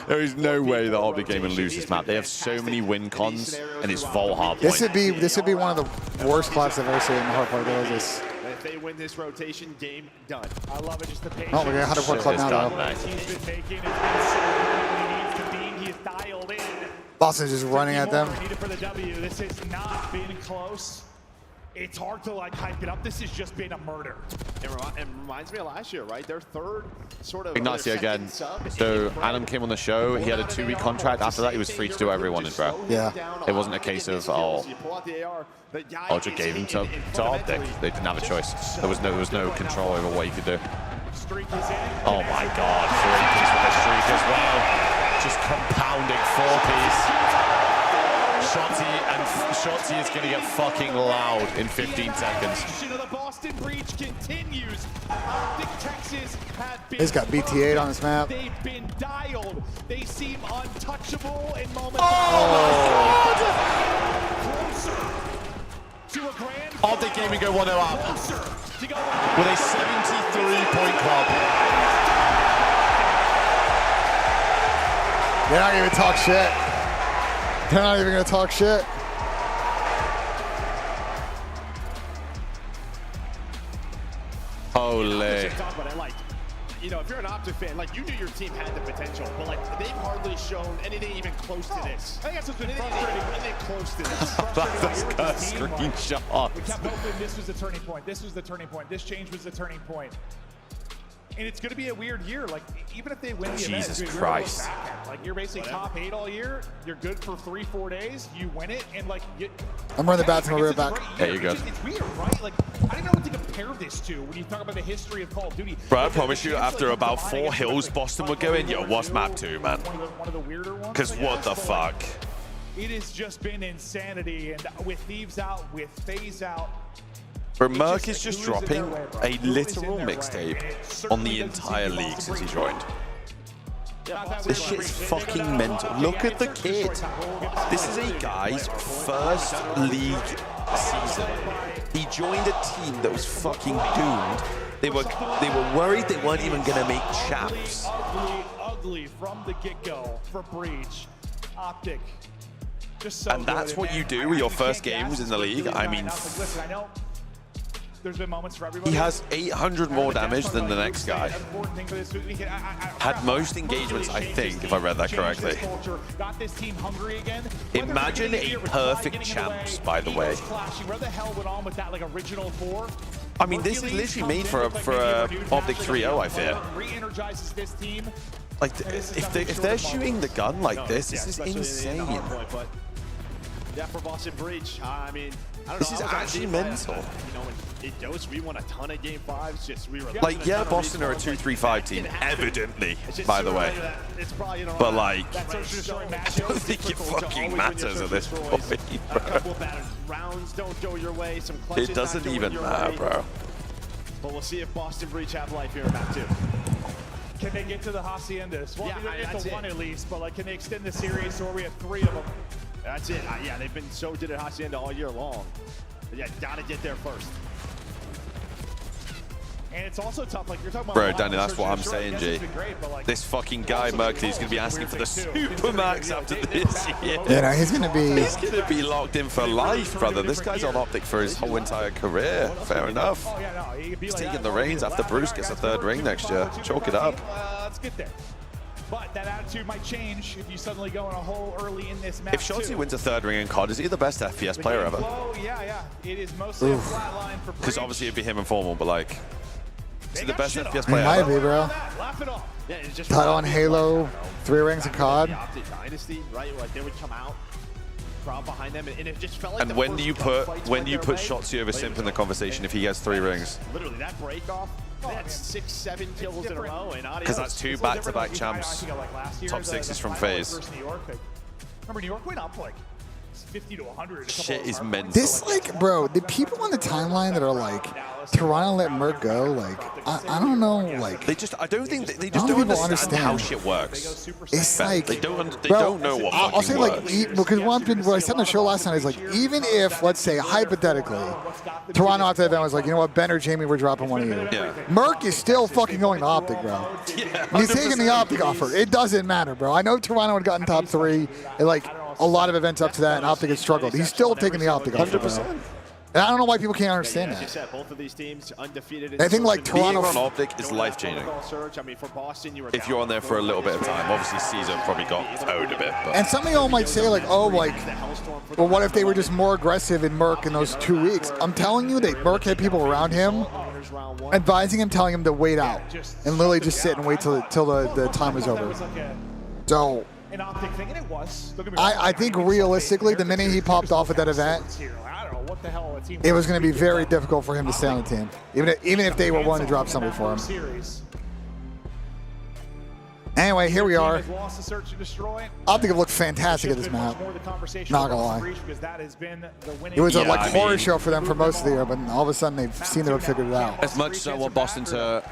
C: There is no way that Optic Game will lose this map. They have so many win cons, and it's vol hard point.
B: This would be one of the worst claps I've ever seen in the hard part. This.
O: If they win this rotation, game done.
L: I love it, just the patience.
B: Oh, we're getting 100 club now, though.
L: He's been making, it's been so he needs to be. He is dialed in.
B: Boston's just running at them.
L: Needed for the W. This has not been close. it's hard to like hype it up. This has just been a murder.
O: It reminds me of last year, right? Their third sort of
C: Ignacio again. So Adam came on the show. He had a 2-week contract. After that, he was free to do whatever he wanted, bro.
B: Yeah.
C: It wasn't a case of, oh, Ultra gave him to Optic. They didn't have a choice. There was no control over what he could do. Oh my God, 3-piece with a streak as well. Just compounding 4-piece. Shotzi is going to get fucking loud in 15 seconds.
L: The Boston Breach continues. Optic Texas have been
B: He's got BT8 on his map.
L: They've been dialed. They seem untouchable in moments.
C: Oh!
L: Closer to a grand.
C: Optic Gaming go 1-0 up with a 73-point club.
B: They're not even talk shit. They're not even gonna talk shit.
C: Holy.
O: You know, if you're an Optic fan, like, you knew your team had the potential, but like, they've hardly shown anything even close to this.
L: I think that's what's been frustrating.
O: Anything close to this.
C: That's a screenshot.
L: We kept hoping this was the turning point. This was the turning point. This change was the turning point. And it's going to be a weird year. Like, even if they win the event,
C: Jesus Christ.
L: like, you're basically top 8 all year. You're good for 3-4 days. You win it, and like,
B: I'm running the bathroom real back.
C: There you go.
L: It's weird, right? Like, I don't know what to compare this to when you talk about the history of Call of Duty.
C: Bro, I promise you, after about 4 hills Boston would go in, yo, what's map 2, man?
L: One of the weirder ones.
C: Because what the fuck?
L: It has just been insanity, and with Thieves out, with FaZe out.
C: Bro, Merc is just dropping a literal mixtape on the entire league since he joined. This shit's fucking mental. Look at the kid. This is a guy's first league season. He joined a team that was fucking doomed. They were worried they weren't even gonna make champs.
L: Ugly from the get-go for Breach. Optic. Just so
C: and that's what you do with your first games in the league. I mean,
L: listen, I know there's been moments for everybody.
C: he has 800 more damage than the next guy. Had most engagements, I think, if I read that correctly.
L: Got this team hungry again.
C: Imagine a perfect champs, by the way.
L: Where the hell went on with that like original 4?
C: I mean, this is literally made for a Optic 3-0, I fear.
L: Re-energizes this team.
C: Like, if they're shooting the gun like this is insane.
O: Yeah, for Boston Breach, I mean, I don't
C: this
O: know.
C: Is actually mental.
O: You know, in Dose, we won a ton of Game 5s. Just we were
C: like, yeah, Boston are a 2-3-5 team, evidently, by the way. But like, I don't think it fucking matters at this point, bro.
O: Rounds don't go your way.
C: It doesn't even matter, bro.
O: But we'll see if Boston Breach have life here in map 2.
L: Can they get to the Haciendas? Well,
O: yeah,
L: it's a 1 at least, but like, can they extend the series so we have 3 of them?
O: That's it. Yeah, they've been so good at Hacienda all year long. But yeah, gotta get there first.
L: And it's also tough, like you're talking about.
C: Bro, Danny, that's what I'm saying, G.
L: Like,
C: this fucking guy, Mercury, is going to be asking for the Supermax after this year.
B: Yeah, no, he's going to be
C: locked in for life, brother. This guy's on Optic for his whole entire career. Fair enough. He's taking the reins after Bruce gets a 3rd ring next year. Chalk it up.
L: Let's get there. But that attitude might change if you suddenly go in a hole early in this match.
C: If Shotzi wins a 3rd ring in COD, is he the best FPS player ever?
L: Yeah. It is mostly a flat line for Breach.
C: Because obviously it'd be him and Formal, but like, is he the best FPS player
B: might
C: ever?
B: Be, bro. Title on Halo, 3 rings in COD.
O: Dynasty, right? Like they would come out, crowd behind them, and it just felt like.
C: And when do you put Shotzi over Simp in the conversation if he gets 3 rings?
O: Literally that break off. They had 6-7 kills in a row, and
C: because that's 2 back-to-back champs. Top 6 is from FaZe.
L: Remember, New York went up like 50 to 100.
C: Shit is mental.
B: This, like, bro, the people on the timeline that are like, Toronto let Merc go, like, I don't know, like.
C: They just, I don't think, they just don't understand how shit works.
B: It's like,
C: they don't know what
B: I'll say,
C: works.
B: like, because what I said on the show last night is, like, even if, let's say, hypothetically, Toronto after that event was like, you know what, Ben or Jamie, we're dropping one of you.
C: Yeah.
B: Merc is still fucking going to Optic, bro.
C: Yeah,
B: he's taking the Optic offer. It doesn't matter, bro. I know Toronto had gotten top 3, and, like, a lot of events up to that, and Optic had struggled. He's still taking the Optic offer. 100%. And I don't know why people can't understand
O: As you
B: that.
O: said, both of these teams undefeated.
B: I think like Toronto.
Q: Being on Optic is life-changing. If you're on there for a little bit of time. Obviously, Caesar probably got owed a bit. But.
B: And some of y'all might say like, oh, like, well, what if they were just more aggressive in Merc in those 2 weeks? I'm telling you that Merc had people around him advising him, telling him to wait out and literally just sit and wait till the time was over. So I think realistically, the minute he popped off at that event, it was going to be very difficult for him to stay on the team, even if they were willing to drop somebody for him. Anyway, here we are. Optic have looked fantastic at this map. Not gonna lie. It was a horror show for them for most of the year, but all of a sudden they've seemed to have figured it out.
C: As much as I want Boston to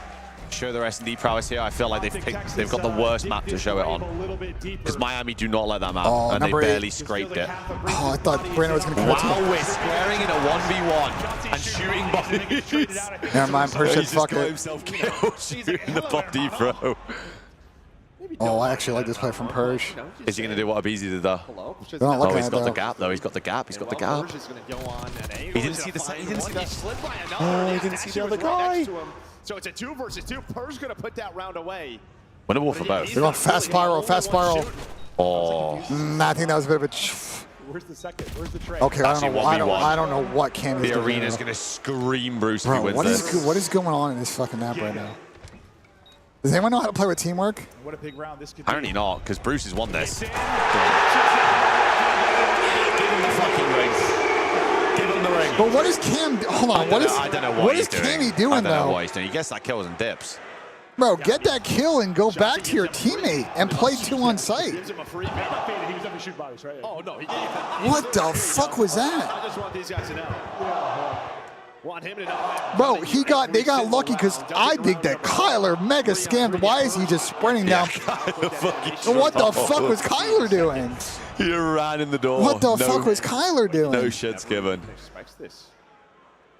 C: show their S&D prowess here, I feel like they've got the worst map to show it on. Because Miami do not let that map, and they barely scraped it.
B: Oh, I thought Brandon was going to commit to it.
C: Wow, we're squaring in a 1v1 and shooting bodies.
B: Never mind, Pershit, fuck it.
C: Himself killed shooting the body, bro.
B: Oh, I actually like this play from Persh.
C: Is he going to do what Abizi did though?
B: Oh,
C: he's got the gap though. He's got the gap. He's got the gap. He didn't see the He didn't see that. Oh, he didn't see the other guy.
O: So it's a 2 versus 2. Per's going to put that round away.
C: Winnable for both.
B: They're going fast spiral, fast spiral.
C: Oh.
B: I think that was a bit of a.
L: Where's the second? Where's the trade?
B: Okay, I don't know what Cam is
C: doing. The arena's going to scream Bruce if he wins this.
B: What is going on in this fucking map right now? Does anyone know how to play with teamwork?
L: What a big round this could be.
C: Apparently not, because Bruce has won this. Give him the fucking ring. Give him the ring.
B: But what is Cam? Hold on.
C: I don't know what he's doing.
B: Cammy doing though?
C: I don't know what he's doing. He gets that kills and dips.
B: Bro, get that kill and go back to your teammate and play 2 on site.
O: Oh, no.
B: What the fuck was that?
O: I just want these guys to know. Want him to know.
B: Bro, they got lucky because I think that Kyler mega scammed. Why is he just sprinting down? What the fuck was Kyler doing?
C: He ran in the door.
B: What the fuck was Kyler doing?
C: No shits given.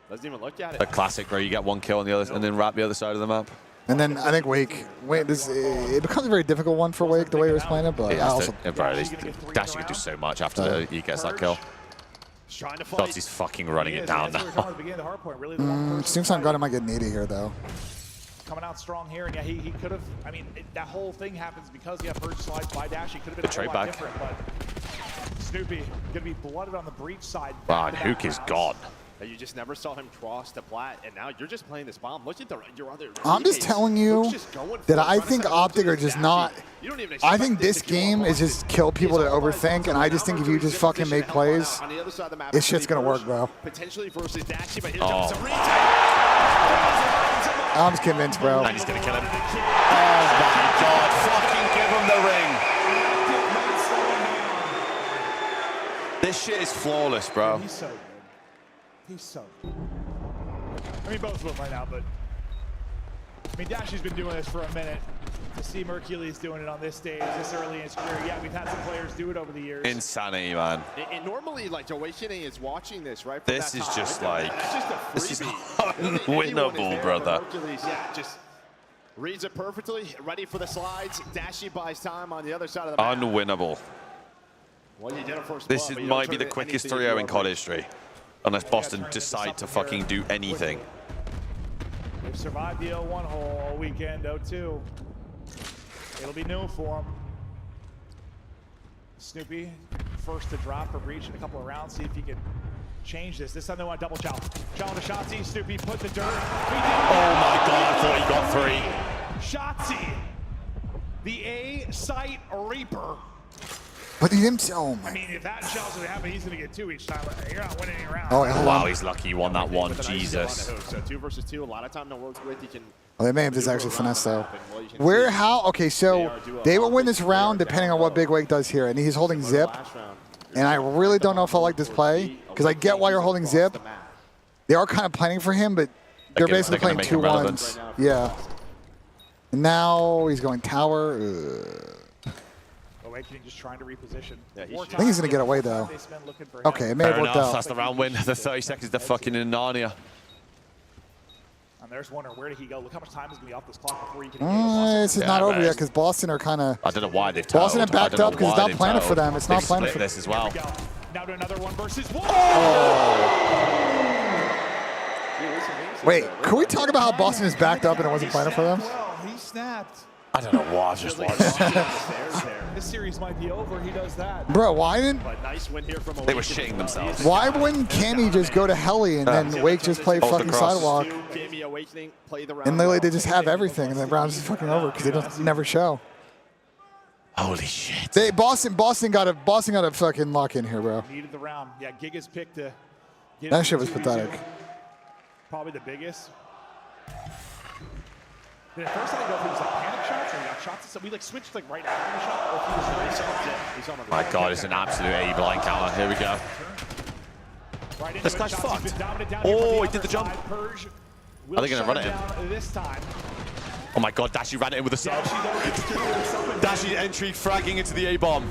O: Doesn't even look at it.
C: A classic where you get 1 kill on the other and then wrap the other side of the map.
B: And then I think Wake, it becomes a very difficult one for Wake the way he was playing it, but I also.
C: Dash can do so much after he gets that kill. Shots, he's fucking running it down now.
B: Seems like God might get needy here though.
L: Coming out strong here, and yeah, he could have. I mean, that whole thing happens because Purge slides by Dash. He could have been a whole lot different, but Snoopy gonna be blooded on the breach side.
C: Wow, and Hook is gone.
O: You just never saw him cross the plat, and now you're just playing this bomb. Look at your other.
B: I'm just telling you that I think Optic are just not. I think this game is just kill people that overthink, and I just think if you just fucking make plays, this shit's gonna work, bro.
O: Potentially versus Daxi, but
B: I'm just convinced, bro.
C: And he's gonna kill him. Oh my god! Fucking give him the ring. This shit is flawless, bro.
L: He's so good. He's so good. I mean, both of them right now, but I mean, Dashy's been doing this for a minute. To see Mercules doing it on this stage, this early in his career, yeah, we've had some players do it over the years.
C: Insanity, man.
O: And normally, like, Awakening is watching this, right?
C: This is just like, this is unwinnable, brother.
O: Mercules, yeah, just reads it perfectly, ready for the slides. Dashy buys time on the other side of the map.
C: Unwinnable.
O: Well, you did it first
C: this
O: blood,
C: might be the quickest 3-0 in COD history. Unless Boston decide to fucking do anything.
L: They've survived the 0-1 hole all weekend, 0-2. It'll be new for them. Snoopy, first to drop for breach in a couple of rounds. See if he can change this. This time they want double chow. Chow to Shotzi. Snoopy put the dirt.
C: Oh my god, I thought he got 3.
L: Shotzi, the A-site Reaper.
B: But he didn't. Oh my.
L: I mean, if that shell's gonna happen, he's gonna get 2 each time. You're not winning any round.
B: Oh, yeah,
C: wow, he's lucky he won that one. Jesus.
O: So 2 versus 2, a lot of time to work with. You can.
B: Well, they may have just actually finessed though. Okay, so they will win this round depending on what Big Wake does here, and he's holding zip. And I really don't know if I like this play because I get why you're holding zip. They are kind of planning for him, but they're basically playing 2-1s. Yeah. And now he's going tower.
L: Awakening just trying to reposition.
B: I think he's going to get away, though. Okay, it may have worked out.
C: That's the round win. The 30 seconds, they're fucking in Narnia.
L: And there's Warner. Where did he go? Look how much time is going to be off this clock before he can
B: This is not over yet because Boston are kind of...
C: I don't know why they've
B: Boston have backed up because it's not planning for them. It's not planning for
C: this as well.
L: Now to another 1 versus 1.
B: Oh. Wait, can we talk about how Boston is backed up and it wasn't playing for them?
L: He snapped.
C: I don't know why. I've just watched.
L: This series might be over. He does that.
B: Bro, why didn't
C: They were shitting themselves.
B: why wouldn't Cammy just go to Helly and then Wake just play fucking sidewalk? And literally they just have everything and then Brown's just fucking over because they don't never show.
C: Holy shit.
B: Boston got a fucking lock in here, bro.
L: Needed the round. Yeah, Giga's pick to get
B: That shit was pathetic.
L: Probably the biggest. At first I didn't know if it was like panic shots or he got shots. So we like switched like right after the shot, or if he was right on.
C: My God, it's an absolute A-blind counter. Here we go. This guy's fucked. Oh, he did the jump. Are they going to run it in?
L: This time.
C: Oh my God, Dashi ran it in with a sub. Dashi entry fragging into the A-bomb.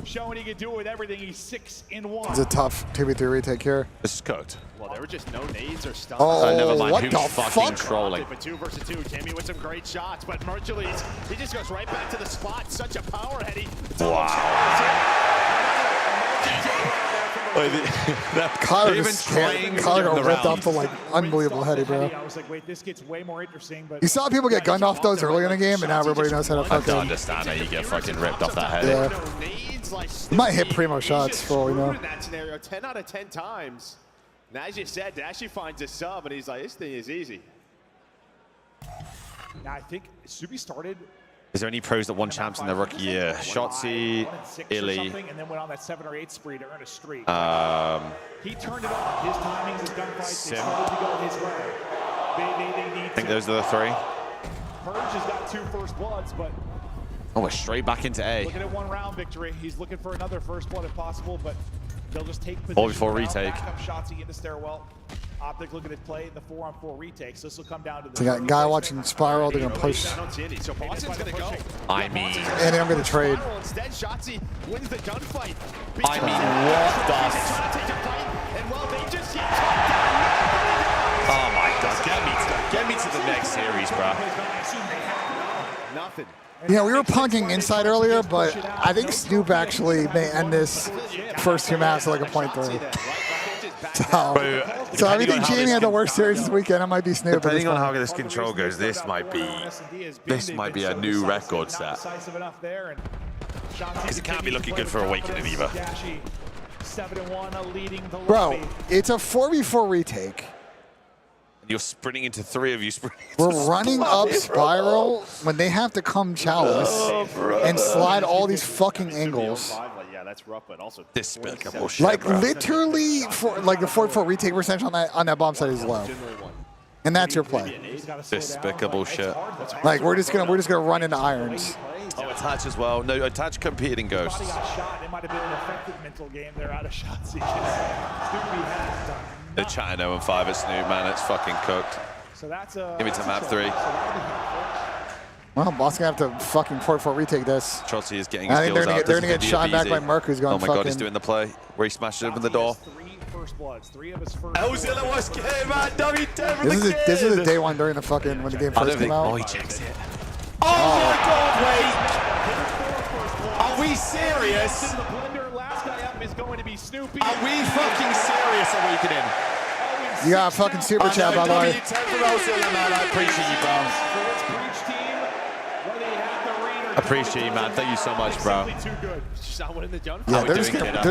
L: Showing he can do it with everything. He's 6-in-1.
B: It's a tough 2v3 retake here.
C: This is cooked.
O: Well, there were just no nades or stuff.
B: Oh,
C: never mind.
B: what
C: Who's
B: the
C: fucking
B: fuck?
C: trolling?
O: But 2 versus 2. Tammy with some great shots, but Mercules, he just goes right back to the spot. Such a power heady.
C: Wow.
B: Kyler got ripped off the like unbelievable heady, bro.
L: I was like, wait, this gets way more interesting. But
B: You saw people get gunned off those early in the game, and now everybody knows how to
C: I don't
B: fucking.
C: understand how you get fucking ripped off that head.
B: Yeah. You might hit primo shots for all we know.
O: In that scenario, 10 out of 10 times. And as you said, Dashi finds a sub, and he's like, this thing is easy.
L: now I think Subi started.
C: Is there any pros that won champs in their rookie year? Shotzi, Illy.
L: And then went on that 7 or 8 spree to earn a streak.
C: He
L: turned it on. His timings, his gunfights, they started to go his way. They need
C: I think those are the 3.
L: Purge has got 2 first bloods, but
C: Oh, we're straight back into A.
L: looking at 1 round victory. He's looking for another first blood if possible, but they'll just take position.
C: All before retake.
L: Back up Shotzi in the stairwell. Optic looking at play the 4-on-4 retakes. This will come down to the.
B: So you got a guy watching Spiral. They're gonna push.
O: So Boston's going to go.
C: I mean.
B: And I'm gonna trade.
O: Instead, Shotzi wins the gunfight.
C: I mean, what the?
O: And well, they just
C: Oh my God! Get me to the next series, bro.
O: Nothing.
B: Yeah, we were punking inside earlier, but I think Snoop actually may end this first 2 maps like a .3. So I think Jamie had the worst series this weekend. It might be Snoop.
Q: Depending on how this control goes, this might be a new record set. Because it can't be looking good for Awakening either.
L: 7-1, leading the
B: Bro, it's a 4v4 retake.
Q: You're sprinting into 3 of you.
B: We're running up Spiral when they have to come Chalice and slide all these fucking angles.
O: Yeah, that's rough, but also
Q: despicable shit.
B: Like literally, for like the 4v4 retake percentage on that bomb side is low, and that's your play.
Q: Despicable shit.
B: Like we're just gonna run into irons.
Q: Oh, attach as well. No, attach competed in Ghosts.
L: It might have been an effective mental game. They're out of shots.
Q: They're chatting 0-5 at Snoop, man. It's fucking cooked.
L: So that's
Q: Give it to map 3.
B: Well, Boston gonna have to fucking 4v4 retake this.
Q: Chotzi is getting
B: I
Q: his
B: think
Q: skills out.
B: they're gonna get shot back by Merc, who's going.
Q: Oh my God, he's doing the play where he smashed open the door.
L: 3 first bloods. 3 of his first.
Q: Ozilla was game, man. W10 for the kid.
B: This is the day one during the fucking when the game first came out.
Q: Oh, he checks it. Oh my God, wait. Are we serious?
L: The blender, last guy up is going to be Snoopy.
Q: Are we fucking serious, Awakening?
B: You got a fucking super chat, by the way.
Q: W10 for Ozilla, man. I appreciate you, bro. Appreciate you, man. Thank you so much, bro.
B: Yeah, they're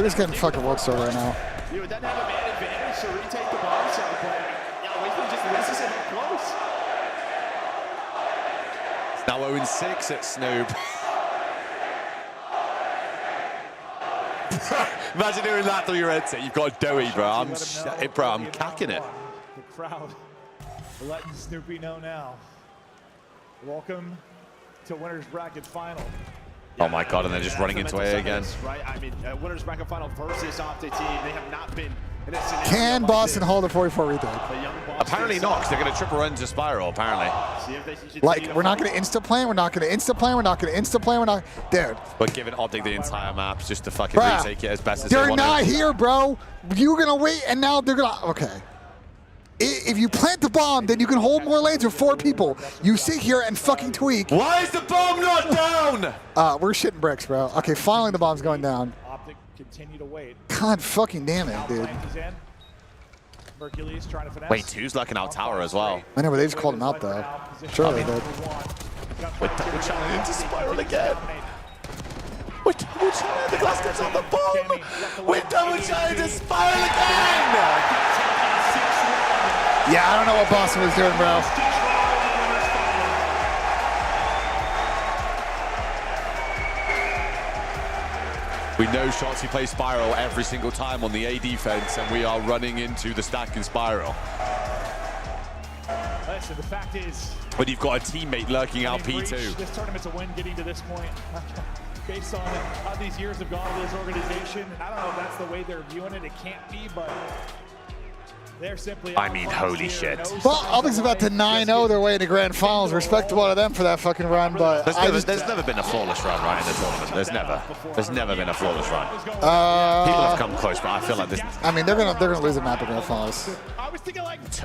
B: just getting fucking world star right now.
O: It doesn't have a man advantage to retake the bomb side, but Awakening just misses it close.
C: It's now 0-6 at Snoop. Imagine doing that through your headset. You've got a doughy, bro. I'm cacking it.
L: The crowd letting Snoopy know now. Welcome to winners bracket final.
C: Oh my God, and they're just running into A again.
O: Right? I mean, winners bracket final versus Optic team. They have not been in a scenario.
B: Can Boston hold a 4v4 retake?
C: Apparently not, because they're going to triple run to Spiral, apparently.
B: Like, we're not going to insta-plan, we're not going to insta-plan, we're not going to insta-plan, we're not... Dude.
C: We're giving Optic the entire map just to fucking retake it as best as they
B: They're
C: want
B: not
C: to.
B: here, bro. You're going to wait, and now they're going to... Okay. If you plant the bomb, then you can hold more lanes with 4 people. You sit here and fucking tweak.
C: Why is the bomb not down?
B: We're shitting bricks, bro. Okay, finally the bomb's going down.
L: Optic continue to wait.
B: God fucking damn it, dude.
L: Hercules trying to finesse.
C: Wait, two's lurking out tower as well.
B: I know, but they just called him out though. Sure they did.
C: We're double channeling into Spiral again. We're double channeling. The glass goes on the bomb. We're double channeling to Spiral again.
B: Yeah, I don't know what Boston was doing, bro.
C: We know Shotzi plays Spiral every single time on the A defense, and we are running into the stack in Spiral.
L: Listen, the fact is,
C: But you've got a teammate lurking out
L: Breach,
C: P2.
L: This tournament's a win getting to this point. Based on how these years have gone with this organization, and I don't know if that's the way they're viewing it. It can't be, but they're simply.
C: I mean, holy shit.
B: Well, Albany's about to 9-0 their way into grand finals. Respectable to them for that fucking run, but
C: There's never been a flawless run, right, in the tournament. There's never been a flawless run. People have come close, but I feel like this.
B: I mean, they're gonna lose a map in grand finals.
C: To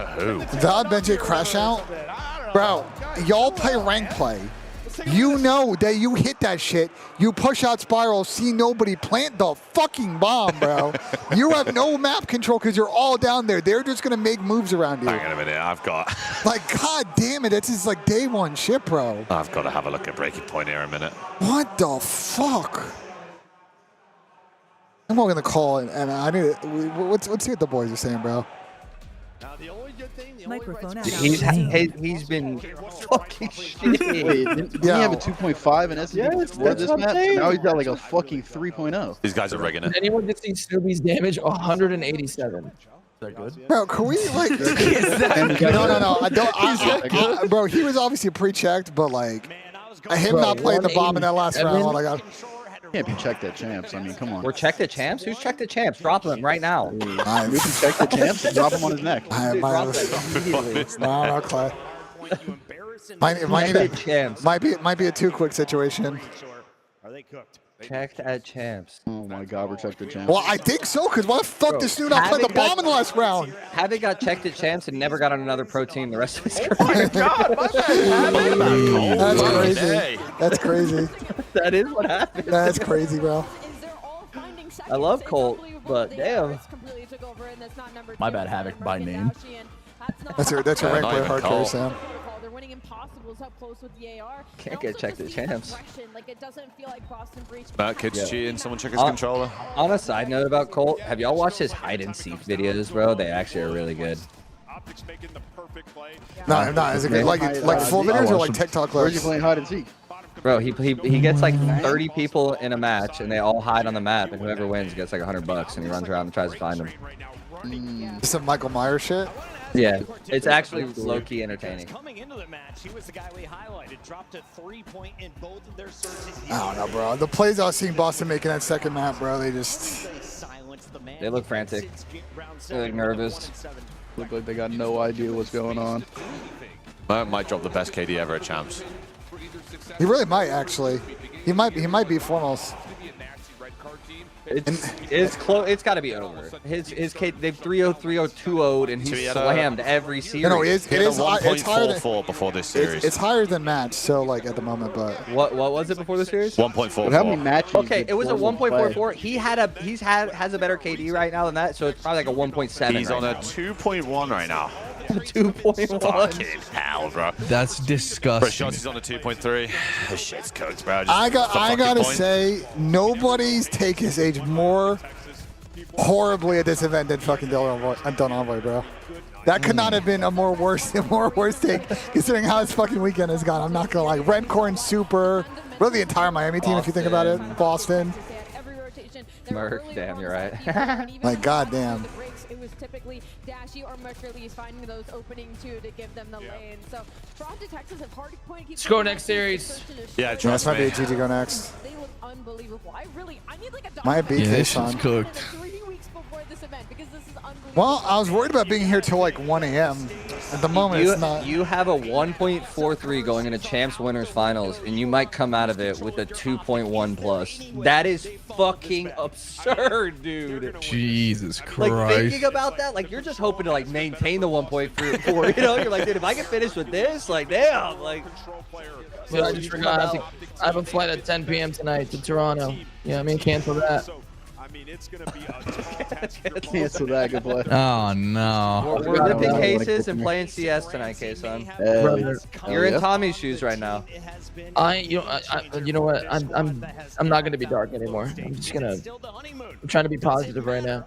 C: who?
B: The Benji crash out, bro. Y'all play rank play. You know that you hit that shit, you push out Spiral, see nobody, plant the fucking bomb, bro. You have no map control because you're all down there. They're just going to make moves around you.
C: Hang on a minute, I've got...
B: Like, god damn it, that's just like day one shit, bro.
C: I've got to have a look at Breaking Point here a minute.
B: What the fuck? I'm not going to call it, and I need to... Let's see what the boys are saying, bro.
S: Microphone
E: He's been fucking shit. Wait, didn't he have a 2.5 in S&D before this match? Now he's got like a fucking 3.0.
C: These guys are rigging it.
H: Anyone just see Snoopy's damage? 187. Is
F: that good?
B: Bro, can we like? No. I don't. Bro, he was obviously pre-checked, but like, him not playing the bomb in that last round. Oh my god.
E: Can't be checked at champs. I mean, come on.
T: We're checked at champs? Who's checked at champs? Drop him right now.
E: We can check the champs and drop him on his neck.
B: No, Clay. Might be a too quick situation.
D: Are they cooked?
T: Checked at champs.
E: Oh my god, we're checked at champs.
B: Well, I think so, because why the fuck did Snoop not play the bomb in the last round?
T: Havoc got checked at champs and never got on another pro team the rest of his career.
B: Oh my god, that's crazy. That's crazy.
T: That is what happened.
B: That's crazy, bro.
T: I love Colt, but damn.
F: My bad, Havoc by name.
B: That's your rank player hardcore, Sam.
T: Can't get checked at champs.
C: That kid's cheating. Someone check his controller.
T: On a side note about Colt, have y'all watched his hide and seek videos, bro? They actually are really good.
B: No, is it good? Like full videos or like TikTok clips?
E: Where's he playing hide and seek?
T: Bro, he gets like 30 people in a match, and they all hide on the map, and whoever wins gets like $100, and he runs around and tries to find them.
B: Some Michael Myers shit.
T: Yeah, it's actually low-key entertaining.
D: Coming into the match, he was the guy we highlighted. Dropped a 3-point in both of their searches.
B: I don't know, bro. The plays I was seeing Boston making that second map, bro, they just...
T: They look frantic. They look nervous.
E: Look like they got no idea what's going on.
C: Might drop the best KD ever at champs.
B: He really might, actually. He might be foremost.
T: It's close. It's got to be over. His they've 3-0, 3-0, 2-0'd, and he's slammed every series.
B: No, it is
C: 1.44 before this series.
B: It's higher than match, so like at the moment, but
T: what was it before the series?
C: 1.44.
E: How many matches?
T: Okay, it was a 1.44. Has a better KD right now than that, so it's probably like a 1.7.
C: He's on a 2.1 right now.
T: 2.1.
C: Fucking hell, bro.
A: That's disgusting.
C: Bro, Shotzi's on a 2.3. This shit's cooked, bro.
B: I gotta say, nobody's take his age more horribly at this event than fucking Dun Envoy, bro. That could not have been a more worse take, considering how his fucking weekend has gone. I'm not gonna lie. Redcorn, Super, really the entire Miami team, if you think about it. Boston.
T: Merc, damn, you're right.
B: Like, goddamn.
J: It was typically Dashy or Mercury's finding those opening two to give them the lane. So Toronto, Texas have hard point.
H: Let's go next series.
C: Yeah,
B: this might be a GG go next.
J: They look unbelievable. I need like a
B: might be
A: this is cooked.
J: 3 weeks before this event because this is unbelievable.
B: Well, I was worried about being here till like 1 a.m. At the moment, it's not.
T: You have a 1.43 going into Champs Winners Finals, and you might come out of it with a 2.1 plus. That is fucking absurd, dude.
A: Jesus Christ.
T: Like, thinking about that, like, you're just hoping to, like, maintain the 1.4, you know? You're like, dude, if I can finish with this, like, damn, like...
H: Dude, I just forgot. I have a flight at 10 p.m. tonight to Toronto. Yeah, I mean, cancel that.
I: I mean, it's going to be a tall task.
E: Cancel that. Good play.
A: Oh no.
T: We're lifting cases and playing CS tonight, K-Son. You're in Tommy's shoes right now.
H: You know what? I'm not gonna be dark anymore. I'm just gonna. I'm trying to be positive right now.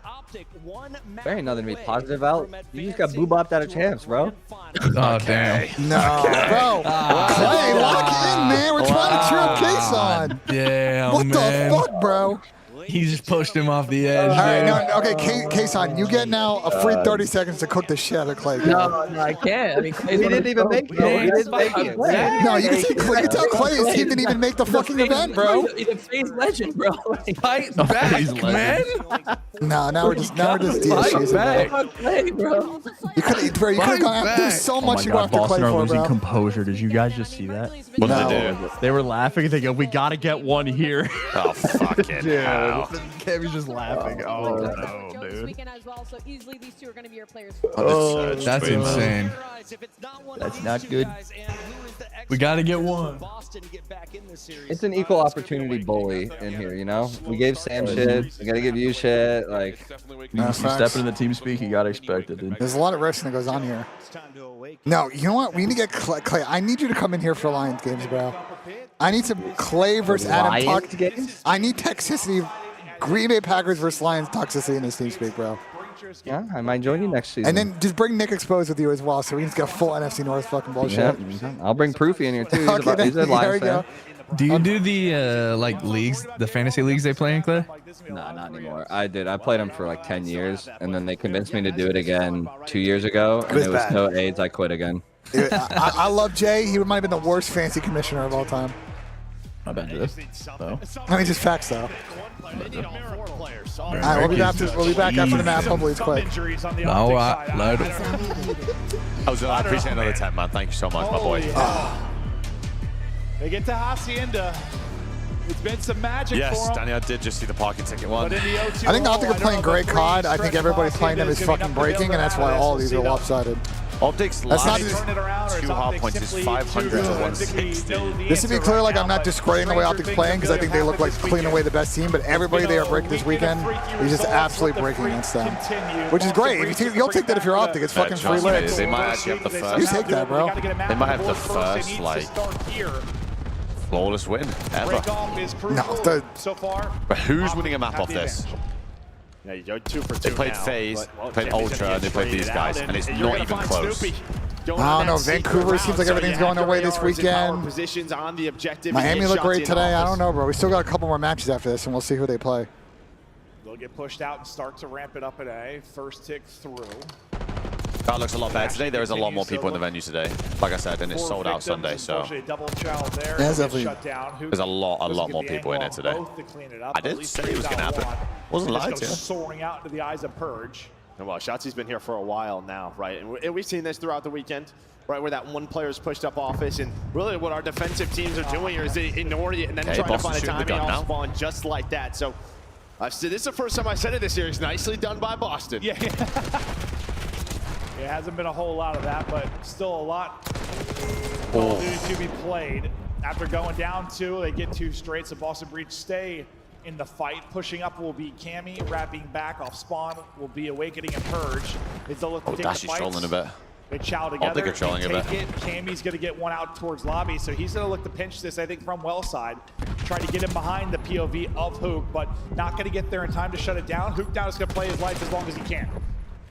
T: There ain't nothing to be positive about. You just got boo-bopped out of champs, bro.
A: Oh damn.
B: No, bro. Clay, lock in, man. We're trying to cheer up K-Son.
A: Damn,
B: What
A: man.
B: the fuck, bro?
A: He just pushed him off the edge.
B: All right,
A: man.
B: no, okay, K-Son, you get now a free 30 seconds to cook the shit out of Clay.
H: No, I can't. I mean,
T: We didn't even make it. We didn't make it.
B: No, you can tell Clay's team didn't even make the fucking event, bro.
H: He's a FaZe legend, bro.
A: Fight back, man.
B: No, now we're just DSGs, bro.
H: Clay, bro.
B: You could have gone after. There's so much you go after Clay
F: Boston are
B: for,
F: losing
B: bro.
F: composure. Did you guys just see that?
C: What did they do?
F: They were laughing. They go, "We gotta get one here."
C: Oh fucking hell!
F: Kevin's just laughing. Oh no, dude.
A: Oh, that's insane.
T: That's not good.
A: We gotta get one.
T: It's an equal opportunity bully in here, you know? We gave Sam shit. We gotta give you shit. Like,
F: You step into the team speak, you gotta expect it, dude.
B: There's a lot of wrestling that goes on here. No, you know what? We need to get Clay. I need you to come in here for Lions games, bro. I need some Clay versus Adam talk. I need toxicity. Green Bay Packers versus Lions toxicity in this team speak, bro.
T: yeah, I might join you next season.
B: And then just bring Nick Exposed with you as well, so we can just get full NFC North fucking bullshit.
T: Yeah, I'll bring Proofy in here too. He's a
B: there
T: Lions
B: we
T: fan.
B: go.
A: Do you do the like leagues, the fantasy leagues they play in, Clay?
T: Nah, not anymore. I did. I played them for like 10 years, and then they convinced me to do it again 2 years ago, and there was no AIDS. I quit again.
B: Dude, I love Jay. He might have been the worst fantasy commissioner of all time.
F: I bet this. So.
B: I mean, just facts, though. All right, we'll be back after the map. Hopefully, it's quick.
A: All right, load it.
C: I appreciate another 10, man. Thank you so much, my boy.
L: They get to Hacienda. It's been some magic for
C: Yes,
L: them.
C: Danny, I did just see the parking ticket one.
L: But in the O2
B: I think Optic are
L: I
B: playing
L: don't know
B: great
L: if
B: COD. I
L: stretch
B: think everybody
L: from
B: playing them is
L: Hacienda
B: fucking
L: gonna be able
B: breaking,
L: to
B: and that's why
L: build
B: all
L: out
B: these
L: this.
B: are
L: We'll
B: lopsided.
C: Optics
B: That's not
C: last
B: just-
C: 2 hard points is 500 to 160.
B: Just to be clear, like I'm not discrediting the way Optic's playing because I think they look like clean away the best team, but everybody they are breaking this weekend is just absolutely breaking against them, which is great. You'll take that if you're Optic. It's fucking free licks.
C: They might actually have the first.
B: You take that, bro.
C: They might have the first like flawless win ever.
B: No,
L: so far.
C: But who's winning a map off this?
O: Yeah, you go 2 for 2
C: They played
O: now,
C: FaZe,
O: but,
C: played
O: Champion's
C: Ultra,
O: gonna
C: and they
O: get
C: played these
O: traded
C: guys,
O: out,
C: and it's
O: you're
C: not
O: gonna
C: even
O: find
C: close.
O: Snoopy going
B: I
O: on
B: don't know.
O: that secret
B: Vancouver
O: round,
B: seems like
O: so
B: everything's
O: you
B: going
O: have
B: away
O: your
B: this
O: ARs in power
B: weekend.
O: positions on the objective.
B: Miami
O: and
B: look
O: shots
B: great
O: in
B: today. I
O: office.
B: don't know, bro. We still got a couple more matches after this, and we'll see who they play.
L: They'll get pushed out and start to ramp it up at A. First tick through.
C: That looks a lot better today. There is a lot more people in the venue today. Like I said, and it's sold out Sunday, so
L: Double child there.
B: Yeah, definitely.
L: Shut down.
C: there's a lot more people in it today. I didn't say it was going to happen. Wasn't lied to you.
L: Soaring out into the eyes of Purge.
O: And well, Shotzi's been here for a while now, right? And we've seen this throughout the weekend, right? Where that one player's pushed up office, and really what our defensive teams are doing is they ignore it and then trying to find a timing off spawn just like that. So I've said this is the first time I said it this series. Nicely done by Boston.
L: Yeah. It hasn't been a whole lot of that, but still a lot to be played. After going down 2, they get 2 straight, so Boston Breach stay in the fight. Pushing up will be Cammy, wrapping back off spawn will be Awakening and Purge. They still look to take the
C: Dashy's
L: fights.
C: trolling a bit.
L: They chow together.
C: Optic are trolling a bit.
L: Cammy's going to get one out towards lobby, so he's going to look to pinch this, I think, from well side. Try to get him behind the POV of Hook, but not going to get there in time to shut it down. Hook down is going to play his life as long as he can.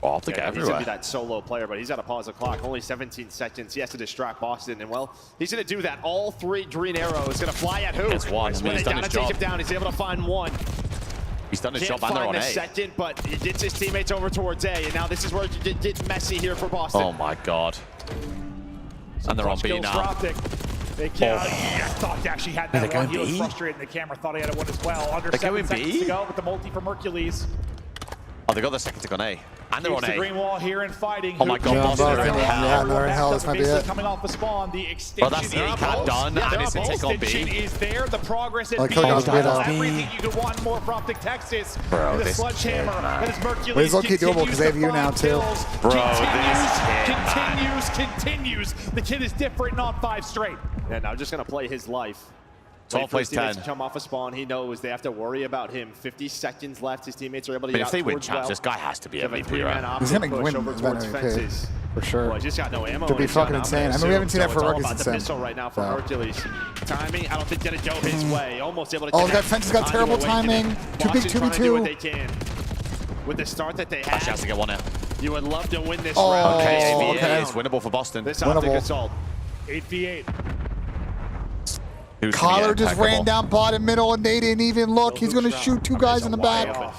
C: Optic
O: He's
C: everywhere.
O: going to be that solo player, but he's got to pause the clock. Only 17 seconds. He has to distract Boston, and well, he's going to do that. All 3 green arrows going to fly at Hook.
C: Gets one.
O: When they gotta take him down, he's able to find one.
C: He's done his
O: Can't
C: job, and they're
O: find
C: on
O: the
C: A.
O: second, but he gets his teammates over towards A, and now this is where it gets messy here for Boston.
C: Oh my god. And they're on B
L: Kills for
C: now.
L: Optic. They can't. I thought Dashy had that one. He was
C: B?
L: frustrated. The camera thought he had one as well. Under
C: They're
L: 7
C: going
L: seconds
C: B?
L: to go with the multi from Hercules.
C: Oh, they got the second tick on A. And they're on
L: The
C: A.
L: green wall here and fighting.
C: Oh my god, Boston are in hell.
B: Yeah, they're in hell. This might be it.
L: Coming off the spawn, the
C: Well,
L: extension.
C: that's the ACAT done, and it's a tick on B.
L: Is there the progress at
B: Like
L: B?
B: Coco's B, though.
L: Everything you could want more from Optic Texas.
C: Bro,
L: the
C: this
L: sledgehammer.
C: kid, man.
L: That is Hercules.
B: But it's low-key doable because they have you now, too.
C: Bro, this kid,
L: Continues. The kid is different, not 5 straight.
O: And I'm just going to play his life. Wait for his teammates to come off a spawn. He knows they have to worry about him. 50 seconds left. His teammates are able to get out.
C: If they win
O: towards
C: champs,
O: well.
C: this guy has to be MVP,
B: right? He's going to win MVP, for sure.
O: Well, just got no ammo.
B: It'd be fucking insane. I mean, we haven't seen that for rookies since
O: the missile right now for Hercules. Timing, I don't think gonna go his way. Almost able to
B: connect. That fence has got terrible timing. Too big, 2v2.
O: Do what they can. With the start that they had.
C: Actually has to get one out.
O: You would love to win this round.
C: Okay, it's winnable for Boston.
O: This optic assault.
L: 8v8.
B: Collar just ran down bottom middle and they didn't even look. He's going to shoot 2 guys in the back.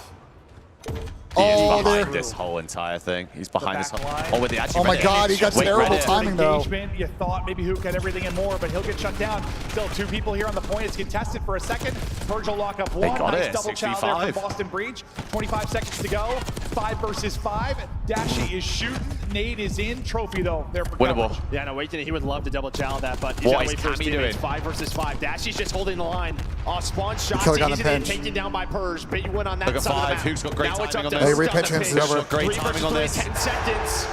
C: He's behind this whole entire thing. He's behind this whole. Oh, with the actually.
B: Oh my God, he got terrible timing though.
L: You thought maybe Hook had everything and more, but he'll get shut down. Still 2 people here on the point. It's contested for a second. Purge will lock up 1. Nice double chow there from Boston Breach. 25 seconds to go. 5 versus 5. Dashy is shooting. Nade is in. Trophy though. There for coverage.
O: Yeah, no, Awakening, he would love to double chow that, but he's got to wait for his teammates. 5 versus 5. Dashy's just holding the line. Spawn shots easily taken down by Purge. Big win on that side.
C: Hook's got great timing on this.
B: Hey, repitching is over.
C: Great timing on this.
O: 10 seconds.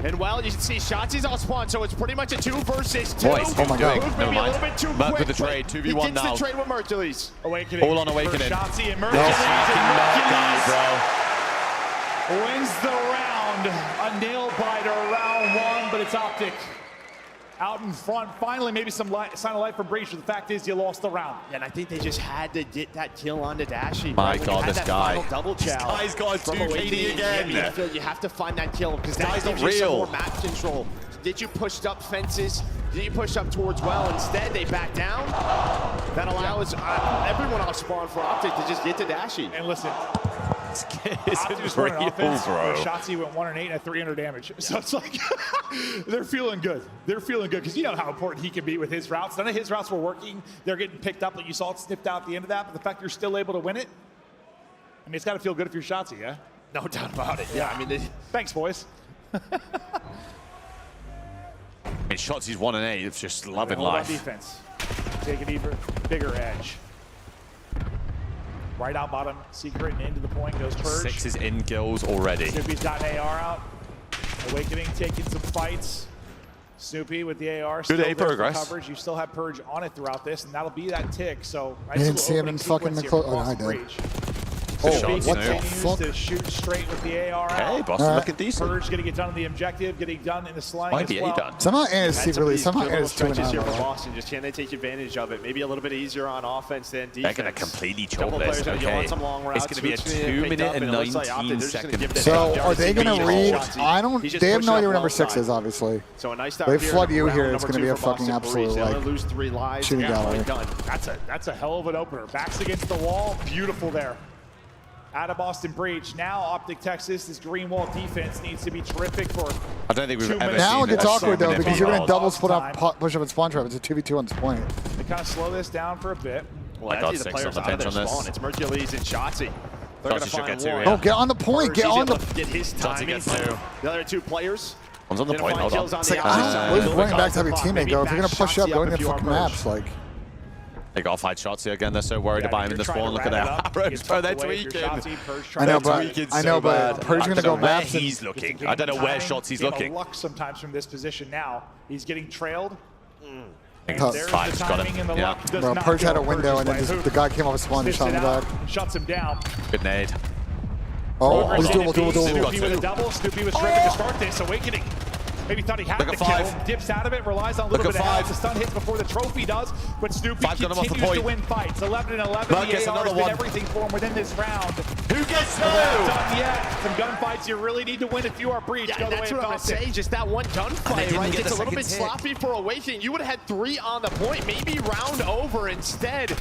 O: And well, you can see Shotzi's on spawn, so it's pretty much a 2 versus 2.
C: Boys, oh my God.
O: Maybe a little bit too
C: Merc
O: quick,
C: with the trade, 2v1 now.
O: He gets the trade with Mercules.
L: Awakening.
C: All on Awakening.
L: Shotzi and
C: No
L: Mercules.
C: fucking guy, bro.
L: Wins the round. A nail biter, round 1, but it's Optic out in front. Finally, maybe some sign of life from Breach. The fact is, you lost the round.
O: And I think they just had to get that kill onto Dashy.
C: My God, this guy.
O: Double chow.
C: This guy's got 2 KD again.
O: I feel you have to find that kill because that
C: guy's
O: gives
C: not
O: you some
C: real.
O: more map control. Did you push up fences? Did you push up towards well? Instead, they back down. That allows everyone off spawn for Optic to just get to Dashy.
L: And listen,
C: Optic
L: was running offense where Shotzi went 1 and 8 at 300 damage. So it's like they're feeling good. They're feeling good because you know how important he can be with his routes. None of his routes were working. They're getting picked up, like you saw it snipped out at the end of that. But the fact you're still able to win it, I mean, it's got to feel good if you're Shotzi, yeah?
O: No doubt about it. Yeah, I mean,
L: thanks, boys.
C: I mean, Shotzi's 1 and 8. It's just loving life.
L: Defense. Take an even bigger edge. Right out bottom, secret and into the point goes Purge.
C: 6 is in kills already.
L: Snoopy's got an AR out. Awakening taking some fights. Snoopy with the AR.
C: Good A progress.
L: Coverage. You still have Purge on it throughout this, and that'll be that tick. So
B: I didn't see him in fucking the close. Oh, I did.
L: Oh,
B: what the fuck?
L: To shoot straight with the AR out.
C: Hey, Boston looking decent.
L: Purge going to get done on the objective, getting done in the sliding
C: Might be
L: as well.
C: done.
B: Somehow Anna's secretly, somehow Anna's 2
O: stretches here for
B: now.
O: Boston. Just can they take advantage of it? Maybe a little bit easier on offense than defense.
C: They're going to completely choke
O: Double
C: this.
O: players
C: Okay.
O: some long routes.
C: It's going to be a 2 minute and
O: it looks like
C: 19
O: they're just gonna give
C: seconds.
O: this
B: So
O: up.
B: are they going to read? I don't.
O: He's just
B: They have
O: pushing
B: no idea
O: up
B: where number
O: long
B: 6
O: side.
B: is, obviously.
O: So a nice start
B: They
O: here
B: flood
O: in
B: you
O: round
B: here. It's
O: number
B: going to be
O: 2
B: a
O: for
B: fucking
O: Boston
B: absolute
O: Breach. They're
B: like
O: gonna lose 3 lives.
B: shooting gallery.
O: Done.
L: That's a hell of an opener. Backs against the wall. Beautiful there. Out of Boston Breach. Now Optic Texas, this green wall defense needs to be terrific for
C: I don't think we've ever
B: Now
C: seen
B: it gets awkward though because you're going to double split
L: Time.
B: up, push up and spawn trap. It's a 2v2 on this point.
L: They kind of slow this down for a bit.
O: Well,
C: I got
O: actually, the
C: 6 on
O: players
C: the
O: out of
C: bench
O: their
C: on
O: spawn.
C: this.
O: It's Mercules and Shotzi. They're going to
C: Shotzi should
O: find
C: get 2,
O: one.
C: yeah.
B: Oh, get on the point. Get
O: He's
B: on
O: able
B: the.
O: to get his timing.
C: gets 2.
O: The other 2 players.
C: One's on the point. Hold on.
B: It's like, where's running back to have your teammate go? If you're going to push up, go into the fucking maps. Like.
C: They got to fight Shotzi again. They're so worried about him in the spawn. Look at their arrows, bro. They're tweaking.
B: I know, but Purge's going to go maps.
C: He's looking. I don't know where Shotzi's looking.
L: Luck sometimes from this position now. He's getting trailed.
B: Tough.
L: There's
C: Fine,
L: the
C: got
L: timing
C: him.
L: and the
C: Yeah.
L: luck does
B: Bro,
L: not
B: Purge
L: go
B: had a
L: Purge's
B: window and then
L: way.
B: just the guy came off his spawn and
L: Spits
B: shot
L: it
B: him
L: out
B: back.
L: and shuts him down.
C: Good nade.
B: Oh, he's double.
L: Snoopy with a double. Snoopy was terrific to start this. Awakening. Maybe thought he had
C: Look
L: the
C: at
L: kill.
C: 5.
L: Dips out of it. Relies on a little
C: Look
L: bit
C: at
L: of help.
C: 5.
L: The stun hits before the trophy does. But Snoopy
C: 5 got him off the
L: continues to
C: point.
L: win fights. 11 and 11.
C: Merc
L: The
C: gets
L: AR has
C: another
L: been
C: one.
L: everything for him within this round.
C: Who gets 2?
L: Not done yet. Some gunfights you really need to win if you are Breach.
O: Yeah,
L: Go the
O: that's
L: way
O: what I'm
L: it
O: going to say. Just that one gunfight, right?
C: get
O: It's
C: the
O: a little bit
C: second
O: sloppy for Awakening. You would have had 3 on the point. Maybe round over instead.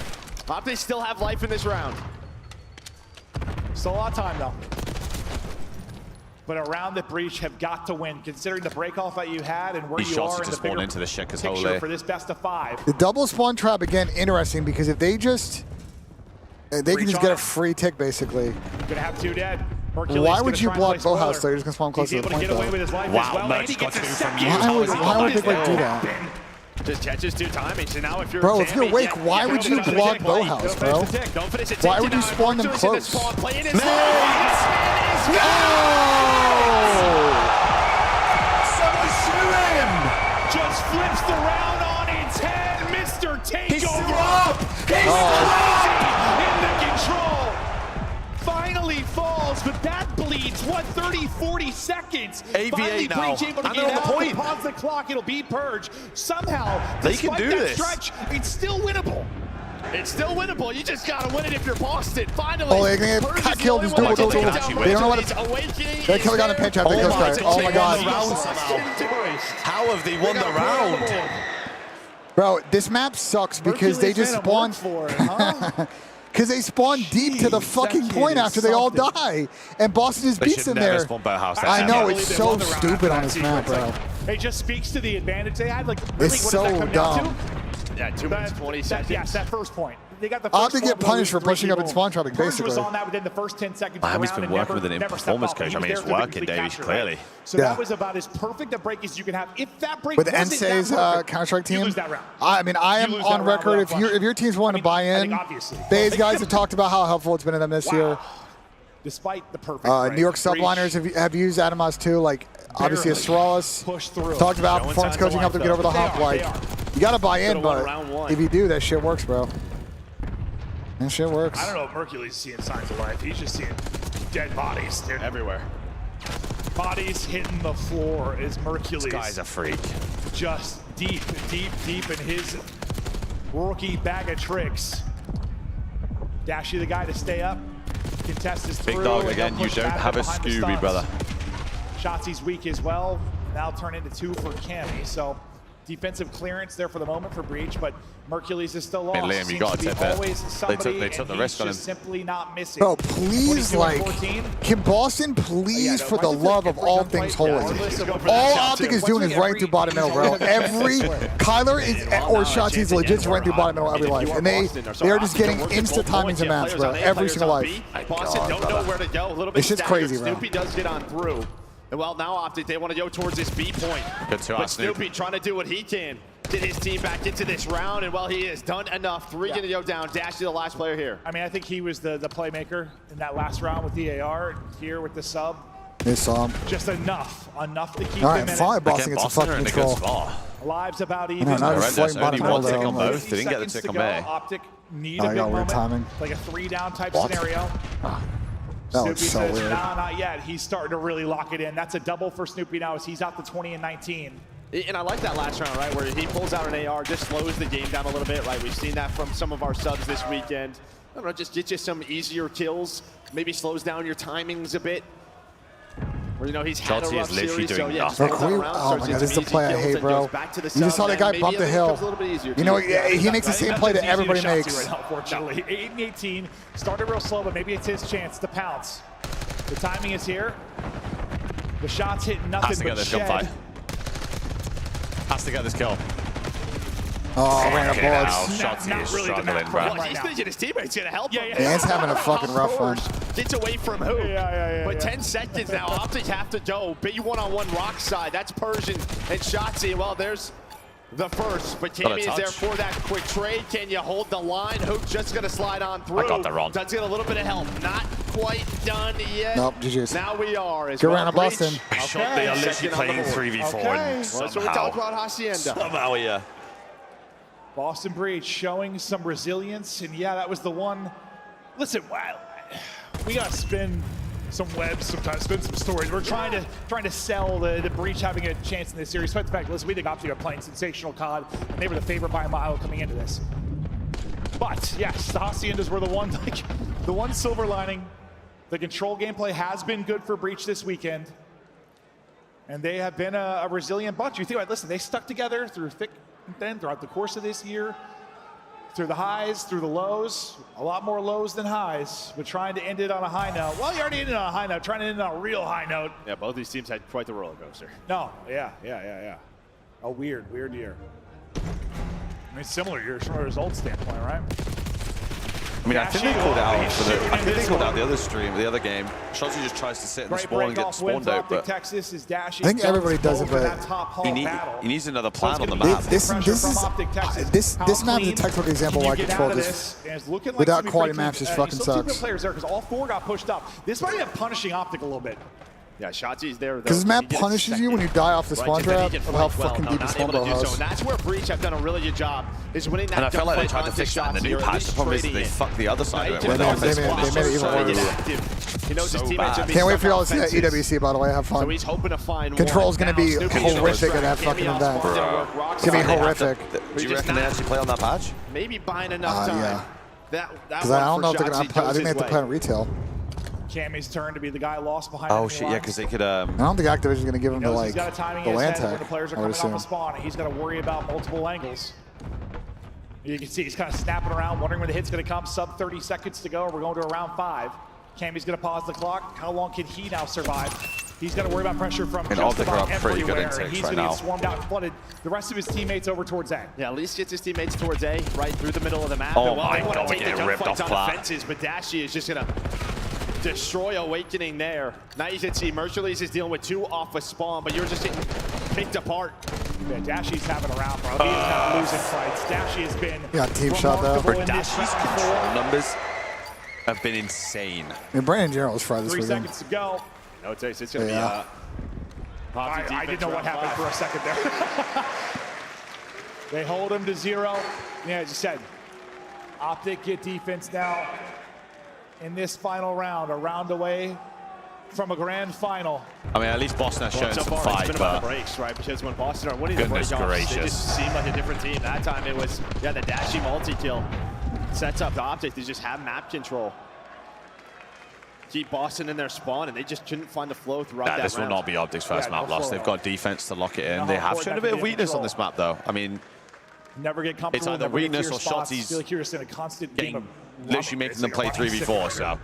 O: Optic still have life in this round.
L: Still a lot of time, though. But a round that Breach have got to win, considering the break-off that you had and where
C: These
L: you
C: shots
L: are
C: are
L: in the
C: just spawned
L: bigger
C: into the shit because
L: picture
C: holy.
L: for this best of 5.
B: The double spawn trap again, interesting because if they just, they can just get a free tick basically.
L: Gonna have 2 dead. Hercules
B: Why would
L: gonna
B: you
L: try and
B: block
L: play
B: Bowhouse
L: spoiler.
B: though? You're just gonna spawn close
L: He's
B: to the
L: able to
B: point
L: get away
B: though.
L: with his life
C: Wow,
L: as well.
C: Merch
L: And he
C: got
L: gets a
C: 2
L: second.
C: from you.
B: Why would they like do that?
O: Just catches 2 timing. So now if you're
B: Bro, if you're
O: Tammy,
B: awake,
O: yeah,
B: why
O: you
B: would
O: don't
B: you
O: finish
B: block
O: the tick.
B: Bowhouse, bro?
O: Don't finish it.
B: Why would you spawn them close?
L: Just flips the round on its head. Mr. Takeover. It's what, 30, 40 seconds.
Q: AVA now,
L: Breach able to
Q: and
L: get
Q: they're on the
L: out,
Q: point.
L: pause the clock, it'll be Purge. Somehow,
Q: They can
L: despite
Q: do
L: that
Q: this.
L: stretch, it's still winnable.
O: It's still winnable. You just gotta win it if you're Boston. Finally.
B: Oh, they're gonna get cat killed. Just double. They don't know what to. They killed got a pinch after kills guy. Oh my god.
Q: How have they won the round?
B: Bro, this map sucks because they just spawn. Because they spawn deep to the fucking point after they all die, and Boston just beats them there. I know, it's so stupid on this map, bro.
L: It just speaks to the advantage they had. Like, really,
B: It's
L: what does that
B: so
L: come down
B: dumb.
L: to?
O: Yeah, 2 minutes, 20 seconds.
L: Yes, that first point. They got the
B: I'll
L: first
B: have to get
L: one,
B: punished for
L: three
B: pushing up and
L: people.
B: spawn trapping,
L: Purge
B: basically.
L: was on that within the first 10 seconds of the
Q: Miami's
L: round
Q: been
L: and
Q: working with an
L: never
Q: performance
L: stepped
Q: coach. I
L: off.
Q: mean,
L: He
Q: it's
L: was there to
Q: working,
L: complete
Q: Davies,
L: capture,
Q: clearly.
L: right? So
B: Yeah.
L: that was about as perfect a break as you can have. If that break
B: With the
L: wasn't that
B: NSA's
L: perfect,
B: Counter-Strike
L: you
B: team,
L: lose that round.
B: I mean, I am
L: You lose
B: on
L: that round
B: record.
L: without
B: If your team's willing to buy in, these guys have talked about how helpful it's been to them this year.
L: Despite the perfect break.
B: New York subliners have used Adamas too. Like, obviously, Astralis talked about performance coaching helped them get over the hump. Like, you got to buy in, but if you do, that shit works, bro. That shit works.
L: I don't know if Mercury's seeing signs of life. He's just seeing dead bodies. They're
O: everywhere.
L: Bodies hitting the floor as Mercury's.
Q: This guy's a freak.
L: Just deep in his rookie bag of tricks. Dashy, the guy to stay up. Contest is through.
Q: Big dog
L: and
Q: again.
L: they'll
Q: You
L: push
Q: don't
L: back
Q: have a
L: behind the
Q: Scooby,
L: stuns.
Q: brother.
L: Shotzi's weak as well. Now turn into 2 for Cammy. So defensive clearance there for the moment for Breach, but Mercury's is still lost.
Q: Hey, Liam, you
L: Seems
Q: got
L: to
Q: to
L: be
Q: tip it.
L: always somebody,
Q: They took the
L: and
Q: risk
L: he's
Q: on him.
L: just simply not missing.
B: Bro, please,
L: 22
B: like,
L: and 14.
B: can Boston please, for the love of all things holy? All Optic is doing is running through bottom middle, bro. Every Kyler is or Shotzi's legit just running through bottom middle every life, and they are just getting instant timings and maps, bro. Every single life.
O: Boston don't know where to go. A little bit
B: It's just
O: staggered.
B: crazy, bro.
O: Snoopy does get on through. And well, now Optic, they want to go towards this B point.
Q: Good to
O: But
Q: us, Snoop.
O: Snoopy trying to do what he can. Get his team back into this round, and well, he has done enough. 3 going to go down. Dashy, the last player here.
L: I mean, I think he was the playmaker in that last round with the AR. Here with the sub.
B: They saw him.
L: Just enough to keep
B: All
L: them
B: right,
L: in
B: fine.
L: it.
B: Boston gets a fucking control.
L: Lives about even.
B: No, not just
Q: Horrendous.
B: flying bottom
Q: Only one
B: middle,
Q: tick on
B: though.
Q: both. They didn't get the tick on Bay.
L: Optic need
B: Oh,
L: a
B: I
L: big
B: got weird
L: moment,
B: timing.
L: like a 3-down type
B: What?
L: scenario.
B: That was
L: Snoopy
B: so
L: says,
B: weird.
L: nah, not yet. He's starting to really lock it in. That's a double for Snoopy now as he's out to 20 and 19.
O: And I like that last round, right, where he pulls out an AR, just slows the game down a little bit, right? We've seen that from some of our subs this weekend. I don't know, just get you some easier kills, maybe slows down your timings a bit. Or, you know, he's had
Q: Chelsea
O: a
Q: is
O: rough
Q: literally
O: series,
Q: doing
O: so yeah, just
Q: nothing.
O: holds that round,
B: Oh
O: starts
B: my
O: getting
B: god, this is
O: some
B: the play I
O: easy
B: hate,
O: kills,
B: bro.
O: and goes back to the
B: You just saw
O: sub,
B: that guy
O: and
B: bump the
O: maybe it
B: hill.
O: becomes a little bit easier
B: You know,
O: too.
B: he makes the same play that everybody makes.
L: Right now, unfortunately. 8 and 18. Started real slow, but maybe it's his chance to pounce. The timing is here. The shots hit nothing
Q: Has to get
L: but
Q: this
L: shed.
Q: gunfight. Has to get this kill.
B: Oh, ran up bullets.
Q: Shotzi is
L: really the
Q: struggling,
L: map
Q: bro.
L: right
O: Well, he's
L: now.
O: thinking his teammate's going to help him.
B: Man's having a fucking rough one.
O: Gets away from who? But
L: yeah.
O: 10 seconds now. Optic have to go. Big one-on-one rock side. That's Persian and Shotzi. Well, there's the first. But
Q: Got a
O: Cammy is there
Q: touch.
O: for that quick trade. Can you hold the line? Hook just going to slide on through.
Q: I got that wrong.
O: Does get a little bit of help. Not quite done yet.
B: Nope, GG's.
O: Now we are. As
B: Good
O: well.
B: round of Boston.
Q: Shot, they are literally
O: Second on the
Q: playing
O: board.
Q: 3v4
L: Okay.
Q: and
O: Well, that's what we
Q: somehow.
O: talked about Hacienda.
Q: Somehow, yeah.
L: Boston Breach showing some resilience, and yeah, that was the one. Listen, wow, we gotta spin some webs sometimes, spin some stories. We're trying to sell the Breach having a chance in this series. Despite the fact, listen, we think Optic are playing sensational COD, and they were the favorite by a mile coming into this. But yes, the Haciendas were the one silver lining. The control gameplay has been good for Breach this weekend, and they have been a resilient bunch. You think about it, listen, they stuck together through thick and thin throughout the course of this year, through the highs, through the lows, a lot more lows than highs, but trying to end it on a high note. Well, you already ended on a high note, trying to end it on a real high note.
O: Yeah, both these teams had quite the roller coaster.
L: No, yeah. A weird year. I mean, similar years from a result standpoint, right?
Q: I mean, I think they called out for the. I think they
L: this
Q: called out
L: one.
Q: the other stream, the other game. Shotzi just tries to sit in the
L: Great
Q: spawn and get
L: break-off win
Q: spawned
L: for
Q: out,
L: Optic
Q: but
L: Texas is dashing.
B: I think everybody does it,
L: over
B: but
L: that top hall battle.
Q: he needs another
L: So it's
Q: plan on the
L: gonna be
Q: map.
B: This
L: pressure
B: is
L: from Optic Texas.
B: this
L: How
B: map is a
L: clean
B: textbook example
L: can
B: why
L: you get
B: control
L: out of
B: this
L: And it's looking like
B: without
L: some
B: quality
L: pretty
B: maps
L: clean.
B: just
L: You
B: fucking
L: still two good
B: sucks.
L: players there because all 4 got pushed up. This might end up punishing Optic a little bit.
O: Yeah, Shotzi's there.
B: Because this map punishes you when you die off the spawn trap of how fucking deep the spawn ball
O: So
B: has.
O: that's where Breach have done a really good job, is winning that
Q: And I felt like they
O: gunfight
Q: tried to
O: onto
Q: fix that in the
O: Shotzi,
Q: new
O: or at
Q: patch.
O: least
Q: The problem is
O: trading
Q: they
O: it.
Q: fucked the other side of it.
O: They
Q: when
B: made
Q: they
B: it even
O: trying to get
B: worse.
O: active. He knows his teammates are
B: Can't wait for y'all to see that EWC, by the way. Have fun.
O: So he's hoping to find
B: Control's
O: one.
B: going to be horrific at that fucking event. It's going to be horrific.
Q: Do you reckon they actually play on that patch?
O: Maybe buying enough time.
B: Yeah.
O: That
B: Because I don't know if they're going to. I think they have to play on retail.
L: Cammy's turn to be the guy lost behind.
Q: Oh shit, yeah, because they could.
B: I don't think Activision's going to give him the like
L: got a timing
B: the
L: in his
B: land
L: head when
B: tech.
L: the players are
B: I would
L: coming off
B: assume.
L: a spawn, and he's got to worry about multiple angles. You can see he's kind of snapping around, wondering when the hit's going to come. Sub 30 seconds to go. We're going to around 5. Cammy's going to pause the clock. How long can he now survive? He's got to worry about pressure from just about everywhere. And he's going to get swarmed out and flooded. The rest of his teammates over towards A.
O: Yeah, at least gets his teammates towards A, right through the middle of the map.
Q: Oh
O: and while
Q: my
O: they want
Q: God,
O: to take the
Q: getting ripped
O: gunfights
Q: off
O: on the
Q: flat.
O: fences, but Dashi is just going to destroy Awakening there. Now you can see Mercules is dealing with 2 off a spawn, but you're just getting picked apart.
L: Yeah, Dashi's having a round, bro. He is not losing fights. Dashi has been
B: team shot though.
L: remarkable in this
Q: Dashi's
L: round
Q: control numbers have been insane.
B: I mean, Brandon General was fried this
L: 3
B: weekend.
L: seconds to go.
O: No, it's going to be
L: I didn't know what happened for a second there. They hold him to 0. Yeah, as you said, Optic get defense now in this final round, a round away from a grand final.
C: I mean, at least Boston has shown
O: so
C: some
O: far,
C: fight,
O: it's been about
C: but
O: the breaks, right? Because when Boston are winning the
C: goodness
O: break-offs, they
C: gracious.
O: just seem like a different team. That time it was, the Dashi multi-kill sets up the Optic. They just have map control. Keep Boston in their spawn, and they just couldn't find the flow throughout that
C: this will
O: round.
C: not be Optic's first map loss. They've got defense to lock it in. They have shown a bit of weakness on this map, though. I mean,
L: never get comfortable.
C: it's either
L: never get to
C: weakness
L: your
C: or
L: spots.
C: Shotty's
L: Feel like you're just in a constant game of
C: literally making them play 3v4, so.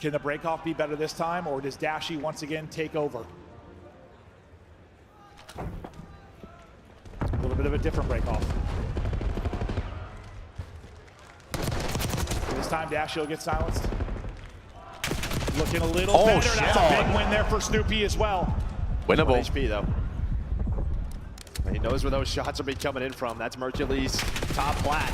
L: Can the break-off be better this time, or does Dashi once again take over? A little bit of a different break-off. This time Dashi will get silenced. Looking a little better.
C: Shit.
L: That's a big win there for Snoopy as well.
C: Winnable.
O: HP though. He knows where those shots will be coming in from. That's Mercules top plat.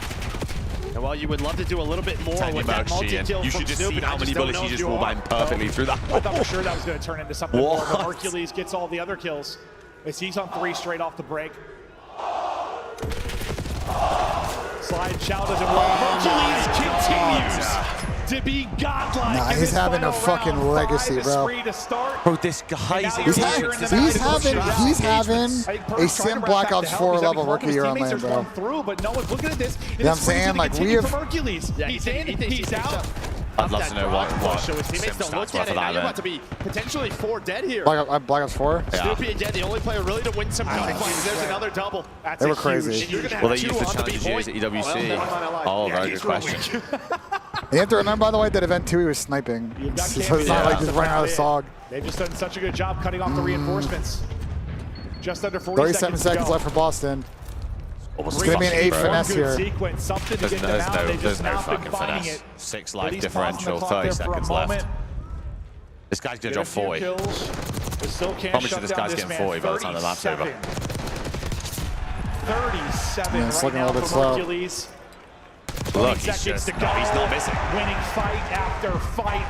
O: And while you would love to do a little bit more with that multi-kill
C: you
O: from
C: should just
O: Snoopy,
C: see how many bullets he just wallbanged perfectly through that.
L: I thought for sure that was going to turn into something more, but Hercules gets all the other kills. As he's on 3 straight off the break. Slide shout doesn't work. Hercules continues to be godlike.
B: Nah, he's having a fucking legacy, bro.
C: Bro, this guy's
B: He's having a Sim Black Ops 4 level rookie year on lane, bro.
L: Through, but no one's looking at this.
B: Yeah, I'm saying, like, we have.
L: He's in, he's out.
C: I'd love to know what
O: so his teammates don't look at it. Now you're about to be potentially 4 dead here.
B: Black Ops 4?
C: Yeah.
O: Snoopy again, the only player really to win some gunfights. There's another double. That's
B: they were crazy.
C: Will they use the challenges years at EWC? Oh, very good question.
B: You have to remember, by the way, that event 2 he was sniping. So it's not like he's running out of SOG.
L: They've just done such a good job cutting off the reinforcements. Just under
B: 37 seconds left for Boston. It's going to be an 8 finesse here.
L: Sequence, something to get them out. They've just now been finding it.
C: 6 life differential, 30 seconds left. This guy's going to drop 40. Promise you this guy's getting 40 by the time the map's over.
L: 37
B: Yeah, it's
L: right
B: looking a
L: now
B: little bit
L: for
B: slow.
L: Hercules.
C: Look,
L: 20 seconds to go.
C: He's not missing.
L: Winning fight after fight.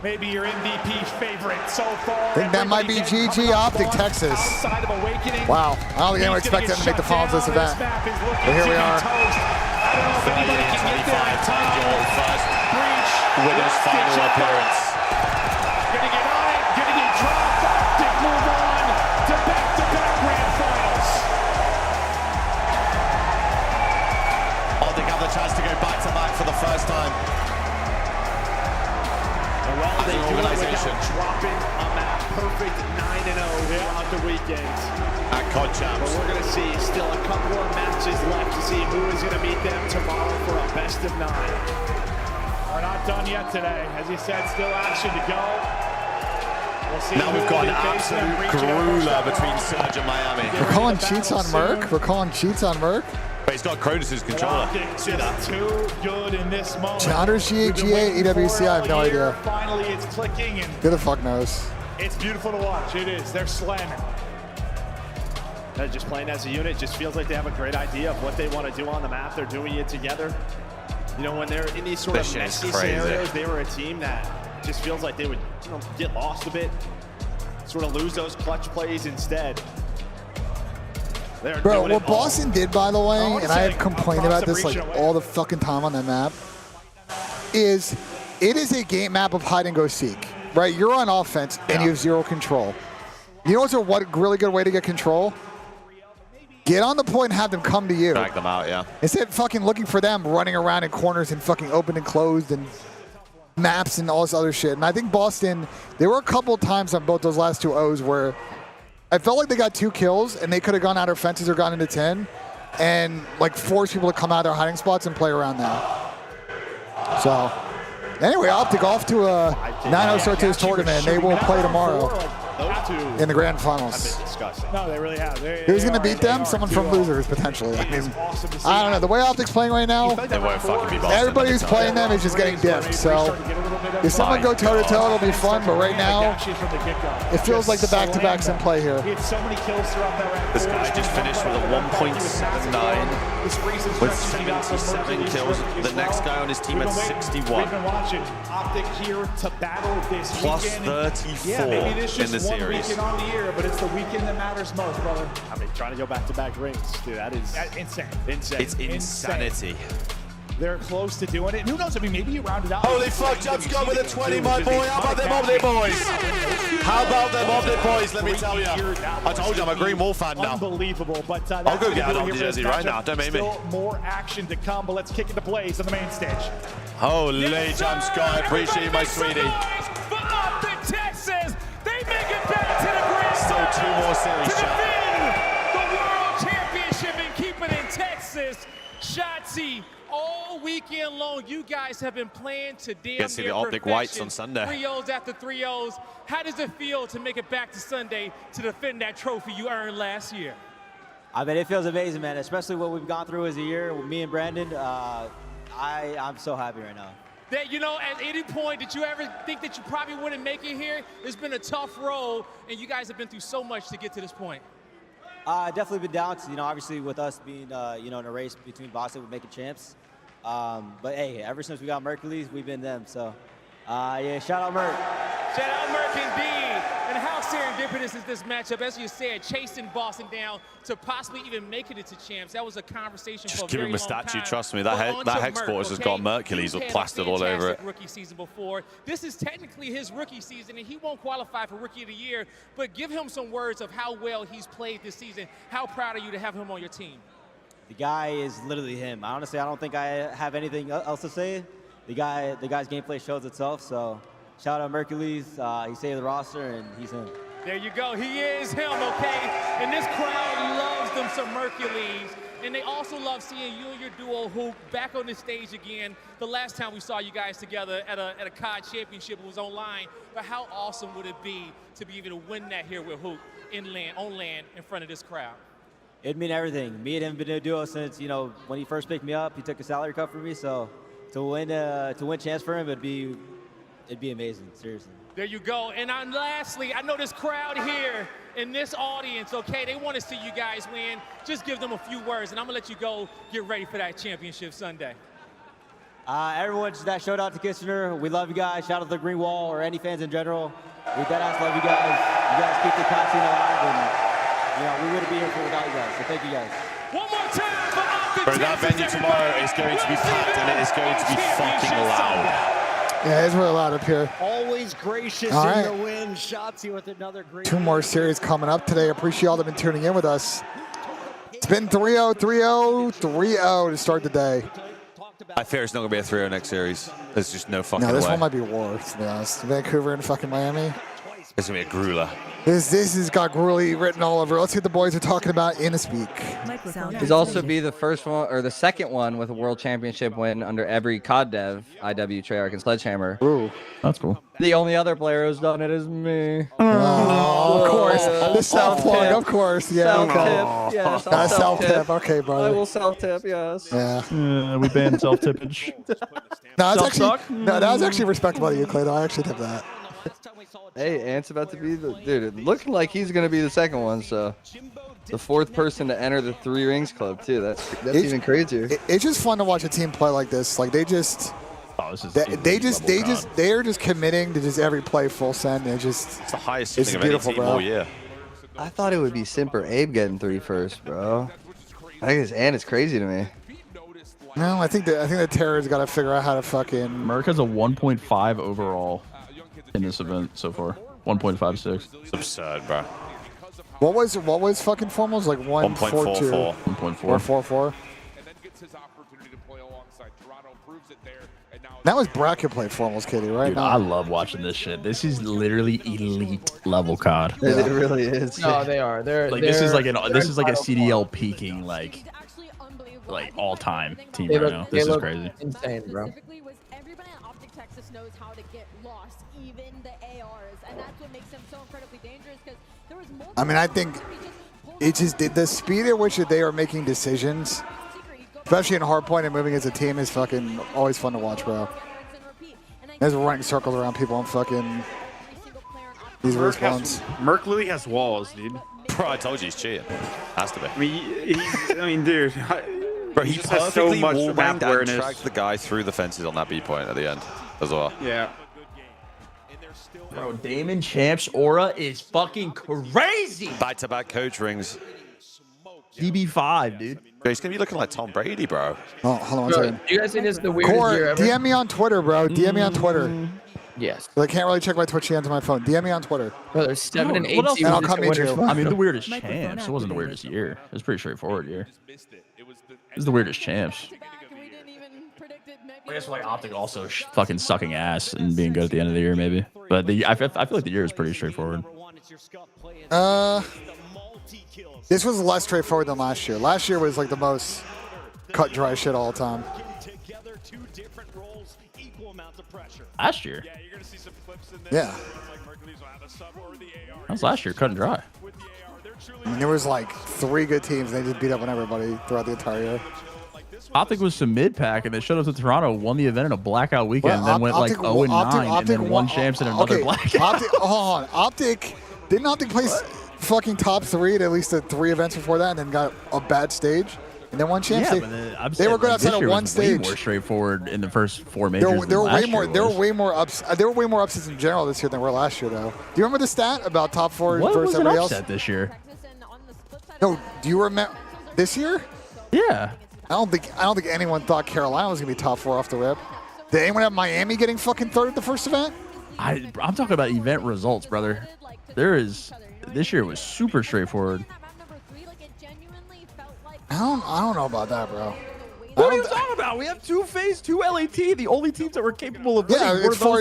L: Maybe your MVP favorite so far.
B: I think that might be GG Optic Texas. Wow, I don't think anyone expected him to make the finals of this event. But here we are.
C: 30-25 times your first winner's final appearance.
L: Gonna get on it, gonna get dropped. Optic move on to back-to-back grand finals.
C: Optic have the chance to go back-to-back for the first time.
O: Well,
C: as
O: they
C: an
O: do
C: organization.
O: it dropping a map perfect 9-0 throughout the weekend.
C: At COD Champs.
O: But we're going to see still a couple more matches left to see who is going to meet them tomorrow for a best of 9.
L: We're not done yet today. As he said, still action to go. We'll see
C: Now we've got an absolute grueler between Surge and Miami.
B: We're calling cheats on Merc? We're calling cheats on Merc?
C: But he's got Cronus' controller.
L: See that? Too good in this moment.
B: Chowders GA, EWC, I have no idea.
L: Finally, it's clicking, and
B: Who the fuck knows?
L: it's beautiful to watch. It is. They're slamming.
O: They're just playing as a unit. Just feels like they have a great idea of what they want to do on the map. They're doing it together. You know, when they're in these sort of messy scenarios, they were a team that just feels like they would, you know, get lost a bit, sort of lose those clutch plays instead.
B: Bro, what Boston did, by the way, and I have complained about this like all the fucking time on that map, is it is a game map of hide and go seek, right? You're on offense and you have zero control. You know what's a really good way to get control? Get on the point and have them come to you.
C: Drag them out, yeah.
B: Instead of fucking looking for them, running around in corners and fucking open and closed and maps and all this other shit. And I think Boston, there were a couple of times on both those last 2 O's where I felt like they got 2 kills and they could have gone out of fences or gone into 10 and like forced people to come out of their hiding spots and play around that. So anyway, Optic off to a 9-0 start to this tournament. They will play tomorrow in the grand finals.
L: No, they really have.
B: Who's going to beat them? Someone from losers, potentially. I mean, I don't know. The way Optic's playing right now,
C: They won't fucking be Boston.
B: everybody who's playing them is just getting diffed. So if someone go toe-to-toe, it'll be fun. But right now, it feels like the back-to-back's in play here.
L: He had so many kills throughout that round.
C: This guy just finished with a 1.79 with 77 kills. The next guy on his team had 61.
L: We've been watching Optic here to battle this
C: Plus
L: weekend.
C: 34
L: Yeah, maybe it's just
C: in the
L: one
C: series.
L: weekend on the year, but it's the weekend that matters most, brother.
O: I mean, trying to go back-to-back rings, dude, that is
L: Insane.
O: insane.
C: It's insanity.
L: They're close to doing it. Who knows? I mean, maybe you round it out.
Q: Holy fuck, Jump's gone with a 20, my boy. How about them Omni boys? How about them Omni boys, let me tell you. I told you I'm a Green Wall fan now.
L: Unbelievable, but
Q: I'll go get an Omni jersey right now, don't make me.
L: Still more action to come, but let's kick into plays on the main stage.
Q: Holy Jump's guy, I appreciate you, my sweetie.
P: For Optic Texas, they make it back to the grand
Q: Still 2 more series,
P: to
Q: chat.
P: defend the World Championship and keep it in Texas. Shotzi, all weekend long, you guys have been playing to damn
C: Get to see
P: near
C: the Optic
P: perfection.
C: Whites on Sunday.
P: 3-0s after 3-0s. How does it feel to make it back to Sunday to defend that trophy you earned last year?
G: I mean, it feels amazing, man, especially what we've gone through as a year with me and Brandon. I'm so happy right now.
P: That, you know, at any point, did you ever think that you probably wouldn't make it here? It's been a tough road, and you guys have been through so much to get to this point.
G: Definitely been down to, obviously with us being, in a race between Boston, we're making champs. But hey, ever since we got Mercules, we've been them. So, yeah, shout out Merc.
P: Shout out Merc indeed. And how serendipitous is this matchup? As you said, chasing Boston down to possibly even make it into champs. That was a conversation
C: Just
P: for a
C: give
P: very
C: him a
P: long
C: statue,
P: time.
C: trust me.
P: But
C: That
P: on to
C: hex
P: Merc,
C: quarters has got Mercules
P: He's had a
C: plastered all over it.
P: fantastic rookie season before. This is technically his rookie season, and he won't qualify for Rookie of the Year. But give him some words of how well he's played this season. How proud are you to have him on your team?
G: The guy is literally him. Honestly, I don't think I have anything else to say. The guy's gameplay shows itself. So, shout out Mercules. He saved the roster, and he's him.
P: There you go. He is him, okay? And this crowd loves them some Mercules. And they also love seeing you and your duo Hoop back on the stage again. The last time we saw you guys together at a COD championship, it was online. But how awesome would it be to be able to win that here with Hoop on land in front of this crowd?
G: It'd mean everything. Me and him have been a duo since, when he first picked me up, he took a salary cut for me. So to win chance for him, it'd be amazing, seriously.
P: There you go. And lastly, I know this crowd here in this audience, okay, they want to see you guys win. Just give them a few words, and I'm going to let you go get ready for that championship Sunday.
G: Everyone that showed out to Kitchener, we love you guys. Shout out to the Green Wall or any fans in general. We deadass love you guys. You guys keep the content alive, and we wouldn't be here without you guys. So thank you guys.
P: One more time for Optic.
C: Bro, that venue tomorrow is going to be packed, and it is going to be fucking loud.
B: Yeah, it's really loud up here.
R: Always gracious
B: All right.
R: in the win. Shotzi with another great
B: 2 more series coming up today. Appreciate all that have been tuning in with us. It's been 3-0, 3-0, 3-0 to start the day.
C: I fear it's not going to be a 3-0 next series. There's just no fucking way.
B: No, this one might be worse, to be honest. Vancouver and fucking Miami.
C: It's going to be a grueler.
B: This has got gruely written all over. Let's see what the boys are talking about in a speak.
T: He's also be the first one or the second one with a world championship win under every COD dev, IW, Treyarch, and Sledgehammer.
B: Ooh,
F: that's cool.
T: The only other player who's done it is me.
B: Oh, of course. The self-plug, of course. Yeah,
T: self-tip, yes. I'll
B: self-tip. Okay, brother.
T: I will self-tip, yes.
B: Yeah.
F: We banned self-tippage.
B: No, that was actually respectable of you, Clay. I actually did that.
T: Hey, Ant's about to be the dude. It looking like he's gonna be the second one, so the fourth person to enter the 3 Rings Club too. That's even crazier.
B: It's just fun to watch a team play like this. Like they are just committing to just every play full send. And it's
C: the highest
B: it's
C: thing
B: beautiful,
C: of any team all year.
T: I thought it would be Simper Abe getting 3 first, bro. I think this Ant is crazy to me.
B: No, I think the Terror's got to figure out how to fucking.
F: Merc has a 1.5 overall in this event so far. 1.56.
C: It's absurd, bro.
B: What was fucking formals like 1.42? 1.44. That was bracket play formals, Kitty, right?
F: Dude, I love watching this shit. This is literally elite level COD.
E: It really is.
H: No, they are.
F: This is like a CDL peaking like all time team right now. This is crazy.
H: Insane, bro.
J: Everybody in Optic Texas knows how to get lost, even the ARs, and that's what makes them so incredibly dangerous. Because there was multiple.
B: I mean, I think it just the speed at which they are making decisions, especially in hardpoint and moving as a team, is fucking always fun to watch, bro. There's running circles around people on fucking these respawns.
U: Merc literally has walls, dude.
C: Bro, I told you he's cheating. Has to be.
U: I mean, dude.
C: Bro, he
U: just has so much
C: wall
U: map
C: banged and
U: awareness.
C: tracked the guy through the fences on that B point at the end as well.
U: Yeah.
F: Bro, Damon Champ's aura is fucking crazy.
C: Back-to-back coach rings.
F: DB5, dude.
C: Bro, he's gonna be looking like Tom Brady, bro.
B: Oh, hold on one second.
H: Do you guys think this is the weirdest
B: Core,
H: year ever?
B: DM me on Twitter, bro. DM me on Twitter.
H: Yes.
B: I can't really check my Twitch hands on my phone. DM me on Twitter.
H: Bro, there's 7 and 8
B: What else?
H: seasons.
B: And I'll come meet you.
F: I mean, the weirdest champs. It wasn't the weirdest year. It was a pretty straightforward year. It was the weirdest champs. I guess like Optic also fucking sucking ass and being good at the end of the year, maybe. But I feel like the year is pretty straightforward.
B: This was less straightforward than last year. Last year was like the most cut dry shit all the time.
F: Last year?
B: Yeah.
F: That was last year, cut and dry.
B: I mean, there was like 3 good teams. And they just beat up on everybody throughout the entire year.
F: Optic was some mid-pack, and they showed up to Toronto, won the event in a blackout weekend, and then went like 0-9, and then won champs in another blackout.
B: Hold on. Didn't Optic place fucking top 3 at least the 3 events before that, and then got a bad stage, and then won champs?
F: Yeah,
B: they were good outside of one stage.
F: Way more straightforward in the first 4 majors.
B: There were way more upsets in general this year than were last year, though. Do you remember the stat about top 4 versus everybody else?
F: What was an upset this year?
B: No, do you remember this year?
F: Yeah.
B: I don't think anyone thought Carolina was gonna be top 4 off the rip. Did anyone have Miami getting fucking 3rd at the first event?
F: I'm talking about event results, brother. This year was super straightforward.
B: I don't know about that, bro.
F: What are you talking about? We have 2 phase 2 LAT, the only teams that were capable of winning.
B: Yeah, as far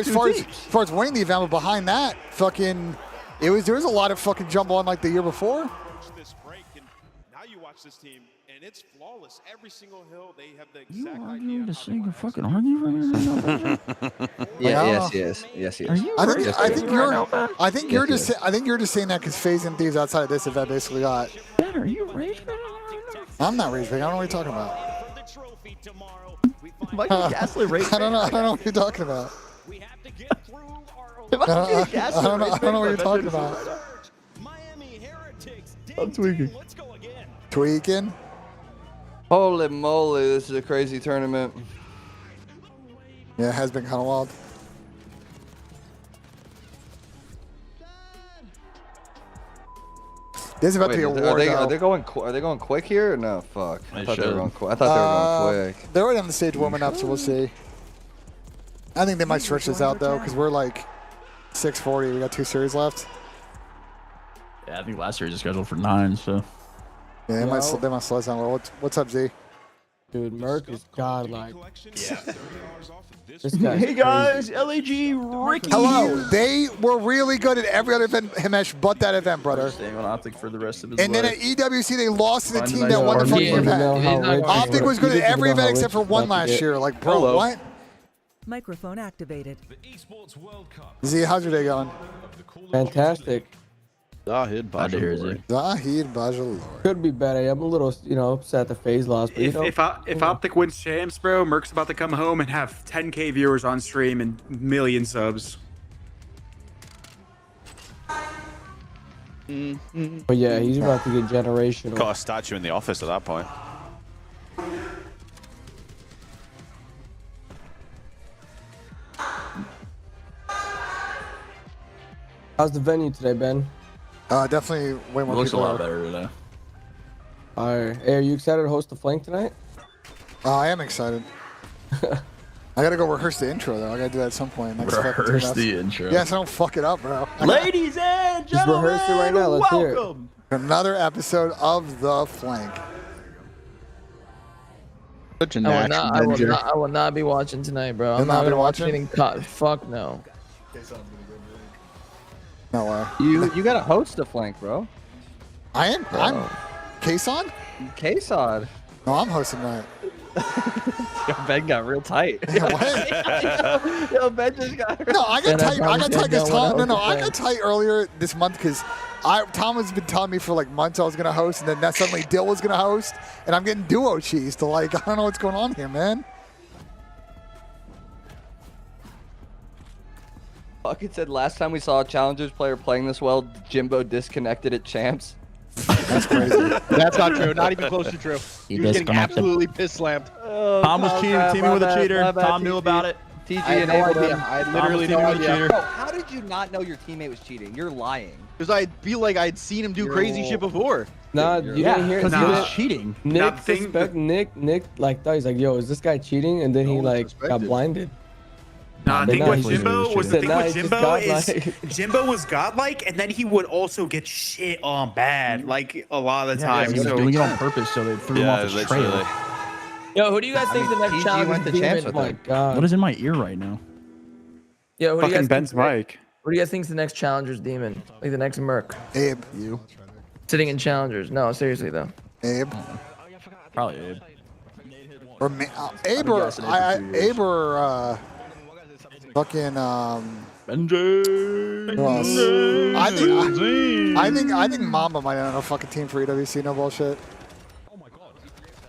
B: as winning the event, but behind that, fucking, there was a lot of fucking jump on like the year before.
I: Now you watch this team, and it's flawless. Every single hill, they have the
F: You
I: exact
F: arguing to sing a fucking argue
T: Yes.
F: Are you
B: I think you're just saying that because FaZe and Thieves outside of this event basically got.
F: Ben, are you rage baiting?
B: I'm not rage baiting. I don't know what you're talking about.
F: Michael Gasly rage
B: I don't know what you're talking about. I don't know what you're talking about.
F: I'm tweaking.
B: Tweaking?
T: Holy moly, this is a crazy tournament.
B: Yeah, it has been kind of wild. This is about to be a war.
T: Are they going quick here or no? Fuck. I thought they were going quick. They were going quick.
B: They're right on the stage warming up, so we'll see. I think they might stretch this out though, because we're like 6:40. We got 2 series left.
F: Yeah, I think last series is scheduled for 9, so.
B: Yeah, they might slow us down a little. What's up, Z?
R: Dude, Merc is godlike.
B: Yeah.
F: Hey guys, LAG Ricky.
B: Hello. They were really good at every other event, Himesh, but that event, brother.
F: Staying on Optic for the rest of his
B: And
F: life.
B: then at EWC, they lost to the team that won the fucking event. Optic was good at every event except for one last year. Like, bro, what?
S: Microphone activated.
B: Z, how's your day going?
R: Fantastic.
E: Zahid
B: Bajalor.
R: Could be better. I'm a little, upset the phase loss. But
U: If Optic wins champs, bro, Merc's about to come home and have 10K viewers on stream and million subs.
R: But yeah, he's about to get generational.
C: Got a statue in the office at that point.
R: How's the venue today, Ben?
B: Definitely way more
F: It looks a
B: people
F: lot
B: are.
F: better today.
R: All right. Hey, are you excited to host the flank tonight?
B: Oh, I am excited. I gotta go rehearse the intro though. I gotta do that at some point.
F: Rehearse the intro.
B: Yes, I don't fuck it up, bro.
F: Ladies and
R: Just
F: gentlemen,
R: rehearse it right now. Let's hear it.
F: welcome.
B: Another episode of The Flank.
E: Such a
H: I will not be watching tonight, bro. I'm not gonna watch anything. Fuck no.
B: No way.
T: You gotta host the flank, bro.
B: I am. I'm Kason?
T: Kason.
B: No, I'm hosting tonight.
T: Yo, Ben got real tight. Yo, Ben just got.
B: No, I got tight. I got tight because Tom. No, I got tight earlier this month because Tom has been telling me for like months I was gonna host, and then suddenly Dill was gonna host, and I'm getting duo cheese to like I don't know what's going on here, man.
T: Fucking said last time we saw a Challengers player playing this well, Jimbo disconnected at Champs.
B: That's crazy.
E: That's not true. Not even close to true. He was getting absolutely piss slammed.
F: Tom was cheating, teaming with a cheater. Tom knew about it.
T: TG
E: I had no
T: enabled
E: idea.
T: him.
E: I had literally no idea.
T: Bro, how did you not know your teammate was cheating? You're lying.
E: Because I feel like I'd seen him do crazy shit before.
R: Nah, you didn't hear it.
F: Because he was cheating.
R: Nick like thought he's like, yo, is this guy cheating? And then he like got blinded.
U: Nah, the thing with Jimbo
R: is
U: Jimbo was godlike, and then he would also get shit on bad, like a lot of the time.
F: He was doing it on purpose, so they threw him off his trail.
H: Yo, who do you guys think the next challenge is?
T: Champs
H: Oh my
R: God.
F: What is in my ear right now?
H: Yo, who do you guys
U: Ben's mic.
H: What do you guys think's the next Challengers demon? Like the next Merc?
B: Abe, you.
H: Sitting in Challengers. No, seriously though.
B: Abe.
F: Probably Abe.
B: Or Abe or Abe or fucking
F: Benji.
B: I think Mamba might have a fucking team for EWC. No bullshit.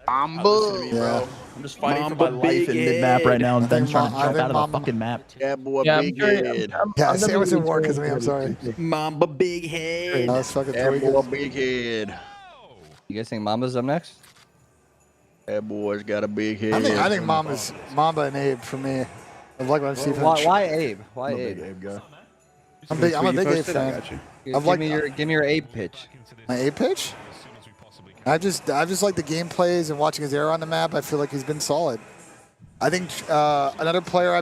E: Mamba.
B: Yeah.
F: I'm just fighting for my life in mid-map right now, and Ben's trying to jump out of the fucking map.
E: Yeah, boy,
H: Yeah,
E: big head.
B: Yeah, say it was in war because of me. I'm sorry.
U: Mamba big head.
B: That was fucking
E: Yeah,
B: pretty
E: boy,
B: good.
E: big head.
T: You guys think Mamba's up next?
E: That boy's got a big head.
B: I think Mamba and Abe for me. I like what I see from
T: Why Abe? Why
F: I'm a
T: Abe?
F: big Abe guy.
B: I'm a big Abe fan.
T: Give me your Abe pitch.
B: My Abe pitch? I just like the game plays and watching his error on the map. I feel like he's been solid. I think another player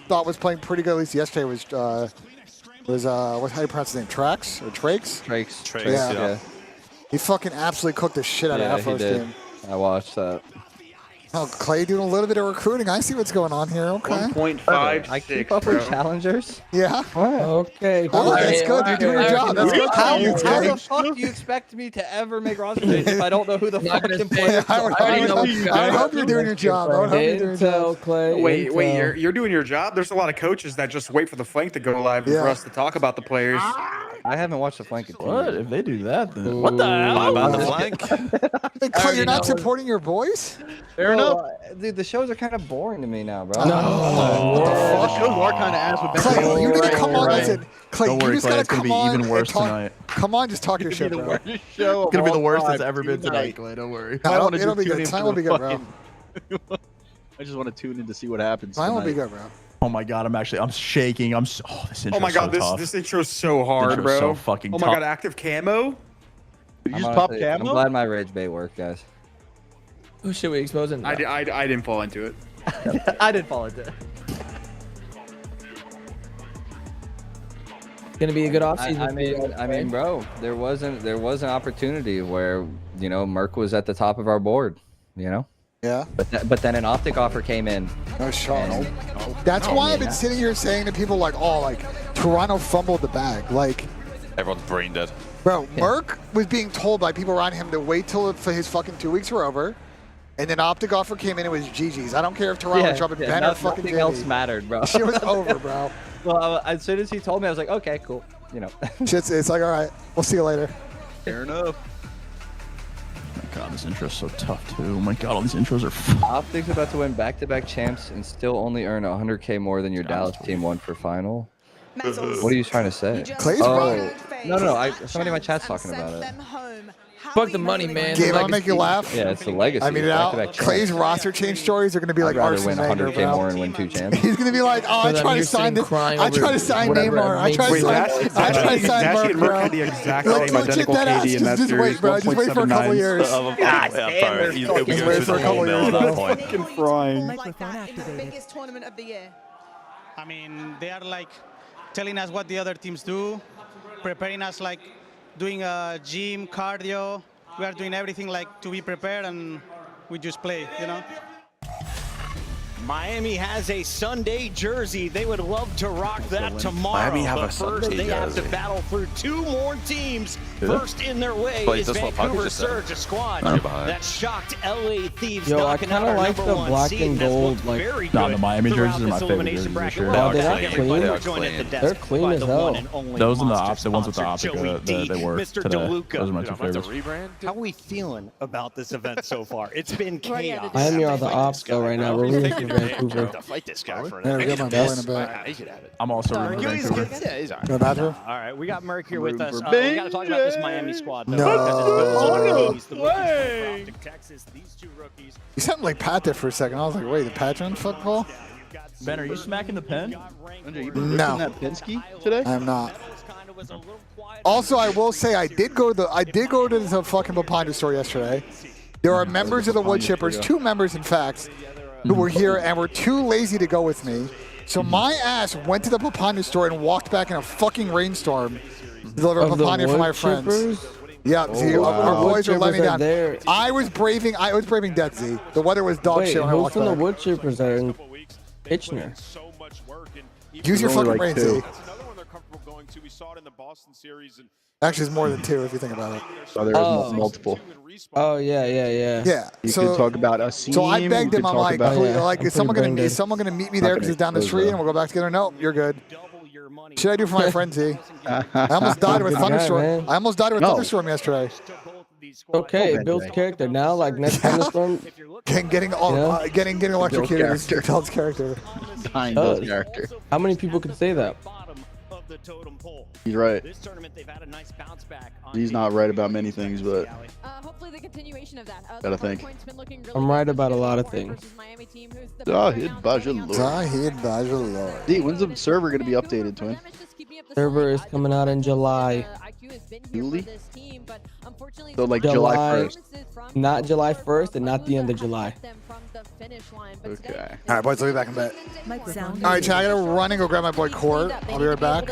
B: thought was playing pretty good at least yesterday was how do you pronounce his name? Trax or Trakes?
T: Trakes.
B: Yeah. He fucking absolutely cooked the shit out of Afro's team.
T: I watched that.
B: Oh, Clay doing a little bit of recruiting. I see what's going on here. Okay.
U: 1.5.
T: I keep up with challengers.
B: Yeah.
R: Okay.
B: Oh, that's good. You're doing your job. That's good.
T: How the fuck do you expect me to ever make roster changes if I don't know who the fucking player is?
B: I hope you're doing your job. I hope you're doing your job.
R: Clay.
U: Wait, you're doing your job? There's a lot of coaches that just wait for the flank to go live for us to talk about the players.
T: I haven't watched the flank.
F: What? If they do that, then what the hell?
C: About the flank?
B: Hey, Clay, you're not supporting your boys?
E: Fair enough.
T: Dude, the shows are kind of boring to me now, bro.
E: The shows are kind of ass with Ben.
B: Clay, you need to come on. Listen, Clay,
F: Don't
B: you
F: worry,
B: just
F: Clay.
B: gotta
F: It's gonna
B: come
F: be
B: on
F: even worse
B: and talk.
F: tonight.
B: Come on, just talk your shit, bro.
F: It's gonna be the worst that's ever been tonight, Clay. Don't worry.
B: No, it'll be good. Tonight will be good, bro.
E: I just want to tune in to see what happens.
B: Tonight will be good, bro.
F: Oh my god, I'm shaking. This intro's
U: Oh my god,
F: so tough.
U: this intro's so hard,
F: Intro's
U: bro.
F: so fucking
U: oh my
F: tough.
U: god, active camo?
E: Did you just pop camo?
T: I'm glad my rage bait worked, guys.
H: Who should we expose him?
U: I didn't fall into it.
T: I didn't fall into it.
H: Gonna be a good offseason.
T: I mean, bro, there was an opportunity where Merc was at the top of our board,
B: Yeah.
T: But then an optic offer came in.
B: No shot. That's why I've been sitting here saying to people like, Toronto fumbled the bag. Like,
C: Everyone's brain dead.
B: bro, Merc was being told by people around him to wait till his fucking 2 weeks were over. And then optic offer came in, it was GG's. I don't care if Toronto was dropping Ben or fucking
T: nothing else mattered, bro.
B: Shit was over, bro.
T: Well, as soon as he told me, I was like, okay, cool.
B: It's like, all right, we'll see you later.
E: Fair enough.
F: Oh my god, this intro's so tough too. Oh my god, all these intros are.
T: Optic's about to win back-to-back champs and still only earn 100K more than your Dallas team won for final. What are you trying to say?
B: Clay's
T: no. Somebody in my chat's talking about it.
H: Fuck the money, man.
B: Gabe, I'll make you laugh.
T: Yeah, it's the legacy.
B: I mean, Clay's roster change stories are going to be like Arsene Wenger,
T: win 100K more and win 2 champs.
B: He's going to be like, oh, I try to sign this. I try to sign Neymar. I try to sign Mark, bro.
U: The exact same identical KD in that
B: just wait, bro. Just wait for a couple years.
C: He's wait
B: for a couple years, bro.
U: Fucking frying.
V: In the biggest tournament of the year.
K: I mean, they are like telling us what the other teams do, preparing us like doing a gym, cardio. We are doing everything like to be prepared, and we just play, you know.
M: Miami has a Sunday jersey. They would love to rock that tomorrow.
C: Miami have
M: but
C: a
M: first,
C: Sunday
M: they have to
C: jersey.
M: battle through 2 more teams.
C: Do they?
M: First in their way
C: Wait,
M: is
C: that's what
M: Vancouver
C: Puckett just said.
M: Surge, a squad
C: No.
M: that shocked LA Thieves.
R: Yo, I
M: knocking out
R: kind of
M: our
R: like the
M: #1
R: black
M: seed,
R: and
M: that's
R: gold.
M: looked
R: Like,
M: very
F: No,
M: good
F: the Miami
M: throughout
F: jerseys are
M: this
F: my favorite
M: elimination
F: jerseys for
M: bracket.
F: sure.
M: Well,
R: they're not
M: everybody
R: clean.
M: joined at the desk
R: They're clean
M: by
R: as
M: the
R: hell.
M: one and only
F: Those and the
M: Monster
F: ones with the
M: sponsor,
F: Optica
M: Joey D,
F: they were
M: Mr.
F: today.
M: DeLuca.
F: Those are my two favorites.
M: How are we feeling about this event so far? It's been chaos.
R: Miami are the ops though right now. We're rooting for Vancouver.
O: To fight this guy for
B: Yeah, we got my boy in a bit.
O: He could have it.
F: I'm also rooting for Vancouver.
O: Yeah, he's all right.
B: Go bathroom?
M: All right, we got Merc here with us.
E: rooting for
M: We got to talk about this Miami squad, though.
B: No.
M: Because the rookies from Texas, these 2 rookies.
B: You sounded like Pat there for a second. I was like, wait, the Pat on football?
F: Ben, are you smacking the pen?
E: You been
B: No.
E: that Penske today?
B: I'm not. Also, I will say I did go to the fucking Papanda store yesterday. There are members of the Wood Chippers, 2 members in fact, who were here and were too lazy to go with me. So my ass went to the Papanda store and walked back in a fucking rainstorm to deliver Papanda for my friends. Yeah, see, our boys are letting me down.
R: There.
B: I was braving death, Z. The weather was dog
R: Wait,
B: shit when I
R: who's
B: walked
R: from the
B: back.
R: wood chippers that are in Kitchener?
B: Use your
E: Only
B: fucking
E: like
B: brain,
E: 2.
B: Z.
I: That's another one they're comfortable going to. We saw it in the Boston series. And
B: Actually, it's more than 2 if you think about it.
E: Oh, there is multiple.
R: Oh yeah.
B: Yeah.
E: You
B: so,
E: could talk about a scene.
B: So I begged him. I'm like, is someone
R: brain
B: gonna meet me there because it's down the street and we'll go back together? Nope, you're good. Should I do for my friend Z? I almost died with a thunderstorm.
R: man.
B: I almost died with a thunderstorm yesterday.
R: Okay, it builds character now. Like next thunderstorm.
B: Getting electrocuted is Bill's character.
E: Dying Bill's character.
R: How many people could say that?
E: He's right.
M: This tournament, they've had a nice bounce back.
E: He's not right about many things, but
J: Hopefully the continuation of that.
E: gotta think.
R: I'm right about a lot of things.
E: Zahid Bajalor. D, when's the server gonna be updated, Twin?
R: Server is coming out in July.
E: Julie? So like July 1st.
R: Not July 1st and not the end of July.
E: Okay.
B: All right, boys, I'll be back in a bit. All right, Chad, I gotta run and go grab my boy Court. I'll be right back.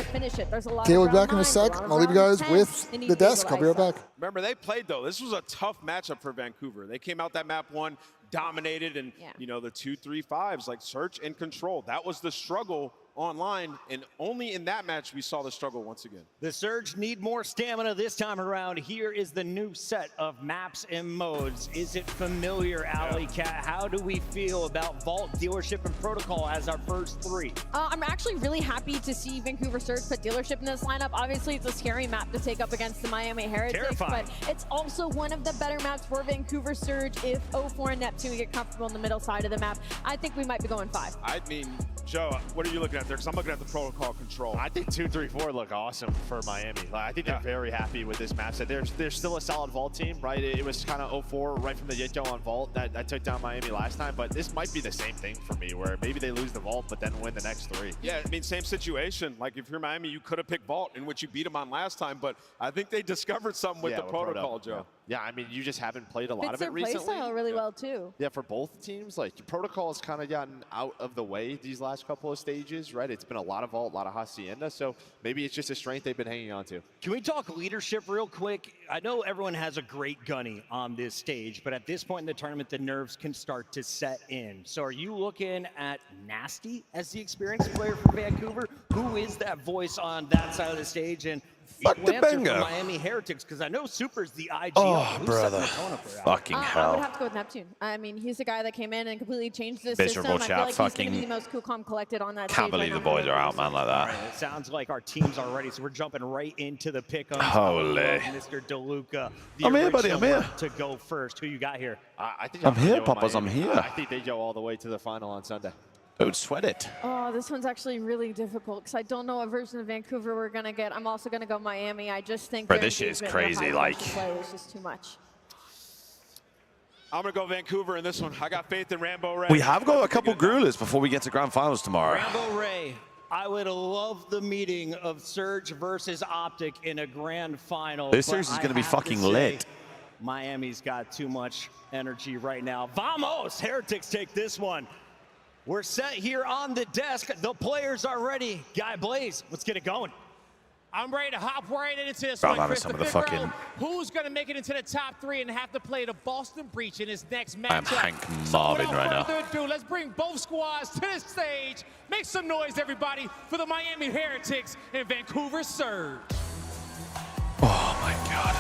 B: Kay will be back in a sec. I'll leave you guys with the desk. I'll be right back.
I: remember, they played, though. This was a tough matchup for Vancouver. They came out that map 1, dominated, and, you know, the 2-3-5s, like search and control. That was the struggle online, and only in that match we saw the struggle once again.
M: The Surge need more stamina this time around. Here is the new set of maps and modes. Is it familiar, Alley Cat? How do we feel about Vault, Dealership, and Protocol as our first 3?
J: I'm actually really happy to see Vancouver Surge put Dealership in this lineup. Obviously, it's a scary map to take up against the Miami Heretics, but it's also one of the better maps for Vancouver Surge if 04 and Neptune get comfortable in the middle side of the map. I think we might be going 5.
I: I mean, Joe, what are you looking at there? Because I'm looking at the protocol control.
O: I think 2-3-4 look awesome for Miami. Like, I think they're very happy with this map set. They're still a solid Vault team, right? It was kind of 04 right from the get-go on Vault that took down Miami last time, but this might be the same thing for me, where maybe they lose the Vault, but then win the next 3.
I: Yeah, I mean, same situation. Like, if you're Miami, you could have picked Vault, in which you beat them on last time, but I think they discovered something with the protocol, Joe.
O: Yeah, I mean, you just haven't played a lot
J: Fits
O: of it
J: their
O: recently.
J: playstyle really well, too.
O: Yeah, for both teams, like, protocol has kind of gotten out of the way these last couple of stages, right? It's been a lot of Vault, a lot of Hacienda, so maybe it's just a strength they've been hanging on to.
M: Can we talk leadership real quick? I know everyone has a great gunny on this stage, but at this point in the tournament, the nerves can start to set in. So are you looking at Nasty as the experienced player for Vancouver? Who is that voice on that side of the stage? And
C: fuck the bingo.
M: Miami Heretics, because I know Super's the IG.
C: Oh, brother. Fucking hell.
J: I would have to go with Neptune. I mean, he's the guy that came in and completely changed the
C: Miserable
J: system. I
C: chat,
J: feel like he's going to
C: fucking-
J: be the most cool, calm, collected on that
C: Can't
J: stage
C: believe the
J: right now.
C: boys are out, man, like that.
M: It sounds like our teams are ready, so we're jumping right into the pick-em.
C: Holy.
M: Mr. DeLuca, the
C: I'm here, buddy, I'm
M: original
C: here.
M: one to go first. Who you got here?
O: I think
C: I'm here,
O: go
C: Papas,
O: Miami.
C: I'm here.
O: I think they go all the way to the final on Sunday.
C: Don't sweat it.
J: Oh, this one's actually really difficult because I don't know what version of Vancouver we're going to get. I'm also going to go Miami. I just think
C: this shit is crazy. Like,
J: it's just too much.
I: I'm going to go Vancouver in this one. I got faith in Rambo Ray.
C: We have got a couple Grulers before we get to grand finals tomorrow.
M: Rambo Ray, I would love the meeting of Surge versus Optic in a grand final.
C: This series is going to be fucking lit.
M: Miami's got too much energy right now. Vamos! Heretics take this one. We're set here on the desk. The players are ready. Guy Blaze, let's get it going.
P: I'm ready to hop right into this
C: Bro,
P: one,
C: I'm
P: Chris,
C: some
P: to
C: of the
P: figure
C: fucking...
P: out who's going to make it into the top 3 and have to play the Boston Breach in his next matchup.
C: I'm Hank Marvin right now.
P: Without further ado, let's bring both squads to the stage. Make some noise, everybody, for the Miami Heretics and Vancouver Surge.
C: Oh, my God.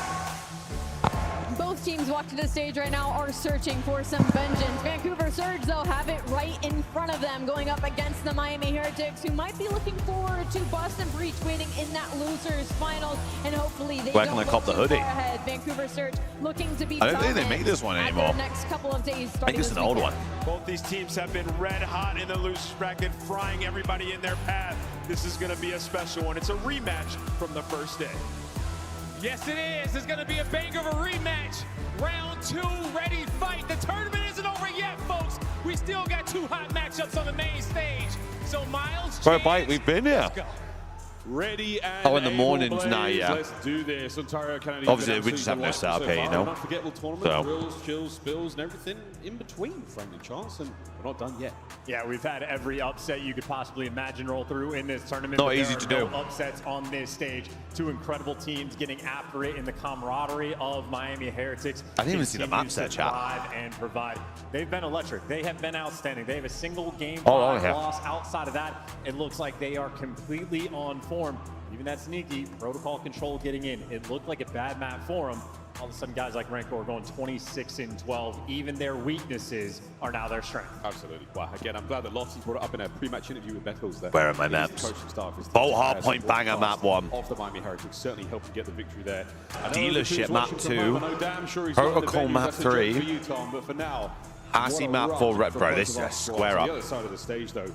J: Both teams walking to the stage right now are searching for some vengeance. Vancouver Surge, though, have it right in front of them, going up against the Miami Heretics, who might be looking forward to Boston Breach waiting in that losers finals, and hopefully they don't look
C: cop the
J: too
C: hoodie.
J: far ahead. Vancouver Surge looking to be
C: I don't think they make this one anymore.
J: the next couple of days.
C: I think it's an old one.
I: Both these teams have been red hot in the losers bracket, frying everybody in their path. This is going to be a special one. It's a rematch from the first day.
P: Yes, it is. It's going to be a banger of a rematch. Round 2, ready, fight. The tournament isn't over yet, folks. We still got 2 hot matchups on the main stage. So, Miles,
C: Bro, Bite, we've been here.
I: Ready and
C: in the mornings now, yeah.
I: Let's do this. Ontario, Canada,
C: Obviously, we just have no setup here, you know.
I: Don't forget the tournament, drills, chills, spills, and everything in between. Friendly chance, and we're not done yet.
D: Yeah, we've had every upset you could possibly imagine roll through in this tournament.
C: Not easy to do.
D: Upsets on this stage. 2 incredible teams getting after it in the camaraderie of Miami Heretics.
C: I didn't even see the map set, chat.
D: And provide. They've been electric. They have been outstanding. They have a single game loss. Outside of that, it looks like they are completely on form. Even that sneaky protocol control getting in, it looked like a bad map for them. All of a sudden, guys like Rancor are going 26-12. Even their weaknesses are now their strength.
I: Absolutely. Well, again, I'm glad that Lottie's brought it up in a pre-match interview with Bettles there.
C: Where are my maps? Bolt hardpoint banger map 1.
I: Of the Miami Heretics certainly helped to get the victory there.
C: Dealership map 2. Protocol map 3.
I: But for now,
C: RC map 4. Bro, this is a square up.
I: The other side of the stage, though.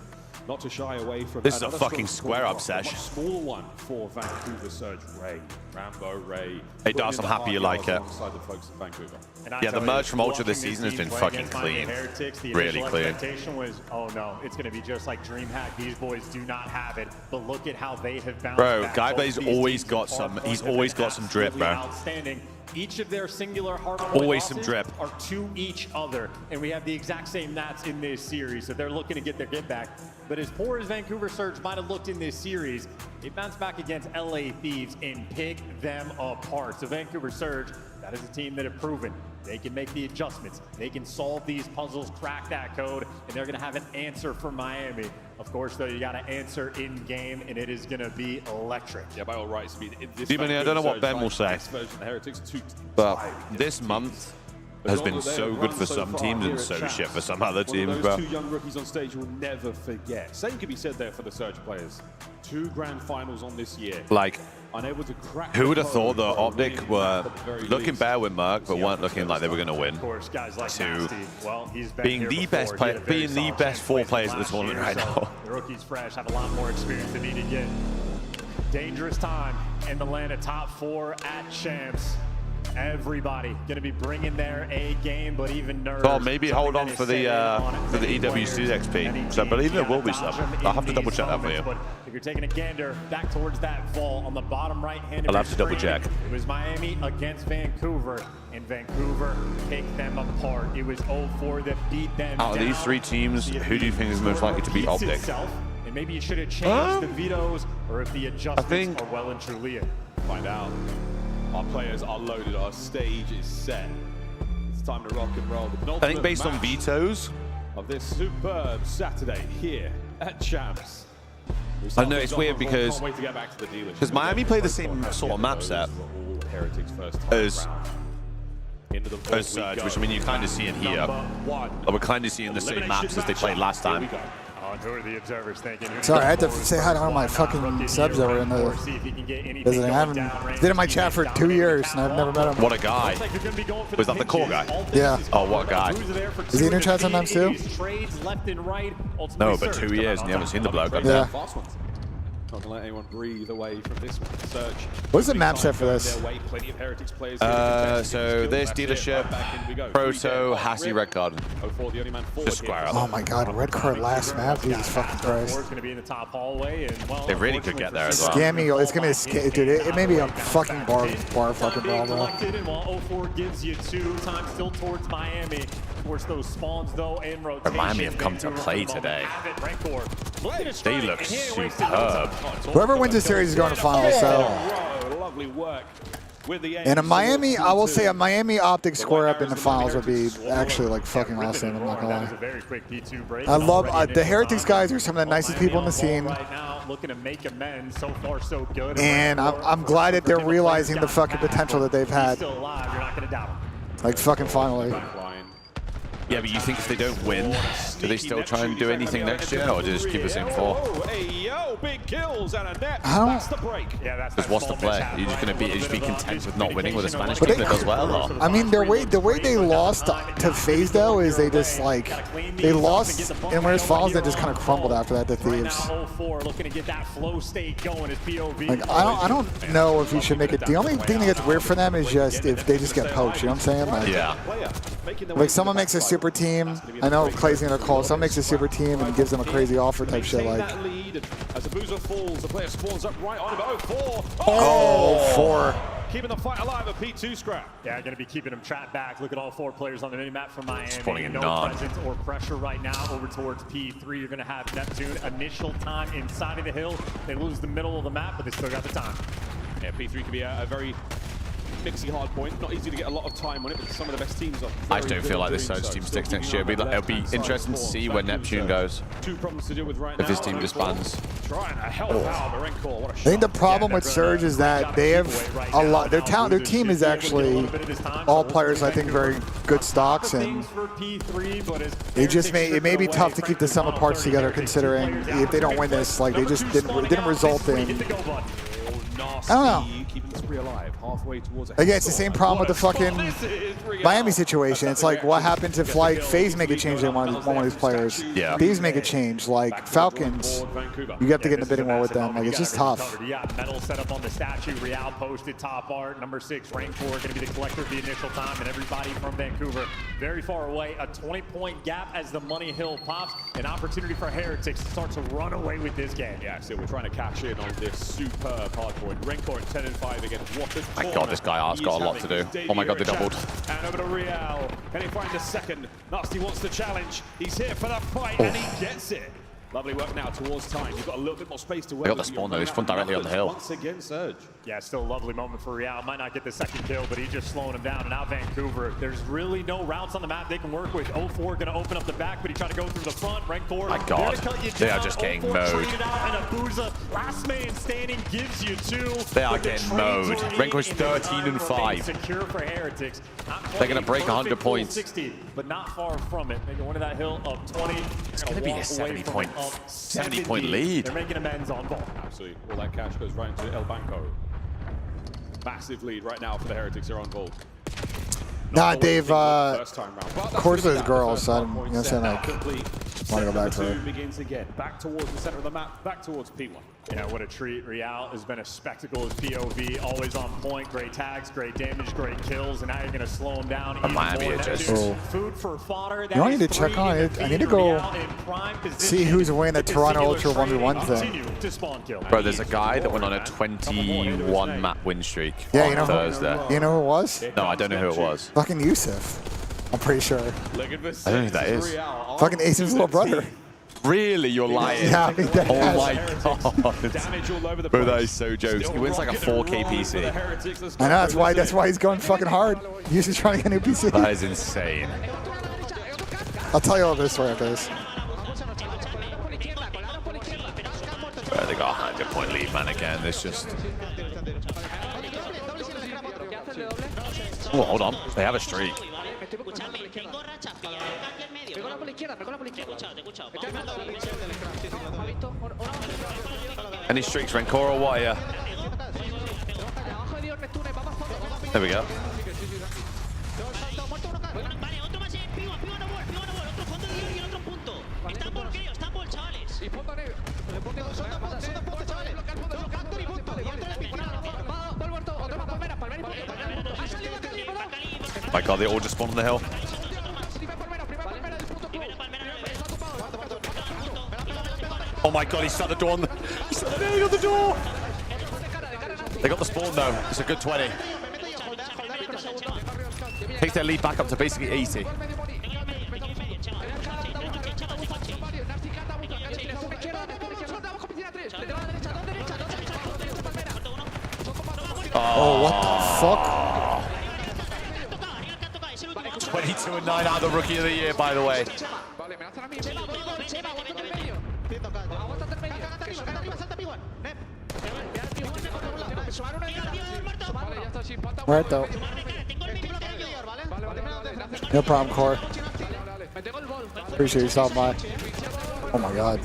I: Not to shy away from
C: this is a fucking square up sesh.
I: Smaller one for Vancouver Surge. Ray, Rambo, Ray.
C: Hey Das, I'm happy you like it.
I: The folks at Vancouver.
C: Yeah, the merge from Ultra this season has been fucking clean. Really clean.
D: Expectation was, oh no, it's going to be just like DreamHack. These boys do not have it, but look at how they have bounced back.
C: Guy Blaze always got some. He's always got some drip, bro.
D: Outstanding. Each of their singular hardpoint
C: always some drip
D: are to each other, and we have the exact same nats in this series, so they're looking to get their get back. But as poor as Vancouver Surge might have looked in this series, they bounced back against LA Thieves and picked them apart. So Vancouver Surge, that is a team that have proven they can make the adjustments, they can solve these puzzles, crack that code, and they're gonna have an answer for Miami. Of course, though, you got to answer in game, and it is going to be electric.
I: Yeah, by all rights. I mean,
C: I don't know what Ben will say, but this month has been so good for some teams and so shit for some other teams, bro.
I: Those 2 young rookies on stage you'll never forget. Same could be said there for the Surge players. 2 grand finals on this year.
C: Like,
I: unable to crack
C: who would have thought the Optic were looking better with Merc, but weren't looking like they were going to win? Being the best player, being the best 4 players at the tournament right now.
D: The rookies fresh have a lot more experience than needed yet. Dangerous time in the land of top 4 at Champs. Everybody going to be bringing their A game, but even nerves.
C: Oh, maybe hold on for the EWC XP. So I believe there will be some. I'll have to double check that for you.
D: But if you're taking a gander back towards that vault on the bottom right hand of
C: I'll have to double check.
D: It was Miami against Vancouver, and Vancouver picked them apart. It was 0-4 that beat them.
C: Out of these 3 teams, who do you think is most likely to beat Optic?
D: And maybe you should have changed the vetoes, or if the adjustments are well and truly in.
I: Find out. Our players are loaded. Our stage is set. It's time to rock and roll.
C: I think based on vetoes
I: of this superb Saturday here at Champs.
C: I know it's weird because Miami play the same sort of map set as Surge, which I mean you kind of see in here. But we're kind of seeing the same maps as they played last time.
D: and who are the observers thinking?
B: Sorry, I had to say hi to all my fucking subs that were in the visiting. I haven't been in my chat for 2 years, and I've never met him.
C: What a guy. Was that the core guy?
B: Yeah.
C: Oh, what a guy.
B: Is he in your chat sometimes too?
C: No, but 2 years and you haven't seen the bloke.
B: Yeah.
A: Not gonna let anyone breathe away from this one. Surge.
B: What's the map set for this?
C: So this dealership, Proto, Hassie, Red Garden. Just square up.
B: Oh my god, red card last map, Jesus fucking Christ.
C: They really could get there as well.
B: Scammy, it's gonna be, dude, it may be a fucking bar fucking brawl, bro.
D: While 04 gives you 2 times still towards Miami. Towards those spawns though in rotation.
C: Miami have come to play today. They look superb.
B: Whoever wins this series is going to finals, so. And a Miami, I will say a Miami Optic square up in the finals would be actually like fucking awesome, I'm not gonna lie. I love, the Heretics guys are some of the nicest people in the scene. And I'm glad that they're realizing the fucking potential that they've had. Like fucking finally.
C: Yeah, but you think if they don't win, do they still try and do anything next year, or do they just keep the same 4? Because what's the play? Are you just going to be content with not winning with a Spanish team that does well? Or?
B: I mean, the way they lost to FaZe though is they just like they lost in winners finals and just kind of crumbled after that to Thieves. Like I don't know if you should make it. The only thing that gets weird for them is just if they just get poached. You know what I'm saying? Like,
C: yeah.
B: Like someone makes a super team. I know Clay's gonna call. Someone makes a super team and gives them a crazy offer type shit. Like. Oh, 4.
D: Keeping the fight alive at P2 scrap. Yeah, going to be keeping them trapped back. Look at all 4 players on the mini-map from Miami. No presence or pressure right now over towards P3. You're going to have Neptune. Initial time inside of the hill. They lose the middle of the map, but they still got the time.
A: Yeah, P3 could be a very mixy hard point. Not easy to get a lot of time on it, but some of the best teams are.
C: I just don't feel like this Surge team sticks next year. It'll be interesting to see where Neptune goes.
A: 2 problems to deal with right
C: if this team disbands.
B: I think the problem with Surge is that they have a lot. Their talent, their team is actually all players. I think very good stocks, and it may be tough to keep the sum of parts together. Considering if they don't win this, like they just it didn't result in. I don't know. Again, it's the same problem with the fucking Miami situation. It's like, what happens if like FaZe make a change in one of these players?
C: Yeah.
B: These make a change. Like Falcons, you have to get in the bidding war with them. Like it's just tough.
D: Yeah, metal set up on the statue. Real posted top art. Number 6, rank 4, going to be the collector of the initial time, and everybody from Vancouver very far away. A 20-point gap as the money hill pops. An opportunity for Heretics to start to run away with this game.
A: Yeah, so we're trying to cash in on this superb hard point. Rankor 10-5 against Watford.
C: My God, this guy Art's got a lot to do. Oh my God, they doubled.
A: And over to Real. Can he find a second? Nasty wants the challenge. He's here for the fight, and he gets it. Lovely work now towards time. You've got a little bit more space to work.
C: They got the spawn though. He's front directly on the hill.
A: Once again, Surge.
D: Yeah, still a lovely moment for Real. Might not get the second kill, but he's just slowing him down. And now Vancouver, there's really no routes on the map they can work with. 04 going to open up the back, but he tried to go through the front. Rank 4.
C: My God, they are just getting mowed.
D: Last man standing gives you 2.
C: They are getting mowed. Renkor's 13-5.
D: Secure for Heretics.
C: They're going to break 100 points.
D: 60, but not far from it. They go into that hill of 20.
C: It's going to be a 70-point lead.
D: They're making amends on ball.
A: Absolutely. All that cash goes right into El Banco. Massive lead right now for the Heretics. They're on goal.
B: Nah, Dave, Corsa's girls, so I'm going to say like, I want to go back to her.
D: Begins again. Back towards the center of the map, back towards P1. Yeah, what a treat. Real has been a spectacle as POV, always on point. Great tags, great damage, great kills, and now you're going to slow him down even
C: Miami
D: more.
C: just...
D: Food for fodder.
B: You know, I need to check on it. I need to go see who's winning the Toronto Ultra 1v1 thing.
C: Bro, there's a guy that went on a 21 map win streak
B: on
C: Thursday.
B: You know who it was?
C: No, I don't know who it was.
B: Fucking Yusuf. I'm pretty sure.
C: I don't know who that is.
B: Fucking Ace's little brother.
C: Really? You're lying?
B: Yeah, I mean,
C: oh my God. Bro, that is so jokes. He wins like a 4K PC.
B: I know, that's why he's going fucking hard. He's just trying to get a new PC.
C: That is insane.
B: I'll tell you all this story after this.
C: Bro, they got a 100-point lead, man, again. It's just... Oh, hold on. They have a streak. Any streaks, Rencor, or what? Yeah. There we go. My God, they all just spawned on the hill. Oh my God, he shut the door on the... He shut the door! They got the spawn though. It's a good 20. Takes their lead back up to basically 80.
B: Oh, what the fuck?
C: 22-9 out of the Rookie of the Year, by the way.
B: Right though. No problem, Core. Appreciate you stopping by. Oh my God.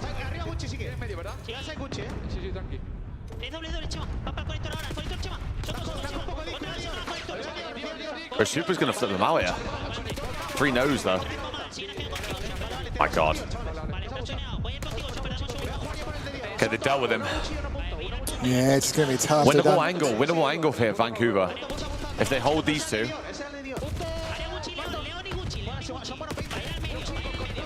C: But Super's gonna flip them out here. 3 no's though. My God. Okay, they dealt with him.
B: Yeah, it's gonna be tough.
C: Winnable angle here, Vancouver. If they hold these two.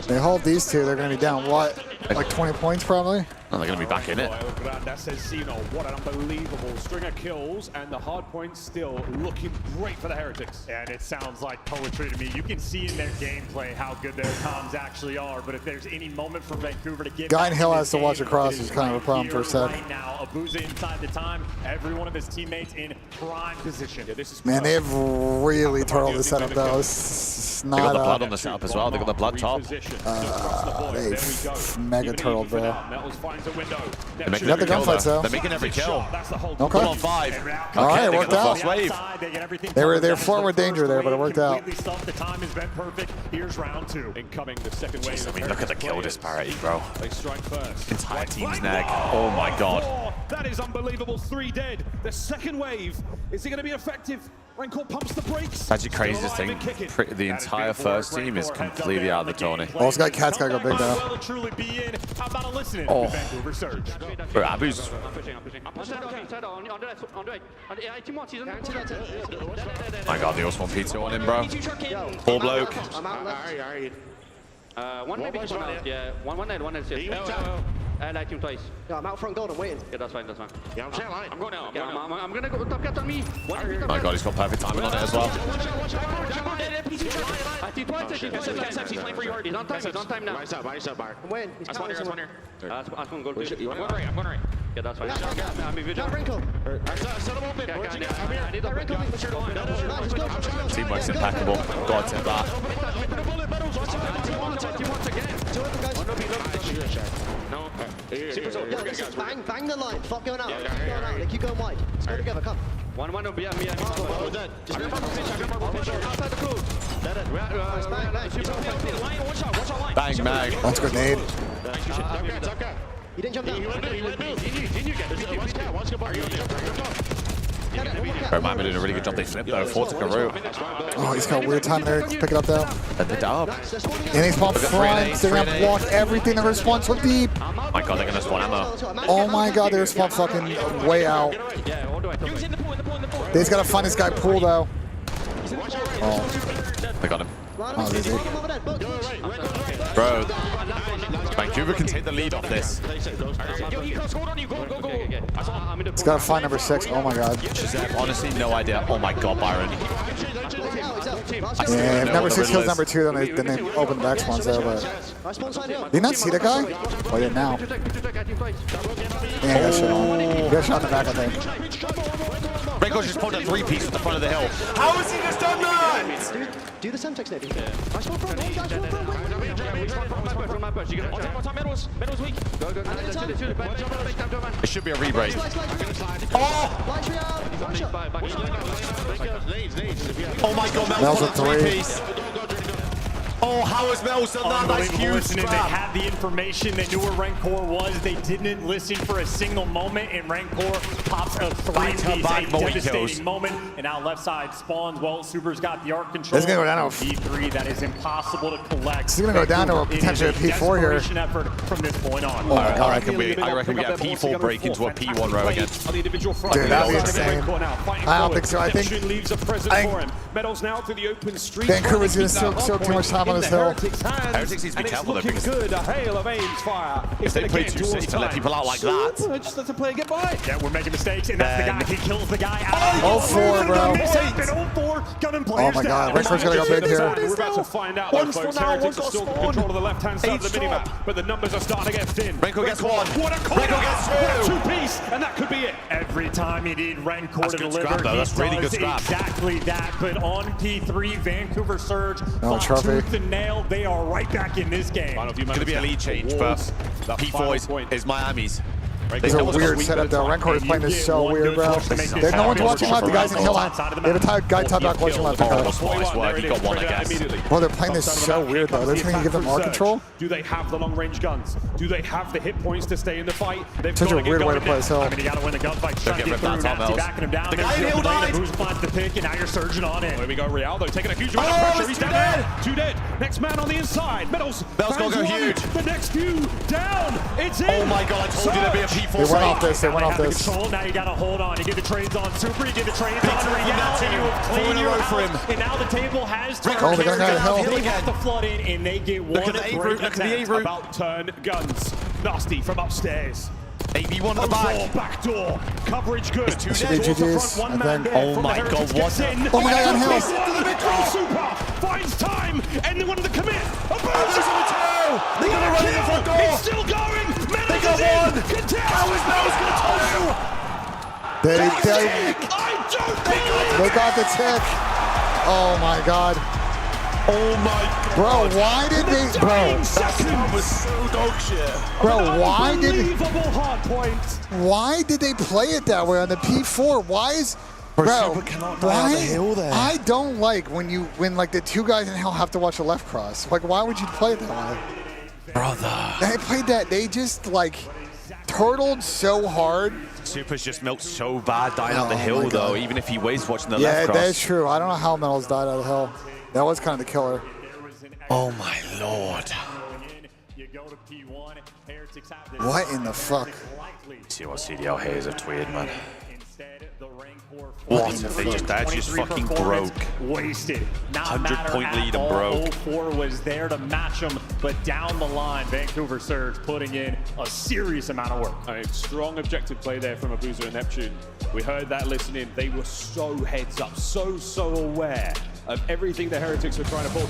B: They hold these two, they're gonna be down what? Like 20 points probably?
C: Oh, they're going to be back in it.
A: What an unbelievable string of kills, and the hard points still looking great for the Heretics.
D: And it sounds like poetry to me. You can see in their gameplay how good their comms actually are, but if there's any moment for Vancouver to get
B: Guy in Hill has to watch across is kind of a problem for a sec.
D: Right now, Abuza inside the time, every one of his teammates in prime position. Yeah, this is
B: Man, they've really turtled the setup though. It's not,
C: they got the blood on the setup as well. They got the blood top.
B: They mega turtled, bro.
C: They're making
B: every kill, though.
C: They're making every kill.
B: Okay.
C: Come on, 5.
B: All right, it worked out.
C: Wave.
B: They were flirting with danger there, but it worked out.
D: The time has been perfect. Here's round 2.
A: Incoming the second wave.
C: I mean, look at the kill disparity, bro.
A: They strike first.
C: Entire team's nag. Oh my God.
A: That is unbelievable. 3 dead. The second wave. Is it going to be effective? Rancor pumps the brakes.
C: Actually, craziest thing, the entire first team is completely out of the tourney.
B: Oh, this guy Cat's got to go big though.
C: Oh. Bro, Abu's... My God, they all spawn P2 on him, bro. Poor bloke.
L: One maybe yeah, one net, light team twice. Yeah, I'm out front gold, I'm waiting. Yeah, that's fine, that's fine. Yeah, I'm saying I'm going now. I'm gonna go top cat on me.
C: My God, he's got perfect timing on it as well.
L: He's on time now. I'm waiting. He's counting someone. That's one goal. I'm going right. Yeah, that's fine. I'm vigilant.
C: Teamwork's impeccable. God, tip that.
L: No.
N: Bang the line. Stop going out. They keep going wide. Let's go together. Come.
L: One behind me.
C: Bang, mag.
B: That's a grenade.
N: He didn't jump down.
C: Bro, Miami did a really good job. They flipped though. 4 took a route.
B: Oh, he's got a weird time there to pick it up though.
C: At the dub.
B: And he's spawned front. They're going to block everything. They're going to spawn so deep.
C: My God, they're going to spawn ammo.
B: Oh my God, they're spawn fucking way out. They just got to find this guy pool though. Oh.
C: They got him.
B: Oh, easy.
C: Bro, Vancouver can take the lead off this.
B: It's got to find number 6. Oh my God.
C: Shazam, honestly, no idea. Oh my God, Byron.
B: Yeah, if number 6 kills number 2, then they open the back spawns there, but... Did you not see the guy? Oh, yeah, now. Yeah, he got shit on. He got shot in the back, I think.
C: Renko just pulled a 3-piece at the front of the hill. How has he just done that?
N: Do the Semtex maybe.
C: It should be a re-break. Oh! Oh my God, Mel's a 3-piece. Oh, how has Mel's done that? That's
D: Unbelievable
C: huge
D: listening. They
C: scrap.
D: had the information. They knew where Rancor was. They didn't listen for a single moment, and Rancor pops a three-piece, a devastating moment. And now left side spawns. Well, Super's got the arc control.
B: It's going to go down to
D: P3. That is impossible to collect.
B: It's going to go down to a potentially a P4 here.
D: Effort from this point on.
B: Oh my God.
C: I reckon we get a P4 break into a P1 row again.
B: Dude, that'd be insane. I don't think so. I think Vancouver's going to soak too much time on this hill.
C: Heretics needs to be careful though, because
A: good. A hail of aims fire.
C: if they play too safe and let people out like that.
A: Just let the player get by.
D: Yeah, we're making mistakes, and that's the guy. He kills the guy out.
B: Oh, 4, bro.
D: Oh
B: my God. Rancor's going to go big here.
A: We're about to find out, though, folks. Heretics are still in control of the left-hand side of the minimap, but the numbers are starting to get thin.
C: Rancor gets one.
A: What a corner!
C: Rancor gets
A: What a two-piece, and that could be it.
D: Every time he did Rancor
C: That's
D: to
C: good
D: deliver,
C: scrap, though. That's really good scrap.
D: Exactly that. But on P3, Vancouver Surge,
B: trophy.
D: tooth and nail, they are right back in this game.
C: It's going to be a lead change, but P4 is Miami's.
B: It's a weird setup though. Rancor is playing this so weird, bro. No one's watching live. The guys in hill. They have a guy top back watching live.
C: He got one, I guess.
B: Well, they're playing this so weird though. They're just going to give them more control.
A: Do they have the long-range guns? Do they have the hit points to stay in the fight?
B: Such a weird way to play this hill.
D: I mean, you got to win the gunfight. Trying to get through. Nasty backing him down.
C: The guy in hill died.
D: Who's finds the pick, and now you're surging on in.
A: Here we go, Rialdo taking a huge amount of pressure. He's down there. 2 dead. Next man on the inside. Medals
C: gonna go huge.
A: The next few down. It's in.
C: Oh my God! I told you there'd be a P4.
B: They went off this. They went off this.
D: Now you got to hold on. You get the trades on Super. You get the trades on Reality. You have cleaned your house, and now the table has turned.
B: Oh, they're going to hell.
D: They have to flood in, and they get one.
C: Look at the A route. Look at the A route.
A: About turn guns. Nasty from upstairs.
C: AB1 at the back.
A: Back door. Coverage good.
B: Should be GG's, I think.
C: Oh my God, what?
B: Oh my God, on hill.
A: Super finds time. Anyone to commit. A burst.
C: They're going to run in the front door.
A: It's still going.
C: They got one. How is Mel's got 2?
B: They got the tick. Oh my God.
C: Oh my God.
B: Bro, why did they... Bro.
C: That was so dog shit.
B: Bro,
A: why
B: did they play it that way on the P4? Why is... Bro, why? I don't like when like the two guys in hell have to watch a left cross. Like, why would you play it that way?
C: Brother.
B: They played that. They just like turtled so hard.
C: Super's just milked so bad dying on the hill though, even if he waits watching the left
B: Yeah,
C: cross.
B: that's true. I don't know how Metals died on the hill. That was kind of the killer.
C: Oh my Lord.
B: What in the fuck?
C: See what CDL Hayes have tweeted, man. What if they just fucking broke?
D: Wasted.
C: 100-point lead and broke.
D: 04 was there to match them, but down the line, Vancouver Surge putting in a serious amount of work.
A: I mean, strong objective play there from Abuza and Neptune. We heard that listening. They were so heads up, so aware of everything the Heretics were trying to pull.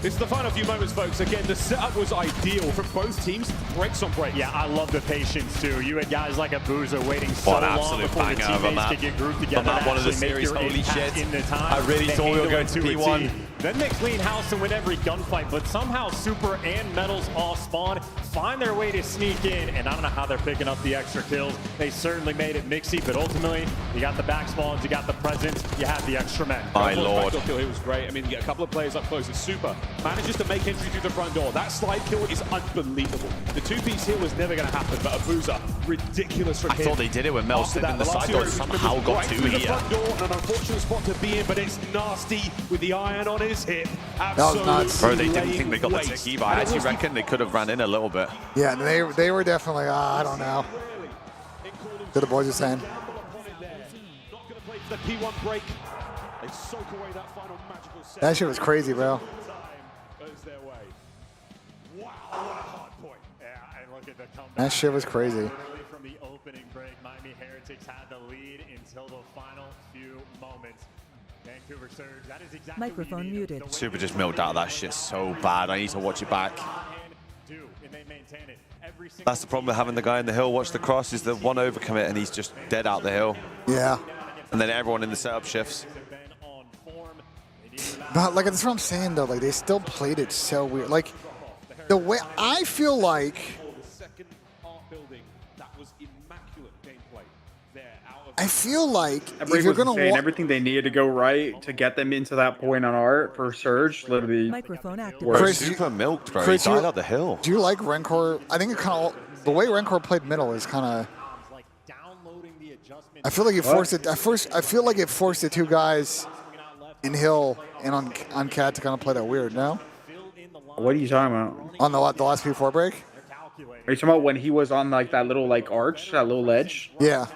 A: This is the final few moments, folks. Again, the setup was ideal for both teams. Breaks on breaks.
D: Yeah, I love the patience, too. You had guys like Abuza waiting so long before the teammates could get grouped together to
C: one of the
D: actually make
C: series,
D: your
C: holy
D: impact
C: shit.
D: in the time.
C: I really thought we were going to P1.
D: Then they clean house and win every gunfight, but somehow Super and Metals all spawn, find their way to sneak in, and I don't know how they're picking up the extra kills. They certainly made it mixy, but ultimately, you got the back spawns, you got the presence, you have the extra men.
C: My Lord.
A: Kill, it was great. I mean, you get a couple of players up close. And Super manages to make entry through the front door. That slide kill is unbelievable. The two-piece here was never going to happen, but Abuza, ridiculous from him.
C: I thought they did it when Mel slipped in the side door, somehow got two here.
A: Front door, an unfortunate spot to be in, but it's Nasty with the iron on his hip.
B: That was nuts.
C: Bro, they didn't think they got the tick either. I actually reckon they could have ran in a little bit.
B: Yeah, they were definitely, I don't know. What the boys are saying.
A: Not going to play for the P1 break. They soak away that final magical set.
B: That shit was crazy, bro. That shit was crazy.
D: From the opening break, Miami Heretics had the lead until the final few moments. Vancouver Surge, that is exactly
S: Microphone muted.
C: Super just milked out of that shit so bad. I need to watch it back. That's the problem with having the guy in the hill watch the cross, is the one overcommit and he's just dead out the hill.
B: Yeah.
C: And then everyone in the setup shifts.
B: But like, that's what I'm saying though. Like, they still played it so weird. Like, the way I feel like.
A: The second art building, that was immaculate gameplay there out of
B: I feel like
U: That
B: if
U: break
B: you're
U: was
B: gonna
U: insane. Everything they needed to go right to get them into that point on art for Surge, literally.
S: Microphone activated.
U: worked.
C: Super milked, bro.
B: Chris,
C: he died up the hill.
B: Do you like Rencor? I think it kind of the way Rencor played middle is kind of. I feel like it forced it. I feel like it forced the two guys in Hill and on Cat to kind of play that weird. No.
U: What are you talking about?
B: On the last P4 break.
U: Are you talking about when he was on like that little like arch, that little ledge?
B: Yeah.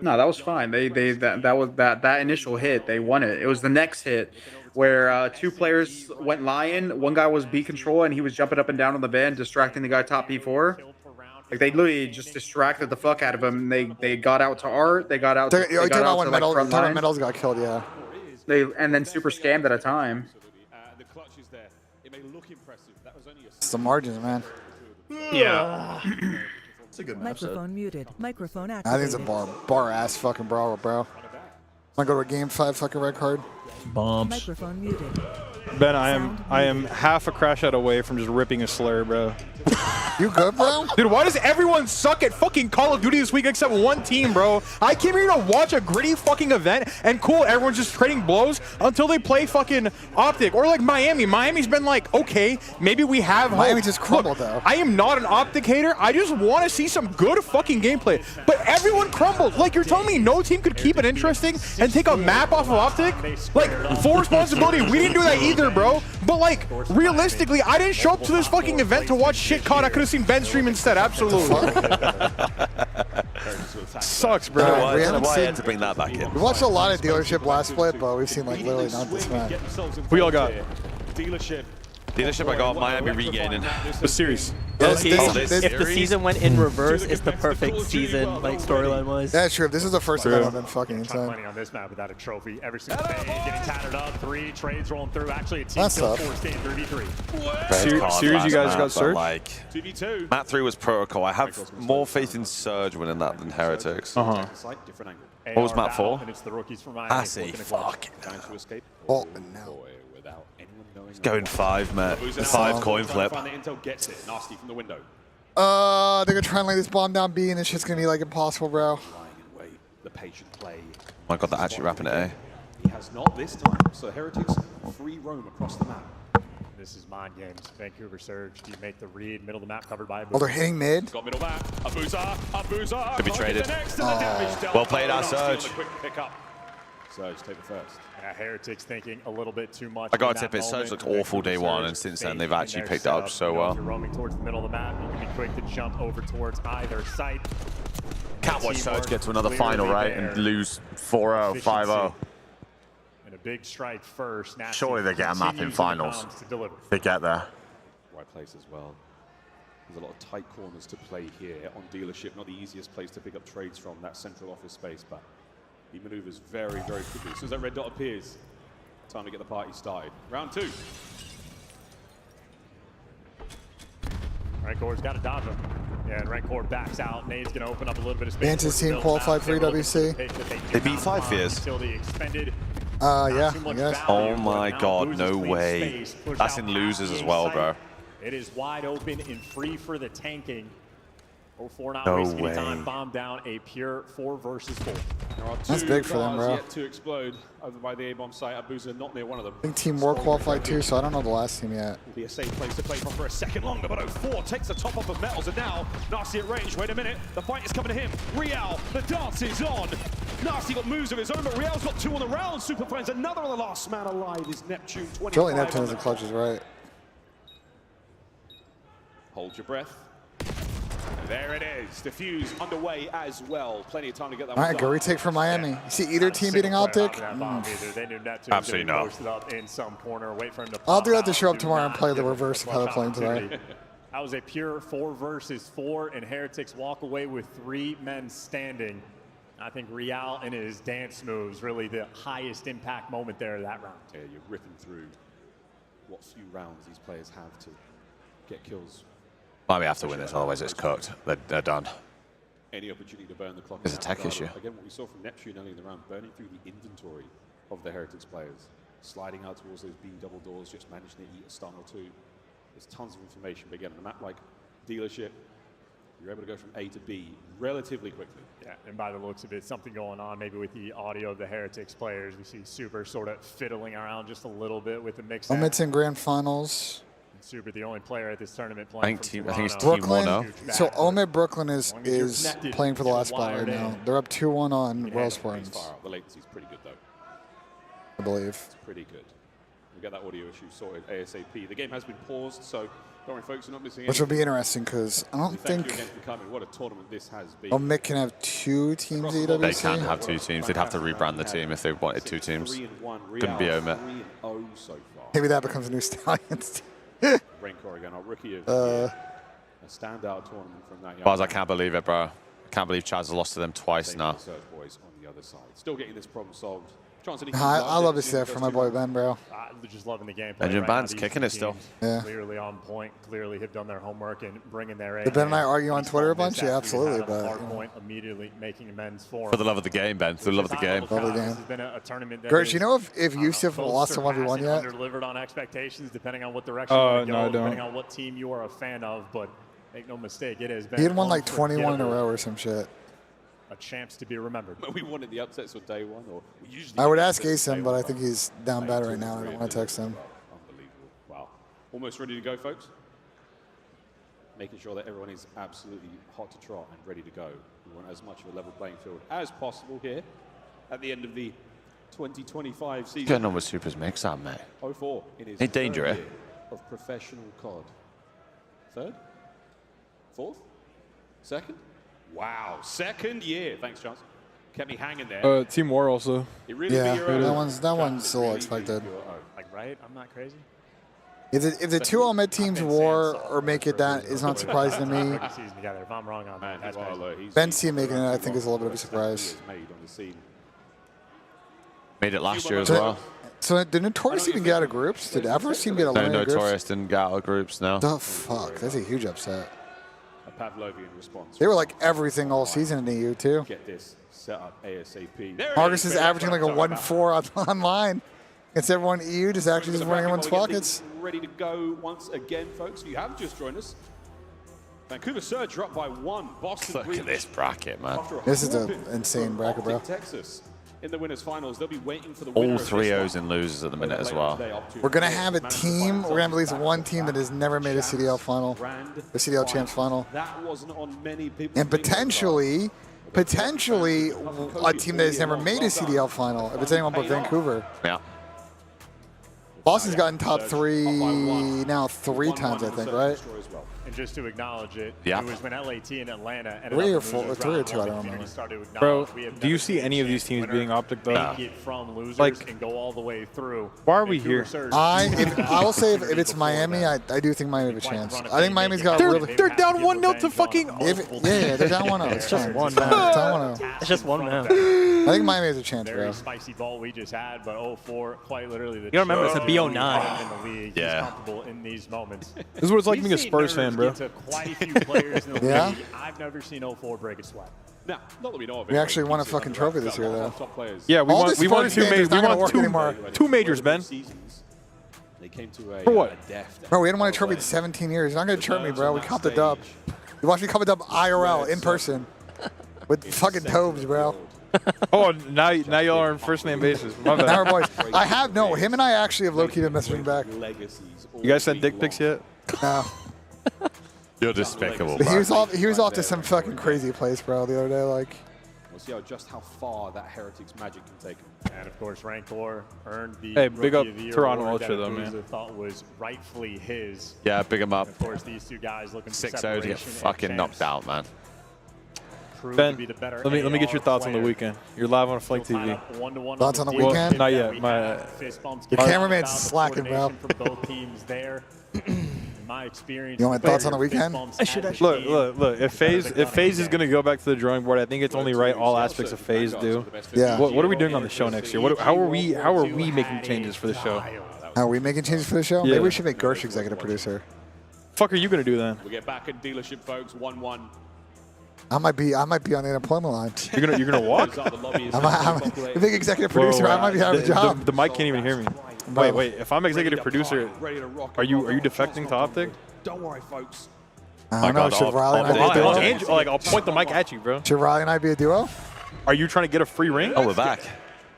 U: No, that was fine. That was that initial hit. They won it. It was the next hit where two players went lion. One guy was B control and he was jumping up and down on the van, distracting the guy top P4. Like they literally just distracted the fuck out of him. They got out to art. They got out.
B: You're talking about when
U: like, front line.
B: Metals got killed, yeah.
U: And then super scammed at a time.
B: It's the margins, man.
U: Yeah.
F: It's a good
S: Microphone muted. Microphone
B: I
S: activated.
B: think it's a bar ass fucking brawl, bro. Wanna go to a game 5 fucking red card?
F: Bumps.
S: Microphone muted.
G: Ben, I am half a crash out away from just ripping a slur, bro.
B: You good, bro?
G: Dude, why does everyone suck at fucking Call of Duty this week except one team, bro? I came here to watch a gritty fucking event, and cool, everyone's just trading blows until they play fucking Optic. Or like Miami. Miami's been like, okay, maybe we have
B: Miami
G: hope.
B: just crumbled, though.
G: I am not an Optic hater. I just want to see some good fucking gameplay. But everyone crumbled. Like, you're telling me no team could keep it interesting and take a map off of Optic? Like, full responsibility. We didn't do that either, bro. But like, realistically, I didn't show up to this fucking event to watch shit COD. I could have seen Ben stream instead. Absolutely. Sucks, bro.
C: I don't know why I had to bring that back in.
B: We watched a lot of dealership last split, but we've seen like literally not this match.
G: We all got
C: Dealership, I got Miami regaining.
G: the series.
Q: If the season went in reverse, it's the perfect season, like storyline wise.
B: That's true. If this is the first event, I've been fucking
D: Tough
B: insane.
D: playing on this map without a trophy. Every single day, getting tattered up. 3 trades rolling through. Actually, a team
B: That's
D: kill
B: tough.
D: 4 staying 3v3.
G: Series you guys got searched?
C: Like,
D: 2v2.
C: Map 3 was Protocol. I have more faith in Surge winning that than Heretics.
G: Uh-huh.
C: What was map 4?
D: And it's the rookies from
C: I see. Fuck.
B: Oh, no.
C: It's going 5, mate. 5 coin flip.
A: Nasty from the window.
B: They're gonna try and lay this bomb down B, and it's just gonna be like impossible, bro.
A: The patient play.
C: Oh my god, they're actually wrapping it, eh?
A: He has not this time. So Heretics free roam across the map.
D: This is mind games. Vancouver Surge. Do you make the read? Middle of the map covered by a
B: Oh, they're hitting mid.
A: Got middle map. Abuza.
C: Could be traded. Well played, our Surge.
A: Quick pick up. Surge take the first.
D: Yeah, Heretics thinking a little bit too much.
C: I gotta tip it, Surge looked awful day one, and since then they've actually picked it up so well.
D: If you're roaming towards the middle of the map, you can be quick to jump over towards either site.
C: Can't watch Surge get to another final, right, and lose 4-0, 5-0.
D: And a big strike first.
C: Surely they get a map in finals. They get there.
A: Right place as well. There's a lot of tight corners to play here on Dealership. Not the easiest place to pick up trades from, that central office space, but he maneuvers very, very quickly. As soon as that red dot appears, time to get the party started. Round 2.
D: Rancor's got to dodge him. Yeah, and Rancor backs out. Nade's going to open up a little bit of space.
B: Vantage team qualified for EWC.
C: They beat 5 fears.
B: Yeah, I guess.
C: Oh my god, no way. That's in losers as well, bro.
D: It is wide open and free for the tanking. 04 not
C: No
D: wasting
C: way.
D: any time. Bomb down a pure 4 versus 4.
A: There are
B: That's
A: 2
B: big for them,
A: bars
B: bro.
A: yet to explode over by the A-bomb site. Abuza not near one of them.
B: I think Team War qualified too, so I don't know the last team yet.
A: Will be a safe place to play from for a second longer, but 04 takes the top off of Metals, and now Nasty at range. Wait a minute, the fight is coming to him. Real, the dance is on. Nasty got moves of his own, but Real's got 2 on the round. Super Friends, another on the last man alive is Neptune. 25
B: Surely Neptune
A: on
B: is the
A: the
B: clutch, is right.
A: Hold your breath. There it is. Diffuse underway as well. Plenty of time to get that
B: All
A: one
B: right, go
A: done.
B: retake for Miami. You see either team beating Optic?
C: Absolutely not.
B: I'll do that to show up tomorrow and play the reverse of how they're playing today.
D: That was a pure 4 versus 4, and Heretics walk away with 3 men standing. I think Real and his dance moves really the highest impact moment there of that round.
A: Yeah, you're ripping through what few rounds these players have to get kills.
C: Miami have to win this, otherwise it's cooked. They're done.
A: Any opportunity to burn the clock.
C: It's a tech issue.
A: Again, what we saw from Neptune early in the round, burning through the inventory of the Heretics players, sliding out towards those B double doors, just managing to eat a stun or 2. There's tons of information, but again, on a map like Dealership, You're able to go from A to B relatively quickly.
D: Yeah, and by the looks of it, something going on maybe with the audio of the Heretics players. We see Super sort of fiddling around just a little bit with the mix.
B: Omit's in grand finals.
D: Super, the only player at this tournament playing.
C: I think it's
B: Brooklyn.
C: Team 1 now.
B: So Omid Brooklyn is playing for the last spot right now. They're up 2-1 on World Sports.
A: The latency's pretty good though.
B: I believe.
A: It's pretty good. We get that audio issue sorted ASAP. The game has been paused, so don't worry, folks, you're not missing
B: Which will
A: anything.
B: be interesting because I don't
A: Thank you
B: think
A: again for coming. What a tournament this has been.
B: Omid can have 2 teams EWC.
C: They can have 2 teams. They'd have to rebrand the team if they wanted 2 teams. Couldn't be Omid.
A: 3-0 so far.
B: Maybe that becomes a new Stallions.
A: Rancor again, our rookie of the year. A standout tournament from that young
C: Bars, I
A: man.
C: can't believe it, bro. I can't believe Chaz has lost to them twice now.
A: Search boys on the other side. Still getting this problem solved.
B: I love to see that for my boy Ben, bro.
D: Just loving the game.
C: Benjamin Band's kicking it still.
B: Yeah.
D: Clearly on point. Clearly have done their homework and bringing their A.
B: Did Ben and I argue on Twitter a bunch? Yeah, absolutely. But
D: hard point immediately making amends for
C: For the love of the game, Ben. For the love of the game.
B: Love the game.
D: This has been a tournament that
B: Gersh, you know if Yusuf lost to 1v1 yet?
D: Delivered on expectations, depending on what direction you want to go, depending on what team you are a fan of. But make no mistake, it has been.
B: He had won like 21 in a row or some shit.
D: A chance to be remembered.
A: We wanted the upsets on day one, or we usually.
B: I would ask Asim, but I think he's down bad right now. I don't want to text him.
A: Unbelievable. Wow. Almost ready to go, folks. Making sure that everyone is absolutely hot to trot and ready to go. We want as much of a level playing field as possible here at the end of the 2025 season.
C: What's going on with Super's mix up, mate?
A: 04 in his
C: Hey, danger,
A: third
C: eh?
A: year of professional COD. Third? Fourth? Second? Wow, second year. Thanks, Chance. Kept me hanging there.
G: Team War also.
A: It really
B: Yeah,
A: be your own.
B: that one's still expected.
D: Like, right? I'm not crazy.
B: If the 2 Omid teams war or make it, that is not surprising to me.
D: Together. If I'm wrong on that, that's
B: Ben's team making it, I think, is a little bit of a surprise.
C: Made it last year as well.
B: So did Notorious even get out of groups? Did Everest team get
C: No,
B: eliminated groups?
C: Notorious didn't get out of groups, no.
B: The fuck? That's a huge upset.
A: A Pavlovian response.
B: They were like everything all season in the EU too.
A: Get this set up ASAP.
B: Marcus is averaging like a 1-4 online. It's everyone EU just actually just running everyone's pockets.
A: Ready to go once again, folks. If you have just joined us, Vancouver Surge dropped by 1. Boston
C: Look at this bracket, man.
B: This is an insane bracket, bro.
A: Texas in the winners finals. They'll be waiting for the
C: All
A: winner
C: 3 O's and losers at the minute as well.
B: We're gonna have a team. We're gonna have at least one team that has never made a CDL final, the CDL champs final,
A: That wasn't on many people.
B: and potentially a team that has never made a CDL final. If it's anyone but Vancouver.
C: Yeah.
B: Boston's gotten top 3 now 3 times, I think, right?
D: And just to acknowledge it,
C: Yeah.
D: it was when LAT and Atlanta ended
B: 3 or
D: up
B: 4 or 3 or 2, I don't remember.
G: Bro, do you see any of these teams being Optic though?
D: Take it from losers
G: Like,
D: and go all the way through.
G: why are we here?
B: I will say if it's Miami, I do think Miami have a chance. I think Miami's got a really.
G: They're down 1-0 to fucking.
B: Yeah, they're down 1-0.
Q: It's just one
B: Down
Q: man.
B: 1-0.
Q: It's just one man.
B: I think Miami has a chance,
D: Very
B: bro.
D: spicy ball we just had, but 0-4, quite literally the
Q: You gotta remember, it's a
D: chosen
Q: BO9.
D: in the league.
C: Yeah.
D: He's comfortable in these moments.
G: This is what it's like being a Spurs fan, bro.
D: To quite a few players in the
B: Yeah?
D: league. I've never seen 0-4 break a sweat.
A: Now, not that we know of it.
B: We actually won a fucking trophy this year, though.
G: Yeah, we
B: All
G: won.
B: this
G: We won
B: Spurs
G: 2
B: game
G: majors.
B: is
G: We
B: not gonna
G: won
B: work anymore.
G: 2 majors, Ben.
A: They came to a
G: For what?
B: Bro, we hadn't won a trophy in 17 years. You're not gonna chirp me, bro. We copped the dub. You watched me cop a dub IRL in person with fucking Tobes, bro.
G: Oh, now y'all are on first name basis. My bad.
B: Now we're boys. Him and I actually have low-key been messaging back.
G: You guys sent dick pics yet?
B: No.
C: You're despicable,
B: He
C: bro.
B: was off to some fucking crazy place, bro, the other day. Like,
A: We'll see just how far that Heretics magic can take him.
D: And of course, Rancor earned the
G: Hey, big
D: Rookie
G: up
D: of the Year
G: Toronto
D: award
G: Ultra,
D: that
G: though, man.
D: Abuza thought was rightfully his.
C: Yeah, big him up.
D: Of course, these two guys looking for
C: 6-0 to
D: separation
C: get
D: and
C: fucking
D: chance.
C: knocked out, man.
D: Proved
G: Ben,
D: to be the better
G: let me get your
D: AR
G: thoughts on the
D: player.
G: weekend. You're live on Flank
D: Still tied
G: TV.
D: up 1-1
B: Thoughts on the
D: defense.
B: weekend?
G: Not yet.
D: We
G: My
D: had fist bumps.
B: Your cameraman's slacking, bro.
D: Coordination from both teams there. In my experience.
B: You want my thoughts on the
D: fist
B: weekend?
D: bumps
Q: I should
D: at
Q: actually-
D: the team.
G: Look. If FaZe is gonna go back to the drawing board, I think it's only right all aspects of FaZe do.
B: Yeah.
G: What are we doing on the show next year? How are we making changes for the show?
B: are we making changes for the show?
G: Yeah.
B: Maybe we should make Gersh executive producer.
G: Fuck are you gonna do then?
A: We get back in dealership, folks. 1-1.
B: I might be on the unemployment line.
G: You're gonna walk?
B: The big executive producer, I might be out of a job.
G: The mic can't even hear me. Wait. If I'm executive producer, are you defecting to Optic?
A: Don't worry, folks.
B: I don't know. Should Riley and I be a duo?
G: Like, I'll point the mic at you, bro.
B: Should Riley and I be a duo?
G: Are you trying to get a free ring?
C: Oh, we're back.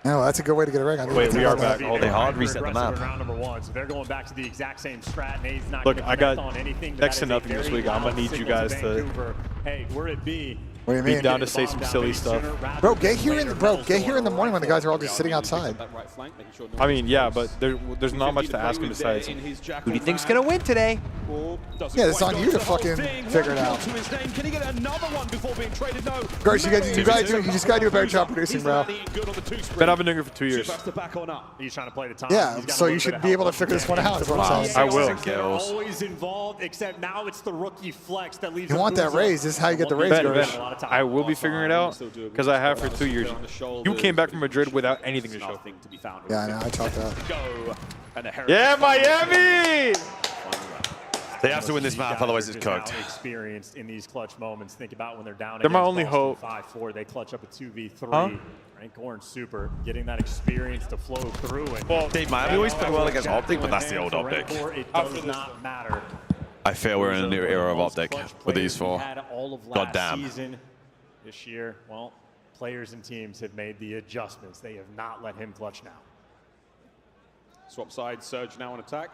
B: No, that's a good way to get a ring.
G: Wait, we are back.
C: They hard reset the map.
D: Round number 1, so they're going back to the exact same strat. And he's not
G: Look,
D: gonna
G: I got
D: on anything.
G: next to nothing this week. I'm gonna need you guys to.
D: Hey, we're at B.
B: What do you
G: Be
B: mean?
G: down to say some silly stuff.
B: Bro, get here in the morning when the guys are all just sitting outside.
G: I mean, yeah, but there's not much to ask him besides.
Q: Who do you think's gonna win today?
B: Yeah, it's on you to fucking figure it out. Gross, you just gotta do a better job producing, bro.
G: But I've been doing it for 2 years.
D: He's trying to play the time.
B: Yeah, so you should be able to figure this one out. Is what I'm saying.
G: I will.
D: Always involved, except now it's the rookie flex that leaves.
B: You want that raise? This is how you get the raise.
G: I will be figuring it out because I have for 2 years. You came back from Madrid without anything to show.
B: Yeah, I know. I talked that.
G: Yeah, Miami!
C: They have to win this map, otherwise it's cooked.
D: Experienced in these clutch moments. Think about when they're down.
G: They're my only hope.
D: 5-4, they clutch up a 2v3.
G: Huh?
D: Rank Orange Super, getting that experience to flow through. And
C: Well, Dave, Miami always play well against Optic, but that's the old Optic.
D: It does not matter.
C: I feel we're in a new era of Optic with these four. God damn.
D: Season. This year, well, players and teams have made the adjustments. They have not let him clutch now.
A: Swap side, Surge now on attack.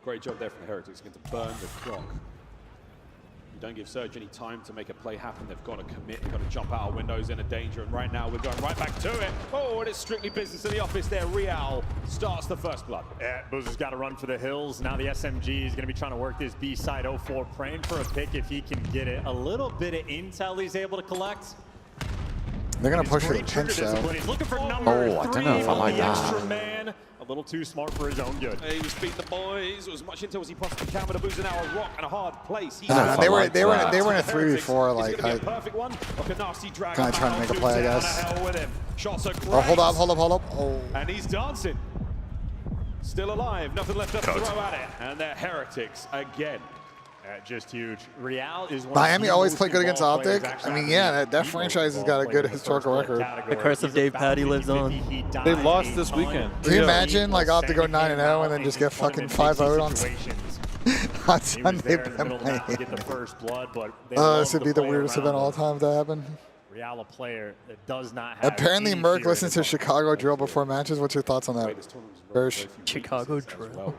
A: Great job there from the Heretics, going to burn the clock. You don't give Surge any time to make a play happen. They've got to commit, they've got to jump out of windows in a danger, and right now we're going right back to it. Oh, and it's strictly business in the office there. Real starts the first blood.
D: Yeah, Boozer's got to run for the hills. Now the SMG is going to be trying to work this B side 04, praying for a pick if he can get it. A little bit of intel he's able to collect.
B: They're going to push for the pinch, though.
D: He's looking for number 3
C: I don't know if I like that.
D: extra man. A little too smart for his own good.
A: He was beating the boys. It was as much intel as he possibly can, but Boozer now a rock and a hard place.
B: They were in a 3v4, like
A: perfect one. Like a nasty drag.
B: Kind of trying to make a play, I guess.
A: Shots are great.
B: Oh, hold up. Oh.
A: And he's dancing. Still alive. Nothing left to throw at it. And they're Heretics again.
D: Just huge. Real is one
B: Miami always play good against Optic. I mean, yeah, that franchise has got a good historical record.
Q: The curse of Dave Patty lives on.
G: They lost this weekend.
B: Can you imagine, like, Optic go 9-0 and then just get fucking 5-0 on Sunday? This would be the weirdest event of all time if that happened.
D: Real, a player that does not have.
B: Apparently, Merc listens to Chicago drill before matches. What's your thoughts on that, Bersh?
Q: Chicago drill.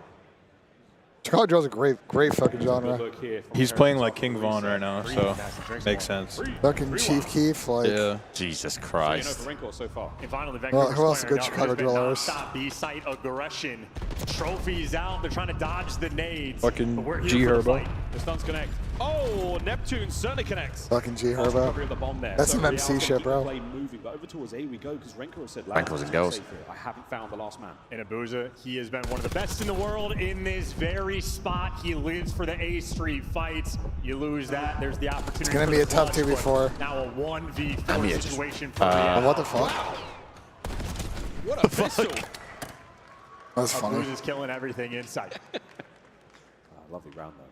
B: Chicago drill's a great fucking genre.
G: He's playing like King Vaughn right now, so makes sense.
B: Fucking Chief Keef, like.
G: Yeah.
C: Jesus Christ.
B: Well, who else is a good Chicago drill artist?
D: B-site aggression. Trophies out. They're trying to dodge the nades.
G: Fucking G Herbo.
A: The stuns connect. Oh, Neptune certainly connects.
B: Fucking G Herbo. That's some MC shit, bro.
A: Over towards A we go because Renko said
C: Renko's in goals.
A: I haven't found the last man.
D: And Abuza, he has been one of the best in the world in this very spot. He lives for the A Street fights. You lose that, there's the opportunity.
B: It's gonna be a tough 2v4.
D: Now a 1v4 situation for
B: what the fuck?
A: What a pistol.
B: That's funny.
D: Abuza's killing everything inside.
A: Lovely round though.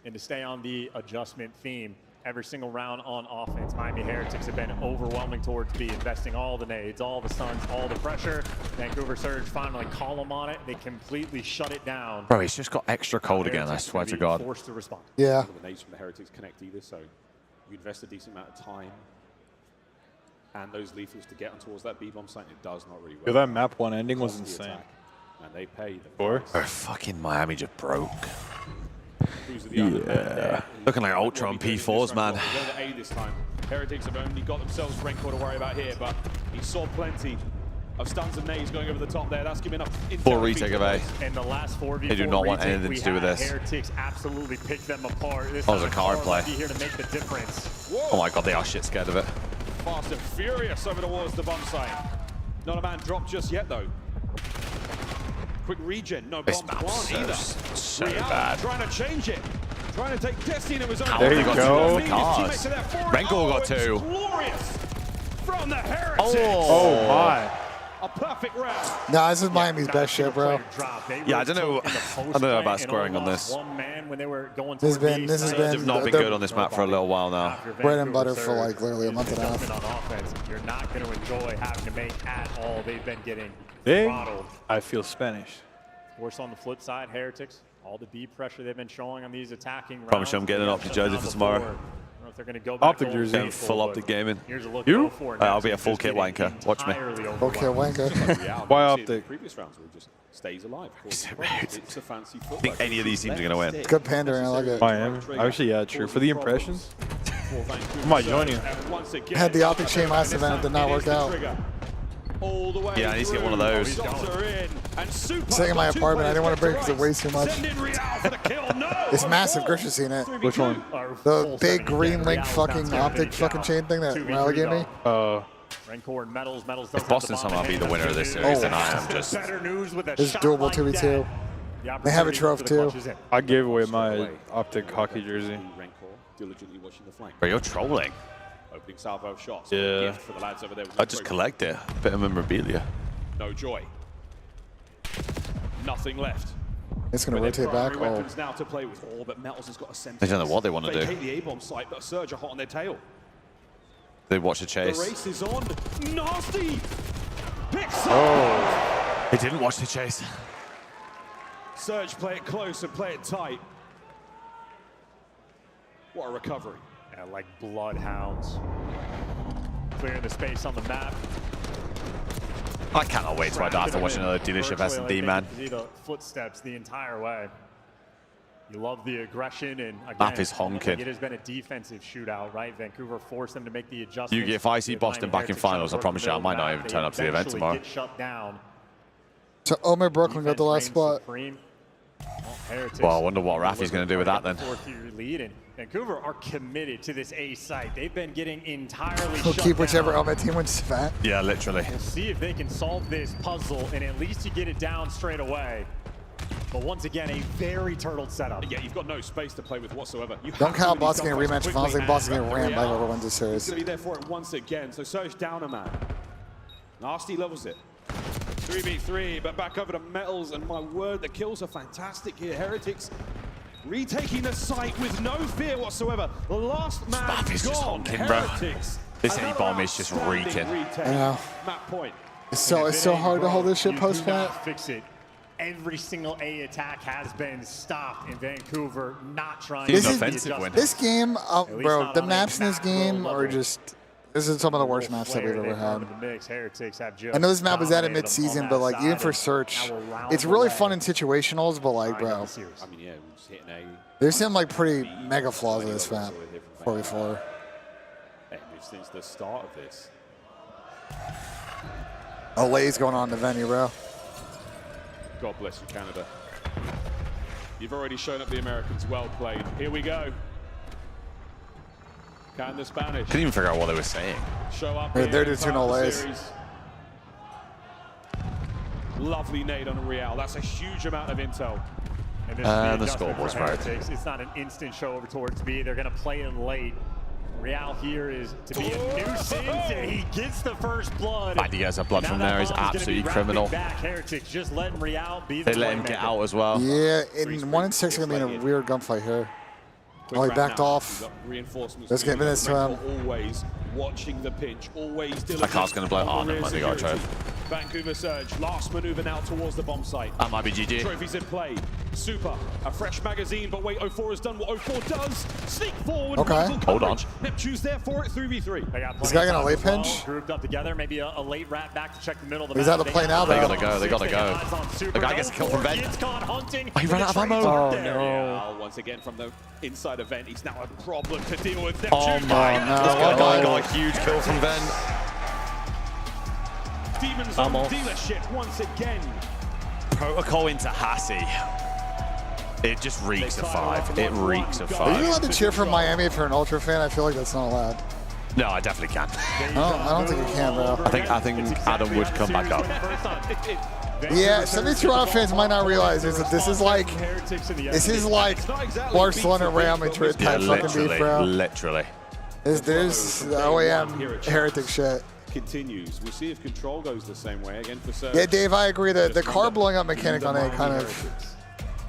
D: And to stay on the adjustment theme, every single round on offense, Miami Heretics have been overwhelming towards B, investing all the nades, all the stuns, all the pressure. Vancouver Surge finally call them on it. They completely shut it down.
C: Bro, he's just got extra cold again, I swear to God.
D: Forced to respond.
B: Yeah.
A: The nades from the Heretics connect either, so you invest a decent amount of time and those lethals to get on towards that B-bomb site. It does not really work.
G: Yo, that map 1 ending was insane.
A: And they pay the
G: Or?
C: Oh, fucking Miami just broke. Yeah. Looking like Ultra on P4s, man.
A: A this time. Heretics have only got themselves Renko to worry about here, but he saw plenty of stuns and nades going over the top there. That's giving up
C: Full retake of A.
D: And the last 4v4
C: They do not want anything to do with this.
D: Heretics absolutely picked them apart. This
C: That was a card play.
D: here to make the difference.
C: Oh my God, they are shit scared of it.
A: Fast and furious over towards the bomb site. Not a man dropped just yet, though. Quick regen, no
C: This
A: bombs
C: map's
A: either.
C: so
A: Real
C: bad.
A: trying to change it. Trying to take destiny into his own.
G: There you go.
C: Renko got 2.
A: Glorious from the Heretics.
G: Oh my.
A: A perfect round.
B: Nah, this is Miami's best shit, bro.
C: Yeah, I don't know about scoring on this.
B: This has been
C: They've not been good on this map for a little while now.
B: Bread and butter for like literally a month and a half.
D: On offense, you're not going to enjoy having to make at all. They've been getting
G: Hey,
D: throttled.
G: I feel Spanish.
D: Of course, on the flip side, Heretics All the B pressure they've been showing on these attacking rounds.
C: Promise you I'm getting an Optic jersey for tomorrow.
D: I don't know if they're going to go back
U: Optic jersey.
C: Getting full Optic gaming.
D: Here's a look
U: You?
C: I'll be a full kit wanker. Watch me.
B: Full kit wanker.
U: Why Optic?
A: Previous rounds where he just stays alive.
C: It's
A: a fancy
C: I think any of these teams are going to win.
B: It's good pandering. I like it.
U: Miami. Actually, yeah, true. For the impressions, I might join you.
B: I had the Optic chain last event. It did not work out.
C: Yeah, I need to get one of those.
B: Sitting in my apartment. I didn't want to break because it weighs too much. It's massive. Griffin's seen it.
U: Which one?
B: The big green link fucking Optic fucking chain thing that Riley gave me.
C: If Boston somehow be the winner of this series, then I am just...
B: It's doable 2v2. They have a trophy too.
U: I gave away my Optic hockey jersey.
C: Bro, you're trolling.
A: Opening salvo shots.
U: Yeah.
A: For the lads over there.
C: I just collect it. Bit of memorabilia.
A: No joy. Nothing left.
B: It's going to rotate back. Oh.
A: Now to play with. But Metals has got a center.
C: They don't know what they want to do.
A: They the A-bomb site, but Surge are hot on their tail.
C: They watch the
A: The
C: chase.
A: race is on. Nasty.
C: Oh. They didn't watch the chase.
A: Surge play it close and play it tight. What a recovery.
D: Yeah, like bloodhounds. Clearing the space on the map.
C: I cannot wait till I have to watch another dealership S&D, man.
D: You see the footsteps the entire way. You love the aggression, and again,
C: Map is honking.
D: it has been a defensive shootout, right? Vancouver forced them to make the adjustments.
C: If I see Boston back in finals, I promise you I might not even turn up to the event tomorrow.
D: Get shut down.
B: So Omer Brooklyn got the last spot.
C: Well, I wonder what Rafi's going to do with that then.
D: Lead, and Vancouver are committed to this A site. They've been getting entirely
B: We'll
D: shut
B: keep whichever
D: down.
B: element team wins the event.
C: Yeah, literally.
D: We'll see if they can solve this puzzle, and at least you get it down straight away. But once again, a very turtled setup.
A: Yeah, you've got no space to play with whatsoever.
B: Don't count Boston getting a rematch. If I was like Boston getting rammed by whoever wins the series.
A: He's going to be there for it once again. So Surge down a man. Nasty levels it. 3v3, but back over to Metals, and my word, the kills are fantastic here. Heretics retaking the site with no fear whatsoever. The last man
C: Map is just honking, bro. This A-bomb is just reeking.
B: I know.
A: Map point.
B: It's so hard to hold this shit post-plant.
D: Fix it. Every single A attack has been stopped in Vancouver, not trying
B: This
D: to
B: is
D: offensive win.
B: this game, bro. The maps in this game are just. This is some of the worst maps that we've ever had. I know this map was added mid-season, but like even for Search, it's really fun in situationals. But like, bro,
A: I mean, yeah, we're just hitting A.
B: there's some like pretty mega flaws in this map. 4v4.
A: Since the start of this.
B: Olay's going on in the venue, bro.
A: God bless you, Canada. You've already shown up the Americans. Well played. Here we go. Can the Spanish
C: Couldn't even figure out what they were saying.
A: show up?
B: They're just two Olays.
A: Lovely nade on Real. That's a huge amount of intel.
C: And the scoreboard's right.
D: It's not an instant show over towards B. They're going to play it late. Real here is to be a nuisance, and he gets the first blood.
C: And he gets a blood from there. He's absolutely criminal.
D: Heretics just letting Real be the
C: They let him get out as well.
B: Yeah, in 1 and 6 are gonna be in a weird gunfight here. Oh, he backed off. Let's get minutes to him.
A: Always watching the pinch. Always
C: That car's going to blow. Oh, no, they got a trophy.
A: Vancouver Surge, last maneuver now towards the bomb site.
C: That might be GG.
A: Trophies in play. Super, a fresh magazine, but wait, 04 has done what 04 does. Sneak forward.
B: Okay.
C: Hold on.
A: Neptune's there for it, 3v3.
B: This guy gonna late pinch?
D: Grouped up together, maybe a late rat back to check the middle of the
B: He's
D: map.
B: out of the play now, though.
C: They gotta go. They gotta go. The guy gets a kill from Ben. Oh, he ran out of ammo.
B: Oh, no.
A: Once again from the inside event, he's now a problem to deal with.
C: Oh,
A: Neptune.
C: my. This guy got a huge kill from Ben.
A: Demons on dealership once again.
C: Protocol into Hassie. It just reeks of 5. It reeks of 5.
B: Are you allowed to cheer for Miami if you're an Ultra fan? I feel like that's not allowed.
C: No, I definitely can.
B: I don't think you can, bro.
C: I think Adam would come back up.
B: Yeah, some of these Toronto fans might not realize this is like Barcelona Real Madrid type fucking beef, bro.
C: Literally.
B: There's OAM heretic shit.
A: Continues. We'll see if control goes the same way again for Surge.
B: Yeah, Dave, I agree. The car blowing up mechanic on A kind of.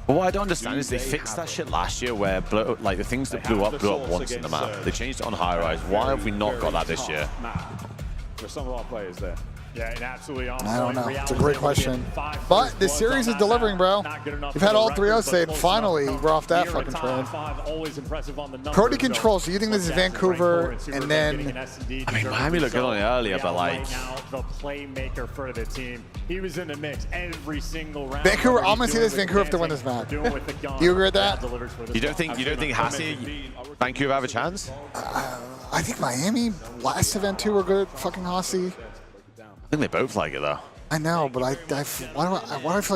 C: But what I don't understand is they fixed that shit last year where the things that blew up once in the map. They changed it on high rise. Why have we not got that this year?
A: For some of our players there.
D: Yeah, and absolutely on
B: I don't
D: point.
B: know. It's a
D: Reality
B: great
D: will
B: question.
D: get 5
B: But
D: first
B: this
D: bloods
B: series
D: on
B: is
D: that
B: delivering,
D: map.
B: bro.
D: Not good enough
B: We've
D: for
B: had
D: the
B: all
D: record,
B: 3-0
D: but
B: saved.
D: close
B: Finally,
D: enough.
B: we're off that
D: Near a
B: fucking
D: top
B: train.
D: 5, always impressive on the numbers,
B: Cody
D: so
B: controls. So you think this is
D: look at
B: Vancouver,
D: rank 4
B: and
D: Super
B: then
D: getting an S&D
C: I mean,
D: deserving
C: Miami looked good on it
D: result.
C: earlier, but like,
D: Right now, the playmaker for the team. He was in the mix every single round.
B: Vancouver. I'm gonna
D: He's
B: see this
D: doing
B: Vancouver
D: with
B: if they win this
D: dancing,
B: match.
D: doing with the gun.
B: Do you agree with that?
C: you don't think Hassie, Vancouver have a chance?
B: I think Miami last event too were good. Fucking Aussie.
C: I think they both like it though.
B: I know, but why do I feel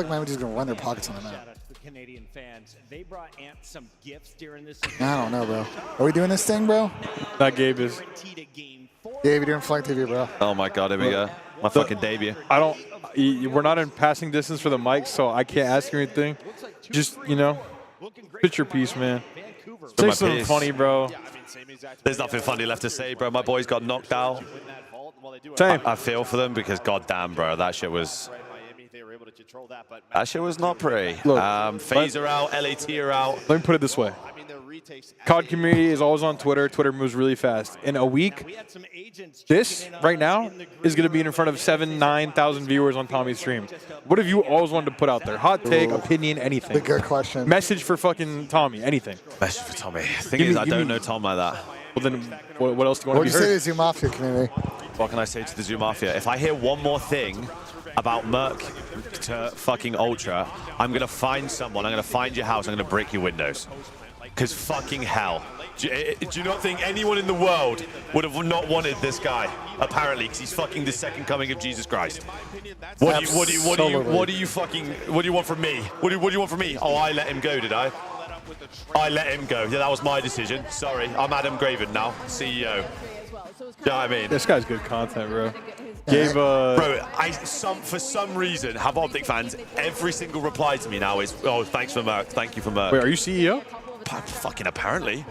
B: like Miami's just gonna run their pockets on the map?
M: Canadian fans. They brought Ant some gifts during this.
B: I don't know, bro. Are we doing this thing, bro?
G: That Gabe is.
B: Gabe, you're doing Flank TV, bro.
C: Oh my God, here we go. My fucking debut.
G: I don't. We're not in passing distance for the mic, so I can't ask you anything. Just pitch your piece, man. Say something funny, bro.
C: There's nothing funny left to say, bro. My boys got knocked out.
G: Same.
C: I feel for them because goddamn, bro, that shit was not pretty.
G: Look,
C: FaZe are out, LAT are out.
G: Let me put it this way. COD community is always on Twitter. Twitter moves really fast. In a week, this right now is going to be in front of 9,000 viewers on Tommy's stream. What have you always wanted to put out there? Hot take, opinion, anything.
B: A good question.
G: Message for fucking Tommy, anything.
C: Message for Tommy. The thing is, I don't know Tom like that.
G: Well, then what else do you want to be heard?
B: What would you say to the Zoo Mafia community?
C: What can I say to the Zoo Mafia? If I hear one more thing about Merc to fucking Ultra, I'm going to find someone, I'm going to find your house, I'm going to break your windows. Because fucking hell. Do you not think anyone in the world would have not wanted this guy? Apparently, because he's fucking the second coming of Jesus Christ. What do you want from me? What do you want from me? Oh, I let him go, did I? I let him go. Yeah, that was my decision. Sorry, I'm Adam Graven now, CEO. You know what I mean?
G: This guy's good content, bro. Gave
C: Bro, for some reason, have Optic fans, every single reply to me now is, oh, thanks for Merc, thank you for Merc.
G: Wait, are you CEO?
C: Fucking apparently.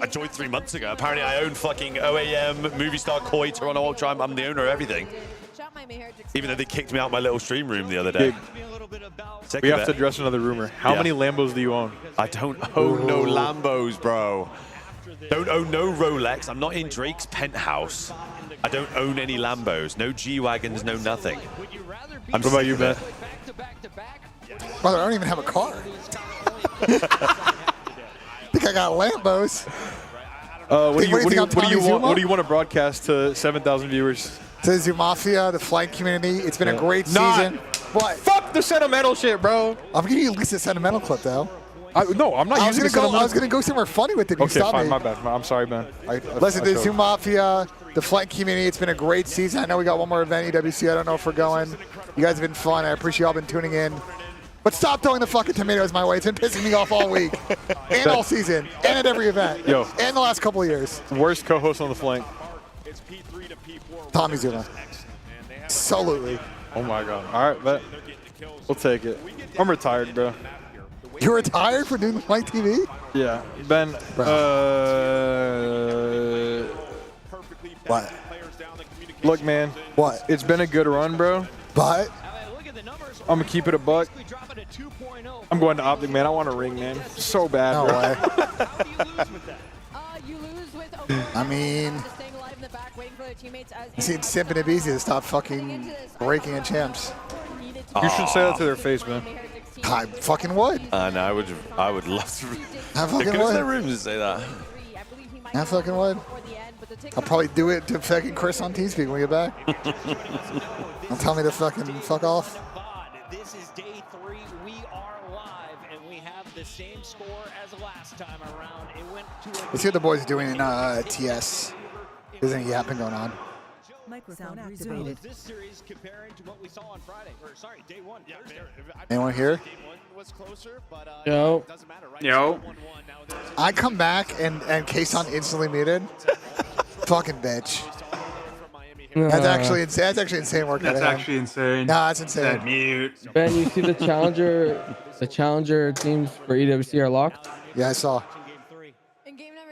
C: I joined 3 months ago. Apparently I own fucking OAM, Movie Star, Koi, Toronto Ultra. I'm the owner of everything. Even though they kicked me out my little stream room the other day.
G: We have to address another rumor. How many Lambos do you own?
C: I don't own no Lambos, bro. Don't own no Rolex. I'm not in Drake's penthouse. I don't own any Lambos. No G-Wagons, no nothing.
G: What about you, Ben?
B: Brother, I don't even have a car. I think I got Lambos.
G: What do you want to broadcast to 7,000 viewers?
B: To Zoo Mafia, the Flank community, it's been a great season. What?
G: Fuck the sentimental shit, bro.
B: I'm giving you at least a sentimental clip, though.
G: No, I'm not using it.
B: I was going to go somewhere funny with it. You
G: Okay,
B: stopped
G: fine,
B: me.
G: my bad. I'm sorry, man.
B: Listen, the Zoo Mafia, the Flank community, it's been a great season. I know we got one more event, EWC. I don't know if we're going. You guys have been fun. I appreciate y'all been tuning in. But stop throwing the fucking tomatoes my way. It's been pissing me off all week. And all season. And at every event.
G: Yo.
B: And the last couple of years.
G: Worst co-host on the flank.
B: Tommy Zuma. Absolutely.
G: Oh my God. All right, bet. We'll take it. I'm retired, bro.
B: You're retired for doing Flank TV?
G: Yeah. Ben,
B: what?
G: Look, man.
B: What?
G: It's been a good run, bro.
B: But
G: I'm going to keep it a buck. I'm going to Optic, man. I want a ring, man. So bad,
B: no
G: bro.
B: way. I mean, it's simple and easy to stop fucking breaking in champs.
G: You should say that to their face, man.
B: I fucking would.
C: No, I would love to.
B: I fucking
C: Go to
B: would.
C: their rooms and say that.
B: I fucking would. I'll probably do it to fucking Chris on Teamspeak when we get back. Don't tell me to fucking fuck off.
M: This is day 3. We are live, and we have the same score as last time around. It went to
B: Let's see what the boys are doing in TS. There's any yapping going on.
S: Microphone activated.
M: This series comparing to what we saw on Friday, or sorry, day 1.
B: Anyone here?
R: Yo.
U: Yo.
B: I come back and Kason instantly muted. Fucking bitch. That's actually insane. That's actually insane work.
U: That's actually insane.
B: Nah, that's insane.
U: That mute.
R: Ben, you see the challenger teams for EWC are locked?
B: Yeah, I saw.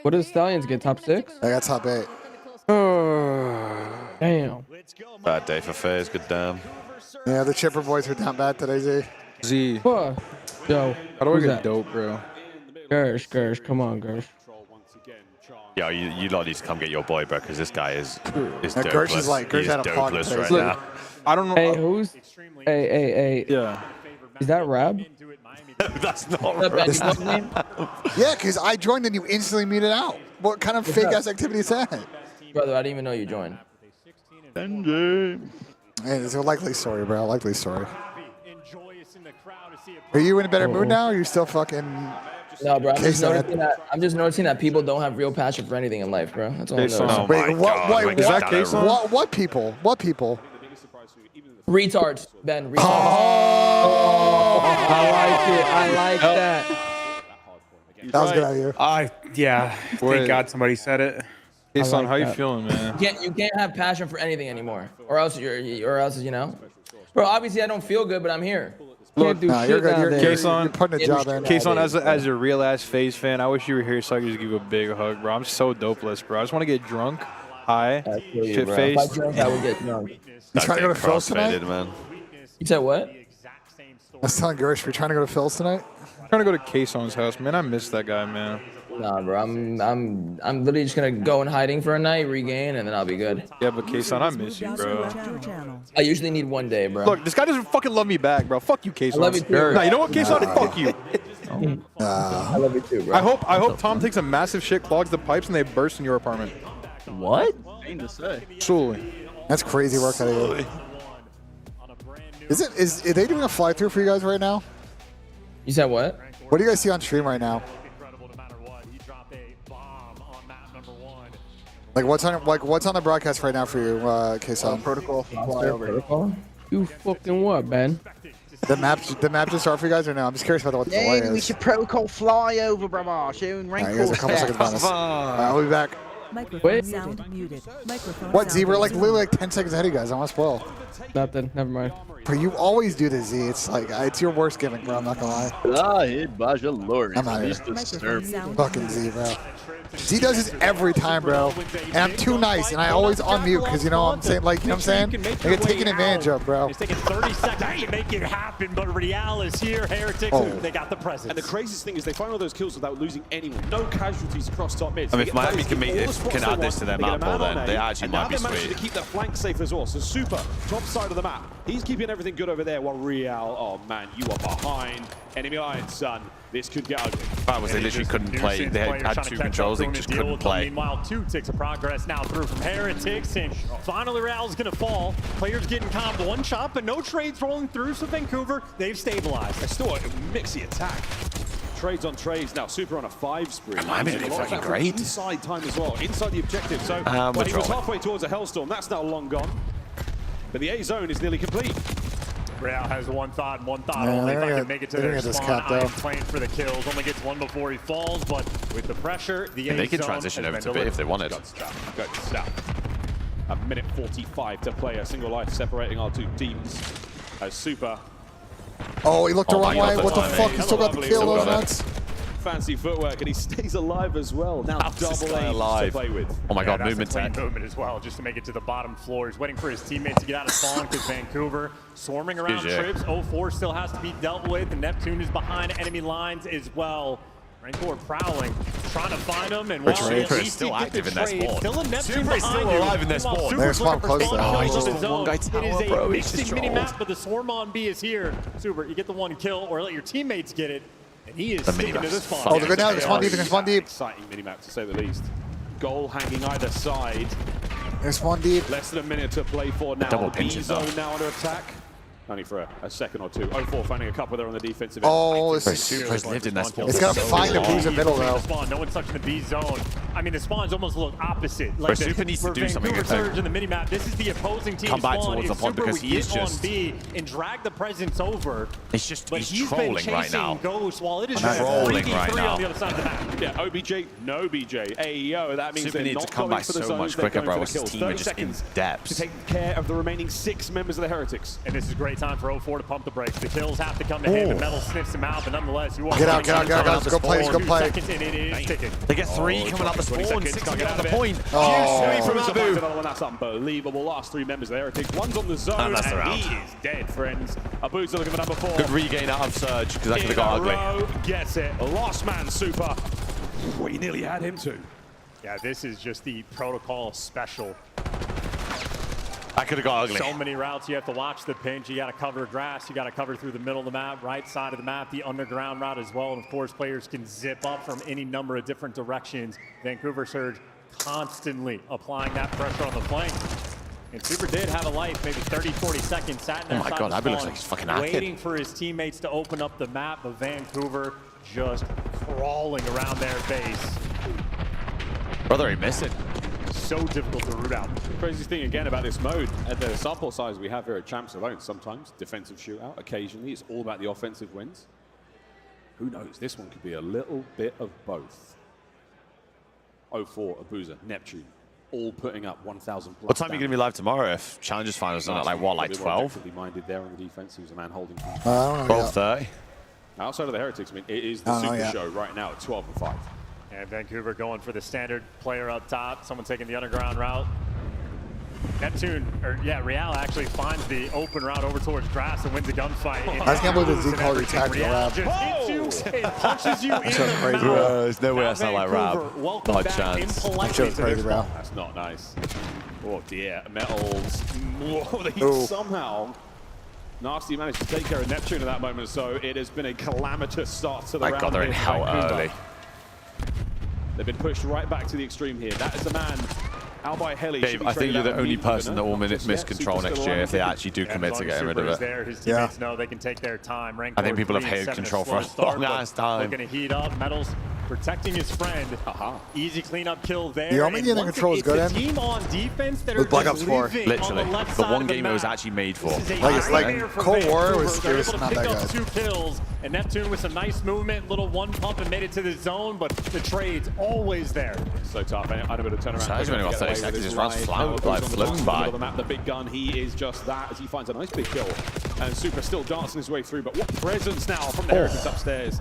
R: What did the Stallions get? Top 6?
B: I got top 8.
R: Damn.
C: Bad day for FaZe, good damn.
B: Yeah, the Chipper boys were down bad today, Z.
G: Z.
R: What? Yo.
G: How do I
R: who's
G: get
R: that?
G: dope, bro?
R: Gersh, come on, Gersh.
C: Yeah, you lot need to come get your boy, bro, because this guy is
B: Gersh is like, Gersh had a pocket face.
C: right now.
G: I don't know.
R: Hey, who's? Hey.
G: Yeah.
R: Is that Rab?
C: That's not right.
B: Yeah, because I joined and you instantly muted out. What kind of fake ass activity is that?
R: Brother, I didn't even know you joined.
B: Hey, it's a likely story, bro. Likely story. Are you in a better mood now? Or are you still fucking?
R: No, bro. I'm just noticing that people don't have real passion for anything in life, bro. That's all I'm noticing.
B: Wait, what? Is that case? What people? What people?
R: Retards, Ben. Retards.
B: Oh,
R: I like it. I like that.
B: That was good out of you.
U: Yeah. Thank God somebody said it.
G: Jason, how you feeling, man?
R: You can't have passion for anything anymore, or else you know. Bro, obviously I don't feel good, but I'm here.
G: Look,
B: you're good.
G: Kason,
B: putting a job in.
G: Kason, as a real ass FaZe fan, I wish you were here so I could just give you a big hug, bro. I'm so dopeless, bro. I just want to get drunk, high, shit
R: If I
G: faced.
R: drank, I would get drunk.
B: You trying to go to Phil's tonight?
C: Man.
R: You said what?
B: I was telling Gersh, we're trying to go to Phil's tonight.
G: I'm trying to go to Kason's house, man. I miss that guy, man.
R: Nah, bro. I'm literally just gonna go in hiding for a night, regain, and then I'll be good.
G: Yeah, but Kason, I miss you, bro.
R: I usually need 1 day, bro.
G: Look, this guy doesn't fucking love me back, bro. Fuck you, Kason.
R: I love you too.
G: Nah, you know what, Kason? Fuck you.
R: I love you too, bro.
G: I hope Tom takes a massive shit, clogs the pipes, and they burst in your apartment.
R: What?
E: Ain't to say.
G: Truly.
B: That's crazy work out of you. Are they doing a fly through for you guys right now?
R: You said what?
B: What do you guys see on stream right now? Like what's on the broadcast right now for you, Kason?
E: Protocol flyover.
R: You fucking what, Ben?
B: The map just start for you guys or no? I'm just curious about what the delay
E: Yeah, we
B: is.
E: should protocol flyover, brother. Showing rank.
B: Alright, you guys a couple seconds on this. I'll be back.
S: Microphone sound muted. Microphone
B: What, Z?
S: sound
B: We're like
S: muted.
B: literally like 10 seconds ahead of you guys. I want to spoil.
R: Nothing. Never mind.
B: But you always do this, Z. It's like it's your worst gimmick, bro. I'm not gonna lie. I'm out here. Fucking Z, bro. Z does this every time, bro. And I'm too nice, and I always unmute because you know what I'm saying, like you know what I'm saying. I get taken advantage of, bro.
D: It's taking 30 seconds to make it happen, but Real is here. Heretics, they got the presence.
A: And the craziest thing is they find all those kills without losing anyone. No casualties across top mid.
C: I mean, if Miami can add this to their map, then they actually might be
A: sweet. They managed to
C: sweet.
A: keep their flank safe as well. So Super, top side of the map. He's keeping everything good over there while Real, oh man, you are behind enemy lines, son. This could get ugly.
C: That was they literally couldn't play. They had two controls, they just couldn't play.
D: Meanwhile, 2 ticks of progress now through from Heretics, and finally Real's gonna fall. Players getting comped one shot, but no trades rolling through, so Vancouver, they've stabilized.
A: It's still a mixy attack. Trades on trades now. Super on a 5 spree.
C: Miami looking fucking great.
A: Inside time as well. Inside the objective. So well, he was halfway towards a Hellstorm. That's now long gone. But the A zone is nearly complete.
D: Real has one thought only. If I can make it to their spawn, I am playing for the kills. Only gets one before he falls, but with the pressure, the A zone.
C: They can transition over to B if they wanted.
A: Good stuff. A minute 45 to play. A single life separating our two teams. As Super.
B: Oh, he looked the wrong way. What the fuck? He still got the kill, those nuts.
A: Fancy footwork, and he stays alive as well. Now double A to play with.
C: Oh my god,
D: that's
C: movement
D: a clean
C: tech.
D: movement as well, just to make it to the bottom floor. He's waiting for his teammates to get out of spawn because Vancouver swarming around trips. 04 still has to be dealt with, and Neptune is behind enemy lines as well. Rancor prowling, trying to find him, and while
C: Super is still active in that spawn.
D: Still a Neptune
C: Super is still alive in their spawn.
B: Their spawn close though.
C: Oh, he's just one guy tower,
D: It is
C: bro.
D: a
C: He's just
D: mixing mini
C: trolled.
D: map, but the swarm on B is here. Super, you get the one kill, or let your teammates get it. And he is sticking to this spawn.
B: Oh, they're good now. They're spawn deep. They're spawn deep.
A: Exciting minimap to say the least. Goal hanging either side.
B: They're spawn deep.
A: Less than a minute to play for now.
C: Double
A: The B
C: pinch
A: zone
C: though.
A: now under attack. Only for a second or two. 04 finding a couple there on the defensive end.
B: Oh, this is
C: Super's lived in that spawn.
B: It's gotta find a booze in the middle though.
D: Spawn. No one's touching the B zone. I mean, the spawns almost look opposite.
C: But Super needs to do something.
D: Surge in the minimap. This is the opposing team.
C: Come back
D: spawn.
C: towards the
D: If
C: pod
D: Super
C: because
D: would
C: he is
D: get on
C: just.
D: B and drag the presence over.
C: It's just
D: But
C: he's
D: been
C: trolling right now.
D: Ghost while it is
C: Trolling
D: 3v3
C: right now.
D: on the other side of the map.
A: Yeah, OBJ, no BJ. Ayo, that means
C: Super
A: they're
C: needs
A: not
C: to come
A: going
C: back
A: for the
C: so
A: zones,
C: much
A: they're
C: quicker,
A: going
C: bro.
A: for the
C: His
A: kills.
C: team are
A: 30
C: just in
A: seconds to
C: depths.
A: take care of the remaining 6 members of the Heretics.
D: And this is a great time for 04 to pump the brakes. The kills have to come to him, and Metal sniffs him out, but nonetheless, you are
B: Get out, guys. Go play. Go play.
C: They get 3 coming out the spawn, 6 coming out the point.
B: Oh.
C: From Abu.
A: Another one, that's unbelievable. Last 3 members of the Heretics. One's on the zone,
C: And that's the round.
A: he is dead, friends. Abu's looking for number 4.
C: Good regain out of Surge, because that could have got ugly.
A: Gets it. Lost man, Super. Well, you nearly had him too.
D: Yeah, this is just the protocol special.
C: That could have got ugly.
D: So many routes you have to watch the pinch. You got to cover grass. You got to cover through the middle of the map, right side of the map, the underground route as well. And of course, players can zip up from any number of different directions. Vancouver Surge constantly applying that pressure on the flank. And Super did have a life, maybe 30, 40 seconds, sat in there.
C: Oh my God, Abby looks like he's fucking active.
D: waiting for his teammates to open up the map, but Vancouver just crawling around their base.
C: Brother, he missed it.
D: So difficult to root out.
A: The crazy thing again about this mode, at the sample size we have here at Champs alone, sometimes defensive shootout, occasionally it's all about the offensive wins. Who knows? This one could be a little bit of both. 04, Abuza, Neptune, all putting up 1,000 plus.
C: What time are you going to be live tomorrow if Challengers Finals are at like what, like 12?
A: Minded there on the defense. He was a man holding
C: 12:30.
A: Outside of the Heretics, I mean, it is the super show right now at 12 and 5.
D: And Vancouver going for the standard player up top. Someone taking the underground route. Real actually finds the open route over towards grass and wins the gunfight.
B: I can't believe the Z called Retake the lab.
D: Punches you in the mouth.
C: There's no way that's not like Rab. Not a chance.
A: That's not nice. Oh dear, Metals. Whoa, somehow Nasty managed to take care of Neptune at that moment, so it has been a calamitous start to the round.
C: My God, they're in hell early.
A: They've been pushed right back to the extreme here. That is a man out by Heli.
C: Dave, I think you're the only person that will miss control next year if they actually do commit to getting rid of it.
D: His teammates know they can take their time.
C: I think people have hated control for a long ass time.
D: Looking to heat up. Metals protecting his friend. Easy cleanup kill there.
B: The only getting control is good.
D: Team on defense that
B: with Black Ops 4.
C: Literally, the one game it was actually made for.
B: Like Cold War was not that good.
D: 2 kills, and Neptune with some nice movement, little one pump and made it to the zone, but the trade's always there.
A: So tough. I'm able to turn around.
C: So he's only got 30 seconds. His round's floating by.
A: The big gun, he is just that as he finds a nice big kill. And Super still dancing his way through, but what presence now from the Heretics upstairs.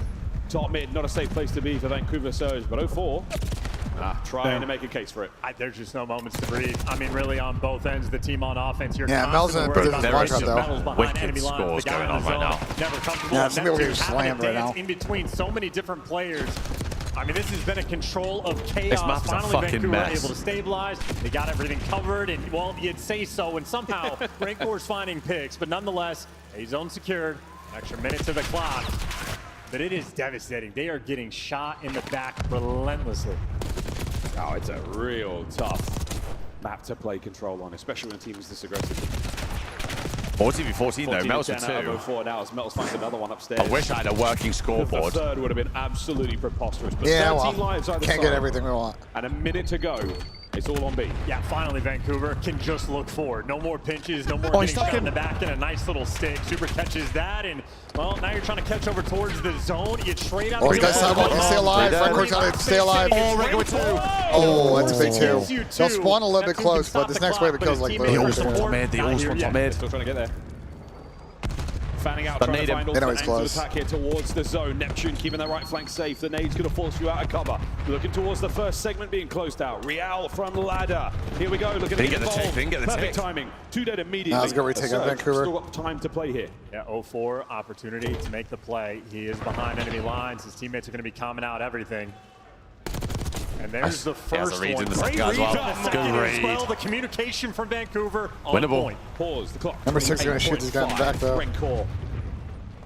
A: Top mid, not a safe place to be for Vancouver Surge, but 04 trying to make a case for it.
D: There's just no moments to breathe. I mean, really on both ends, the team on offense. You're
B: Mel's in a position to watch out though.
C: Wicked scores going on right now.
D: Never comfortable.
B: Yeah, some people getting slammed right now.
D: In between so many different players. I mean, this has been a control of chaos.
C: This map's
D: Finally,
C: a fucking
D: Vancouver
C: mess.
D: able to stabilize. They got everything covered, and well, you'd say so. And somehow, Raincore's finding picks, but nonetheless, a zone secured. Extra minutes of the clock. But it is devastating. They are getting shot in the back relentlessly.
A: Oh, it's a real tough map to play control on, especially when a team is this aggressive.
C: 14v14 though, Mel's with 2.
A: Now as Mel's finds another one upstairs.
C: I wish I had a working scoreboard.
A: The third would have been absolutely preposterous. But
B: yeah,
A: 13 lives either
B: can't
A: side.
B: get everything we want.
A: And a minute to go. It's all on B.
D: Yeah, finally Vancouver can just look forward. No more pinches, no more getting shot in the back, and a nice little stick. Super catches that, and well, now you're trying to catch over towards the zone. You trade out.
B: Oh, he's got sidewalk. Stay alive. Frankfurt's got to stay alive.
C: Oh, Rango with 2.
B: Oh, that's a big 2. They'll spawn a little bit close, but this next wave of kills like
C: They all spawn top mid. They all spawn top mid.
A: Still trying to get there. Fanning out, trying to find all the angles of attack here towards the zone. Neptune keeping their right flank safe. The nade's going to force you out of cover. Looking towards the first segment being closed out. Real from ladder. Here we go. Looking to get involved. Perfect timing. 2 dead immediately.
B: Now let's go retake on Vancouver.
A: Still got time to play here.
D: Yeah, 04 opportunity to make the play. He is behind enemy lines. His teammates are going to be calming out everything. And there's the first one. Great read as well. The communication from Vancouver on point.
A: Pause the clock.
B: Number 6 is going to shoot this guy in the back though.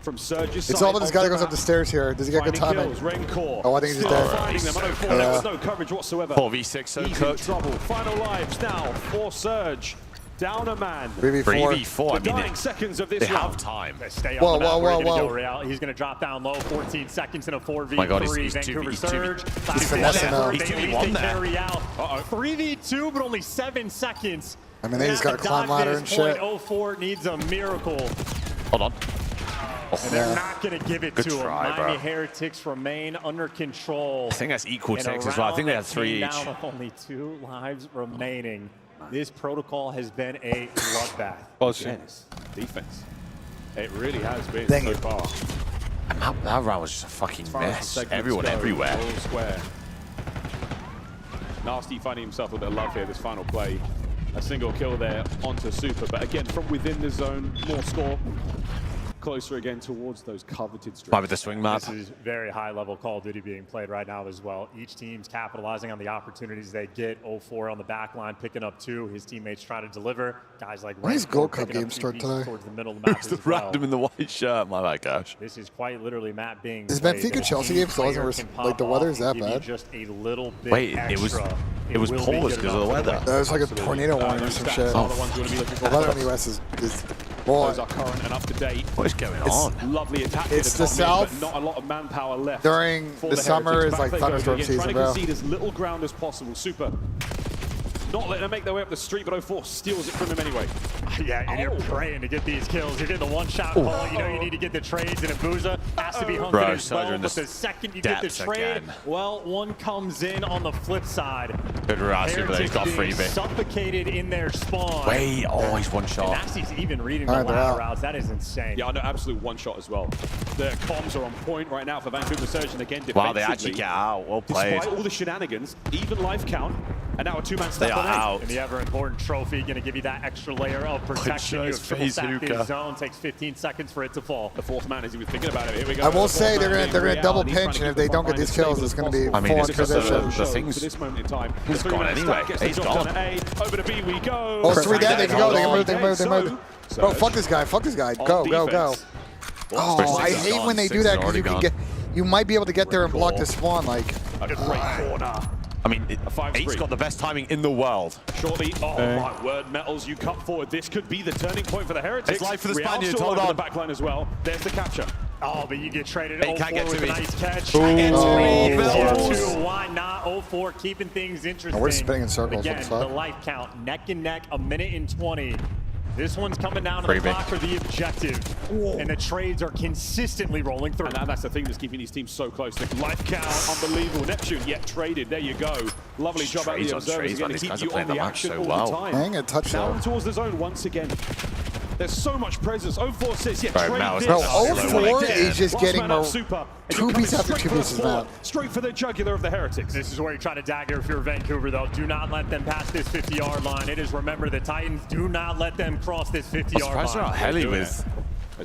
A: From Surge's
B: it's all about this guy that goes up the stairs here. Does he get good timing? Oh, I think he's dead.
A: There's no coverage whatsoever.
C: 4v6, so cooked.
A: Trouble. Final lives now for Surge. Down a man.
B: 3v4.
A: The dying seconds of this
C: have time.
D: Stay on the map. Whoa. He's going to drop down low. 14 seconds in a 4v3.
C: My God, he's
D: Vancouver Surge.
B: He's finessing though.
C: He's 2v1 there.
D: 3v2, but only 7 seconds.
B: I mean, he's got a climb ladder and shit.
D: 04 needs a miracle.
C: Hold on.
D: And they're not going to give it to him. Miami Heretics remain under control.
C: I think that's equal takes as well. I think they have 3 each.
D: Down with only 2 lives remaining. This protocol has been a bloodbath.
A: Defense. It really has been so far.
C: That round was just a fucking mess. Everyone everywhere.
A: Square. Nasty finding himself a bit of love here this final play. A single kill there onto Super, but again from within the zone, more score. closer again towards those coveted streaks.
C: Why with the swing map?
D: This is very high-level Call of Duty being played right now as well. Each team's capitalizing on the opportunities they get. 0-4 on the back line, picking up 2. His teammates trying to deliver. Guys like
B: When does Gold Cup game start today?
D: Towards the middle of the map
C: It's the
D: as well.
C: random in the white shirt. My gosh.
D: This is quite literally map being.
B: Is Benfica Chelsea game still like the weather's that bad?
D: Just a little bit
C: Wait, it was poorless because of the weather.
B: There's like a tornado warning or some shit. The weather in the US is
A: Those are current and up to date.
C: What is going on?
A: Lovely attack.
B: It's the south.
A: But not a lot of manpower left.
B: During the summer is like thunderstorm season,
A: trying
B: bro.
A: to concede as little ground as possible. Super. Not letting them make their way up the street, but 0-4 steals it from him anyway.
D: Yeah, and you're praying to get these kills. You're getting the one-shot call. You know you need to get the trades, and Abuza has to be hunted as well. But the second you get the trade, well, one comes in on the flip side.
C: Good Rasi, but he's got
D: being
C: freebie.
D: Suffocated in their spawn.
C: Wait, oh, he's one shot.
D: Nasty's even reading the ladder routes. That is insane.
A: Yeah, I know, absolute one shot as well. The comms are on point right now for Vancouver Surge, and again,
C: wow, they actually get out. Well played.
A: Despite all the shenanigans, even life count, and now a two-man step
C: They are out.
D: And the ever-important trophy going to give you that extra layer of protection. You have triple stack this zone. Takes 15 seconds for it to fall.
A: The fourth man, as he was thinking about it. Here we go.
B: I will say they're gonna double pinch, and if they don't get these kills, it's gonna be full on transition.
C: The thing's
A: for this moment in time.
C: He's gone anyway. He's gone.
A: Over to B we go.
B: Oh, 3 dead. They can go. They can move. Bro, fuck this guy. Fuck this guy. Go. Oh, I hate when they do that because you can get. You might be able to get there and block the spawn. Like.
A: A great corner.
C: I mean, 8's got the best timing in the world.
A: Shortly, oh my word, Metals, you cut forward. This could be the turning point for the Heretics.
C: It's life for the Spaniards,
A: hold
C: on.
A: The back line as well. There's the capture.
D: Oh, but you get traded.
C: They can't get
D: with
C: to
D: a
C: it.
D: nice catch. Why not? 0-4, keeping things interesting.
B: We're spinning in circles.
D: Again, the life count, neck and neck, 1 minute and 20. This one's coming down to the clock for the objective. And the trades are consistently rolling through.
A: And that's the thing that's keeping these teams so close. The life count, unbelievable. Neptune yet traded. There you go. Lovely job out of the observers. Going to keep you on the action all the time.
B: Hang a touchdown.
A: Down towards the zone once again. There's so much presence. 0-4 sits, yeah, trade this.
B: No, 0-4 is just getting
A: super.
B: 2 pieces after 2 pieces now.
A: Straight for the jugular of the Heretics.
D: This is where you're trying to dagger if you're Vancouver, though. Do not let them pass this 50-yard line. It is, remember, the Titans. Do not let them cross this 50-yard line.
C: Surprised they're not heli with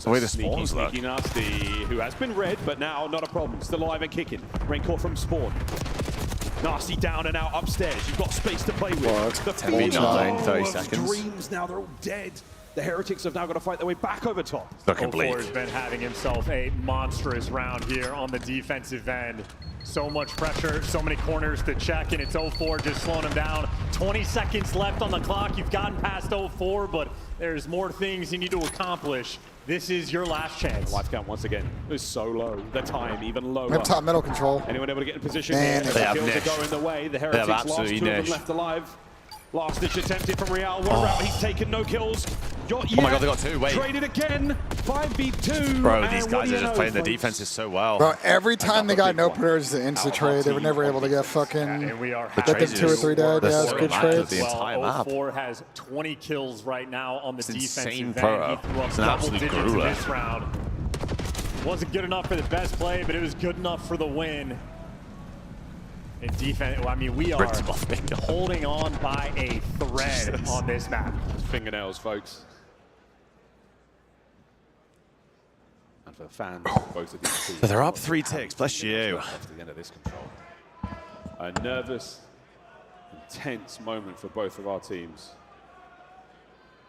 C: the way the spawns look.
A: Sneaky Nasty, who has been red, but now not a problem. Still alive and kicking. Rain caught from spawn. Nasty down and out upstairs. You've got space to play with.
B: Well,
A: the
C: 10v9, 30 seconds.
A: Dreams now, they're all dead. The Heretics have now got to fight their way back over top.
C: Looking bleak.
D: has been having himself a monstrous round here on the defensive end. So much pressure, so many corners to check, and it's 0-4 just slowing him down. 20 seconds left on the clock. You've gotten past 0-4, but there's more things you need to accomplish. This is your last chance.
A: Life count once again is so low. The time even lower.
B: We have top middle control.
A: Anyone able to get in position
B: Man,
A: here?
C: they have
A: kills
C: niche.
A: are going the way. The Heretics lost 2 of them left alive. Last ditch attempted from Real. One round, he's taken no kills.
C: Oh my god, they got 2. Wait.
A: Traded again. 5v2.
C: Bro, these guys are just playing the defenses so well.
B: Bro, every time they got no players to insta trade, they were never able to get fucking. Get them 2 or 3 dead. Yeah, it's good trades.
C: The entire map.
D: 0-4 has 20 kills right now on the defensive
C: insane
D: end.
C: pro.
D: He threw up
C: It's an
D: double
C: absolute
D: digits in
C: gorilla.
D: this round. Wasn't good enough for the best play, but it was good enough for the win. In defense, well, I mean, we are holding on by a thread on this map.
A: Fingernails, folks. And for the fans, both of these teams.
C: So they're up 3 ticks. Bless you.
A: After the end of this control. A nervous, intense moment for both of our teams.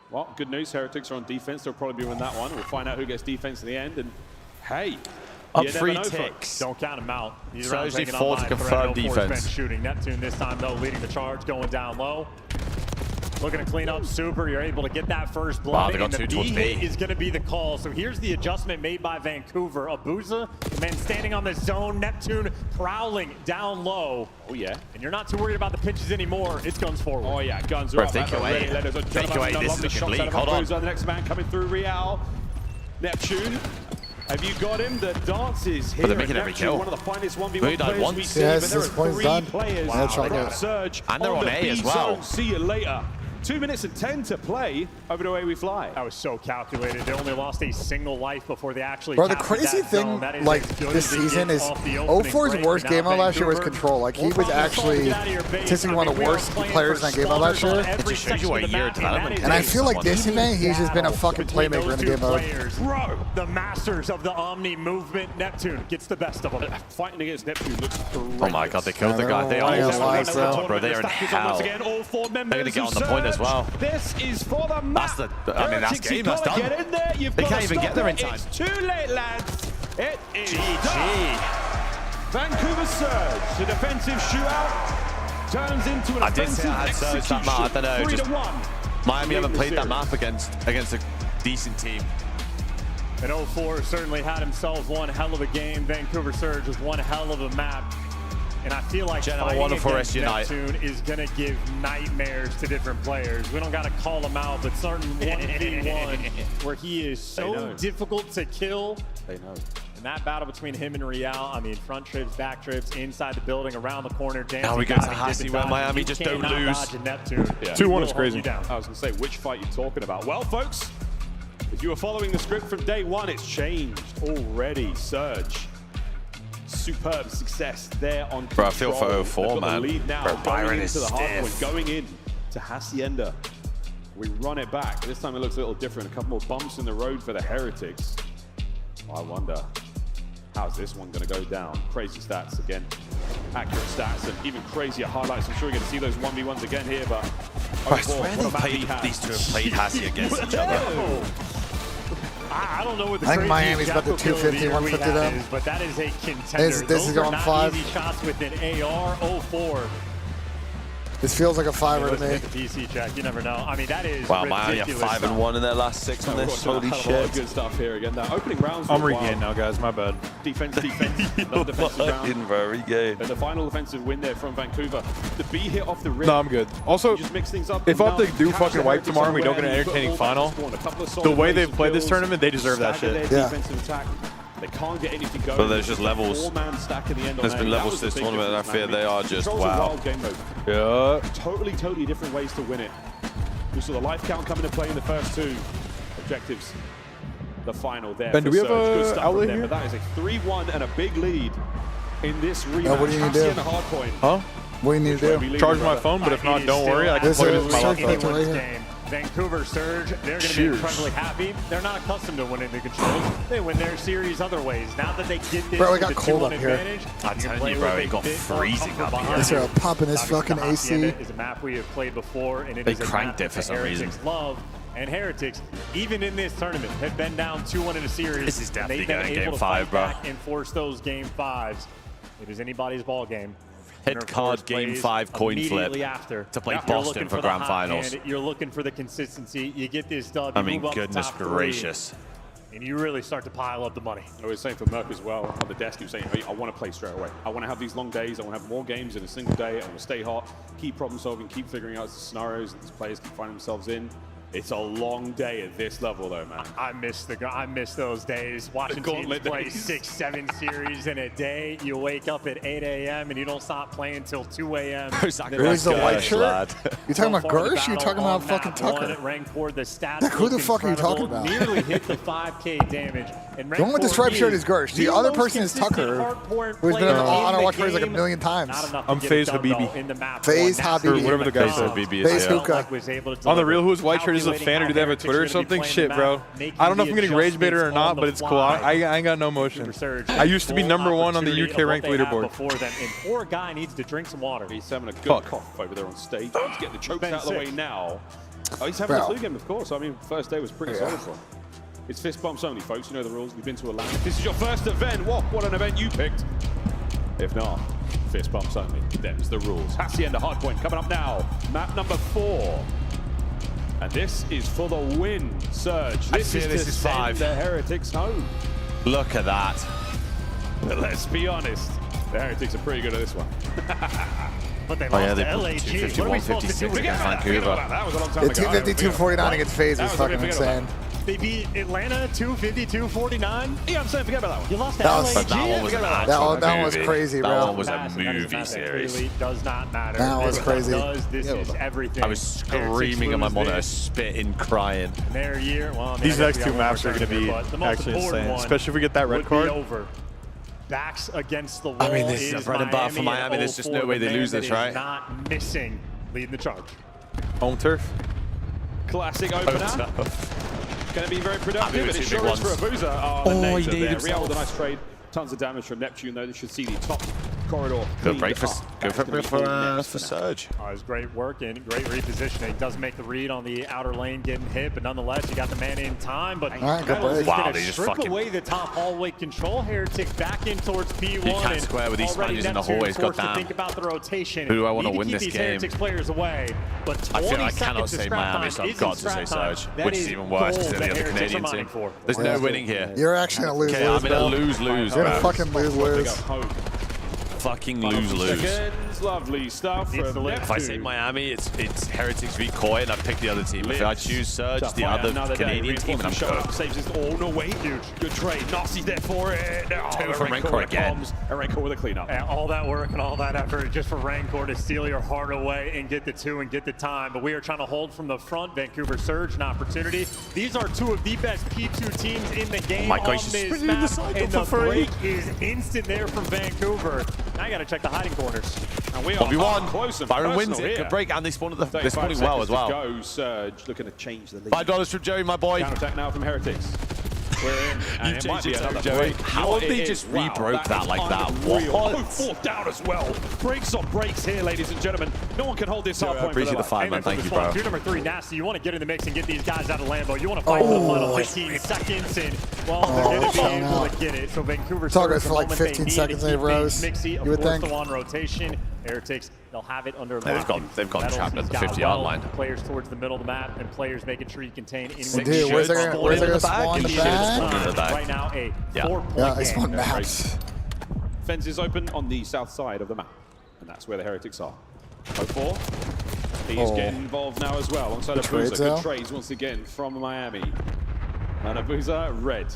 A: Well, good news. Heretics are on defense. They'll probably win that one. We'll find out who gets defense in the end. And hey,
C: up
A: you
C: 3
A: never know,
C: ticks.
A: folks.
D: Don't count them out. These
C: So
D: rounds
C: only
D: taken
C: 4
D: on
C: to
D: by
C: confirm
D: Thread. 0-4's been
C: defense.
D: shooting. Neptune this time, though, leading the charge, going down low. Looking to clean up super. You're able to get that first blood.
C: Wow, they got
D: and
C: 2
D: the
C: towards
D: B
C: B.
D: hit is going to be the call. So here's the adjustment made by Vancouver. Abuza, the man standing on the zone. Neptune prowling down low.
A: Oh, yeah.
D: And you're not too worried about the pitches anymore. It's guns forward.
A: Oh, yeah. Guns are
C: Bro,
A: up.
C: take away. Take away. This is looking bleak. Hold on.
A: The next man coming through, Real. Neptune. Have you got him? The dance is here.
C: But they're making every
A: Neptune,
C: kill.
A: one of the finest 1v1
C: Really died
A: players
C: once.
A: we see.
B: Yes,
A: but there
B: this
A: are
B: point's
A: 3
B: done.
A: players.
B: Wow,
A: They got Surge
C: And they're on
A: the
C: A as
A: B
C: well.
A: zone. See you later. 2 minutes and 10 to play. Over to away we fly.
D: That was so calculated. They only lost a single life before they actually.
B: Bro, the crazy thing, like this season, is 04's worst game mode last year was Control. Like he was actually statistically one of the worst players in that game mode last year.
C: It just shows you a year of development.
B: And I feel like this event, he's just been a fucking playmaker in the game mode.
D: Bro, the masters of the Omni movement, Neptune gets the best of them.
A: Fighting against Neptune looks horrendous.
C: Oh my god, they killed the guy. They are bro, they are in hell. They're gonna get on the point as well.
A: This is for the map.
C: That's game. That's done.
A: Get in there.
C: They can't even get there in time.
A: It's too late, lads. It is done. Vancouver Surge, the defensive shootout turns into an offensive execution.
C: I don't know.
A: 3-1.
C: Miami haven't played that map against a decent team.
D: And 04 certainly had himself one hell of a game. Vancouver Surge was one hell of a map. And I feel like fighting against Neptune is going to give nightmares to different players. We don't got to call him out, but certain 1v1 where he is so difficult to kill.
A: They know.
D: And that battle between him and Real, I mean, front trips, back trips, inside the building, around the corner, dancing.
C: Now we go to Hassi where Miami just don't lose.
A: 2-1 is crazy. I was going to say, which fight you're talking about? Well, folks, if you were following the script from day one, it's changed already. Surge. Superb success there on Control.
C: Bro, I feel for 04, man.
A: The lead now,
C: bro, Byron is
A: into the hard point,
C: stiff.
A: going in to Hacienda. We run it back. This time it looks a little different. A couple more bumps in the road for the Heretics. I wonder, how's this one going to go down? Crazy stats again. Accurate stats and even crazier highlights. I'm sure you're going to see those 1v1s again here, but...
C: I swear these two have played Hassi against each other.
D: I don't know what the
B: I think Miami's about the 250, 150 them.
D: But that is a contender.
B: This is going 5.
D: Easy shots with an AR-04.
B: This feels like a 5er to me.
D: The PC check, you never know. I mean, that is
C: wow, Miami are 5-1 in their last 6 on this. Holy shit!
A: Good stuff here again. Now opening rounds.
G: I'm regained now, guys. My bad.
A: Defense. Another defensive round.
C: Bro, regained.
A: And the final offensive win there from Vancouver. The B hit off the rim.
G: No, I'm good. Also,
A: just mix things up.
G: if Optic do fucking wipe tomorrow and we don't get an entertaining final, the way they've played this tournament, they deserve that shit.
A: Yeah. They can't get anything going.
C: But there's just levels. There's been levels to this tournament, and I fear they are just wow.
G: Yeah.
A: Totally different ways to win it. We saw the life count come into play in the first 2 objectives. The final there.
G: Ben, do we have
A: a
G: outlet here?
A: But that is a 3-1 and a big lead in this rematch.
B: What do you need to do?
G: Huh?
B: What do you need to do?
G: Charge my phone, but if not, don't worry. I can plug it into my laptop.
D: Vancouver Surge, they're going to be incredibly happy. They're not accustomed to winning the controls. They win their series other ways. Now that they get this,
B: bro, it got cold up here.
C: I'm telling you, bro, it got freezing up here.
B: This is popping this fucking AC.
D: Is a map we have played before, and
C: they cranked it for some reason.
D: Love and Heretics, even in this tournament, have been down 2-1 in a series.
C: This is definitely
D: going
C: game 5, bro.
D: And force those game 5s. It is anybody's ball game.
C: Head card game 5 coin flip to play Boston for grand finals.
D: You're looking for the consistency. You get this dub.
C: I mean, goodness gracious.
D: And you really start to pile up the money.
A: I was saying for Merc as well, on the desk, he was saying, hey, I want to play straight away. I want to have these long days. I want to have more games in a single day. I want to stay hot, keep problem solving, keep figuring out the scenarios that these players keep finding themselves in. It's a long day at this level, though, man.
D: I miss those days. Watching teams play 6-7 series in a day. You wake up at 8 a.m. and you don't stop playing until 2 a.m.
B: Who's the white shirt? You talking about Gersh? You talking about fucking Tucker?
D: Like,
B: who the fuck are you talking about?
D: Nearly hit the 5K damage. And
B: the one with the striped shirt is Gersh. The other person is Tucker, who's been on our watch parties like a million times.
G: I'm FaZe Habibi.
B: FaZe Habibi.
G: Whatever the guy said.
B: FaZe Hookah.
G: On the real, who's white shirt is a fan, or do they have a Twitter or something? Shit, bro. I don't know if I'm getting rage baited or not, but it's cool. I ain't got no motion. I used to be #1 on the UK ranked leaderboard.
D: And poor guy needs to drink some water.
A: He's having a good cough over there on stage. He's getting the chokes out of the way now. Oh, he's having a flu game, of course. I mean, first day was pretty solid for him. It's fist bumps only, folks. You know the rules. We've been to a land. If this is your first event, what an event you picked. If not, fist bumps only. Them's the rules. Hacienda Hardpoint coming up now. Map number 4. And this is for the win, Surge. This is 5. The Heretics home.
C: Look at that.
A: But let's be honest, the Heretics are pretty good at this one.
D: But they lost to LAG.
C: 250, 156 against Vancouver.
A: That was a long time ago.
B: 250, 249 against FaZe is fucking insane.
D: They beat Atlanta 252-49.
A: Yeah, I'm saying forget about that one.
D: You lost to
B: That
D: LA.
B: was that was crazy, bro.
C: That was a movie series.
D: Really does not matter.
B: That was crazy.
D: This is everything.
C: I was screaming on my monitor, spitting, crying.
D: Their year. Well, I mean,
G: These
D: I
G: next
D: guess we
G: two
D: got one
G: maps
D: more
G: are going to be
D: tournament, but the most
G: actually
D: important
G: insane,
D: one
G: especially if we get that red
D: would
G: card.
D: be over. Backs against the wall.
C: I mean, this is a
D: is
C: bread and butter for Miami.
D: and
C: There's just
D: 0-4.
C: no way
D: The
C: they
D: man
C: lose
D: that
C: this,
D: is
C: right?
D: Not missing, leading the charge.
G: Home turf.
A: Classic opener. Going to be very productive,
C: Happy
A: and it
C: with two
A: sure
C: big
A: is for
C: ones.
A: Abuza.
C: Oh,
A: The
C: he
A: nature
C: did
A: there.
C: himself.
A: Real with a nice trade. Tons of damage from Neptune, though. They should see the top corridor.
C: Good break
A: cleaned
C: for,
A: up.
C: good
A: That's gonna be
C: for
A: next
C: Surge.
D: It was great work and great repositioning. Does make the read on the outer lane getting hit, but nonetheless, you got the man in time. But
C: Wow, they just
D: strip
C: fucking
D: away the top hallway control. Heretics back in towards P1.
C: You can't square with these Spaniards in the hallways, goddamn.
D: Think about the rotation.
C: Who do I want to
D: Need
C: win
D: keep
C: this
D: these
C: game?
D: Heretics players away. But
C: I feel
D: 20
C: I cannot
D: seconds of
C: say
D: scrap
C: Miami,
D: time
C: so I've
D: isn't
C: got to say
D: scrap time.
C: Surge,
D: That
C: which is
D: is
C: even worse
D: gold
C: because they're
D: that
C: the other
D: Heretics are
C: Canadian
D: mining
C: team.
D: for.
C: There's no winning here.
B: You're actually gonna lose.
C: Okay, I'm in a
B: bro.
C: lose-lose,
B: You're
C: bro.
B: gonna fucking lose.
C: Fucking lose-lose.
A: Seconds, lovely stuff from
C: If I say Miami, it's Heretics v Koi, and I pick the other team. If I choose Surge, the other Canadian team, and I'm
A: up. Saves his no way, huge. Good trade. Nasty's there for it.
C: Two from Rancor again.
A: And Rancor with a cleanup.
D: And all that work and all that effort just for Rancor to steal your heart away and get the two and get the time. But we are trying to hold from the front. Vancouver Surge, an opportunity. These are two of the best P2 teams in the game on this map. And the break is instant there from Vancouver. Now you got to check the hiding corners.
A: And we are
C: 1v1.
A: close and
C: Byron wins
A: personal
C: it.
A: here.
C: Good break, and they spawned at the. They're
A: 35
C: spawning well as well.
A: Go Surge, looking to change the lead.
C: $5 from Joey, my boy.
A: Counter-attack now from Heretics. We're in. And
C: You
A: it might
C: changed
A: be
C: it,
A: another
C: Joey.
A: break.
C: How
A: You know
C: have
A: what
C: they
A: it
C: just
A: is? Wow,
C: rebroke that like that?
A: unreal.
C: What?
A: Oh, fourth down as well. Breaks on breaks here, ladies and gentlemen. No one can hold this hard
C: I
A: point.
C: appreciate the
A: for
C: 5, man. Thank you, bro.
D: You're number 3, Nasty. You want to get in the mix and get these guys out of Lambo. You want to fight for the final 15 seconds. And, well, they're going to be able to get it. So Vancouver
B: Talk for like
D: the moment
B: 15
D: they
B: seconds,
D: need to
B: they
D: keep
B: rose.
D: things mixy.
B: You
D: Of
B: would
D: course,
B: think.
D: still on rotation. Heretics, they'll have it under
C: Yeah, they've gone trapped at the 50-yard line.
D: Players towards the middle of the map and players making sure you contain anyone.
B: Dude, where's they gonna spawn the back?
D: Right now, a 4-point
B: Yeah, they
D: game.
B: spawn maps.
A: Fences open on the south side of the map. And that's where the Heretics are. 0-4. He's getting involved now as well, alongside Abuza. Good trades once again from Miami. And Abuza, red.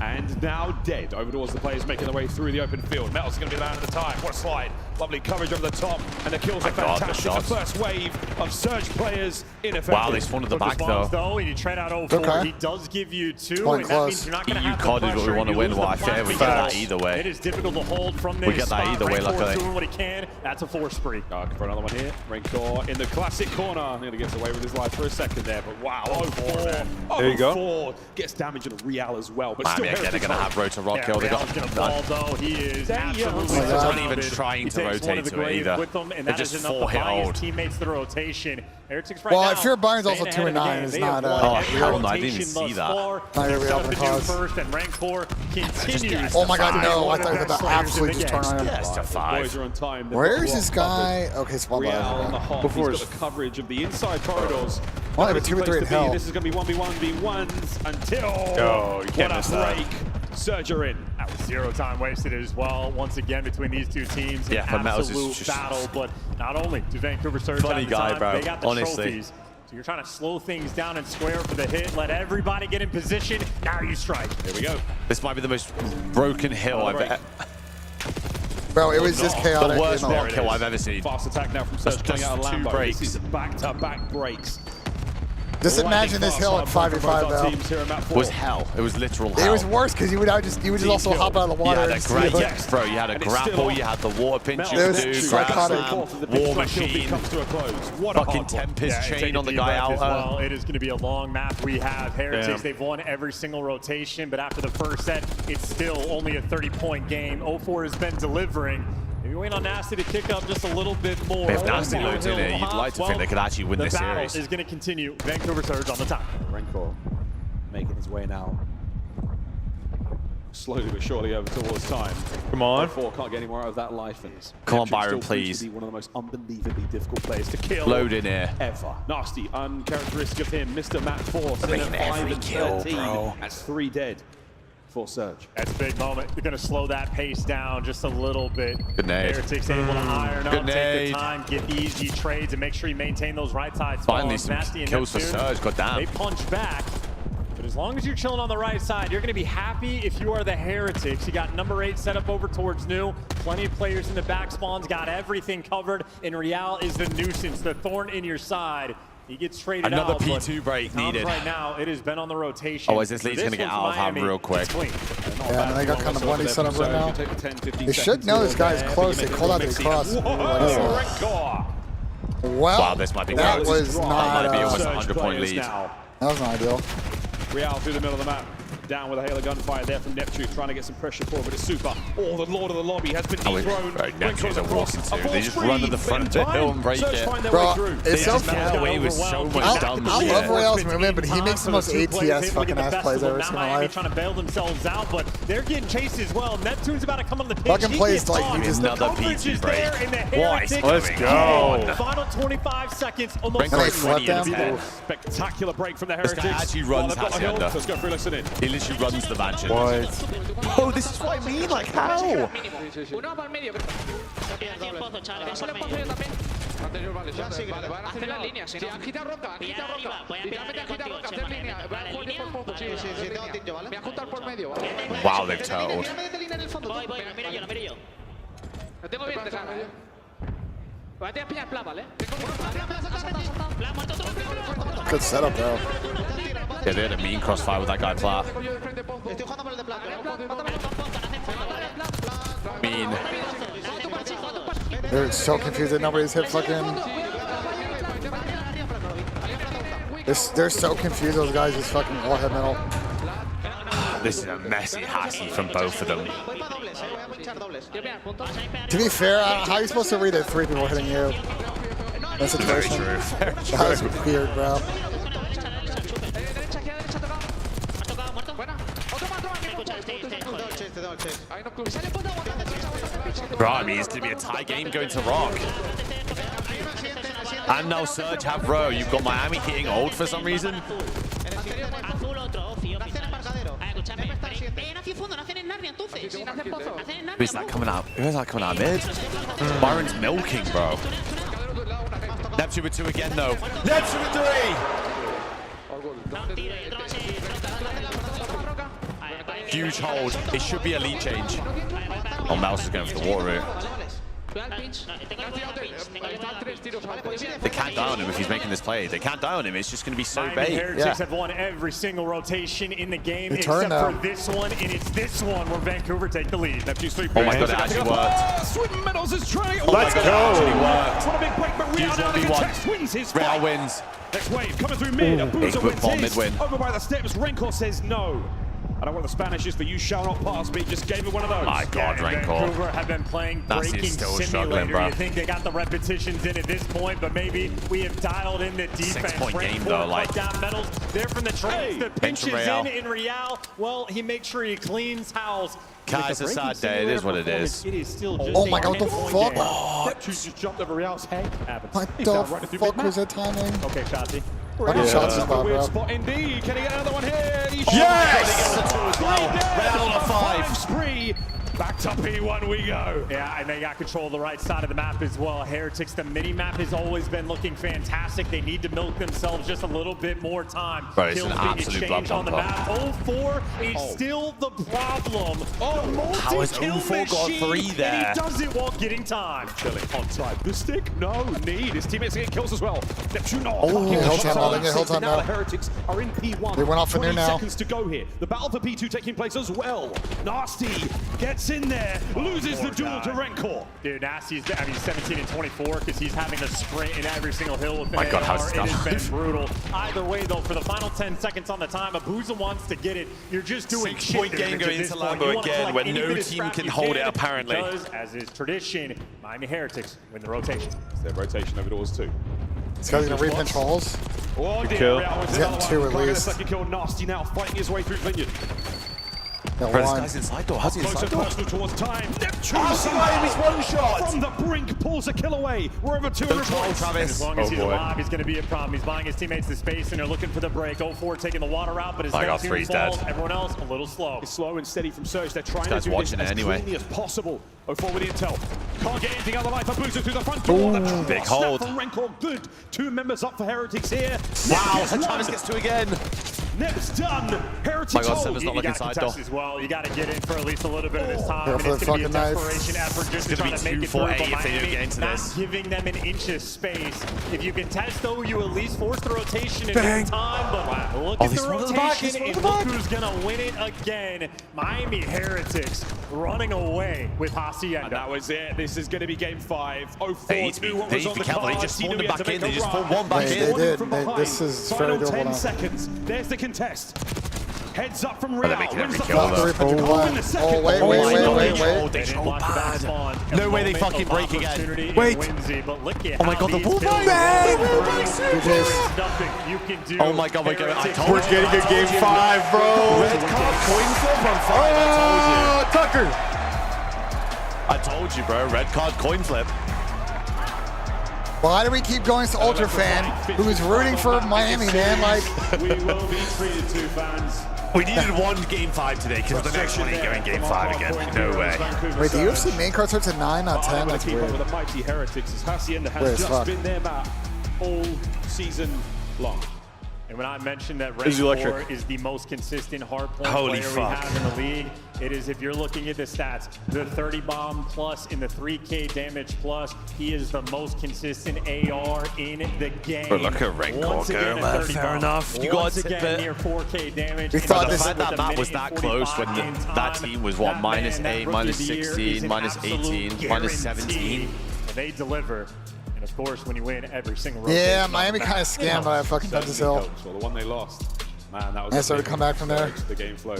A: And now dead. Over towards the players making their way through the open field. Metal's going to be around at the time. What a slide. Lovely coverage over the top. And the kills are fantastic. The first wave of Surge players ineffective.
C: Wow, they spawned at the back though.
D: And you trade out 0-4. He does give you 2. And that means you're not going to have
C: card is what we want to win. Well, I feel we get that either way.
D: It is difficult to hold from this
C: We get that either way, luckily.
D: doing what he can. That's a 4 spree.
A: For another one here. Rancor in the classic corner. Nearly gets away with his life for a second there. But wow, 0-4.
G: There you go.
A: 0-4. Gets damage on a Real as well. But
C: Miami
A: still
C: again are going to have Rotor Rock kill. They got
D: going to fall though. He is absolutely
C: They're not even
D: surrounded.
C: trying
D: He
C: to
D: takes one
C: rotate
D: the
C: to it
D: grave
C: either.
D: with them, and
C: They're
D: that is
C: just
D: enough to
C: 4-hit
D: buy his
C: old.
D: teammates the rotation. Heretics right
B: Well,
D: now,
B: I fear Byron's also
D: staying ahead
B: 2-9
D: of the
B: is
D: game.
B: not.
D: They have
C: Oh,
D: won
C: hell
D: every
C: no, I didn't even
D: rotation
C: see
D: thus
C: that.
D: far.
B: Not every
D: Set up
B: open
D: the new
B: cause.
D: first, and Rancor continues.
B: Oh my god, no. I
D: one of
B: thought
D: the
B: you were
D: best
B: about to
D: players
B: absolutely
D: in the
B: just turn
D: game.
B: on
C: Yes, to
A: Boys
C: 5.
A: are on time. They've
B: Where
A: got
B: is this
A: Rock
B: guy?
A: covered.
B: Okay, spawn
A: Real on the
B: by.
A: hop. He's got the coverage of the inside corridors.
B: Well, they have a
A: Not the
B: 2 and 3 in
A: place to be.
B: hell.
A: This is going to be 1v1v1s until
G: Oh, you can't miss that.
A: break. Surge are in.
D: That was 0 time wasted as well. Once again, between these two teams,
C: Yeah,
D: an
C: but Metals is
D: absolute
C: just-
D: battle. But not only do Vancouver Surge
C: Funny
D: have the
C: guy,
D: time,
C: bro.
D: they got the
C: Honestly.
D: trophies. So you're trying to slow things down and square for the hit. Let everybody get in position. Now you strike.
A: Here we go.
C: This might be the most broken hill I've ever.
B: Bro, it was just chaotic.
C: The worst
B: you know.
C: rock hill I've ever seen.
A: Fast attack now from Surge coming
C: just
A: out of
C: 2
A: Lambo.
C: breaks.
A: This is back-to-back breaks.
B: Just imagine this hill at 5v5 though.
C: Was hell. It was literal hell.
B: It was worse because you would just also hop out of the water.
C: You had a
B: and steal it.
C: bro, you had a grapple, you had the water pinch, you
B: It
C: could
B: was
C: do,
B: psychotic.
C: War Machine, fucking Tempest chain on the guy out.
D: Well, it is going to be a long map. We have Heretics. They've won every single rotation, but after the first set, it's still only a 30-point game. 0-4 has been delivering. Maybe wait on Nasty to kick up just a little bit more.
C: If Nasty loads in it, you'd like to think they could actually win this series.
D: The battle is going to continue. Vancouver Surge on the top.
A: Rancor making his way now. Slowly but surely over towards time.
G: Come on.
A: 4 can't get any more out of that life. And
C: Come on,
A: Neptune
C: Byron,
A: still proves
C: please.
A: to be one of the most unbelievably difficult players to kill.
C: Load in here.
A: Ever. Nasty, uncharacteristic of him. Mr. Matt Force in
C: making
A: at 5
C: every
A: and
C: kill,
A: 13.
C: bro.
A: That's 3 dead for Surge.
D: That's a big moment. They're going to slow that pace down just a little bit.
C: Good nade.
D: Heretics able to iron up,
C: Good
D: take
C: nade.
D: the time, get the easy trades, and make sure you maintain those right side
C: Finally
D: spawns.
C: some
D: Nasty and
C: kills for
D: Neptune,
C: Surge, goddamn.
D: They punch back. But as long as you're chilling on the right side, you're going to be happy if you are the Heretics. You got number 8 set up over towards new. Plenty of players in the back spawns, got everything covered. And Real is the nuisance, the thorn in your side. He gets traded
C: Another
D: out.
C: P2 break needed.
D: Right now, it has been on the rotation.
C: Oh, is this lead's going to get out of hand real quick?
B: Yeah, they got kind of bloody set up right now. They should know this guy's close. They called out the cross. Well,
C: wow, this might be
B: that
C: close.
B: was not.
C: That might be almost a 100-point lead.
B: That was not ideal.
A: Real through the middle of the map. Down with a hail of gunfire there from Neptune, trying to get some pressure forward, but it's super. Oh, the Lord of the Lobby has been dethroned.
C: Neptune's a walking too. They just run to the front of the hill and break it.
B: Bro, it's so
C: funny. Away with so much dumb shit.
B: I love Real's movement, but he makes the most ATS fucking ass plays I've ever seen in my life.
D: Trying to bail themselves out, but they're getting chased as well. Neptune's about to come on the pitch.
B: Fucking plays like you just
C: another P2 break.
A: What? Let's go.
D: Final 25 seconds, almost.
B: And they flip them.
A: Spectacular break from the Heretics.
C: This guy actually runs Hacienda.
A: Let's go through, listen in.
C: He literally runs the mansion.
A: What?
C: Oh, this is what I mean. Like, how? Wow, they've totaled.
B: Good setup, though.
C: Yeah, they had a mean crossfire with that guy, Plat. Mean.
B: They're so confused that nobody's hit fucking. They're so confused, those guys just fucking all hit middle.
C: This is a messy hacky from both of them.
B: To be fair, how are you supposed to read it? 3 people hitting you. That's a
C: very true.
B: That was weird, bro.
C: Bro, I mean, it's going to be a tie game going to Rock. And now Surge have row. You've got Miami hitting old for some reason. Who's that coming out? Who's that coming out mid? Byron's milking, bro. Neptune with 2 again, though. Neptune with 3! Huge hold. It should be a lead change. Oh, Mouse is going for the water route. They can't die on him if he's making this play. They can't die on him. It's just going to be so bait.
D: Heretics have won every single rotation in the game except for this one, and it's this one where Vancouver take the lead. Neptune's 3
C: Oh my god, it actually worked.
A: Swim Metals is trying.
C: Let's go.
A: What a big break, but Real now the contest wins his fight.
C: Real wins.
A: Next wave coming through mid. A boozer wins his.
C: Mid-win.
A: Over by the steps. Rencor says no. I don't know what the Spanish is, but you shall not pass me. Just gave it one of those.
C: My God, Rencor.
D: Vancouver have been playing Breaking Simulator.
C: Bro.
D: You think they got the repetitions in at this point, but maybe we have dialed in the defense.
C: 6-point game, though. Like,
D: down Metals. They're from the trades. The pinches in Real. Well, he makes sure he cleans house.
C: It's a sad day. It is what it is.
D: It is still just
B: oh my god, what the fuck?
A: Neptune just jumped over Real's head.
B: What the fuck was that timing?
D: Okay, Shotzi.
B: Shots is bad,
A: Weird
B: bro.
A: spot indeed. Can he get another one here?
C: Yes!
A: Real on a 5 spree. Back to P1 we go.
D: Yeah, and they got control of the right side of the map as well. Heretics, the mini-map has always been looking fantastic. They need to milk themselves just a little bit more time.
C: Bro, it's an absolute blood
D: on the map. 0-4 is still the problem.
C: How has 0-4 got 3 there?
D: And he does it while getting time.
A: Chilling on side. The stick? No need. His teammates are getting kills as well. Neptune now.
B: Now
A: the Heretics are in P1.
B: They went off for new now.
A: 20 seconds to go here. The battle for P2 taking place as well. Nasty gets in there, loses the duel to Rencor.
D: Dude, Nasty's, 17 and 24 because he's having to sprint in every single hill with an
C: My God,
D: AR.
C: how's
D: It has been brutal. Either way, though, for the final 10 seconds on the time, Abuza wants to get it. You're just doing
C: 6-point game going into Lambo again, where no team can hold it, apparently.
D: Because, as is tradition, Miami Heretics win the rotation.
A: It's their rotation over doors too.
B: This guy's gonna reap controls.
A: Oh,
B: He's getting 2 at least.
A: Second kill, Nasty now fighting his way through Vineyard.
B: Got
C: Bro, this
B: 1.
C: guy's inside door. How's he inside door?
A: Personal towards time. Neptune
C: Miami's one shot.
A: From the brink, pulls a kill away. We're over 200 points.
D: As long as he's alive, he's going to be a problem. He's buying his teammates the space, and they're looking for the break. 0-4 taking the water out, but his Neptune falls. Everyone else a little slow.
A: It's slow and steady from Surge. They're trying to do this as cleanly as possible. 0-4 with the intel. Can't get anything out of the life. Abuza through the front door.
C: Big hold.
A: From Rencor. Good. 2 members up for Heretics here.
C: Wow, Travis gets 2 again.
A: Next done. Heritage.
C: My God, Seven's not looking side door.
D: As well. You got to get in for at least a little bit of this time.
B: Careful
D: And it's
B: with
D: going to be a
B: fucking
D: desperation effort just to try to make it through. But Miami not giving them an inch of space. If you can test though, you at least force the rotation in time. But look at the rotation and look who's going to win it again. Miami Heretics running away with Hacienda.
A: And that was it. This is going to be game 5. 0-4.
C: They need to be careful. They just spawned them back in. They just spawned one back in.
B: They did. This is very
A: Final 10
B: doable.
A: seconds. There's the contest. Heads up from Real.
C: They're making every kill though.
B: Oh, wait.
C: No way they fucking break again.
D: Wait.
C: Oh my God, the wall Oh my God, we're
G: getting a game 5, bro.
C: Red card, coin flip on 5.
G: Oh, Tucker.
C: I told you, bro. Red card, coin flip.
B: Why do we keep going to Ultra fan who's rooting for Miami, man? Like,
A: we will be treated to fans.
C: We needed one game 5 today because the next one ain't going game 5 again. No way.
B: Wait, the UFC main card starts at 9, not 10. That's
A: keep
B: weird.
A: up with the mighty Heretics as Hacienda has just been their back all season long.
D: And when I mentioned that Rank 4 is the most consistent hardpoint player we have in the league, it is, if you're looking at the stats, the 30 bomb plus in the 3K damage plus, he is the most consistent AR in the game.
C: But look at Rank 4 go, man. Fair enough. You got to
D: again, near 4K damage.
C: We thought the fact that map was that close when that team was what, -8, -16, -18, -17.
D: And they deliver. And of course, when you win every single rotation.
B: Yeah, Miami kind of scammed by that fucking Dungeons Hill.
A: Well, the one they lost, man, that was.
B: And started to come back from there.
A: The game flow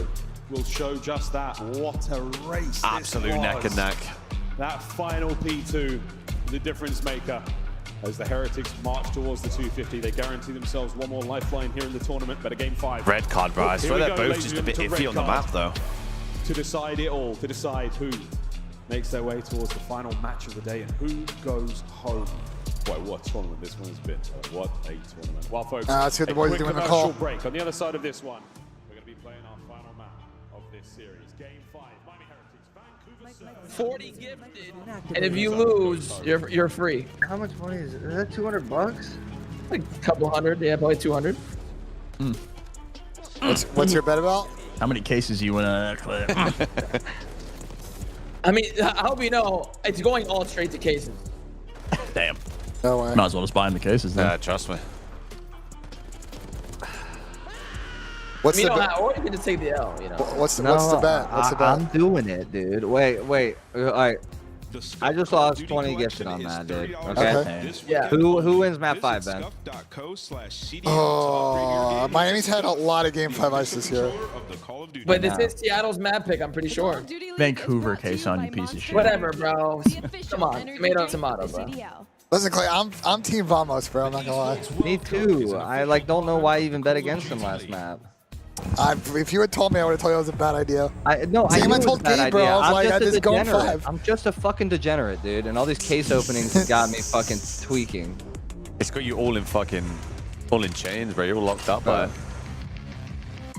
A: will show just that. What a race!
C: Absolute neck and neck.
A: That final P2, the difference maker. As the Heretics march towards the 250, they guarantee themselves one more lifeline here in the tournament. But a game 5.
C: Red card, bro. I swear they're both just a bit iffy on the map, though.
A: To decide it all, to decide who makes their way towards the final match of the day and who goes home. Boy, what a tournament this one has been. What a tournament. Well, folks,
B: let's hear the boys doing the call.
A: Break. On the other side of this one, we're going to be playing our final map of this series. Game 5, Miami Heretics, Vancouver.
R: 40 gifted. And if you lose, you're free.
E: How much money is it? Is that 200 bucks?
R: Like a couple hundred. Yeah, probably 200.
B: What's your bet about?
F: How many cases you want to clip?
R: I mean, I hope you know, it's going all straight to cases.
F: Damn.
B: No way.
F: Might as well just buy him the cases then.
C: Yeah, trust me.
B: What's the bet?
R: Or you can just take the L, you know.
B: What's the bet? What's the bet?
E: I'm doing it, dude. Wait. All right. I just lost 20 gifted on that, dude. Okay.
R: Yeah.
E: Who wins map 5, Ben?
B: Oh, Miami's had a lot of game 5 ice this year.
R: But this is Seattle's map pick, I'm pretty sure.
F: Vancouver case on you, piece of shit.
R: Whatever, bro. Come on. Tomato, bro.
B: Listen, Clay, I'm Team Vamos, bro. I'm not gonna lie.
E: Me too. I don't know why I even bet against him last map.
B: If you had told me, I would have told you it was a bad idea.
E: Same
B: I told Gabe, bro. I was like, I just going 5.
E: I'm just a fucking degenerate, dude. And all these case openings got me fucking tweaking.
C: It's got you all in chains, bro. You're all locked up, bro.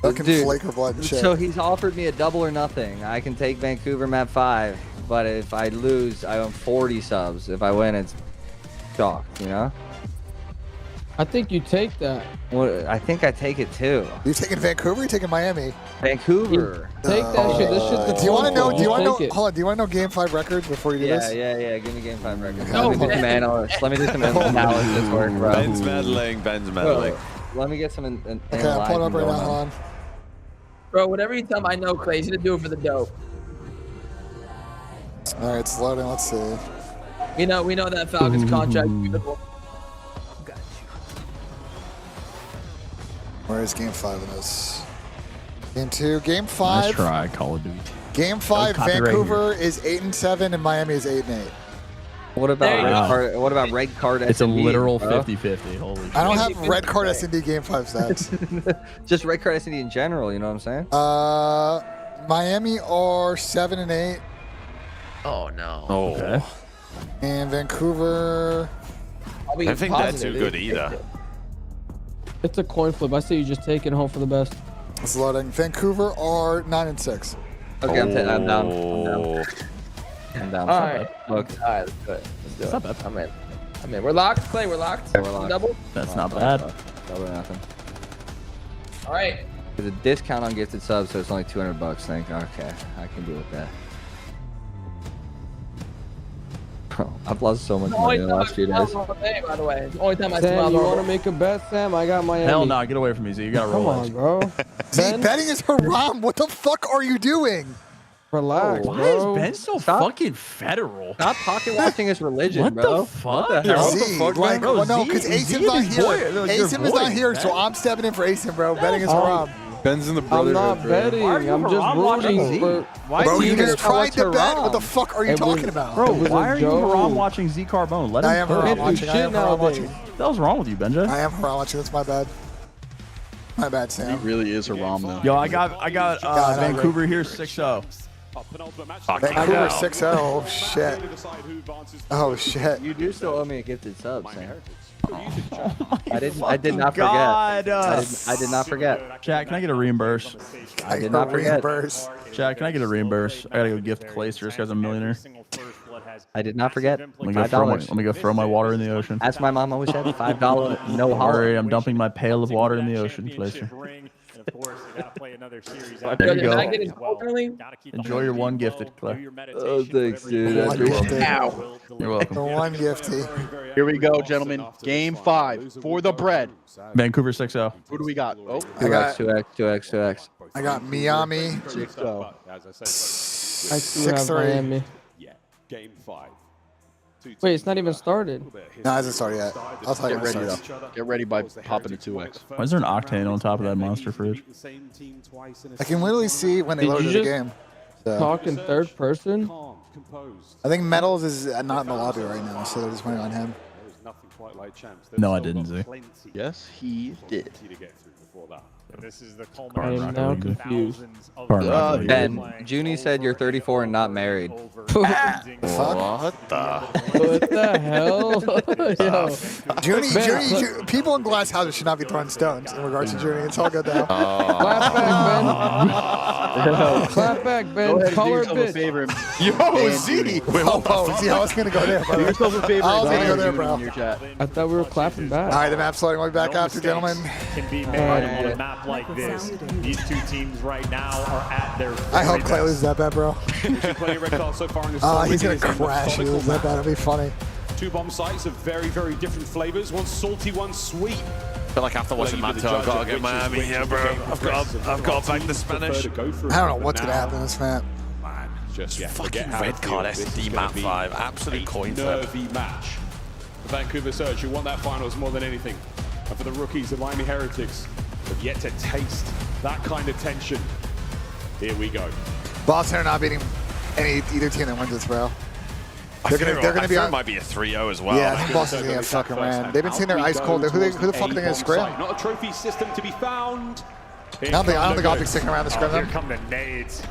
B: Fucking flaker blood and shit.
E: So he's offered me a double or nothing. I can take Vancouver map 5, but if I lose, I own 40 subs. If I win, it's chalk, you know?
R: I think you take that.
E: Well, I think I take it too.
B: You taking Vancouver? Or you taking Miami?
E: Vancouver.
R: Take that shit. This shit's
B: do you want to know? Do you want to know? Hold on. Do you want to know game 5 records before you do this?
E: Yeah. Give me game 5 records. Let me do some analysis. Let me do some analysis work, bro.
C: Ben's meddling.
E: Let me get some.
B: Okay, I'm pulling up right now. Hold on.
R: Bro, whatever you tell him, I know, Clay. He's gonna do it for the dope.
B: All right, it's loading. Let's see.
R: We know that Falcons contract is beautiful.
B: Where is game 5 in this? Game 2, game 5.
F: Nice try, Call of Duty.
B: Game 5, Vancouver is 8-7 and Miami is 8-8.
E: What about red card? What about red card?
F: It's a literal 50-50. Holy shit.
B: I don't have red card S&D game 5 stats.
E: Just red card S&D in general. You know what I'm saying?
B: Miami are 7-8.
Q: Oh no.
C: Oh. Okay.
B: And Vancouver.
C: I don't think they're too good either.
R: It's a coin flip. I say you just take it home for the best.
B: It's loading. Vancouver are 9-6.
E: Okay, I'm down. I'm down.
R: All right.
E: Look.
R: All right, let's do it. Let's do it. I'm in. We're locked, Clay. We're locked.
E: Yeah, we're locked.
R: Double.
F: That's not bad.
E: Double or nothing.
R: All right.
H: There's a discount on gifted subs, so it's only 200 bucks. Think, okay, I can deal with that. Bro, I've lost so much money in the last few days.
R: By the way, the only time I Sam, you want to make a bet, Sam? I got Miami.
F: Hell no, get away from me, Z. You gotta roll.
R: Come on, bro.
B: Z, betting is haram. What the fuck are you doing?
R: Relax,
F: Why
R: bro.
F: is Ben so fucking federal?
H: Stop pocket watching his religion,
F: What
H: bro.
F: the fuck?
H: What the hell?
B: Z, like,
F: bro?
B: well, no,
F: Z-
B: because
F: Z
B: Asim's
F: is
B: not
F: his
B: here.
F: boy, like, your
B: Asim is
F: boy,
B: not here,
F: man.
B: so I'm stepping in for Asim, bro. Betting is haram.
E: Ben's in the
R: I'm
E: brotherhood.
R: not
E: bro.
R: betting. I'm just rooting for.
B: Bro, you just tried to bet.
H: haram?
B: What the fuck are you talking about?
F: Bro,
R: was
F: why
R: a
F: are you
R: joke.
F: haram watching Z Carbone? Let him
B: I am
F: cook.
B: haram
R: do
B: watching. I
R: shit
B: am haram
R: nowadays.
B: watching.
F: What the hell's wrong with you, Benja?
B: I am haram watching. That's my bad. My bad,
E: He
B: Sam.
E: really is a Rom though.
F: Yo, I got Vancouver here 6-0.
B: Vancouver 6-0. Oh, shit. Oh, shit.
H: You do still owe me a gifted sub, Sam.
F: I
H: did not forget. I did not forget.
F: Chat, can I get a reimburse?
H: I did not forget.
F: Chat, can I get a reimburse? I gotta go gift Clayster. This guy's a millionaire.
H: I did not forget.
F: Let me go throw my water in the ocean.
H: That's my mom always said. $5 no
F: Don't
H: holler.
F: worry, I'm dumping my pail of water in the ocean, Clayster.
D: Of course, you gotta play another series.
F: There you
R: Can I
F: go.
R: get it early?
F: Enjoy your one gifted, Clay.
H: Oh, thanks, dude.
F: You're welcome.
B: The one gifty.
E: Here we go, gentlemen. Game 5 for the bread.
F: Vancouver 6-0.
E: Who do we got? Oh,
H: 2x.
B: I got Miami.
E: 6-0.
R: I do have
B: 6-3.
R: Miami.
A: Game 5.
R: Wait, it's not even started.
B: No, it hasn't started yet. I'll tell you
E: Get
B: when it
E: ready
B: starts.
E: though. Get ready by popping the 2x.
F: Why is there an octane on top of that monster fridge?
B: I can literally see when they
R: Did
B: load
R: you
B: the
R: just
B: game. So.
R: Talk in third person?
B: I think Metals is not in the lobby right now, so they're just waiting on him.
F: No, I didn't, Z.
E: Yes, he did.
D: And this is the
R: I am now confused.
H: Ben, Junie said you're 34 and not married.
B: What the?
R: What the hell? Yo.
B: Junie, people in glass houses should not be throwing stones in regards to Junie. It's all good now.
R: Clap back, Ben. Clap back, Ben. Call her a bitch.
B: Yo, Z. Oh, Z, I was going to go there, bro.
E: Do yourself a favor.
B: I was going to go there, bro.
E: In your chat.
R: I thought we were clapping back.
B: All right, the map's loading. We'll be back after, gentlemen.
D: Can be made on a map like this. These two teams right now are at their.
B: I hope Clay loses that bet, bro. He's going to crash. He loses that bet. It'll be funny.
A: Two bomb sites of very, very different flavors. One salty, one sweet.
C: I feel like after watching Mato, I've got to get Miami here, bro. I've got to bang the Spanish.
B: I don't know what's going to happen in this map.
A: Just
C: fucking red card SD map 5. Absolute coin flip.
A: Nervy match. The Vancouver Surge, who won that finals more than anything. And for the rookies, the Miami Heretics, have yet to taste that kind of tension. Here we go.
B: Boston are not beating either team that wins this, bro.
C: They're going to be. It might be a 3-0 as well.
B: Yeah, I think Boston's going to get fucking ran. They've been seeing their ice cold. Who the fuck are they going to scrim?
A: Not a trophy system to be found.
B: I don't think Optic's sticking around to scrim
D: Here
B: them.
D: come the nades.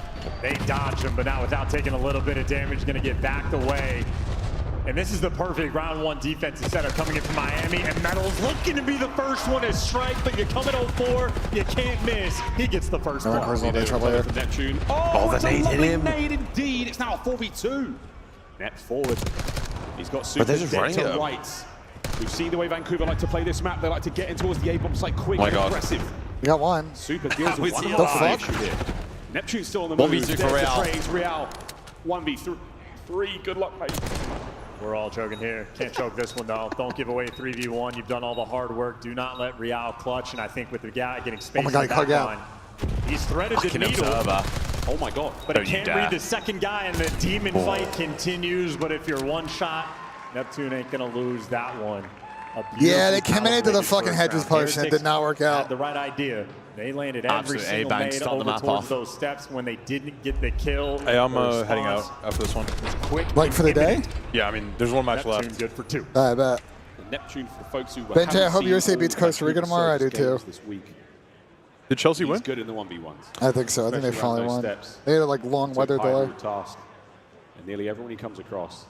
D: They dodge them, but now without taking a little bit of damage, going to get backed away. And this is the perfect round one defensive setup coming in from Miami. And Metals looking to be the first one to strike, but you come at 0-4, you can't miss. He gets the first one.
A: Neptune.
C: Oh, the nade hit him.
A: Nade indeed. It's now a 4v2. Net forward. He's got super
C: they're just
A: dead
C: running
A: to
C: it.
A: right. We've seen the way Vancouver like to play this map. They like to get in towards the A-bomb site quick
C: My
A: and
C: God.
A: aggressive.
B: We got one.
A: Super deals with one
B: The fuck?
A: here. Neptune's still on the move.
C: 1v2 for Real.
A: Trades. Real. 1v3. Good luck, mate.
D: We're all choking here. Can't choke this one, though. Don't give away 3v1. You've done all the hard work. Do not let Real clutch. And I think with the guy getting space
B: Oh my God,
D: in the
B: he cut
D: back
B: out.
D: line, he's threaded the
C: Fucking
D: needle.
C: observer.
A: Oh my God.
D: But
C: Don't
D: he
C: you
D: can't
C: dare.
D: read the second guy, and the demon fight continues. But if you're one shot, Neptune ain't going to lose that one.
B: Yeah, they came into the fucking hedges push and it did not work
D: Had
B: out.
D: the right idea. They landed every
C: Absolute
D: single
C: A-bang,
D: nade
C: start the
D: over
C: map
D: towards
C: off.
D: those steps when they didn't get the kill.
E: Hey, I'm
D: The
E: heading out
D: response
E: after this one.
D: was quick.
B: Like for the day?
D: imminent.
E: Yeah, I mean, there's one match
D: Neptune
E: left.
D: good for 2.
B: I bet.
A: Neptune for the folks who
B: Benji, I
A: haven't
B: hope
A: seen
B: USA
A: all
B: beats
A: the
B: Costa Rica
A: Vancouver
B: tomorrow. I do
A: Surge games
B: too.
A: this week.
E: Did Chelsea
A: He's
E: win?
A: good in the 1v1s.
B: I think so. I think they
A: Especially
B: finally
A: around
B: won.
A: those steps.
B: They had a like long
A: It's a
B: weather
A: high
B: delay.
A: route task. And nearly everyone he comes across,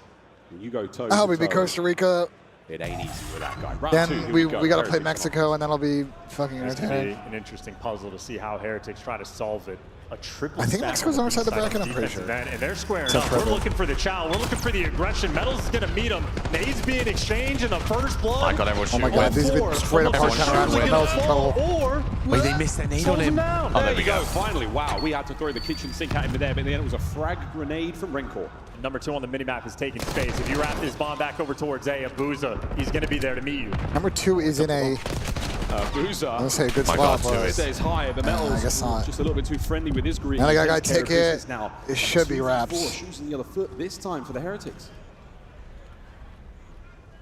A: when you go toe
B: I hope
A: to
B: we beat
A: toe,
B: Costa Rica.
A: it ain't easy with that guy. Round two,
B: Then
A: here
B: we
A: go.
B: got to
A: Very
B: play
A: big
B: Mexico, and that'll be fucking
D: This could be
B: entertaining.
D: an interesting puzzle to see how Heretics try to solve it. a triple.
B: I think Mexico's on our side of the bracket, I'm pretty sure.
D: And they're squaring
B: It's a
D: up. We're
B: triple.
D: looking for the chow. We're looking for the aggression. Metals is going to meet him. Nades being exchanged in the first blood.
C: My God, everyone's
B: Oh my
C: shooting.
B: God, these have been straight up hard counterattacks. Metals in trouble.
D: Or
C: Wait, they missed their nade on him. Oh,
A: There
C: there we
A: you go.
C: go.
A: Finally, wow, we had to throw the kitchen sink at him there, but in the end it was a frag grenade from Rencor.
D: Number 2 on the minimap is taking space. If you wrap this bomb back over towards A, Abuza, he's going to be there to meet you.
B: Number 2 is in a.
A: Boozer.
B: Let's say a good
C: My
B: spot.
C: God,
B: but
A: Stays high, but Metals
B: I guess not.
A: just a little bit too friendly with his green.
B: Now the guy
A: He
B: got
A: takes care of
B: take it.
A: business now.
B: It should be
A: 2
B: wraps.
A: 4, shoots in the other foot this time for the Heretics.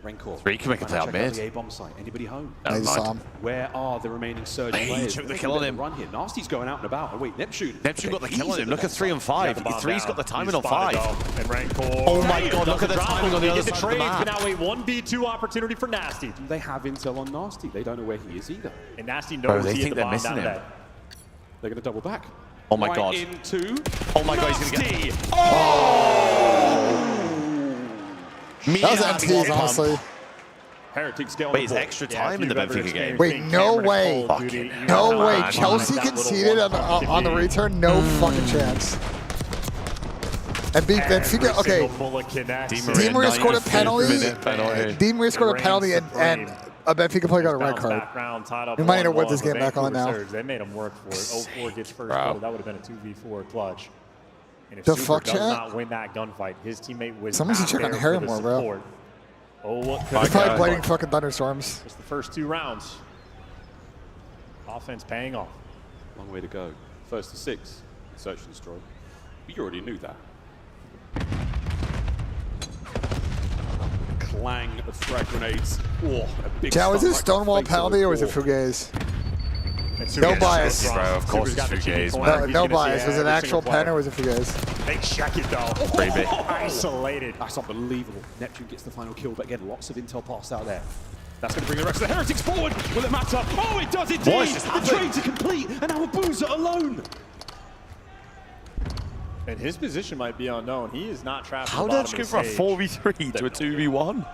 A: Rencor.
C: 3 can make a play out mid.
A: The A-bomb site. Anybody home?
C: Never mind.
A: Where are the remaining surge
C: He
A: players?
C: took the
A: They're
C: kill on
A: gonna
C: him.
A: Run here. Nasty's going out and about. Oh wait, Neptune.
C: Neptune got the kill on
A: He's
C: him. Look at 3 and 5. 3's got the timing on 5.
D: And Rancor.
C: Oh my God, look at the timing on the other side of the map.
D: But now a 1v2 opportunity for Nasty.
A: Do they have intel on Nasty? They don't know where he is either.
D: And Nasty
C: Bro,
D: knows
C: they
D: he
C: think
D: hit the
C: they're
D: bomb
C: missing
D: down
C: him.
D: there.
A: They're going to double back.
C: Oh my
A: Right
C: God.
A: into
C: Oh my God, he's going to
A: Nasty.
C: get.
B: That was MTs, honestly.
D: Heretics get on
C: Wait,
D: the
C: is
D: board.
C: extra
D: Yeah,
C: time in the
D: if you've ever
C: Benfica game?
D: experienced
B: Wait,
D: being
B: no
D: Cameron
B: way.
D: Cole of Duty, you
B: No
D: know
B: way.
D: how
B: Chelsea
D: that little
B: conceded
D: one-punch can
B: on the
D: be.
B: return. No fucking chance. And beat Benfica.
D: Every
B: Okay.
D: single bullet connects.
B: Di Maria scored a
C: 95th
B: penalty.
C: minute penalty.
B: Di Maria scored a penalty, and a Benfica player got a red
D: Bounce
B: card.
D: back round, tied up
B: We might need to
D: 1-1,
B: whip this
D: but
B: game back on
D: Vancouver
B: now.
D: Surge, they made him work for it. 0-4 gets first
C: Bro.
D: goal. That would have been a 2v4 clutch. And if
B: The
D: Super
B: fuck,
D: does
B: chat?
D: not win that gunfight, his teammate was
B: Someone should
D: not
B: check on
D: there
B: Harry
D: for the
B: more, bro.
D: support. Oh, what could
B: They're
D: have
B: probably
D: been.
B: blading fucking thunderstorms.
D: Just the first 2 rounds. Offense paying off.
A: Long way to go. First to 6. Search and destroy. But you already knew that. Clang of frag grenades. Oh, a big
B: Chow, is
A: stun
B: it
A: like
B: Stonewall
A: face of
B: penalty or was it
A: 4.
B: Fugaze?
D: And
B: No
D: Super's
B: bias.
D: got the
C: Bro, of course
D: Super's got
C: it's
D: the cheeky
C: Fugaze,
D: corner.
B: No,
D: He's
B: no
D: gonna see
B: bias. Was it
D: every
B: actual
D: single
B: pen
D: player.
B: or was it Fugaze?
D: They check it though.
C: Freebie.
D: Isolated.
A: That's unbelievable. Neptune gets the final kill, but again, lots of intel passed out there. That's going to bring the rest of the Heretics forward. Will it matter? Oh, it does indeed.
C: What is
A: The
C: happening?
A: trades are complete, and now Abuza alone.
D: And his position might be unknown. He is not trapped.
C: How
D: at
C: did
D: the
C: that
D: bottom
C: go
D: of
C: from
D: the
C: a
D: stage.
C: 4v3 to a 2v1?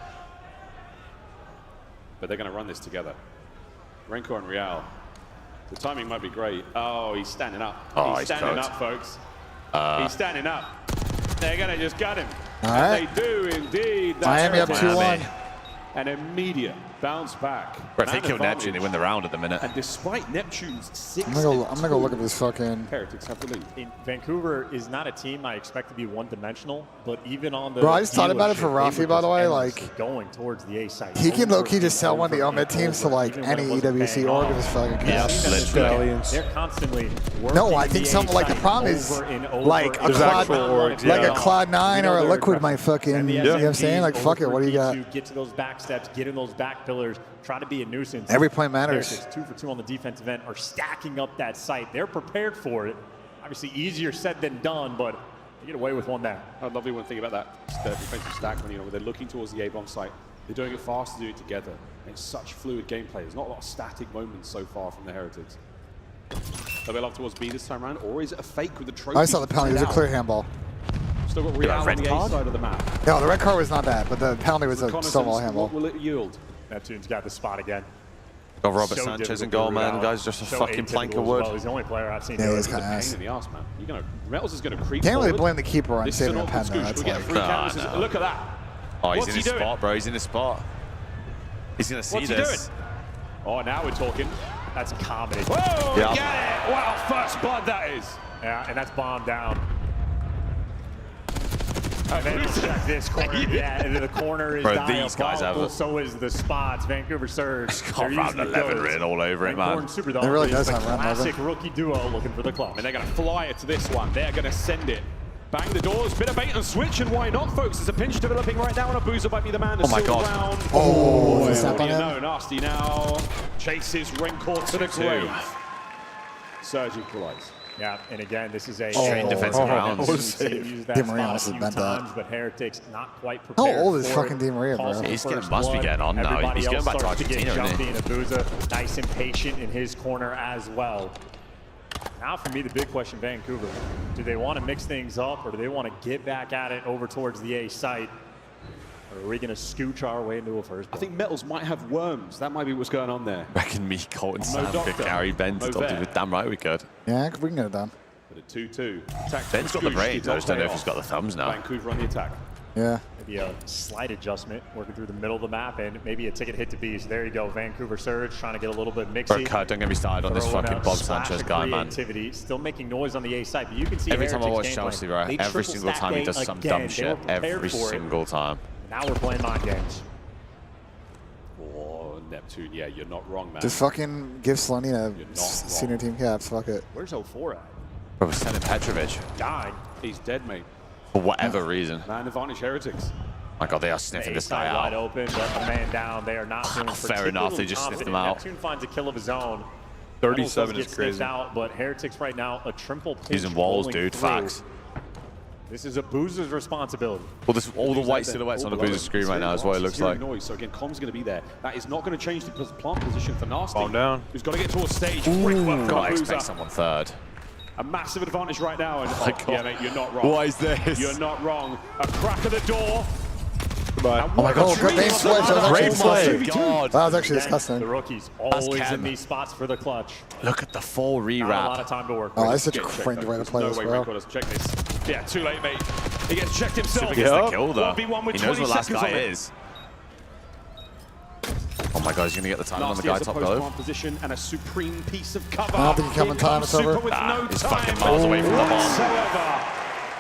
A: But they're going to run this together. Rencor and Real. The timing might be great. Oh, he's standing up.
C: Oh,
A: he's
C: he's
A: standing
C: cooked.
A: up, folks. He's standing up. They're going to just gut him.
B: All
A: And
B: right.
A: they do indeed. The
B: Miami up
A: Heretics.
B: 2-1.
A: An immediate bounce back.
C: Bro, if they
A: Man
C: kill
A: advantage.
C: Neptune, they win the round at the minute.
A: And despite Neptune's 6
B: I'm gonna go look at this fucking.
A: Heretics have the lead.
D: In Vancouver is not a team I expect to be one-dimensional, but even on the
B: Bro, I just thought about it for
D: dealership, they
B: Rafi,
D: were
B: by the way,
D: just
B: like,
D: endlessly going towards the A site.
B: He can
D: Over
B: low-key just sell one of the
D: and
B: Omid teams to
D: over,
B: like
D: even when
B: any
D: it wasn't
B: EWC
D: paying
B: org
D: off.
B: of his fucking
D: Yeah,
B: cash.
A: Literally.
D: they're constantly working
B: No, I think
D: the
B: something
D: A
B: like the
D: site
B: problem is
D: over and over
B: like a
D: and
B: Cloud,
D: over.
B: like
D: Yeah.
B: a Cloud 9
D: You know
B: or a
D: they're
B: Liquid
D: aggressive.
B: might fucking.
D: And the
B: You know what I'm
D: SMGs
B: saying? Like, fuck it. What do you got?
D: to get to those back steps, get in those back pillars, try to be a nuisance.
B: Every point matters.
D: Heretics, 2 for 2 on the defensive end, are stacking up that site. They're prepared for it. Obviously, easier said than done, but they get away with one there.
A: I love one thing about that the defensive stack when when they're looking towards the A-bomb site. They're doing it fast, doing it together. It's such fluid gameplay. There's not a lot of static moments so far from the Heretics. Are they love towards B this time around, or is it a fake with the trophy?
B: I saw the penalty. It was a clear handball.
A: Still got Real on
C: red
A: the A
C: card?
A: side of the map.
B: No, the red card was not bad, but the penalty was a
A: Reconnaissance,
B: Stonewall handball.
A: what will it yield?
D: Neptune's got the spot again.
C: Got Robert
D: So
C: Sanchez
D: difficult
C: in goal,
D: to
C: man.
D: root out.
C: Guy's just a
D: So
C: fucking plank
D: atypical
C: of
D: as
C: wood.
D: well. He's the only player I've seen
B: Yeah,
D: do
B: he's
D: it.
B: kind of
A: Pain
B: ass.
A: in the arse, man. Metals is going to creep
B: Can't really
A: forward.
B: blame the keeper on
A: This is
B: saving
A: an
B: a
A: awkward
B: pen, though.
A: scooch.
B: That's
A: We get
B: like.
A: free canvases.
C: no.
A: Look at that.
C: Oh, he's
A: What's
C: in
A: he
C: his
A: doing?
C: spot, bro. He's in his spot. He's going to see
A: What's he
C: this.
A: doing? Oh, now we're talking.
D: That's comedy.
A: Whoa,
C: Yeah.
A: get it! Wow, first blood that is.
D: Yeah, and that's bombed down. And then check this corner. Yeah, and the corner is
C: Bro, these guys have
D: diabolical.
C: it.
D: So is the spots. Vancouver Surge.
C: Got round 11 written all over it, man.
D: Super
B: It really does
D: the
B: have round 11.
D: classic rookie duo looking for the club.
A: And they're going to fly it to this one. They're going to send it. Bang the doors, bit of bait and switch, and why not, folks? There's a pinch developing right now, and Abuza might be the man to
C: Oh my
A: seal the
C: God.
A: round.
B: Oh,
A: Boy,
B: snap
A: what do
B: on
A: you
B: him.
A: know? Nasty now chases Rencor to the
C: 2-2.
A: grave. Surge equalize.
D: Yeah, and again, this is a
C: Straight defensive rounds.
D: We've seen him use that
B: Di Maria
D: spot a
B: must have
D: few
B: bent that.
D: times, but Heretics not quite
B: How
D: prepared.
B: old is
D: for
B: fucking
D: it.
B: Di Maria, bro?
D: Calls for
C: He's
D: first
C: must be
D: blood.
C: getting on now.
D: Everybody
C: He's going
D: else
C: back to
D: starts to get
C: Argentina, isn't
D: jumpy, and Abuza nice and patient in his corner as well. Now for me, the big question, Vancouver, do they want to mix things up or do they want to get back at it over towards the A site? Or are we going to scooch our way into a first
A: I
D: blood?
A: think Metals might have worms. That might be what's going on there.
C: Reckon me, Colt, and
A: No
C: Sam could
A: doctor.
C: carry Ben to
A: No
C: top
A: vet.
C: Damn right we could.
B: Yeah, we can get it done.
A: But a 2-2.
C: Ben's got the brains. I just don't know if he's got the thumbs now.
A: Vancouver on the attack.
B: Yeah.
D: Maybe a slight adjustment, working through the middle of the map, and maybe a ticket hit to B. So there you go, Vancouver Surge trying to get a little bit mixy.
C: Bro, don't get me started on this fucking Bob Sanchez guy, man.
D: Still making noise on the A side, but you can see
C: Every time I
D: Heretic's
C: watch Chelsea,
D: gameplay.
C: bro,
D: They
C: every
D: triple
C: single
D: stack
C: time he
D: A
C: does some
D: again.
C: dumb
D: They were
C: shit.
D: prepared
C: Every
D: for it.
C: single time.
D: Now we're playing mind games.
A: Oh, Neptune, yeah, you're not wrong, man.
B: Just fucking give Slonina senior team caps. Fuck it.
A: Where's 04 at?
C: Bro, we're sending Petrovic.
A: Died. He's dead, mate.
C: For whatever reason.
A: Man advantage Heretics.
C: My God, they are sniffing this guy
D: Wide
C: out.
D: open, but the man down. They are not feeling
C: Fair enough, they just sniffed him out.
D: Neptune finds a kill of his own.
U: 37 is
D: Gets
U: crazy.
D: sniffed out, but Heretics right now a triple pinch
C: Using walls,
D: rolling
C: dude.
D: through.
C: Facts.
D: This is a Boozer's responsibility.
C: Well, this, all the white silhouettes on the Boozer screen right now is what it looks like.
A: Noise. So again, Com's going to be there. That is not going to change the plant position for Nasty.
U: Calm down.
A: Who's got to get towards stage. Great work from
C: Gotta
A: Boozer.
C: expect someone third.
A: A massive advantage right now. And yeah, mate, you're not wrong.
C: What is this?
A: You're not wrong. A crack of the door.
U: Goodbye.
B: Oh my God, good name switch. That was
C: Great
B: actually
C: play. God.
B: That was actually disgusting.
D: The rookies always in these spots for the clutch.
C: Look at the full
D: Not a lot
C: rewrap.
D: of time to work
B: Oh,
D: with.
B: that's such a
A: Get checked,
B: cringe
A: though.
B: way to
A: There's
B: play
A: no
B: this,
A: way
B: bro.
A: Rico doesn't check this. Yeah, too late, mate. He gets checked himself.
C: Super gets the kill, though.
A: 1v1 with
C: He knows
A: 20
C: what last
A: seconds
C: guy
A: on it.
C: is. Oh my God, he's going to get the time on the
A: Nasty
C: guy
A: has a
C: top
A: post-plant
C: low.
A: position and a supreme piece of cover.
B: I don't think he come in time, it's over.
A: Super with no
C: He's
A: time
C: fucking miles away from the bomb.
A: whatsoever.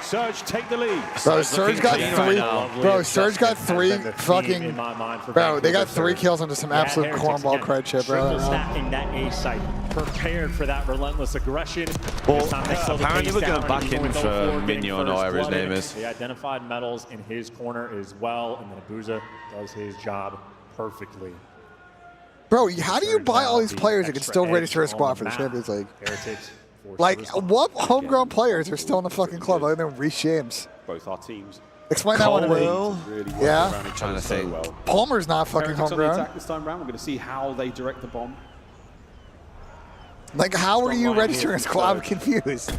A: Surge take the lead.
B: Bro, Surge got
C: clean
B: three.
C: right now.
B: Bro, Surge got three
D: In
B: fucking.
D: my mind for
B: Bro, they got
D: Vancouver
B: 3
D: Surge.
B: kills onto some absolute
D: Heretics
B: cornball
D: again,
B: cred shit, bro.
D: Triple stacking that A site, prepared for that relentless aggression.
C: Well,
D: This time they slow the
C: apparently
D: pace
C: we're going
D: down,
C: back
D: even
C: in
D: with
C: for
D: 04 getting
C: Mignon or
D: first
C: whatever his
D: blooded.
C: name is.
D: They identified metals in his corner as well, and then Abuza does his job perfectly.
B: Bro, how do you
D: Surge
B: buy
D: now
B: all these
D: the
B: players that can
D: extra
B: still
D: edge
B: register a
D: on
B: squad
D: the
B: for the
D: map.
B: Champions League?
D: Heretics forced
B: Like,
D: to respond.
B: what homegrown players are still in the fucking club other than Reece James?
A: Both our teams.
B: Explain that one to me.
C: Colwell?
A: Really working
B: Yeah.
A: around each
C: Trying
A: other
C: to
A: so
C: think.
A: well.
B: Palmer's not fucking
A: Heretics on the
B: homegrown.
A: attack this time round. We're going to see how they direct the bomb.
B: Like, how are you
A: line
B: registering a
A: here.
B: squad? I'm confused.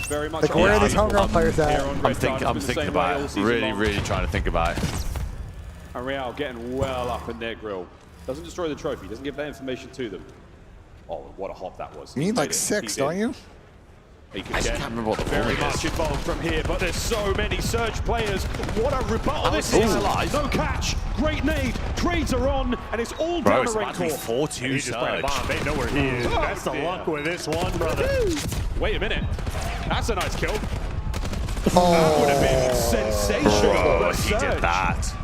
A: Very much
B: Like,
A: on
B: where
A: the
B: are these
A: table.
B: homegrown players at?
A: Here on
C: I'm
A: Red
C: thinking
A: Diamond in the
C: about
A: same way all
C: it.
A: season
C: Really,
A: long.
C: really trying to think about it.
A: And Real getting well up in their grill. Doesn't destroy the trophy. Doesn't give that information to them. Oh, what a hop that was.
B: You
A: He
B: need
A: made
B: like
A: it.
B: 6,
A: He
B: don't
A: did.
B: you?
A: He could
C: I just
A: get
C: can't remember what the
A: very
C: ruling
A: much
C: is.
A: involved from here, but there's so many Surge players. What a rebuttal this
C: is
A: is.
C: alive.
A: No catch. Great nade. Trades are on, and it's all
C: Bro,
A: down
C: it's
A: the
C: about
A: red
C: to be
A: court.
C: 4-2
D: He just played a
C: Surge.
D: bomb. They know where he is. That's the luck with this one, brother.
A: Wait a minute. That's a nice kill.
B: Oh.
A: That would have been sensational.
C: Bro,
A: but
C: he
A: Surge,
C: did that.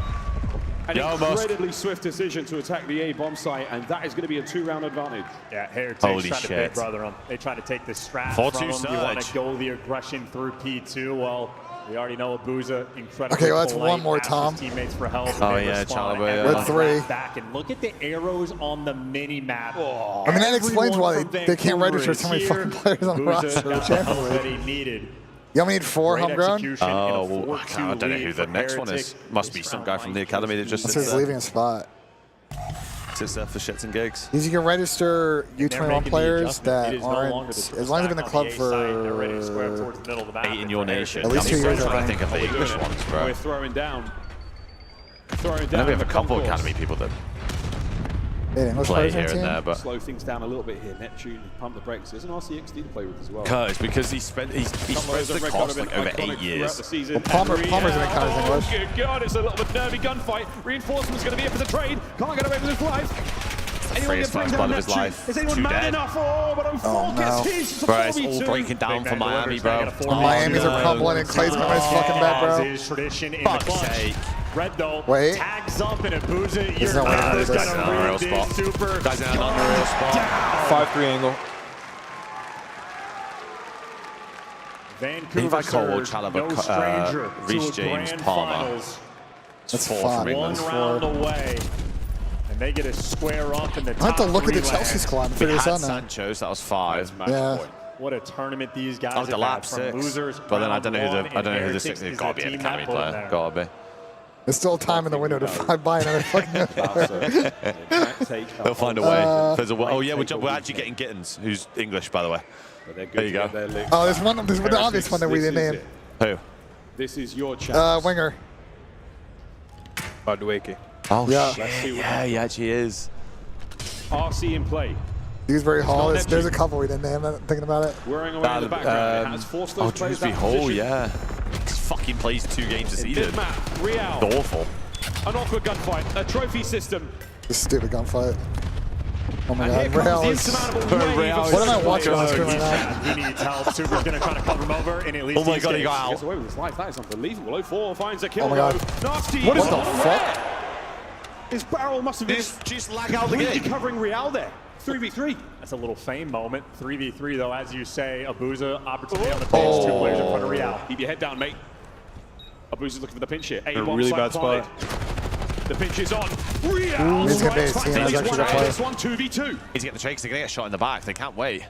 A: an
C: Yo, Musk.
A: incredibly swift decision to attack the A bomb site, and that is going to be a 2-round advantage.
D: Yeah, Heretics
C: Holy
D: trying to
C: shit.
D: big brother him. They try to take the strat
C: 4-2
D: from him. You want to
C: Surge.
D: go the aggression through P2. Well, we already know Abuza incredibly
B: Okay, well, that's
D: polite,
B: one more,
D: asks
B: Tom.
D: his teammates for help.
C: Oh,
D: They
C: yeah,
D: respond.
C: Chalaba, yeah.
D: Everyone
B: With 3.
D: claps back, and look at the arrows on the mini map.
B: I mean, that explains why they can't register so many fucking players on the roster for the Champions
D: that
B: League.
D: he needed.
B: You only need 4
D: Great
B: homegrown?
D: execution and a
C: Oh, well,
D: 4-2
C: I don't know who
D: lead
C: the
D: for
C: next one is.
D: Heretics.
C: Must be some guy from the academy that just
B: This
C: sits
B: is
C: there.
B: leaving a spot.
C: Sits there for shits and gigs.
B: You can register
D: They're
B: U21
D: making the
B: players
D: adjustment.
B: that
D: It is no
B: aren't,
D: longer the
B: as long as they've been in the club
D: stack on the A side. They're ready to square
B: for,
D: towards the middle of the map.
C: 8 in your nation.
B: At least
C: I'm
B: 2 years,
C: trying
B: I
C: to think of the
A: We're
C: English
A: doing it.
C: ones, bro.
A: We're throwing down. Throwing
C: I
A: down.
C: know we have a
A: the
C: couple
A: concourse.
C: academy people that
B: English
C: play
B: players on
C: here
B: the
C: and
B: team.
C: there, but
A: Slow things down a little bit here. Neptune, pump the brakes. There's an RCXD to play with as well.
C: Kurt, it's because he spreads the cost like over 8 years.
B: Well, Palmer's in kind of English.
A: Good God, it's a little bit nervy gunfight. Reinforcement's going to be here for the trade. Can't get away with his life. Anyone
C: Freest
A: get
C: first blood of his life.
A: Is anyone
C: Two
A: mad
C: dead.
A: enough? Oh, but
B: Oh, no.
A: his.
C: Bro, it's all breaking down for Miami, bro.
B: Miami's are crumbling and Clay's going to his fucking bed, bro.
D: His tradition in
C: Fuck's
D: the clutch.
C: sake.
D: Red though
B: Wait.
D: tags up in Abuza.
B: There's
D: You're
B: no way to
D: not
B: do this.
C: Guy's in an
D: gonna
C: unreal
D: read this
C: spot.
D: super.
C: Guy's in an unreal spot.
U: 5-3 angle.
D: Vancouver
C: Levi Cole,
D: Surge,
C: Chalaba,
D: no stranger
C: Reece
D: to a
C: James,
D: grand
C: Palmer.
D: finals.
B: That's
C: Four
B: 5.
C: from England.
D: One round away, and they get a square up in the top
B: I have to look at the
D: three
B: Chelsea
D: lands.
B: squad and
C: We
B: figure this
C: had
B: out now.
C: Sanchez, that was 5.
B: Yeah.
D: What a tournament these guys
C: Oh,
D: have
C: the lap
D: had, from
C: 6.
D: losers.
C: But then I
D: round
C: don't know who
D: one,
C: the
D: and Heretics
C: 6 is.
D: is
C: Gotta
D: the
C: be an
D: team
C: academy
D: that put them
C: player.
D: there.
C: Gotta be.
B: There's still time in the window to buy another fucking.
C: They'll find a way. There's a way. Oh yeah, we're actually getting Gittins, who's English, by the way. There you go.
B: Oh, there's one. There's the obvious one that we didn't name.
C: Who?
A: This is your chance.
B: Winger.
U: Madueke.
C: Oh
B: Yeah.
C: shit. Yeah, he actually is.
A: RC in play.
B: He's very Hall. There's a couple we didn't name. I'm thinking about it.
A: Whirring away in the background. It has forced those players
C: Drewsbury
A: that
C: Hall,
A: position.
C: yeah. He fucking plays 2 games a season.
A: Map, Real.
C: It's awful.
A: An awkward gunfight. A trophy system.
B: This stupid gunfight. Oh my
A: And
B: god,
A: here comes
B: Real
A: the
B: is...
A: insurmountable wave of
B: What am I watching on the screen right now?
D: He needs help. Super's going to try to cover him over, and at least
C: Oh my god, he got out.
A: Gets away with his life. That is unbelievable. 04 finds a kill.
B: Oh my god.
A: Though. Nasty.
B: What the fuck?
A: His barrel must have been
C: just lag out the
A: really
C: game.
A: covering Real there. 3v3.
D: That's a little fame moment. 3v3, though, as you say. Abuza, opportunity on the bench. 2 players in front of Real.
A: Keep your head down, mate. Abuza's looking for the pinch here.
G: A really bad spot.
A: The pinch is on. Real.
B: He's gonna be his team. That's actually the play.
A: This one, 2v2.
C: He's getting the tricks. They're going to get shot in the back. They can't wait.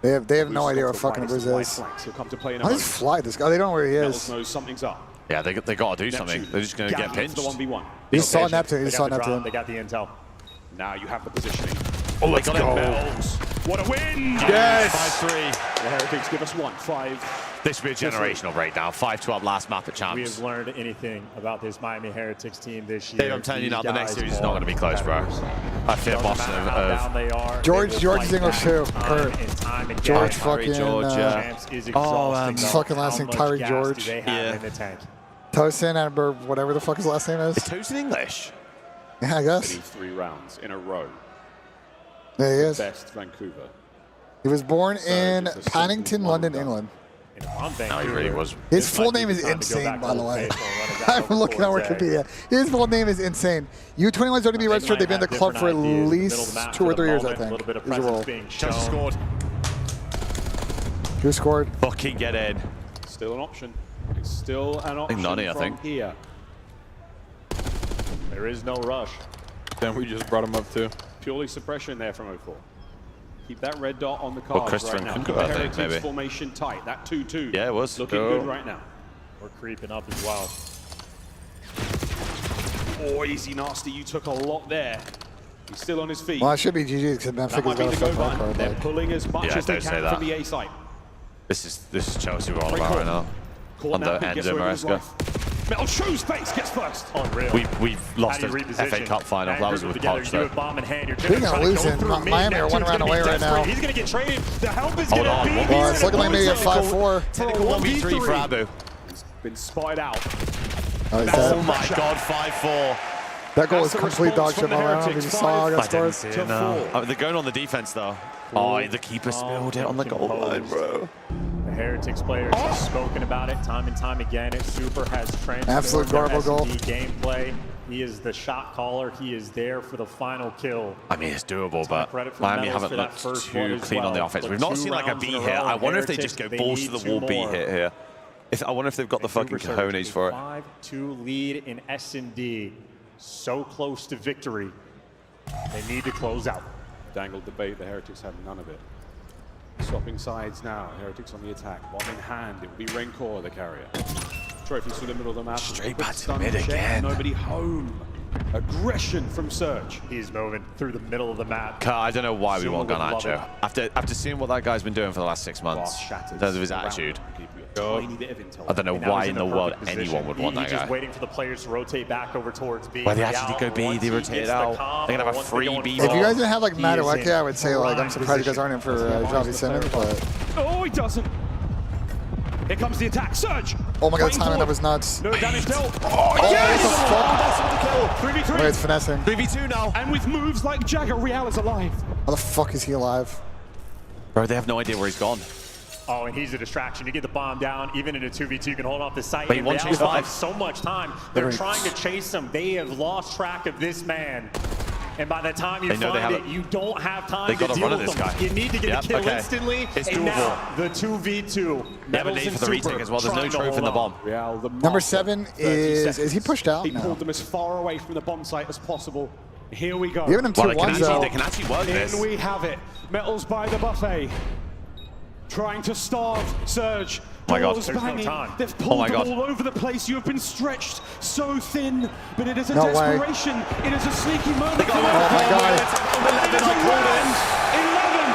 B: They have no idea what fucking Abuza is.
A: He'll come to play in a
B: How does he fly this guy? They don't know where he
A: Metals
B: is.
A: knows something's up.
C: Yeah, they got to do something. They're just going to get pinched.
A: The 1v1.
B: He saw Neptune. He
D: They
B: saw
D: got the drop,
B: Neptune.
D: They got the intel.
A: Now you have the positioning.
C: Oh, let's go.
A: Metals. What a win!
G: Yes!
C: 5-3.
A: The Heretics give us 1-5.
C: This will be a generational breakdown. 5-12 last map at
D: We
C: Champs.
D: have learned anything about this Miami Heretics team this year.
C: Dave, I'm telling you now, the next
D: These
C: series is
D: guys
C: not going to be close, bro. I fear
D: Doesn't
C: Boston
D: matter how down
C: of...
D: they are,
B: George
D: they will
B: is
D: fight
B: English
D: back
B: too.
D: time
B: Kurt.
D: and time again.
B: George
C: Harry
B: fucking...
D: Champs is exhausting. though.
B: fucking last
D: How
B: name
D: much
B: Tyreek
D: gas
B: George.
D: do they have in the tank?
B: Tosin and whatever the fuck his last name is.
C: Is Tosin English?
B: Yeah, I guess.
A: 3 rounds in a row.
B: There he is.
A: Best Vancouver.
B: He was born in Paddington, London, England.
C: No, he really was.
B: His full name is insane, by the way. I'm looking at Wikipedia. His full name is insane. U21 is going to be registered. They've been in the club for at least 2 or 3 years, I think. Is a role.
C: Chelsea scored.
B: Who scored?
C: Fucking get in.
A: Still an option. It's still an option
C: Nani, I
A: from
C: think.
A: here.
D: There is no rush.
G: Then we just brought him up too.
A: Purely suppression there from 04. Keep that red dot on the
C: Well,
A: cards
C: Christopher
A: right now.
C: and
A: Keep
C: Kunku,
A: the
C: I think,
A: Heretics
C: maybe.
A: formation tight. That 2-2.
C: Yeah, it was.
A: Looking good right now.
D: We're creeping up as well.
A: Oh, easy nasty. You took a lot there. He's still on his feet.
B: Well, it should be GG because
A: That
B: Benfica's
A: might be
B: got a
A: the go
B: fucking red
A: button.
B: card.
A: They're
B: Like.
A: pulling as much
C: Yeah,
A: as they
C: don't say
A: can
C: that.
A: from the A site.
C: This is Chelsea we're all about right now.
A: Caught now,
C: Under
A: he gets
C: Enzo
A: away with his
C: Maresca.
A: life. Metal shoes face gets first.
D: Unreal.
C: We've lost
D: How
C: a
D: do you
C: FA
D: reposition?
C: Cup final.
D: Add
C: That was
D: group
C: with
D: together,
C: Podge,
D: you
C: though.
D: have bomb in hand. You're
B: Speaking
D: gonna
B: of
D: try to
B: losing,
D: go through mid.
B: Miami are one
D: Neptune's
B: round
D: gonna
B: away
D: be
B: right
D: desperate.
B: now.
D: He's going to get traded. The help is
C: Hold
D: going
C: on.
D: to be
C: Well,
D: here.
B: it's looking like maybe a 5-4.
C: Technical 1v3 for Abu.
A: He's been spotted out.
B: Oh, he's
C: Oh
B: dead.
C: my god, 5-4.
B: That goal was
A: That's the
B: complete dog
A: response
B: shit.
A: from the
B: I don't know if
A: Heretics.
B: you saw
C: I
B: against
C: didn't
B: Stars.
C: see it, no. They're going on the defense, though. Oh, the keeper spilled it on the goal line, bro.
D: The Heretics players have spoken about it time and time again. Super has transformed
B: Absolute
D: their
B: garble goal.
D: S&D gameplay. He is the shot caller. He is there for the final kill.
C: I mean, it's doable, but
D: credit for
C: Miami
D: Metals
C: haven't
D: for that
C: looked
D: first one
C: too
D: as
C: clean on the
D: well.
C: offense.
D: But
C: We've not
D: 2
C: seen like a
D: rounds
C: beat
D: in a
C: hit.
D: row,
C: I wonder if they
D: Heretics,
C: just go
D: they
C: balls to
D: need
C: the
D: 2
C: wall beat
D: more.
C: hit here. I wonder if they've got the fucking
D: Vancouver
C: cojones
D: Surge,
C: for it.
D: 5-2 lead in S&D. So close to victory. They need to close out.
A: Dangled debate. The Heretics have none of it. Swapping sides now. Heretics on the attack. Bomb in hand. It will be Rencor, the carrier. Trophies through the middle of the map.
C: Straight
A: Quick
C: back to
A: stun
C: mid
A: check,
C: again.
A: Nobody home. Aggression from Surge.
D: He's moving through the middle of the map.
C: I don't know why we
D: Zuma
C: want
D: would love
C: Garnacho. After seeing what that guy's been doing for the last 6 months, in terms of his attitude, I don't know
D: And now
C: why
D: he's
C: in the
D: perfect
C: world
D: position.
C: anyone would want that
D: He's just
C: guy.
D: waiting for the players to rotate back over towards B.
C: Why they actually go B,
D: Once
C: they
D: he
C: rotate
D: gets
C: it
D: the
C: out.
D: combo,
C: They're gonna have a
D: once they
C: free
D: go in
C: B
B: If you
C: ball.
B: guys didn't have like
D: He
B: Madueke,
D: is in
B: I would say like I'm
D: prime
B: surprised you guys
D: position.
B: aren't in for
D: As long
B: Javi
D: as the
B: Simmons,
D: player
B: but
A: Oh, he doesn't. Here comes the attack. Surge.
B: oh my god,
A: Fighting
B: timing
A: forward.
B: that was nuts.
A: No damage dealt.
B: Oh,
A: yes!
B: what the fuck?
A: 3v3.
B: Wait, it's finessing.
C: 3v2 now.
A: And with moves like Jagger, Real is alive.
B: How the fuck is he alive?
C: Bro, they have no idea where he's gone.
D: Oh, and he's a distraction. You get the bomb down. Even in a 2v2, you can hold off the site.
C: But he
D: And
C: wants
D: Real
C: you five.
D: have so much time. They're trying to chase him. They have lost track of this man. And by the time you
C: They know they
D: find
C: have
D: it, you don't have time
C: They
D: to
C: gotta
D: deal
C: run at
D: with
C: this
D: them.
C: guy.
D: You need to get
C: Yep,
D: a kill
C: okay.
D: instantly.
C: It's
D: and
C: doable.
D: now the 2v2.
C: They have a
D: Metals
C: need
D: and
C: for the retake
D: Super
C: as well. There's no
D: trying to
C: trophy in the
D: hold
C: bomb.
A: Real, the
B: Number
A: master.
B: 7
A: 30
B: is he
A: seconds.
B: pushed out
A: He
B: now?
A: pulled them as far away from the bomb site as possible. Here we go.
B: Giving him 2 ones though.
C: They can actually work this.
A: In we have it. Metals by the buffet. Trying to starve Surge.
C: Oh my God.
A: Doors
D: There's no
A: banging.
D: time.
A: They've
C: Oh
A: pulled
C: my
A: them
C: God.
A: all over the place. You have been stretched so thin, but it is a
B: No way.
A: desperation. It is a sneaky moment.
C: got
A: for
C: one.
A: them.
B: Oh my God.
A: And it is a round. 11.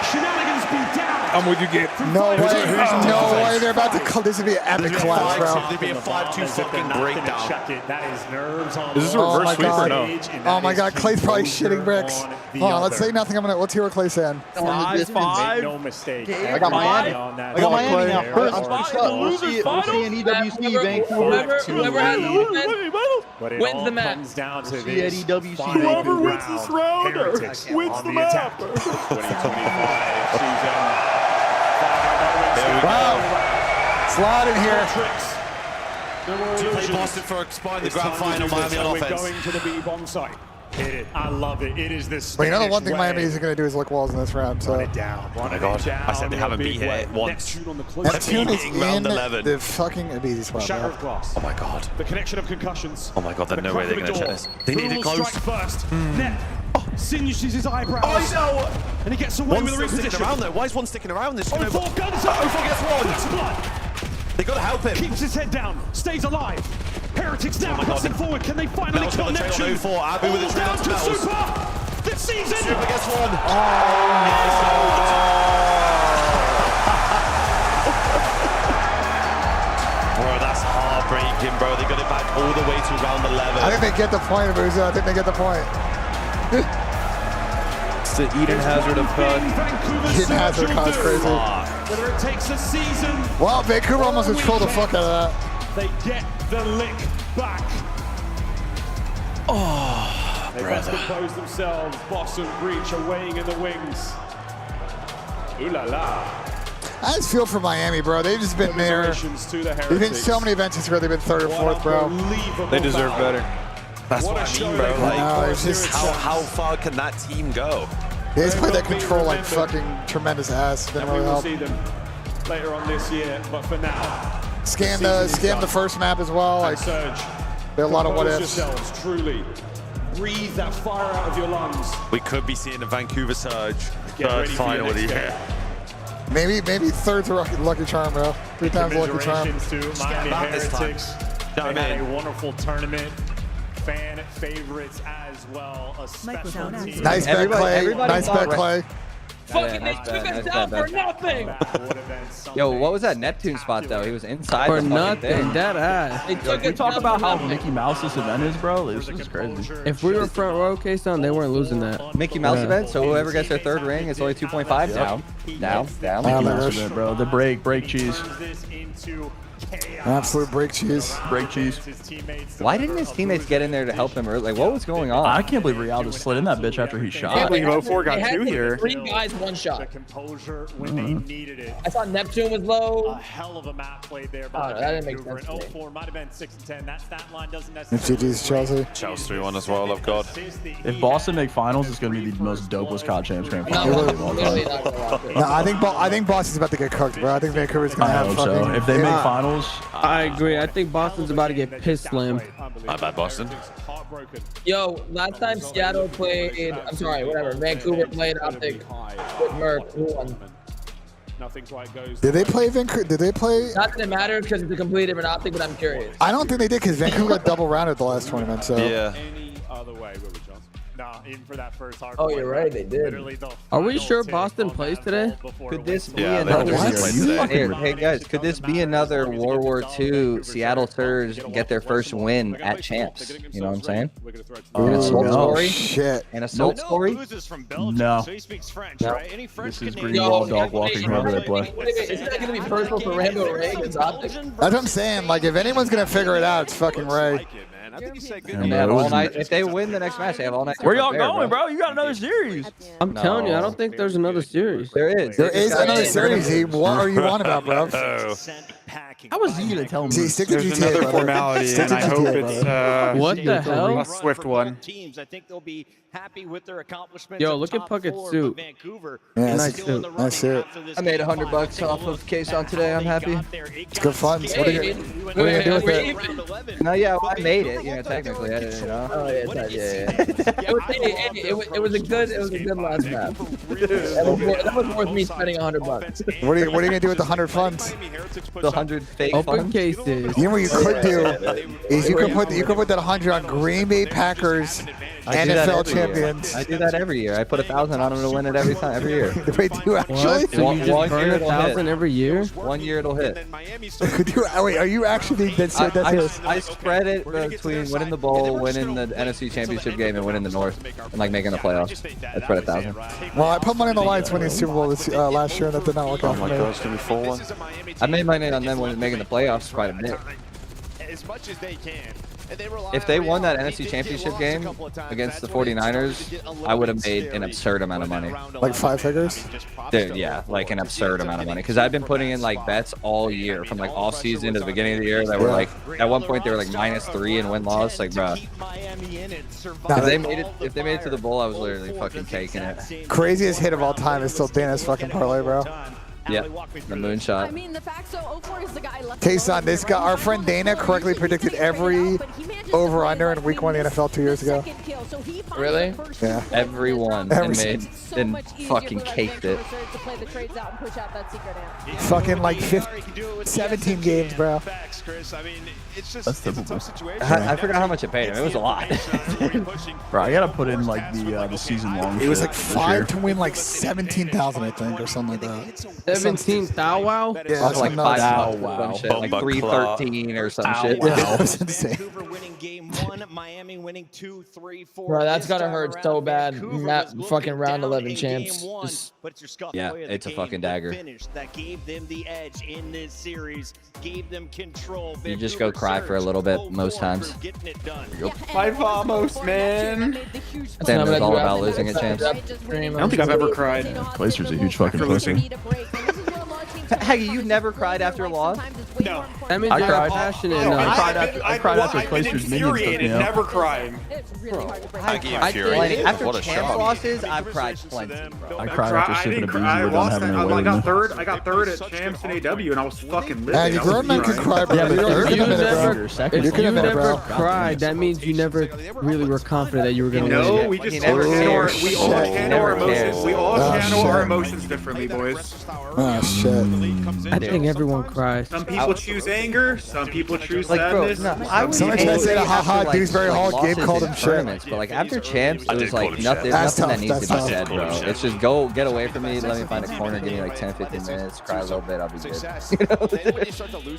A: Shenanigans be down.
G: I'm with you, Gabe.
B: No way. No way. Right, they're about to call. This would be an epic collapse, bro.
C: There'd be a 5-2 fucking breakdown.
D: That is nerves on.
G: Is this a reverse sweep or no?
B: Oh my God, Clay's probably shitting bricks. Hold on, let's say nothing. Let's hear what Clay's saying.
G: 5-5.
D: No mistake.
E: I got Miami. I got Miami now. First, we'll see an EWC Vancouver.
Q: Whoever has the defense wins the match.
D: Comes down to
E: See at EWC.
G: Whoever wins this round wins the map.
D: 2025 season.
B: Wow. Slide in here.
C: Do you play Boston for the grand final, Miami on offense?
D: We're going to the B-bomb site. Hit it. I love it. It is this.
B: But you know the one thing Miami isn't going to do is lick walls in this round. So.
C: Oh my God! I said they haven't beat here once.
B: Neptune is in the fucking easy spot.
C: Shatter of glass. Oh my God!
D: The connection of concussions.
C: Oh my God! There's no way they're going to check this. They need it close.
D: First. Net. Singes his eyebrows.
C: Oh no!
D: And he gets away with the
C: sticking
D: reposition.
C: around there. Why is one sticking around? This
D: guns up.
C: gets one. They got to help him.
D: Keeps his head down. Stays alive. Heretics now pressing forward. Can they finally kill Neptune?
C: Abu with a trade
D: down to Super this season.
C: Super gets one. Bro, that's heartbreaking, bro. They got it back all the way to round 11.
B: I think they get the point, Abuza. I think they get the point.
G: It's the Eden Hazard of COD.
B: Eden Hazard of COD's crazy.
D: Whether it takes a season.
B: Wow, Vancouver almost controlled the fuck out of that.
D: They get the lick back.
A: Oh, they must compose themselves. Boston Breach are weighing in the wings. Ooh la la.
B: I just feel for Miami, bro. They've just been there. There's been so many events this year they've been third or fourth, bro.
G: They deserve better.
C: That's what I mean, bro. Like, how far can that team go?
B: They just play that control like fucking tremendous ass. Didn't really help.
A: See them later on this year, but for now.
B: Scam the first map as well. Like,
A: Surge.
B: There are a lot of what ifs.
A: Yourselves, truly. Breathe that fire out of your lungs.
C: We could be seeing a Vancouver Surge third final of the year.
B: Maybe third to Lucky Charm, bro. 3 times Lucky Charm.
D: To Miami Heretics. They had a wonderful tournament. Fan favorites as well. A special team.
B: Nice bet, Clay. Nice bet, Clay.
Q: Fucking they took us down for nothing.
H: Yo, what was that Neptune spot though? He was inside
R: for
H: the fucking
R: nothing.
H: thing.
R: Dead ass.
F: We talk about how Mickey Mouse this event is, bro. This is crazy.
R: If we were front row K-Stone, they weren't losing that.
H: Mickey Mouse event. So whoever gets their third ring is only 2.5 down. Down.
F: Mickey Mouse event, bro. The break cheese.
B: Absolute break cheese.
F: Break cheese.
H: Why didn't his teammates get in there to help him? Like, what was going on?
F: I can't believe Real just slid in that bitch after he shot.
G: I can't believe 04 got 2 here.
Q: 3 guys, 1 shot.
D: Composure when they needed it.
Q: I thought Neptune was low.
D: A hell of a map played there by
Q: that didn't make sense.
D: 04 might have been 6 and 10. That stat line doesn't necessarily.
B: GG's Chelsea.
C: Chelsea 3-1 as well, of God.
F: If Boston make finals, it's going to be the most dopest COD Champs Grand
Q: No,
F: Final.
Q: literally not gonna watch it.
B: No, I think Boston's about to get cooked, bro. I think Vancouver's gonna
F: I
B: have
F: hope
B: fucking.
F: so. If they make finals,
R: I agree. I think Boston's about to get piss slammed.
C: My bad, Boston.
Q: Yo, last time Seattle played, I'm sorry, whatever, Vancouver played Optic with Murph, who won?
A: Nothing quite goes.
B: Did they play Vancouver? Did they play?
Q: Not that it matters because it's a completely different Optic, but I'm curious.
B: I don't think they did because Vancouver got double rounded the last tournament. So
C: yeah.
A: Any other way, Willie Johnson?
D: Nah, even for that first hard.
Q: Oh, you're right, they did.
R: Are we sure Boston plays today?
H: Could this be
C: Yeah,
H: another?
C: what?
H: Hey guys, could this be another World War II Seattle Surge get their first win at Champs? You know what I'm saying? An assault story.
B: Shit.
H: An assault story.
F: no.
B: No.
F: This is green wall dog walking whoever they play.
Q: Isn't that going to be personal for Rambo Ray against Optic?
B: That's what I'm saying. Like, if anyone's gonna figure it out, it's fucking Ray.
O: I think you said good.
H: And they have all night. If they win the next match, they have all night.
F: Where y'all going, bro? You got another series.
R: I'm telling you, I don't think there's another series.
H: There is.
B: There is another series. What are you on about, bro?
F: How was he gonna tell me?
B: See, stick to
G: There's
B: GTA,
G: another
B: brother.
G: formality,
B: Stick
G: and
B: to
G: I hope
B: GTA,
G: it's
B: brother.
R: What the hell?
G: a swift one.
M: Teams, I think they'll be happy with their accomplishments.
R: Yo, look at Puckett's suit.
M: Vancouver
B: Yeah,
R: nice suit.
B: Nice suit.
H: I made $100 off of K-Son today. I'm happy.
B: It's good fun. What are you?
R: What are you gonna do with it?
H: No, yeah, well, I made it. You know, technically, I didn't, you know.
Q: Oh yeah. It was a good last map. That was worth me spending $100.
B: What are you gonna do with the 100 funds?
H: The 100 fake
R: Open
H: funds?
R: cases.
B: You know what you could do is you could put that 100 on Green Bay Packers NFL champions.
H: I do that every year. I put 1,000 on them to win it every year.
B: Wait, do you actually?
R: So you just burn
H: it'll
R: 1,000 every year?
H: 1 year it'll hit.
B: Wait, are you actually being dead serious?
H: I spread it between winning the bowl, winning the NFC Championship game, and winning the North, and like making the playoffs. I spread 1,000.
B: Well, I put money on the Lions winning the Super Bowl last year, and that did not work out for me.
C: It's gonna be 4-1.
H: I made money on them when making the playoffs quite a bit.
O: As much as they can.
H: If they won that NFC Championship game against the 49ers, I would have made an absurd amount of money.
B: Like 5 figures?
H: Dude, yeah, like an absurd amount of money. Because I've been putting in like bets all year, from like off season to the beginning of the year. That were like, at one point they were like -3 in win loss. Like, bro, if they made it to the bowl, I was literally fucking taking it.
B: Craziest hit of all time is still Dana's fucking parlay, bro.
H: Yeah, the moonshot.
J: I mean, the fact so 04 is the guy left.
B: K-Son, this guy, our friend Dana correctly predicted every over-under in Week 1 of the NFL 2 years ago.
H: Really?
B: Yeah.
H: Everyone and fucking caked it.
B: Fucking like 17 games, bro.
O: That's typical.
H: I forgot how much it paid him. It was a lot.
F: Bro, I gotta put in like the season long.
B: It was like 5 to win like 17,000, I think, or something like that.
R: 17 thou wow?
B: Yeah,
H: Off like 5 wow. Shit, like 313 or some shit.
B: Yeah, that was insane.
M: Miami winning 2, 3, 4.
Q: Bro, that's gotta hurt so bad. Fucking round 11 champs.
H: Yeah, it's a fucking dagger.
M: That gave them the edge in this series, gave them control.
H: You just go cry for a little bit most times.
U: My vamos, man.
H: I think it's all about losing at champs.
U: I don't think I've ever cried.
F: Glaciers a huge fucking pussy.
H: Hey, you never cried after a loss?
U: No.
R: That means you're passionate enough.
F: I cried after Glaciers minions took me out.
U: Never crying.
C: I get infuriated.
H: After
C: What a
H: champ
C: shock.
H: losses, I've cried plenty, bro.
F: I cried after sipping a booze
U: I
F: and
U: lost.
F: having a
U: I
F: win.
U: got third. I got third at champs and AW, and I was fucking lit.
B: Man, you grown men can cry, bro.
F: Yeah, but
B: You
F: you
B: can
F: never-
B: admit it,
R: If you
B: bro.
R: never cried, that means you never really were confident that you were gonna
U: No,
R: win.
U: we just
H: never
U: handle our,
H: cared.
U: we all
H: Shit.
U: handle our
H: Never cared.
U: emotions. We all
B: Oh,
U: handle our
B: shit.
U: emotions differently, boys.
B: Oh, shit.
R: I think everyone cries.
U: Some people choose anger. Some people choose
H: Like, bro,
U: sadness.
H: no, I was
B: Somebody tried to say that, haha,
H: after, like,
B: Dewsbury Hall game
H: losses
B: called
H: in
B: him shit.
H: tournaments, but like after champs, it was like nothing,
B: That's
H: nothing
B: tough,
H: that needs to be
B: that's
H: said,
C: tough.
H: bro. It's just go get away from me, let me find a corner, give me like 10, 15 minutes, cry a little bit, I'll be good.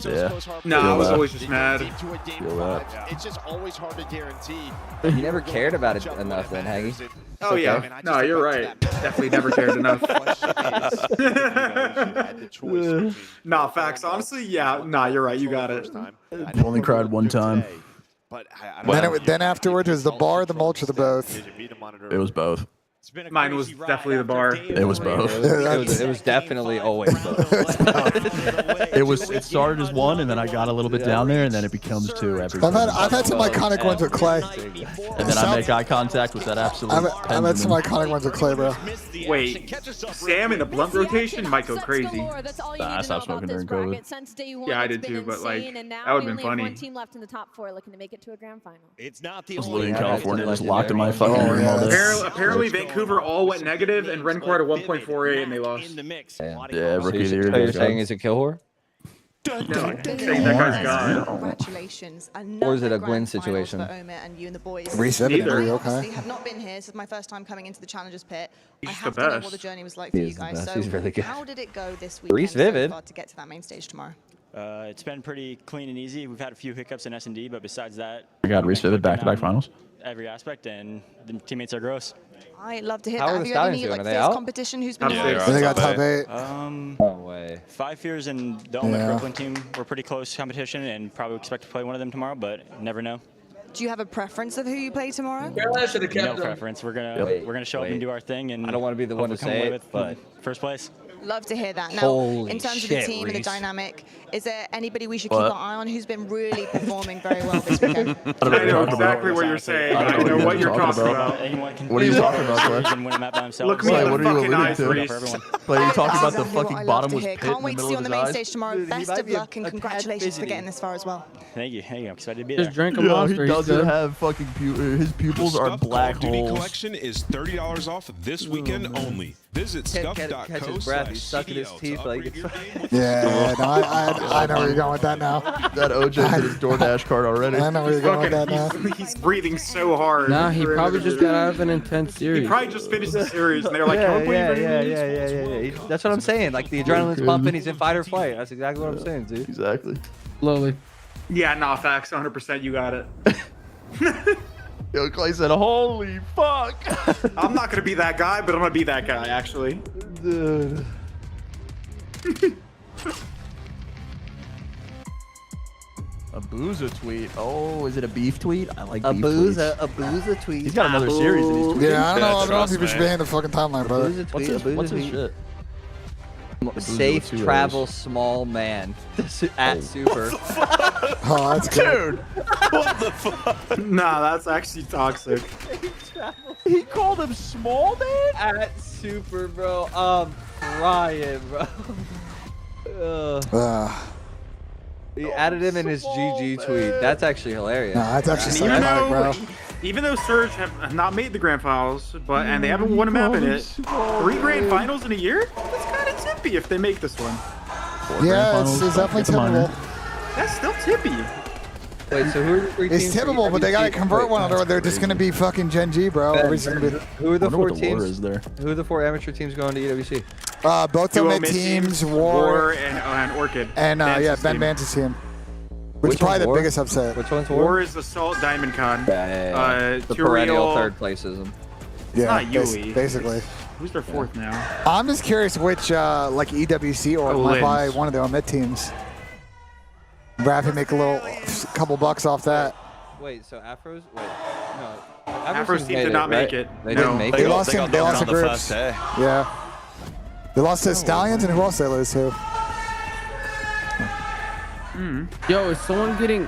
F: Yeah.
U: No, I was always just mad.
O: It's just always hard to guarantee.
H: You never cared about it enough then, Haggy.
U: Oh yeah, no, you're right. Definitely never cared enough. Nah, facts. Honestly, yeah. Nah, you're right. You got it.
F: I've only cried one time.
B: Then afterwards, it was the bar, the mulch, or the both.
F: It was both.
U: Mine was definitely the bar.
F: It was both.
H: It was definitely always both.
F: It started as one, and then I got a little bit down there, and then it becomes two every time.
B: I've had some iconic ones with Clay.
F: And then I make eye contact with that absolute.
B: I've had some iconic ones with Clay, bro.
U: Wait, Sam in the blunt rotation might go crazy.
F: I stopped smoking during COVID.
U: Yeah, I did too, but like that would have been funny.
J: One team left in the top 4 looking to make it to a grand final.
M: It's not
F: I
M: the
F: was
M: only
F: living in California, just locked in my fucking room all day.
U: Apparently, Vancouver all went negative, and Renquart at 1.48, and they lost.
F: Yeah, rookie of the year.
H: So you're saying he's a kill whore?
U: No, that guy's gone.
T: Congratulations.
H: Or is it a Gwen situation?
T: And you and the boys.
B: Reese Evan, are you okay?
T: I have not been here. This is my first time coming into the Challengers pit.
U: He's
T: I
U: the
T: have to know
U: best.
T: what the journey was like for
H: He
T: you
H: is the
T: guys.
H: best.
T: So
H: He's really good.
T: how did it go this
H: Reese
T: weekend
H: Vivid.
T: so far to get to that main stage tomorrow?
V: It's been pretty clean and easy. We've had a few hiccups in S&D, but besides that,
F: I got Reese Vivid back-to-back finals.
V: every aspect, and the teammates are gross.
T: I love to hear
H: How
T: that.
H: are
T: Have
H: the
T: you had any
H: Stallions doing? Are they
T: fierce
H: out?
T: competition? Who's been
B: They got top 8.
H: No way.
V: 5 fears and the Olympic
B: Yeah.
V: Brooklyn team were pretty close competition, and probably expect to play one of them tomorrow, but never know.
T: Do you have a preference of who you play tomorrow?
V: No preference. We're gonna show up and do our thing, and
H: I don't want to be the one to
V: hopefully come
H: say
V: away
H: it,
V: with
H: but
V: first place.
T: Love to hear that. Now,
Q: Holy
T: in terms of the
Q: shit,
T: team and the
Q: Reese.
T: dynamic, is there anybody we should
F: What?
T: keep an eye on who's been really performing very well this weekend?
U: I know exactly what you're saying. I know what you're talking about.
F: What are you talking about, Clay?
U: Look me in
F: What
U: the
F: are you
U: fucking
F: alluding
U: eyes,
F: to?
U: Reese.
F: Clay, are you talking about the
T: Exactly what
F: fucking
T: I love
F: bottom
T: to
F: was
T: hear.
F: pit in
T: Can't
F: the
T: wait to
F: middle
T: see you
F: of
T: on the
F: his
T: main
F: eyes?
T: stage tomorrow.
V: Dude, he
T: Best
V: might
T: of
V: be a
T: luck and
V: tad
T: congratulations for
V: busy.
T: getting this far as well.
V: Thank you. I'm excited to be
R: Just
V: there.
R: drink a
F: Yeah, he
R: monster. He's
F: doesn't
R: good.
F: have fucking his pupils are
K: Scuff
F: black
K: Call of Duty
F: holes.
K: collection is $30 off this weekend only. Visit
H: Can't catch his breath. He's sucking his teeth like it's.
B: Yeah, no, I know where you're going with that now.
F: That OJ hit his DoorDash card already.
B: I know where you're going with that now.
U: He's breathing so hard.
R: Nah, he probably just got out of an intense series.
U: He probably just finished the series, and they're like,
H: Yeah,
U: "Don't believe
H: yeah,
U: anything."
H: yeah. That's what I'm saying. Like the adrenaline's pumping. He's in fight or flight. That's exactly what I'm saying, dude.
F: Exactly.
R: Slowly.
U: Yeah, nah, facts. 100%. You got it.
F: Yo, Clay said, "Holy fuck!"
U: I'm not gonna be that guy, but I'm gonna be that guy, actually.
F: Dude. A Booza tweet. Oh, is it a beef tweet? I like beef tweets.
H: A booza tweet.
F: He's got another series that he's tweeting.
B: Yeah, I don't know if people should be in the fucking timeline, brother.
F: What's his shit?
H: Safe travel, small man. At super.
B: Oh, that's good.
U: Dude, what the fuck? Nah, that's actually toxic.
F: He called him small man?
H: At super, bro. I'm crying, bro. He added him in his GG tweet. That's actually hilarious.
B: No, that's actually
U: Even
B: psychotic, bro.
U: even though Surge have not made the grand finals, and they haven't won a map in it, 3 grand finals in a year? That's kind of tippy if they make this one.
B: Yeah, it's definitely typical.
U: That's still tippy.
H: Wait, so who are the 3 teams?
B: It's typical, but they gotta convert one, or they're just gonna be fucking Gen G, bro. Everybody's gonna be.
H: Who are the 4 teams?
F: Is there?
H: Who are the 4 amateur teams going to EWC?
B: Both of them teams, War,
U: and Orchid.
B: and yeah, Ben Vance's team. Which is probably the biggest upset.
H: Which one's
U: War is Assault Diamond Con.
H: The perennial third places.
B: Yeah,
U: It's not Yui.
B: basically.
U: Who's their 4th now?
B: I'm just curious which like EWC or might buy one of the Omit teams. Raffy make a couple bucks off that.
H: Wait, so Afros? Wait, no.
U: Afros team did not make it.
H: They didn't make
B: They
H: it.
B: lost in groups. Yeah. They lost to Stallions, and who else they lose to?
R: Yo, is someone getting...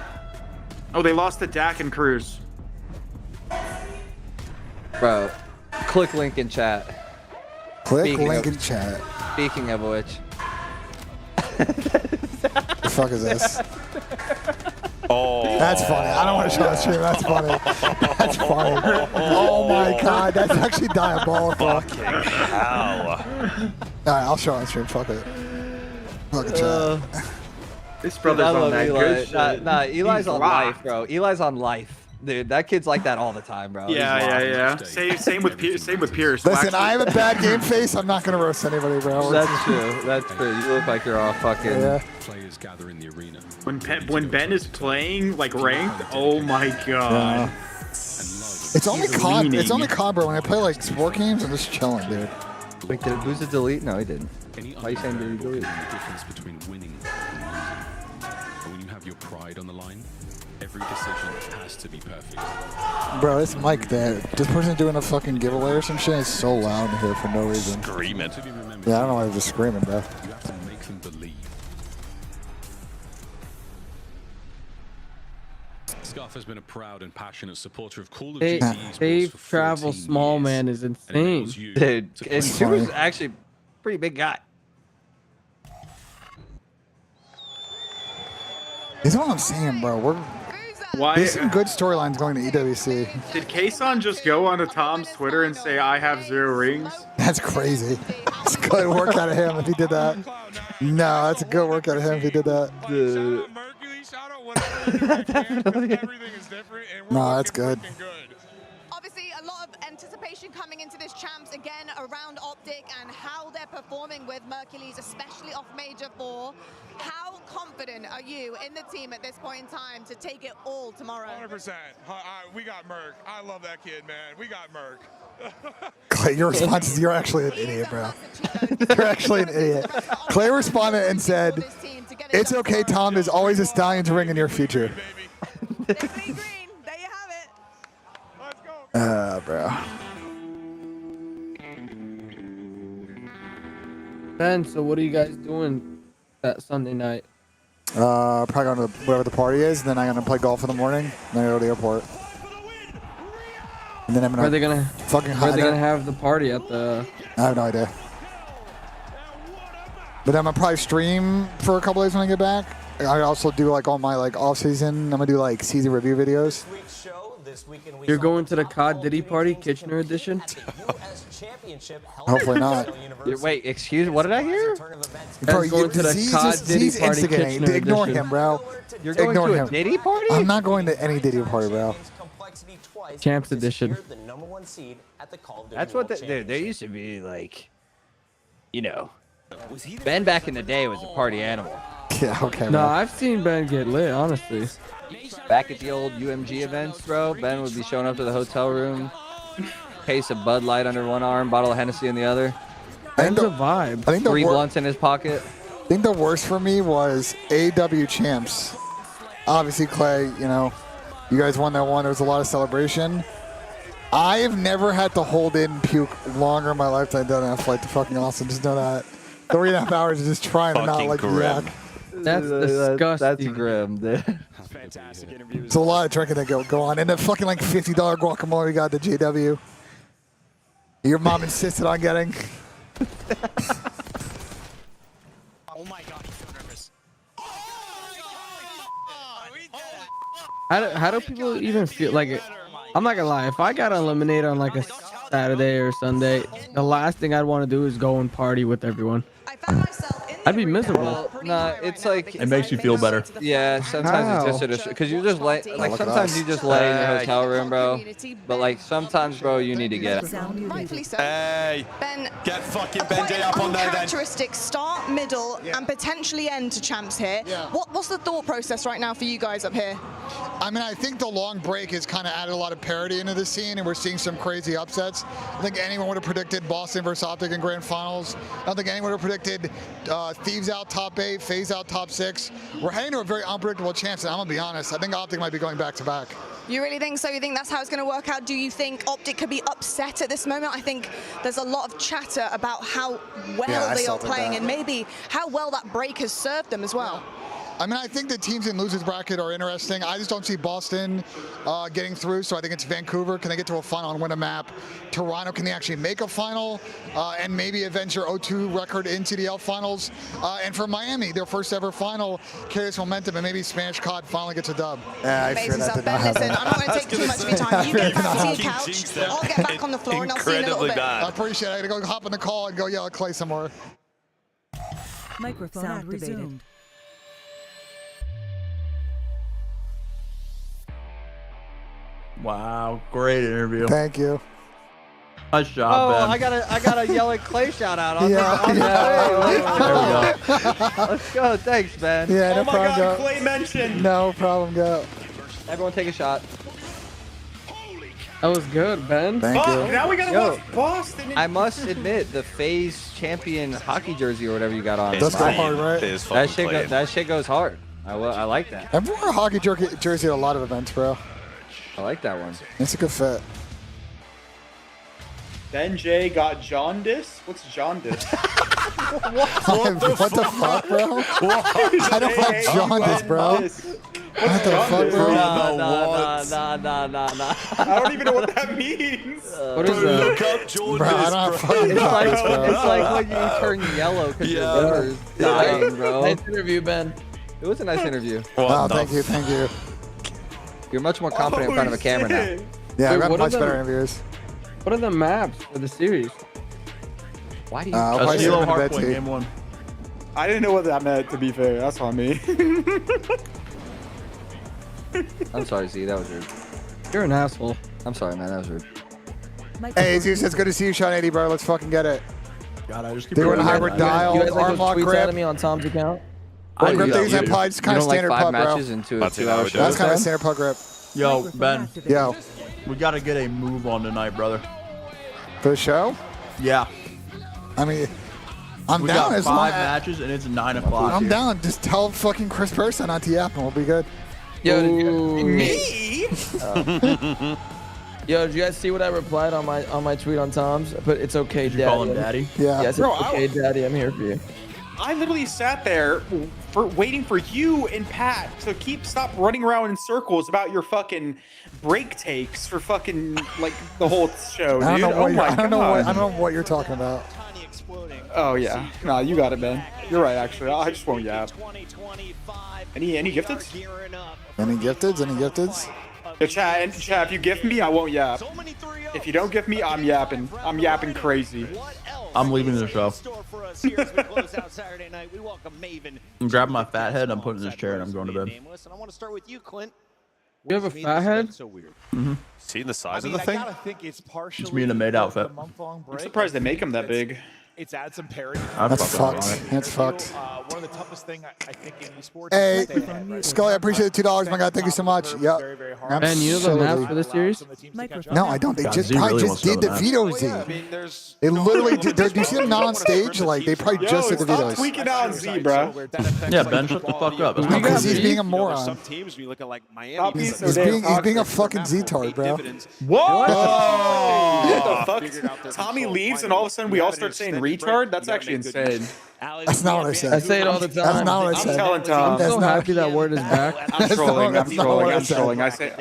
U: Oh, they lost to Dak and Cruz.
H: Bro, click link in chat.
B: Click link in chat.
H: Speaking of which.
B: The fuck is this?
C: Oh.
B: That's funny. I don't want to show that stream. That's funny. That's funny. Oh my god, that's actually diabolical.
C: Fucking hell.
B: Alright, I'll show on stream. Fuck it. Fuck it, chat.
U: This brother's on that good shit.
H: Nah, Eli's
U: He's
H: on
U: locked.
H: life, bro. Eli's on life. Dude, that kid's like that all the time, bro.
U: Yeah. Same with Pierce.
B: Listen, I have a bad game face. I'm not gonna roast anybody, bro.
H: That's true. That's true. You look like you're all fucking.
B: Yeah.
K: Players gather in the arena.
U: When Ben is playing like ranked, oh my god.
B: It's only COD. It's only COD, bro. When I play like sport games, I'm just chilling, dude.
H: Wait, did Booza delete? No, he didn't. Why are you saying did he delete?
K: The difference between winning and losing. But when you have your pride on the line, every decision has to be perfect.
B: Bro, this mic there. This person doing a fucking giveaway or some shit is so loud in here for no reason.
C: Screaming.
B: Yeah, I don't know why they're just screaming, bro.
K: You have to make them believe. Scuff has been a proud and passionate supporter of Call of Duty esports
R: Safe
K: for 14
R: travel, small
K: years.
R: man is insane.
H: Dude, and Super's actually a pretty big guy.
B: This is what I'm saying, bro. There's some good storylines going to EWC.
U: Did Kason just go onto Tom's Twitter and say, I have 0 rings?
B: That's crazy. It's a good work out of him if he did that. No, that's a good work out of him if he did that. No, that's good.
P: Obviously, a lot of anticipation coming into this champs again around Optic and how they're performing with Mercules, especially off Major 4. How confident are you in the team at this point in time to take it all tomorrow?
W: 100%. We got Merc. I love that kid, man. We got Merc.
B: Clay, your response is you're actually an idiot, bro. You're actually an idiot. Clay responded and said, it's okay, Tom. There's always a Stallions ring in your future. Bro.
R: Ben, so what are you guys doing that Sunday night?
B: Probably going to wherever the party is, and then I'm gonna play golf in the morning, and then I go to the airport. And then I'm gonna.
R: Where are they gonna
B: fucking
R: Where are they gonna have the party at the?
B: I have no idea. But I'm gonna probably stream for a couple days when I get back. I also do like all my like off season. I'm gonna do like season review videos.
R: You're going to the COD Diddy party, Kitchener edition?
B: Hopefully not.
H: Wait, excuse? What did I hear?
R: Bro, going to the COD Diddy party, Kitchener
B: Ignore
R: edition.
B: him, bro.
H: You're going
B: Ignore
H: to a
B: him.
H: Diddy party?
B: I'm not going to any Diddy party, bro.
R: Champs edition.
H: That's what there used to be, like, you know, Ben back in the day was a party animal.
B: Yeah, okay.
R: No, I've seen Ben get lit, honestly.
H: Back at the old UMG events, bro, Ben would be showing up to the hotel room, case of Bud Light under one arm, bottle of Hennessy in the other.
R: Ben's a vibe.
B: I think the
H: 3 blunts in his pocket.
B: I think the worst for me was AW champs. Obviously, Clay, you know, you guys won that one. There was a lot of celebration. I have never had to hold in puke longer in my life than I've done that flight to fucking Austin. Just know that. 3.5 hours of just trying to not like yak.
R: That's disgusting.
H: That's grim, dude.
A: Fantastic interviews.
B: It's a lot of drinking that go on. And the fucking like $50 guacamole we got at the JW. Your mom insisted on getting.
M: Oh my god, I'm so nervous.
R: How do people even feel like? I'm not gonna lie. If I got eliminated on like a Saturday or Sunday, the last thing I'd want to do is go and party with everyone. I'd be miserable.
H: Nah, it's like
F: It makes you feel better.
H: Yeah, sometimes it's just because you just lay like sometimes you just lay in your hotel room, bro. But like sometimes, bro, you need to get.
P: Rightfully so.
C: Hey,
P: Ben,
C: get fucking
P: quite
C: Benjay
P: an
C: up on there then.
P: uncharacteristic start, middle, and potentially end to champs here. What's the thought process right now for you guys up here?
B: I mean, I think the long break has kind of added a lot of parity into the scene, and we're seeing some crazy upsets. I think anyone would have predicted Boston versus Optic in grand finals. I don't think anyone would have predicted Thieves out top 8, FaZe out top 6. We're heading to a very unpredictable chance, and I'm going to be honest, I think Optic might be going back to back.
P: You really think so? You think that's how it's going to work out? Do you think Optic could be upset at this moment? I think there's a lot of chatter about how well they are playing and maybe how well that break has served them as well.
B: I mean, I think the teams in losers bracket are interesting. I just don't see Boston getting through, so I think it's Vancouver. Can they get to a final and win a map? Toronto, can they actually make a final and maybe avenge their 0-2 record in CDL finals? And for Miami, their first ever final, carries momentum, and maybe Spanish COD finally gets a dub. Yeah,
P: Amazing stuff. Ben, listen, I'm not going to take too much of your time. You get back to your couch. I'll get back on the floor and I'll see you in a little bit.
B: I appreciate it. I got to go hop on the call and go yell at Clay some more.
S: Microphone activated.
F: Wow, great interview.
B: Thank you.
F: Nice job, Ben.
H: I gotta yell at Clay shout out. On
B: Yeah.
H: There we go. Let's go. Thanks, Ben.
B: Yeah, no
U: Oh my
B: problem.
U: God,
B: Go.
U: Clay mentioned.
B: No problem, go.
H: Everyone take a shot.
R: That was good, Ben.
B: Thank you.
U: Now we gotta watch Boston.
H: I must admit, the FaZe champion hockey jersey or whatever you got on.
B: Does go hard, right?
H: That shit goes hard. I like that.
B: I've worn a hockey jersey at a lot of events, bro.
H: I like that one.
B: It's a good fit.
U: Benjay got jaundice. What's jaundice?
B: What the fuck, bro? I don't like jaundice, bro. What the fuck, bro?
H: Nah.
U: I don't even know what that means.
R: What is that?
B: Bro, I don't have fucking jaundice, bro.
H: It's like when you turn yellow because your liver's dying, bro.
R: Nice interview, Ben.
H: It was a nice interview.
B: Oh, thank you.
H: You're much more confident in front of a camera now.
B: Yeah,
R: Wait,
B: I got
R: what
B: much
R: are
B: better
R: the-
B: interviews.
R: What are the maps for the series?
H: Why do you?
B: I'll probably send them in bed to you.
F: Game 1.
U: I didn't know what that meant, to be fair. That's on me.
H: I'm sorry, Z. That was rude.
R: You're an asshole.
H: I'm sorry, man. That was rude.
B: Hey, Zeus, it's good to see you, Sean 80, bro. Let's fucking get it.
F: God, I just keep
B: They were in
F: doing
B: hybrid
F: that.
B: dial,
R: You guys like
B: arm
R: those
B: lock
R: tweets out
B: grip.
R: of me on Tom's account?
F: I
B: Grip
F: do
B: things
F: that,
B: and
F: dude.
B: pie, just
H: You
B: kind of
H: don't like
B: standard
H: 5
B: pub, bro.
H: matches into a
C: That's
H: 2-hour
C: it.
H: show?
B: That's kind of standard pub grip.
F: Yo, Ben,
B: Yo,
F: we gotta get a move on tonight, brother.
B: for the show?
F: Yeah.
B: I mean, I'm
F: We
B: down
F: got
B: as long
F: 5
B: as
F: matches and it's 9 o'clock.
B: I'm down. Just tell fucking Chris Person on TF and we'll be good.
R: Yo,
U: Me?
R: Yo, did you guys see what I replied on my tweet on Tom's? I put, it's okay, Daddy.
F: You call him Daddy?
B: Yeah.
R: Yes,
U: Bro,
R: it's okay, Daddy. I'm here for you.
U: I literally sat there waiting for you and Pat to stop running around in circles about your fucking break takes for fucking like the whole show, dude.
B: I don't know
U: I
B: don't know what you're talking about.
U: Oh yeah, nah, you got it, Ben. You're right, actually. I just won't yap. Any gifteds?
B: Any gifteds? Any gifteds?
U: Yeah, chat, if you gift me, I won't yap. If you don't gift me, I'm yapping. I'm yapping crazy.
F: I'm leaving the show. I'm grabbing my fat head, I'm putting in this chair, and I'm going to bed.
M: I want to start with you, Clint.
R: You have a fat head?
M: So weird.
C: Seen the size of the thing?
F: It's me in a maid outfit.
U: I'm surprised they make them that big.
W: It's add some parity.
B: That's fucked. That's fucked.
W: One of the toughest things I think in esports.
B: Hey, Scully, I appreciate the $2, my God. Thank you so much. Yep.
R: Ben, you have a map for this series?
B: No, I don't. They just
F: really
B: just
F: wants to know
B: did the
F: that.
B: veto Z. They literally did. Do you see them not on stage? Like they probably just did the vetoes.
U: Tweaking out Z, bro.
F: Yeah, Ben, shut the fuck up. That's
B: Because he's being a
O: Some
B: moron.
O: teams, when you look at like Miami,
B: He's being a fucking Z-tard, bro.
U: What the fuck? Tommy leaves and all of a sudden we all start saying retard? That's actually insane.
B: That's not what I said.
R: I say it all the time.
B: That's not what I
U: I'm
B: said.
U: telling Tom.
R: I'm so happy that word is back.
U: I'm trolling. I'm trolling. I'm trolling. I'm trying.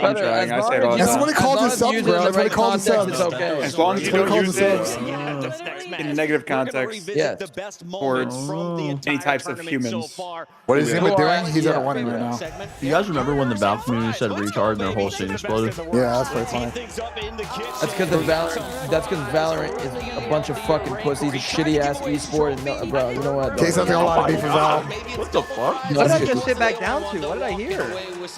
U: I say it all the
B: That's
U: time.
B: what he calls his subs, bro. That's what he calls his subs.
R: It's okay.
U: As long as you
B: That's what
U: don't
B: he calls
U: use
B: his
U: it
B: subs.
U: in negative context
R: Yeah.
U: towards any types of humans.
B: What is he doing? He's at a one right now.
F: You guys remember when the Valve community said retard and their whole scene exploded?
B: Yeah, that's pretty funny.
R: That's because Valorant is a bunch of fucking pussies, a shitty ass esport, and no, bro, you know what?
B: Case nothing a lot of beef with Valve.
F: What the fuck?
E: What did I just sit back down to? What did I hear?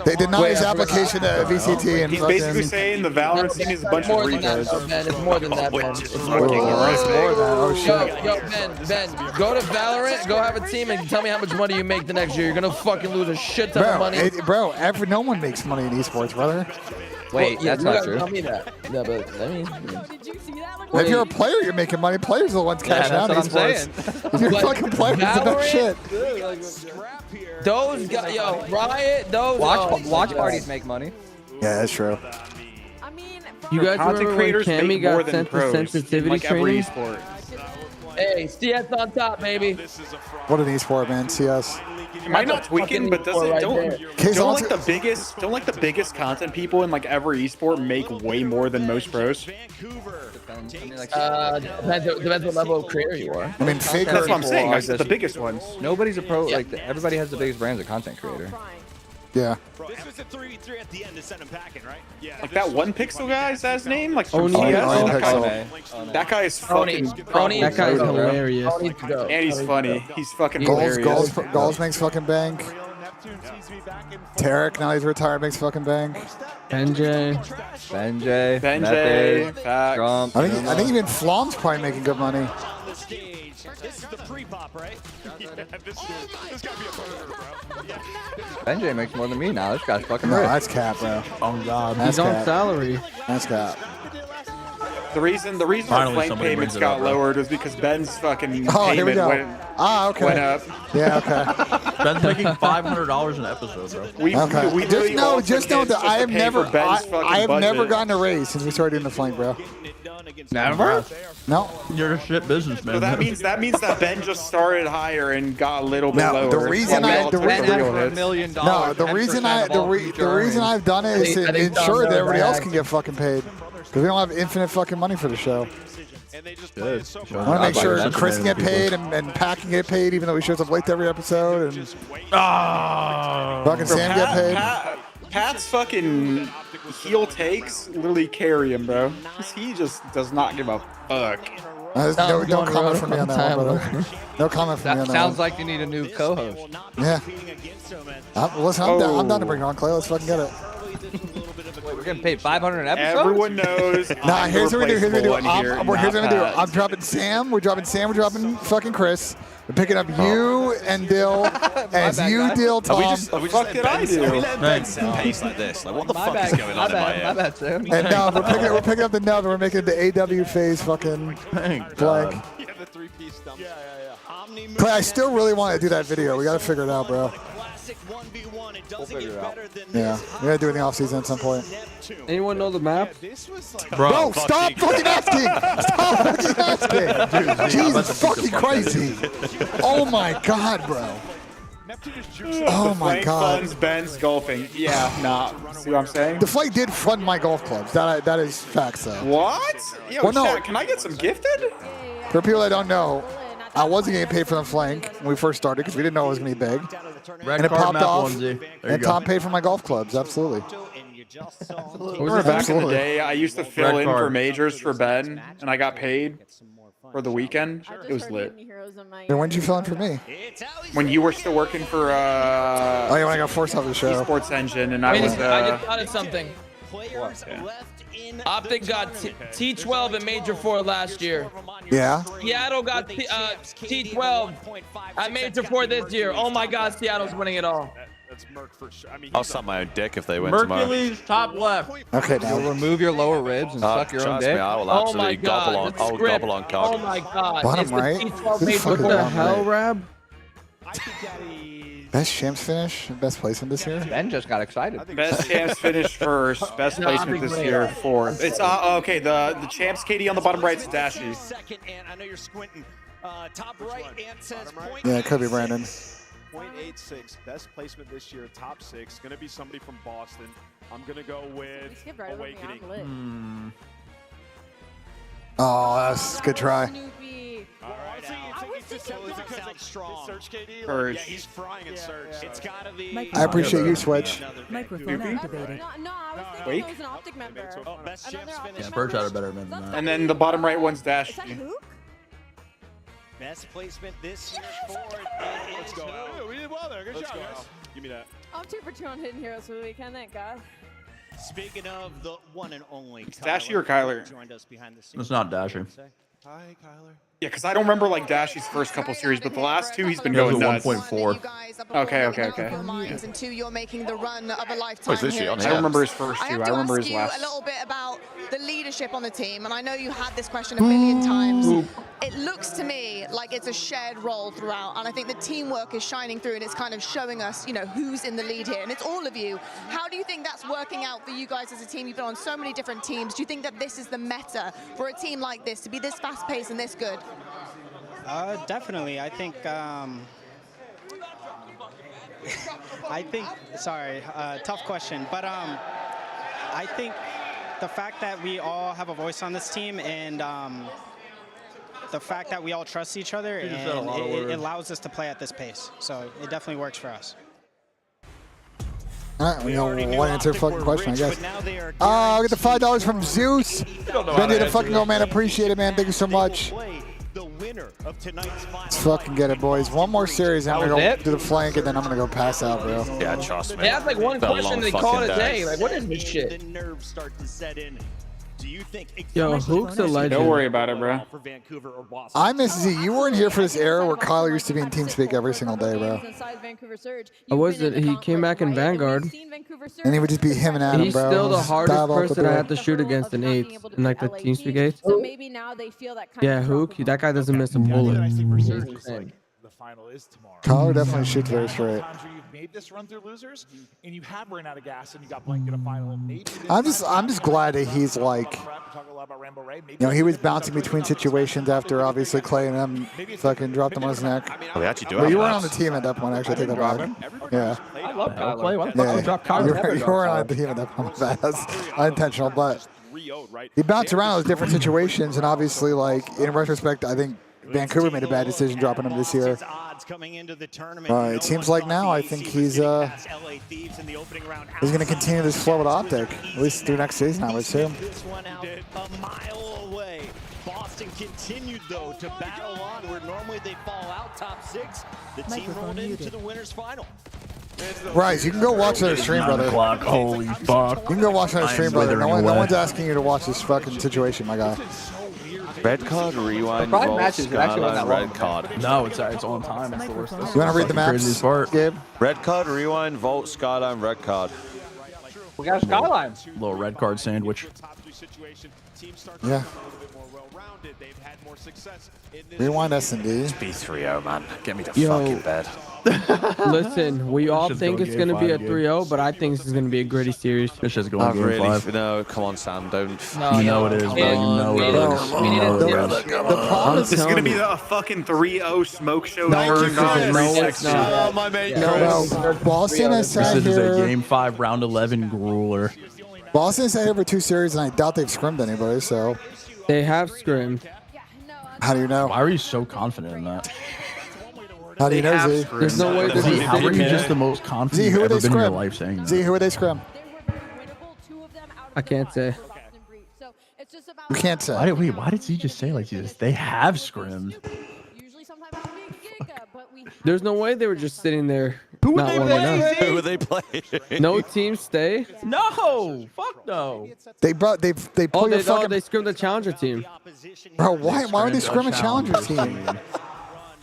B: They did not
R: Wait,
B: his
R: I forgot.
B: application to VCT and
U: He's basically
B: fucking.
U: saying the Valorant scene is a bunch of
R: More than that,
U: retards.
R: though, Ben. It's more than that, Ben. It's more
B: Oh,
R: than that.
B: it's more than that. Oh shit.
R: Yo, Ben, go to Valorant, go have a team, and tell me how much money you make the next year. You're gonna fucking lose a shit ton of money.
B: Bro, no one makes money in esports, brother.
H: Wait,
R: Well, yeah,
H: that's
R: you
H: not
R: gotta
H: true.
R: Tell me that. Yeah, but I mean,
B: If you're a player, you're making money. Players are the ones cashing out in
H: that's what I'm
B: esports. If you're
R: But
B: fucking players, it's about shit.
R: those guys, yo, Riot, those.
H: Watch parties make money.
B: Yeah, that's true.
R: You guys
U: Content
R: remember when
U: creators
R: Cammy
U: make more
R: got
U: than
R: sent to
U: pros in
R: sensitivity
U: like every
R: training?
U: esport.
R: Hey, CS on top, baby.
B: What an esport, man. CS.
U: Am I not tweaking? But doesn't
R: Right
U: don't
B: Case
U: don't
B: also-
U: like the biggest content people in like every esport make way more than most pros?
R: Depends what level of creator you are.
B: I mean, Faker.
U: That's what I'm saying. I
H: are
U: said the
H: just-
U: biggest ones.
H: Nobody's a pro. Like everybody has the biggest brand's a content creator.
B: Yeah.
M: This was a 3v3 at the end to send him packing, right? Yeah.
U: Like that one pixel guy, is that his name? Like from
R: Oni.
U: CS?
B: Oni
U: That
B: Pixel.
U: guy- That guy is fucking
R: Oni, that guy's
H: bro.
R: hilarious.
U: and he's funny. He's fucking
B: Goals
U: hilarious.
B: makes fucking bank. Tarek, now he's retired, makes fucking bank.
R: NJ.
H: Benjay,
U: Benjay,
H: Method,
U: facts.
H: Trump.
B: I think even Flom's probably making good money.
M: This is the pre-pop, right?
W: This gotta be a burger, bro.
H: Benjay makes more than me now. This guy's fucking
B: No,
H: rich.
B: that's cap, bro.
F: Oh God.
B: That's
R: He's on
B: cap.
R: salary.
B: That's cap.
U: The reason our
F: Finally,
U: flame
F: somebody
U: payments
F: brings it up,
U: got
F: bro.
U: lowered was because Ben's fucking
B: Oh, here we
U: payment
B: go.
U: went
B: Okay.
U: up.
B: Yeah, okay.
F: Ben's making $500 an episode, bro.
U: We
B: Okay.
U: literally
B: Just know that I have never, I have never
U: budget.
B: gotten a raise since we started doing the flank, bro.
H: Never?
B: No.
F: You're a shit businessman.
U: So that means that Ben just started higher and got a little bit
B: No,
U: lower.
B: the reason
U: while we
B: I-
U: all
B: the
U: took
B: re-
U: the real
H: $1
U: hits.
H: million.
B: No, the reason I've done it is to
R: I think Tom
B: ensure that
R: knows
B: everybody else
R: that.
B: can get fucking paid. Because we don't have infinite fucking money for the show.
F: Good.
B: I want to make sure Chris can get paid and Pat can get paid, even though he shows up late to every episode, and fucking Sam get paid.
U: Pat's fucking heel takes literally carry him, bro. He just does not give a fuck.
B: No comment from me on that one, brother. No comment from me on that
H: Sounds
B: one.
H: like you need a new co-host.
B: Yeah. Listen, I'm down to bring it on, Clay. Let's fucking get it.
H: We're getting paid $500 an episode.
U: Everyone knows.
B: Nah, here's what we do. Here's what we do.
U: I'm
B: Here's what we do. I'm dropping Sam. We're dropping fucking Chris. We're picking up you and Dill as you, Dill, Tom.
U: What the fuck did I do?
C: Pace like this. Like, what the fuck is going on in my
H: My
C: head?
H: bad, Sam.
B: And now we're picking up the nub and we're making it the AW phase fucking blank.
W: The three-piece stump. Yeah.
B: Clay, I still really want to do that video. We got to figure it out, bro.
M: classic 1v1. It doesn't get better than
B: Yeah, we gotta do it in the offseason at some point.
R: Anyone know the map?
B: Bro, stop fucking asking! Stop fucking asking! Jesus fucking crazy! Oh my god, bro. Oh my god.
U: Funds Ben's golfing. Yeah, nah. See what I'm saying?
B: The flight did fund my golf clubs. That is facts, though.
U: What? Yo,
B: Well, no.
U: chat, can I get some gifted?
B: For people that don't know, I wasn't getting paid for the flank when we first started because we didn't know it was going to be big.
F: Red
B: And it
F: card
B: popped
F: map
B: off,
F: 1Z. There you
B: and
F: go.
B: Tom paid for my golf clubs. Absolutely.
U: Remember back in the day, I used to fill
F: Red
U: in for
F: card.
U: majors for Ben, and I got paid for the weekend. It was lit.
B: Then when did you fill in for me?
U: When you were still working for
B: Oh, yeah, when I got forced off the show.
U: Esports Engine, and I
Q: Wait a
U: was
Q: second, I just thought of something.
U: yeah.
Q: Optic got T12 in Major 4 last year.
B: Yeah.
Q: Seattle got T12 at Major 4 this year. Oh my God, Seattle's winning it all.
A: That's Merc for sure. I mean,
C: I'll suck my own dick if they win tomorrow.
F: Mercules top left.
B: Okay, now.
H: You'll remove your lower ribs and suck your own
C: Trust
H: dick.
C: me, I will
Q: Oh
C: absolutely
Q: my God,
C: gobble on.
Q: the
C: I'll
Q: script.
C: gobble on cock.
Q: Oh my God.
B: Bottom
Q: It's the
B: right?
Q: T12
B: Who the
Q: Major
B: fuck is
Q: 4.
B: that?
R: What the hell, Rab?
B: Best champs finish? Best placement this year?
H: Ben just got excited.
U: Best champs finished first. Best placement this year fourth. It's okay. The champs KD on the bottom right is Dashy.
M: Second, and I know you're squinting. Top right, and says point.
B: Yeah, it could be Brandon.
A: 0.86, best placement this year, top 6. Going to be somebody from Boston. I'm going to go with Awakening.
B: Oh, that's a good try.
U: Surge.
A: He's frying in Surge. It's got to be.
B: I appreciate you, Switch.
S: Microphone activated.
U: Wake.
M: Best champs finish.
F: Yeah, Birch had a better mid than that.
U: And then the bottom right one's Dashy.
M: Best placement this year for
A: Let's go out. We did well there. Good job, guys. Give me that.
J: I'm 2 for 2 on Hidden Heroes for the weekend, thank God.
M: Speaking of the one and only
U: Dashy or Kyler?
M: joined us behind the scenes.
F: It's not Dasher.
A: Hi, Kyler.
U: Yeah, because I don't remember like Dashy's first couple series, but the last two he's been
F: He has
U: going
F: a
U: nuts.
F: 1.4.
U: Okay.
P: And two, you're making the run of a lifetime
C: is this
P: here.
C: she on
P: at
C: here?
U: I don't remember his first
P: I
U: two.
P: have
U: I
P: to
U: remember
P: ask
U: his
P: you
U: last.
P: a little bit about the leadership on the team, and I know you had this question a million times. It looks to me like it's a shared role throughout, and I think the teamwork is shining through, and it's kind of showing us, who's in the lead here, and it's all of you. How do you think that's working out for you guys as a team? You've been on so many different teams. Do you think that this is the meta for a team like this, to be this fast-paced and this good?
I: Definitely. I think, sorry, tough question, but I think the fact that we all have a voice on this team and the fact that we all trust each other, and it allows us to play at this pace. So it definitely works for us.
B: All right, we know one answer fucking question, I guess. I'll get the $5 from Zeus. Ben did a fucking go, man. Appreciate it, man. Thank you so much. Let's fucking get it, boys. One more series, and I'm gonna go do the flank, and then I'm gonna go pass out, bro.
C: Yeah, trust me.
Q: They asked like one question, they call it a day. Like, what is this shit?
M: The nerves start to set in. Do you think
R: Yo, Hook's a legend.
U: Don't worry about it, bro.
M: for Vancouver or Boston?
B: I miss Z. You weren't here for this era where Kyler used to be in TeamSpeak every single day, bro.
R: I wasn't. He came back in Vanguard.
B: And he would just be him and Adam,
R: He's
B: bro.
R: still the hardest
B: Dialogue with
R: person I
B: bro.
R: have to shoot against in 8s, in like the TeamSpeak 8s.
J: So maybe now they feel that kind
R: Yeah,
J: of
R: Hook, that guy doesn't miss a bullet.
L: The final is tomorrow.
B: Kyler definitely shoots very straight.
L: Times where you've made this run through losers, and you have run out of gas, and you got blanked in a final. And maybe
B: I'm just glad that he's like, he was bouncing between situations after obviously Clay and them fucking dropped him on his neck.
C: Oh, we actually do
B: But
C: have
B: you weren't
C: maps.
B: on the team at that point, actually. I take that back. Yeah.
F: I love Kyler. Why the fuck would I drop Kyler?
B: You weren't on the team at that point. That's unintentional, but he bounced around those different situations, and obviously, like, in retrospect, I think Vancouver made a bad decision dropping him this year. It seems like now I think he's going to continue this flow with Optic, at least through next season, I would assume.
M: This one out a mile away. Boston continued, though, to battle on where normally they fall out top 6. The team rolled into the winners final.
B: Rise, you can go watch another stream, brother.
F: Holy fuck.
B: You can go watch another stream, brother. No one's asking you to watch this fucking situation, my guy.
C: Red card, rewind,
H: Pride
C: roll,
H: matches are actually not that
C: skyline,
H: long.
C: red card.
F: No, it's on time. It's the worst.
B: You want to read the maps, Gabe?
C: Red card, rewind, vault, skyline, red card.
H: We got a skyline.
F: Little red card sandwich.
O: situation, teams start
B: Yeah.
O: become a little bit more well-rounded. They've had more success in this.
B: Rewind S&D.
C: It's B3-0, man. Get me to
R: Yo.
C: fucking bed.
R: Listen, we all
F: Just
R: think
F: go
R: it's
F: game
R: going to be a
F: five,
R: 3-0, but I think this is going to be a gritty series.
F: It's just going game 5.
C: No, come on, Sam. Don't.
F: You know it is, bro. You know it is. You know it is.
B: The problem
U: This is
B: is
U: gonna be a fucking 3-0 smoke show.
B: No,
U: turned on
B: no,
U: every
B: it's
U: section.
B: not.
C: Oh, my mate.
B: no, Boston has sat
F: This is a
B: here.
F: game 5, round 11 grueler.
B: Boston has sat here for 2 series, and I doubt they've scrimmed anybody. So
R: They have scrimmed.
B: how do you know?
F: Why are you so confident in that?
B: How do you know, Z?
R: There's no way
F: Z, how are you just the most
B: Z,
F: confident
B: who
F: you've
B: are they
F: ever been in your
B: scrim?
F: life saying that?
B: Z, who are they scrim?
R: I can't say.
B: You can't say.
F: Why did Z just say like this? They have scrimmed.
R: There's no way they were just sitting there
F: Who would
R: not
F: they
R: warming
F: play?
R: up.
C: Who would they play?
R: No team stay.
F: No, fuck no.
B: They put your fucking.
R: They scrimmed the challenger team.
B: Bro, why would they scrim a challenger team?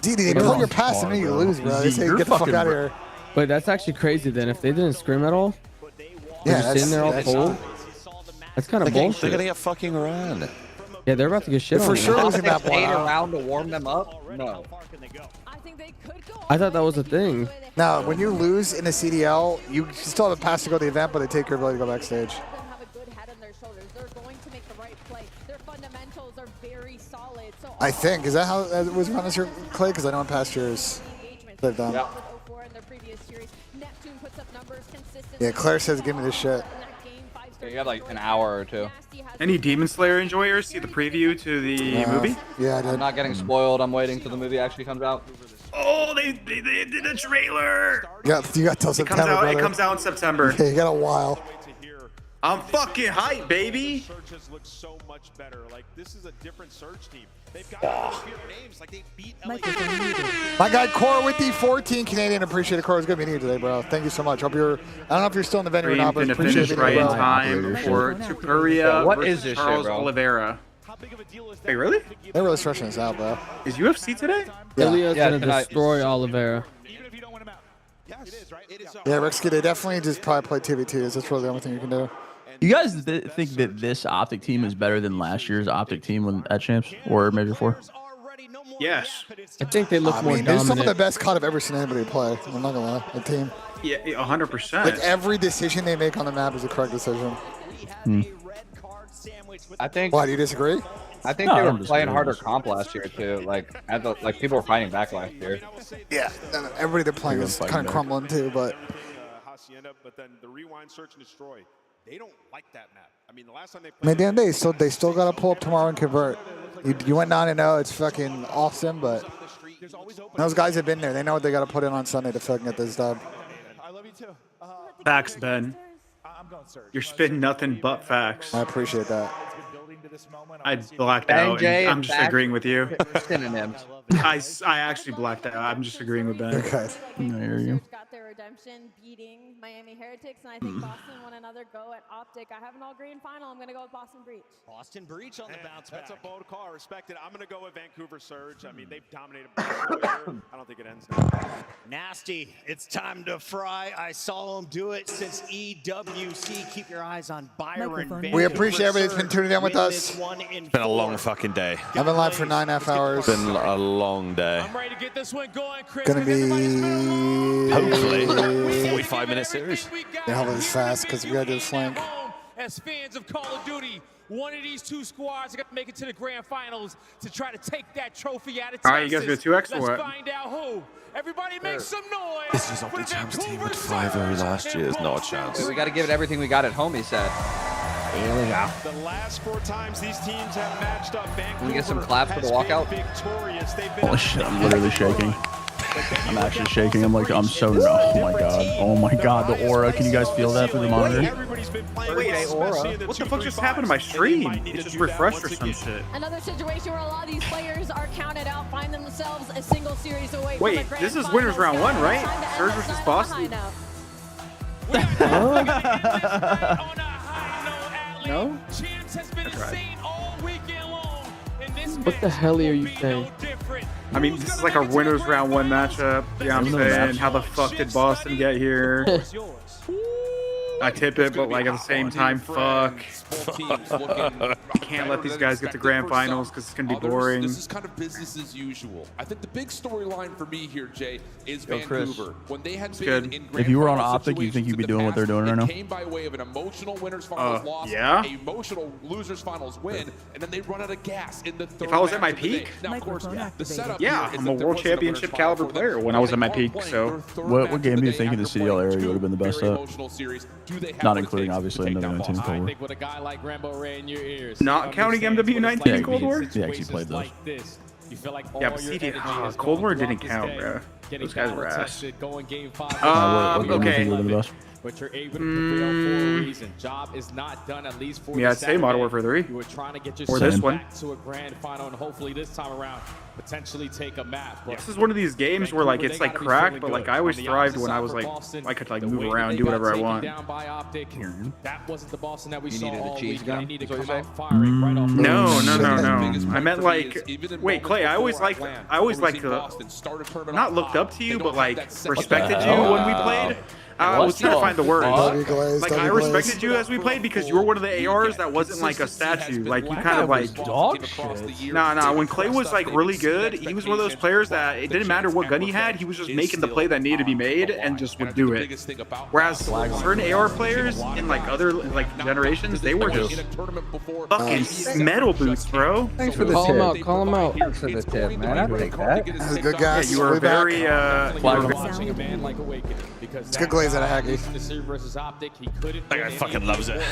B: D, they pull your pass and then you lose, bro. They say get the fuck out of here.
R: Wait, that's actually crazy then. If they didn't scrim at all, they're
B: Yeah,
R: just sitting there all cold. That's kind of
C: They're
R: bullshit.
C: gonna get fucking ran.
R: Yeah, they're about to get shit
B: For
R: on.
B: sure
R: man.
B: losing that
H: Stayed
B: one.
H: around to warm them up? No.
R: I thought that was a thing.
B: Now, when you lose in a CDL, you still have a pass to go to the event, but they take your ability to go backstage. I think. Is that how it was run as your Clay? Because I know in past years they've done. Yeah, Claire says, give me this shit.
H: Yeah, you got like an hour or 2.
U: Any Demon Slayer enjoyers see the preview to the movie?
B: Yeah, I did.
H: I'm not getting spoiled. I'm waiting till the movie actually comes out.
U: Oh, they did a trailer.
B: You got till September,
U: It
B: brother.
U: comes out in September.
B: Yeah, you got a while.
U: I'm fucking hyped, baby.
O: Searches look so much better. Like, this is a different Surge team. They've got names. Like, they beat LA.
B: My guy Core with the 14 Canadian. Appreciate it, Core. It's good meeting you today, bro. Thank you so much. Hope you're. I don't know if you're still in the venue or not, but
U: Gonna
B: appreciate
U: finish
B: it,
U: right in
B: bro.
U: time for Tupuria
H: What
U: versus
H: is this shit,
U: Charles
H: bro?
U: Oliveira. Wait, really?
B: They're really stretching this out, bro.
U: Is UFC today?
B: Yeah.
R: Ilya's
H: Yeah,
R: gonna
H: tonight.
R: destroy Oliveira.
B: Yeah, Rexky, they definitely just probably play TVTs. That's really the only thing you can do.
F: You guys think that this Optic team is better than last year's Optic team when at Champs or Major 4?
U: Yes.
R: I think they look
B: I
R: more
B: mean, they're some of the
R: dominant.
B: best COD I've ever seen anybody play. I'm not gonna lie, the team.
U: Yeah, 100%.
B: Like every decision they make on the map is the correct decision.
H: I think.
B: Why do you disagree?
H: I think
F: No,
H: they
F: I
H: were
F: don't
H: playing
F: disagree.
H: harder comp last year too. Like, people were fighting back last year.
B: Yeah, everybody they're playing is kind of crumbling too, but.
O: Hacienda, but then the rewind, search, and destroy. They don't like that map. I mean, the last time they
B: I mean,
O: played.
B: at the end of the day, they still got to pull up tomorrow and convert. You went 9-0. It's fucking awesome, but those guys have been there. They know what they got to put in on Sunday to fucking get this dub.
O: I love you too.
U: Facts, Ben. You're spitting nothing but facts.
B: I appreciate that.
U: I blacked
H: Ben
U: out.
H: J
U: And I'm
H: and
U: just
H: facts.
U: agreeing with you.
H: Synonyms.
U: I actually blacked out. I'm just agreeing with Ben.
B: Okay.
F: I hear you.
J: Got their redemption, beating Miami Heretics, and I think Boston won another go at Optic. I have an all-green final. I'm going to go with Boston Breach.
M: Boston Breach on the bounce back.
O: That's a bold call. I respect it. I'm going to go with Vancouver Surge. I mean, they've dominated. I don't think it ends now.
M: Nasty. It's time to fry. I saw him do it since EWC. Keep your eyes on Byron.
B: We appreciate everybody that's been tuning in with us.
C: It's been a long fucking day.
B: I've been live for 9.5 hours.
C: It's been a long day.
A: I'm ready to get this one going, Chris.
B: Gonna be
C: Hopefully, 45-minute series.
B: Yeah, hopefully it's fast because we gotta do the flank.
A: As fans of Call of Duty, one of these two squads are going to make it to the grand finals to try to take that trophy out of Texas.
U: All right, you guys go 2X or
A: Let's
U: what?
A: find out who. Everybody make some noise.
C: This is not the champs team with 5-0 last year. There's not a chance.
H: We got to give it everything we got at home, he said.
R: Here we go.
O: The last 4 times these teams have matched up, Vancouver
H: Can we get some claps for the walkout?
O: victorious. They've been
F: Holy shit, I'm literally shaking. I'm actually shaking. I'm like, I'm so, oh my god. Oh my god, the aura. Can you guys feel that through the monitor?
O: Everybody's been playing
U: Wait,
O: well,
U: Aura?
O: especially in the
U: What the fuck just
O: 2-3-5s.
U: happened to my
O: And they
U: stream?
O: might need
U: It
O: to
U: just
O: do that
U: refreshed or
O: once
U: some
O: again.
U: shit.
J: Another situation where a lot of these players are counted out, find themselves a single series away from
U: Wait,
J: the grand
U: this is
J: finals.
U: winners round 1, right?
J: Time to end
U: Surge
J: this
U: versus
J: night
U: Boston?
J: on a high note.
U: No?
A: Champs has been
U: That's right.
A: insane all weekend long. And this
R: What the hell are you saying?
U: I mean, this is like our winners round 1 matchup. Yeah, I'm
F: Winners
U: saying.
F: match.
U: How the fuck did Boston get here? I tip it, but like at the same time, fuck. You can't let these guys get to grand finals because it's gonna be boring.
D: This is kind of business as usual. I think the big storyline for me here, Jay, is Vancouver. When they had been in grand
F: If you were on
D: final
F: Optic, you think you'd be
D: situations
F: doing what they're doing right now?
D: it came by way of an emotional winners finals loss,
U: yeah.
D: a emotional losers finals win, and then they run out of gas in the third.
U: If I was at my
D: match of the day.
U: peak,
D: Now, of course, the setup
U: yeah,
D: here is
U: I'm
D: that
U: a
D: there
U: world
D: wasn't a winners
U: championship
D: final
U: caliber
D: for them.
U: player when I was at my peak. So,
F: what game do you think in the CDL area you would have been the best at? Not including obviously MW19 Cold War.
G: With a guy like Rambo Ray in your ears,
U: not counting MW19 Cold War.
F: He actually played those.
G: You feel like
U: Yeah, but CD, Cold War didn't count, bro. Those guys were ass.
F: What game do you
U: Okay.
F: think would have been the best?
G: But you're able to prevail for a reason. Job is not done, at least for
U: Yeah, I'd say Modern Warfare 3.
G: You were trying to get
U: Or
G: yourself
U: this one.
G: back to a grand final, and hopefully this time around, potentially take a map. But
U: This is one of these games where like it's like cracked, but like I always thrived when I was like I could like move around, do whatever I want.
G: That wasn't the Boston that we
E: You
G: saw
E: needed a
G: all
E: cheese
G: week.
E: gun,
G: They need to
E: is what
G: come
E: you're
G: out firing right off the
U: No. I meant like, wait, Clay. I always like not looked up to you, but like respected you when we played. I was trying to find the words. Like I respected you as we played because you were one of the ARs that wasn't like a statue. Like you kind of like
F: dog shit.
U: Nah. When Clay was like really good, he was one of those players that it didn't matter what gun he had. He was just making the play that needed to be made and just would do it. Whereas certain AR players in like other like generations, they were just fucking metal boots, bro.
Q: Thanks for the
R: Call
Q: tip.
R: him out. Call him out.
Q: Thanks for the tip, man. I'll take that.
B: That was good, guys.
U: Yeah, you were
B: We'll be back.
U: very
B: It's good glaze out of Hacky.
C: That guy fucking loves it. Look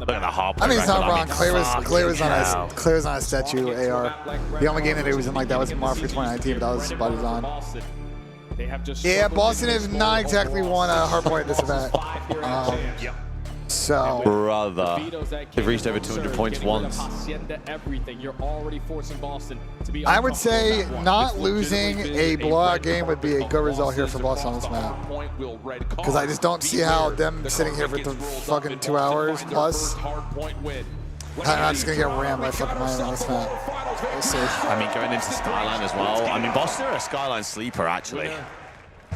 C: at the hop.
B: I mean, it's not wrong. Clay was on a statue AR. The only game that he was in like that was March for 2019, but that was about his on. Yeah, Boston has not exactly won a hardpoint at this event. So,
C: brother, they've reached over 200 points once.
B: I would say not losing a blowout game would be a good result here for Boston on this map. Because I just don't see how them sitting here for fucking 2 hours plus. I'm just gonna get rammed by fucking Miami on this map. We'll see.
C: I mean, going into Skyline as well. I mean, Boston are a Skyline sleeper, actually.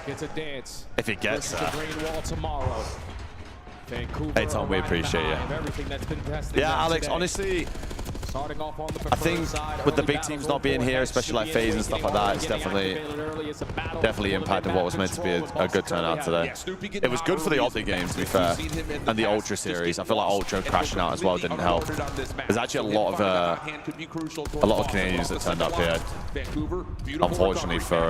G: Gets a dance.
C: If it gets there.
G: Vancouver,
C: hey, Tom, we appreciate you. Yeah, Alex, honestly, I think with the big teams not being here, especially like FaZe and stuff like that, it's definitely impacted what was meant to be a good turnout today. It was good for the Optic game, to be fair, and the Ultra series. I feel like Ultra crashing out as well didn't help. There's actually a lot of Canadians that turned up here, unfortunately, for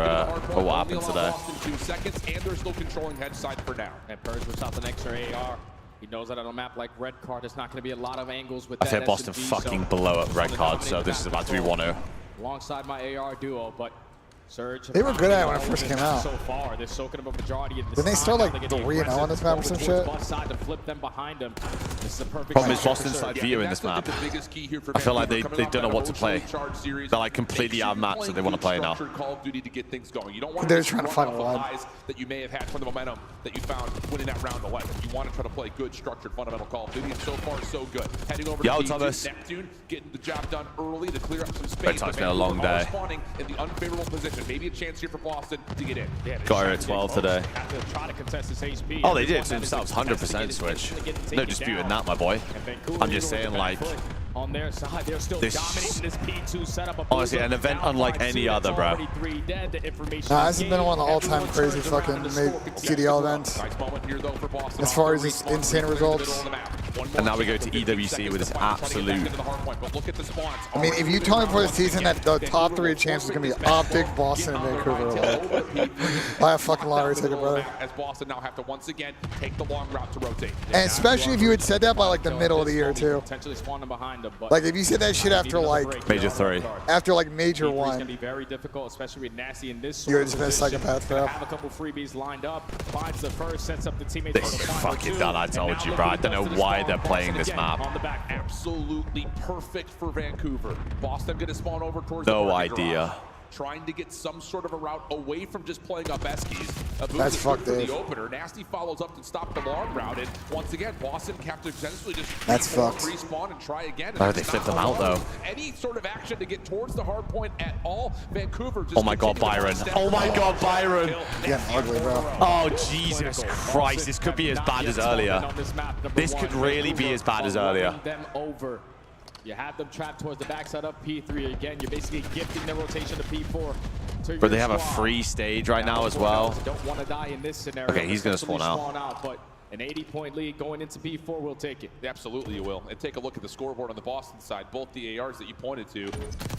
C: what happened today.
G: 2 seconds, and they're still controlling head side for now. And Purge without an extra AR. He knows that on a map like Red Card, there's not going to be a lot of angles with
C: I think Boston fucking blow up Red Card, so this is about to be 1-0.
G: Alongside my AR duo, but Surge.
B: They were good at it when it first came out.
G: So far, they're soaking up a majority of the
B: Didn't they start like 3-0 on this map or some shit?
C: Problem is Boston's like view in this map. I feel like they don't know what to play. They're like completely out of maps that they want to play now.
B: They're trying to find a line.
D: That you may have had from the momentum that you found winning that round 11. You want to try to play good, structured, fundamental Call of Duty, and so far so good. Heading over to
C: Thomas.
D: Neptune, getting the job done early to clear up some space.
C: Red Tide's been a long day.
D: In the unfavorable position. Maybe a chance here for Boston to get in.
C: Got her at 12 today. Oh, they did to themselves. 100% switch. No disputing that, my boy. I'm just saying, like,
G: on their side, they're still dominating this P2 setup.
C: Honestly, an event unlike any other, bro.
B: This has been one of the all-time crazy fucking CDL events. As far as its insane results.
C: And now we go to EWC with this absolute.
B: I mean, if you tell me before the season that the top 3 chances is going to be Optic, Boston, and Vancouver, like, buy a fucking lottery ticket, brother.
D: As Boston now have to once again take the long route to rotate.
B: And especially if you had said that by like the middle of the year, too. Like if you said that shit after like
C: Major 3.
B: After like Major 1.
G: It's gonna be very difficult, especially with Nasty in this.
B: You're just a psychopath, bro.
G: Have a couple freebies lined up. Finds the first, sets up the teammates.
C: This is fucking done. I told you, bro. I don't know why they're playing this map.
D: On the back, absolutely perfect for Vancouver. Boston gonna spawn over towards
C: no idea.
D: trying to get some sort of a route away from just playing up Eskies.
B: That's fucked,
D: for
B: Dave.
D: the opener. Nasty follows up to stop the long route, and once again, Boston have to essentially just respawn and try again.
C: Oh, they flipped them out though.
D: Any sort of action to get towards the hard point at all. Vancouver just
C: oh my God, Byron. Oh my God, Byron.
B: Yeah, ugly, bro.
C: Oh, Jesus Christ. This could be as bad as earlier. This could really be as bad as earlier.
G: Them over. You have them trapped towards the backside of P3 again. You're basically gifting the rotation to P4.
C: But they have a free stage right now as well.
G: Don't want to die in this scenario.
C: Okay, he's going to spawn out.
G: But an 80-point lead going into P4 will take it.
D: Absolutely, you will. And take a look at the scoreboard on the Boston side. Both the ARs that you pointed to,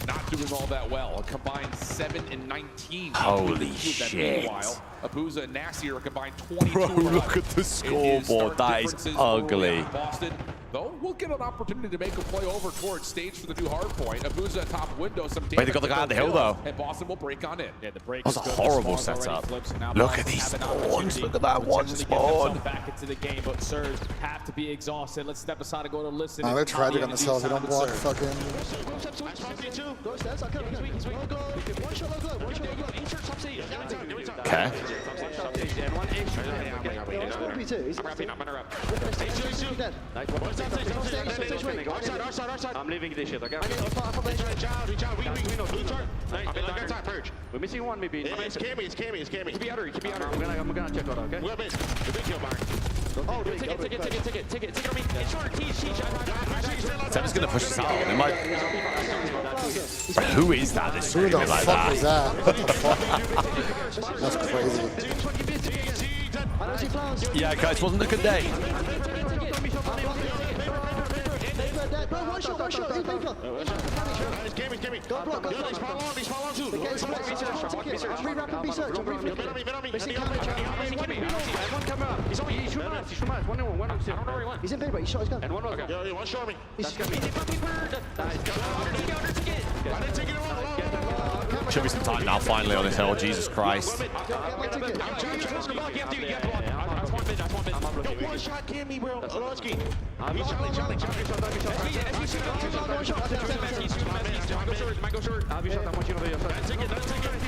D: not doing all that well. A combined 7 and 19.
C: Holy shit.
D: Meanwhile, Abuza and Nasty are combined 22.
C: Bro, look at the scoreboard. That is ugly.
D: Boston, though, we'll get an opportunity to make a play over towards stage for the new hard point. Abuza top window, some damage.
C: Wait, they got the guy on the hill though.
D: And Boston will break on in.
G: Yeah, the break
C: that was a horrible setup. Look at these spawns. Look at that one spawn.
G: Back into the game, but Surge have to be exhausted. Let's step aside and go to listen.
B: Oh, they're tragic on themselves. They don't block fucking.
C: Okay.
N: I'm leaving this shit, okay? We're missing one, maybe. It's Cammy. Keep me under. I'm gonna check out, okay? Where is the big kill, Mark? Oh, take it on me. It's short,
C: Seven's gonna push us out. It might... Who is that? That's
B: Who the
C: like
B: fuck
C: that?
B: was that? What the fuck? That's crazy.
C: Yeah, guys, wasn't a good day.
N: One shot. It's Cammy. Go block. They spawn on too. Re-wrap be search. One camera. He's on me. He's shooting us. One. He's in paper. He shot his gun. And one more. Yeah, one shot me.
C: Should be some time now, finally, on this hill. Jesus Christ.
N: One shot Cammy, bro. Lowski.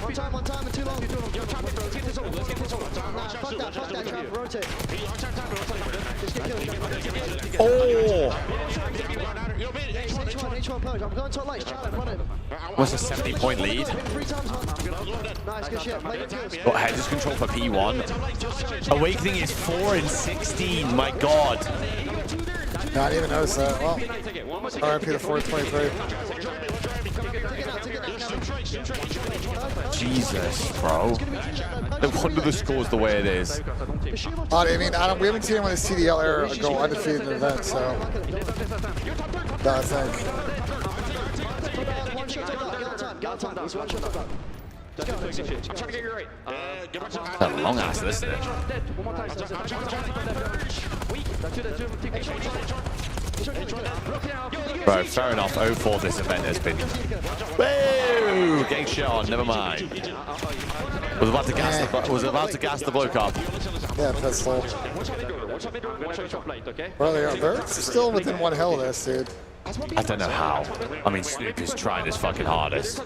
E: One time and too long. Rotate.
C: Oh!
E: H1 purge. I'm going to lights. Challenge, run it.
C: What's a 70-point lead?
E: 3 times. Nice, good shit.
C: Got headers control for P1. Awakening is 4 and 16. My God.
B: No, I didn't even notice that. Well, RIP to 423.
C: Jesus, bro. No wonder the score's the way it is.
B: I mean, we haven't seen anyone in CDL era go undefeated in the event, so. I think.
C: That's a long ass, isn't it? Bro, fair enough. 0-4 this event has been. Woo! Getting shot on, never mind. Was about to gas the bloke up.
B: Yeah, pistol. Well, they're still within one hell of this, dude.
C: I don't know how. I mean, Snoop is trying his fucking hardest.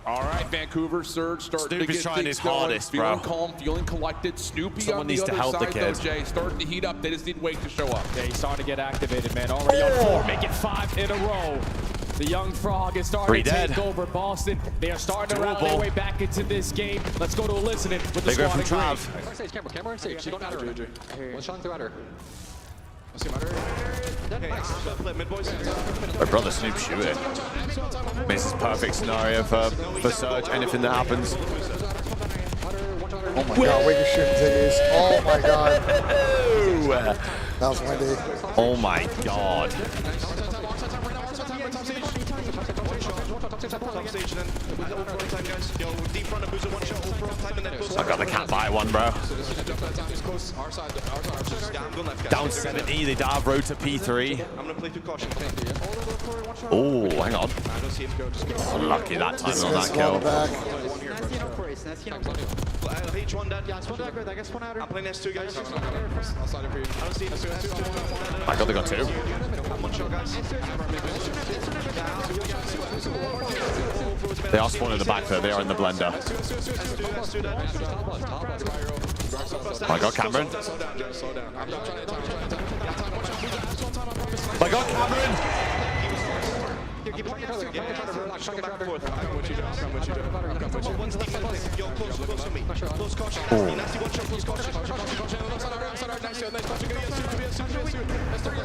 D: All right, Vancouver Surge starting to get
C: trying his
D: going,
C: hardest,
D: feeling
C: bro.
D: calm, feeling collected. Snoopy
C: Someone
D: on the
C: needs to
D: other
C: help the
D: side,
C: kid.
D: though, Jay, starting to heat up. They just need Wake to show up.
G: Yeah, he's starting to get activated, man. Already on 4, make it 5 in a row. The young frog is starting to take over Boston. They are starting to rally their way back into this game. Let's go to a listening with the squad.
N: Camera on stage. You don't matter. One shot through outer.
C: My brother Snoop shooting. I mean, this is perfect scenario for Surge. Anything that happens.
B: Oh my god, Wake is shooting tickets. Oh my god. That was windy.
C: Oh my god. I got the cat by one, bro. Down 70, they dive road to P3. Oh, hang on. Oh, lucky that time on that kill.
O: H1 dead. Yeah, spawn dead. I guess one outer. I'm playing S2, guys. I don't see S2.
C: I got they got 2.
O: One shot, guys.
C: They are spawning in the back there. They are in the blender. I got Cameron. I got Cameron.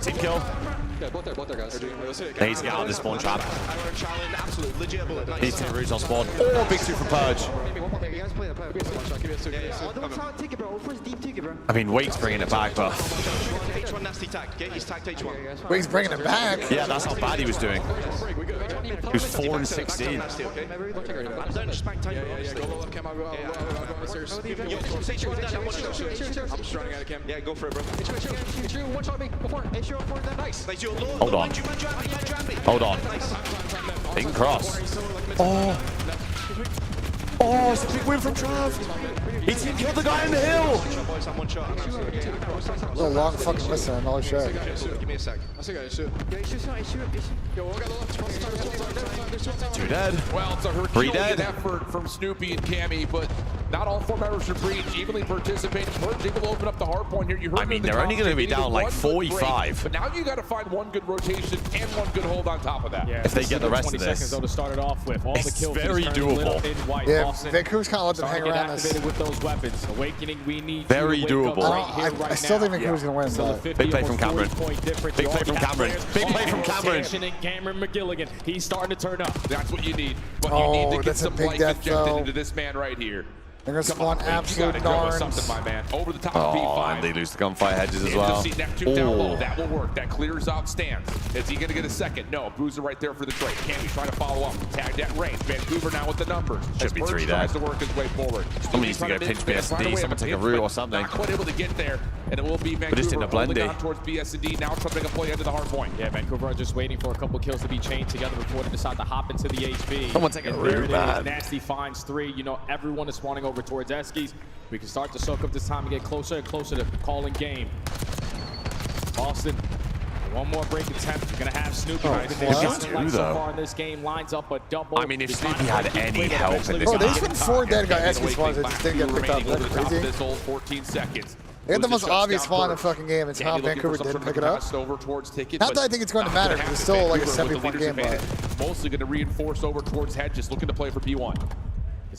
C: Team kill. They need to get out of this spawn trap. He's taking roots on spawn. Oh, big 2 from Purge. I mean, Wake's bringing it back, but...
O: H1 nasty tag. Get his tag to H1.
B: Wake's bringing it back.
C: Yeah, that's how bad he was doing. He was 4 and 16.
O: Don't smack tight. Yeah, go for it, bro.
C: Hold on. Hold on. They can cross. Oh. Oh, it's a big win from Trav. He team killed the guy in the hill.
B: A little long fucking listen, another shot.
O: Give me a sec.
C: 2 dead.
D: Well, it's a
C: 3 dead.
D: effort from Snoopy and Cammy, but not all 4 members should breach. Evenly participating. Purge able to open up the hard point here. You heard
C: I mean, they're only going to be down like 45.
D: But now you got to find one good rotation and one good hold on top of that.
G: Yeah,
C: if they get the rest of
G: 20
C: this,
G: seconds though to start it off with. All the
C: it's
G: kills
C: very doable.
B: Yeah, Vancouver's kind of let them hang around us.
G: With those weapons. Awakening, we need
C: very doable.
B: I still think Vancouver's going to win.
C: Big play from Cameron. Big play from Cameron. Big play from Cameron.
G: And Cameron McGilligan, he's starting to turn up.
D: That's what you need. But you need to get some life injected into this man right here.
B: They're going to spawn absolute darns.
D: Something, my man. Over the top
C: of
D: P5.
C: And they lose the gunfight hedges as well.
D: See Neptune down low. That will work. That clears out stands. Is he going to get a second? No. Boozer right there for the trade. Cammy trying to follow up. Tagged at range. Vancouver now with the numbers.
C: Should be 3 dead.
D: To work his way forward.
C: Someone needs to go pinch BS&D. Someone take a route or something.
D: Not quite able to get there. And it will be Vancouver
C: just in a blendy
D: towards BS&D. Now trying to make a play into the hard point.
G: Yeah, Vancouver are just waiting for a couple kills to be chained together before they decide to hop into the HB.
C: Someone take a route, man.
G: Nasty finds 3. You know, everyone is spawning over towards Eskies. We can start to soak up this time and get closer and closer to calling game. Boston, one more break attempt. You're gonna have Snoopy. So far in this game, lines up a double.
C: I mean, if Snoopy had any help in this
B: game, there's been 4 dead guy Eskies spawns that just didn't get picked up. That's crazy.
D: This whole 14 seconds.
B: They had the most obvious spawn in the fucking game, and somehow Vancouver didn't pick it up. Not that I think it's going to matter, because it's still like a 70-point game.
D: Mostly going to reinforce over towards Hedges, looking to play for P1.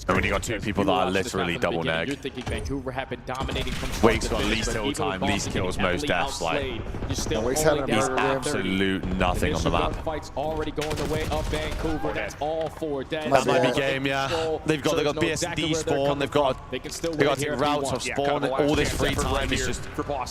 C: And when you got 2 people that are literally double neck.
G: You're thinking Vancouver have been dominating from
C: Wake's got least kill time, least kills, most deaths. Like, he's absolute nothing on the map.
G: Fights already going the way of Vancouver. That's all 4 dead.
C: That might be game, yeah. They've got BS&D spawn. They've got to routes of spawn. All this free time is just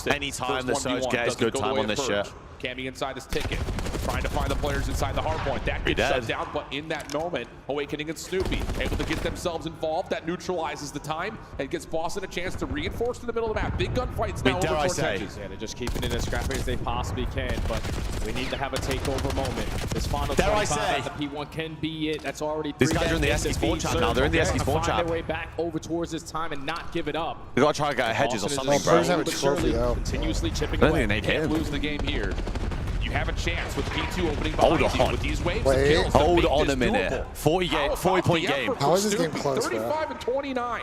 C: any time the Surge gets good time on this shit.
D: Cammy inside his ticket, trying to find the players inside the hard point. That gets shut down, but in that moment, Awakening and Snoopy able to get themselves involved. That neutralizes the time and gives Boston a chance to reinforce in the middle of the map. Big gunfights now over towards Hedges.
G: Yeah, they're just keeping it as scrappy as they possibly can, but we need to have a takeover moment. This final 25 at the P1 can be it. That's already
C: these guys are in the Eski spawn trap now. They're in the Eski spawn trap.
G: Find their way back over towards this time and not give it up.
C: They got to try to get Hedges or something, bro.
G: Continuously chipping away.
D: They can't lose the game here. Have a chance with P2 opening behind you with these waves of kills.
C: Hold on a minute. 40-point game.
B: How is this game close?
D: 35 and 29.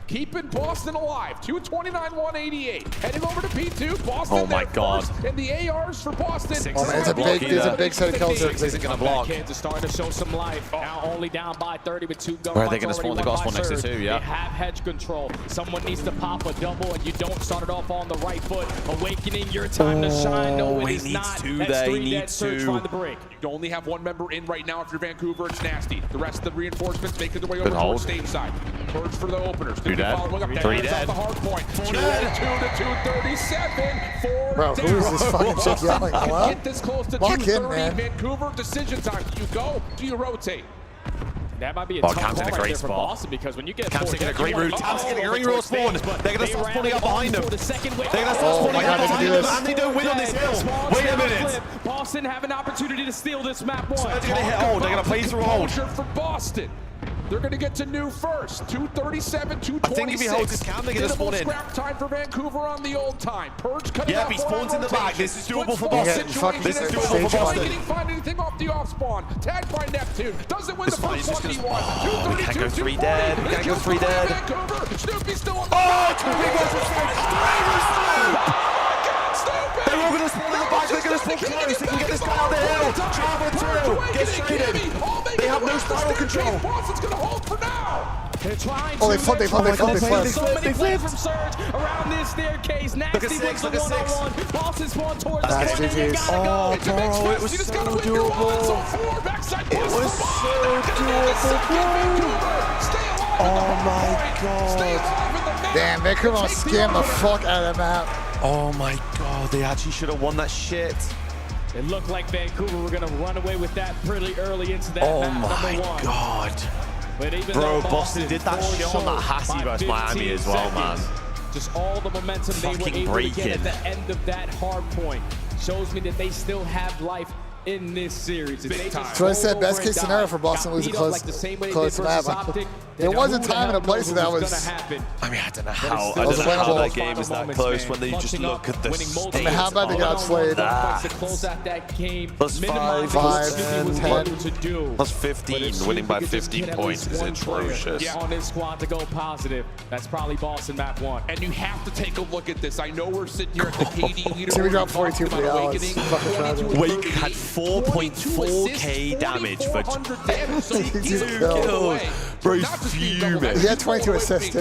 D: Keeping Boston alive. 229, 188. Heading over to P2. Boston.
C: Oh my God.
D: And the ARs for Boston.
B: There's a big set of kills here.
C: Isn't going to block.
G: Kansas starting to show some life. Now only down by 30 with 2 guns.
C: Where are they going to spawn? They got spawn next to 2, yeah.
G: They have hedge control. Someone needs to pop a double, and you don't start it off on the right foot. Awakening, your time to shine. No, it is not. That's 3 dead. Surge find the break.
D: You only have 1 member in right now. If you're Vancouver, it's nasty. The rest of the reinforcements making their way over towards stage side. Purge for the openers.
C: 2 dead. 3 dead.
D: The hard point. 2 to 237. 4
B: Bro,
D: down.
B: who is this fucking chick yelling? Hello?
D: Get this close to
B: Lock
D: 230.
B: in,
D: Vancouver decision time. Do you go? Do you rotate?
G: That might be a tough
C: Cam's in a great
G: for Boston because when you get
C: Cam's taking a great route. Cam's getting a green roll spawn. They're going to start spawning up behind them. They're going to start spawning up behind them, and they don't win on this hill. Wait a minute.
G: Boston have an opportunity to steal this map 1.
C: They're going to hit hold. They're going to play through hold.
D: For Boston. They're going to get to new first. 237, 226.
C: I think if he holds his cam, they're going to spawn in.
D: Scrap time for Vancouver on the old time. Purge cutting
C: Yeah,
D: off
C: he spawns in the back. This is doable for
D: Boston.
C: Boston. This is doable for Boston.
D: Didn't find anything off the off spawn. Tagged by Neptune. Doesn't win the first 1v1.
C: Oh, we can't go 3 dead. We can't go 3 dead.
D: Vancouver. Snoopy's still on the
C: They're all going to spawn in the back. They're going to spawn close. They can get this guy out the hill. Travel through. Get straight in. They have no spiral control.
D: Boston's going to hold for now.
B: They flip.
G: So many plays from Surge around this staircase. Nasty wins the one-on-one. Boston spawned towards the corner. You gotta go.
C: Bro, it was so doable. It was so doable. Oh my god.
B: Damn, Vancouver scammed the fuck out of that map.
C: Oh my god, they actually should have won that shit.
G: It looked like Vancouver were gonna run away with that pretty early into that map, number 1.
C: God.
G: But even
C: Bro, Boston did that shit on that Hassie versus Miami as well, man.
G: Just all the momentum they were able to get at the end of that hard point shows me that they still have life in this series.
B: So I said best case scenario for Boston losing close map. There wasn't time and a place that was.
C: I mean, I don't know how that game is that close when you just look at the state.
B: I mean, how bad they got slayed.
C: Plus 5, 10, plus 15, winning by 15 points is atrocious.
G: On his squad to go positive. That's probably Boston map 1.
D: And you have to take a look at this. I know we're sitting here at the KD leader.
B: So we dropped 42 for the hours.
C: Wake had 4.4k damage for 22 kills. Bro, fuming.
B: He had 22 assists too.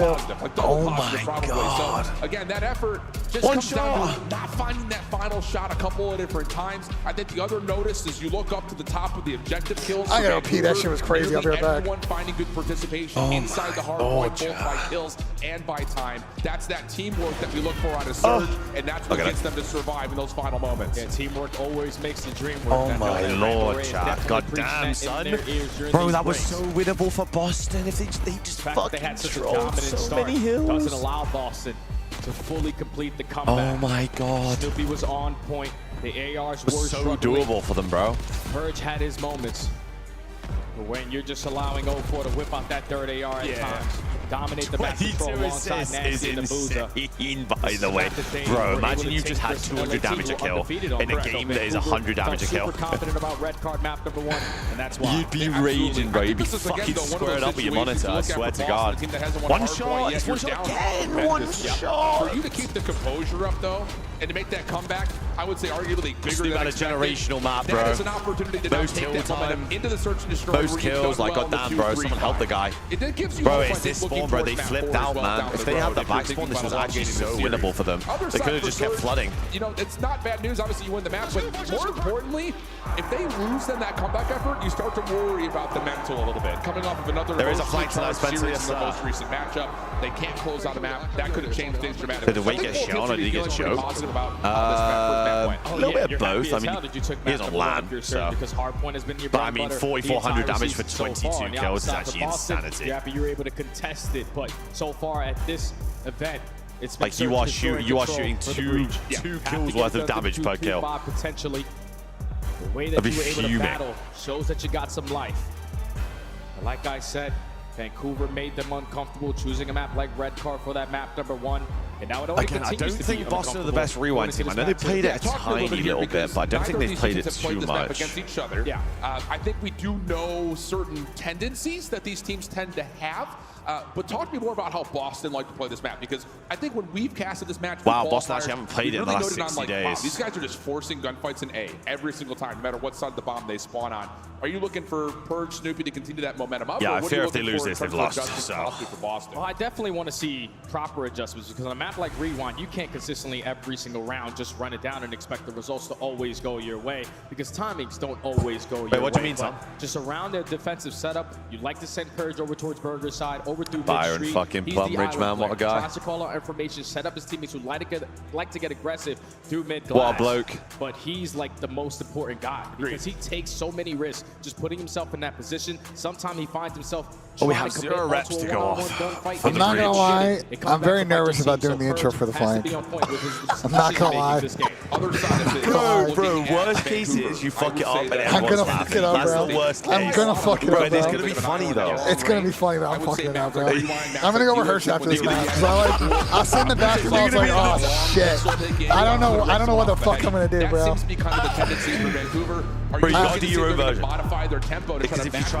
C: Oh my god.
D: So, again, that effort just comes down to not finding that final shot a couple of different times. I think the other notice is you look up to the top of the objective kills.
B: I gotta repeat, that shit was crazy. I'll be right back.
D: Everyone finding good participation inside the hard point, both by kills and by time. That's that teamwork that we look for on a surge, and that's what gets them to survive in those final moments.
G: Yeah, teamwork always makes the dream work.
C: Oh my lord, Chad. God damn, son. Bro, that was so winnable for Boston if they just fucking controlled so many hills.
G: Doesn't allow Boston to fully complete the comeback.
C: Oh my god.
G: Snoopy was on point. The ARs were
C: so doable for them, bro.
G: Purge had his moments. But when you're just allowing 0-4 to whip out that third AR at times, dominate the back control alongside Nasty and the Boozer.
C: Insane, by the way. Bro, imagine you just had 200 damage a kill in a game that is 100 damage a kill.
G: Super confident about red card map number 1, and that's why.
C: You'd be raging, bro. You'd be fucking squared up with your monitor, I swear to God. One shot! It's one shot again! One shot!
D: For you to keep the composure up, though, and to make that comeback, I would say arguably bigger than
C: a generational map, bro.
D: That is an opportunity to
C: Most
D: take
C: kill
D: that momentum into the search and destroy.
C: Most kills, like, goddamn, bro. Someone help the guy. Bro, it's this spawn, bro. They flipped out, man. If they had the back spawn, this was actually so winnable for them. They could have just kept flooding.
D: You know, it's not bad news. Obviously, you win the match, but more importantly, if they lose then that comeback effort, you start to worry about the mental a little bit. Coming off of another
C: there is a flank tonight, Spencer.
D: Yes, their most recent matchup, they can't close out a map. That could have changed things dramatically.
C: Did the weight get shown or did he get choked? A little bit of both. I mean, he's on land, so. But I mean, 4,400 damage for 22 kills is actually insanity.
G: You're happy you're able to contest it, but so far at this event, it's been
C: like you are shooting two kills worth of damage per kill.
G: Potentially, the way that you were able to battle shows that you got some life. But like I said, Vancouver made them uncomfortable choosing a map like red card for that map number 1. And now it only
C: again, I don't think Boston are the best rewind team. I know they played it a tiny little bit, but I don't think they've played it too much.
D: Against each other. Yeah. I think we do know certain tendencies that these teams tend to have. But talk to me more about how Boston like to play this map, because I think when we've casted this match,
C: wow, Boston actually haven't played it in the last 60 days.
D: Wow, these guys are just forcing gunfights in A every single time, no matter what side of the bomb they spawn on. Are you looking for Purge Snoopy to continue that momentum up?
C: Yeah, I fear if they lose this, they've lost.
D: So.
G: Well, I definitely want to see proper adjustments, because on a map like Rewind, you can't consistently every single round just run it down and expect the results to always go your way, because timings don't always go your way.
C: Wait, what do you mean, Tom?
G: Just around their defensive setup, you like to send Purge over towards Burger's side, over through
C: Byron
G: mid-street.
C: fucking Plumridge, man, what a guy.
G: Tries to call out information, set up his teammates who like to get aggressive through mid-glass.
C: What a bloke.
G: But he's like the most important guy, because he takes so many risks just putting himself in that position. Sometimes he finds himself
C: Oh, we have 0 reps to go off.
B: I'm not gonna lie, I'm very nervous about doing the intro for the flank. I'm not gonna lie.
C: Bro, worst case is you fuck it up and
B: I'm gonna fuck it up, bro.
C: That's the worst case.
B: I'm gonna fuck it up, bro.
C: It's gonna be funny though.
B: It's gonna be funny, but I'm fucking it up, bro. I'm gonna go rehearse after this match. Cause I was sitting in the basketball, I was like, oh shit. I don't know what the fuck I'm gonna do, bro.
D: That seems to be kind of the tendency for Vancouver.
C: Bro, you gotta do your own version.
D: Modify their tempo to try to match.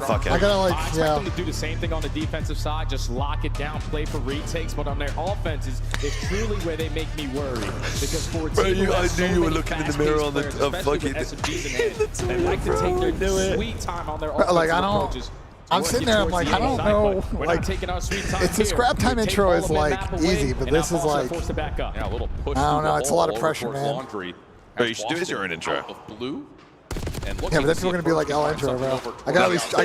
B: I gotta like, yeah.
G: Them to do the same thing on the defensive side, just lock it down, play for retakes, but on their offense is truly where they make me worry. Because for a team
C: I knew you were looking in the mirror on the fucking.
G: They like to take their sweet time on their offensive
B: like, I don't.
G: approaches.
B: I'm sitting there, I'm like, I don't know, like, it's a scrap time intro is like easy, but this is like, I don't know, it's a lot of pressure, man.
C: Bro, you should do it as your own intro.
B: Yeah, but then people are gonna be like L intro, bro. I gotta at least try. I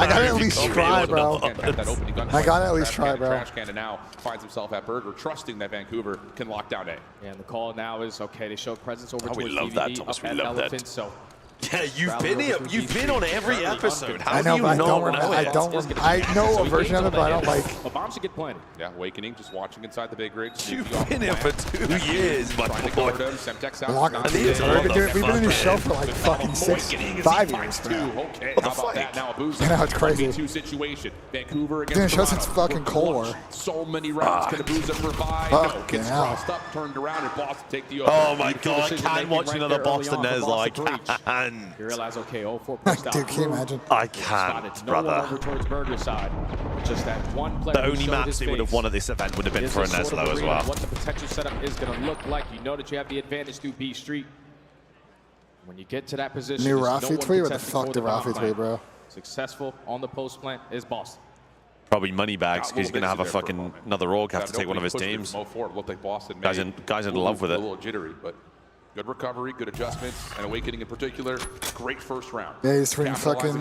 B: gotta at least try, bro. I gotta at least try, bro.
D: Trash can now finds himself at Burger, trusting that Vancouver can lock down A.
G: Yeah, and the call now is okay. They showed presence over towards
C: love that, Thomas. We love that.
G: So
C: yeah, you've been here. You've been on every episode. How
B: I know,
C: do you
B: but
C: know?
B: I know a version of it, but I don't like.
G: A bomb should get planted.
D: Yeah, Awakening just watching inside the big rig.
C: You've been here for 2 years, my boy.
B: We've been in this show for like fucking 5 years.
D: Okay, how about that? Now a boost.
B: I know, it's crazy.
D: 2 situation. Vancouver
B: Been in
D: against
B: the show since fucking Cold War.
D: So many rounds. Can Abuza provide?
B: Oh,
D: Gets
B: hell.
D: crossed up, turned around, and Boston take the
C: Oh my god, I can't watch another Boston Nez like can.
G: You realize, okay, 0-4 pushed out.
B: Dude, can you imagine?
C: I can't, brother.
G: Over towards Burger's side. Just that one player.
C: The only maps they would have won at this event would have been for a Neslo as well.
G: What the potential setup is going to look like. You know that you have the advantage through B Street. When you get to that position,
B: New Rafi tweet? What the fuck did Rafi tweet, bro?
G: Successful on the post plant is Boston.
C: Probably money bags because he's going to have a fucking another org have to take one of his teams.
D: Looked like Boston.
C: Guys in love with it.
D: A little jittery, but good recovery, good adjustments, and Awakening in particular. Great first round.
B: Yeah, he's freaking fucking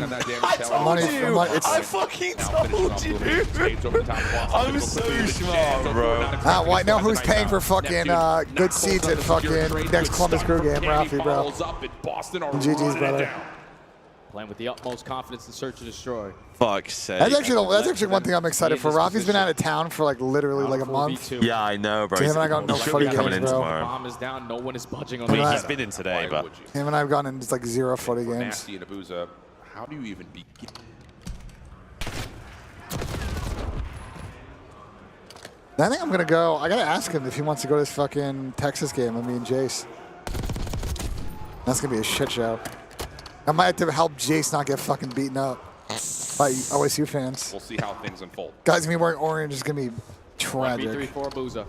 C: money. I fucking told you, dude. I'm so smart, bro.
B: Well, I know who's paying for fucking good seats at fucking next Columbus Crew game, Rafi, bro. GG's, brother.
G: Playing with the utmost confidence in search to destroy.
C: Fuck's sake.
B: That's actually one thing I'm excited for. Rafi's been out of town for like literally like a month.
C: Yeah, I know, bro.
B: Him and I got no footy
C: coming in
B: games, bro.
C: tomorrow.
G: Bomb is down. No one is budging on
C: I mean,
G: the
C: he's been in today, but
B: him and I've gone in just like 0 footy games.
D: Nasty and Abuza. How do you even begin?
B: I think I'm gonna go. I gotta ask him if he wants to go to this fucking Texas game with me and Jace. That's gonna be a shit show. I might have to help Jace not get fucking beaten up by OSU fans.
D: We'll see how things unfold.
B: Guys gonna be wearing orange is gonna be tragic.
G: 3-4 Abuza.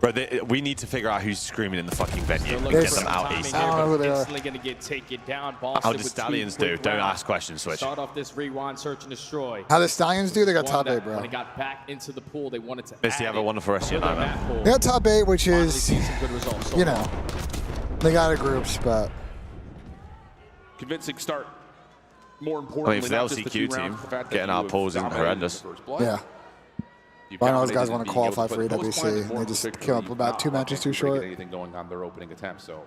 C: bro, we need to figure out who's screaming in the fucking venue and get them out ASAP.
B: I don't know who they are.
G: Instantly gonna get taken down. Boston
C: How do Stallions do? Don't ask questions, Switch.
G: Start off this rewind, search and destroy.
B: How the Stallions do? They got top 8, bro.
G: When they got back into the pool, they wanted to
C: Misty, have a wonderful rest of your night, man.
B: They got top 8, which is, you know, they got a groups, but
D: convincing start. More
C: I mean,
D: importantly,
C: for the LCQ team, getting our pulls isn't horrendous.
B: yeah. But I know those guys want to qualify for AWC, and they just came up about 2 matches too short.
D: Anything going on their opening attempt. So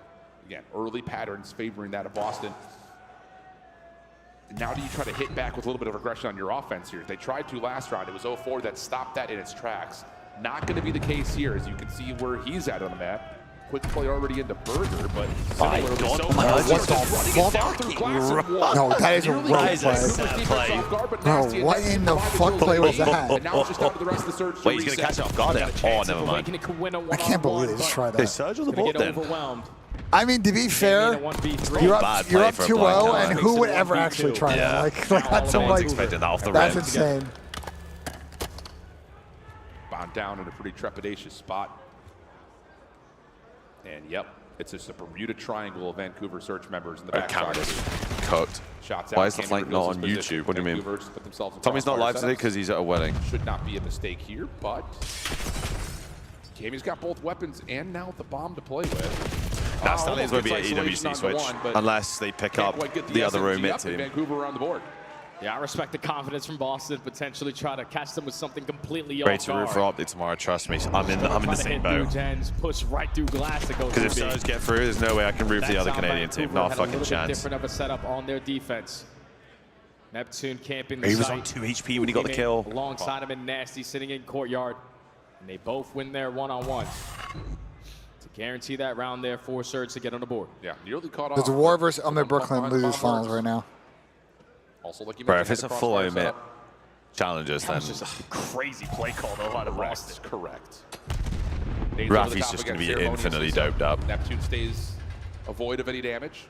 D: again, early patterns favoring that of Boston. Now do you try to hit back with a little bit of aggression on your offense here? They tried to last round. It was 0-4 that stopped that in its tracks. Not going to be the case here, as you can see where he's at on the map. Quick play already into Burger, but
C: my God,
B: what the fuck? No, that is a road play. Bro, what in the fuck play was that?
C: Wait, he's going to catch it off guard. Oh, never mind.
B: I can't believe they just tried that.
C: They surge on the board then.
B: I mean, to be fair, you're up 2-0, and who would ever actually try that? Like that's
C: expecting that off the
B: that's
C: rim.
B: insane.
D: Bound down in a pretty trepidatious spot. And yep, it's just a Bermuda Triangle of Vancouver Search members in the back.
C: Cooked.
D: Shots
C: Why
D: out.
C: is the flank not on YouTube? What do you mean? Tommy's not live today because he's at a wedding.
D: Should not be a mistake here, but Kami's got both weapons and now the bomb to play with.
C: Nah, Stallions won't be at EWC Switch unless they pick up the other room mid team.
D: Vancouver on the board.
G: Yeah, I respect the confidence from Boston. Potentially try to catch them with something completely off
C: Great to root for Optic tomorrow. Trust me, I'm in the same boat.
G: Push right through glass to go.
C: Because if Surge get through, there's no way I can root for the other Canadian team. Not a fucking chance.
G: Different of a setup on their defense. Neptune camping the
C: He was
G: site.
C: on 2 HP when he got the kill.
G: Alongside him and Nasty sitting in courtyard. And they both win their one-on-ones. To guarantee that round there for Surge to get on the board.
D: Yeah, nearly caught off.
B: There's a war versus Brooklyn losers finals right now.
D: Also, like you
C: Bro,
D: mentioned,
C: if it's a full omit challenges, then
D: just a crazy play call though out of Boston. Correct.
C: Rafi's just going to be infinitely doped up.
D: Neptune stays avoid of any damage,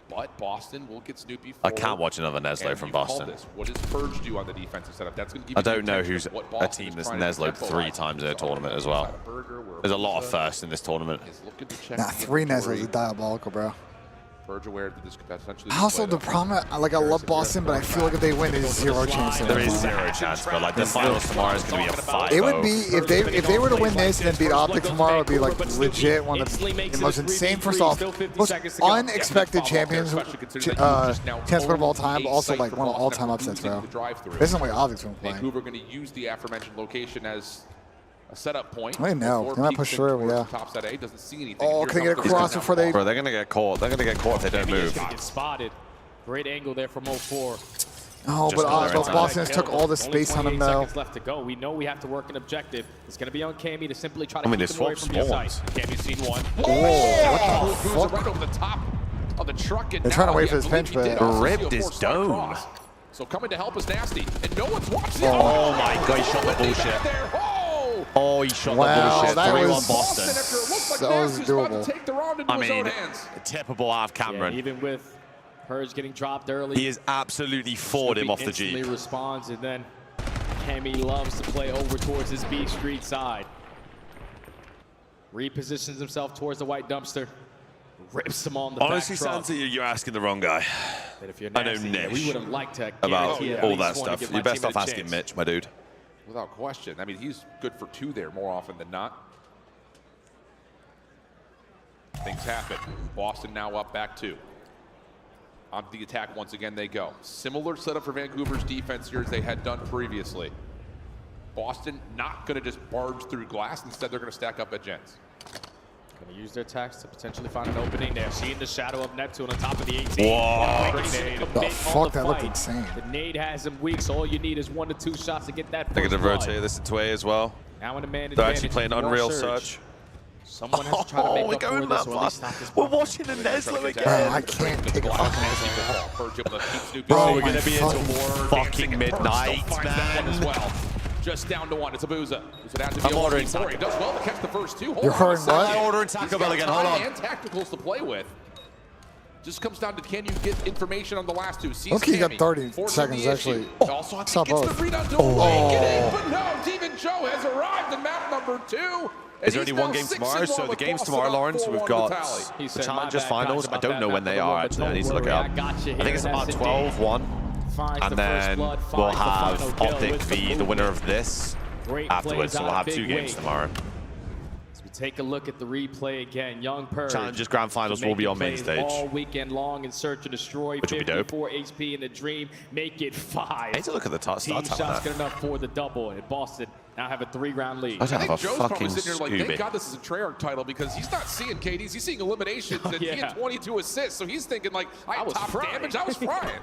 D: but Boston will get Snoopy.
C: I can't watch another Neslo from Boston.
D: What does Purge do on the defensive setup? That's going to give
C: I don't know who's a team that's Neslo 3 times in a tournament as well. There's a lot of firsts in this tournament.
B: Nah, 3 Neslos is diabolical, bro.
D: Purge aware that this could potentially.
B: Also, the problem, like, I love Boston, but I feel like if they win, there's 0 chance.
C: There is 0 chance, but like the finals tomorrow is going to be a 5-0.
B: It would be if they were to win this and then beat Optic tomorrow, it would be like legit one of the most insane, first off, most unexpected champions, championship of all time, but also like one of all-time upsets, bro. This is the way Optic's been playing.
D: Vancouver going to use the aforementioned location as a setup point.
B: I know. They might push through, yeah.
D: Top set A doesn't see anything.
B: Oh, can they get across before they?
C: Bro, they're going to get caught. They're going to get caught if they don't move.
G: Get spotted. Great angle there from 04.
B: Oh, but Boston took all the space on him, though.
G: Seconds left to go. We know we have to work an objective. It's going to be on Cammy to simply try to
C: keep
G: him away from the site.
D: Cammy's seen one.
B: Oh, what the fuck?
D: Right over the top of the truck. And
B: they're trying to wait for his pinch, but
C: ripped his dome.
D: So coming to help is Nasty, and no one's watching.
C: Oh my God, he shot the bullshit. Oh, he shot the bullshit. 3-1 Boston.
B: That was doable.
C: I mean, tippable out of Cameron.
G: Yeah, even with Purge getting dropped early.
C: He is absolutely forward him off the Jeep.
G: Instantly responds, and then Cammy loves to play over towards his B Street side. Repositions himself towards the white dumpster. Rips him on the
C: Honestly,
G: back truck.
C: Santa, you're asking the wrong guy.
G: But if you're
C: I know
G: nasty,
C: Nish
G: we would have liked to
C: about
G: at
C: all
G: least
C: that
G: one to
C: stuff.
G: give my
C: You're best
G: team
C: off
G: a
C: asking
G: chance.
C: Mitch, my dude.
D: Without question. I mean, he's good for 2 there more often than not. Things happen. Boston now up back 2. On the attack once again they go. Similar setup for Vancouver's defense here as they had done previously. Boston not going to just barge through glass. Instead, they're going to stack up at Gens.
G: Going to use their attacks to potentially find an opening there. Seeing the shadow of Neptune on top of the 18.
C: Whoa.
B: The fuck, that looked insane.
G: The nade has him weak, so all you need is 1 to 2 shots to get that first
C: They're going to
G: blood.
C: rotate this into A as well.
G: Now in a man
C: They're actually
G: advantage,
C: playing
G: more
C: Unreal
G: Surge.
C: Search.
G: Someone has to try to make
C: we're
G: up
C: going
G: for
C: that
G: this, or at least stop
C: fast.
G: this
C: We're
G: block.
C: watching the Neslo again.
B: Bro, I can't take a fucking Neslo.
C: Bro, we're going to be into fucking midnight, man.
D: As well. Just down to 1. It's Abuza.
C: I'm ordering
D: Taco. He does well to catch the first 2.
B: You're ordering what?
C: I'm ordering Taco Bell again. Hold on.
D: And tacticals to play with. Just comes down to can you get information on the last 2.
B: Okay, you got 30 seconds actually.
D: Also, I think gets the read on but no, Demon Joe has arrived in map number 2.
C: Is there only one game tomorrow? So the game's tomorrow, Lawrence. We've got the Challengers finals. I don't know when they are, actually. I need to look it up. I think it's about 12-1. And then we'll have Optic v the winner of this afterwards. So we'll have 2 games tomorrow.
G: As we take a look at the replay again, Young Purge.
C: Challengers Grand Finals will be on main stage.
G: All weekend long in search and destroy.
C: Which would be dope.
G: 54 HP in the dream. Make it 5.
C: I need to look at the start
G: Team
C: time
G: shots
C: on
G: good enough for the double. And Boston now have a 3-round lead.
C: I don't have a
D: Joe's
C: fucking
D: probably sitting here like, thank
C: Scooby.
D: God this is a Treyarch title because he's not seeing KDs, he's seeing eliminations, and he had 22 assists, so he's thinking like, I had top damage, I was frying.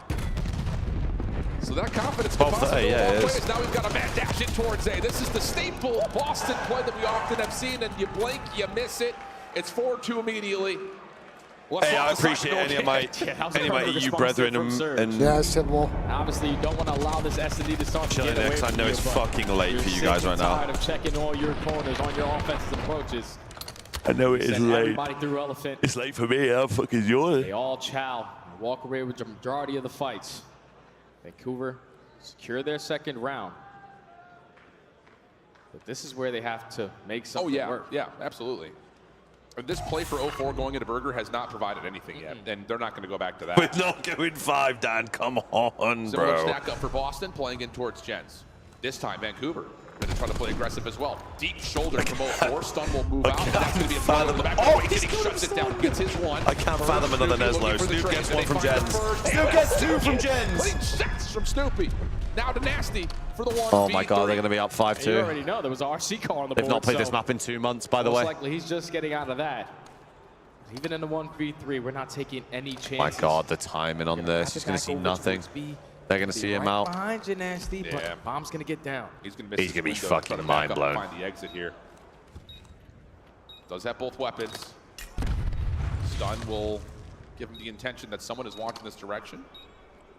D: So that confidence could possibly go a long ways. Now we've got a mad dash in towards A. This is the staple Boston play that we often have seen, and you blink, you miss it. It's 4-2 immediately.
C: Hey, I appreciate any of my EU brethren and
B: yeah, it's simple.
G: Obviously, you don't want to allow this S&D to start
C: chilling
G: to get away
C: next. I
G: from
C: know
G: you,
C: it's
G: but
C: fucking late for you
G: you're
C: guys
G: sick
C: right
G: and tired
C: now.
G: of checking all your corners on your offensive approaches.
C: I know it is
G: Send
C: late.
G: everybody through Elephant.
C: It's late for me. I'm fucking yawning.
G: They all chow and walk away with the majority of the fights. Vancouver secure their second round. But this is where they have to make something work.
D: Yeah, absolutely. And this play for 04 going into Burger has not provided anything yet, and they're not going to go back to that.
C: We're not going 5, Dan. Come on,
D: Similar
C: bro.
D: stack up for Boston, playing in towards Gens. This time, Vancouver going to try to play aggressive as well. Deep shoulder from 04. Stun will move out. That's going to be a throw in the back.
C: Oh,
D: he shuts it down. Gets his 1.
C: I can't fathom another Neslo. Snoop gets 1 from Gens. Snoop gets 2 from Gens.
D: Putting shots from Snoopy. Now to Nasty for the 1.
C: Oh my God, they're going to be up 5-2.
G: You already know there was an RC car on the board.
C: They've not played
G: so
C: this map in 2 months, by the way.
G: most likely he's just getting out of that. Even in the 1v3, we're not taking any chances.
C: My God, the timing on this. He's going to see nothing. They're going to see him out.
G: Behind you, Nasty, but Bomb's going to get down.
D: He's going to miss.
C: He's going to be fucking mind blown.
D: Find the exit here. Does have both weapons. Stun will give him the intention that someone is walking this direction.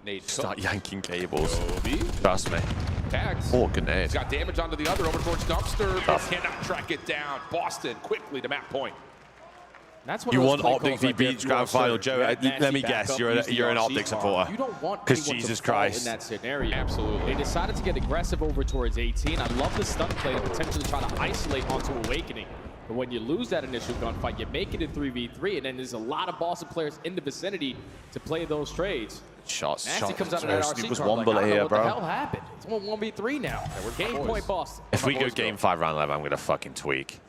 D: Nade
C: Start yanking cables.
D: Kobe.
C: Trust me.
D: Tags.
C: Oh, good nade.
D: He's got damage onto the other over towards Dumpster, but cannot track it down. Boston quickly to map point.
G: That's
C: you want Optic v Beach grand final, Joe? Let me guess, you're an Optic supporter.
G: You don't want
C: because
G: anyone
C: Jesus
G: to fall
C: Christ.
G: in that scenario.
D: Absolutely.
G: They decided to get aggressive over towards 18. I love the stun play to potentially try to isolate onto Awakening. But when you lose that initial gunfight, you make it a 3v3, and then there's a lot of Boston players in the vicinity to play those trades.
C: Shots.
G: Nasty comes out of that RC card like, I don't know what the hell happened. It's 1v3 now. Game point Boston.
C: If we go game 5 round 11, I'm going to fucking tweak.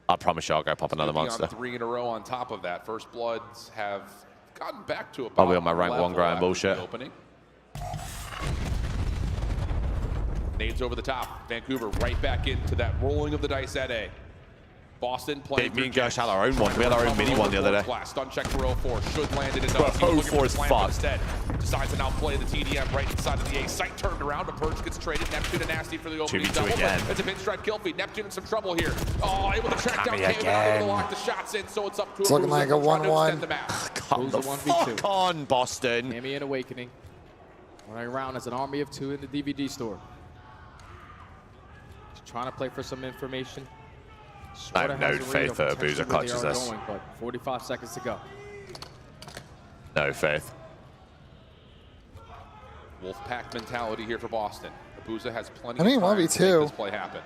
C: I promise you I'll go pop another monster.
D: On 3 in a row on top of that. First Bloods have gotten back to about
C: I'll be on my rank 1 grind bullshit.
D: Opening. Nades over the top. Vancouver right back into that rolling of the dice at A. Boston playing.
C: Me and Gersh had our own one. We had our own mini one the other day.
D: Stun check for 04. Should land it.
C: Bro, 04 is fucked.
D: Instead, decides to now play the TDM right inside of the A. Sight turned around, but Purge gets traded. Neptune and Nasty for the opening double.
C: Again.
D: It's a pinstripe kill feed. Neptune in some trouble here. Oh, able to track down Kevin. Able to lock the shots in, so it's up to
B: it's looking like a 1-1.
C: Come the fuck on, Boston.
G: Cammy and Awakening. Running around as an army of 2 in the DVD store. Just trying to play for some information.
C: I have no faith that Abuser clutches this.
G: But 45 seconds to go.
C: No faith.
D: Wolfpack mentality here for Boston. Abuser has plenty
B: of time to make
D: this play happen.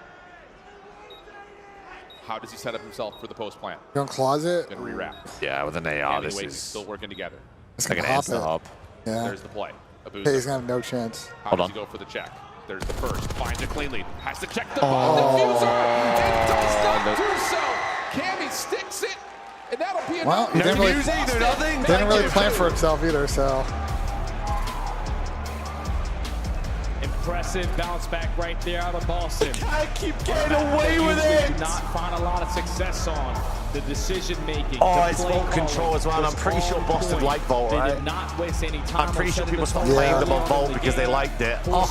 D: How does he set up himself for the post plant?
B: Going closet.
D: Gonna rewrap.
C: Yeah, with an AR, this is
D: still working together.
B: It's
C: like an instant hop.
B: Yeah.
D: There's the play.
B: Abuser. Hey, he's gonna have no chance.
D: How does he go for the check? There's the first. Finds it cleanly. Has to check the bomb diffuser. And does not do so. Cammy sticks it. And that'll be
B: well, he didn't really plan for himself either, so.
G: Impressive bounce back right there out of Boston.
C: I keep getting away with it.
G: Did not find a lot of success on the decision making.
C: Oh, it's Vault control as well. I'm pretty sure Boston liked Vault, right?
G: They did not waste any time.
C: I'm pretty sure people stopped playing them on Vault because they liked it.
B: Oh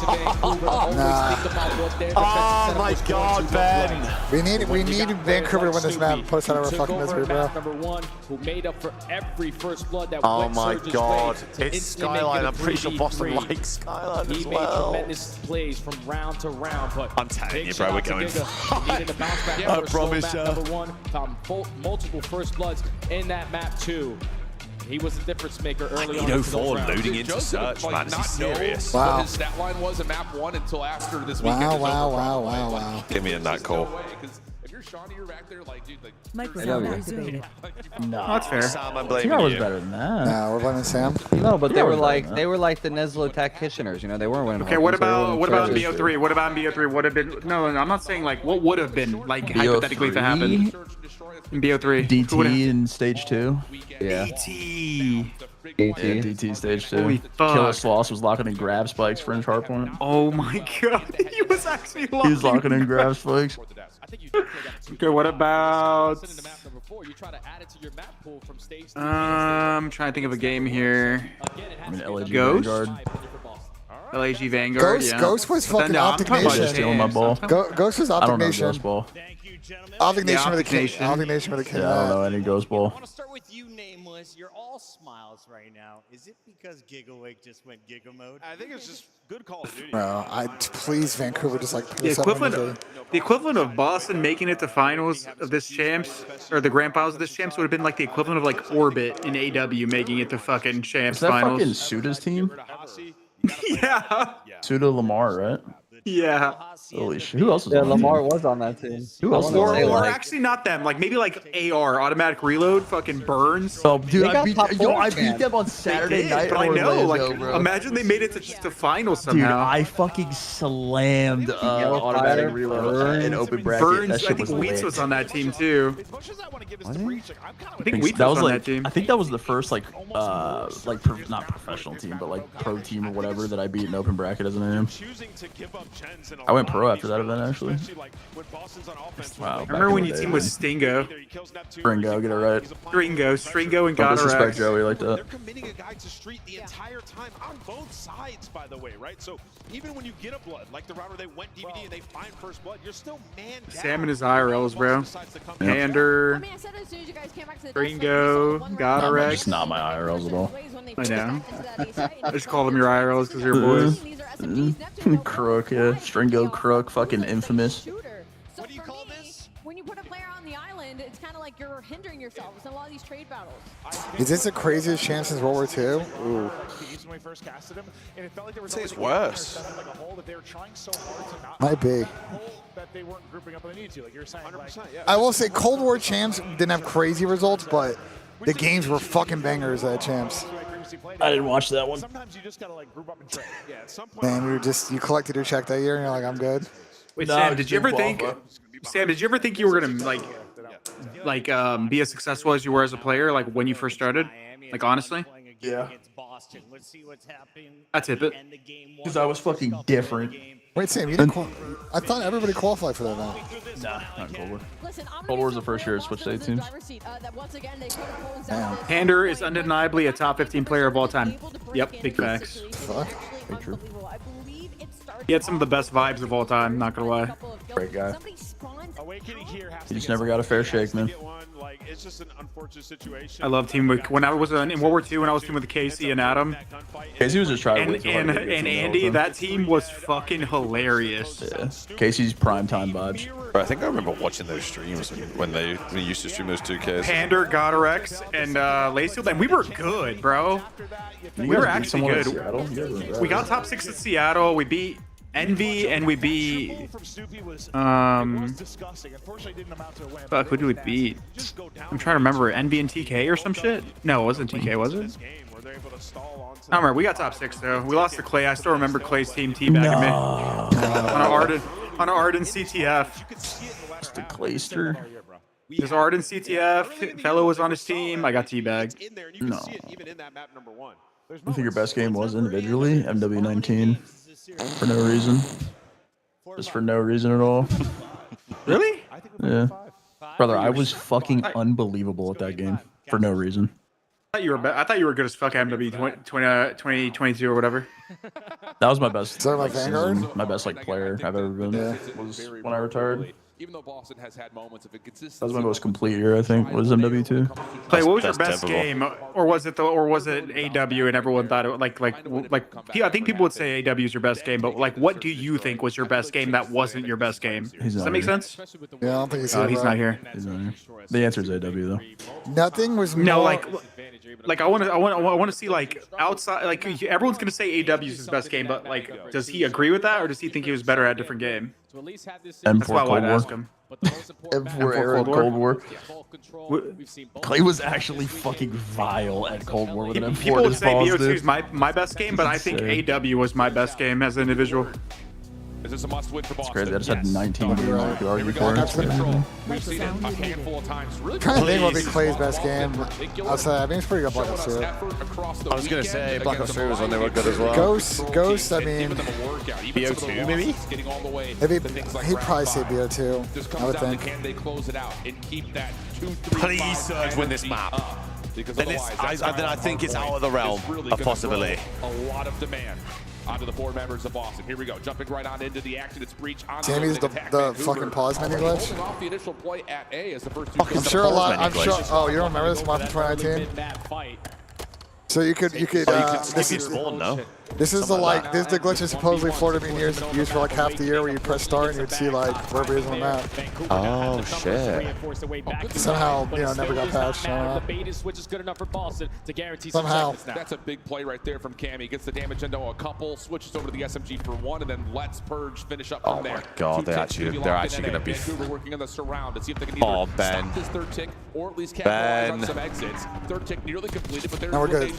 C: my God, Ben.
B: We need Vancouver to win this map. Put us out of our fucking misery, bro.
G: Number 1, who made up for every first blood that
C: oh my God, it's Skyline. I'm pretty sure Boston likes Skyline as well.
G: He made tremendous plays from round to round, but
C: I'm telling you, bro, we're going.
G: I promise you. Number 1, found multiple first bloods in that map too. He was a difference maker early on.
C: 4 loading into search, man. Is he serious?
D: Wow. What his stat line was in map 1 until after this weekend.
B: Wow.
C: Give me in that call.
D: If you're Shawnee, you're back there like, dude, like.
S: Microphone activated.
F: No,
U: that's fair.
C: Sam, I'm blaming
F: I was
C: you.
F: better than that.
B: No, we're blaming Sam.
H: No, but they were like the Neslo tacticianers. You know, they weren't winning.
U: Okay, what about BO3? What about BO3? Would have been no. I'm not saying like what would have been like hypothetically if it happened. In BO3.
F: DT in stage 2.
H: Yeah.
U: DT.
F: Yeah, DT stage 2.
U: Holy fuck.
F: Killer Sloss was locking in grab spikes for inch hardpoint.
U: Oh my God, he was actually locking.
F: He was locking in grab spikes.
U: Okay, what about? I'm trying to think of a game here.
F: I mean, LAG
U: Ghost.
F: Vanguard.
U: LAG Vanguard.
B: Ghost was fucking Optic Nation.
F: Stealing my ball.
B: Ghost was Optic Nation.
F: Ghost ball.
B: Optic Nation with a king. Optic Nation with a king.
F: Yeah, I don't know any Ghost ball.
M: I want to start with you, Nameless. You're all smiles right now. Is it because Gigawake just went Giga mode?
O: I think it's just good Call of Duty.
B: Bro, please Vancouver just like
U: the equivalent of Boston making it to finals of this champs or the grand finals of this champs would have been like the equivalent of like Orbit in AW making it to fucking champs
F: Is that
U: finals.
F: fucking Suda's team?
U: Yeah.
F: Suda Lamar, right?
U: Yeah.
F: Holy shit. Who else was on
H: Lamar was on that team.
F: Who else?
U: Or actually not them. Like maybe like AR, automatic reload, fucking Burns.
F: Oh, dude, I beat them on Saturday night.
U: But I know, like,
F: bro.
U: imagine they made it to just a final somehow.
F: Dude, I fucking slammed automatic reload in open bracket.
U: Burns,
F: that shit
U: I think
F: was
U: Wheats
F: lit.
U: was on that team too. I think Wheats
F: that
U: was on
F: like,
U: that team.
F: I think that was the first not professional team, but like pro team or whatever that I beat in open bracket as an AM. I went pro after that event, actually. Wow.
U: Remember when your team was Stingo?
F: Stringo, get it right.
U: Stringo, and
F: Don't
U: Godorex.
F: disrespect Joey like that.
A: They're committing a guy to street the entire time on both sides, by the way, right? So even when you get a blood, like the round where they went DVD and they find first blood, you're still man down.
U: Sam and his IRLs, bro. Pander, Stringo, Godorex.
F: It's not my IRLs at all.
U: I know. I just call them your IRLs because you're boys.
F: Crook, yeah. Stringo, Crook, fucking infamous.
J: What do you call this? When you put a player on the island, it's kind of like you're hindering yourselves in a lot of these trade battles.
B: Is this the craziest champ since World War II? Ooh.
K: I'd say it's worse.
B: Might be. I will say Cold War champs didn't have crazy results, but the games were fucking bangers at champs.
F: I didn't watch that one.
A: Sometimes you just gotta like group up and trade. Yeah, at some point.
B: Man, you collected your check that year, and you're like, I'm good.
U: Wait, Sam, did you ever think? Sam, did you ever think you were gonna be as successful as you were as a player, like when you first started? Like honestly?
F: Yeah.
U: That's it.
F: Because I was fucking different.
B: Wait, Sam, you didn't I thought everybody qualified for that event.
F: Nah, not Cold War. Cold War was the first year I switched to teams.
B: Damn.
U: Pander is undeniably a top 15 player of all time. Yep, big facts.
B: Fuck.
F: Big true.
U: He had some of the best vibes of all time, not gonna lie.
F: Great guy. He just never got a fair shake, man.
A: It's just an unfortunate situation.
U: I love team with when I was in World War II when I was teaming with Casey and Adam.
F: Casey was just trying to
U: and Andy. That team was fucking hilarious.
F: Yeah. Casey's primetime vibes.
K: Bro, I think I remember watching those streams when they used to stream those 2Ks.
U: Pander, Godorex, and Lacefield, and we were good, bro. We were actually good. We got top 6 at Seattle. We beat Envy, and we beat fuck, who did we beat? I'm trying to remember. Envy and TK or some shit? No, it wasn't TK, was it? I don't remember. We got top 6 though. We lost to Clay. I still remember Clay's team teabagging me on an Arden CTF.
F: Just a Clayster.
U: There's Arden CTF. Fellow was on his team. I got teabagged.
F: No. I think your best game was individually MW19 for no reason. Just for no reason at all.
U: Really?
F: Yeah. Brother, I was fucking unbelievable at that game for no reason.
U: I thought you were good as fuck MW 2022 or whatever.
F: That was my best.
B: Is that my Vanguard?
F: My best player I've ever been.
B: Yeah.
F: Was when I retired.
D: Even though Boston has had moments of inconsistency.
F: That was my most complete year, I think. Was MW2.
U: Clay, what was your best game, or was it AW? And everyone thought it like I think people would say AW is your best game, but like, what do you think was your best game that wasn't your best game? Does that make sense?
B: Yeah, I don't think he's here.
U: He's not here.
F: He's not here. The answer is AW though.
B: Nothing was more...
U: No, like I want to see like outside, like everyone's gonna say AW is his best game, but like, does he agree with that, or does he think he was better at a different game?
F: That's why I wanted to ask him. M4 Cold War. Clay was actually fucking vile at Cold War with an M4.
U: People would say BO2 is my best game, but I think AW was my best game as an individual.
D: Is this a must-win for Boston?
F: It's crazy. I just had 19 games to argue for.
D: We've seen it a handful of times. Really,
B: trying to think what would be Clay's best game. I'll say, I mean, it's pretty good Black Ops 2.
K: I was going to say Black Ops 3 was when they were good as well.
B: Ghost, I mean...
K: BO2, maybe?
B: He'd probably say BO2, I would think.
D: Can they close it out and keep that 2-3-5
K: Please Surge win this map. Then I think it's out of the realm of possibility.
D: A lot of demand onto the 4 members of Boston. Here we go, jumping right on into the action. It's Breach on
B: Tammy's the fucking pause menu glitch.
D: Holding off the initial play at A as the first
B: I'm sure a lot. Oh, you don't remember this one from 2019? So you could this is the glitch is supposedly Florida being used for like half the year where you press start and you'd see like wherever it is on the map.
K: Oh shit.
B: Somehow, never got patched. Somehow.
D: That's a big play right there from Cammy. Gets the damage into a couple, switches over to the SMG for 1, and then lets Purge finish up from there.
K: Oh my god, they're actually gonna be
D: working on the surround to see if they can either stop this third tick or at least capitalize on some exits. Third tick nearly completed, but there's
B: we're good.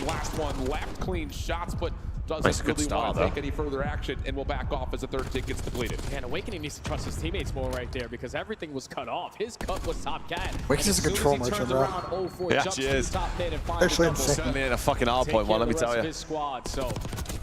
D: last one left, clean shots, but doesn't really want to take any further action and will back off as the third tick gets depleted.
G: And Awakening needs to trust his teammates more right there because everything was cut off. His cut was top cat.
B: Awakening's just a control merchant, bro.
K: Yeah, she is.
B: Actually insane.
K: Certainly in a fucking hard point one, let me tell you.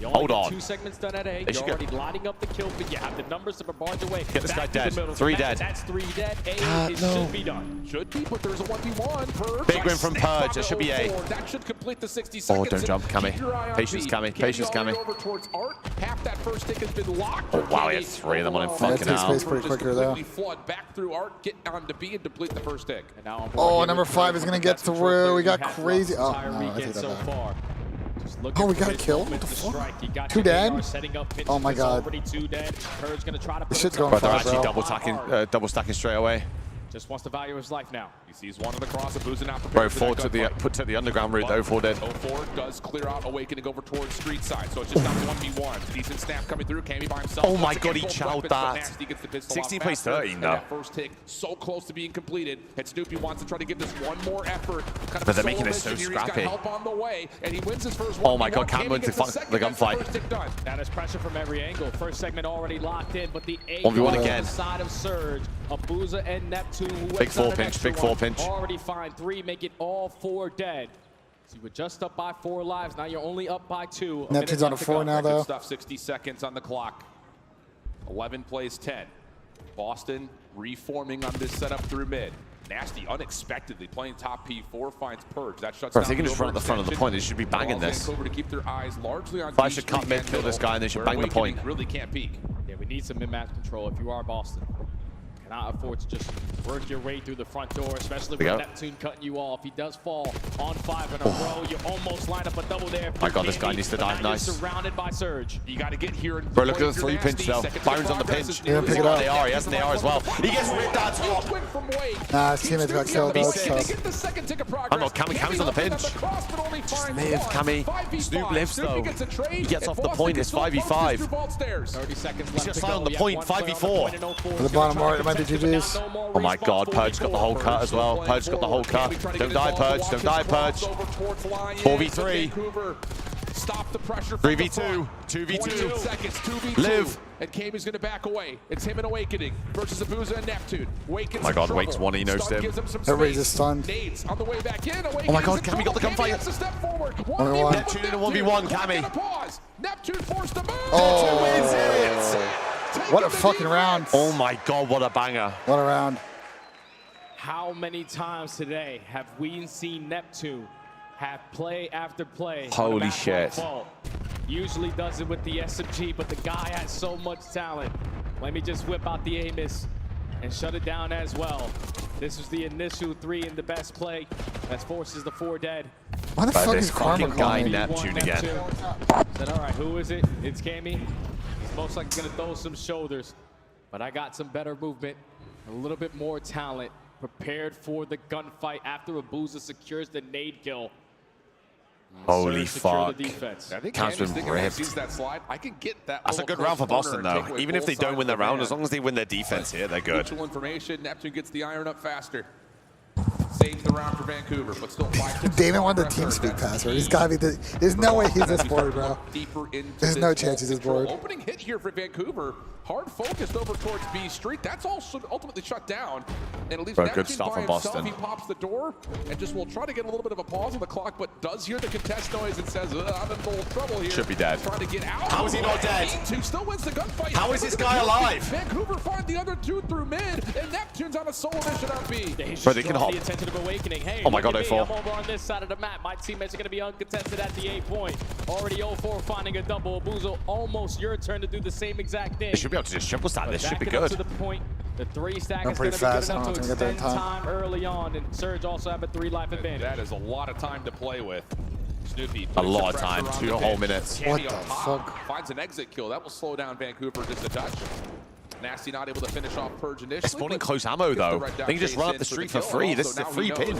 C: Hold on.
G: 2 segments done at A. You're already lining up the kill, but you have the numbers to bombard away.
C: Get this guy dead. 3 dead.
G: That's 3 dead. A should be done.
D: Should be, but there's a 1v1. Purge.
C: Big win from Purge. That should be A.
D: That should complete the 60
C: Oh,
D: seconds.
C: don't jump, Cammy. Patience, Cammy. Patience, Cammy.
D: Over towards Art. Half that first tick has been locked.
C: Oh, wow, he had 3 of them on him. Fucking hell.
B: Space pretty quicker, though.
D: Flood back through Art, get on to B and deplete the first tick. And now
B: oh, number 5 is going to get through. We got crazy. Oh, no, I take that back. Oh, we got a kill? What the fuck? 2 dead? Oh my god. This shit's going
C: But they're
B: fast,
C: actually
B: bro.
C: double stacking straight away.
G: Just wants the value of his life now.
D: He sees one on the cross, and Booza not
C: Bro,
D: prepared.
C: 4 took the underground route, though, 4 dead.
D: 04 does clear out Awakening over towards street side, so it's just not 1v1. Decent snap coming through, Cammy by himself.
C: Oh my god, he chowed that. 16 plays 13, though.
D: That first tick so close to being completed, and Snoopy wants to try to give this one more effort. Kind of
C: but they're making it so
D: scrappy. He's got help on the way, and he wins his first
C: oh my god, Cam wins the gunfight.
G: Now there's pressure from every angle. First segment already locked in, but the A
C: 1v1 again.
G: Side of Surge, Abuza and Neptune.
C: Big 4 pinch, big 4 pinch.
G: Already find 3, make it all 4 dead. So you were just up by 4 lives. Now you're only up by 2.
B: Neptune's on a 4 now, though.
D: Stuff, 60 seconds on the clock. 11 plays 10. Boston reforming on this setup through mid. Nasty unexpectedly playing top P4 finds Purge. That shuts down.
C: If they can just run at the front of the point, they should be banging this.
D: To keep their eyes largely on
C: if I should cut mid, kill this guy, and they should bang the point.
D: Really can't peek.
G: Yeah, we need some mid-match control if you are Boston. Cannot afford to just work your way through the front door, especially with Neptune cutting you off. He does fall on 5 in a row. You almost line up a double there.
C: My god, this guy needs to dive nice.
G: Surrounded by Surge.
D: You got to get here.
C: Bro, look at the 3 pinch though. Byron's on the pinch.
B: Yeah, pick it up.
C: They are. He has an AR as well. He gets ripped out top.
B: Nah, his teammates got killed though.
C: I'm not. Cammy's on the pinch. Just live, Cammy. Snoop lives though. He gets off the point. It's 5v5.
G: 30 seconds left.
C: He's just on the point. 5v4.
B: For the bottom right, it might be GG's.
C: Oh my god, Purge got the whole cut as well. Purge got the whole cut. Don't die, Purge. Don't die, Purge. 4v3.
D: Stop the pressure.
C: 3v2. 2v2.
D: Seconds. 2v2.
C: Live.
D: And Camy's going to back away. It's him and Awakening versus Abuza and Neptune.
C: Oh my god, Wake's one, he knows him.
B: Everybody's just stunned.
D: Nades on the way back in.
C: Oh my god, Cammy got the gunfight. Neptune in a 1v1, Cammy.
D: Neptune forced to move.
B: Oh. What a fucking round.
C: Oh my god, what a banger.
B: What a round.
G: How many times today have we seen Neptune have play after play?
C: Holy shit.
G: Usually does it with the SMG, but the guy has so much talent. Let me just whip out the Amos and shut it down as well. This was the initial 3 in the best play. That forces the 4 dead.
B: Why the fuck is Karma
C: guy
B: calling?
C: Neptune again?
G: Said, all right, who is it? It's Cammy. He's most likely gonna throw some shoulders, but I got some better movement, a little bit more talent, prepared for the gunfight after Abuza secures the nade kill.
C: Holy fuck.
D: Cam's
C: been ripped.
D: That slide. I can get that.
C: That's a good round for Boston, though. Even if they don't win their round, as long as they win their defense here, they're good.
D: Information. Neptune gets the iron up faster. Saves the round for Vancouver, but still 5.
B: Damon wanted the team speak passer. He's got to be. There's no way he's this board, bro. There's no chance he's this board.
D: Opening hit here for Vancouver. Hard focused over towards B Street. That's also ultimately shut down. And at least
C: good stuff from Boston.
D: He pops the door and just will try to get a little bit of a pause on the clock, but does hear the contest noise and says, I'm in a little trouble here.
C: Should be dead.
D: Trying to get out.
C: How is he not dead?
D: Still wins the gunfight.
C: How is this guy alive?
D: Vancouver find the other 2 through mid, and Neptune's on a solo mission on B.
C: But they can hop.
G: The attention of Awakening. Hey,
C: oh my god, 04.
G: I'm over on this side of the map. My teammates are going to be uncontested at the A point. Already 04 finding a double. Abuzo, almost your turn to do the same exact thing.
C: They should be able to just triple stack this. Should be good.
G: To the point, the 3 stack
B: I'm
G: is going
B: pretty
G: to be good
B: fast.
G: enough to extend time early on, and Surge also have a 3 life advantage.
D: That is a lot of time to play with. Snoopy.
C: A lot of time. 2 whole minutes.
B: What the fuck?
D: Finds an exit kill. That will slow down Vancouver just a touch. Nasty not able to finish off Purge initially.
C: They're spawning close ammo though. They can just run up the street for free. This is a free pinch.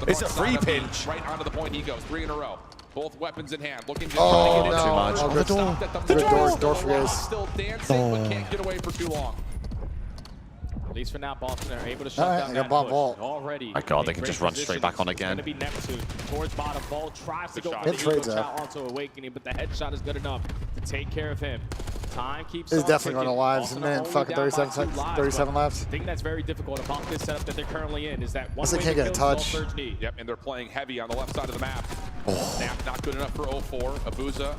C: It's a free pinch.
D: Right onto the point he goes. 3 in a row. Both weapons in hand. Looking to
B: oh,
D: try to get
B: no.
D: too much.
B: Oh, good door. Good door for guys.
D: Still dancing, but can't get away for too long.
G: least for now, Boston are able to shut down that push. Already.
C: My God, they can just run straight back on again.
G: It's going to be Neptune towards bottom. Ball tries to go for the Eagle Shot onto Awakening, but the headshot is good enough to take care of him. Time keeps on
B: It's definitely going to lives
G: ticking.
B: in a minute. Fucking 37 seconds. 37 laps.
G: The thing that's very difficult about this setup that they're currently in is that one
B: they
G: way
B: can't
G: to
B: get a
G: kill is all
B: touch.
G: Surge need.
D: Yep, and they're playing heavy on the left side of the map. Snap not good enough for 04. Abuza.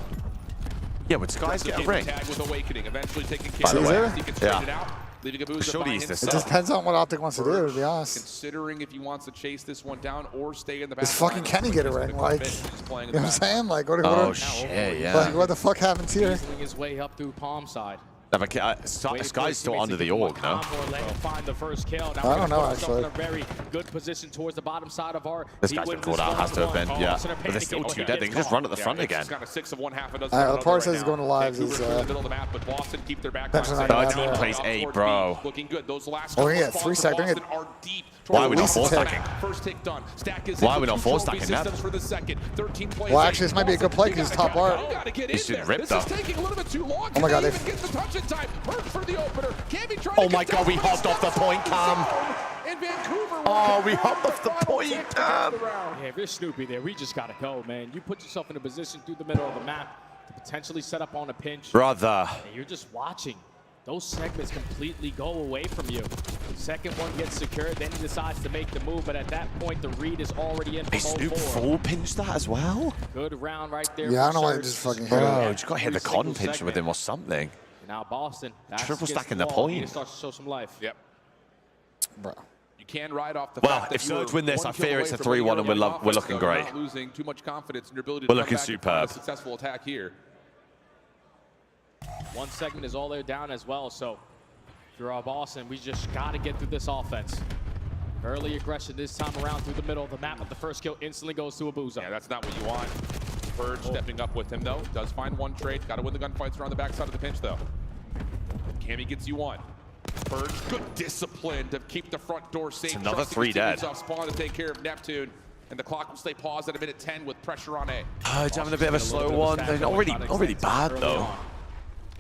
C: Yeah, but Sky's get a ring.
D: Tag with Awakening, eventually taking
C: By
D: care
C: the
D: of
C: way,
D: it. He can straighten it out, leaving Abuza
C: Sure
D: by
C: he's this
B: It
D: himself.
B: depends on what Optic wants to do, to be honest.
D: Considering if he wants to chase this one down or stay in the back.
B: Does fucking Kenny get a ring? Like, you know what I'm saying? Like, what
C: shit, yeah.
B: Like, what the fuck happens here?
G: Weaseling his way up through palm side.
C: Sky's still under the org, no?
G: Find the first kill. Now
B: I don't know, actually.
G: in a very good position towards the bottom side of our.
C: This guy's been called out, has to have been, yeah. But they're still too dead. They can just run at the front again.
B: Alright, Lepar says he's going to lives. Is,
C: 13 plays 8, bro.
B: Oh, yeah, 3 seconds.
C: Why are we not 4 stacking? Why are we not 4 stacking that?
B: Well, actually, this might be a good play because he's top art.
C: He should rip, though.
B: Oh my God, they...
C: Oh my God, we hopped off the point, Cam. Oh, we hopped off the point, Cam.
G: Yeah, if you're Snoopy there, we just got to go, man. You put yourself in a position through the middle of the map to potentially set up on a pinch.
C: Brother.
G: And you're just watching. Those segments completely go away from you. Second one gets secured, then he decides to make the move, but at that point, the read is already in from
C: Snoop
G: 04.
C: full pinch that as well?
G: Good round right there.
B: Yeah, I don't want to just fucking hit him.
C: Bro, you got to hit the con pinch with him or something.
G: Now Boston.
C: Triple stacking the point.
G: He starts to show some life.
D: Yep.
B: Bro.
D: You can ride off the
C: Well,
D: fact that
C: if Surge win this, I fear it's a 3-1 and we're looking great.
D: Not losing too much confidence in your ability
C: We're
D: to
C: looking
D: come back and find
C: superb.
D: a successful attack here.
G: One segment is all they're down as well, so if you're Boston, we just got to get through this offense. Early aggression this time around through the middle of the map, but the first kill instantly goes to Abuza.
D: Yeah, that's not what you want. Purge stepping up with him, though. Does find one trade. Got to win the gunfights around the backside of the pinch, though. Cammy gets you one. Purge, good discipline to keep the front door safe.
C: It's another 3 dead.
D: Off spawn to take care of Neptune. And the clock will stay paused at a minute 10 with pressure on A.
C: He's having a bit of a slow one. They're not really bad, though.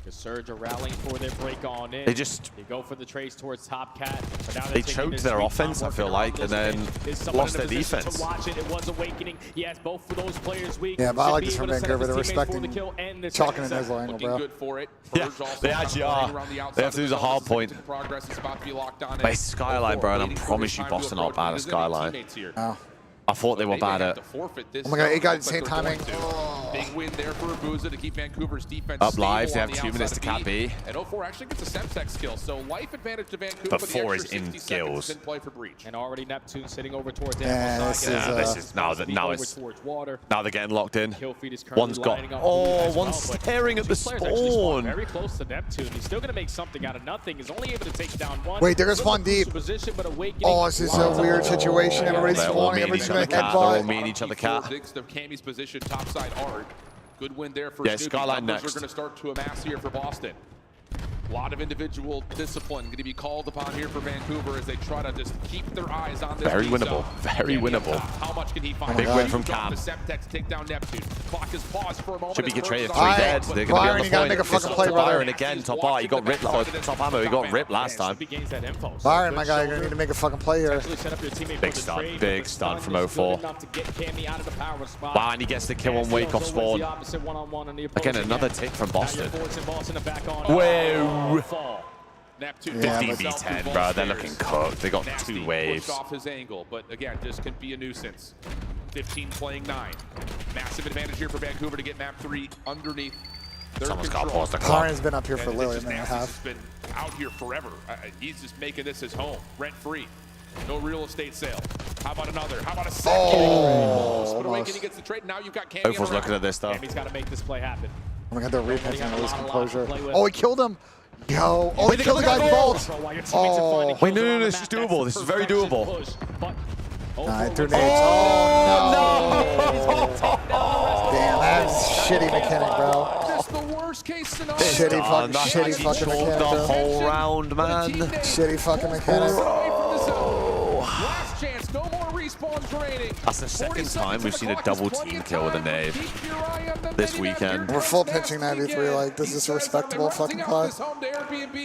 G: The Surge are rallying for their break on in.
C: They
G: go for the trades towards Top Cat. But now
C: They choked their offense, I feel like, and then lost their defense.
G: To watch it. It was Awakening. He has both of those players weak.
B: Yeah, but I like this from Vancouver. They're respecting chalking in his angle, bro.
D: Good for it.
C: Yeah, they actually are. They have to use a hard point. But it's Skyline, bro, and I promise you Boston aren't bad at Skyline.
B: Oh.
C: I thought they were bad at...
B: Oh my God, 8 guys at the same timing.
D: Big win there for Abuza to keep Vancouver's defense
C: Up live, they
D: stable
C: have
D: on
C: 2 minutes to cap B.
D: And 04 actually gets a Semtex skill, so life advantage to Vancouver.
C: But
D: the
C: 4
D: extra
C: is in
D: 60 seconds
C: skills.
D: in play for Breach.
G: And already Neptune sitting over towards
C: This is now they're getting locked in. One's got one's staring at the spawn.
G: Very close to Neptune. He's still gonna make something out of nothing. He's only able to take down one.
B: Wait, they're gonna spawn deep. Oh, this is a weird situation. Everybody's spawning. Everybody's gonna headbutt.
C: Each other cat.
D: Cammy's position, topside art. Good win there for
C: Snoopy. Skyline
D: Numbers
C: next.
D: are going to start to amass here for Boston. A lot of individual discipline going to be called upon here for Vancouver as they try to just keep their eyes on this.
C: Very winnable. Very winnable.
D: How much can he find?
C: Big win from Cam.
D: The Semtex take down Neptune. Clock is paused for a moment.
C: Should be get traded 3
B: Alright,
C: dead. They're going to be
B: Byron,
C: on the
B: you gotta
C: point.
B: make a fucking play, brother.
C: Byron again, top bar. You got ripped. Top ammo. You got ripped last time.
B: Byron, my guy, you're gonna need to make a fucking play here.
C: Big stun from 04. Wow, and he gets the kill on wake off spawn. Again, another tick from Boston. Whoa.
D: Neptune
C: 15v10, bro. They're looking cooked. They got 2 waves.
D: Off his angle, but again, just can be a nuisance. 15 playing 9. Massive advantage here for Vancouver to get map 3 underneath their
C: Someone's got to
D: control.
C: pause the clock.
B: Byron's been up here for literally a minute and a
D: Nasty's
B: half.
D: been out here forever. He's just making this his home, rent free. No real estate sale. How about another? How about a second?
B: Oh,
D: Awakening gets the trade. Now you've got Cammy.
C: Ofo's looking at this stuff.
G: Cammy's got to make this play happen.
B: Oh my God, they're repitching and lose composure. Oh, he killed him. Yo. Oh,
C: Wait,
B: he killed the guy in Vault.
C: Oh. Wait, no, this is doable. This is very doable.
B: Nah, it threw nades. Oh, no. Damn, that's shitty mechanic, bro.
D: That's the worst case scenario.
B: Shitty fucking mechanic,
C: the
B: bro.
C: whole round, man.
B: Shitty fucking mechanic.
D: Last chance, no more respawns remaining.
C: That's the second time we've seen a double team kill with a nade this weekend.
B: We're full pitching 93. Like, this is a respectable fucking play.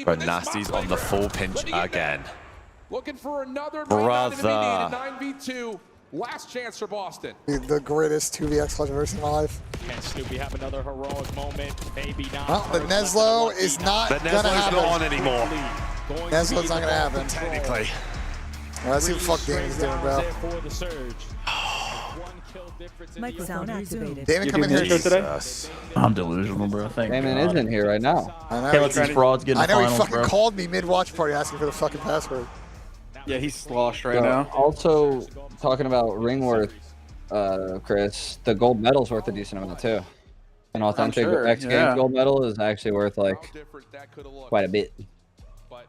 C: But Nasty's on the full pinch again.
D: Looking for another
K: Brother.
D: 9v2. Last chance for Boston.
B: The greatest 2vx clutch I've ever seen in my life.
G: Can Snoopy have another heroic moment? Maybe not.
B: Well, the Neslo is not
K: The
B: going to
K: Neslo's
B: happen.
K: not on anymore.
B: Neslo's not going to happen.
K: Technically.
B: Well, let's see what fuck Damon's doing, bro.
S: Microphone activated.
B: Damon, come in here today.
F: I'm delusional, bro. Thank
H: Damon
F: God.
H: isn't here right now.
B: I know.
F: Can't let these frauds get in
B: I
F: the
B: know he
F: finals,
B: fucking
F: bro.
B: called me mid-watch party asking for the fucking password.
U: Yeah, he's sloshed right
H: So,
U: now.
H: Also, talking about Ringworth, Chris, the gold medal's worth a decent amount too. An authentic
U: sure,
H: X Games
U: yeah.
H: gold medal is actually worth like quite a bit.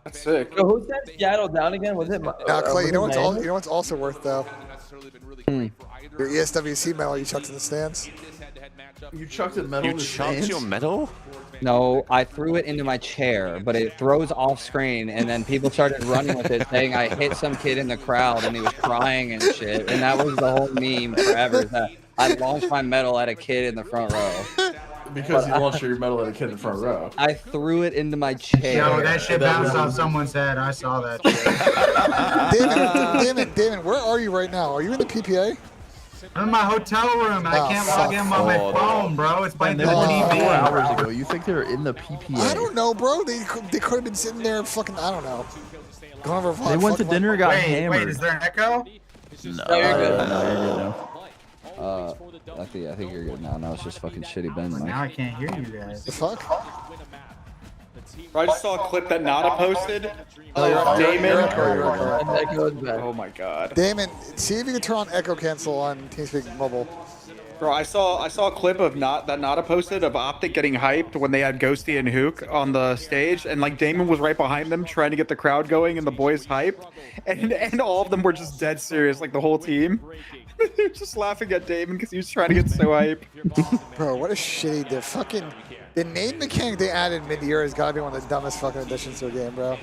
U: That's sick.
Q: So who sent Seattle down again? Was it?
B: Clay, you know what's also worth though?
H: Hmm.
B: Your ESWC medal you chucked in the stands.
F: You chucked a medal
K: You
F: in the
K: chucked
F: stands?
K: your medal?
H: No, I threw it into my chair, but it throws off screen, and then people started running with it, saying I hit some kid in the crowd, and he was crying and shit, and that was the whole meme forever. is That I launched my medal at a kid in the front row.
F: Because you launched your medal at a kid in the front row.
H: I threw it into my chair.
T: Yo, that shit bounced off someone's head. I saw that shit.
B: Damon, where are you right now? Are you in the PPA?
T: I'm in my hotel room. I can't log in on my phone, bro. It's playing
F: They
T: through
F: were
T: the
F: 4
T: TV.
F: hours ago. You think they're in the PPA?
B: I don't know, bro. They could have been sitting there fucking, I don't know. Going over
F: They went to dinner and got hammered.
T: Wait, is there an echo?
F: No, you're good. No, you're good now.
H: I think you're good now. Now it's just fucking shitty Ben.
T: Now I can't hear you guys.
B: The fuck?
U: I just saw a clip that Nada posted.
B: Oh,
U: Damon.
Q: Oh
U: my god.
B: Damon, see if you can turn on echo cancel on TeamSpeak Mobile.
U: Bro, I saw a clip of that Nada posted of Optic getting hyped when they had Ghosty and Hook on the stage, and like Damon was right behind them trying to get the crowd going and the boys hyped, and all of them were just dead serious, like the whole team. They're just laughing at Damon because he was trying to get so hype.
B: Bro, what a shitty, the nade mechanic they added mid-year has got to be one of the dumbest fucking additions to a game, bro.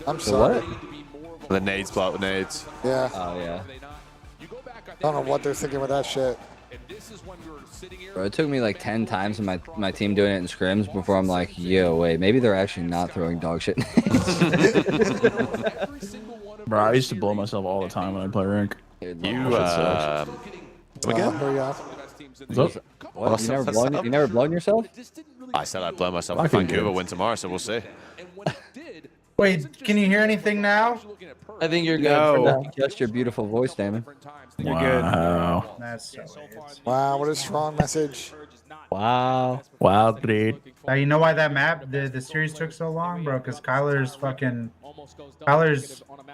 B: I'm sorry.
K: The nades blow up with nades.
B: Yeah.
H: Oh yeah.
B: I don't know what they're thinking with that shit.
H: Bro, it took me like 10 times in my team doing it in scrims before I'm like, yo, wait, maybe they're actually not throwing dog shit.
F: Bro, I used to blow myself all the time when I play rank.
K: You,
B: Here we go.
F: What's up?
H: What? You never blown yourself?
K: I said I'd blow myself if Vancouver win tomorrow, so we'll see.
T: Wait, can you hear anything now?
Q: I think you're good.
H: No. Just your beautiful voice, Damon.
U: You're
F: Wow.
T: That's so weird.
B: Wow, what a strong message.
H: Wow.
F: Wow, great.
T: You know why that map, the series took so long, bro? Because Kyler's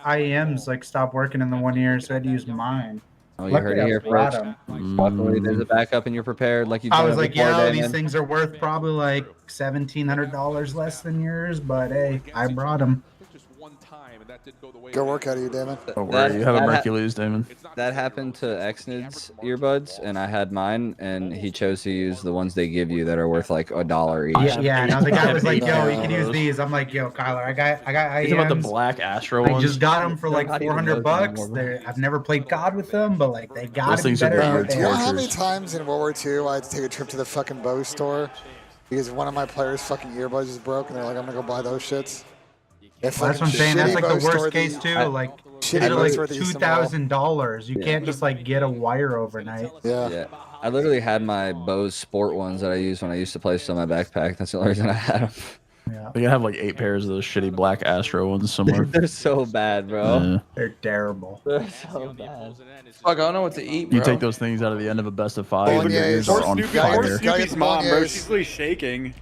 T: IEMs like stopped working in the 1 year, so I had to use mine.
H: Oh, you heard it here first. Luckily, there's a backup and you're prepared. Like you.
T: I was like,
H: before,
T: yeah,
H: Damon.
T: these things are worth probably like $1,700 less than yours, but hey, I brought them.
B: Go work out of you, Damon.
F: Don't worry, you have a Mercules, Damon.
H: That happened to Xnid's earbuds, and I had mine, and he chose to use the ones they give you that are worth like $1 each.
T: Yeah. Now the guy was like, yo, you can use these. I'm like, yo, Kyler, I got IEMs.
F: Think about the black Astro
T: I
F: ones.
T: just got them for like $400. I've never played COD with them, but like they got
F: Those
T: to be
F: things are
T: better.
F: bad.
T: than
B: Do you know how many
F: Tortures.
B: times in World War II I had to take a trip to the fucking Bose store because one of my players' fucking earbuds is broke, and they're like, I'm gonna go buy those shits.
T: That's what I'm saying. That's like the worst case too. Like they're like $2,000. You can't just like get a wire overnight.
B: Yeah.
H: I literally had my Bose Sport ones that I used when I used to play still in my backpack. That's the only reason I had them.
T: Yeah.
F: We gotta have like 8 pairs of those shitty black Astro ones somewhere.
H: They're so bad, bro.
F: Yeah.
T: They're terrible.
H: They're so bad.
Q: Fuck, I don't know what to eat, bro.
F: You take those things out of the end of a best of 5, and your
B: Bolognese.
F: ears are on
U: Poor
F: fire.
U: Snoopy's mom, bro. She's really shaking.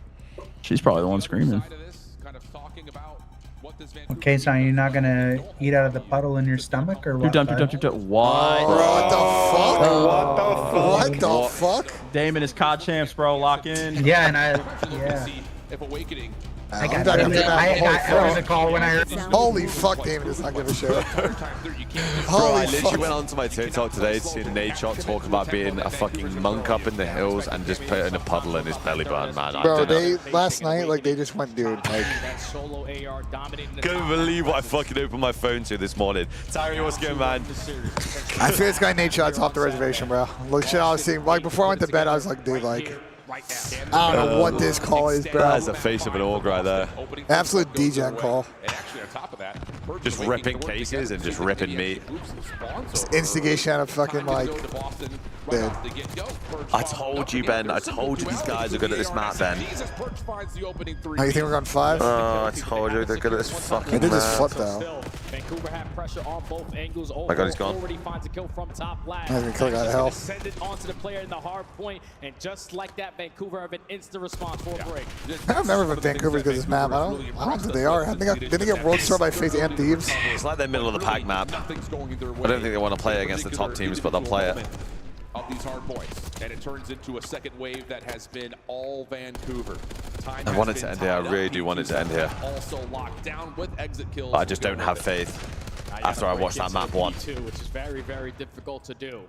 F: She's probably the one screaming.
T: Okay, so you're not gonna eat out of the puddle in your stomach or what?
F: What?
B: What the fuck? What the fuck?
F: Damon is COD champs, bro. Lock in.
T: Yeah, and
D: If Awakening.
T: I got a call when I heard.
B: Holy fuck, Damon does not give a shit.
K: Bro,
B: Holy
K: I literally
B: fuck.
K: went onto my TikTok today to see Nate Shot talk about being a fucking monk up in the hills and just put in a puddle in his belly button, man.
B: Bro, last night, like, they just went, dude, like...
K: Couldn't believe what I fucking opened my phone to this morning. Tyree, what's going, man?
B: I feel this guy Nate Shot's off the reservation, bro. Look, shit I was seeing, like, before I went to bed, I was like, dude, like... I don't know what this call is, bro.
K: That's the face of an org right there.
B: Absolute degen call.
D: And actually on top of that,
K: Just ripping cases and just ripping meat.
B: Just instigation out of fucking like. Dude.
K: I told you, Ben. I told you these guys are good at this map, Ben.
B: Oh, you think we're going 5?
K: Oh, I told you they're good at this fucking
B: They did
K: map.
B: just flip though.
G: Vancouver had pressure on both angles.
K: Oh my God, he's gone.
G: Already finds a kill from top left.
B: He's gonna kill that hell.
G: Send it onto the player in the hard point, and just like that, Vancouver have an instant response for a break.
B: I don't remember if Vancouver's good at this map. I don't think they are. Didn't they get World Star by FaZe and Thieves?
K: It's like their middle of the pack map. I don't think they want to play against the top teams, but they'll play it.
D: Of these hard points, and it turns into a second wave that has been all Vancouver.
K: I want it to end here. I really do want it to end here.
D: Also locked down with exit kills.
K: But I just don't have faith after I watched that map once.
G: Which is very, very difficult to do.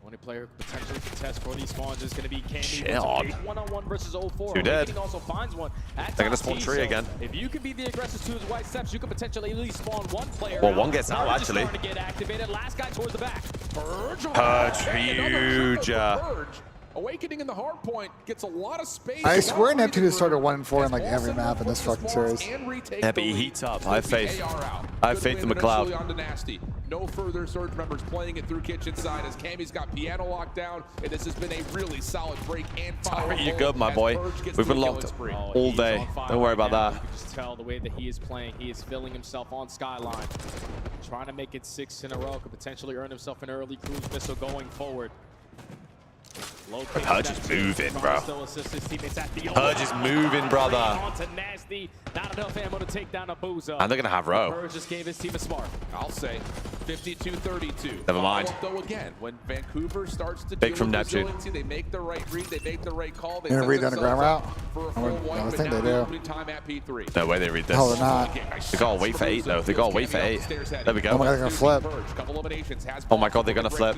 G: Only player potentially contest for these spawns is going to be Cammy. One-on-one versus 04.
K: Two dead.
G: Also finds one.
K: They're going to spawn 3 again.
G: If you can be the aggressor to his white steps, you can potentially at least spawn 1 player.
K: Well, one gets out actually.
G: To get activated. Last guy towards the back.
K: Purge, huge.
D: Awakening in the hard point gets a lot of space.
B: I swear Neptune has started 1-4 in like every map in this fucking series.
K: Yeah, but he heats up. I have faith. I have faith in McLeod.
D: No further Surge members playing it through kitchen side as Cammy's got piano locked down, and this has been a really solid break and follow.
K: You're good, my boy. We've been locked all day. Don't worry about that.
G: You can just tell the way that he is playing. He is filling himself on Skyline. Trying to make it 6 in a row. Could potentially earn himself an early cruise missile going forward.
K: Purge is moving, bro. Purge is moving, brother.
G: Not enough ammo to take down a Boozer.
K: And they're going to have row.
G: Purge just gave his team a spark.
D: I'll say 52-32.
K: Never mind.
D: Though again, when Vancouver starts to
K: Big from Neptune.
D: They make the right read, they make the right call. They
B: They're gonna read the underground route?
D: I
B: think they do.
K: No way they read this.
B: No, they're not.
K: They gotta wait for 8 though. They gotta wait for 8. There we go.
B: Oh my God, they're gonna flip.
K: Oh my God, they're gonna flip.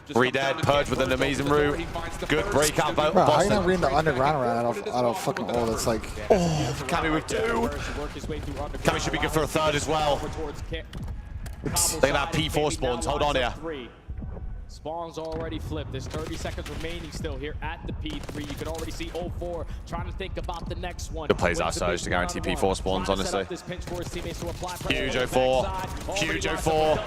K: 3 dead. Purge with an amazing route. Good breakout.
B: Bro, how are you not reading the underground route out of fucking all? It's like,
K: oh, Cammy with 2. Cammy should be good for a 3rd as well. They're gonna have P4 spawns. Hold on here.
G: Spawns already flipped. There's 30 seconds remaining still here at the P3. You can already see 04 trying to think about the next one.
K: Good plays outside to guarantee P4 spawns, honestly. Huge 04. Huge 04.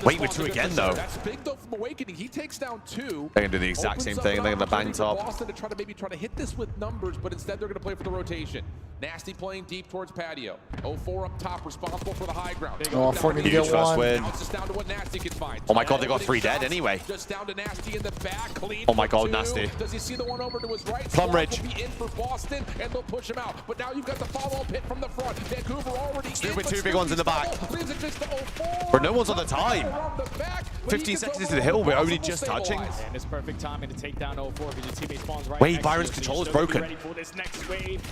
K: Wait with 2 again, though.
D: That's big though from Awakening. He takes down 2.
K: They're gonna do the exact same thing. They're gonna bang top.
D: Boston to try to hit this with numbers, but instead they're gonna play for the rotation. Nasty playing deep towards patio. 04 up top, responsible for the high ground.
B: Oh, 4 need to get 1.
D: Now it's just down to what Nasty can find.
K: Oh my God, they got 3 dead anyway.
D: Just down to Nasty in the back. Clean.
K: Oh my God, Nasty.
D: Does he see the one over to his right?
K: Plum Ridge.
D: Will be in for Boston, and they'll push him out. But now you've got the follow-up hit from the front. Vancouver already.
K: Stupid 2 big ones in the back. But no one's on the time. 15 seconds into the hill, we're only just touching.
G: And it's perfect timing to take down 04 because your teammate spawns right.
K: Wait, Byron's controller's broken.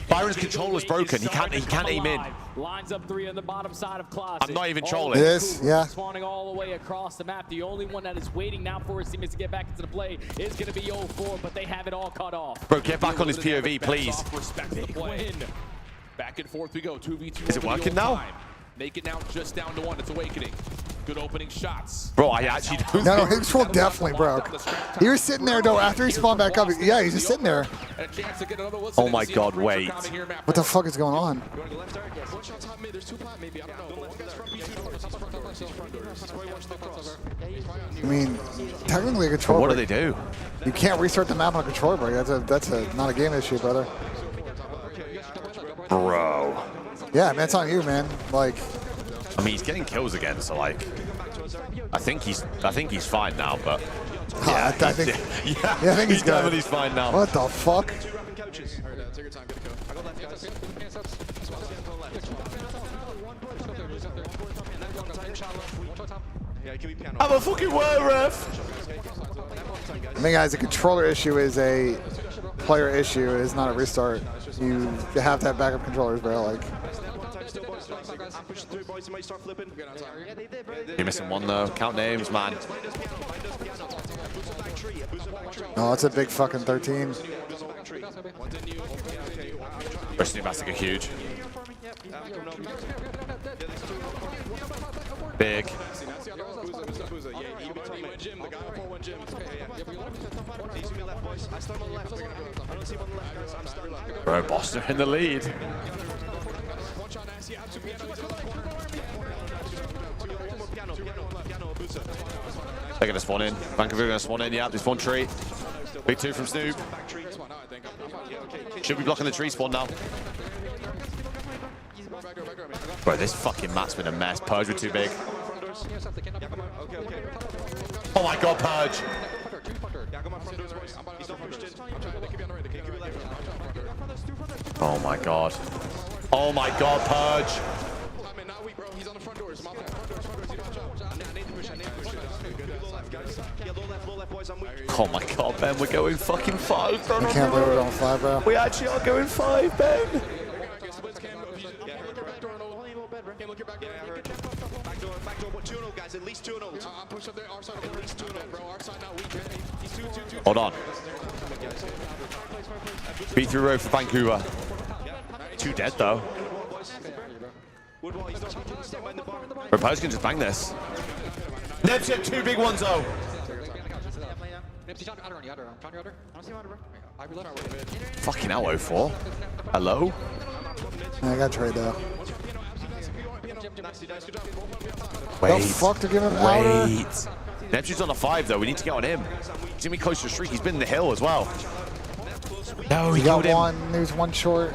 K: Byron's controller's broken. He can't aim in.
G: Lines up 3 on the bottom side of Closet.
K: I'm not even trolling.
B: It is, yeah.
G: Spawning all the way across the map. The only one that is waiting now for his teammates to get back into the play is going to be 04, but they have it all cut off.
K: Bro, get back on his POV, please.
D: Big win. Back and forth we go. 2v2.
K: Is it working now?
D: Make it now just down to 1. It's Awakening. Good opening shots.
K: Bro, I actually don't.
B: No, his control definitely broke. He was sitting there though after he spawned back up. Yeah, he's just sitting there.
K: Oh my God, wait.
B: What the fuck is going on? I mean, technically a controller.
K: What do they do?
B: You can't restart the map on a controller break. That's not a game issue, brother.
K: Bro.
B: Yeah, man, that's on you, man. Like,
K: I mean, he's getting kills again, so like, I think he's fine now. But yeah,
B: I think he's good.
K: Definitely fine now.
B: What the fuck?
K: I'm a fucking word ref.
B: I mean, guys, a controller issue is a player issue. It is not a restart. You have to have backup controllers, bro. Like.
K: You're missing 1 though. Count names, man.
B: No, it's a big fucking 13.
K: Rusty Bastic are huge. Big. Bro, Boston in the lead. They're going to spawn in. Vancouver going to spawn in. Yeah, they spawn tree. Big 2 from Snoop. Should be blocking the tree spawn now. Bro, this fucking map's been a mess. Purge with too big. Oh my god, Purge. Oh my god. Oh my god, Purge. Oh my god, Ben, we're going fucking 5, bro.
B: I can't believe we're going 5, bro.
K: We actually are going 5, Ben. Hold on. Beat through road for Vancouver. 2 dead though. Repose can just bang this. Neb's hit 2 big ones though. Fucking hell, 04. Hello?
B: I got trade though.
K: Wait.
B: The fuck to give him outer?
K: Neptune's on a 5 though. We need to get on him. He's gonna be close to the streak. He's been in the hill as well. No, he
B: got
K: killed
B: one.
K: him.
B: There's one short.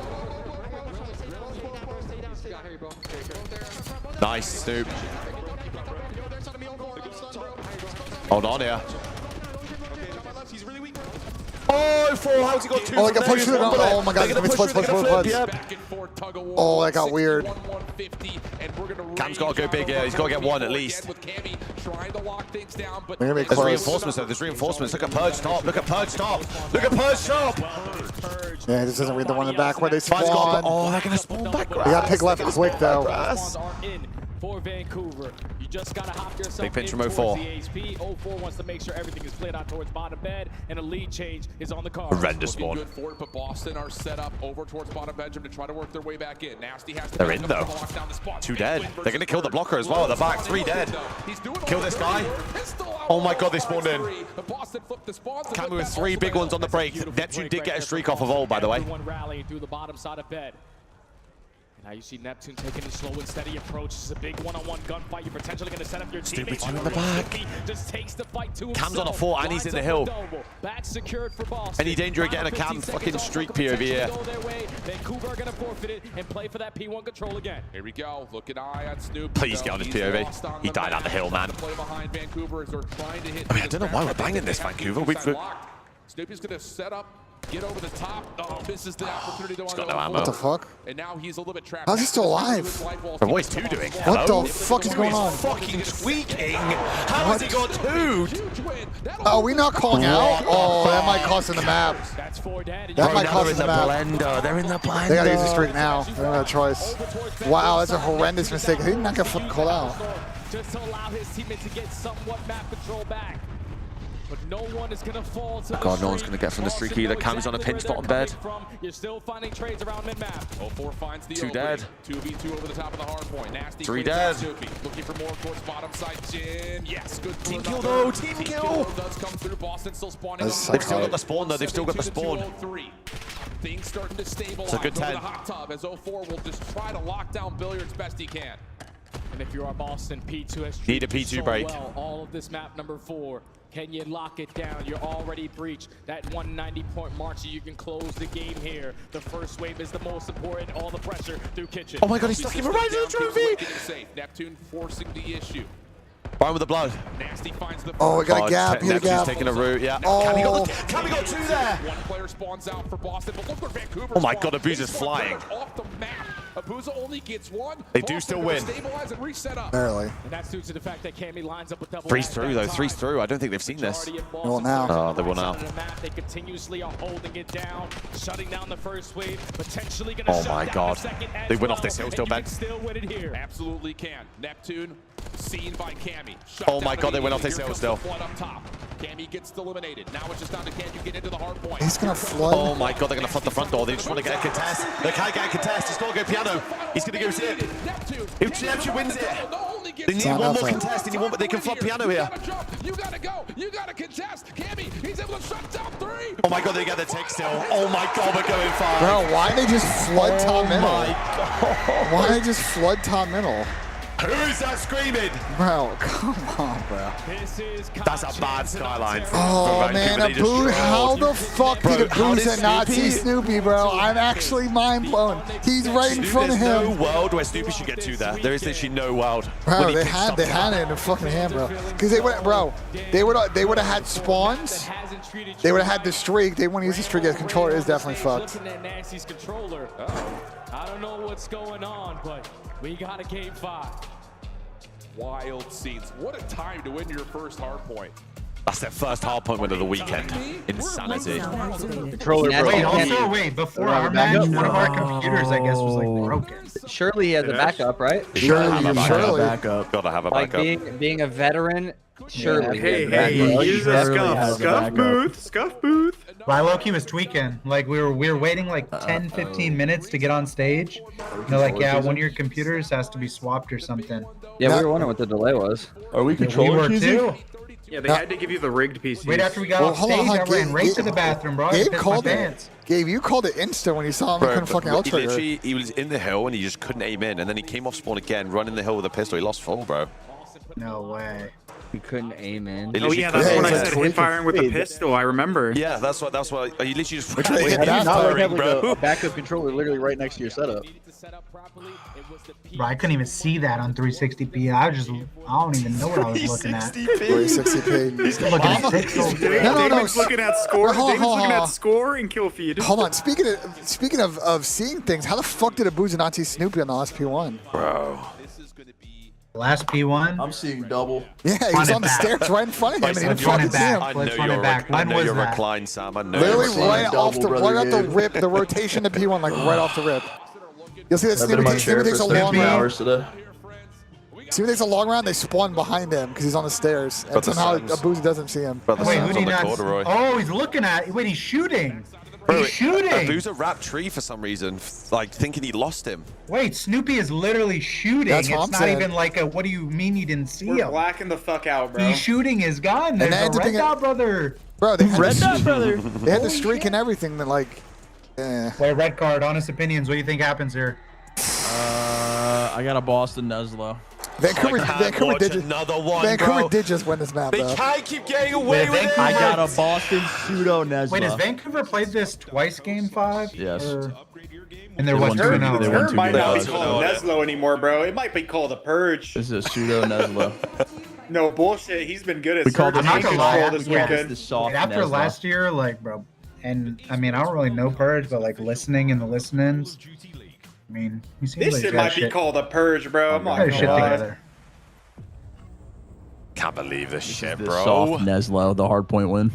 K: Nice, Snoop. Hold on here. Oh, 4. How's he got 2?
B: Oh, I got pushed through the ground. Oh my god, it's plus. Oh, that got weird.
K: Cam's got to go big here. He's got to get 1 at least.
B: There's
K: reinforcements though. There's reinforcements. Look at Purge top. Look at Purge top. Look at Purge top.
B: Yeah, this doesn't read the one in the back where they spawn.
K: Oh, they're going to spawn back.
B: You got to pick left quick though.
G: For Vancouver, you just gotta hop yourself.
K: Big pinch from 04.
G: 04 wants to make sure everything is played out towards bottom bed, and a lead change is on the card.
K: Horrendous spawn.
D: Good for it, but Boston are set up over towards bottom bedroom to try to work their way back in. Nasty has to.
K: They're in though. 2 dead. They're gonna kill the blocker as well at the back. 3 dead. Kill this guy. Oh my god, they spawned in. Camu with 3 big ones on the break. Neptune did get a streak off of Old, by the way.
G: Rallying through the bottom side of bed. Now you see Neptune taking a slow and steady approach. This is a big one-on-one gunfight. You're potentially going to set up your teammates.
K: Stupid 2 in the back.
G: Just takes the fight to
K: Cam's on a 4 and he's in the hill.
G: Back secured for Boston.
K: Any danger of getting a Cam fucking streak POV here?
G: Vancouver are going to forfeit it and play for that P1 control again.
D: Here we go. Look at eye on Snoop.
K: Please get on his POV. He died on the hill, man.
D: I
K: mean, I don't know why we're banging this, Vancouver.
D: Snoopy's going to set up. Get over the top. Oh, misses the opportunity to.
K: He's got no ammo.
B: What the fuck?
D: And now he's a little bit trapped.
B: How's he still alive?
K: Bro, what is 2 doing?
B: What the fuck is going on?
K: Fucking tweaking. How has he got 2?
B: Oh, we not calling out? Oh, that might cost in the map. That might cost in the map.
K: They're in the blender.
B: They gotta use the streak now. They don't have a choice. Wow, that's a horrendous mistake. He did not get fucking called out.
G: Just to allow his teammates to get somewhat map control back. But no one is going to fall to
K: God, no one's going to get from the streak either. Cam's on a pinch bottom bed.
G: You're still finding trades around mid-map.
D: 04 finds the
K: 2 dead.
D: 2v2 over the top of the hard point. Nasty
K: 3 dead.
D: Looking for more towards bottom side. Jin. Yes, good
K: team kill though. Team kill.
D: Does come through. Boston still spawning.
K: They've still got the spawn though. They've still got the spawn.
D: Things starting to stabilize.
K: It's a good 10.
D: The hot tub as 04 will just try to lock down Billiards best he can.
G: And if you are Boston, P2 has
K: need a P2
G: so
K: break.
G: Well, all of this map number 4. Can you lock it down? You're already breached that 190-point mark, so you can close the game here. The first wave is the most important. All the pressure through Kitchen.
K: Oh my god, he's stuck him right in the trophy!
D: Neptune forcing the issue.
K: Ryan with the blood.
D: Nasty finds the
B: oh, we got a gap. He
K: Neptune's taking a route. Yeah.
B: Oh.
K: Cam got 2 there.
D: One player spawns out for Boston, but look where Vancouver.
K: Oh my god, Abuza's flying.
D: Off the map. Abuza only gets 1.
K: They do still win.
D: Stabilize and reset up.
B: Barely.
G: And that's due to the fact that Cammy lines up with double.
K: 3's through though. 3's through. I don't think they've seen this.
B: Well, now.
K: Oh, they will now.
G: They continuously are holding it down, shutting down the first wave, potentially going to
K: Oh my god. They win off this hill still, Ben.
G: Still win it here.
D: Absolutely can. Neptune seen by Cammy.
K: Oh my god, they went off this hill still.
D: Up top. Cammy gets eliminated. Now it's just down to can you get into the hard point.
B: He's gonna flood.
K: Oh my god, they're gonna flood the front door. They just want to get a contest. They can't get a contest. He's got to go piano. He's gonna go zip. If Neptune wins it, they need one more contest. But they can flood piano here.
D: You gotta go. You gotta contest. Cammy, he's able to shut down 3.
K: Oh my god, they get the take still. Oh my god, we're going 5.
B: Bro, why they just flood top middle?
K: Oh my god.
B: Why they just flood top middle?
K: Who's that screaming?
B: Bro, come on, bro.
K: That's a bad skyline.
B: Oh, man, how the fuck did a Boozer not see Snoopy, bro? I'm actually mind blown. He's right in front of him.
K: There's no world where Snoopy should get to there. There is literally no world.
B: Bro, they had it in the fucking hand, bro. Because they would have had spawns. They would have had the streak. They wouldn't use the streak as controller. Is definitely fucked.
G: I don't know what's going on, but we got a game 5.
D: Wild scenes. What a time to win your first hard point.
K: That's their first hard point win of the weekend. Insanity.
T: Wait, before our match, one of our computers, I guess, was like broken.
H: Surely he has a backup, right?
B: Surely.
K: Gotta have a
H: Like
K: backup.
H: being a veteran, surely.
U: Hey, use a scuff booth.
T: Well, Loki was tweaking. Like we were waiting like 10-15 minutes to get on stage. They're like, yeah, one of your computers has to be swapped or something.
H: Yeah, we were wondering what the delay was.
F: Are we controlling
T: We were too.
U: Yeah, they had to give you the rigged PC.
T: Right after we got off stage, I ran right to the bathroom, bro.
B: Gabe called it. Gabe, you called it insta when you saw him. He couldn't fucking outrigger.
K: He was in the hill and he just couldn't aim in, and then he came off spawn again, running the hill with a pistol. He lost full, bro.
T: No way.
H: He couldn't aim in.
U: Oh yeah, that's when I said hip firing with a pistol. I remember.
K: Yeah, that's what. You literally just.
E: A backup controller literally right next to your setup.
T: Bro, I couldn't even see that on 360p. I don't even know what I was looking at.
B: 360p.
T: He's looking at pixels.
U: David's looking at score. David's looking at score and kill feed.
B: Hold on. Speaking of seeing things, how the fuck did a Boozer not see Snoopy on the last P1?
K: Bro.
T: Last P1?
F: I'm seeing double.
B: Yeah, he was on the stairs right in front of him, and he didn't fucking see him.
K: I know you're reclined, Sam. I know.
B: Literally right off the rip, the rotation to P1, like right off the rip. You'll see that Snoopy takes a long round. Snoopy takes a long round, they spawn behind him because he's on the stairs, and somehow a Boozer doesn't see him.
T: Wait, who did he not? Oh, he's looking at. Wait, he's shooting. He's shooting.
K: A Boozer wrapped tree for some reason, like thinking he lost him.
T: Wait, Snoopy is literally shooting.
B: That's what
T: it's
B: I'm
T: not
B: saying.
T: Even like a. What do you mean you didn't see him?
U: We're blacking the fuck out, bro.
T: He's shooting his gun. There's a red dot brother.
B: Bro, they had
T: Red dot brother.
B: They had the streak and everything. That like.
T: Wait, red card. Honest opinions. What do you think happens here?
F: I got a Boston Nuzlo.
B: Vancouver did
K: another one,
B: Vancouver did just win this map,
K: They
B: though.
K: can't keep getting away with it.
F: I got a Boston pseudo Nuzlo.
T: Wait, has Vancouver played this twice game 5?
F: Yes.
T: And there was 2-0.
U: It might not be called Neslo anymore, bro. It might be called a Purge.
F: This is a pseudo Nuzlo.
U: No bullshit. He's been good at
T: I'm not gonna lie.
U: this
T: Yeah,
U: weekend.
T: after last year, like, bro, and I mean, I don't really know Purge, but like listening in the listen-ins, I mean, he seems
U: This
T: like
U: shit might be called a Purge, bro. I'm not gonna
T: shit
U: lie.
T: together.
K: Can't believe this shit,
F: The
K: bro.
F: soft Neslo, the hard point win.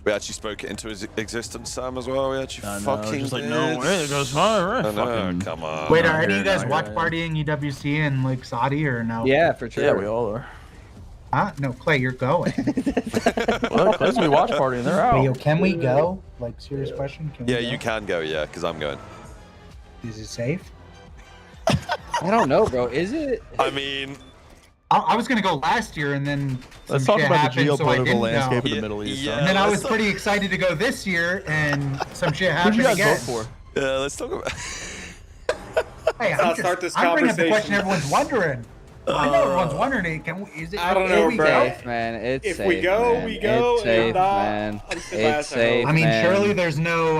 K: We actually spoke it into his existence, Sam, as well. We actually fucking
F: just like,
K: did.
F: no way, it goes fine.
K: I know, come on.
T: Wait, are any of you guys watch partying UWC and like Saudi or no?
H: Yeah, for sure.
F: Yeah, we all are.
T: Huh? No, Clay, you're going.
F: Well, Clay's we watch party and they're out.
T: Wait, yo, can we go? Like, serious question. Can we
K: Yeah,
T: go?
K: you can go, yeah, because I'm going.
T: Is it safe?
H: I don't know, bro. Is it?
K: I mean,
T: I was gonna go last year, and then
F: Let's
T: some
F: talk
T: shit
F: about the
T: happened, so I
F: geopolitical
T: didn't
F: landscape
T: go.
F: of the Middle East.
K: Yeah,
T: And then I was
K: let's
T: pretty excited to go this year, and some shit
F: Who'd
T: happened
F: you guys
T: again.
F: vote for?
K: yeah, let's talk about.
T: Hey,
U: Let's not start this
T: I'm bringing up the question
U: conversation.
T: everyone's wondering. I know everyone's wondering. Is it?
U: I don't know,
T: we
U: bro.
T: go?
H: Safe, man. It's
U: If
H: safe,
U: we go,
H: man.
U: we go.
H: It's safe,
U: If not,
H: man.
U: I'll just sit
H: It's
U: last, I
H: safe,
T: I mean,
H: man.
T: surely there's no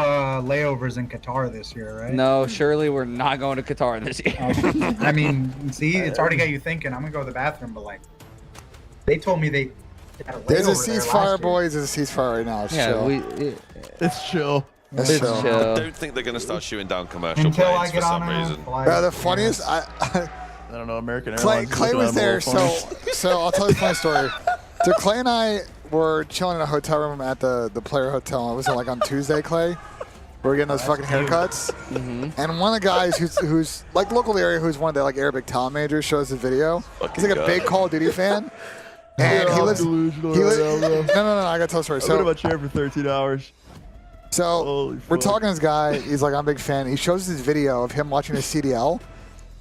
T: layovers in Qatar this year, right?
H: No, surely we're not going to Qatar this year.
T: I mean, see, it's already got you thinking. I'm gonna go to the bathroom, but like, they told me they. had a
B: There's a
T: layover there
B: ceasefire,
T: last year.
B: boys. There's a ceasefire right now. It's
H: Yeah,
B: chill.
F: It's chill.
B: It's
H: It's
B: chill.
H: chill.
K: I don't think they're going to start shooting down commercial
T: Until I
K: planes for
T: get on
K: some
T: a
K: reason.
T: flight.
B: Bro, the funniest,
F: I don't know, American
B: Clay,
F: Airlines.
B: Clay was there, so I'll tell you a funny story. So Clay and I were chilling in a hotel room at the player hotel. It was like on Tuesday, Clay. We were getting those fucking haircuts. And one of the guys who's like local to the area, who's one of the like Arabic talent majors, shows the video. He's like a big Call of Duty fan. And he lives. No, I gotta tell the story.
F: I've been in my chair for 13 hours.
B: So we're talking to this guy. He's like, I'm a big fan. He shows us this video of him watching a CDL.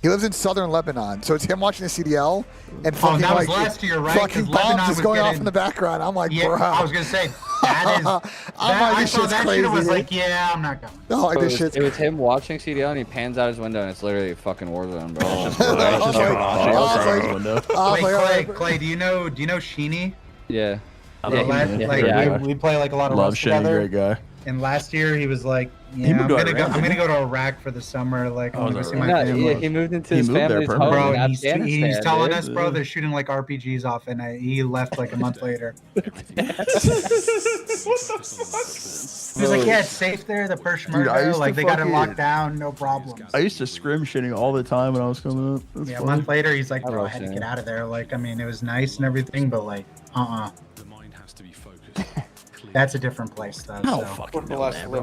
B: He lives in southern Lebanon, so it's him watching a CDL and fucking
T: that was
B: like
T: last year, right?
B: fucking
T: 'Cause
B: bombs
T: Lebanon
B: just
T: was
B: going off
T: getting-
B: in the background. I'm like,
T: Yeah,
B: bro.
T: I was gonna say That is. I saw
B: shit's
T: that
B: crazy.
T: shit and was like, yeah, I'm not going.
B: No, like this shit's.
H: It was him watching CDL and he pans out his window and it's literally a fucking war zone, bro.
T: Clay, do you know Sheeny?
H: Yeah.
T: We play like a lot of
F: Love
T: Rust
F: Shane,
T: together.
F: great guy.
T: And last year he was like,
F: He moved to Iran,
T: I'm gonna go to Iraq for the summer. Like, I'm gonna see my
H: Yeah,
T: family.
H: he moved into his family's home
T: Bro,
H: in
T: and he's
H: Afghanistan,
T: telling
H: dude.
T: us, bro, they're shooting like RPGs off, and he left like a month later.
U: What the fuck?
T: He was like, yeah, it's safe there, the Peshmerga, like they got it locked down, no problem.
F: I used to scrim shitting all the time when I was coming up. That's
T: Yeah, a
F: funny.
T: month later, he's like, bro, I had to get out of there. Like, I mean, it was nice and everything, but like, That's a different place, though.
F: No
T: so.
F: fucking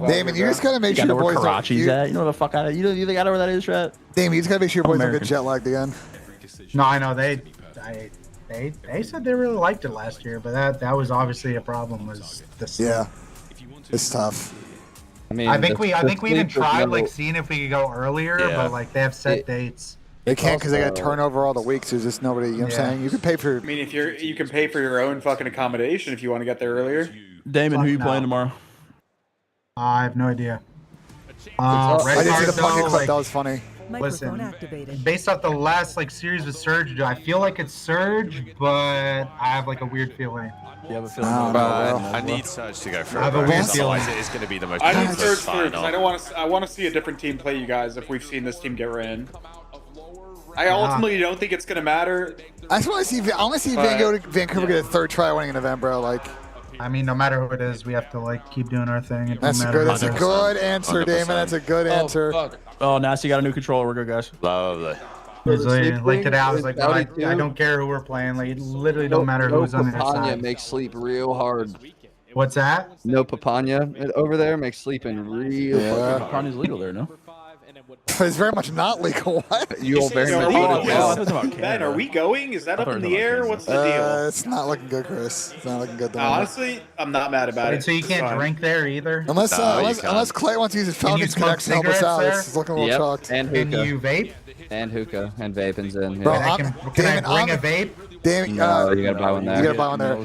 B: Damon, you just gotta make sure
F: know
B: your
F: where
B: boys
F: Karachi's at. You know where the fuck out of you gotta know where that is, Rat?
B: Damon, you just gotta make sure your boys don't
F: American.
B: get jet lagged again.
T: No, I know they said they really liked it last year, but that was obviously a problem. Was the sleep.
B: Yeah, it's tough.
T: I think we even tried like seeing if we could go earlier, but like they have set dates.
B: They can't because they got turnover all the weeks. There's just nobody. You know what I'm saying? You can pay for.
U: I mean, if you can pay for your own fucking accommodation if you want to get there earlier.
F: Damon, who you playing tomorrow?
T: I have no idea.
B: I did see the pocket clip. That was funny.
T: Listen, based off the last like series with Surge, I feel like it's Surge, but I have like a weird feeling.
F: You have a feeling?
K: I need Surge to go through.
T: I have a weird feeling.
K: Otherwise, it is going to be the most.
U: I need Surge
K: final.
U: through because I want to see a different team play you guys if we've seen this team get ran. I ultimately don't think it's going to matter.
B: I just want to see. I want to see Vancouver get a third try winning an event, bro. Like.
T: I mean, no matter who it is, we have to like keep doing our thing. It
B: That's
T: don't
B: good.
T: matter
B: That's a good answer,
K: 100%.
B: Damon. That's a good answer.
F: Oh, Nasty got a new controller. We're good, guys.
K: Lovely.
T: Linked it out. I was like, no, I don't care who we're playing. Like, it literally don't matter who's on the other side.
H: Makes sleep real hard.
T: What's that?
H: No Papania over there makes sleeping real fucking hard.
F: Papania's legal there, no?
B: It's very much not legal. What?
H: You all very much.
U: Ben, are we going? Is that up in the air? What's the deal?
B: It's not looking good, Chris. It's not looking good.
U: Honestly, I'm not mad about it.
T: So you can't drink there either?
B: Unless Clay wants to use his Falcons Connect to help us out. It's looking a little chalked.
H: And
T: Can
H: hookah.
T: you vape?
H: And hookah. And vaping's in.
B: Bro,
H: Yeah.
T: Can I bring a vape?
B: Damon,
H: No, you gotta buy one there.
B: You gotta buy one there.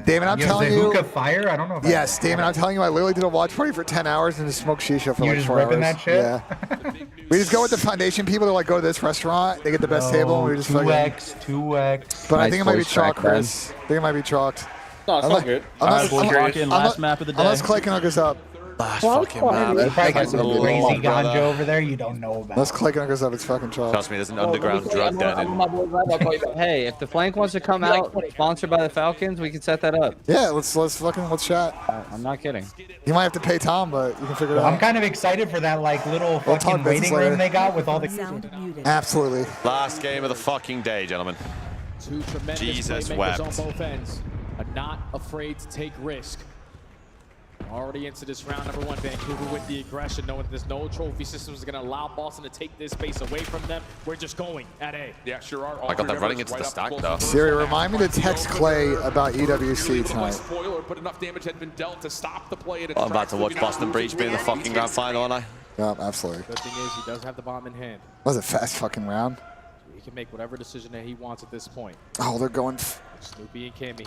B: Damon, I'm telling you.
T: Hookah fire? I don't know. If
B: Yes, Damon, I'm telling you, I literally did a watch party for 10 hours and just smoked shisha for
T: You
B: like
T: just
B: 4
T: ripping
B: hours.
T: that shit?
B: Yeah. We just go with the foundation people. They're like, go to this restaurant. They get the best table, and we just fucking.
T: 2x.
B: But I
H: Nice
B: think it might be
H: voice crack,
B: chalked, Chris. I think it might be chalked.
U: No, it's all good.
F: Last map of the day.
B: Unless Clay can hook us up.
K: Last fucking map.
T: You probably got some
K: Oh,
T: crazy
K: brother.
T: ganja over there you don't know about.
B: Unless Clay can hook us up, it's fucking chalked.
K: Trust me, there's an underground drug den in.
H: Hey, if the flank wants to come out, sponsored by the Falcons, we can set that up.
B: Yeah, let's chat.
H: I'm not kidding.
B: You might have to pay Tom, but you can figure it out.
T: I'm kind of excited for that like little
B: We'll talk
T: fucking
B: business
T: waiting
B: later.
T: room they got with all the.
B: Absolutely.
K: Last game of the fucking day, gentlemen.
G: Two tremendous
K: Jesus
G: playmakers
K: wept.
G: on both ends, but not afraid to take risk. Already into this round number one, Vancouver with the aggression, knowing there's no trophy systems going to allow Boston to take this space away from them. We're just going at A.
D: Yeah, sure are.
K: I got them running into the stack, though.
B: Siri, remind me to text Clay about EWC tonight.
D: Spoiler, but enough damage had been dealt to stop the play.
K: I'm about to watch Boston Breach be in the fucking grand final, aren't I?
B: Yeah, absolutely.
G: Good thing is he does have the bomb in hand.
B: That was a fast fucking round.
G: He can make whatever decision that he wants at this point.
B: Oh, they're going.
G: Snoopy and Cammy.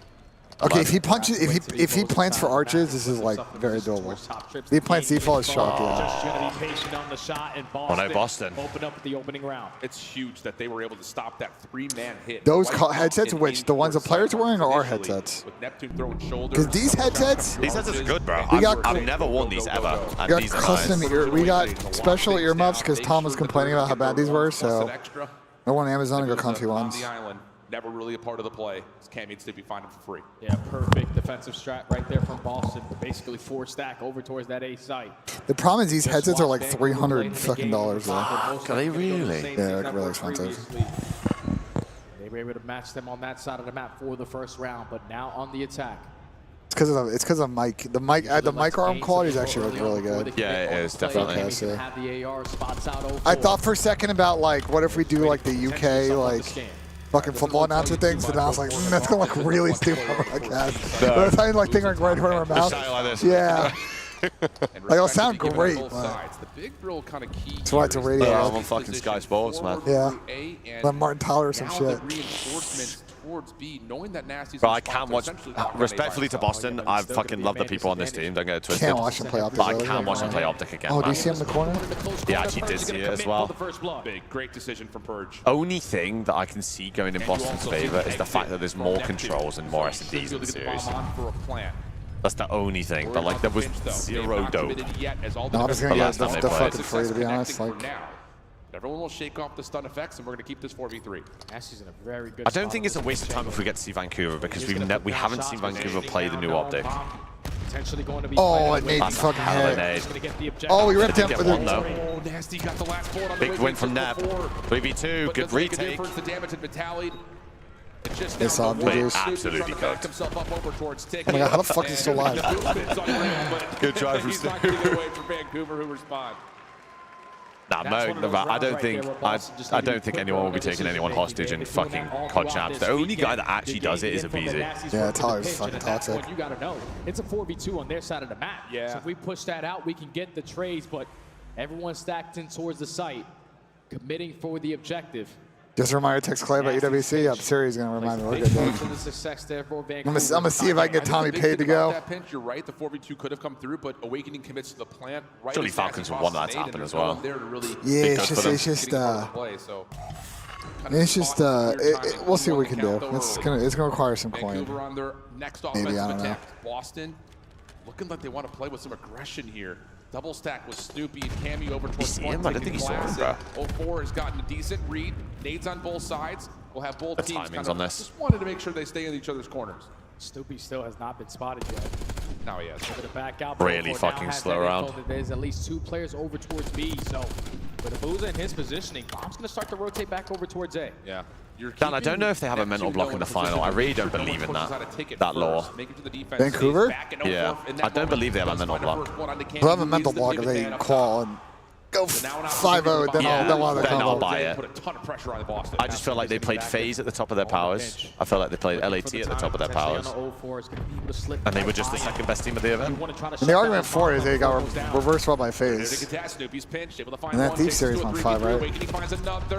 B: Okay, if he punches, if he plants for arches, this is like very doable. If he plants default, it's shock.
G: Just
B: Yeah.
G: going to be patient on the shot, and
K: Oh no, Boston.
G: open up the opening round.
D: It's huge that they were able to stop that three-man hit.
B: Those
D: Right
B: headsets,
D: in
B: which the ones the players are wearing, are our headsets.
D: With Neptune throwing shoulders.
B: Because these headsets,
K: These headsets are good, bro.
B: We got-
K: I've never worn these ever.
B: we
K: And
B: got
K: these are
B: custom
K: nice.
B: we got special earmuffs because Tom was complaining about how bad these were. So I went on Amazon and got comfy ones.
D: On the island, never really a part of the play. Cammy and Snoopy find him for free.
G: Yeah, perfect defensive strat right there from Boston. Basically 4-stack over towards that A site.
B: The problem is these headsets are like $300 fucking dollars though.
K: Are they really?
B: Yeah, they're really expensive.
G: They were able to match them on that side of the map for the first round, but now on the attack.
B: It's because of Mike. The mic arm quality is actually really good.
K: Yeah, it is definitely.
G: Have the AR spots out over.
B: I thought for a second about like, what if we do like the UK like fucking football announcer things, but I was like, that's gonna look really stupid on my podcast. But I was like thinking right in our mouth. Yeah. Like, it'll sound great, but
D: The big drill kind of key.
B: that's why it's a radio.
K: I'm on fucking Sky Sports, man.
B: Yeah. Like Martin Tyler or some
D: Now
B: shit.
D: the reinforcements toward towards B, knowing that Nasty's.
K: Bro, I can't watch. Respectfully to Boston, I fucking love the people on this team. Don't get it twisted.
B: Can't watch him play Optic.
K: But I can watch him play Optic again.
B: Oh, do
K: man.
B: you see him in the corner?
K: Yeah, I actually did see it as well.
D: Big, great decision from Purge.
K: Only thing that I can see going in Boston's favor is the fact that there's more controls and more S&Ds in the series. That's the only thing. But like, there was zero dope.
B: No, I'm just gonna get the fucking free, to be honest. Like,
D: everyone will shake off the stun effects, and we're going to keep this 4v3.
G: Nasty's in a very good
K: I don't think it's a waste of time if we get to see Vancouver, because we haven't seen Vancouver play the new Optic.
G: Potentially going to be
B: oh, it made fucking head. Oh, he ripped him with
K: one, though.
D: Oh, Nasty got the last bullet on the
K: Big win from Nep. 3v2, good retake.
D: The damage had Vitali.
B: They saw him, GG's.
K: Absolutely cooked.
B: Oh my god, how the fuck is he still alive?
K: Good try from Stu.
D: Vancouver who respond.
K: Nah, I don't think anyone will be taking anyone hostage in fucking COD champs. The only guy that actually does it is Abizi.
B: Yeah, Tyler's fucking toxic.
G: You gotta know, it's a 4v2 on their side of the map.
D: Yeah.
G: So if we push that out, we can get the trades, but everyone's stacked in towards the site, committing for the objective.
B: Just a reminder, text Clay about UWC. I'm sure he's going to remind me what good. I'm going to see if I can get Tommy paid to go.
D: That pinch, you're right. The 4v2 could have come through, but Awakening commits to the plant. Right.
K: Surely Falcons would want that to happen as well.
B: Yeah, it's just we'll see what we can do. It's gonna require some coin.
D: On their next
B: Maybe, I don't know.
D: Boston looking like they want to play with some aggression here. Double stack with Snoopy and Cammy over towards front.
K: I don't think he saw him, bro.
D: 04 has gotten a decent read. Nades on both sides. We'll have both teams kind of
K: on this.
D: just wanted to make sure they stay in each other's corners.
G: Snoopy still has not been spotted yet.
D: Now he has.
G: To back out.
K: Really fucking slow around.
G: There's at least 2 players over towards B, so with Abuza in his positioning, Bomb's going to start to rotate back over towards A.
D: Yeah.
K: Dan, I don't know if they have a mental block in the final. I really don't believe in that law.
B: Vancouver?
K: Yeah, I don't believe they have a mental block.
B: They'll have a mental block if they call and go 5-0, then I'll
K: buy it. I just feel like they played FaZe at the top of their powers. I feel like they played LAT at the top of their powers. And they were just the second best team of the event.
B: And the argument for it is they got reversed well by FaZe. And that Deep Series won 5, right?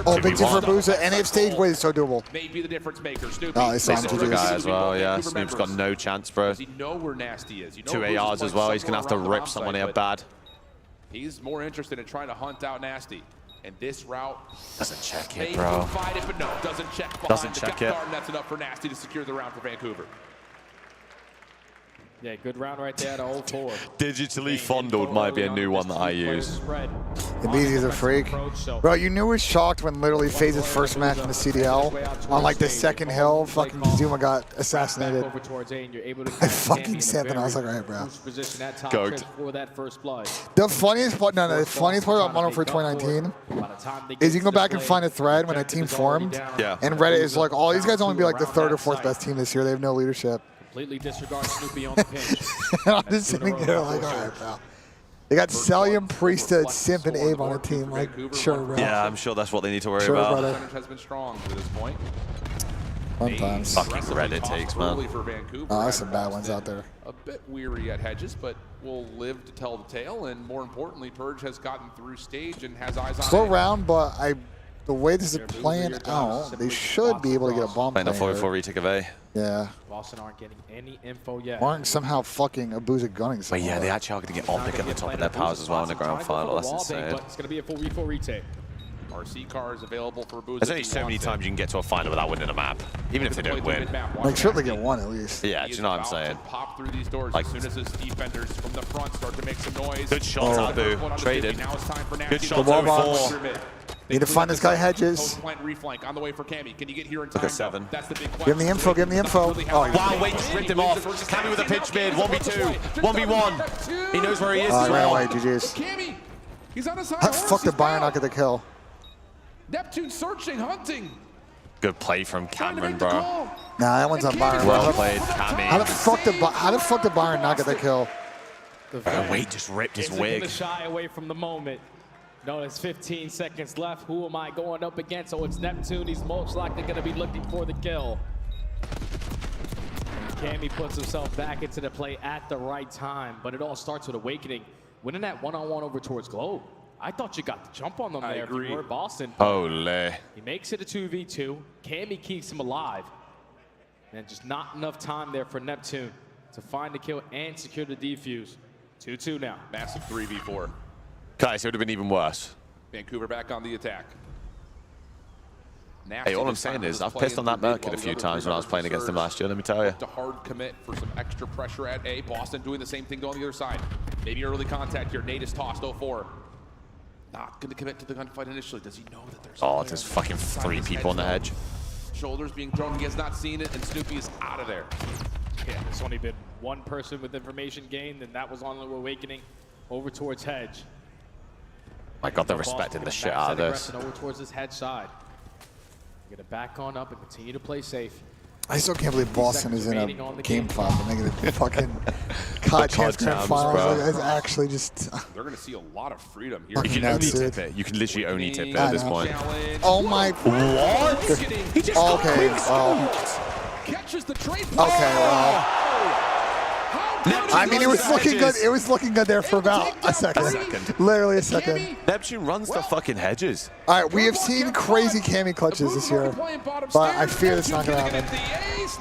B: Oh, big difference for Booza. And if stage wait is so doable.
D: Maybe the difference maker.
B: Oh, they saw
K: the guy as well, yeah. Snoop's got no chance, bro. 2 ARs as well. He's going to have to rip someone here bad.
D: He's more interested in trying to hunt out Nasty. And this route
K: doesn't check it, bro.
D: But no, doesn't check.
K: Doesn't check it.
D: That's enough for Nasty to secure the round for Vancouver.
G: Yeah, good round right there to 04.
K: Digitally fondled might be a new one that I use.
B: Abizi's a freak. Bro, you knew he was shocked when literally FaZe's first match in the CDL on like the second hill, fucking Zuma got assassinated. I fucking said that. I was like, all right, bro.
K: Goat.
B: The funniest part, the funniest part about Modern Warfare 2019 is you can go back and find a thread when a team formed.
K: Yeah.
B: And Reddit is like, oh, these guys only be like the 3rd or 4th best team this year. They have no leadership.
G: Completely disregard Snoopy on the pinch.
B: I'm just sitting there like, all right, pal. They got Celium, Priesthood, Simp, and Abe on a team. Like, sure, bro.
K: Yeah, I'm sure that's what they need to worry
B: sure,
K: about.
B: Brother.
D: Has been strong to this point.
B: Sometimes.
K: Fucking Reddit takes, man.
B: Oh, there's some bad ones out there.
D: A bit weary at Hedges, but will live to tell the tale. And more importantly, Purge has gotten through stage and has eyes on
B: slow round, but the way this is playing out, they should be able to get a bomb.
K: Playing a 4v4 retake of A.
B: Yeah.
G: Boston aren't getting any info yet.
B: Aren't somehow fucking Abuza gunning somewhere.
K: But yeah, they actually are going to get Optic at the top of their powers as well in the grand final. That's insane.
G: It's going to be a 4v4 retake.
D: RC car is available for Abuza.
K: There's only so many times you can get to a final without winning a map, even if they don't win.
B: Like, sure they get one at least.
K: Yeah, do you know what I'm saying?
D: Pop through these doors as soon as his defenders from the front start to make some noise.
K: Good shot, Abu. Traded. Good shot,
B: Abu. Need to find this guy Hedges.
D: Reflank on the way for Cammy. Can you get here in
K: time?
D: time?
K: 7.
D: That's the big question.
B: Give him the info. Give him the info.
K: Oh, wow, wait, just ripped him off. Cammy with a pitch mid. 1v2. 1v1. He knows where he is as
B: well.
K: well.
B: Ran away, GG's.
D: Cammy, he's on his side.
B: How the fuck did Byron not get the kill?
D: Neptune searching, hunting.
K: Good play from Cameron, bro.
B: Nah, that one's on Byron.
K: Well played, Cammy.
B: How the fuck did Byron not get the kill?
K: Wait, just ripped his wig.
G: To shy away from the moment. No, there's 15 seconds left. Who am I going up against? Oh, it's Neptune. He's most likely going to be looking for the kill. Cammy puts himself back into the play at the right time, but it all starts with Awakening. Winning that one-on-one over towards Globe. I thought you got the jump on them there if you were Boston.
K: Ole.
G: He makes it a 2v2. Cammy keeps him alive. And just not enough time there for Neptune to find the kill and secure the defuse. 2-2 now.
D: Massive 3v4.
K: Guys, it would have been even worse.
D: Vancouver back on the attack.
K: Hey, all I'm saying is I've pissed on that Merkin a few times when I was playing against him last year, let me tell you.
D: To hard commit for some extra pressure at A. Boston doing the same thing on the other side. Maybe early contact here. Nate is tossed 0-4. Not going to commit to the gunfight initially. Does he know that there's...
K: Oh, there's fucking 3 people on the hedge.
D: Shoulders being thrown. He has not seen it, and Snoopy is out of there.
G: Yeah, there's only been one person with information gained, and that was on the Awakening over towards hedge.
K: My God, they're respecting the shit out of this.
G: Over towards this hedge side. You're gonna back on up and continue to play safe.
B: I still can't believe Boston is in a game 5 and they're gonna fucking COD Champs Grand Finals. It's actually just.
D: They're gonna see a lot of freedom here.
K: You can only tip it. You can literally only tip it at this point.
B: Oh my!
K: What?
D: He just
B: okay.
D: Catches the trade.
B: Okay. Well. I mean, it was looking good. It was looking good there for about a second. Literally a second.
K: Neptune runs the fucking hedges.
B: All right, we have seen crazy Cammy clutches this year, but I fear it's not going to happen.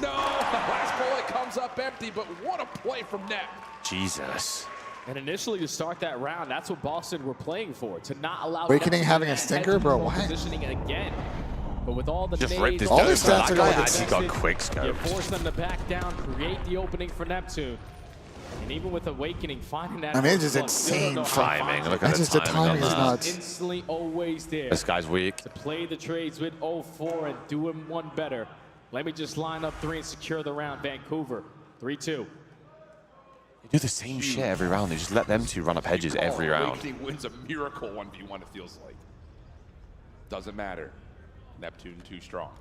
D: No, last bullet comes up empty, but what a play from Nep.
K: Jesus.
G: And initially to start that round, that's what Boston were playing for, to not allow
B: Awakening having a stinker, bro. What?
G: Positioning it again. But with all the
K: just ripped his
B: all the stats are going to
K: actually got quick scope.
G: You force them to back down, create the opening for Neptune. And even with Awakening, finding that...
B: I mean, it's just insane
K: timing. Look at
B: the timing is nuts.
G: Instantly always there.
K: This guy's weak.
G: To play the trades with 0-4 and do him one better. Let me just line up 3 and secure the round. Vancouver, 3-2.
K: They do the same shit every round. They just let them two run up hedges every round.
D: Awakening wins a miracle 1v1, it feels like. Doesn't matter. Neptune too strong.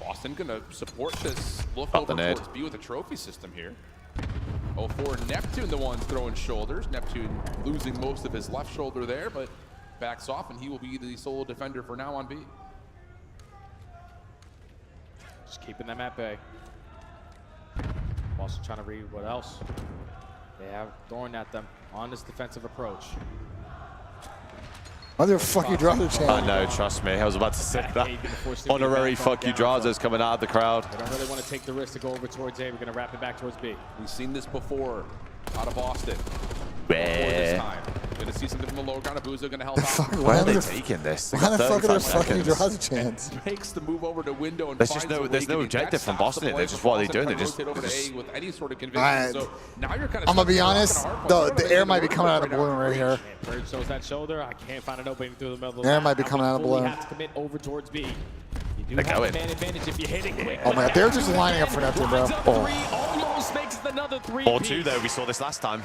D: Boston gonna support this look over towards B with a trophy system here. 0-4 Neptune, the one throwing shoulders. Neptune losing most of his left shoulder there, but backs off, and he will be the solo defender for now on B.
G: Just keeping them at bay. Also trying to read what else they have throwing at them on this defensive approach.
B: Mother fuck you, Draza.
K: I know, trust me. I was about to say that. Honorary fuck you, Draza's coming out of the crowd.
G: They don't really want to take the risk to go over towards A. We're going to wrap it back towards B.
D: We've seen this before out of Boston.
K: This
D: time. Gonna see something from the lower ground. Abuzo gonna help out.
K: Why are they taking this?
B: Why the fuck are they fucking Draza chance?
D: Makes the move over to window and
K: there's no objective from Boston. They're just what are they doing? They're just
D: with any sort of conviction. So now you're kind of
B: I'm gonna be honest, the air might be coming out of the balloon right here.
G: Bird shows that shoulder. I can't find an opening through the middle of
B: the air might be coming out of the balloon.
G: You have to commit over towards B. You do have a man advantage if you're hitting quick.
B: Oh my god, they're just lining up for Neptune, bro.
G: Almost makes another 3.
K: Or 2 though, we saw this last time.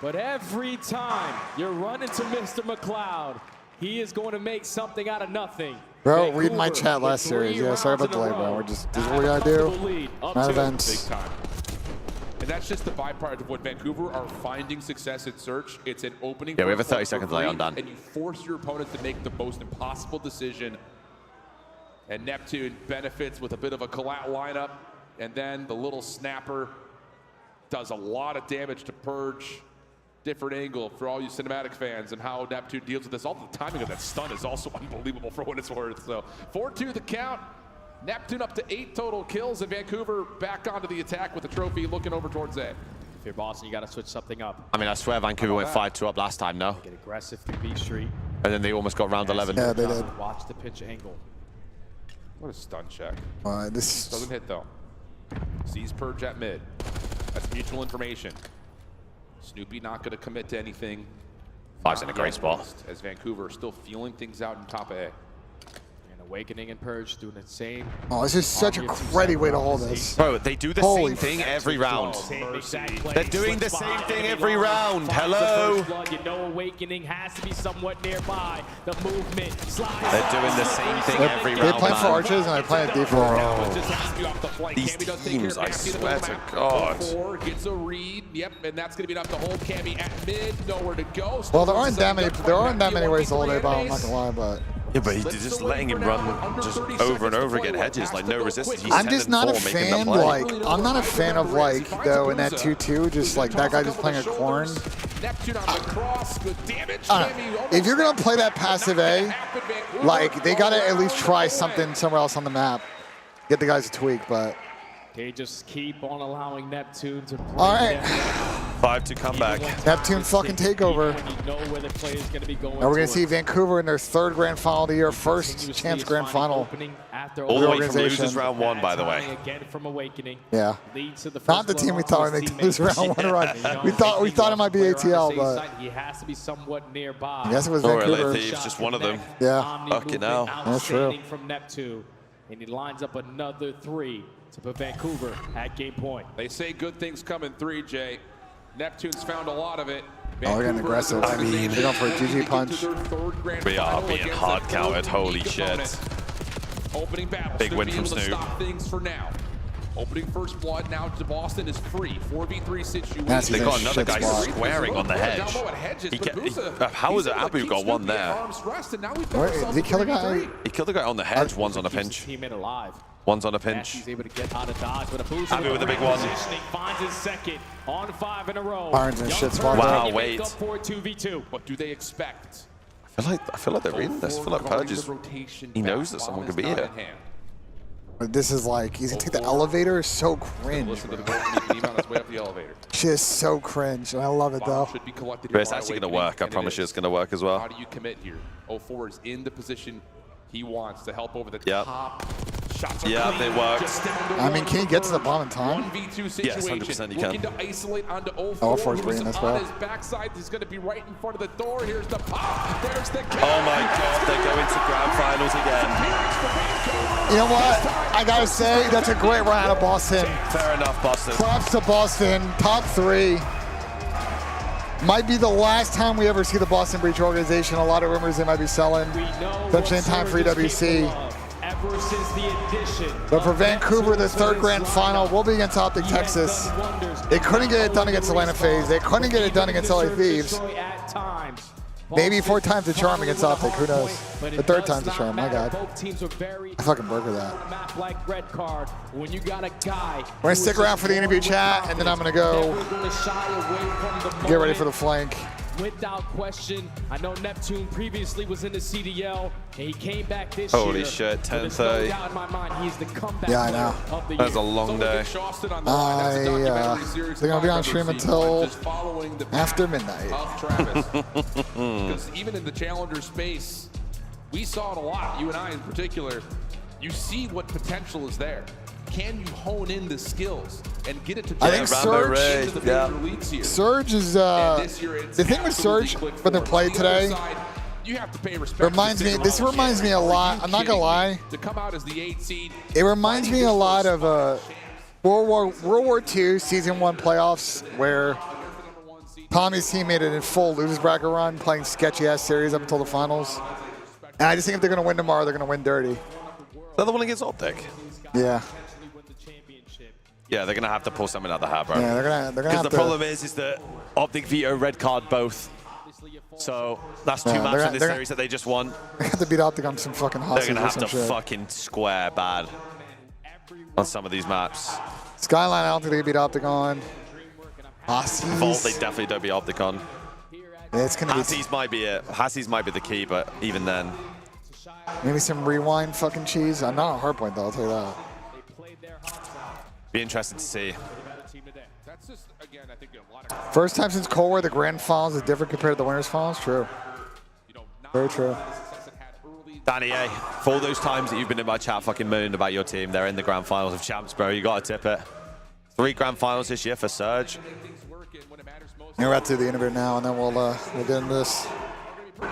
G: But every time you run into Mr. McLeod, he is going to make something out of nothing.
B: Bro, read my chat last series. Yeah, sorry about the delay, bro. This is what we gotta do. Not events.
D: And that's just the byproduct of what Vancouver are finding success at search. It's an opening.
K: Yeah, we have a 30-second delay on done.
D: And you force your opponent to make the most impossible decision. And Neptune benefits with a bit of a collapse lineup. And then the little snapper does a lot of damage to Purge. Different angle for all you cinematic fans and how Neptune deals with this. All the timing of that stun is also unbelievable for what it's worth. So 4-2 the count. Neptune up to 8 total kills, and Vancouver back onto the attack with the trophy, looking over towards A.
G: If you're Boston, you got to switch something up.
K: I mean, I swear Vancouver went 5-2 up last time, no?
G: Get aggressive through B Street.
K: And then they almost got round 11.
B: Yeah, they did.
G: Watch the pitch angle.
D: What a stun check.
B: This
D: doesn't hit though. Sees Purge at mid. That's mutual information. Snoopy not going to commit to anything.
K: 5's in a great spot.
D: As Vancouver still feeling things out in top A.
G: And Awakening and Purge doing the same.
B: Oh, this is such a cruddy way to hold this.
K: Bro, they do the same thing every round. They're doing the same thing every round. Hello.
G: You know Awakening has to be somewhat nearby. The movement slides.
K: They're doing the same thing every round.
B: They play for archers and I play at
K: D4. These teams, I swear to God.
D: Gets a read. Yep, and that's going to be enough to hold Cammy at mid. Nowhere to go.
B: Well, there aren't that many ways to hold A bomb, I'm not gonna lie, but.
K: Yeah, but he's just letting him run just over and over again hedges, like no resistance. He's
B: I'm just not a fan, like, I'm not a fan of, like, though, in that 2-2, just like that guy just playing a corn. If you're gonna play that passive A, like, they gotta at least try something somewhere else on the map. get the guys a tweak, but.
G: They just keep on allowing Neptune to play.
B: All right.
K: 5 to come back.
B: Neptune fucking takeover.
G: You know where the play is going to be going.
B: Now we're going to see Vancouver in their 3rd grand final of the year, first chance grand final.
K: All the way from losers round 1, by the way.
G: Again from Awakening.
B: Yeah.
G: Leads to the first
B: Not the team we thought would make the lose round 1 run. We thought it might be ATL, but
G: he has to be somewhat nearby.
B: I guess it was
K: Or
B: Vancouver.
K: LA Thieves, just one of them.
B: Yeah.
K: Fucking hell.
B: That's true.
G: From Neptune, and he lines up another 3 to put Vancouver at game point.
D: They say good things come in 3, Jay. Neptune's found a lot of it.
B: Oh, we're getting aggressive. I mean, they're going for a GG punch.
K: We are being hard counted. Holy shit.
D: Opening battle.
K: Big win from
D: able to
K: Snoop.
D: Stop things for now. Opening first blood. Now to Boston is free. 4v3 situation.
K: They got another guy squaring on the hedge. How was it Abu got one there?
B: Wait, did he kill the guy?
K: He killed the guy on the hedge. One's on a pinch. One's on a pinch.
G: He's able to get out of dodge with a boost.
K: Abu with a big one.
G: Finds his second on 5 in a row.
B: Barnes in shit spot.
K: Wow, wait.
G: For 2v2.
D: What do they expect?
K: I feel like they're reading this. I feel like Purge is. He knows that someone could be here.
B: But this is like, he's going to take the elevator. So cringe.
D: Listen to the team on his way up the elevator.
B: Shit is so cringe. And I love it, though.
K: But it's actually going to work. I promise you it's going to work as well.
D: How do you commit here? 04 is in the position he wants to help over the top. Shots are
K: yeah, they work.
B: I mean, can he get to the bomb in time?
D: 1v2 situation.
K: Yes, 100% he can.
D: Looking to isolate onto 04.
B: 04's bringing this well.
D: On his backside, he's going to be right in front of the door. Here's the pop. There's the kill.
K: Oh my god, they go into grand finals again.
B: You know what? I got to say, that's a great run out of Boston.
K: Fair enough, Boston.
B: Props to Boston. Top 3. Might be the last time we ever see the Boston Breach organization. A lot of rumors they might be selling. Especially in time for EWC. But for Vancouver, the 3rd grand final will be against Optic Texas. They couldn't get it done against Atlanta FaZe. They couldn't get it done against LA Thieves. Maybe 4 times the charm against Optic. Who knows? The 3rd time's the charm. My God. I fucking burger that. We're going to stick around for the interview chat, and then I'm going to go get ready for the flank.
G: Without question, I know Neptune previously was in the CDL, and he came back this
K: Holy
G: year.
K: shit, 10:30.
G: No doubt in my mind, he's the comeback
B: Yeah, I know.
G: of the
K: That was a
G: year.
K: long day.
B: They're going to be on stream until after midnight.
D: Because even in the challenger space, we saw it a lot, you and I in particular. You see what potential is there. Can you hone in the skills and get it to
B: I think Surge is the thing with Surge when they play today.
D: You have to pay respect.
B: Reminds me. This reminds me a lot. I'm not gonna lie.
D: To come out as the 8 seed.
B: It reminds me a lot of World War II Season 1 playoffs, where Tommy's team made it in full losers bracket run, playing sketchy ass series up until the finals. And I just think if they're gonna win tomorrow, they're gonna win dirty.
K: They're the one against Optic.
B: Yeah.
K: Yeah, they're gonna have to pull something out of the hat, bro.
B: Yeah, they're gonna have
K: Because the
B: to.
K: problem is that Optic veto red card both. So that's 2 maps in this series that they just won.
B: They have to beat Optic on some fucking hostage.
K: They're gonna
B: or
K: have
B: some
K: to
B: shit.
K: fucking square bad on some of these maps.
B: Skyline, I don't think they beat Optic on. Hossies.
K: Vault, they definitely don't be Optic on.
B: Yeah, it's gonna be.
K: Hassies might be it. Hassies might be the key, but even then.
B: Maybe some rewind fucking cheese. I'm not on hardpoint though, I'll tell you that.
K: Be interested to see.
B: First time since Cold War the grand finals is different compared to the winners finals. True. Very true.
K: Danny A, for all those times that you've been in my chat fucking moaning about your team, they're in the grand finals of champs, bro. You gotta tip it. 3 grand finals this year for Surge.
B: We're about to do the interview now, and then we'll get into this.
D: A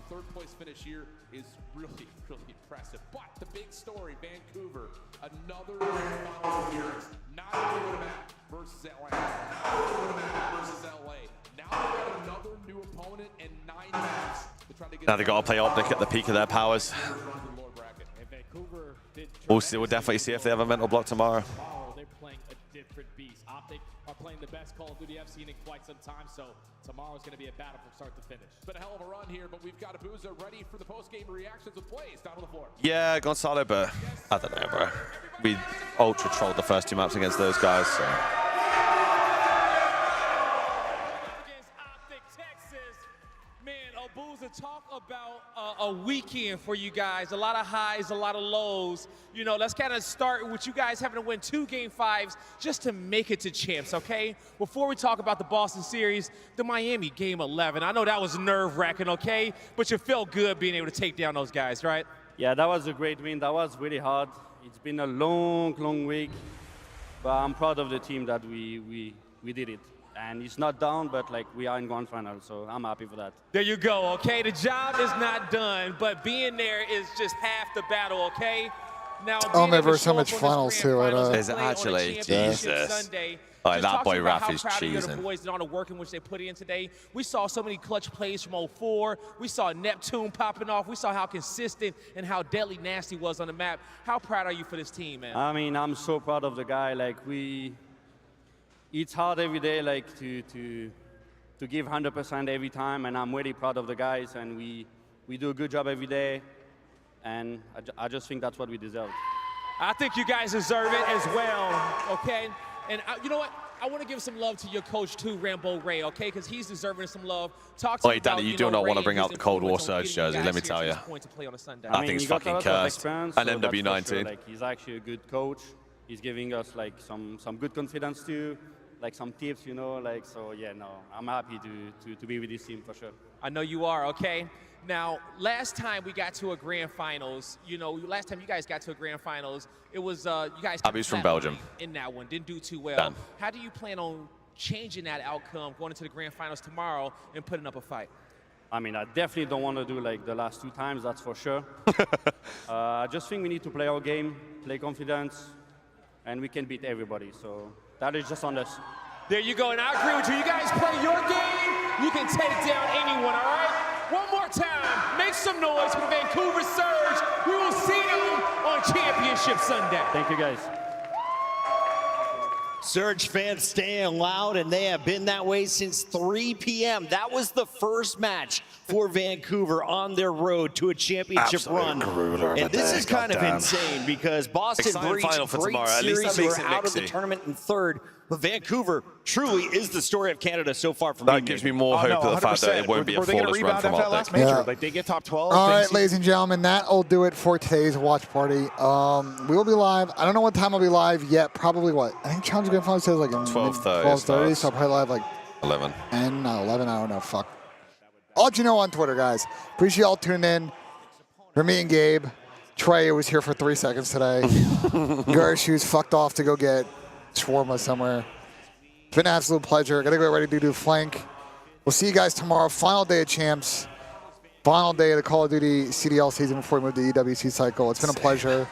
D: 3rd place finish here is really impressive. But the big story, Vancouver, another grand final appearance. Not only map versus Atlanta, not only map versus LA. Now they got another new opponent and 9 maps to try to get.
K: Now they gotta play Optic at the peak of their powers. We'll definitely see if they have a mental block tomorrow.
G: They're playing a different beast. Optic are playing the best Call of Duty I've seen in quite some time, so tomorrow's going to be a battle from start to finish.
D: It's been a hell of a run here, but we've got Abuza ready for the post-game reactions with plays down on the floor.
K: Yeah, Gonzalo, but I don't know, bro. We ultra trolled the first 2 maps against those guys, so.
G: Against Optic Texas, man, Abuza
P: talk about a weekend for you guys, a lot of highs, a lot of lows. You know, let's kind of start with you guys having to win 2 Game 5s just to make it to champs, okay? Before we talk about the Boston series, the Miami Game 11. I know that was nerve-wracking, okay? But you felt good being able to take down those guys, right?
V: Yeah, that was a great win. That was really hard. It's been a long, long week, but I'm proud of the team that we did it. And it's not done, but like we are in grand final, so I'm happy for that.
P: There you go, okay? The job is not done, but being there is just half the battle, okay? Now,
B: Oh, man, versus so much finals too.
K: Is it actually? Jesus.
P: Sunday,
K: Oh, that boy Raf is
P: cheesing. How proud of the
K: cheesing.
P: boys and all the work in which they put in today. We saw so many clutch plays from 04. We saw Neptune popping off. We saw how consistent and how deadly Nasty was on the map. How proud are you for this team, man?
V: I mean, I'm so proud of the guy. Like it's hard every day, like to give 100% every time, and I'm really proud of the guys. And we do a good job every day, and I just think that's what we deserve.
P: I think you guys deserve it as well, okay? And you know what? I want to give some love to your coach too, Rambo Ray, okay? Because he's deserving some love. Talk to me
K: Danny,
P: about,
K: you do
P: know,
K: not want to
P: Ray
K: bring
P: and
K: out
P: his
K: the Cold War
P: influence on
K: Surge
P: getting you
K: jersey,
P: guys
K: let me
P: here
K: tell
P: to
K: you.
P: this point to play on a Sunday.
K: That thing's fucking cursed. And
V: so that's for
K: MW19.
V: sure. Like, he's actually a good coach. He's giving us like some good confidence too, like some tips, you know. Like, so yeah, no, I'm happy to be with this team for sure.
P: I know you are, okay? Now, last time we got to a grand finals, you know, last time you guys got to a grand finals, it was you guys
K: Abby's from Belgium.
P: in that one, didn't do too well.
K: Done.
P: How do you plan on changing that outcome, going into the grand finals tomorrow and putting up a fight?
V: I mean, I definitely don't want to do like the last 2 times, that's for sure. I just think we need to play our game, play confidence, and we can beat everybody. So that is just on us.
P: There you go, and I agree with you. You guys play your game, you can take down anyone, all right? One more time, make some noise for the Vancouver Surge. We will see them on Championship Sunday.
V: Thank you, guys.
M: Surge fans staying loud, and they have been that way since 3 p.m. That was the first match for Vancouver on their road to a championship run. And this is kind of insane because Boston Breach, great series, who are out of the tournament in 3rd. But Vancouver truly is the story of Canada so far from
K: That gives me more hope of the fact that it won't be a flawless run from Optic.
B: Yeah.
O: Like they get top 12.
B: All right, ladies and gentlemen, that'll do it for today's watch party. We will be live. I don't know what time I'll be live yet. Probably what? I think Challenge Grand Final says like 12:30. So I'll probably live like
K: 11.
B: And 11. I don't know. Fuck. I'll let you know on Twitter, guys. Appreciate y'all tuning in. For me and Gabe, Trey was here for 3 seconds today. Gersh, who's fucked off to go get shawarma somewhere. It's been an absolute pleasure. Gotta get ready to do flank. We'll see you guys tomorrow. Final day of champs. Final day of the Call of Duty CDL season before we move to the EWC cycle. It's been a pleasure.